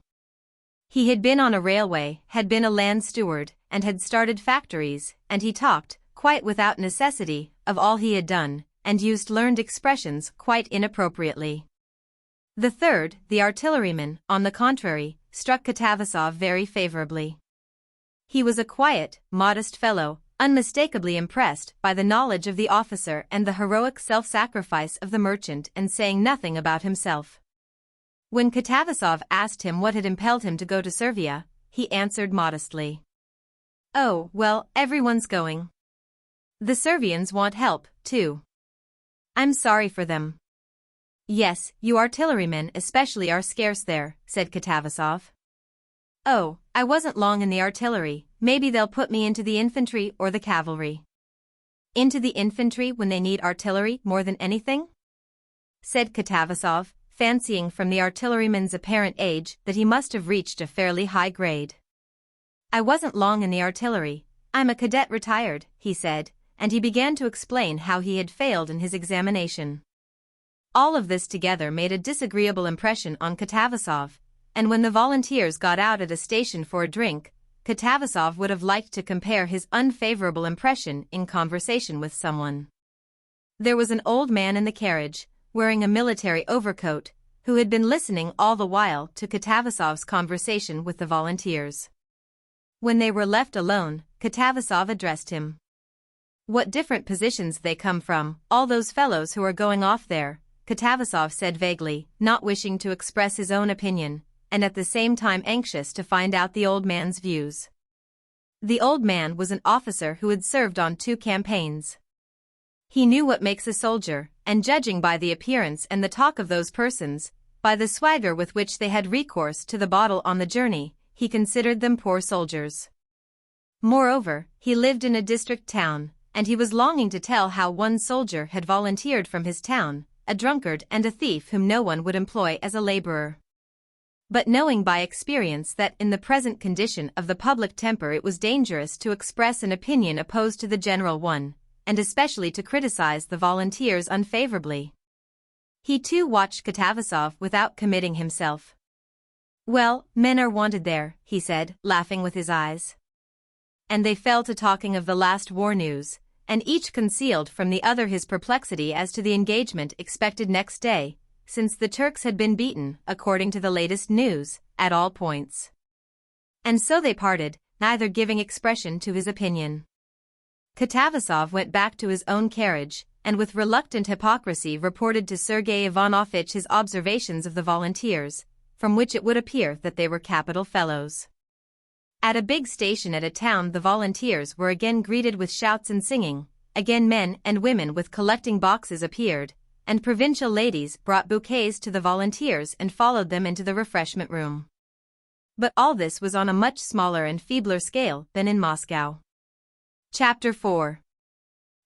He had been on a railway, had been a land steward, and had started factories, and he talked, quite without necessity, of all he had done, and used learned expressions quite inappropriately. The third, the artilleryman, on the contrary, struck Katavasov very favorably. He was a quiet, modest fellow, unmistakably impressed by the knowledge of the officer and the heroic self-sacrifice of the merchant, and saying nothing about himself. When Katavasov asked him what had impelled him to go to Servia, he answered modestly, "Oh, well, everyone's going. The Servians want help, too. I'm sorry for them." "Yes, you artillerymen especially are scarce there," said Katavasov. "Oh, I wasn't long in the artillery, maybe they'll put me into the infantry or the cavalry." "Into the infantry when they need artillery more than anything?" said Katavasov, fancying from the artilleryman's apparent age that he must have reached a fairly high grade. "I wasn't long in the artillery, I'm a cadet retired," he said, and he began to explain how he had failed in his examination. All of this together made a disagreeable impression on Katavasov, and when the volunteers got out at a station for a drink, Katavasov would have liked to compare his unfavorable impression in conversation with someone. There was an old man in the carriage, wearing a military overcoat, who had been listening all the while to Katavasov's conversation with the volunteers. When they were left alone, Katavasov addressed him. "What different positions they come from, all those fellows who are going off there," Katavasov said vaguely, not wishing to express his own opinion, and at the same time anxious to find out the old man's views. The old man was an officer who had served on 2 campaigns. He knew what makes a soldier, and judging by the appearance and the talk of those persons, by the swagger with which they had recourse to the bottle on the journey, he considered them poor soldiers. Moreover, he lived in a district town, and he was longing to tell how one soldier had volunteered from his town, a drunkard and a thief whom no one would employ as a laborer. But knowing by experience that in the present condition of the public temper it was dangerous to express an opinion opposed to the general one, and especially to criticize the volunteers unfavorably, he too watched Katavasov without committing himself. "Well, men are wanted there," he said, laughing with his eyes. And they fell to talking of the last war news, and each concealed from the other his perplexity as to the engagement expected next day, since the Turks had been beaten, according to the latest news, at all points. And so they parted, neither giving expression to his opinion. Katavasov went back to his own carriage, and with reluctant hypocrisy reported to Sergei Ivanovitch his observations of the volunteers, from which it would appear that they were capital fellows. At a big station at a town the volunteers were again greeted with shouts and singing, again men and women with collecting boxes appeared, and provincial ladies brought bouquets to the volunteers and followed them into the refreshment room. But all this was on a much smaller and feebler scale than in Moscow. Chapter 4.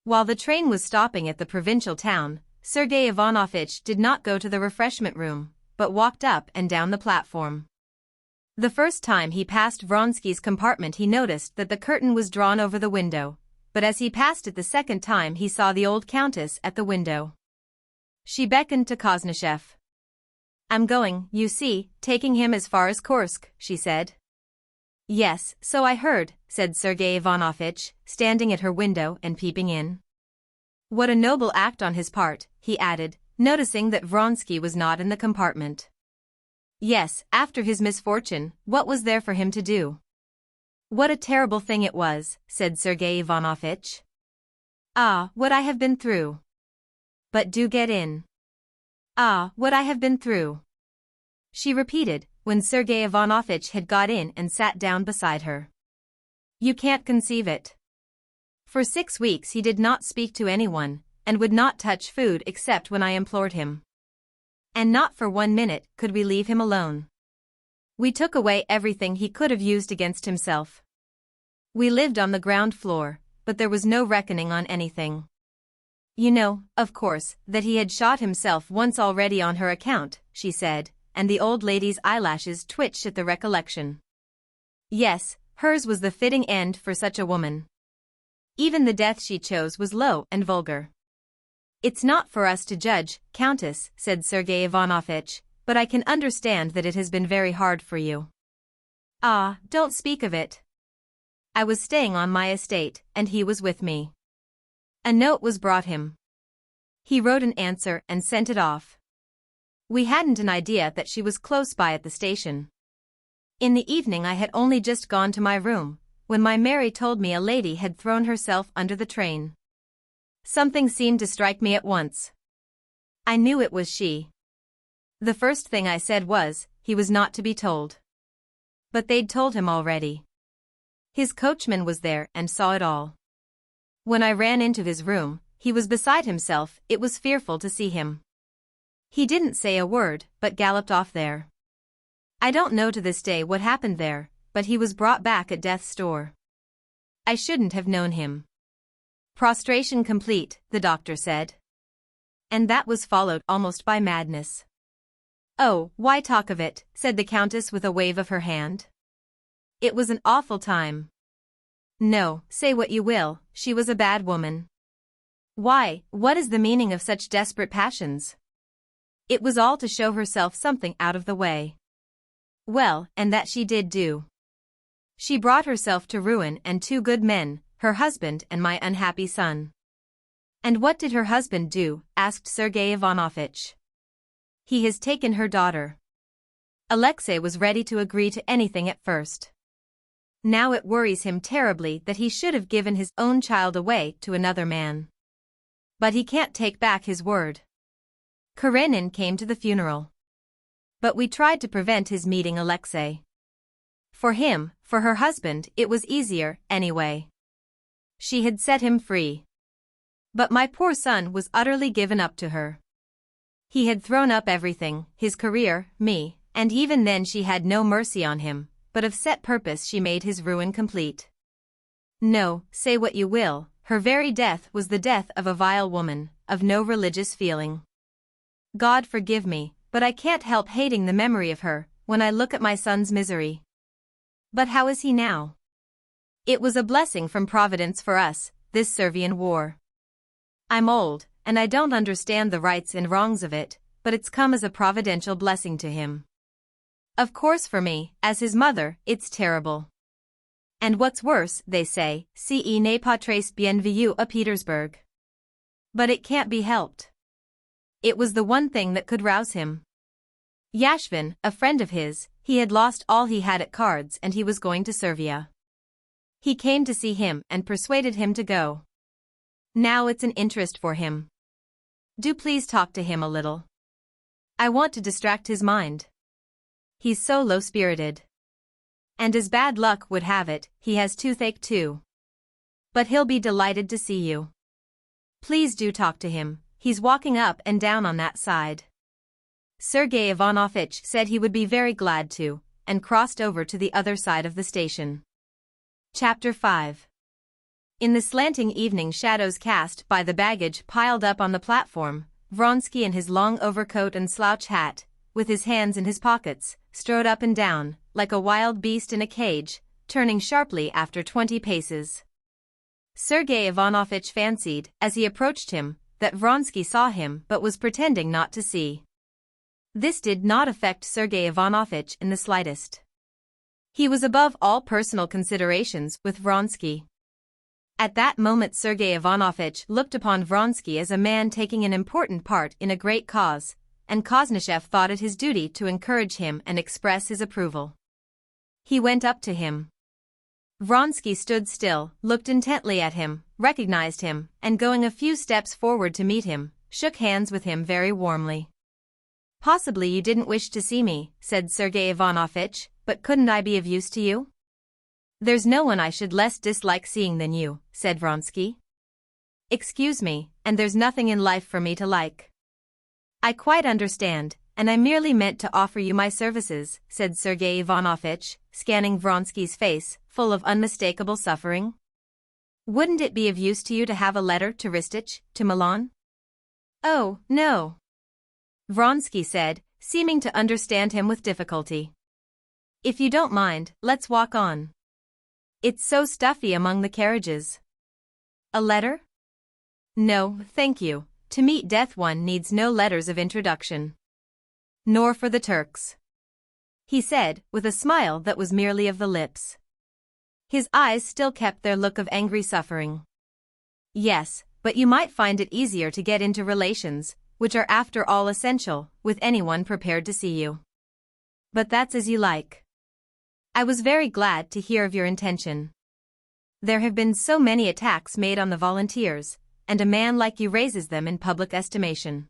While the train was stopping at the provincial town, Sergei Ivanovitch did not go to the refreshment room, but walked up and down the platform. The first time he passed Vronsky's compartment he noticed that the curtain was drawn over the window, but as he passed it the second time he saw the old countess at the window. She beckoned to Koznishev. "I'm going, you see, taking him as far as Kursk," she said. "Yes, so I heard," said Sergei Ivanovitch, standing at her window and peeping in. "What a noble act on his part," he added, noticing that Vronsky was not in the compartment. "Yes, after his misfortune, what was there for him to do?" "What a terrible thing it was," said Sergei Ivanovitch. "Ah, what I have been through." "But do get in." "Ah, what I have been through," she repeated, when Sergei Ivanovitch had got in and sat down beside her. "You can't conceive it. For 6 weeks he did not speak to anyone, and would not touch food except when I implored him. And not for 1 minute could we leave him alone. We took away everything he could have used against himself. We lived on the ground floor, but there was no reckoning on anything. You know, of course, that he had shot himself once already on her account," she said, and the old lady's eyelashes twitched at the recollection. Yes, hers was the fitting end for such a woman. Even the death she chose was low and vulgar. "It's not for us to judge, Countess," said Sergei Ivanovich, "but I can understand that it has been very hard for you." "Ah, don't speak of it. I was staying on my estate, and he was with me." A note was brought him. He wrote an answer and sent it off. We hadn't an idea that she was close by at the station. In the evening I had only just gone to my room, when my Mary told me a lady had thrown herself under the train. Something seemed to strike me at once. I knew it was she. The first thing I said was, he was not to be told. But they'd told him already. His coachman was there and saw it all. When I ran into his room, he was beside himself. It was fearful to see him. He didn't say a word, but galloped off there. I don't know to this day what happened there, but he was brought back at death's door. I shouldn't have known him. Prostration complete, the doctor said. And that was followed almost by madness. "Oh, why talk of it," said the Countess with a wave of her hand. "It was an awful time. No, say what you will, she was a bad woman. Why, what is the meaning of such desperate passions? It was all to show herself something out of the way. Well, and that she did do. She brought herself to ruin and two good men, her husband and my unhappy son." "And what did her husband do?" asked Sergei Ivanovich. "He has taken her daughter." Alexei was ready to agree to anything at first. Now it worries him terribly that he should have given his own child away to another man. But he can't take back his word. Karenin came to the funeral. But we tried to prevent his meeting Alexei. For him, for her husband, it was easier, anyway. She had set him free. But my poor son was utterly given up to her. He had thrown up everything, his career, me, and even then she had no mercy on him, but of set purpose she made his ruin complete. No, say what you will, her very death was the death of a vile woman, of no religious feeling. God forgive me, but I can't help hating the memory of her, when I look at my son's misery. But how is he now? It was a blessing from Providence for us, this Servian war. I'm old, and I don't understand the rights and wrongs of it, but it's come as a providential blessing to him. Of course for me, as his mother, it's terrible. And what's worse, they say, ce n'est pas très bien vu à Petersburg. But it can't be helped. It was the one thing that could rouse him. Yashvin, a friend of his, he had lost all he had at cards and he was going to Servia. He came to see him and persuaded him to go. Now it's an interest for him. Do please talk to him a little. I want to distract his mind. He's so low-spirited. And as bad luck would have it, he has toothache too. But he'll be delighted to see you. Please do talk to him, he's walking up and down on that side. Sergei Ivanovich said he would be very glad to, and crossed over to the other side of the station. Chapter 5. In the slanting evening shadows cast by the baggage piled up on the platform, Vronsky in his long overcoat and slouch hat, with his hands in his pockets, strode up and down, like a wild beast in a cage, turning sharply after 20 paces. Sergei Ivanovich fancied, as he approached him, that Vronsky saw him but was pretending not to see. This did not affect Sergei Ivanovich in the slightest. He was above all personal considerations with Vronsky. At that moment Sergei Ivanovich looked upon Vronsky as a man taking an important part in a great cause, and Koznishev thought it his duty to encourage him and express his approval. He went up to him. Vronsky stood still, looked intently at him, recognized him, and going a few steps forward to meet him, shook hands with him very warmly. "Possibly you didn't wish to see me," said Sergei Ivanovich, "but couldn't I be of use to you?" "There's no one I should less dislike seeing than you," said Vronsky. "Excuse me, and there's nothing in life for me to like." "I quite understand, and I merely meant to offer you my services," said Sergei Ivanovich, scanning Vronsky's face, full of unmistakable suffering. "Wouldn't it be of use to you to have a letter to Ristich, to Milan?" "Oh, no," Vronsky said, seeming to understand him with difficulty. If you don't mind, let's walk on. It's so stuffy among the carriages. A letter? No, thank you. To meet death one needs no letters of introduction. Nor for the Turks, he said, with a smile that was merely of the lips. His eyes still kept their look of angry suffering. Yes, but you might find it easier to get into relations, which are after all essential, with anyone prepared to see you. But that's as you like. I was very glad to hear of your intention. There have been so many attacks made on the volunteers, and a man like you raises them in public estimation.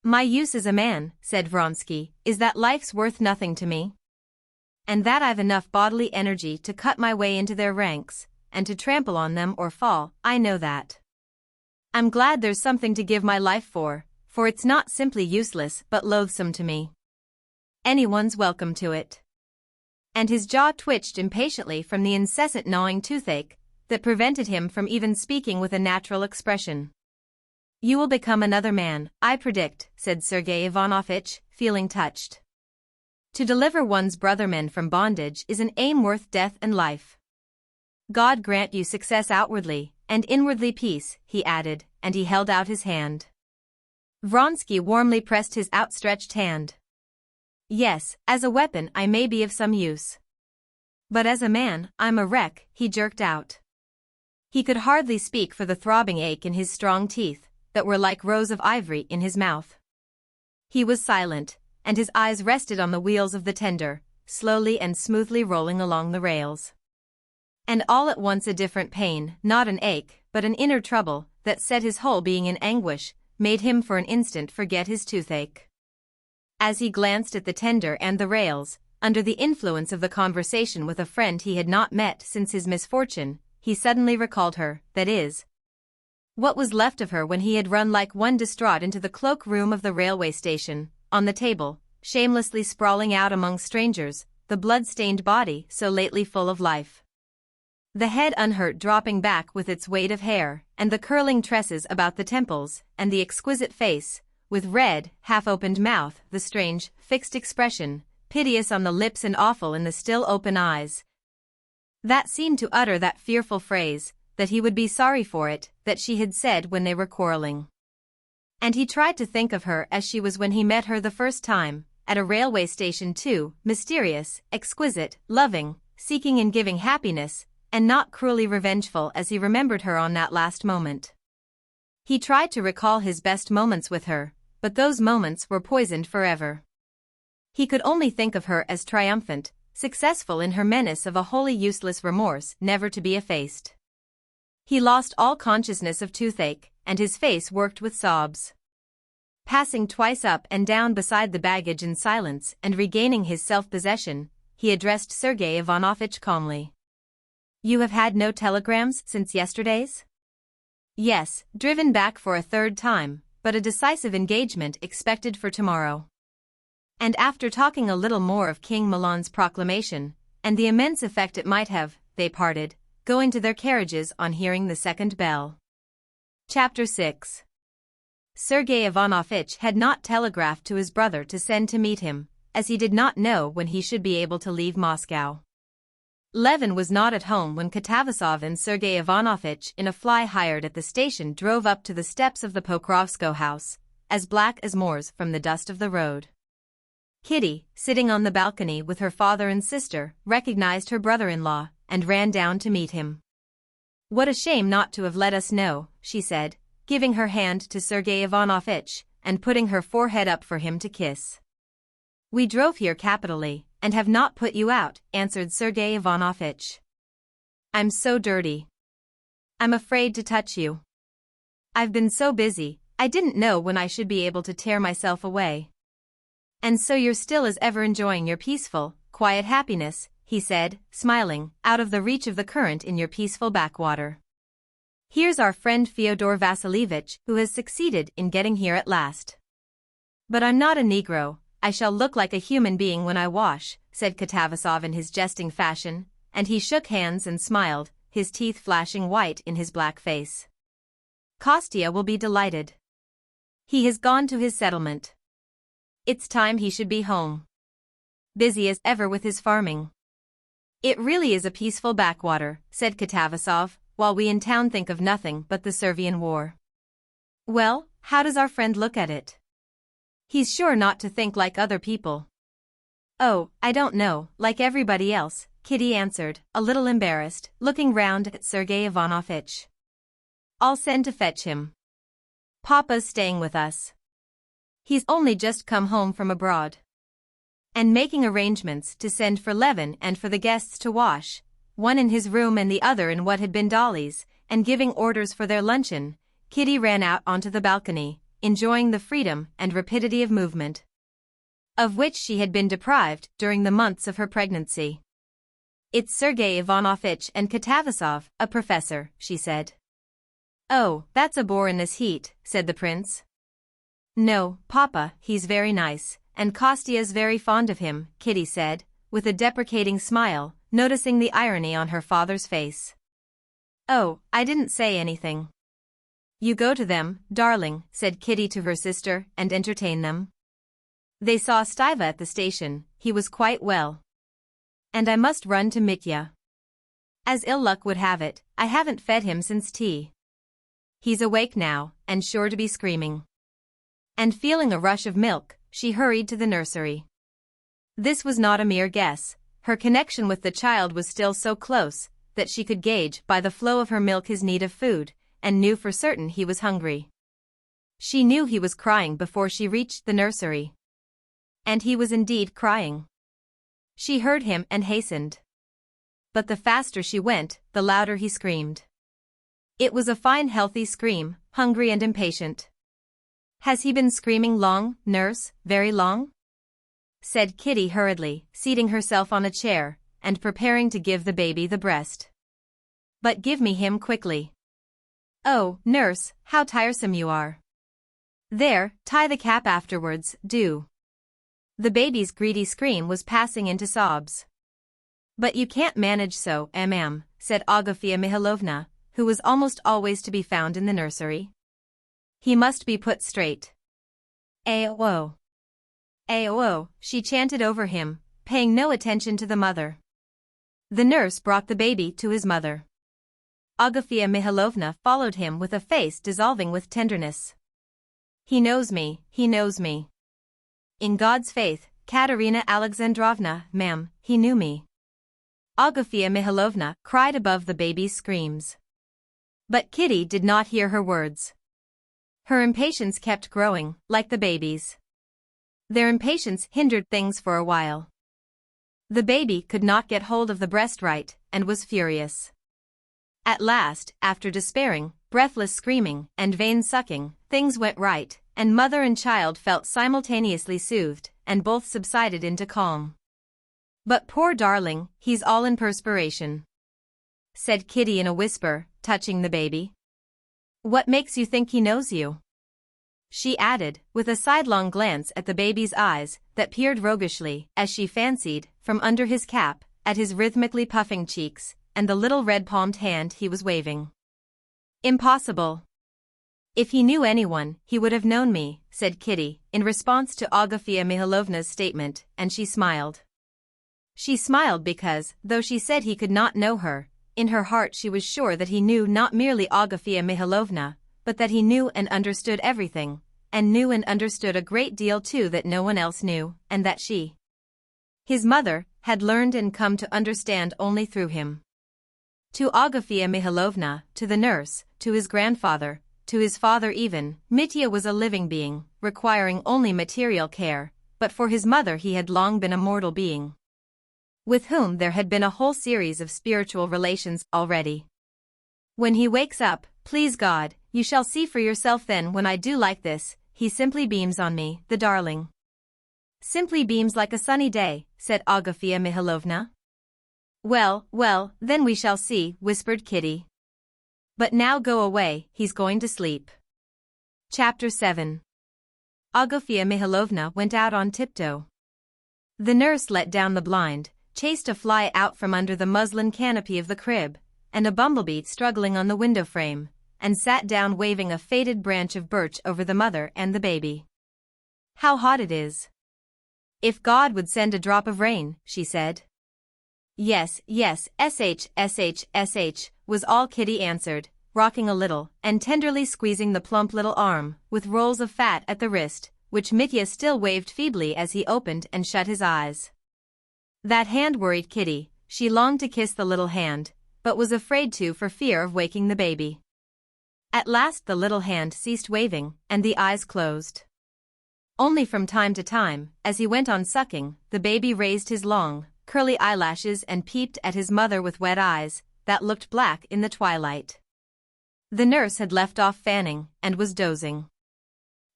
My use as a man, said Vronsky, is that life's worth nothing to me? And that I've enough bodily energy to cut my way into their ranks, and to trample on them or fall, I know that. I'm glad there's something to give my life for it's not simply useless but loathsome to me. Anyone's welcome to it. And his jaw twitched impatiently from the incessant gnawing toothache that prevented him from even speaking with a natural expression. You will become another man, I predict, said Sergei Ivanovich, feeling touched. To deliver one's brothermen from bondage is an aim worth death and life. God grant you success outwardly, and inwardly peace, he added, and he held out his hand. Vronsky warmly pressed his outstretched hand. Yes, as a weapon I may be of some use. But as a man, I'm a wreck, he jerked out. He could hardly speak for the throbbing ache in his strong teeth, that were like rows of ivory in his mouth. He was silent, and his eyes rested on the wheels of the tender, slowly and smoothly rolling along the rails. And all at once a different pain, not an ache, but an inner trouble, that set his whole being in anguish, made him for an instant forget his toothache. As he glanced at the tender and the rails, under the influence of the conversation with a friend he had not met since his misfortune, he suddenly recalled her, that is, what was left of her when he had run like one distraught into the cloak-room of the railway station, on the table, shamelessly sprawling out among strangers, the blood-stained body so lately full of life. The head unhurt dropping back with its weight of hair, and the curling tresses about the temples, and the exquisite face, with red, half-opened mouth, the strange, fixed expression, piteous on the lips and awful in the still open eyes. That seemed to utter that fearful phrase, that he would be sorry for it, that she had said when they were quarreling. And he tried to think of her as she was when he met her the first time, at a railway station too, mysterious, exquisite, loving, seeking and giving happiness, and not cruelly revengeful as he remembered her on that last moment. He tried to recall his best moments with her, but those moments were poisoned forever. He could only think of her as triumphant, successful in her menace of a wholly useless remorse never to be effaced. He lost all consciousness of toothache, and his face worked with sobs. Passing twice up and down beside the baggage in silence and regaining his self-possession, he addressed Sergei Ivanovich calmly. You have had no telegrams since yesterday's? Yes, driven back for a third time, but a decisive engagement expected for tomorrow. And after talking a little more of King Milan's proclamation, and the immense effect it might have, they parted, going to their carriages on hearing the second bell. Chapter 6. Sergei Ivanovich had not telegraphed to his brother to send to meet him, as he did not know when he should be able to leave Moscow. Levin was not at home when Katavasov and Sergei Ivanovich in a fly hired at the station drove up to the steps of the Pokrovskoe house, as black as Moors from the dust of the road. Kitty, sitting on the balcony with her father and sister, recognized her brother-in-law, and ran down to meet him. What a shame not to have let us know, she said, giving her hand to Sergei Ivanovich, and putting her forehead up for him to kiss. We drove here capitally, and have not put you out, answered Sergei Ivanovich. I'm so dirty. I'm afraid to touch you. I've been so busy, I didn't know when I should be able to tear myself away. And so you're still as ever enjoying your peaceful, quiet happiness, he said, smiling, out of the reach of the current in your peaceful backwater. Here's our friend Fyodor Vasilievich who has succeeded in getting here at last. But I'm not a Negro, I shall look like a human being when I wash, said Katavasov in his jesting fashion, and he shook hands and smiled, his teeth flashing white in his black face. Kostya will be delighted. He has gone to his settlement. It's time he should be home. Busy as ever with his farming. It really is a peaceful backwater, said Katavasov, while we in town think of nothing but the Servian war. Well, how does our friend look at it? He's sure not to think like other people. Oh, I don't know, like everybody else, Kitty answered, a little embarrassed, looking round at Sergei Ivanovitch. I'll send to fetch him. Papa's staying with us. He's only just come home from abroad. And making arrangements to send for Levin and for the guests to wash, one in his room and the other in what had been Dolly's, and giving orders for their luncheon, Kitty ran out onto the balcony, enjoying the freedom and rapidity of movement, of which she had been deprived during the months of her pregnancy. It's Sergei Ivanovitch and Katavasov, a professor, she said. Oh, that's a bore in this heat, said the prince. No, Papa, he's very nice, and Kostya's very fond of him, Kitty said, with a deprecating smile, noticing the irony on her father's face. Oh, I didn't say anything. You go to them, darling, said Kitty to her sister, and entertain them. They saw Stiva at the station, he was quite well. And I must run to Mitya. As ill luck would have it, I haven't fed him since tea. He's awake now, and sure to be screaming. And feeling a rush of milk, she hurried to the nursery. This was not a mere guess, her connection with the child was still so close that she could gauge by the flow of her milk his need of food, and knew for certain he was hungry. She knew he was crying before she reached the nursery. And he was indeed crying. She heard him and hastened. But the faster she went, the louder he screamed. It was a fine healthy scream, hungry and impatient. Has he been screaming long, nurse, very long? Said Kitty hurriedly, seating herself on a chair, and preparing to give the baby the breast. But give me him quickly. Oh, nurse, how tiresome you are. There, tie the cap afterwards, do. The baby's greedy scream was passing into sobs. But you can't manage so, ma'am, said Agafia Mihailovna, who was almost always to be found in the nursery. He must be put straight. Ayo. Ayo, she chanted over him, paying no attention to the mother. The nurse brought the baby to his mother. Agafia Mihailovna followed him with a face dissolving with tenderness. He knows me, he knows me. In God's faith, Katerina Alexandrovna, ma'am, he knew me. Agafia Mihailovna cried above the baby's screams. But Kitty did not hear her words. Her impatience kept growing, like the baby's. Their impatience hindered things for a while. The baby could not get hold of the breast right, and was furious. At last, after despairing, breathless screaming, and vain sucking, things went right, and mother and child felt simultaneously soothed, and both subsided into calm. But poor darling, he's all in perspiration, said Kitty in a whisper, touching the baby. What makes you think he knows you? She added, with a sidelong glance at the baby's eyes that peered roguishly, as she fancied, from under his cap, at his rhythmically puffing cheeks, and the little red-palmed hand he was waving. Impossible. If he knew anyone, he would have known me, said Kitty, in response to Agafia Mihailovna's statement, and she smiled. She smiled because, though she said he could not know her, in her heart she was sure that he knew not merely Agafia Mihailovna, but that he knew and understood everything, and knew and understood a great deal too that no one else knew, and that she, his mother, had learned and come to understand only through him. To Agafia Mihailovna, to the nurse, to his grandfather, to his father even, Mitya was a living being, requiring only material care, but for his mother he had long been a mortal being, with whom there had been a whole series of spiritual relations already. When he wakes up, please God, you shall see for yourself then when I do like this, he simply beams on me, the darling. Simply beams like a sunny day, said Agafia Mihailovna. Well, well, then we shall see, whispered Kitty. But now go away, he's going to sleep. Chapter 7. Agafia Mihailovna went out on tiptoe. The nurse let down the blind, chased a fly out from under the muslin canopy of the crib, and a bumblebee struggling on the window frame, and sat down waving a faded branch of birch over the mother and the baby. How hot it is. If God would send a drop of rain, she said. Yes, yes, sh, was all Kitty answered, rocking a little, and tenderly squeezing the plump little arm, with rolls of fat at the wrist, which Mitya still waved feebly as he opened and shut his eyes. That hand worried Kitty. She longed to kiss the little hand, but was afraid to for fear of waking the baby. At last the little hand ceased waving, and the eyes closed. Only from time to time, as he went on sucking, the baby raised his long, curly eyelashes and peeped at his mother with wet eyes that looked black in the twilight. The nurse had left off fanning, and was dozing.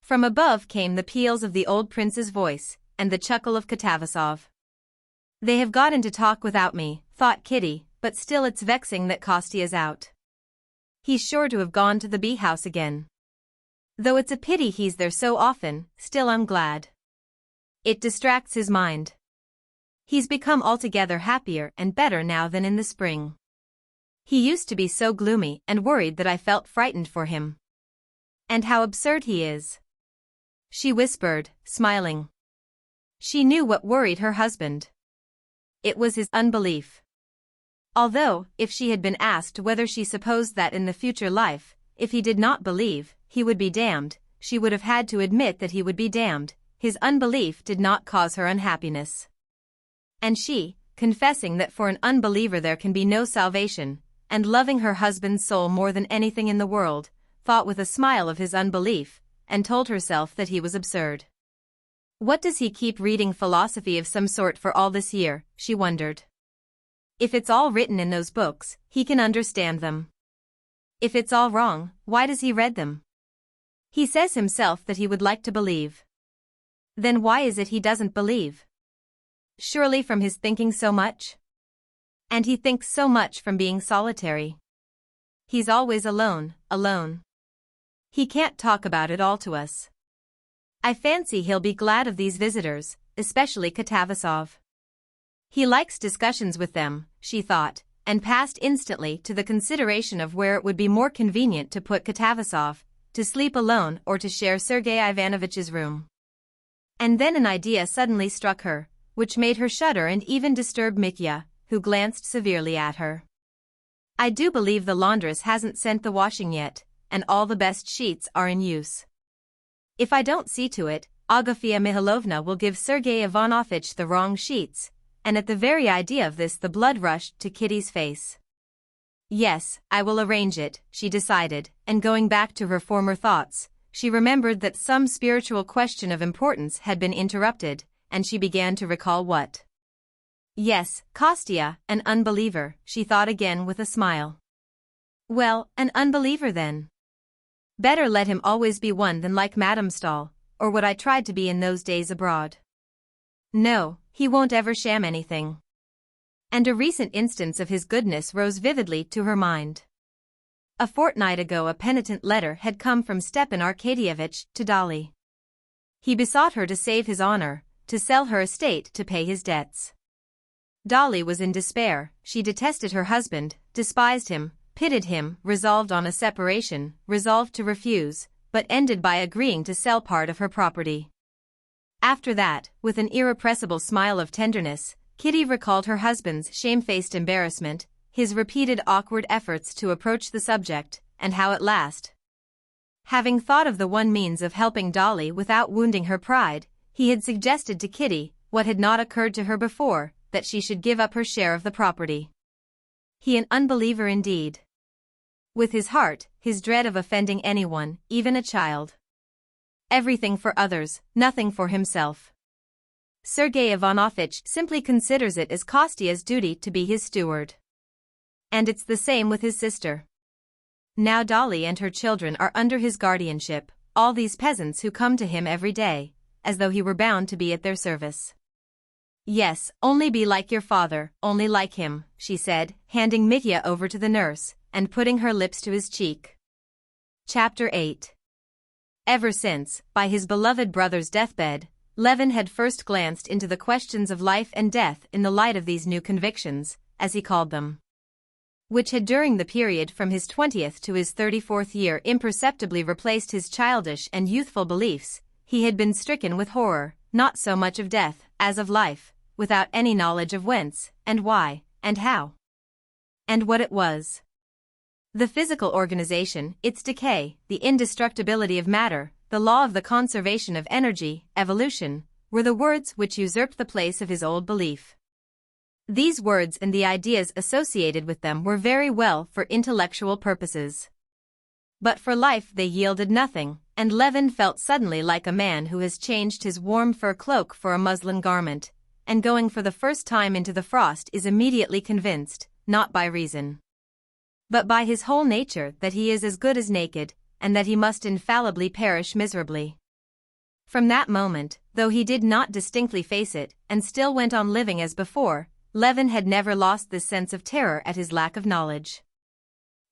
From above came the peals of the old prince's voice, and the chuckle of Katavasov. They have got into talk without me, thought Kitty, but still it's vexing that Kostya's out. He's sure to have gone to the bee-house again. Though it's a pity he's there so often, still I'm glad. It distracts his mind. He's become altogether happier and better now than in the spring. He used to be so gloomy and worried that I felt frightened for him. And how absurd he is. She whispered, smiling. She knew what worried her husband. It was his unbelief. Although, if she had been asked whether she supposed that in the future life, if he did not believe, he would be damned, she would have had to admit that he would be damned. His unbelief did not cause her unhappiness. And she, confessing that for an unbeliever there can be no salvation, and loving her husband's soul more than anything in the world, thought with a smile of his unbelief, and told herself that he was absurd. What does he keep reading philosophy of some sort for all this year, she wondered. If it's all written in those books, he can understand them. If it's all wrong, why does he read them? He says himself that he would like to believe. Then why is it he doesn't believe? Surely from his thinking so much? And he thinks so much from being solitary. He's always alone, alone. He can't talk about it all to us. I fancy he'll be glad of these visitors, especially Katavasov. He likes discussions with them, she thought, and passed instantly to the consideration of where it would be more convenient to put Katavasov, to sleep alone or to share Sergei Ivanovich's room. And then an idea suddenly struck her, which made her shudder and even disturb Mitya, who glanced severely at her. I do believe the laundress hasn't sent the washing yet, and all the best sheets are in use. If I don't see to it, Agafia Mihailovna will give Sergei Ivanovich the wrong sheets, and at the very idea of this the blood rushed to Kitty's face. Yes, I will arrange it, she decided, and going back to her former thoughts, she remembered that some spiritual question of importance had been interrupted, and she began to recall what. Yes, Kostya, an unbeliever, she thought again with a smile. Well, an unbeliever then. Better let him always be one than like Madame Stahl, or what I tried to be in those days abroad. No, he won't ever sham anything. And a recent instance of his goodness rose vividly to her mind. A fortnight ago a penitent letter had come from Stepan Arkadyevitch to Dolly. He besought her to save his honor, to sell her estate to pay his debts. Dolly was in despair, she detested her husband, despised him, pitied him, resolved on a separation, resolved to refuse, but ended by agreeing to sell part of her property. After that, with an irrepressible smile of tenderness, Kitty recalled her husband's shamefaced embarrassment, his repeated awkward efforts to approach the subject, and how at last, having thought of the one means of helping Dolly without wounding her pride, he had suggested to Kitty, what had not occurred to her before, that she should give up her share of the property. He an unbeliever indeed. With his heart, his dread of offending anyone, even a child. Everything for others, nothing for himself. Sergei Ivanovich simply considers it as Kostya's duty to be his steward. And it's the same with his sister. Now Dolly and her children are under his guardianship, all these peasants who come to him every day, as though he were bound to be at their service. Yes, only be like your father, only like him, she said, handing Mitya over to the nurse, and putting her lips to his cheek. Chapter 8. Ever since, by his beloved brother's deathbed, Levin had first glanced into the questions of life and death in the light of these new convictions, as he called them, which had during the period from his 20th to his 34th year imperceptibly replaced his childish and youthful beliefs. He had been stricken with horror, not so much of death as of life, without any knowledge of whence, and why, and how, and what it was. The physical organization, its decay, the indestructibility of matter, the law of the conservation of energy, evolution, were the words which usurped the place of his old belief. These words and the ideas associated with them were very well for intellectual purposes. But for life they yielded nothing, and Levin felt suddenly like a man who has changed his warm fur cloak for a muslin garment, and going for the first time into the frost is immediately convinced, not by reason, but by his whole nature, that he is as good as naked, and that he must infallibly perish miserably. From that moment, though he did not distinctly face it, and still went on living as before, Levin had never lost this sense of terror at his lack of knowledge.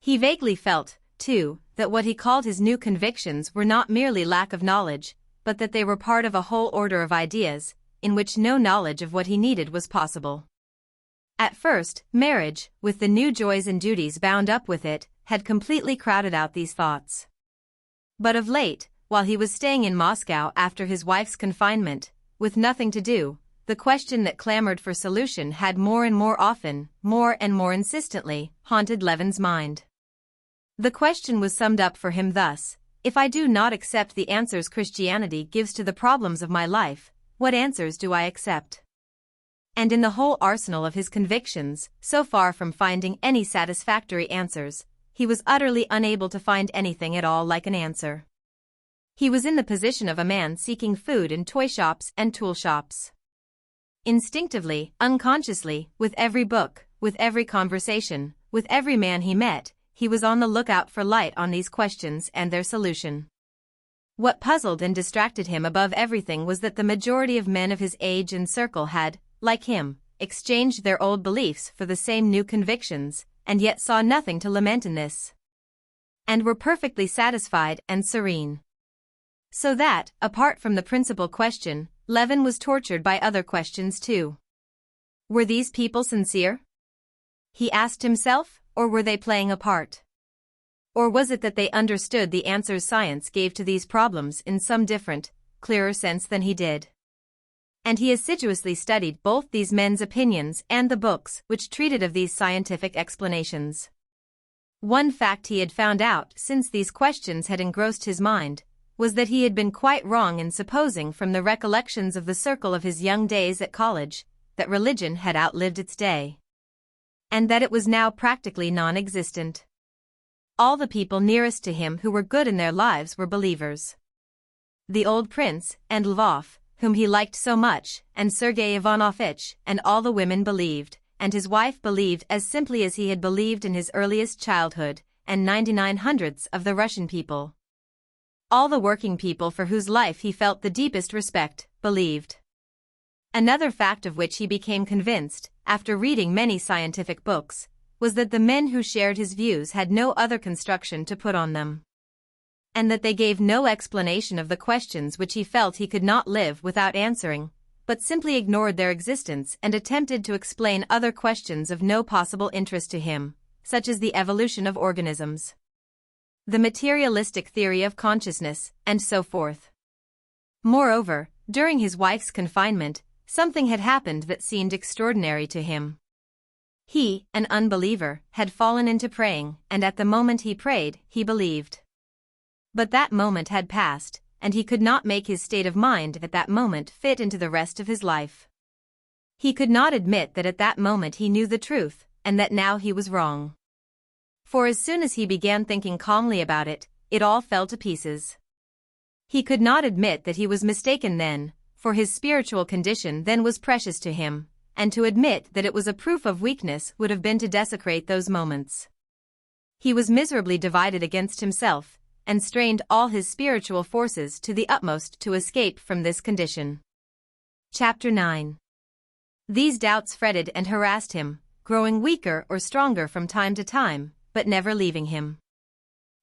He vaguely felt, too, that what he called his new convictions were not merely lack of knowledge, but that they were part of a whole order of ideas, in which no knowledge of what he needed was possible. At first, marriage, with the new joys and duties bound up with it, had completely crowded out these thoughts. But of late, while he was staying in Moscow after his wife's confinement, with nothing to do, the question that clamored for solution had more and more often, more and more insistently, haunted Levin's mind. The question was summed up for him thus: if I do not accept the answers Christianity gives to the problems of my life, what answers do I accept? And in the whole arsenal of his convictions, so far from finding any satisfactory answers, he was utterly unable to find anything at all like an answer. He was in the position of a man seeking food in toy shops and tool shops. Instinctively, unconsciously, with every book, with every conversation, with every man he met, he was on the lookout for light on these questions and their solution. What puzzled and distracted him above everything was that the majority of men of his age and circle had, like him, exchanged their old beliefs for the same new convictions, and yet saw nothing to lament in this, and were perfectly satisfied and serene. So that, apart from the principal question, Levin was tortured by other questions too. Were these people sincere? He asked himself, or were they playing a part? Or was it that they understood the answers science gave to these problems in some different, clearer sense than he did? And he assiduously studied both these men's opinions and the books which treated of these scientific explanations. One fact he had found out since these questions had engrossed his mind was that he had been quite wrong in supposing from the recollections of the circle of his young days at college that religion had outlived its day, and that it was now practically non-existent. All the people nearest to him who were good in their lives were believers. The old prince, and Lvov, whom he liked so much, and Sergei Ivanovitch, and all the women believed, and his wife believed as simply as he had believed in his earliest childhood, and 99/100 of the Russian people. All the working people for whose life he felt the deepest respect, believed. Another fact of which he became convinced, after reading many scientific books, was that the men who shared his views had no other construction to put on them, and that they gave no explanation of the questions which he felt he could not live without answering, but simply ignored their existence and attempted to explain other questions of no possible interest to him, such as the evolution of organisms, the materialistic theory of consciousness, and so forth. Moreover, during his wife's confinement, something had happened that seemed extraordinary to him. He, an unbeliever, had fallen into praying, and at the moment he prayed, he believed. But that moment had passed, and he could not make his state of mind at that moment fit into the rest of his life. He could not admit that at that moment he knew the truth, and that now he was wrong. For as soon as he began thinking calmly about it, it all fell to pieces. He could not admit that he was mistaken then, for his spiritual condition then was precious to him, and to admit that it was a proof of weakness would have been to desecrate those moments. He was miserably divided against himself, and strained all his spiritual forces to the utmost to escape from this condition. Chapter 9. These doubts fretted and harassed him, growing weaker or stronger from time to time, but never leaving him.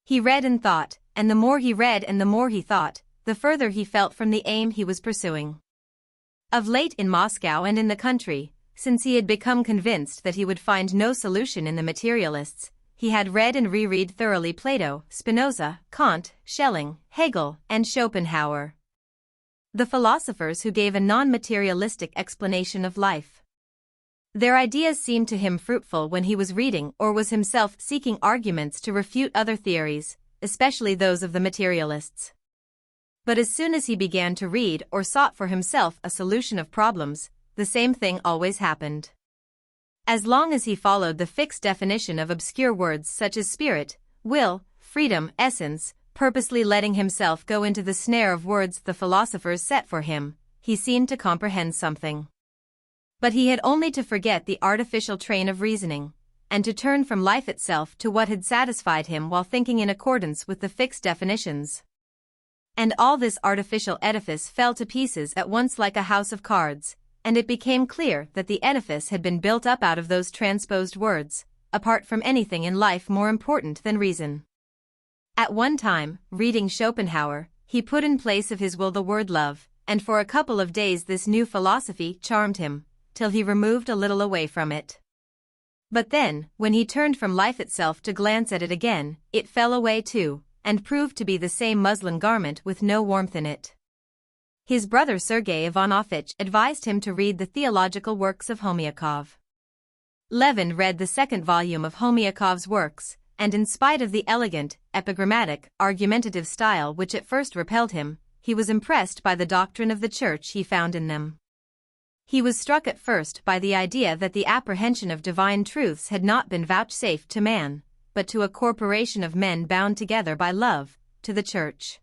He read and thought, and the more he read and the more he thought, the further he felt from the aim he was pursuing. Of late in Moscow and in the country, since he had become convinced that he would find no solution in the materialists, he had read and reread thoroughly Plato, Spinoza, Kant, Schelling, Hegel, and Schopenhauer. The philosophers who gave a non-materialistic explanation of life. Their ideas seemed to him fruitful when he was reading or was himself seeking arguments to refute other theories, especially those of the materialists. But as soon as he began to read or sought for himself a solution of problems, the same thing always happened. As long as he followed the fixed definition of obscure words such as spirit, will, freedom, essence, purposely letting himself go into the snare of words the philosophers set for him, he seemed to comprehend something. But he had only to forget the artificial train of reasoning, and to turn from life itself to what had satisfied him while thinking in accordance with the fixed definitions. And all this artificial edifice fell to pieces at once like a house of cards, and it became clear that the edifice had been built up out of those transposed words, apart from anything in life more important than reason. At one time, reading Schopenhauer, he put in place of his will the word love, and for a couple of days this new philosophy charmed him, till he removed a little away from it. But then, when he turned from life itself to glance at it again, it fell away too, and proved to be the same muslin garment with no warmth in it. His brother Sergei Ivanovitch advised him to read the theological works of Homyakov. Levin read the second volume of Homyakov's works, and in spite of the elegant, epigrammatic, argumentative style which at first repelled him, he was impressed by the doctrine of the Church he found in them. He was struck at first by the idea that the apprehension of divine truths had not been vouchsafed to man, but to a corporation of men bound together by love, to the Church.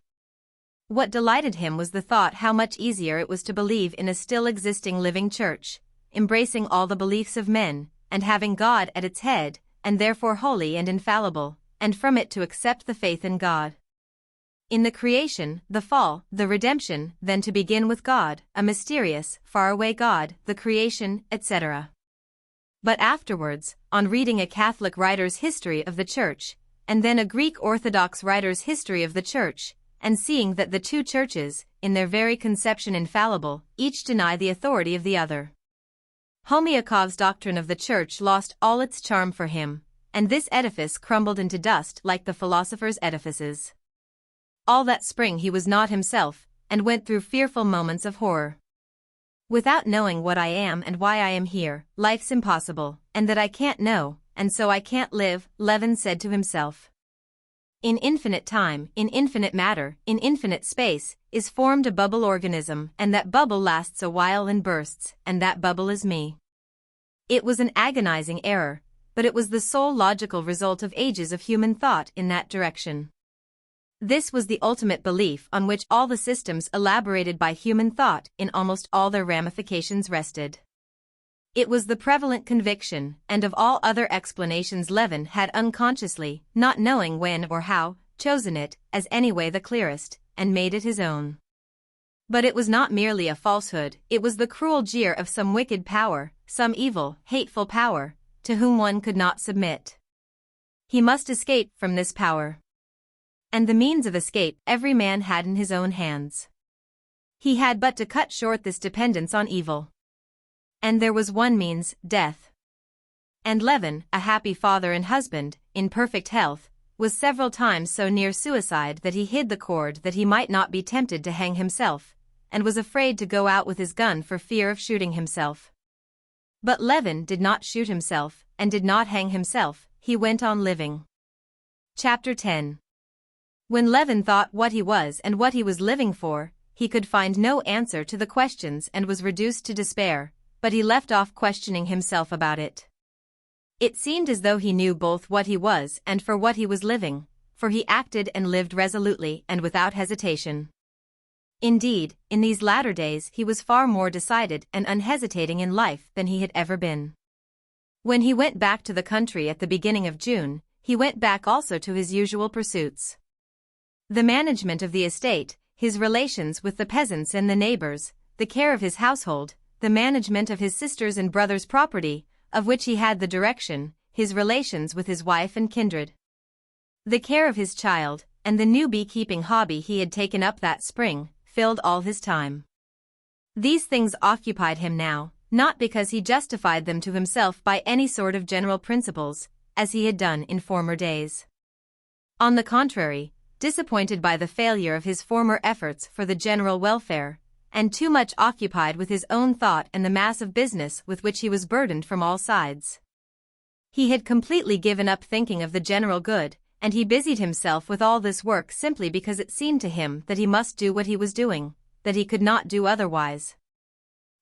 What delighted him was the thought how much easier it was to believe in a still existing living Church, embracing all the beliefs of men, and having God at its head, and therefore holy and infallible, and from it to accept the faith in God. In the creation, the fall, the redemption, then to begin with God, a mysterious, faraway God, the creation, etc. But afterwards, on reading a Catholic writer's history of the Church, and then a Greek Orthodox writer's history of the Church, and seeing that the two churches, in their very conception infallible, each deny the authority of the other. Homyakov's doctrine of the Church lost all its charm for him, and this edifice crumbled into dust like the philosophers' edifices. All that spring he was not himself, and went through fearful moments of horror. Without knowing what I am and why I am here, life's impossible, and that I can't know, and so I can't live, Levin said to himself. In infinite time, in infinite matter, in infinite space, is formed a bubble organism, and that bubble lasts a while and bursts, and that bubble is me. It was an agonizing error, but it was the sole logical result of ages of human thought in that direction. This was the ultimate belief on which all the systems elaborated by human thought in almost all their ramifications rested. It was the prevalent conviction, and of all other explanations Levin had unconsciously, not knowing when or how, chosen it, as anyway the clearest, and made it his own. But it was not merely a falsehood, it was the cruel jeer of some wicked power, some evil, hateful power, to whom one could not submit. He must escape from this power. And the means of escape every man had in his own hands. He had but to cut short this dependence on evil. And there was one means, death. And Levin, a happy father and husband, in perfect health, was several times so near suicide that he hid the cord that he might not be tempted to hang himself, and was afraid to go out with his gun for fear of shooting himself. But Levin did not shoot himself, and did not hang himself, he went on living. Chapter 10. When Levin thought what he was and what he was living for, he could find no answer to the questions and was reduced to despair, but he left off questioning himself about it. It seemed as though he knew both what he was and for what he was living, for he acted and lived resolutely and without hesitation. Indeed, in these latter days he was far more decided and unhesitating in life than he had ever been. When he went back to the country at the beginning of June, he went back also to his usual pursuits. The management of the estate, his relations with the peasants and the neighbors, the care of his household, the management of his sister's and brother's property, of which he had the direction, his relations with his wife and kindred, the care of his child, and the new beekeeping hobby he had taken up that spring, filled all his time. These things occupied him now, not because he justified them to himself by any sort of general principles, as he had done in former days. On the contrary, disappointed by the failure of his former efforts for the general welfare, and too much occupied with his own thought and the mass of business with which he was burdened from all sides. He had completely given up thinking of the general good, and he busied himself with all this work simply because it seemed to him that he must do what he was doing, that he could not do otherwise.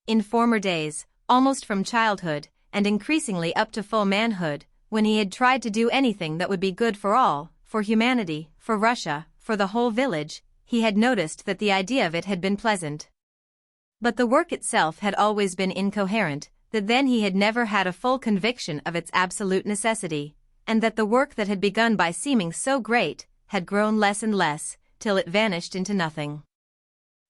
In former days, almost from childhood, and increasingly up to full manhood, when he had tried to do anything that would be good for all, for humanity, for Russia, for the whole village, he had noticed that the idea of it had been pleasant. But the work itself had always been incoherent, that then he had never had a full conviction of its absolute necessity, and that the work that had begun by seeming so great, had grown less and less, till it vanished into nothing.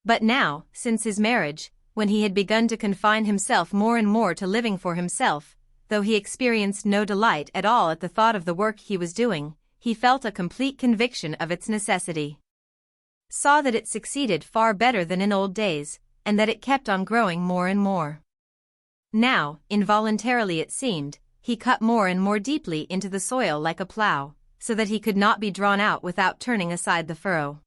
But now, since his marriage, when he had begun to confine himself more and more to living for himself, though he experienced no delight at all at the thought of the work he was doing, he felt a complete conviction of its necessity. Saw that it succeeded far better than in old days, and that it kept on growing more and more. Now, involuntarily it seemed, he cut more and more deeply into the soil like a plough, so that he could not be drawn out without turning aside the furrow.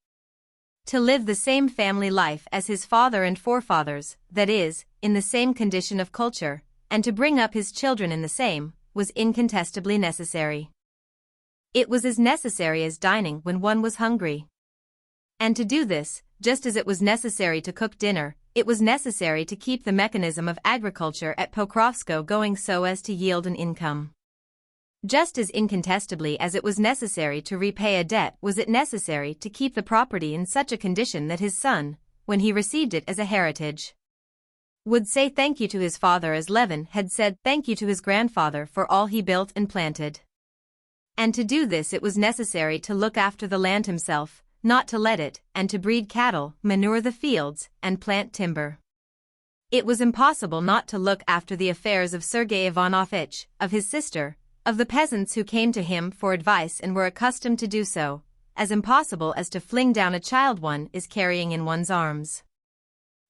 To live the same family life as his father and forefathers, that is, in the same condition of culture, and to bring up his children in the same, was incontestably necessary. It was as necessary as dining when one was hungry. And to do this, just as it was necessary to cook dinner, it was necessary to keep the mechanism of agriculture at Pokrovskoe going so as to yield an income. Just as incontestably as it was necessary to repay a debt was it necessary to keep the property in such a condition that his son, when he received it as a heritage, would say thank you to his father as Levin had said thank you to his grandfather for all he built and planted. And to do this it was necessary to look after the land himself, not to let it, and to breed cattle, manure the fields, and plant timber. It was impossible not to look after the affairs of Sergei Ivanovitch, of his sister, of the peasants who came to him for advice and were accustomed to do so, as impossible as to fling down a child one is carrying in one's arms.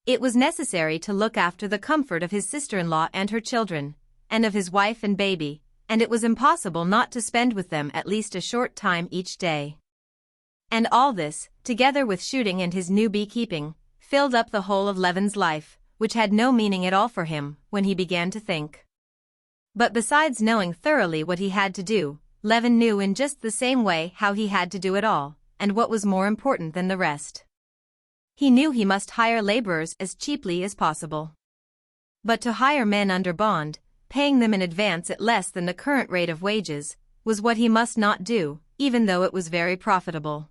It was necessary to look after the comfort of his sister-in-law and her children, and of his wife and baby, and it was impossible not to spend with them at least a short time each day. And all this, together with shooting and his new beekeeping, filled up the whole of Levin's life, which had no meaning at all for him when he began to think. But besides knowing thoroughly what he had to do, Levin knew in just the same way how he had to do it all, and what was more important than the rest. He knew he must hire laborers as cheaply as possible. But to hire men under bond, paying them in advance at less than the current rate of wages, was what he must not do, even though it was very profitable.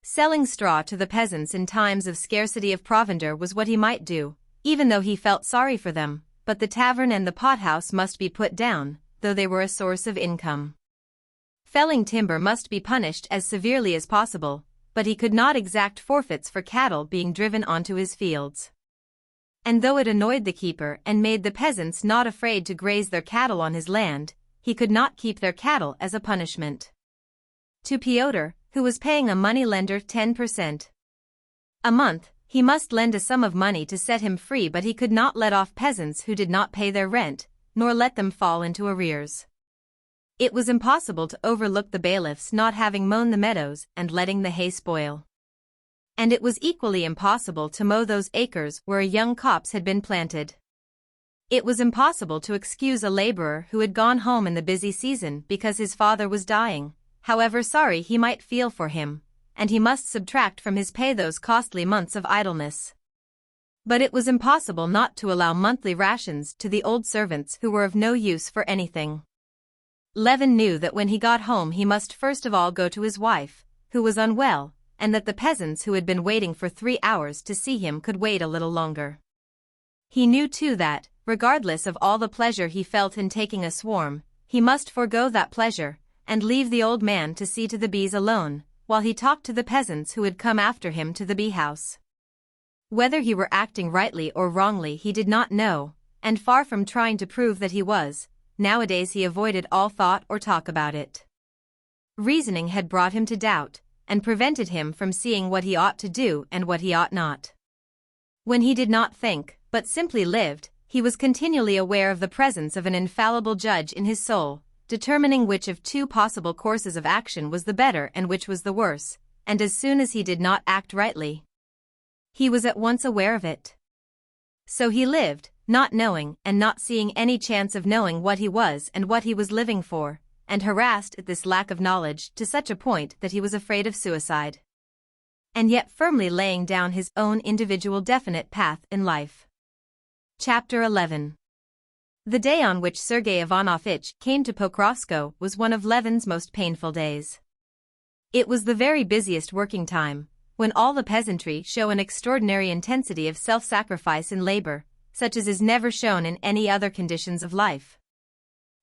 Selling straw to the peasants in times of scarcity of provender was what he might do, even though he felt sorry for them, but the tavern and the pothouse must be put down, though they were a source of income. Felling timber must be punished as severely as possible, but he could not exact forfeits for cattle being driven onto his fields. And though it annoyed the keeper and made the peasants not afraid to graze their cattle on his land, he could not keep their cattle as a punishment. To Pyotr, who was paying a money-lender 10% a month, he must lend a sum of money to set him free, but he could not let off peasants who did not pay their rent, nor let them fall into arrears. It was impossible to overlook the bailiffs not having mown the meadows and letting the hay spoil. And it was equally impossible to mow those acres where a young copse had been planted. It was impossible to excuse a laborer who had gone home in the busy season because his father was dying, however sorry he might feel for him, and he must subtract from his pay those costly months of idleness. But it was impossible not to allow monthly rations to the old servants who were of no use for anything. Levin knew that when he got home he must first of all go to his wife, who was unwell, and that the peasants who had been waiting for 3 hours to see him could wait a little longer. He knew too that, regardless of all the pleasure he felt in taking a swarm, he must forego that pleasure, and leave the old man to see to the bees alone, while he talked to the peasants who had come after him to the bee-house. Whether he were acting rightly or wrongly he did not know, and far from trying to prove that he was, nowadays he avoided all thought or talk about it. Reasoning had brought him to doubt, and prevented him from seeing what he ought to do and what he ought not. When he did not think, but simply lived, he was continually aware of the presence of an infallible judge in his soul, determining which of two possible courses of action was the better and which was the worse, and as soon as he did not act rightly, He was at once aware of it. So he lived, not knowing and not seeing any chance of knowing what he was and what he was living for, and harassed at this lack of knowledge to such a point that he was afraid of suicide. And yet firmly laying down his own individual definite path in life. Chapter 11. The day on which Sergei Ivanovich came to Pokrovskoe was one of Levin's most painful days. It was the very busiest working time, when all the peasantry show an extraordinary intensity of self-sacrifice in labor, such as is never shown in any other conditions of life.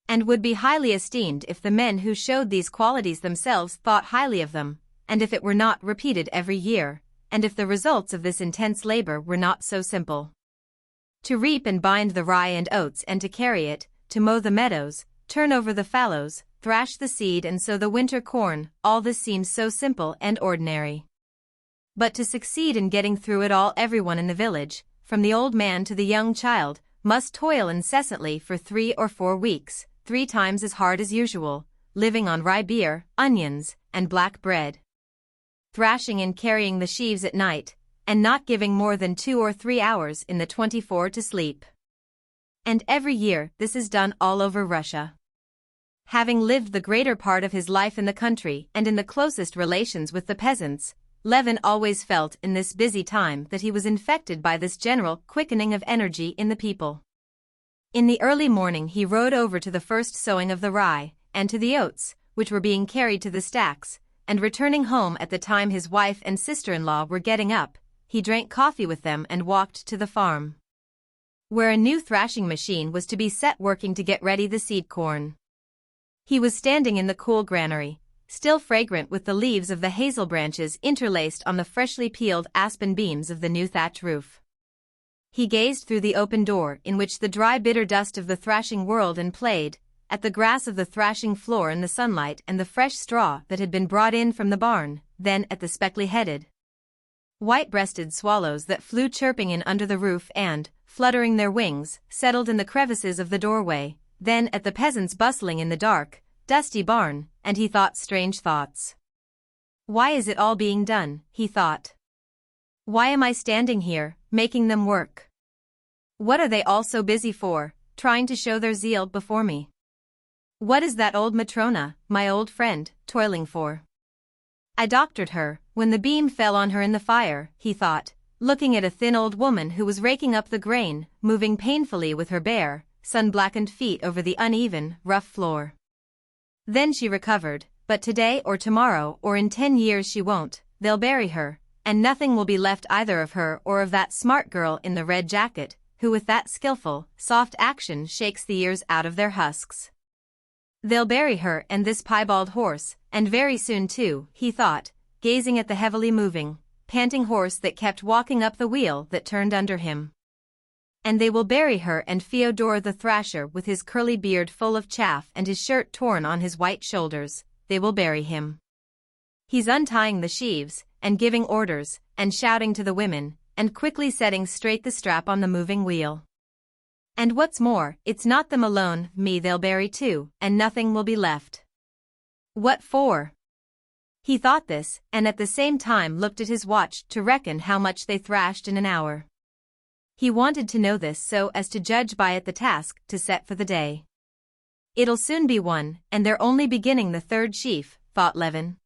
And would be highly esteemed if the men who showed these qualities themselves thought highly of them, and if it were not repeated every year, and if the results of this intense labor were not so simple. To reap and bind the rye and oats and to carry it, to mow the meadows, turn over the fallows, thrash the seed and sow the winter corn, all this seems so simple and ordinary. But to succeed in getting through it all, everyone in the village, from the old man to the young child, must toil incessantly for 3 or 4 weeks, 3 times as hard as usual, living on rye beer, onions, and black bread. Thrashing and carrying the sheaves at night, and not giving more than 2 or 3 hours in the 24 to sleep. And every year this is done all over Russia. Having lived the greater part of his life in the country and in the closest relations with the peasants, Levin always felt in this busy time that he was infected by this general quickening of energy in the people. In the early morning he rode over to the first sowing of the rye, and to the oats, which were being carried to the stacks, and returning home at the time his wife and sister-in-law were getting up, he drank coffee with them and walked to the farm, where a new thrashing machine was to be set working to get ready the seed corn. He was standing in the cool granary, still fragrant with the leaves of the hazel branches interlaced on the freshly peeled aspen beams of the new thatch roof. He gazed through the open door in which the dry bitter dust of the thrashing whirled and played, at the grass of the thrashing floor in the sunlight and the fresh straw that had been brought in from the barn, then at the speckly-headed, white-breasted swallows that flew chirping in under the roof and, fluttering their wings, settled in the crevices of the doorway, then at the peasants bustling in the dark, dusty barn, and he thought strange thoughts. Why is it all being done, he thought. Why am I standing here, making them work? What are they all so busy for, trying to show their zeal before me? What is that old Matrona, my old friend, toiling for? I doctored her, when the beam fell on her in the fire, he thought, looking at a thin old woman who was raking up the grain, moving painfully with her bare, sun-blackened feet over the uneven, rough floor. Then she recovered, but today or tomorrow or in 10 years she won't, they'll bury her, and nothing will be left either of her or of that smart girl in the red jacket, who with that skillful, soft action shakes the ears out of their husks. They'll bury her and this piebald horse, and very soon too, he thought, gazing at the heavily moving, panting horse that kept walking up the wheel that turned under him. And they will bury her and Fyodor the thrasher with his curly beard full of chaff and his shirt torn on his white shoulders, they will bury him. He's untying the sheaves, and giving orders, and shouting to the women, and quickly setting straight the strap on the moving wheel. And what's more, it's not them alone, me they'll bury too, and nothing will be left. What for? He thought this, and at the same time looked at his watch to reckon how much they thrashed in an hour. He wanted to know this so as to judge by it the task to set for the day. It'll soon be one, and they're only beginning the 3rd sheaf, thought Levin.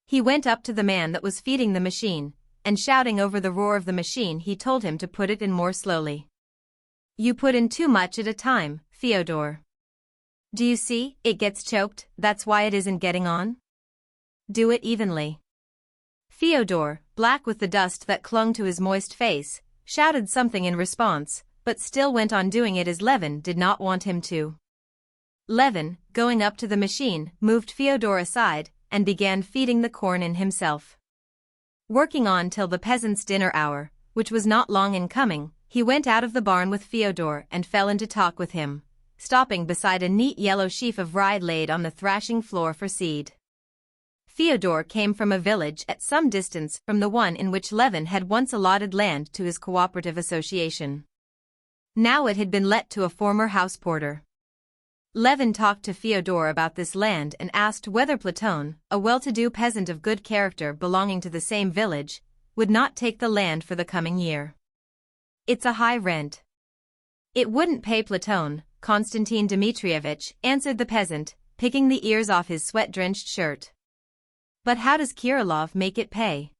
He went up to the man that was feeding the machine, and shouting over the roar of the machine he told him to put it in more slowly. You put in too much at a time, Fyodor. Do you see, it gets choked, that's why it isn't getting on? Do it evenly. Fyodor, black with the dust that clung to his moist face, shouted something in response, but still went on doing it as Levin did not want him to. Levin, going up to the machine, moved Fyodor aside, and began feeding the corn in himself. Working on till the peasants' dinner hour, which was not long in coming, he went out of the barn with Fyodor and fell into talk with him, stopping beside a neat yellow sheaf of rye laid on the thrashing floor for seed. Fyodor came from a village at some distance from the one in which Levin had once allotted land to his cooperative association. Now it had been let to a former house porter. Levin talked to Fyodor about this land and asked whether Platon, a well-to-do peasant of good character belonging to the same village, would not take the land for the coming year. It's a high rent. It wouldn't pay Platon, Konstantin Dmitrievich, answered the peasant, picking the ears off his sweat-drenched shirt. But how does Kirilov make it pay?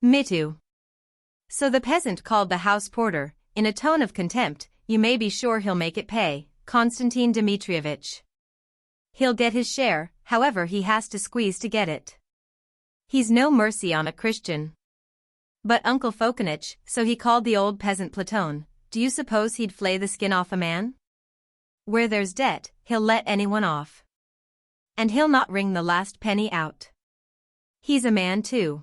Mitu. So the peasant called the house porter, in a tone of contempt, you may be sure he'll make it pay, Konstantin Dmitrievich. He'll get his share, however he has to squeeze to get it. He's no mercy on a Christian. But Uncle Fokanich, so he called the old peasant Platon, do you suppose he'd flay the skin off a man? Where there's debt, he'll let anyone off. And he'll not wring the last penny out. He's a man too.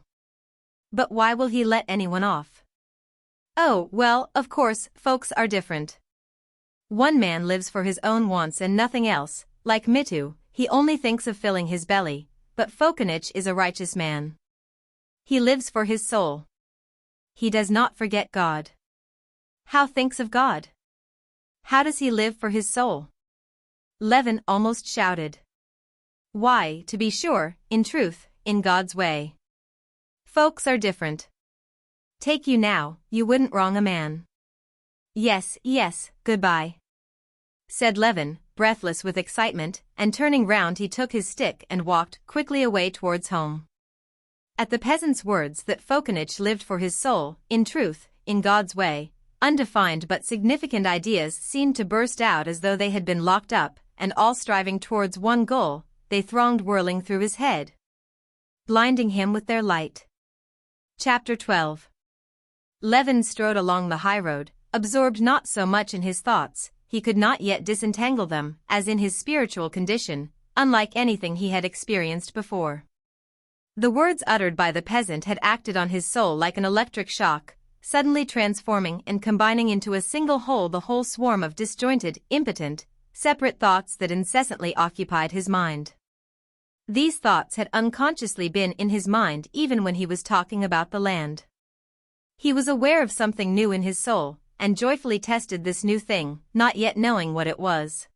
But why will he let anyone off? Oh, well, of course, folks are different. One man lives for his own wants and nothing else, like Mitu, he only thinks of filling his belly, but Fokanich is a righteous man. He lives for his soul. He does not forget God. How thinks of God? How does he live for his soul? Levin almost shouted. Why, to be sure, in truth, in God's way. Folks are different. Take you now, you wouldn't wrong a man. Yes, yes, goodbye, said Levin, breathless with excitement, and turning round he took his stick and walked quickly away towards home. At the peasant's words that Fokanich lived for his soul, in truth, in God's way, undefined but significant ideas seemed to burst out as though they had been locked up, and all striving towards one goal, they thronged whirling through his head, blinding him with their light. Chapter 12. Levin strode along the highroad, absorbed not so much in his thoughts, he could not yet disentangle them, as in his spiritual condition, unlike anything he had experienced before. The words uttered by the peasant had acted on his soul like an electric shock, suddenly transforming and combining into a single whole the whole swarm of disjointed, impotent, separate thoughts that incessantly occupied his mind. These thoughts had unconsciously been in his mind even when he was talking about the land. He was aware of something new in his soul, and joyfully tested this new thing, not yet knowing what it was.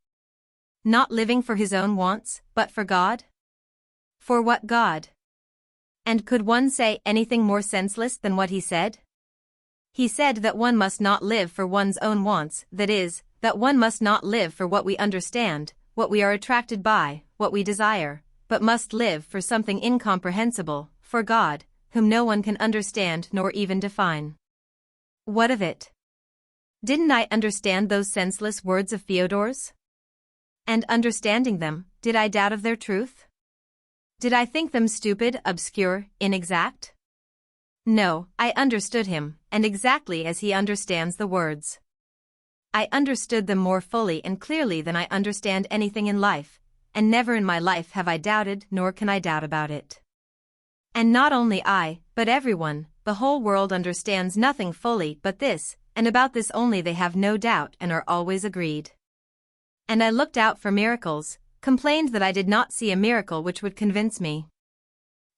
Not living for his own wants, but for God? For what God? And could one say anything more senseless than what he said? He said that one must not live for one's own wants, that is, that one must not live for what we understand, what we are attracted by, what we desire, but must live for something incomprehensible, for God, whom no one can understand nor even define. What of it? Didn't I understand those senseless words of Fyodor's? And understanding them, did I doubt of their truth? Did I think them stupid, obscure, inexact? No, I understood him, and exactly as he understands the words. I understood them more fully and clearly than I understand anything in life, and never in my life have I doubted nor can I doubt about it. And not only I, but everyone, the whole world understands nothing fully but this, and about this only they have no doubt and are always agreed. And I looked out for miracles, complained that I did not see a miracle which would convince me.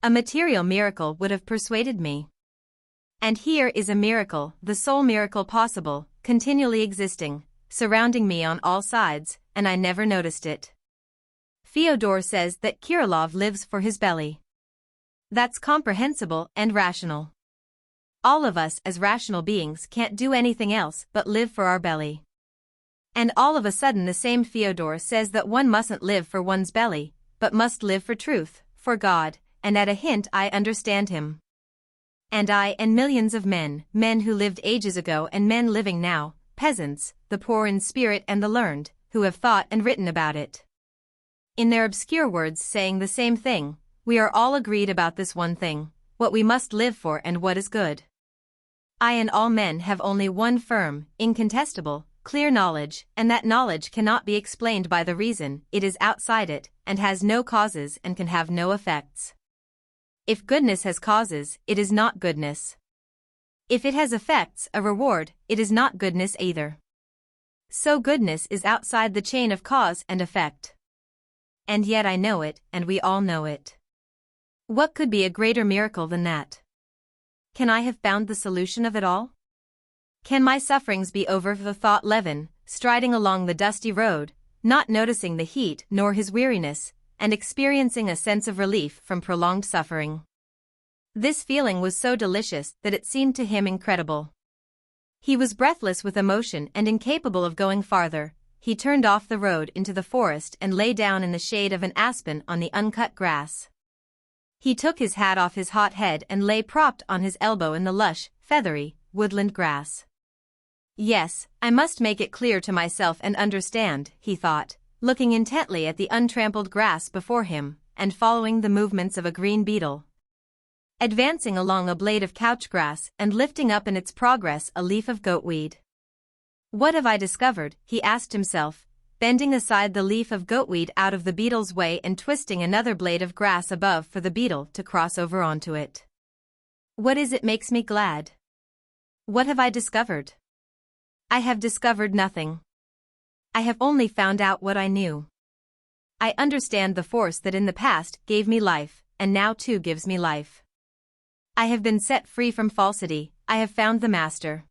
A material miracle would have persuaded me. And here is a miracle, the sole miracle possible, continually existing, surrounding me on all sides, and I never noticed it. Fyodor says that Kirilov lives for his belly. That's comprehensible and rational. All of us as rational beings can't do anything else but live for our belly. And all of a sudden the same Fyodor says that one mustn't live for one's belly, but must live for truth, for God, and at a hint I understand him. And I and millions of men who lived ages ago and men living now, peasants, the poor in spirit and the learned, who have thought and written about it. In their obscure words saying the same thing, we are all agreed about this one thing, what we must live for and what is good. I and all men have only one firm, incontestable, clear knowledge, and that knowledge cannot be explained by the reason, it is outside it, and has no causes and can have no effects. If goodness has causes, it is not goodness. If it has effects, a reward, it is not goodness either. So goodness is outside the chain of cause and effect. And yet I know it, and we all know it. What could be a greater miracle than that? Can I have found the solution of it all? Can my sufferings be over? Thought Levin, striding along the dusty road, not noticing the heat nor his weariness, and experiencing a sense of relief from prolonged suffering. This feeling was so delicious that it seemed to him incredible. He was breathless with emotion and incapable of going farther. He turned off the road into the forest and lay down in the shade of an aspen on the uncut grass. He took his hat off his hot head and lay propped on his elbow in the lush, feathery, woodland grass. Yes, I must make it clear to myself and understand, he thought, looking intently at the untrampled grass before him, and following the movements of a green beetle, advancing along a blade of couch grass and lifting up in its progress a leaf of goatweed. What have I discovered, he asked himself, bending aside the leaf of goatweed out of the beetle's way and twisting another blade of grass above for the beetle to cross over onto it. What is it makes me glad? What have I discovered? I have discovered nothing. I have only found out what I knew. I understand the force that in the past gave me life, and now too gives me life. I have been set free from falsity, I have found the master.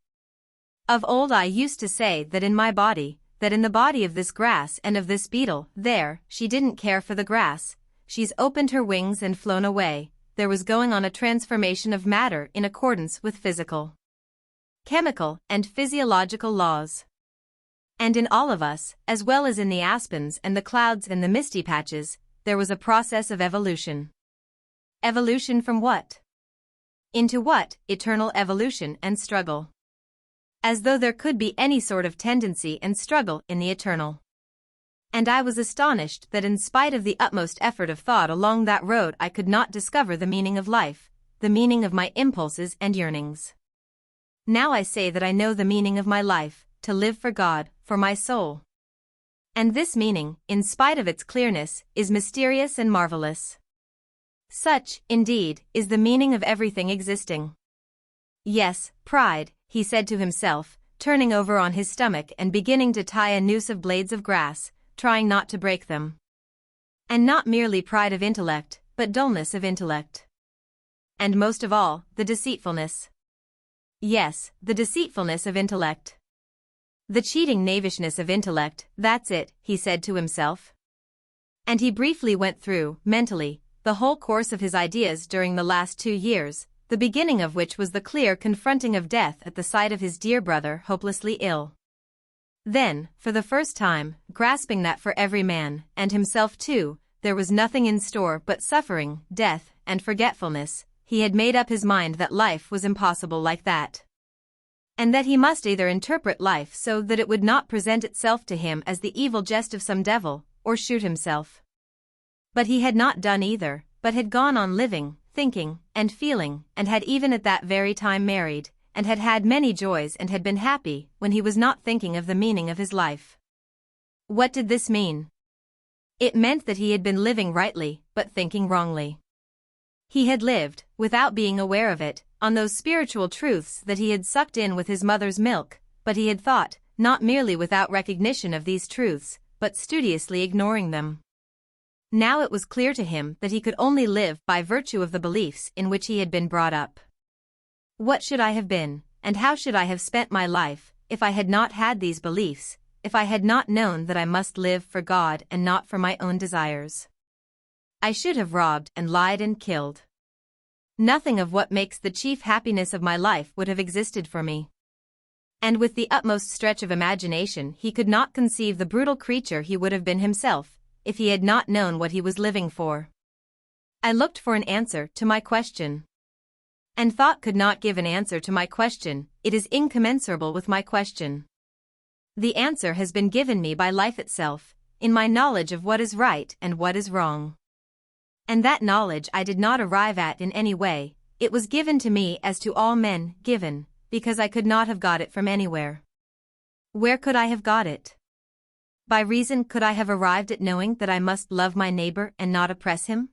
Of old I used to say that in my body, that in the body of this grass and of this beetle, there, she didn't care for the grass, she's opened her wings and flown away, there was going on a transformation of matter in accordance with physical, chemical, and physiological laws. And in all of us, as well as in the aspens and the clouds and the misty patches, there was a process of evolution. Evolution from what? Into what? Eternal evolution and struggle. As though there could be any sort of tendency and struggle in the eternal. And I was astonished that in spite of the utmost effort of thought along that road I could not discover the meaning of life, the meaning of my impulses and yearnings. Now I say that I know the meaning of my life, to live for God, for my soul. And this meaning, in spite of its clearness, is mysterious and marvelous. Such, indeed, is the meaning of everything existing. Yes, pride, he said to himself, turning over on his stomach and beginning to tie a noose of blades of grass, trying not to break them. And not merely pride of intellect, but dullness of intellect. And most of all, the deceitfulness. Yes, the deceitfulness of intellect. The cheating knavishness of intellect, that's it, he said to himself. And he briefly went through, mentally, the whole course of his ideas during the last 2 years, the beginning of which was the clear confronting of death at the sight of his dear brother hopelessly ill. Then, for the first time, grasping that for every man, and himself too, there was nothing in store but suffering, death, and forgetfulness, he had made up his mind that life was impossible like that. And that he must either interpret life so that it would not present itself to him as the evil jest of some devil, or shoot himself. But he had not done either, but had gone on living, thinking, and feeling, and had even at that very time married, and had had many joys and had been happy when he was not thinking of the meaning of his life. What did this mean? It meant that he had been living rightly, but thinking wrongly. He had lived, without being aware of it, on those spiritual truths that he had sucked in with his mother's milk, but he had thought, not merely without recognition of these truths, but studiously ignoring them. Now it was clear to him that he could only live by virtue of the beliefs in which he had been brought up. What should I have been, and how should I have spent my life, if I had not had these beliefs, if I had not known that I must live for God and not for my own desires? I should have robbed and lied and killed. Nothing of what makes the chief happiness of my life would have existed for me. And with the utmost stretch of imagination he could not conceive the brutal creature he would have been himself, if he had not known what he was living for. I looked for an answer to my question. And thought could not give an answer to my question, it is incommensurable with my question. The answer has been given me by life itself, in my knowledge of what is right and what is wrong. And that knowledge I did not arrive at in any way, it was given to me as to all men, given, because I could not have got it from anywhere. Where could I have got it? By reason could I have arrived at knowing that I must love my neighbor and not oppress him?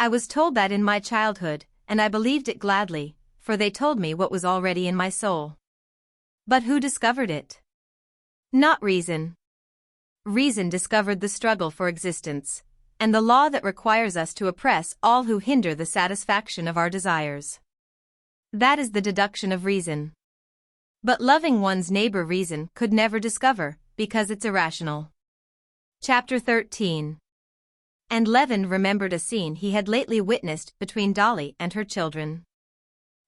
I was told that in my childhood, and I believed it gladly, for they told me what was already in my soul. But who discovered it? Not reason. Reason discovered the struggle for existence, and the law that requires us to oppress all who hinder the satisfaction of our desires. That is the deduction of reason. But loving one's neighbor reason could never discover, because it's irrational. Chapter 13. And Levin remembered a scene he had lately witnessed between Dolly and her children.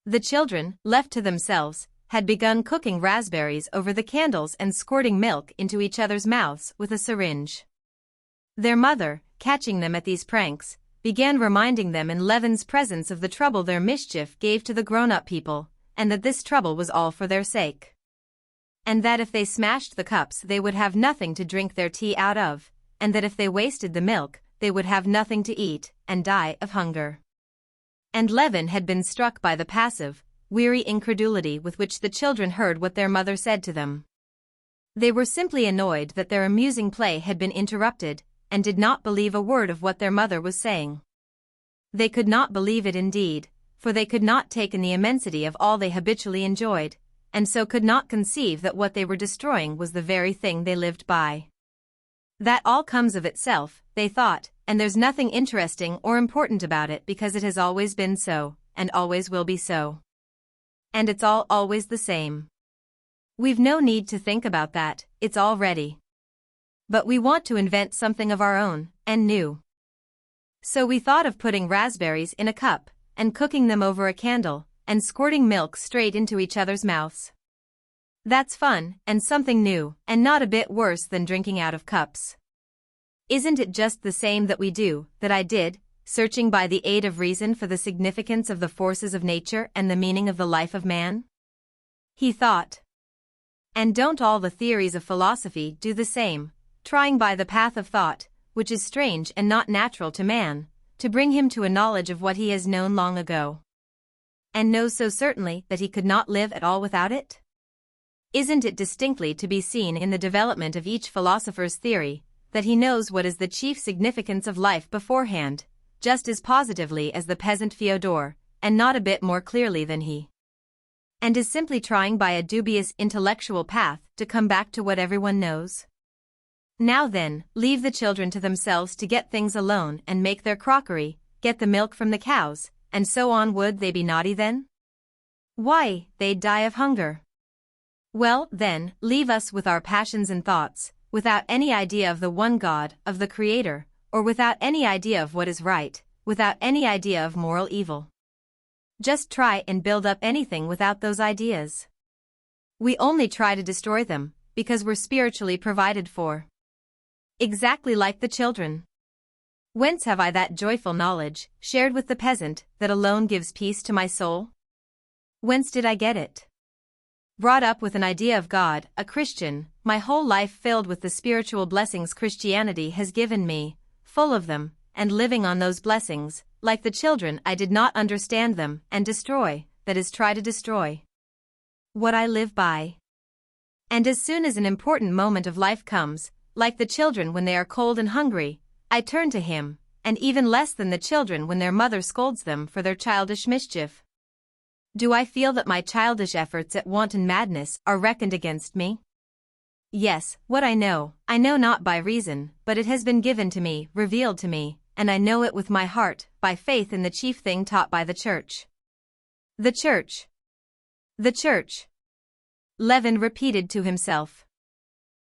The children, left to themselves, had begun cooking raspberries over the candles and squirting milk into each other's mouths with a syringe. Their mother, catching them at these pranks, began reminding them in Levin's presence of the trouble their mischief gave to the grown-up people, and that this trouble was all for their sake. And that if they smashed the cups they would have nothing to drink their tea out of, and that if they wasted the milk, they would have nothing to eat, and die of hunger. And Levin had been struck by the passive, weary incredulity with which the children heard what their mother said to them. They were simply annoyed that their amusing play had been interrupted, and did not believe a word of what their mother was saying. They could not believe it indeed, for they could not take in the immensity of all they habitually enjoyed, and so could not conceive that what they were destroying was the very thing they lived by. That all comes of itself, they thought, and there's nothing interesting or important about it because it has always been so, and always will be so. And it's all always the same. We've no need to think about that, it's all ready. But we want to invent something of our own, and new. So we thought of putting raspberries in a cup, and cooking them over a candle, and squirting milk straight into each other's mouths. That's fun, and something new, and not a bit worse than drinking out of cups. Isn't it just the same that we do, that I did, searching by the aid of reason for the significance of the forces of nature and the meaning of the life of man? He thought. And don't all the theories of philosophy do the same, trying by the path of thought, which is strange and not natural to man, to bring him to a knowledge of what he has known long ago, and knows so certainly that he could not live at all without it? Isn't it distinctly to be seen in the development of each philosopher's theory, that he knows what is the chief significance of life beforehand, just as positively as the peasant Fyodor, and not a bit more clearly than he? And is simply trying by a dubious intellectual path to come back to what everyone knows? Now then, leave the children to themselves to get things alone and make their crockery, get the milk from the cows, and so on. Would they be naughty then? Why, they'd die of hunger. Well, then, leave us with our passions and thoughts, without any idea of the one God, of the Creator, or without any idea of what is right, without any idea of moral evil. Just try and build up anything without those ideas. We only try to destroy them, because we're spiritually provided for. Exactly like the children. Whence have I that joyful knowledge, shared with the peasant, that alone gives peace to my soul? Whence did I get it? Brought up with an idea of God, a Christian, my whole life filled with the spiritual blessings Christianity has given me, full of them, and living on those blessings, like the children I did not understand them, and destroy, that is try to destroy what I live by. And as soon as an important moment of life comes, like the children when they are cold and hungry, I turn to him, and even less than the children when their mother scolds them for their childish mischief. Do I feel that my childish efforts at wanton madness are reckoned against me? Yes, what I know not by reason, but it has been given to me, revealed to me, and I know it with my heart, by faith in the chief thing taught by the Church. The Church. The Church. Levin repeated to himself.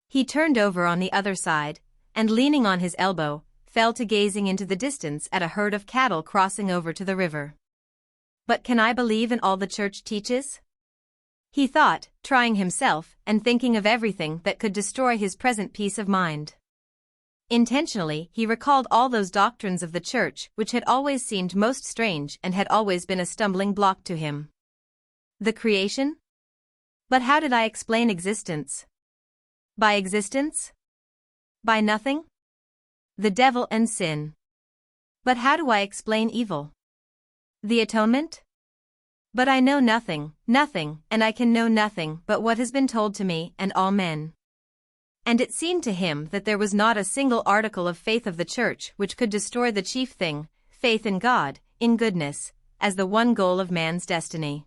He turned over on the other side, and leaning on his elbow, fell to gazing into the distance at a herd of cattle crossing over to the river. But can I believe in all the Church teaches? He thought, trying himself, and thinking of everything that could destroy his present peace of mind. Intentionally, he recalled all those doctrines of the Church which had always seemed most strange and had always been a stumbling block to him. The creation? But how did I explain existence? By existence? By nothing? The devil and sin. But how do I explain evil? The atonement? But I know nothing, and I can know nothing but what has been told to me and all men. And it seemed to him that there was not a single article of faith of the Church which could destroy the chief thing, faith in God, in goodness, as the one goal of man's destiny.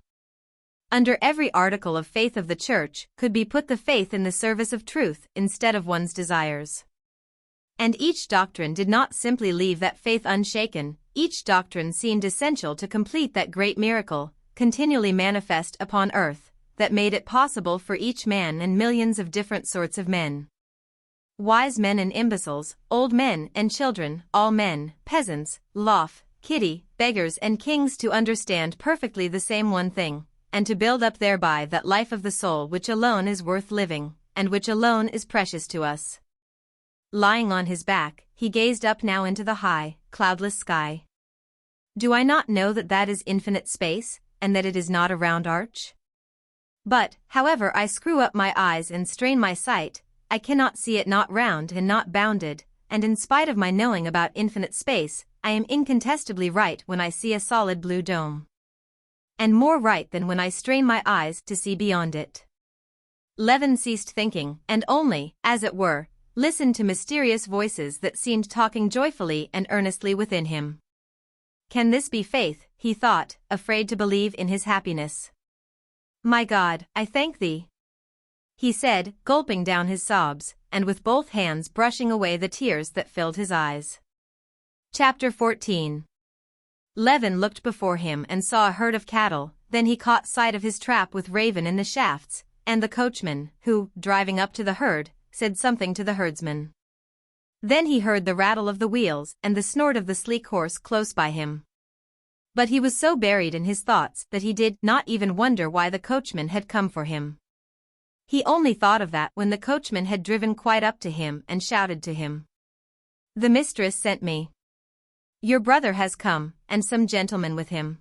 Under every article of faith of the Church could be put the faith in the service of truth instead of one's desires. And each doctrine did not simply leave that faith unshaken, each doctrine seemed essential to complete that great miracle, continually manifest upon earth, that made it possible for each man and millions of different sorts of men. wise men and imbeciles, old men and children, all men, peasants, loaf, kitty, beggars and kings to understand perfectly the same one thing, and to build up thereby that life of the soul which alone is worth living, and which alone is precious to us. Lying on his back, he gazed up now into the high, cloudless sky. Do I not know that that is infinite space, and that it is not a round arch? But, however I screw up my eyes and strain my sight, I cannot see it not round and not bounded, and in spite of my knowing about infinite space, I am incontestably right when I see a solid blue dome. And more right than when I strain my eyes to see beyond it. Levin ceased thinking, and only, as it were, listened to mysterious voices that seemed talking joyfully and earnestly within him. Can this be faith, he thought, afraid to believe in his happiness. My God, I thank thee, he said, gulping down his sobs, and with both hands brushing away the tears that filled his eyes. Chapter 14. Levin looked before him and saw a herd of cattle, then he caught sight of his trap with Raven in the shafts, and the coachman, who, driving up to the herd, said something to the herdsman. Then he heard the rattle of the wheels and the snort of the sleek horse close by him. But he was so buried in his thoughts that he did not even wonder why the coachman had come for him. He only thought of that when the coachman had driven quite up to him and shouted to him. The mistress sent me. Your brother has come, and some gentleman with him.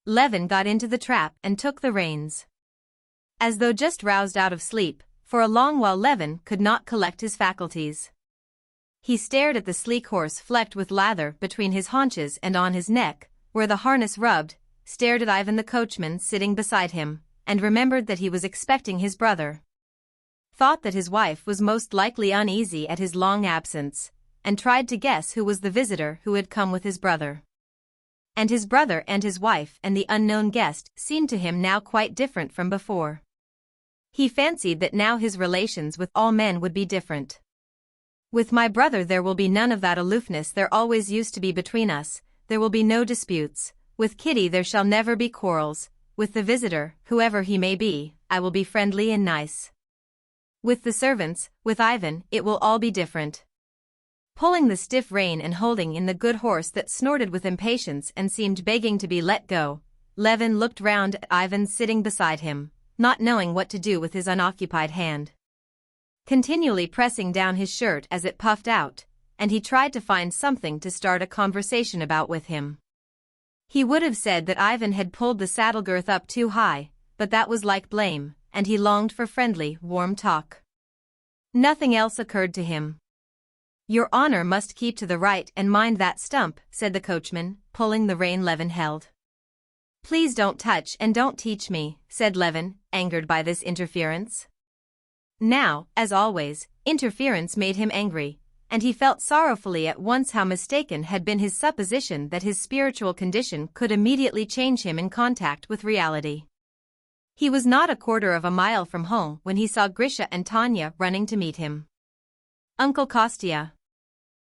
Levin got into the trap and took the reins. As though just roused out of sleep, for a long while Levin could not collect his faculties. He stared at the sleek horse flecked with lather between his haunches and on his neck, where the harness rubbed, stared at Ivan the coachman sitting beside him, and remembered that he was expecting his brother. Thought that his wife was most likely uneasy at his long absence, and tried to guess who was the visitor who had come with his brother. And his brother and his wife and the unknown guest seemed to him now quite different from before. He fancied that now his relations with all men would be different. With my brother there will be none of that aloofness there always used to be between us, there will be no disputes, with Kitty there shall never be quarrels, with the visitor, whoever he may be, I will be friendly and nice. With the servants, with Ivan, it will all be different. Pulling the stiff rein and holding in the good horse that snorted with impatience and seemed begging to be let go, Levin looked round at Ivan sitting beside him, not knowing what to do with his unoccupied hand. Continually pressing down his shirt as it puffed out, and he tried to find something to start a conversation about with him. He would have said that Ivan had pulled the saddle girth up too high, but that was like blame, and he longed for friendly, warm talk. Nothing else occurred to him. Your honor must keep to the right and mind that stump, said the coachman, pulling the rein Levin held. Please don't touch and don't teach me, said Levin, angered by this interference. Now, as always, interference made him angry, and he felt sorrowfully at once how mistaken had been his supposition that his spiritual condition could immediately change him in contact with reality. He was not a quarter of a mile from home when he saw Grisha and Tanya running to meet him. Uncle Kostya.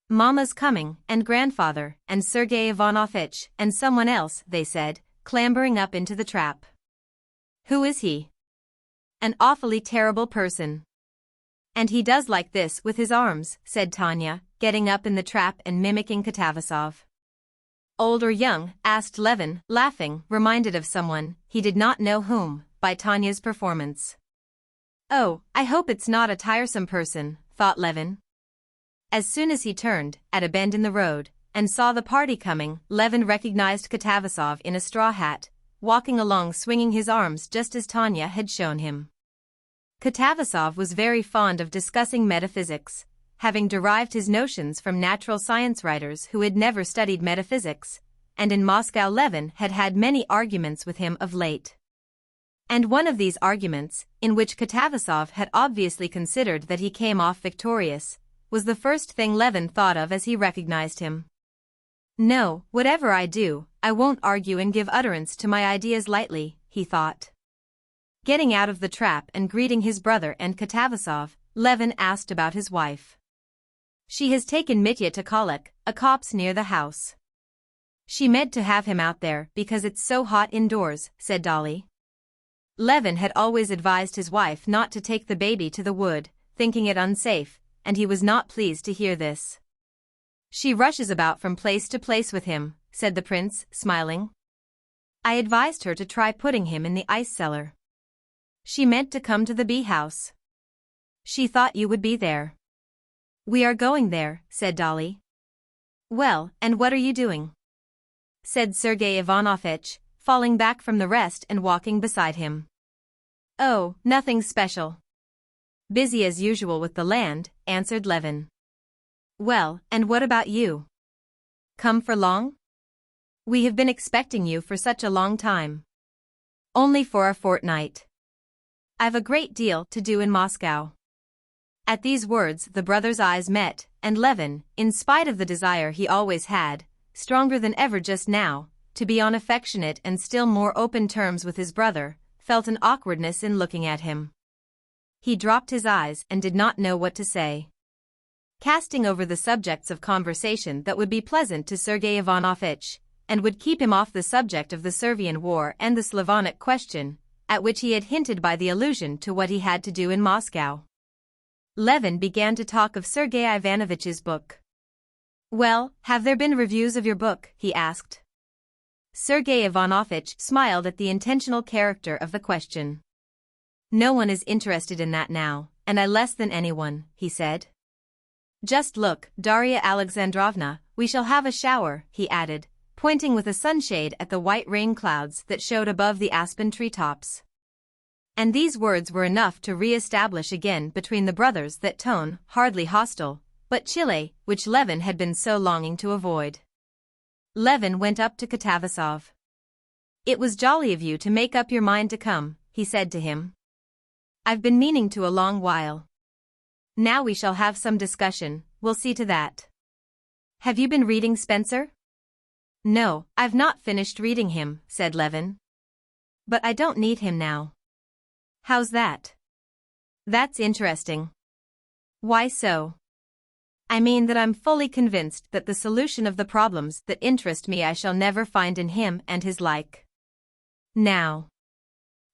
Mama's coming, and grandfather, and Sergei Ivanovitch, and someone else, they said, clambering up into the trap. Who is he? An awfully terrible person. And he does like this with his arms, said Tanya, getting up in the trap and mimicking Katavasov. Old or young, asked Levin, laughing, reminded of someone, he did not know whom, by Tanya's performance. Oh, I hope it's not a tiresome person, thought Levin. As soon as he turned, at a bend in the road, and saw the party coming, Levin recognized Katavasov in a straw hat, walking along swinging his arms just as Tanya had shown him. Katavasov was very fond of discussing metaphysics, having derived his notions from natural science writers who had never studied metaphysics, and in Moscow Levin had had many arguments with him of late. And one of these arguments, in which Katavasov had obviously considered that he came off victorious, was the first thing Levin thought of as he recognized him. No, whatever I do, I won't argue and give utterance to my ideas lightly, he thought. Getting out of the trap and greeting his brother and Katavasov, Levin asked about his wife. She has taken Mitya to Kolek, a copse near the house. She meant to have him out there because it's so hot indoors, said Dolly. Levin had always advised his wife not to take the baby to the wood, thinking it unsafe, and he was not pleased to hear this. "She rushes about from place to place with him," said the prince, smiling. "I advised her to try putting him in the ice cellar. She meant to come to the bee house. She thought you would be there." "We are going there," said Dolly. "Well, and what are you doing?" said Sergei Ivanovich, falling back from the rest and walking beside him. "Oh, nothing special. Busy as usual with the land," answered Levin. "Well, and what about you? Come for long? We have been expecting you for such a long time." "Only for a fortnight. I've a great deal to do in Moscow." At these words the brothers' eyes met, and Levin, in spite of the desire he always had, stronger than ever just now, to be on affectionate and still more open terms with his brother, felt an awkwardness in looking at him. He dropped his eyes and did not know what to say. Casting over the subjects of conversation that would be pleasant to Sergei Ivanovich, and would keep him off the subject of the Servian war and the Slavonic question, at which he had hinted by the allusion to what he had to do in Moscow, Levin began to talk of Sergei Ivanovich's book. "Well, have there been reviews of your book?" he asked. Sergei Ivanovich smiled at the intentional character of the question. "No one is interested in that now, and I less than anyone," he said. "Just look, Darya Alexandrovna, we shall have a shower," he added, pointing with a sunshade at the white rain clouds that showed above the aspen treetops. And these words were enough to re-establish again between the brothers that tone, hardly hostile, but chilly, which Levin had been so longing to avoid. Levin went up to Katavasov. "It was jolly of you to make up your mind to come," he said to him. "I've been meaning to a long while. Now we shall have some discussion, we'll see to that. Have you been reading Spencer?" "No, I've not finished reading him," said Levin. "But I don't need him now." "How's that?" "That's interesting." "Why so?" "I mean that I'm fully convinced that the solution of the problems that interest me I shall never find in him and his like." Now.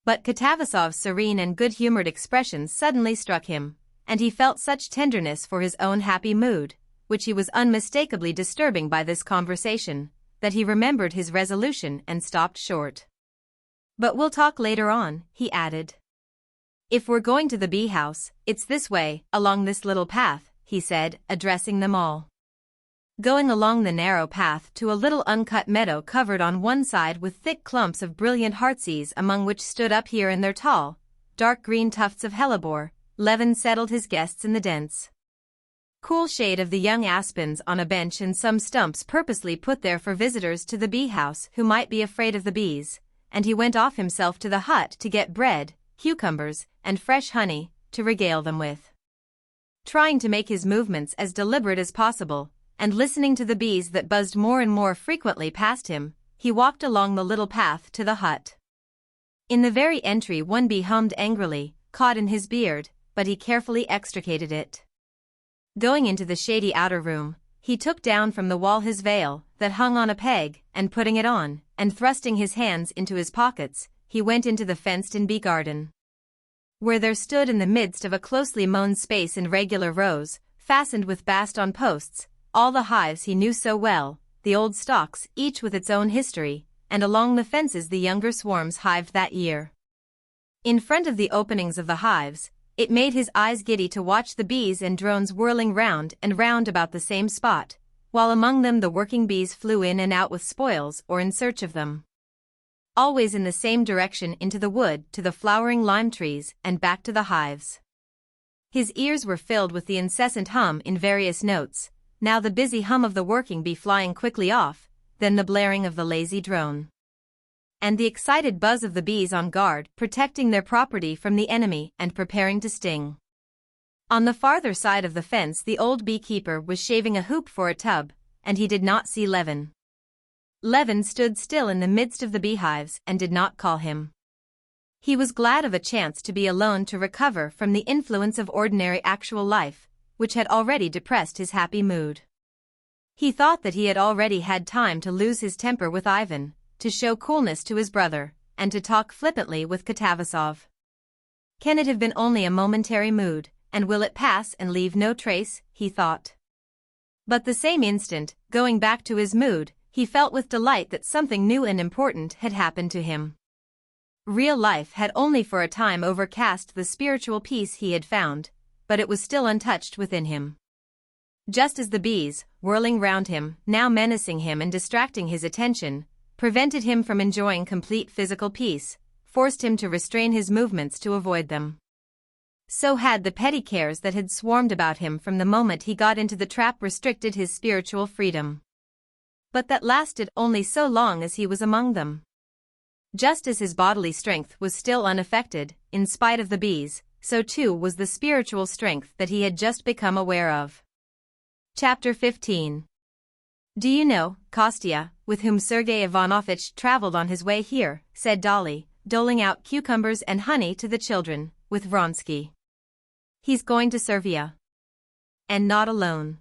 But Katavasov's serene and good-humored expression suddenly struck him, and he felt such tenderness for his own happy mood, which he was unmistakably disturbing by this conversation, that he remembered his resolution and stopped short. "But we'll talk later on," he added. "If we're going to the bee house, it's this way, along this little path," he said, addressing them all. Going along the narrow path to a little uncut meadow covered on one side with thick clumps of brilliant heartsease among which stood up here and there tall, dark green tufts of hellebore, Levin settled his guests in the dense, cool shade of the young aspens on a bench and some stumps purposely put there for visitors to the bee house who might be afraid of the bees, and he went off himself to the hut to get bread, cucumbers, and fresh honey, to regale them with. Trying to make his movements as deliberate as possible, and listening to the bees that buzzed more and more frequently past him, he walked along the little path to the hut. In the very entry one bee hummed angrily, caught in his beard, but he carefully extricated it. Going into the shady outer room, he took down from the wall his veil, that hung on a peg, and putting it on, and thrusting his hands into his pockets, he went into the fenced-in bee garden, where there stood in the midst of a closely mown space in regular rows, fastened with bast on posts, all the hives he knew so well, the old stocks, each with its own history, and along the fences the younger swarms hived that year. In front of the openings of the hives, it made his eyes giddy to watch the bees and drones whirling round and round about the same spot, while among them the working bees flew in and out with spoils or in search of them. Always in the same direction into the wood to the flowering lime trees and back to the hives. His ears were filled with the incessant hum in various notes, now the busy hum of the working bee flying quickly off, then the blaring of the lazy drone, and the excited buzz of the bees on guard protecting their property from the enemy and preparing to sting. On the farther side of the fence the old beekeeper was shaving a hoop for a tub, and he did not see Levin. Levin stood still in the midst of the beehives and did not call him. He was glad of a chance to be alone to recover from the influence of ordinary actual life, which had already depressed his happy mood. He thought that he had already had time to lose his temper with Ivan, to show coolness to his brother, and to talk flippantly with Katavasov. Can it have been only a momentary mood, and will it pass and leave no trace, he thought. But the same instant, going back to his mood, he felt with delight that something new and important had happened to him. Real life had only for a time overcast the spiritual peace he had found, but it was still untouched within him. Just as the bees, whirling round him, now menacing him and distracting his attention, prevented him from enjoying complete physical peace, forced him to restrain his movements to avoid them. So had the petty cares that had swarmed about him from the moment he got into the trap restricted his spiritual freedom. But that lasted only so long as he was among them. Just as his bodily strength was still unaffected, in spite of the bees, so too was the spiritual strength that he had just become aware of. Chapter 15. Do you know, Kostya, with whom Sergei Ivanovich traveled on his way here, said Dolly, doling out cucumbers and honey to the children, with Vronsky. He's going to Servia. And not alone.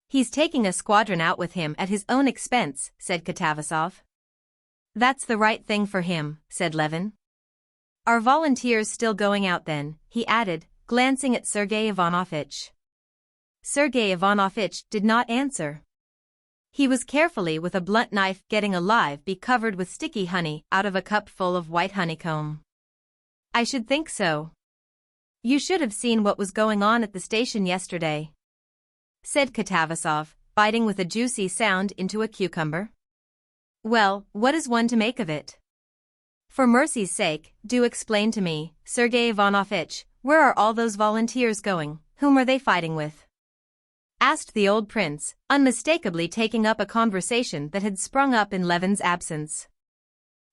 He's taking a squadron out with him at his own expense, said Katavasov. That's the right thing for him, said Levin. Are volunteers still going out then, he added, glancing at Sergei Ivanovich. Sergei Ivanovich did not answer. He was carefully with a blunt knife getting a live bee covered with sticky honey out of a cup full of white honeycomb. I should think so. You should have seen what was going on at the station yesterday, said Katavasov, biting with a juicy sound into a cucumber. Well, what is one to make of it? For mercy's sake, do explain to me, Sergei Ivanovich, where are all those volunteers going, whom are they fighting with? Asked the old prince, unmistakably taking up a conversation that had sprung up in Levin's absence.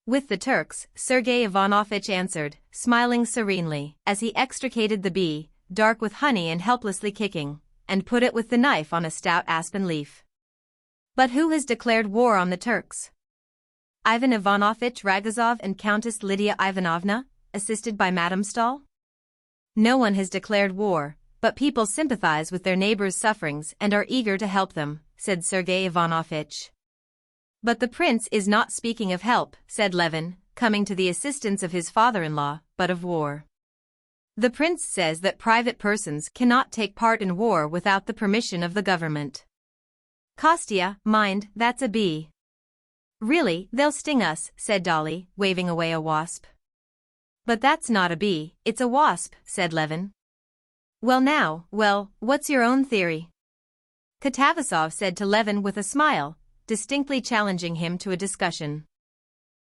With the Turks, Sergei Ivanovich answered, smiling serenely, as he extricated the bee, dark with honey and helplessly kicking, and put it with the knife on a stout aspen leaf. But who has declared war on the Turks? Ivan Ivanovich Ragozov and Countess Lydia Ivanovna, assisted by Madame Stahl? No one has declared war, but people sympathize with their neighbors' sufferings and are eager to help them, said Sergei Ivanovich. But the prince is not speaking of help, said Levin, coming to the assistance of his father-in-law, but of war. The prince says that private persons cannot take part in war without the permission of the government. Kostya, mind, that's a bee. Really, they'll sting us, said Dolly, waving away a wasp. But that's not a bee, it's a wasp, said Levin. Well, what's your own theory? Katavasov said to Levin with a smile, distinctly challenging him to a discussion.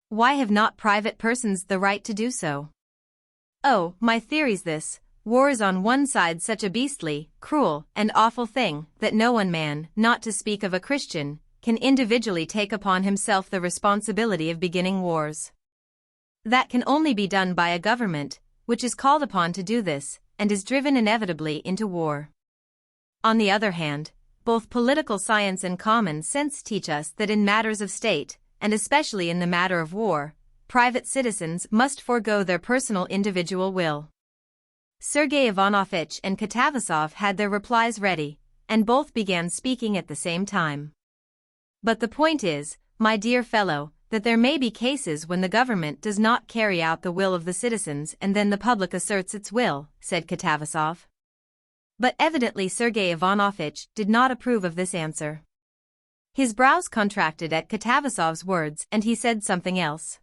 Why have not private persons the right to do so? Oh, my theory's this: war is on one side such a beastly, cruel, and awful thing that no one man, not to speak of a Christian, can individually take upon himself the responsibility of beginning wars. That can only be done by a government, which is called upon to do this, and is driven inevitably into war. On the other hand, both political science and common sense teach us that in matters of state, and especially in the matter of war, private citizens must forego their personal individual will. Sergei Ivanovich and Katavasov had their replies ready, and both began speaking at the same time. But the point is, my dear fellow, that there may be cases when the government does not carry out the will of the citizens and then the public asserts its will, said Katavasov. But evidently Sergei Ivanovich did not approve of this answer. His brows contracted at Katavasov's words and he said something else.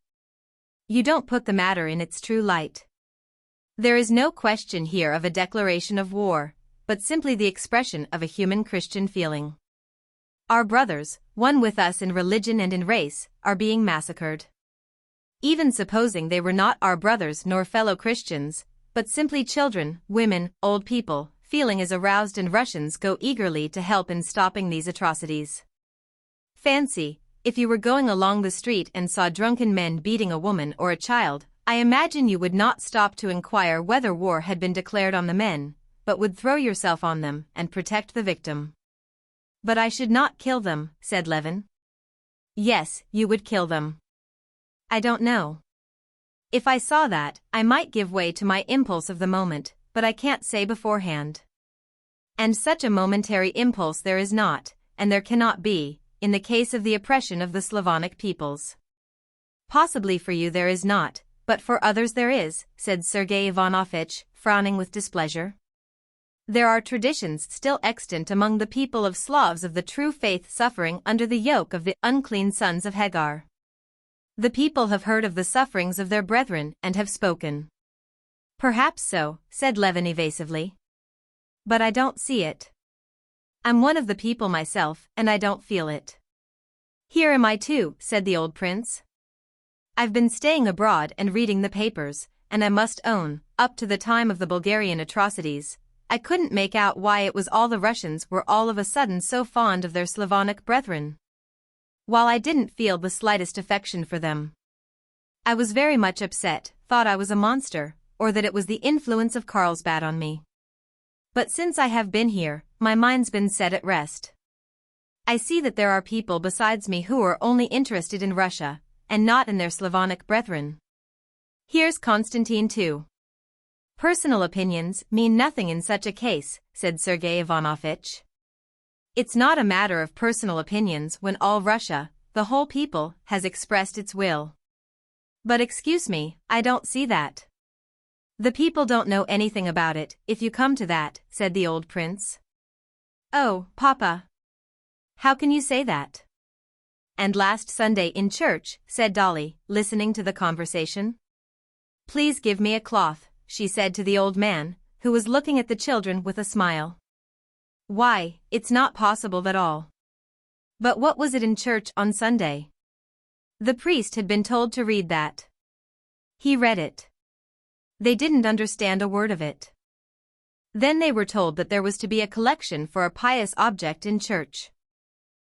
You don't put the matter in its true light. There is no question here of a declaration of war, but simply the expression of a human Christian feeling. Our brothers, one with us in religion and in race, are being massacred. Even supposing they were not our brothers nor fellow Christians, but simply children, women, old people, feeling is aroused and Russians go eagerly to help in stopping these atrocities. Fancy, if you were going along the street and saw drunken men beating a woman or a child, I imagine you would not stop to inquire whether war had been declared on the men, but would throw yourself on them and protect the victim. But I should not kill them, said Levin. Yes, you would kill them. I don't know. If I saw that, I might give way to my impulse of the moment, but I can't say beforehand. And such a momentary impulse there is not, and there cannot be, in the case of the oppression of the Slavonic peoples. Possibly for you there is not, but for others there is, said Sergei Ivanovich, frowning with displeasure. There are traditions still extant among the people of Slavs of the true faith suffering under the yoke of the unclean sons of Hagar. The people have heard of the sufferings of their brethren and have spoken. Perhaps so, said Levin evasively. But I don't see it. I'm one of the people myself, and I don't feel it. Here am I too, said the old prince. I've been staying abroad and reading the papers, and I must own, up to the time of the Bulgarian atrocities, I couldn't make out why it was all the Russians were all of a sudden so fond of their Slavonic brethren. While I didn't feel the slightest affection for them, I was very much upset, thought I was a monster, or that it was the influence of Carlsbad on me. But since I have been here, my mind's been set at rest. I see that there are people besides me who are only interested in Russia, and not in their Slavonic brethren. Here's Konstantin too. Personal opinions mean nothing in such a case, said Sergei Ivanovich. It's not a matter of personal opinions when all Russia, the whole people, has expressed its will. But excuse me, I don't see that. The people don't know anything about it, if you come to that, said the old prince. Oh, Papa. How can you say that? And last Sunday in church, said Dolly, listening to the conversation. Please give me a cloth, she said to the old man, who was looking at the children with a smile. Why, it's not possible at all. But what was it in church on Sunday? The priest had been told to read that. He read it. They didn't understand a word of it. Then they were told that there was to be a collection for a pious object in church.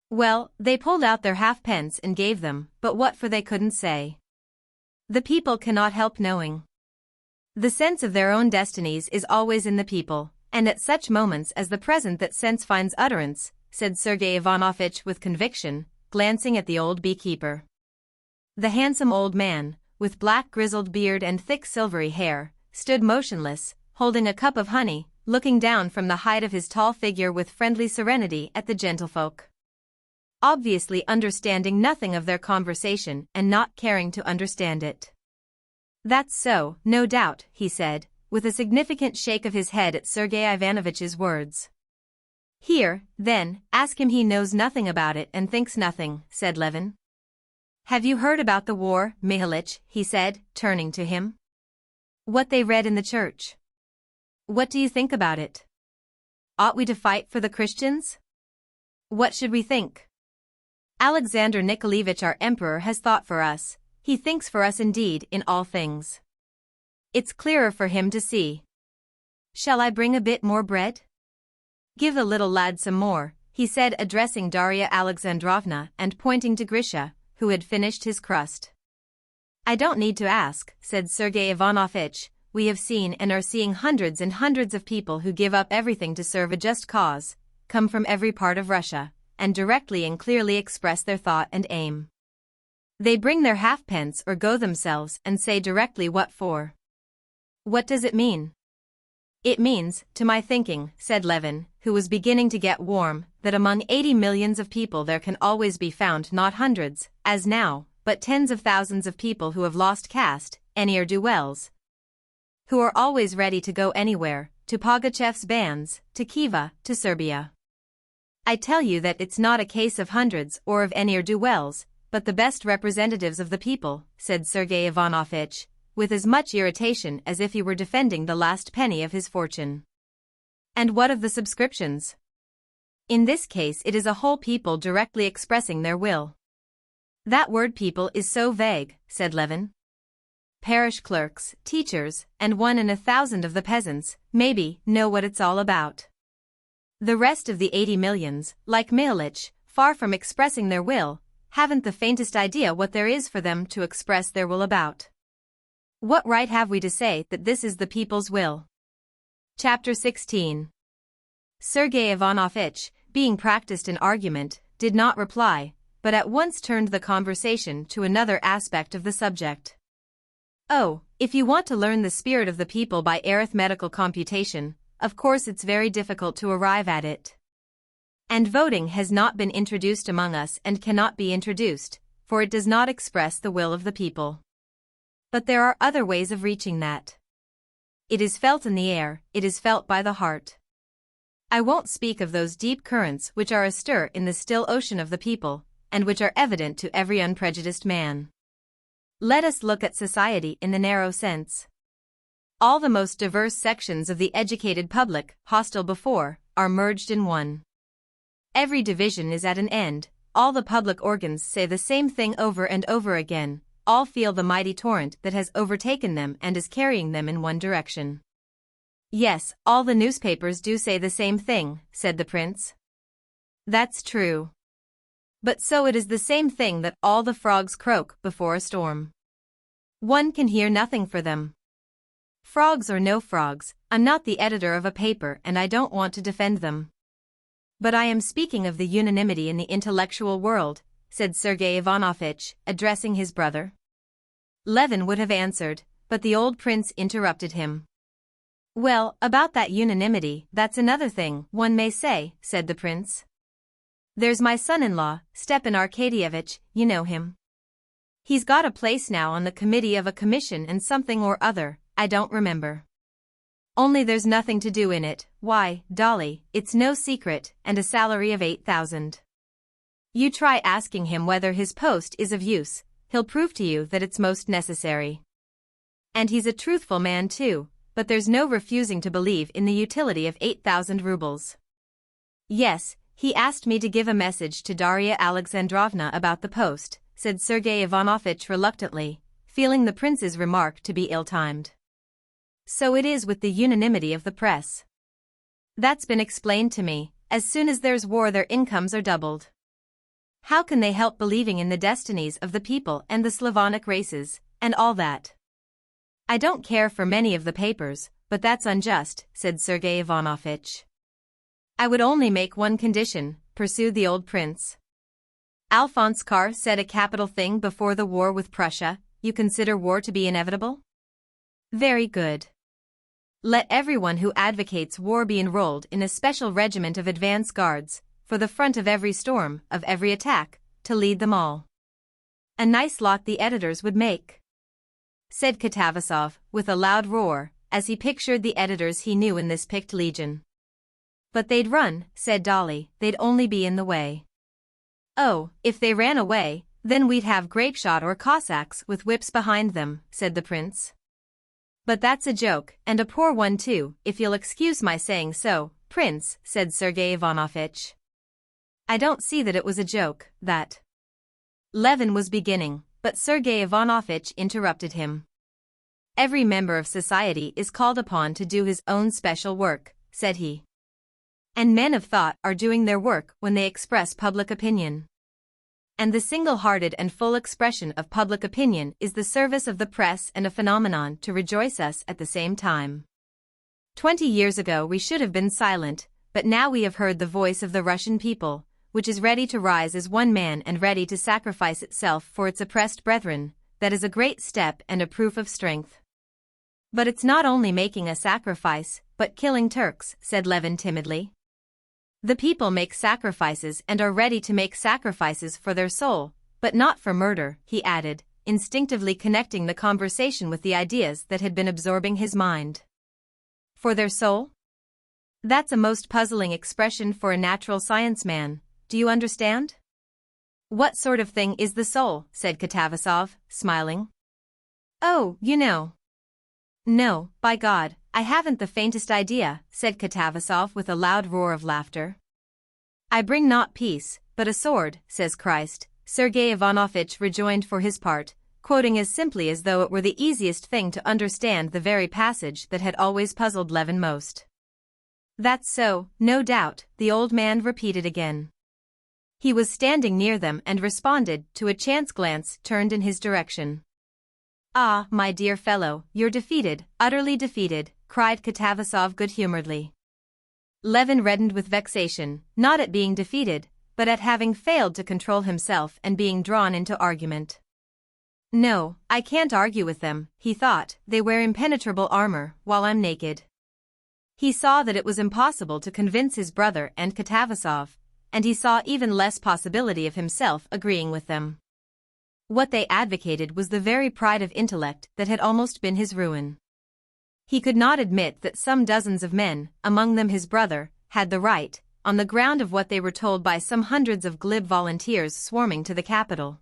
Well, they pulled out their halfpence and gave them, but what for they couldn't say. The people cannot help knowing. The sense of their own destinies is always in the people, and at such moments as the present that sense finds utterance, said Sergei Ivanovich with conviction, glancing at the old beekeeper. The handsome old man, with black grizzled beard and thick silvery hair, stood motionless, holding a cup of honey, looking down from the height of his tall figure with friendly serenity at the gentlefolk. Obviously understanding nothing of their conversation and not caring to understand it. That's so, no doubt, he said, with a significant shake of his head at Sergei Ivanovich's words. Here, then, ask him. He knows nothing about it and thinks nothing, said Levin. Have you heard about the war, Mihalich? He said, turning to him. What they read in the church. What do you think about it? Ought we to fight for the Christians? What should we think? Alexander Nikolaevich, our emperor, has thought for us. He thinks for us indeed in all things. It's clearer for him to see. Shall I bring a bit more bread? Give the little lad some more, he said, addressing Darya Alexandrovna and pointing to Grisha, who had finished his crust. I don't need to ask, said Sergei Ivanovich. We have seen and are seeing hundreds and hundreds of people who give up everything to serve a just cause, come from every part of Russia, and directly and clearly express their thought and aim. They bring their halfpence or go themselves and say directly what for. What does it mean? It means, to my thinking, said Levin, who was beginning to get warm, that among 80 millions of people there can always be found not hundreds, as now, but tens of thousands of people who have lost caste, ne'er-do-wells, who are always ready to go anywhere, to Pugachev's bands, to Khiva, to Serbia. I tell you that it's not a case of hundreds or of ne'er-do-wells, but the best representatives of the people, said Sergei Ivanovich, with as much irritation as if he were defending the last penny of his fortune. And what of the subscriptions? In this case it is a whole people directly expressing their will. That word people is so vague, said Levin. Parish clerks, teachers, and 1 in 1,000 of the peasants, maybe, know what it's all about. The rest of the 80 millions, like Mihalich, far from expressing their will, haven't the faintest idea what there is for them to express their will about. What right have we to say that this is the people's will? Chapter 16. Sergei Ivanovich, being practiced in argument, did not reply, but at once turned the conversation to another aspect of the subject. Oh, if you want to learn the spirit of the people by arithmetical computation, of course it's very difficult to arrive at it. And voting has not been introduced among us and cannot be introduced, for it does not express the will of the people. But there are other ways of reaching that. It is felt in the air, it is felt by the heart. I won't speak of those deep currents which are astir in the still ocean of the people, and which are evident to every unprejudiced man. Let us look at society in the narrow sense. All the most diverse sections of the educated public, hostile before, are merged in one. Every division is at an end, all the public organs say the same thing over and over again, all feel the mighty torrent that has overtaken them and is carrying them in one direction. Yes, all the newspapers do say the same thing, said the prince. That's true. But so it is the same thing that all the frogs croak before a storm. One can hear nothing for them. Frogs or no frogs, I'm not the editor of a paper and I don't want to defend them. But I am speaking of the unanimity in the intellectual world, said Sergei Ivanovich, addressing his brother. Levin would have answered, but the old prince interrupted him. Well, about that unanimity, that's another thing, one may say, said the prince. There's my son-in-law, Stepan Arkadyevich, you know him. He's got a place now on the committee of a commission and something or other, I don't remember. Only there's nothing to do in it, why, Dolly, it's no secret, and a salary of 8,000. You try asking him whether his post is of use, he'll prove to you that it's most necessary. And he's a truthful man too, but there's no refusing to believe in the utility of 8,000 rubles. Yes, he asked me to give a message to Darya Alexandrovna about the post, said Sergei Ivanovich reluctantly, feeling the prince's remark to be ill-timed. So it is with the unanimity of the press. That's been explained to me, as soon as there's war their incomes are doubled. How can they help believing in the destinies of the people and the Slavonic races, and all that? I don't care for many of the papers, but that's unjust, said Sergei Ivanovich. I would only make one condition, pursued the old prince. Alphonse Karr said a capital thing before the war with Prussia, you consider war to be inevitable? Very good. Let everyone who advocates war be enrolled in a special regiment of advance guards, for the front of every storm, of every attack, to lead them all. A nice lot the editors would make, said Katavasov, with a loud roar, as he pictured the editors he knew in this picked legion. But they'd run, said Dolly, they'd only be in the way. Oh, if they ran away, then we'd have grapeshot or Cossacks with whips behind them, said the prince. But that's a joke, and a poor one too, if you'll excuse my saying so, prince, said Sergei Ivanovich. I don't see that it was a joke, that. Levin was beginning, but Sergei Ivanovich interrupted him. Every member of society is called upon to do his own special work, said he. And men of thought are doing their work when they express public opinion. And the single-hearted and full expression of public opinion is the service of the press and a phenomenon to rejoice us at the same time. 20 years ago we should have been silent, but now we have heard the voice of the Russian people, which is ready to rise as one man and ready to sacrifice itself for its oppressed brethren. That is a great step and a proof of strength. But it's not only making a sacrifice, but killing Turks, said Levin timidly. The people make sacrifices and are ready to make sacrifices for their soul, but not for murder, he added, instinctively connecting the conversation with the ideas that had been absorbing his mind. For their soul? That's a most puzzling expression for a natural science man, do you understand? What sort of thing is the soul, said Katavasov, smiling. Oh, you know. No, by God, I haven't the faintest idea, said Katavasov with a loud roar of laughter. I bring not peace, but a sword, says Christ, Sergei Ivanovich rejoined for his part, quoting as simply as though it were the easiest thing to understand the very passage that had always puzzled Levin most. That's so, no doubt, the old man repeated again. He was standing near them and responded to a chance glance turned in his direction. Ah, my dear fellow, you're defeated, utterly defeated, cried Katavasov good-humoredly. Levin reddened with vexation, not at being defeated, but at having failed to control himself and being drawn into argument. No, I can't argue with them, he thought, they wear impenetrable armor, while I'm naked. He saw that it was impossible to convince his brother and Katavasov, and he saw even less possibility of himself agreeing with them. What they advocated was the very pride of intellect that had almost been his ruin. He could not admit that some dozens of men, among them his brother, had the right, on the ground of what they were told by some hundreds of glib volunteers swarming to the capital,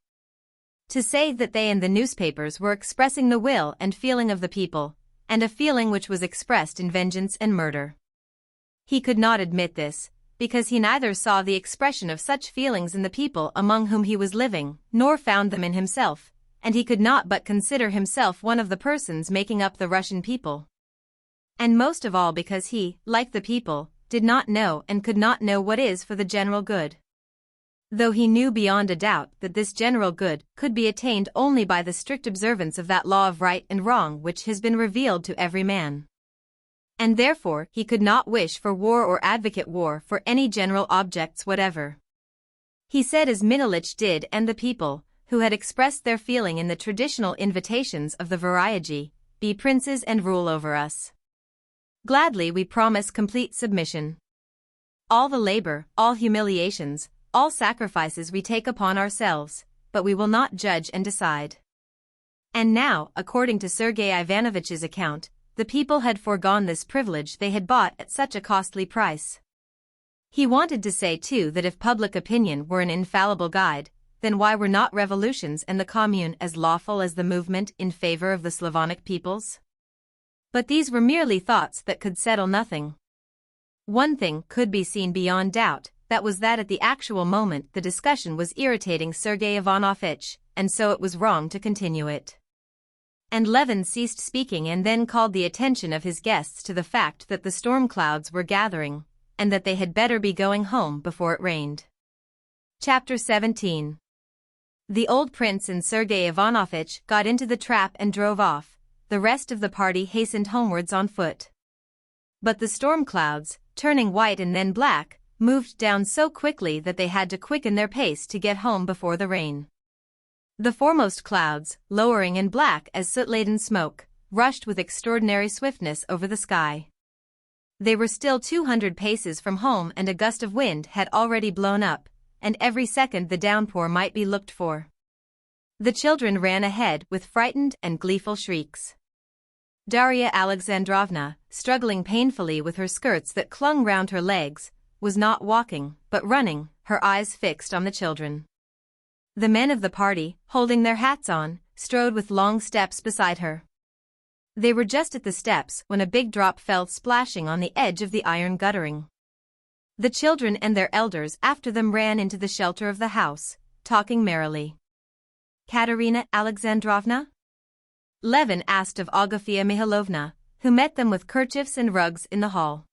to say that they and the newspapers were expressing the will and feeling of the people, and a feeling which was expressed in vengeance and murder. He could not admit this, because he neither saw the expression of such feelings in the people among whom he was living, nor found them in himself, and he could not but consider himself one of the persons making up the Russian people. And most of all because he, like the people, did not know and could not know what is for the general good. Though he knew beyond a doubt that this general good could be attained only by the strict observance of that law of right and wrong which has been revealed to every man. And therefore he could not wish for war or advocate war for any general objects whatever. He said as Minalich did, and the people, who had expressed their feeling in the traditional invitations of the Virayaji, be princes and rule over us. Gladly we promise complete submission. All the labor, all humiliations, all sacrifices we take upon ourselves, but we will not judge and decide. And now, according to Sergei Ivanovich's account, the people had foregone this privilege they had bought at such a costly price. He wanted to say too that if public opinion were an infallible guide, then why were not revolutions and the Commune as lawful as the movement in favor of the Slavonic peoples? But these were merely thoughts that could settle nothing. One thing could be seen beyond doubt, that was that at the actual moment the discussion was irritating Sergei Ivanovich, and so it was wrong to continue it. And Levin ceased speaking and then called the attention of his guests to the fact that the storm clouds were gathering, and that they had better be going home before it rained. Chapter 17. The old prince and Sergei Ivanovich got into the trap and drove off. The rest of the party hastened homewards on foot. But the storm clouds, turning white and then black, moved down so quickly that they had to quicken their pace to get home before the rain. The foremost clouds, lowering and black as soot-laden smoke, rushed with extraordinary swiftness over the sky. They were still 200 paces from home and a gust of wind had already blown up, and every second the downpour might be looked for. The children ran ahead with frightened and gleeful shrieks. Darya Alexandrovna, struggling painfully with her skirts that clung round her legs, was not walking, but running, her eyes fixed on the children. The men of the party, holding their hats on, strode with long steps beside her. They were just at the steps when a big drop fell splashing on the edge of the iron guttering. The children and their elders after them ran into the shelter of the house, talking merrily. Katerina Alexandrovna? Levin asked of Agafia Mihailovna, who met them with kerchiefs and rugs in the hall.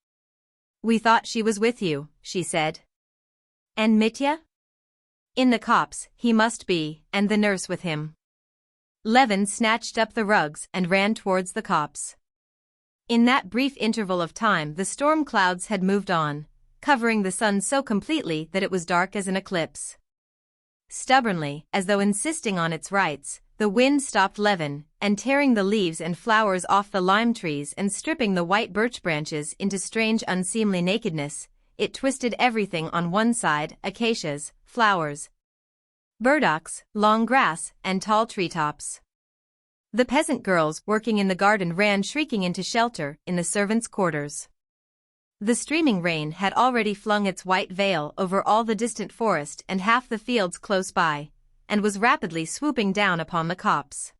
We thought she was with you, she said. And Mitya? In the copse, he must be, and the nurse with him. Levin snatched up the rugs and ran towards the copse. In that brief interval of time the storm clouds had moved on, covering the sun so completely that it was dark as an eclipse. Stubbornly, as though insisting on its rights, the wind stopped Levin, and tearing the leaves and flowers off the lime trees and stripping the white birch branches into strange unseemly nakedness, it twisted everything on one side, acacias, flowers, burdocks, long grass, and tall treetops. The peasant girls working in the garden ran shrieking into shelter in the servants' quarters. The streaming rain had already flung its white veil over all the distant forest and half the fields close by, and was rapidly swooping down upon the copse.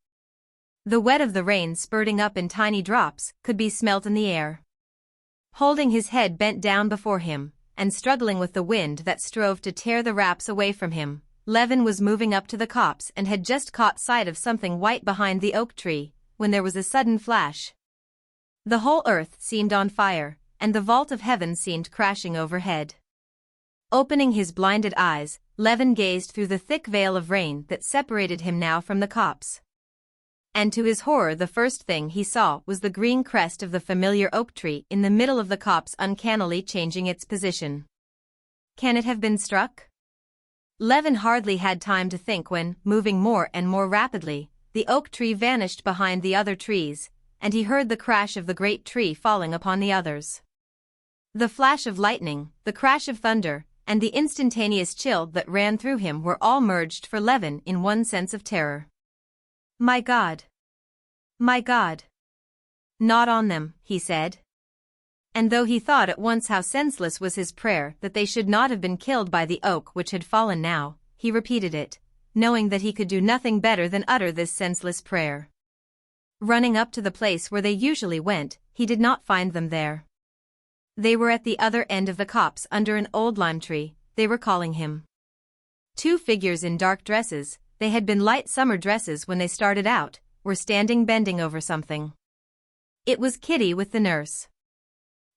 The wet of the rain spurting up in tiny drops could be smelt in the air. Holding his head bent down before him, and struggling with the wind that strove to tear the wraps away from him, Levin was moving up to the copse and had just caught sight of something white behind the oak tree, when there was a sudden flash. The whole earth seemed on fire, and the vault of heaven seemed crashing overhead. Opening his blinded eyes, Levin gazed through the thick veil of rain that separated him now from the copse. And to his horror the first thing he saw was the green crest of the familiar oak tree in the middle of the copse uncannily changing its position. Can it have been struck? Levin hardly had time to think when, moving more and more rapidly, the oak tree vanished behind the other trees, and he heard the crash of the great tree falling upon the others. The flash of lightning, the crash of thunder, and the instantaneous chill that ran through him were all merged for Levin in one sense of terror. My God! My God! Not on them, he said. And though he thought at once how senseless was his prayer that they should not have been killed by the oak which had fallen now, he repeated it, knowing that he could do nothing better than utter this senseless prayer. Running up to the place where they usually went, he did not find them there. They were at the other end of the copse under an old lime tree. They were calling him. Two figures in dark dresses, they had been light summer dresses when they started out, were standing bending over something. It was Kitty with the nurse.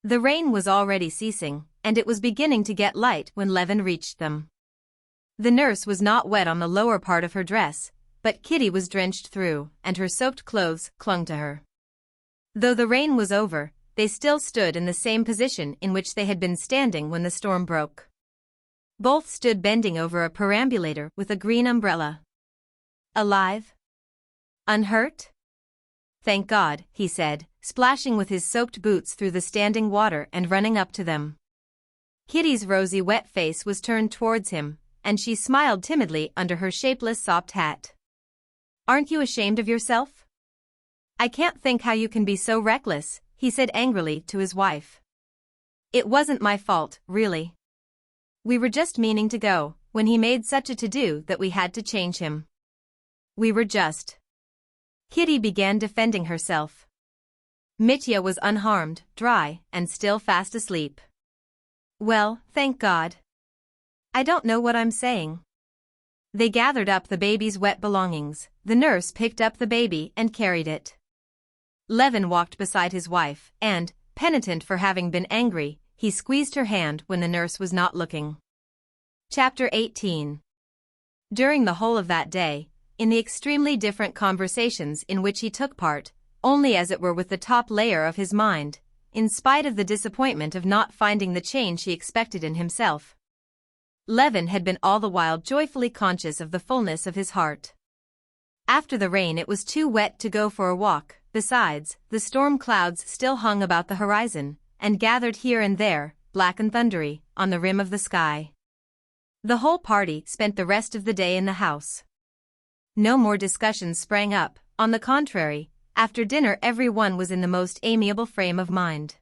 The rain was already ceasing, and it was beginning to get light when Levin reached them. The nurse was not wet on the lower part of her dress, but Kitty was drenched through, and her soaked clothes clung to her. Though the rain was over, they still stood in the same position in which they had been standing when the storm broke. Both stood bending over a perambulator with a green umbrella. Alive? Unhurt? Thank God, he said, splashing with his soaked boots through the standing water and running up to them. Kitty's rosy wet face was turned towards him, and she smiled timidly under her shapeless sopped hat. Aren't you ashamed of yourself? I can't think how you can be so reckless, he said angrily to his wife. It wasn't my fault, really. We were just meaning to go, when he made such a to-do that we had to change him. We were just. Kitty began defending herself. Mitya was unharmed, dry, and still fast asleep. Well, thank God. I don't know what I'm saying. They gathered up the baby's wet belongings. The nurse picked up the baby and carried it. Levin walked beside his wife, and, penitent for having been angry, he squeezed her hand when the nurse was not looking. Chapter 18. During the whole of that day, in the extremely different conversations in which he took part, only as it were with the top layer of his mind, in spite of the disappointment of not finding the change he expected in himself, Levin had been all the while joyfully conscious of the fullness of his heart. After the rain it was too wet to go for a walk. Besides, the storm clouds still hung about the horizon, and gathered here and there, black and thundery, on the rim of the sky. The whole party spent the rest of the day in the house. No more discussions sprang up, on the contrary, after dinner every one was in the most amiable frame of mind.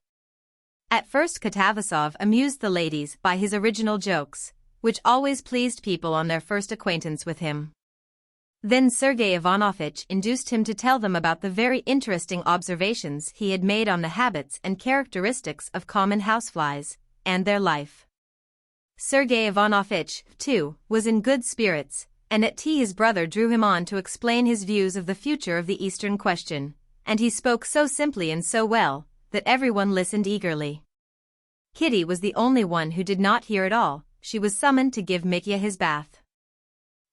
At first Katavasov amused the ladies by his original jokes, which always pleased people on their first acquaintance with him. Then Sergei Ivanovitch induced him to tell them about the very interesting observations he had made on the habits and characteristics of common houseflies, and their life. Sergei Ivanovitch, too, was in good spirits, and at tea his brother drew him on to explain his views of the future of the Eastern question, and he spoke so simply and so well, that everyone listened eagerly. Kitty was the only one who did not hear at all. She was summoned to give Mitya his bath.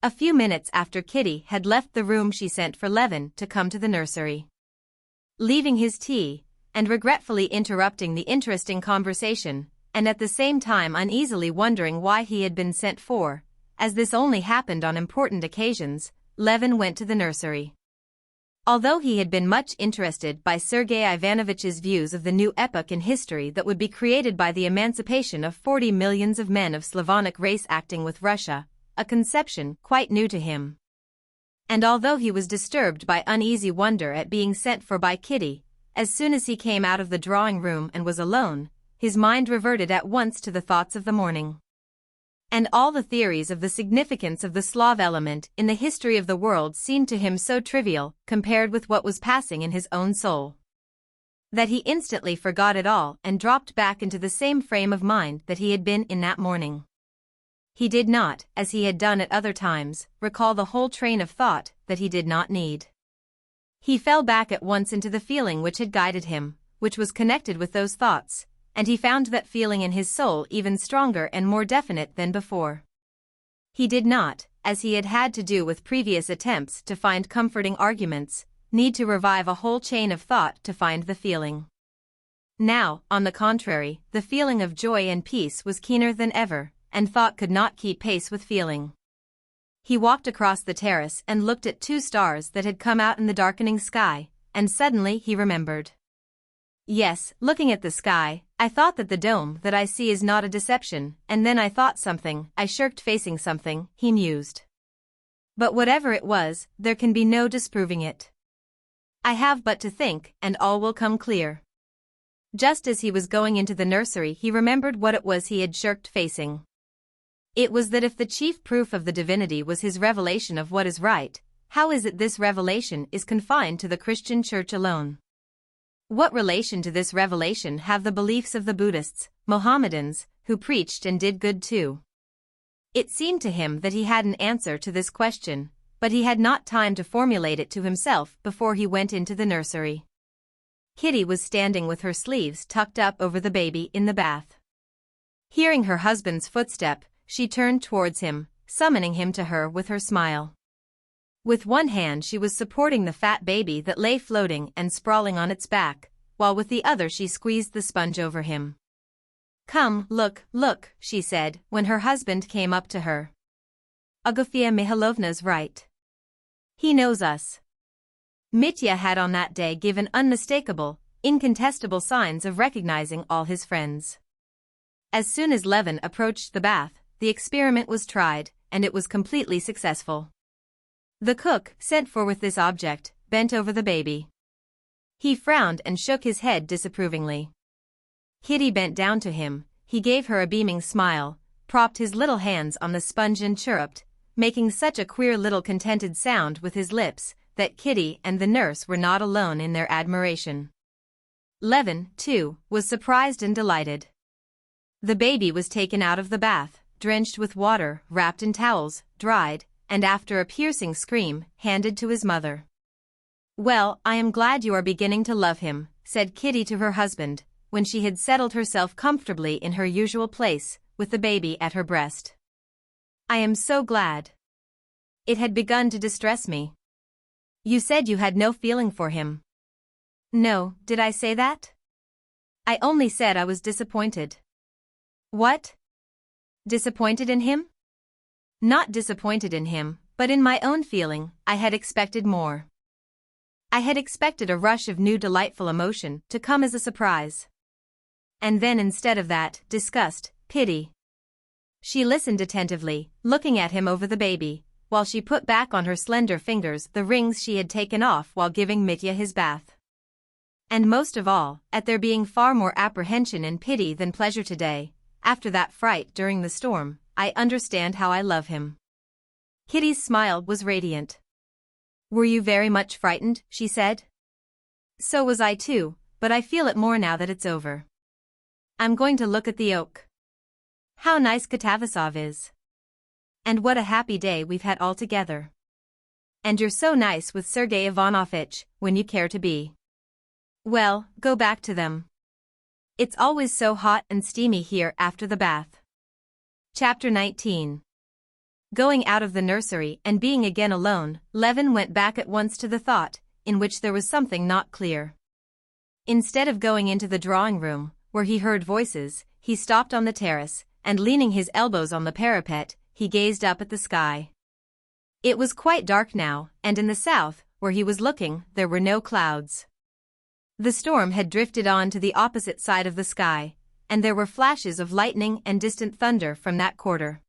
A few minutes after Kitty had left the room she sent for Levin to come to the nursery. Leaving his tea, and regretfully interrupting the interesting conversation, and at the same time uneasily wondering why he had been sent for, as this only happened on important occasions, Levin went to the nursery. Although he had been much interested by Sergei Ivanovitch's views of the new epoch in history that would be created by the emancipation of 40 millions of men of Slavonic race acting with Russia, a conception quite new to him. And although he was disturbed by uneasy wonder at being sent for by Kitty, as soon as he came out of the drawing-room and was alone, his mind reverted at once to the thoughts of the morning. And all the theories of the significance of the Slav element in the history of the world seemed to him so trivial compared with what was passing in his own soul, that he instantly forgot it all and dropped back into the same frame of mind that he had been in that morning. He did not, as he had done at other times, recall the whole train of thought that he did not need. He fell back at once into the feeling which had guided him, which was connected with those thoughts, and he found that feeling in his soul even stronger and more definite than before. He did not, as he had had to do with previous attempts to find comforting arguments, need to revive a whole chain of thought to find the feeling. Now, on the contrary, the feeling of joy and peace was keener than ever, and thought could not keep pace with feeling. He walked across the terrace and looked at two stars that had come out in the darkening sky, and suddenly he remembered. Yes, looking at the sky, I thought that the dome that I see is not a deception, and then I thought something, I shirked facing something, he mused. But whatever it was, there can be no disproving it. I have but to think, and all will come clear. Just as he was going into the nursery, he remembered what it was he had shirked facing. It was that if the chief proof of the divinity was his revelation of what is right, how is it this revelation is confined to the Christian Church alone? What relation to this revelation have the beliefs of the Buddhists, Mohammedans, who preached and did good too? It seemed to him that he had an answer to this question, but he had not time to formulate it to himself before he went into the nursery. Kitty was standing with her sleeves tucked up over the baby in the bath. Hearing her husband's footstep, she turned towards him, summoning him to her with her smile. With one hand she was supporting the fat baby that lay floating and sprawling on its back, while with the other she squeezed the sponge over him. "Come, look, look," she said, when her husband came up to her. "Agafia Mihailovna's right. He knows us." Mitya had on that day given unmistakable, incontestable signs of recognizing all his friends. As soon as Levin approached the bath, the experiment was tried, and it was completely successful. The cook, sent for with this object, bent over the baby. He frowned and shook his head disapprovingly. Kitty bent down to him, he gave her a beaming smile, propped his little hands on the sponge and chirruped, making such a queer little contented sound with his lips, that Kitty and the nurse were not alone in their admiration. Levin, too, was surprised and delighted. The baby was taken out of the bath, drenched with water, wrapped in towels, dried, and after a piercing scream, handed to his mother. "Well, I am glad you are beginning to love him," said Kitty to her husband, when she had settled herself comfortably in her usual place, with the baby at her breast. "I am so glad. It had begun to distress me." "You said you had no feeling for him." "No, did I say that? I only said I was disappointed." "What? Disappointed in him?" "Not disappointed in him, but in my own feeling. I had expected more. I had expected a rush of new delightful emotion to come as a surprise. And then instead of that, disgust, pity." She listened attentively, looking at him over the baby, while she put back on her slender fingers the rings she had taken off while giving Mitya his bath. "And most of all, at there being far more apprehension and pity than pleasure today, after that fright during the storm, I understand how I love him." Kitty's smile was radiant. "Were you very much frightened?" she said. "So was I too, but I feel it more now that it's over. I'm going to look at the oak. How nice Katavasov is. And what a happy day we've had all together. And you're so nice with Sergei Ivanovitch, when you care to be. Well, go back to them. It's always so hot and steamy here after the bath." Chapter 19. Going out of the nursery and being again alone, Levin went back at once to the thought, in which there was something not clear. Instead of going into the drawing room, where he heard voices, he stopped on the terrace, and leaning his elbows on the parapet, he gazed up at the sky. It was quite dark now, and in the south, where he was looking, there were no clouds. The storm had drifted on to the opposite side of the sky, and there were flashes of lightning and distant thunder from that quarter.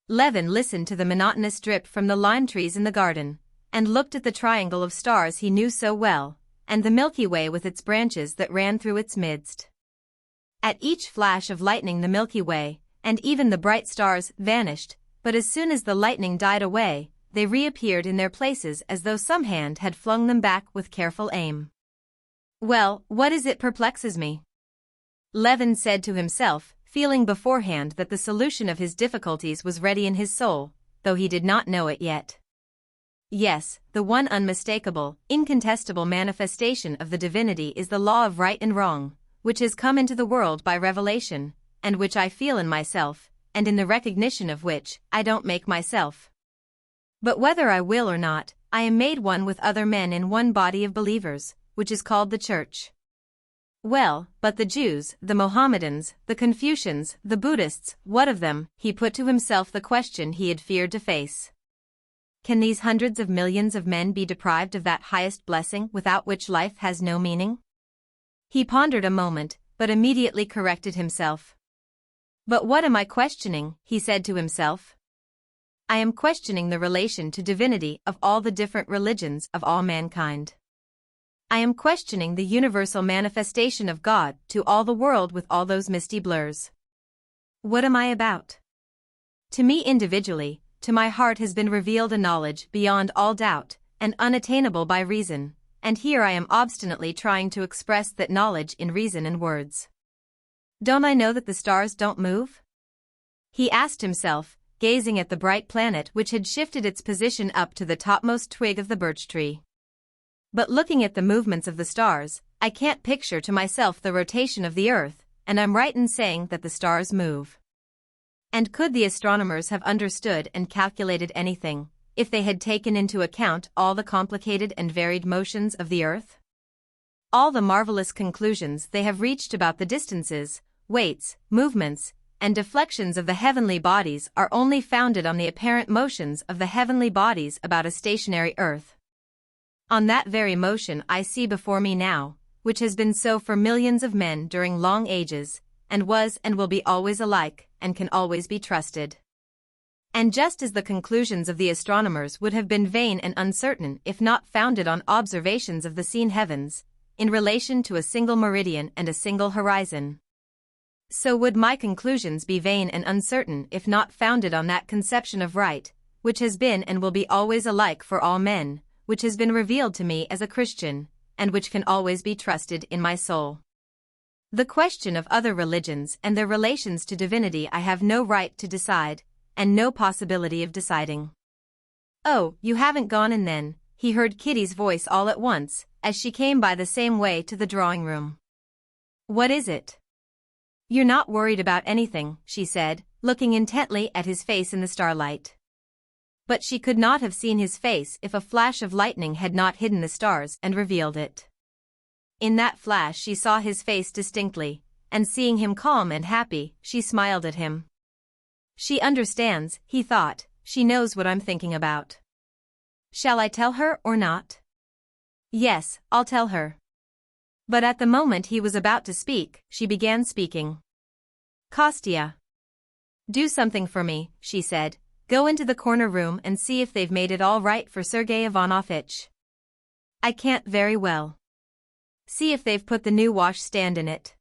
Levin listened to the monotonous drip from the lime trees in the garden, and looked at the triangle of stars he knew so well, and the Milky Way with its branches that ran through its midst. At each flash of lightning the Milky Way, and even the bright stars, vanished, but as soon as the lightning died away, they reappeared in their places as though some hand had flung them back with careful aim. "Well, what is it perplexes me?" Levin said to himself, feeling beforehand that the solution of his difficulties was ready in his soul, though he did not know it yet. Yes, the one unmistakable, incontestable manifestation of the divinity is the law of right and wrong, which has come into the world by revelation, and which I feel in myself, and in the recognition of which I don't make myself. But whether I will or not, I am made one with other men in one body of believers, which is called the Church. Well, but the Jews, the Mohammedans, the Confucians, the Buddhists, what of them? He put to himself the question he had feared to face. Can these hundreds of millions of men be deprived of that highest blessing without which life has no meaning? He pondered a moment, but immediately corrected himself. "But what am I questioning?" he said to himself. "I am questioning the relation to divinity of all the different religions of all mankind. I am questioning the universal manifestation of God to all the world with all those misty blurs. What am I about? To me individually, to my heart has been revealed a knowledge beyond all doubt, and unattainable by reason, and here I am obstinately trying to express that knowledge in reason and words. Don't I know that the stars don't move? He asked himself, gazing at the bright planet which had shifted its position up to the topmost twig of the birch tree. But looking at the movements of the stars, I can't picture to myself the rotation of the earth, and I'm right in saying that the stars move. And could the astronomers have understood and calculated anything, if they had taken into account all the complicated and varied motions of the earth? All the marvelous conclusions they have reached about the distances, weights, movements, and deflections of the heavenly bodies are only founded on the apparent motions of the heavenly bodies about a stationary earth. On that very motion I see before me now, which has been so for millions of men during long ages, and was and will be always alike, and can always be trusted. And just as the conclusions of the astronomers would have been vain and uncertain if not founded on observations of the seen heavens, in relation to a single meridian and a single horizon, so would my conclusions be vain and uncertain if not founded on that conception of right, which has been and will be always alike for all men, which has been revealed to me as a Christian, and which can always be trusted in my soul. The question of other religions and their relations to divinity I have no right to decide, and no possibility of deciding. Oh, you haven't gone in then, he heard Kitty's voice all at once, as she came by the same way to the drawing room. What is it? You're not worried about anything, she said, looking intently at his face in the starlight. But she could not have seen his face if a flash of lightning had not hidden the stars and revealed it. In that flash she saw his face distinctly, and seeing him calm and happy, she smiled at him. She understands, he thought, she knows what I'm thinking about. Shall I tell her or not? Yes, I'll tell her. But at the moment he was about to speak, she began speaking. Kostya. Do something for me, she said. Go into the corner room and see if they've made it all right for Sergei Ivanovich. I can't very well. See if they've put the new washstand in it.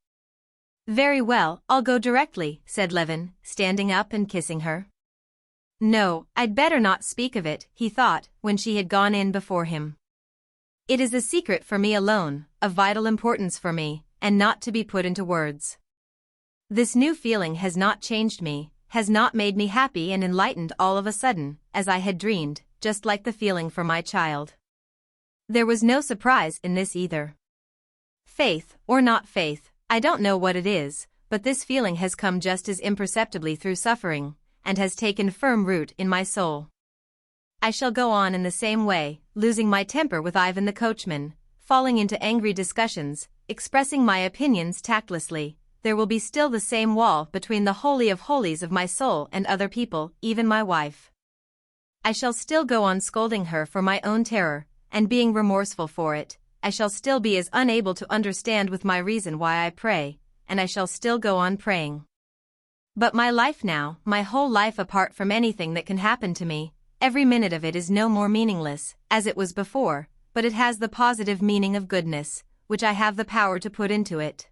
Very well, I'll go directly, said Levin, standing up and kissing her. No, I'd better not speak of it, he thought, when she had gone in before him. It is a secret for me alone, of vital importance for me, and not to be put into words. This new feeling has not changed me, has not made me happy and enlightened all of a sudden, as I had dreamed, just like the feeling for my child. There was no surprise in this either. Faith, or not faith, I don't know what it is, but this feeling has come just as imperceptibly through suffering, and has taken firm root in my soul. I shall go on in the same way, losing my temper with Ivan the coachman, falling into angry discussions, expressing my opinions tactlessly. There will be still the same wall between the holy of holies of my soul and other people, even my wife. I shall still go on scolding her for my own terror, and being remorseful for it. I shall still be as unable to understand with my reason why I pray, and I shall still go on praying. But my life now, my whole life apart from anything that can happen to me, every minute of it is no more meaningless, as it was before, but it has the positive meaning of goodness, which I have the power to put into it.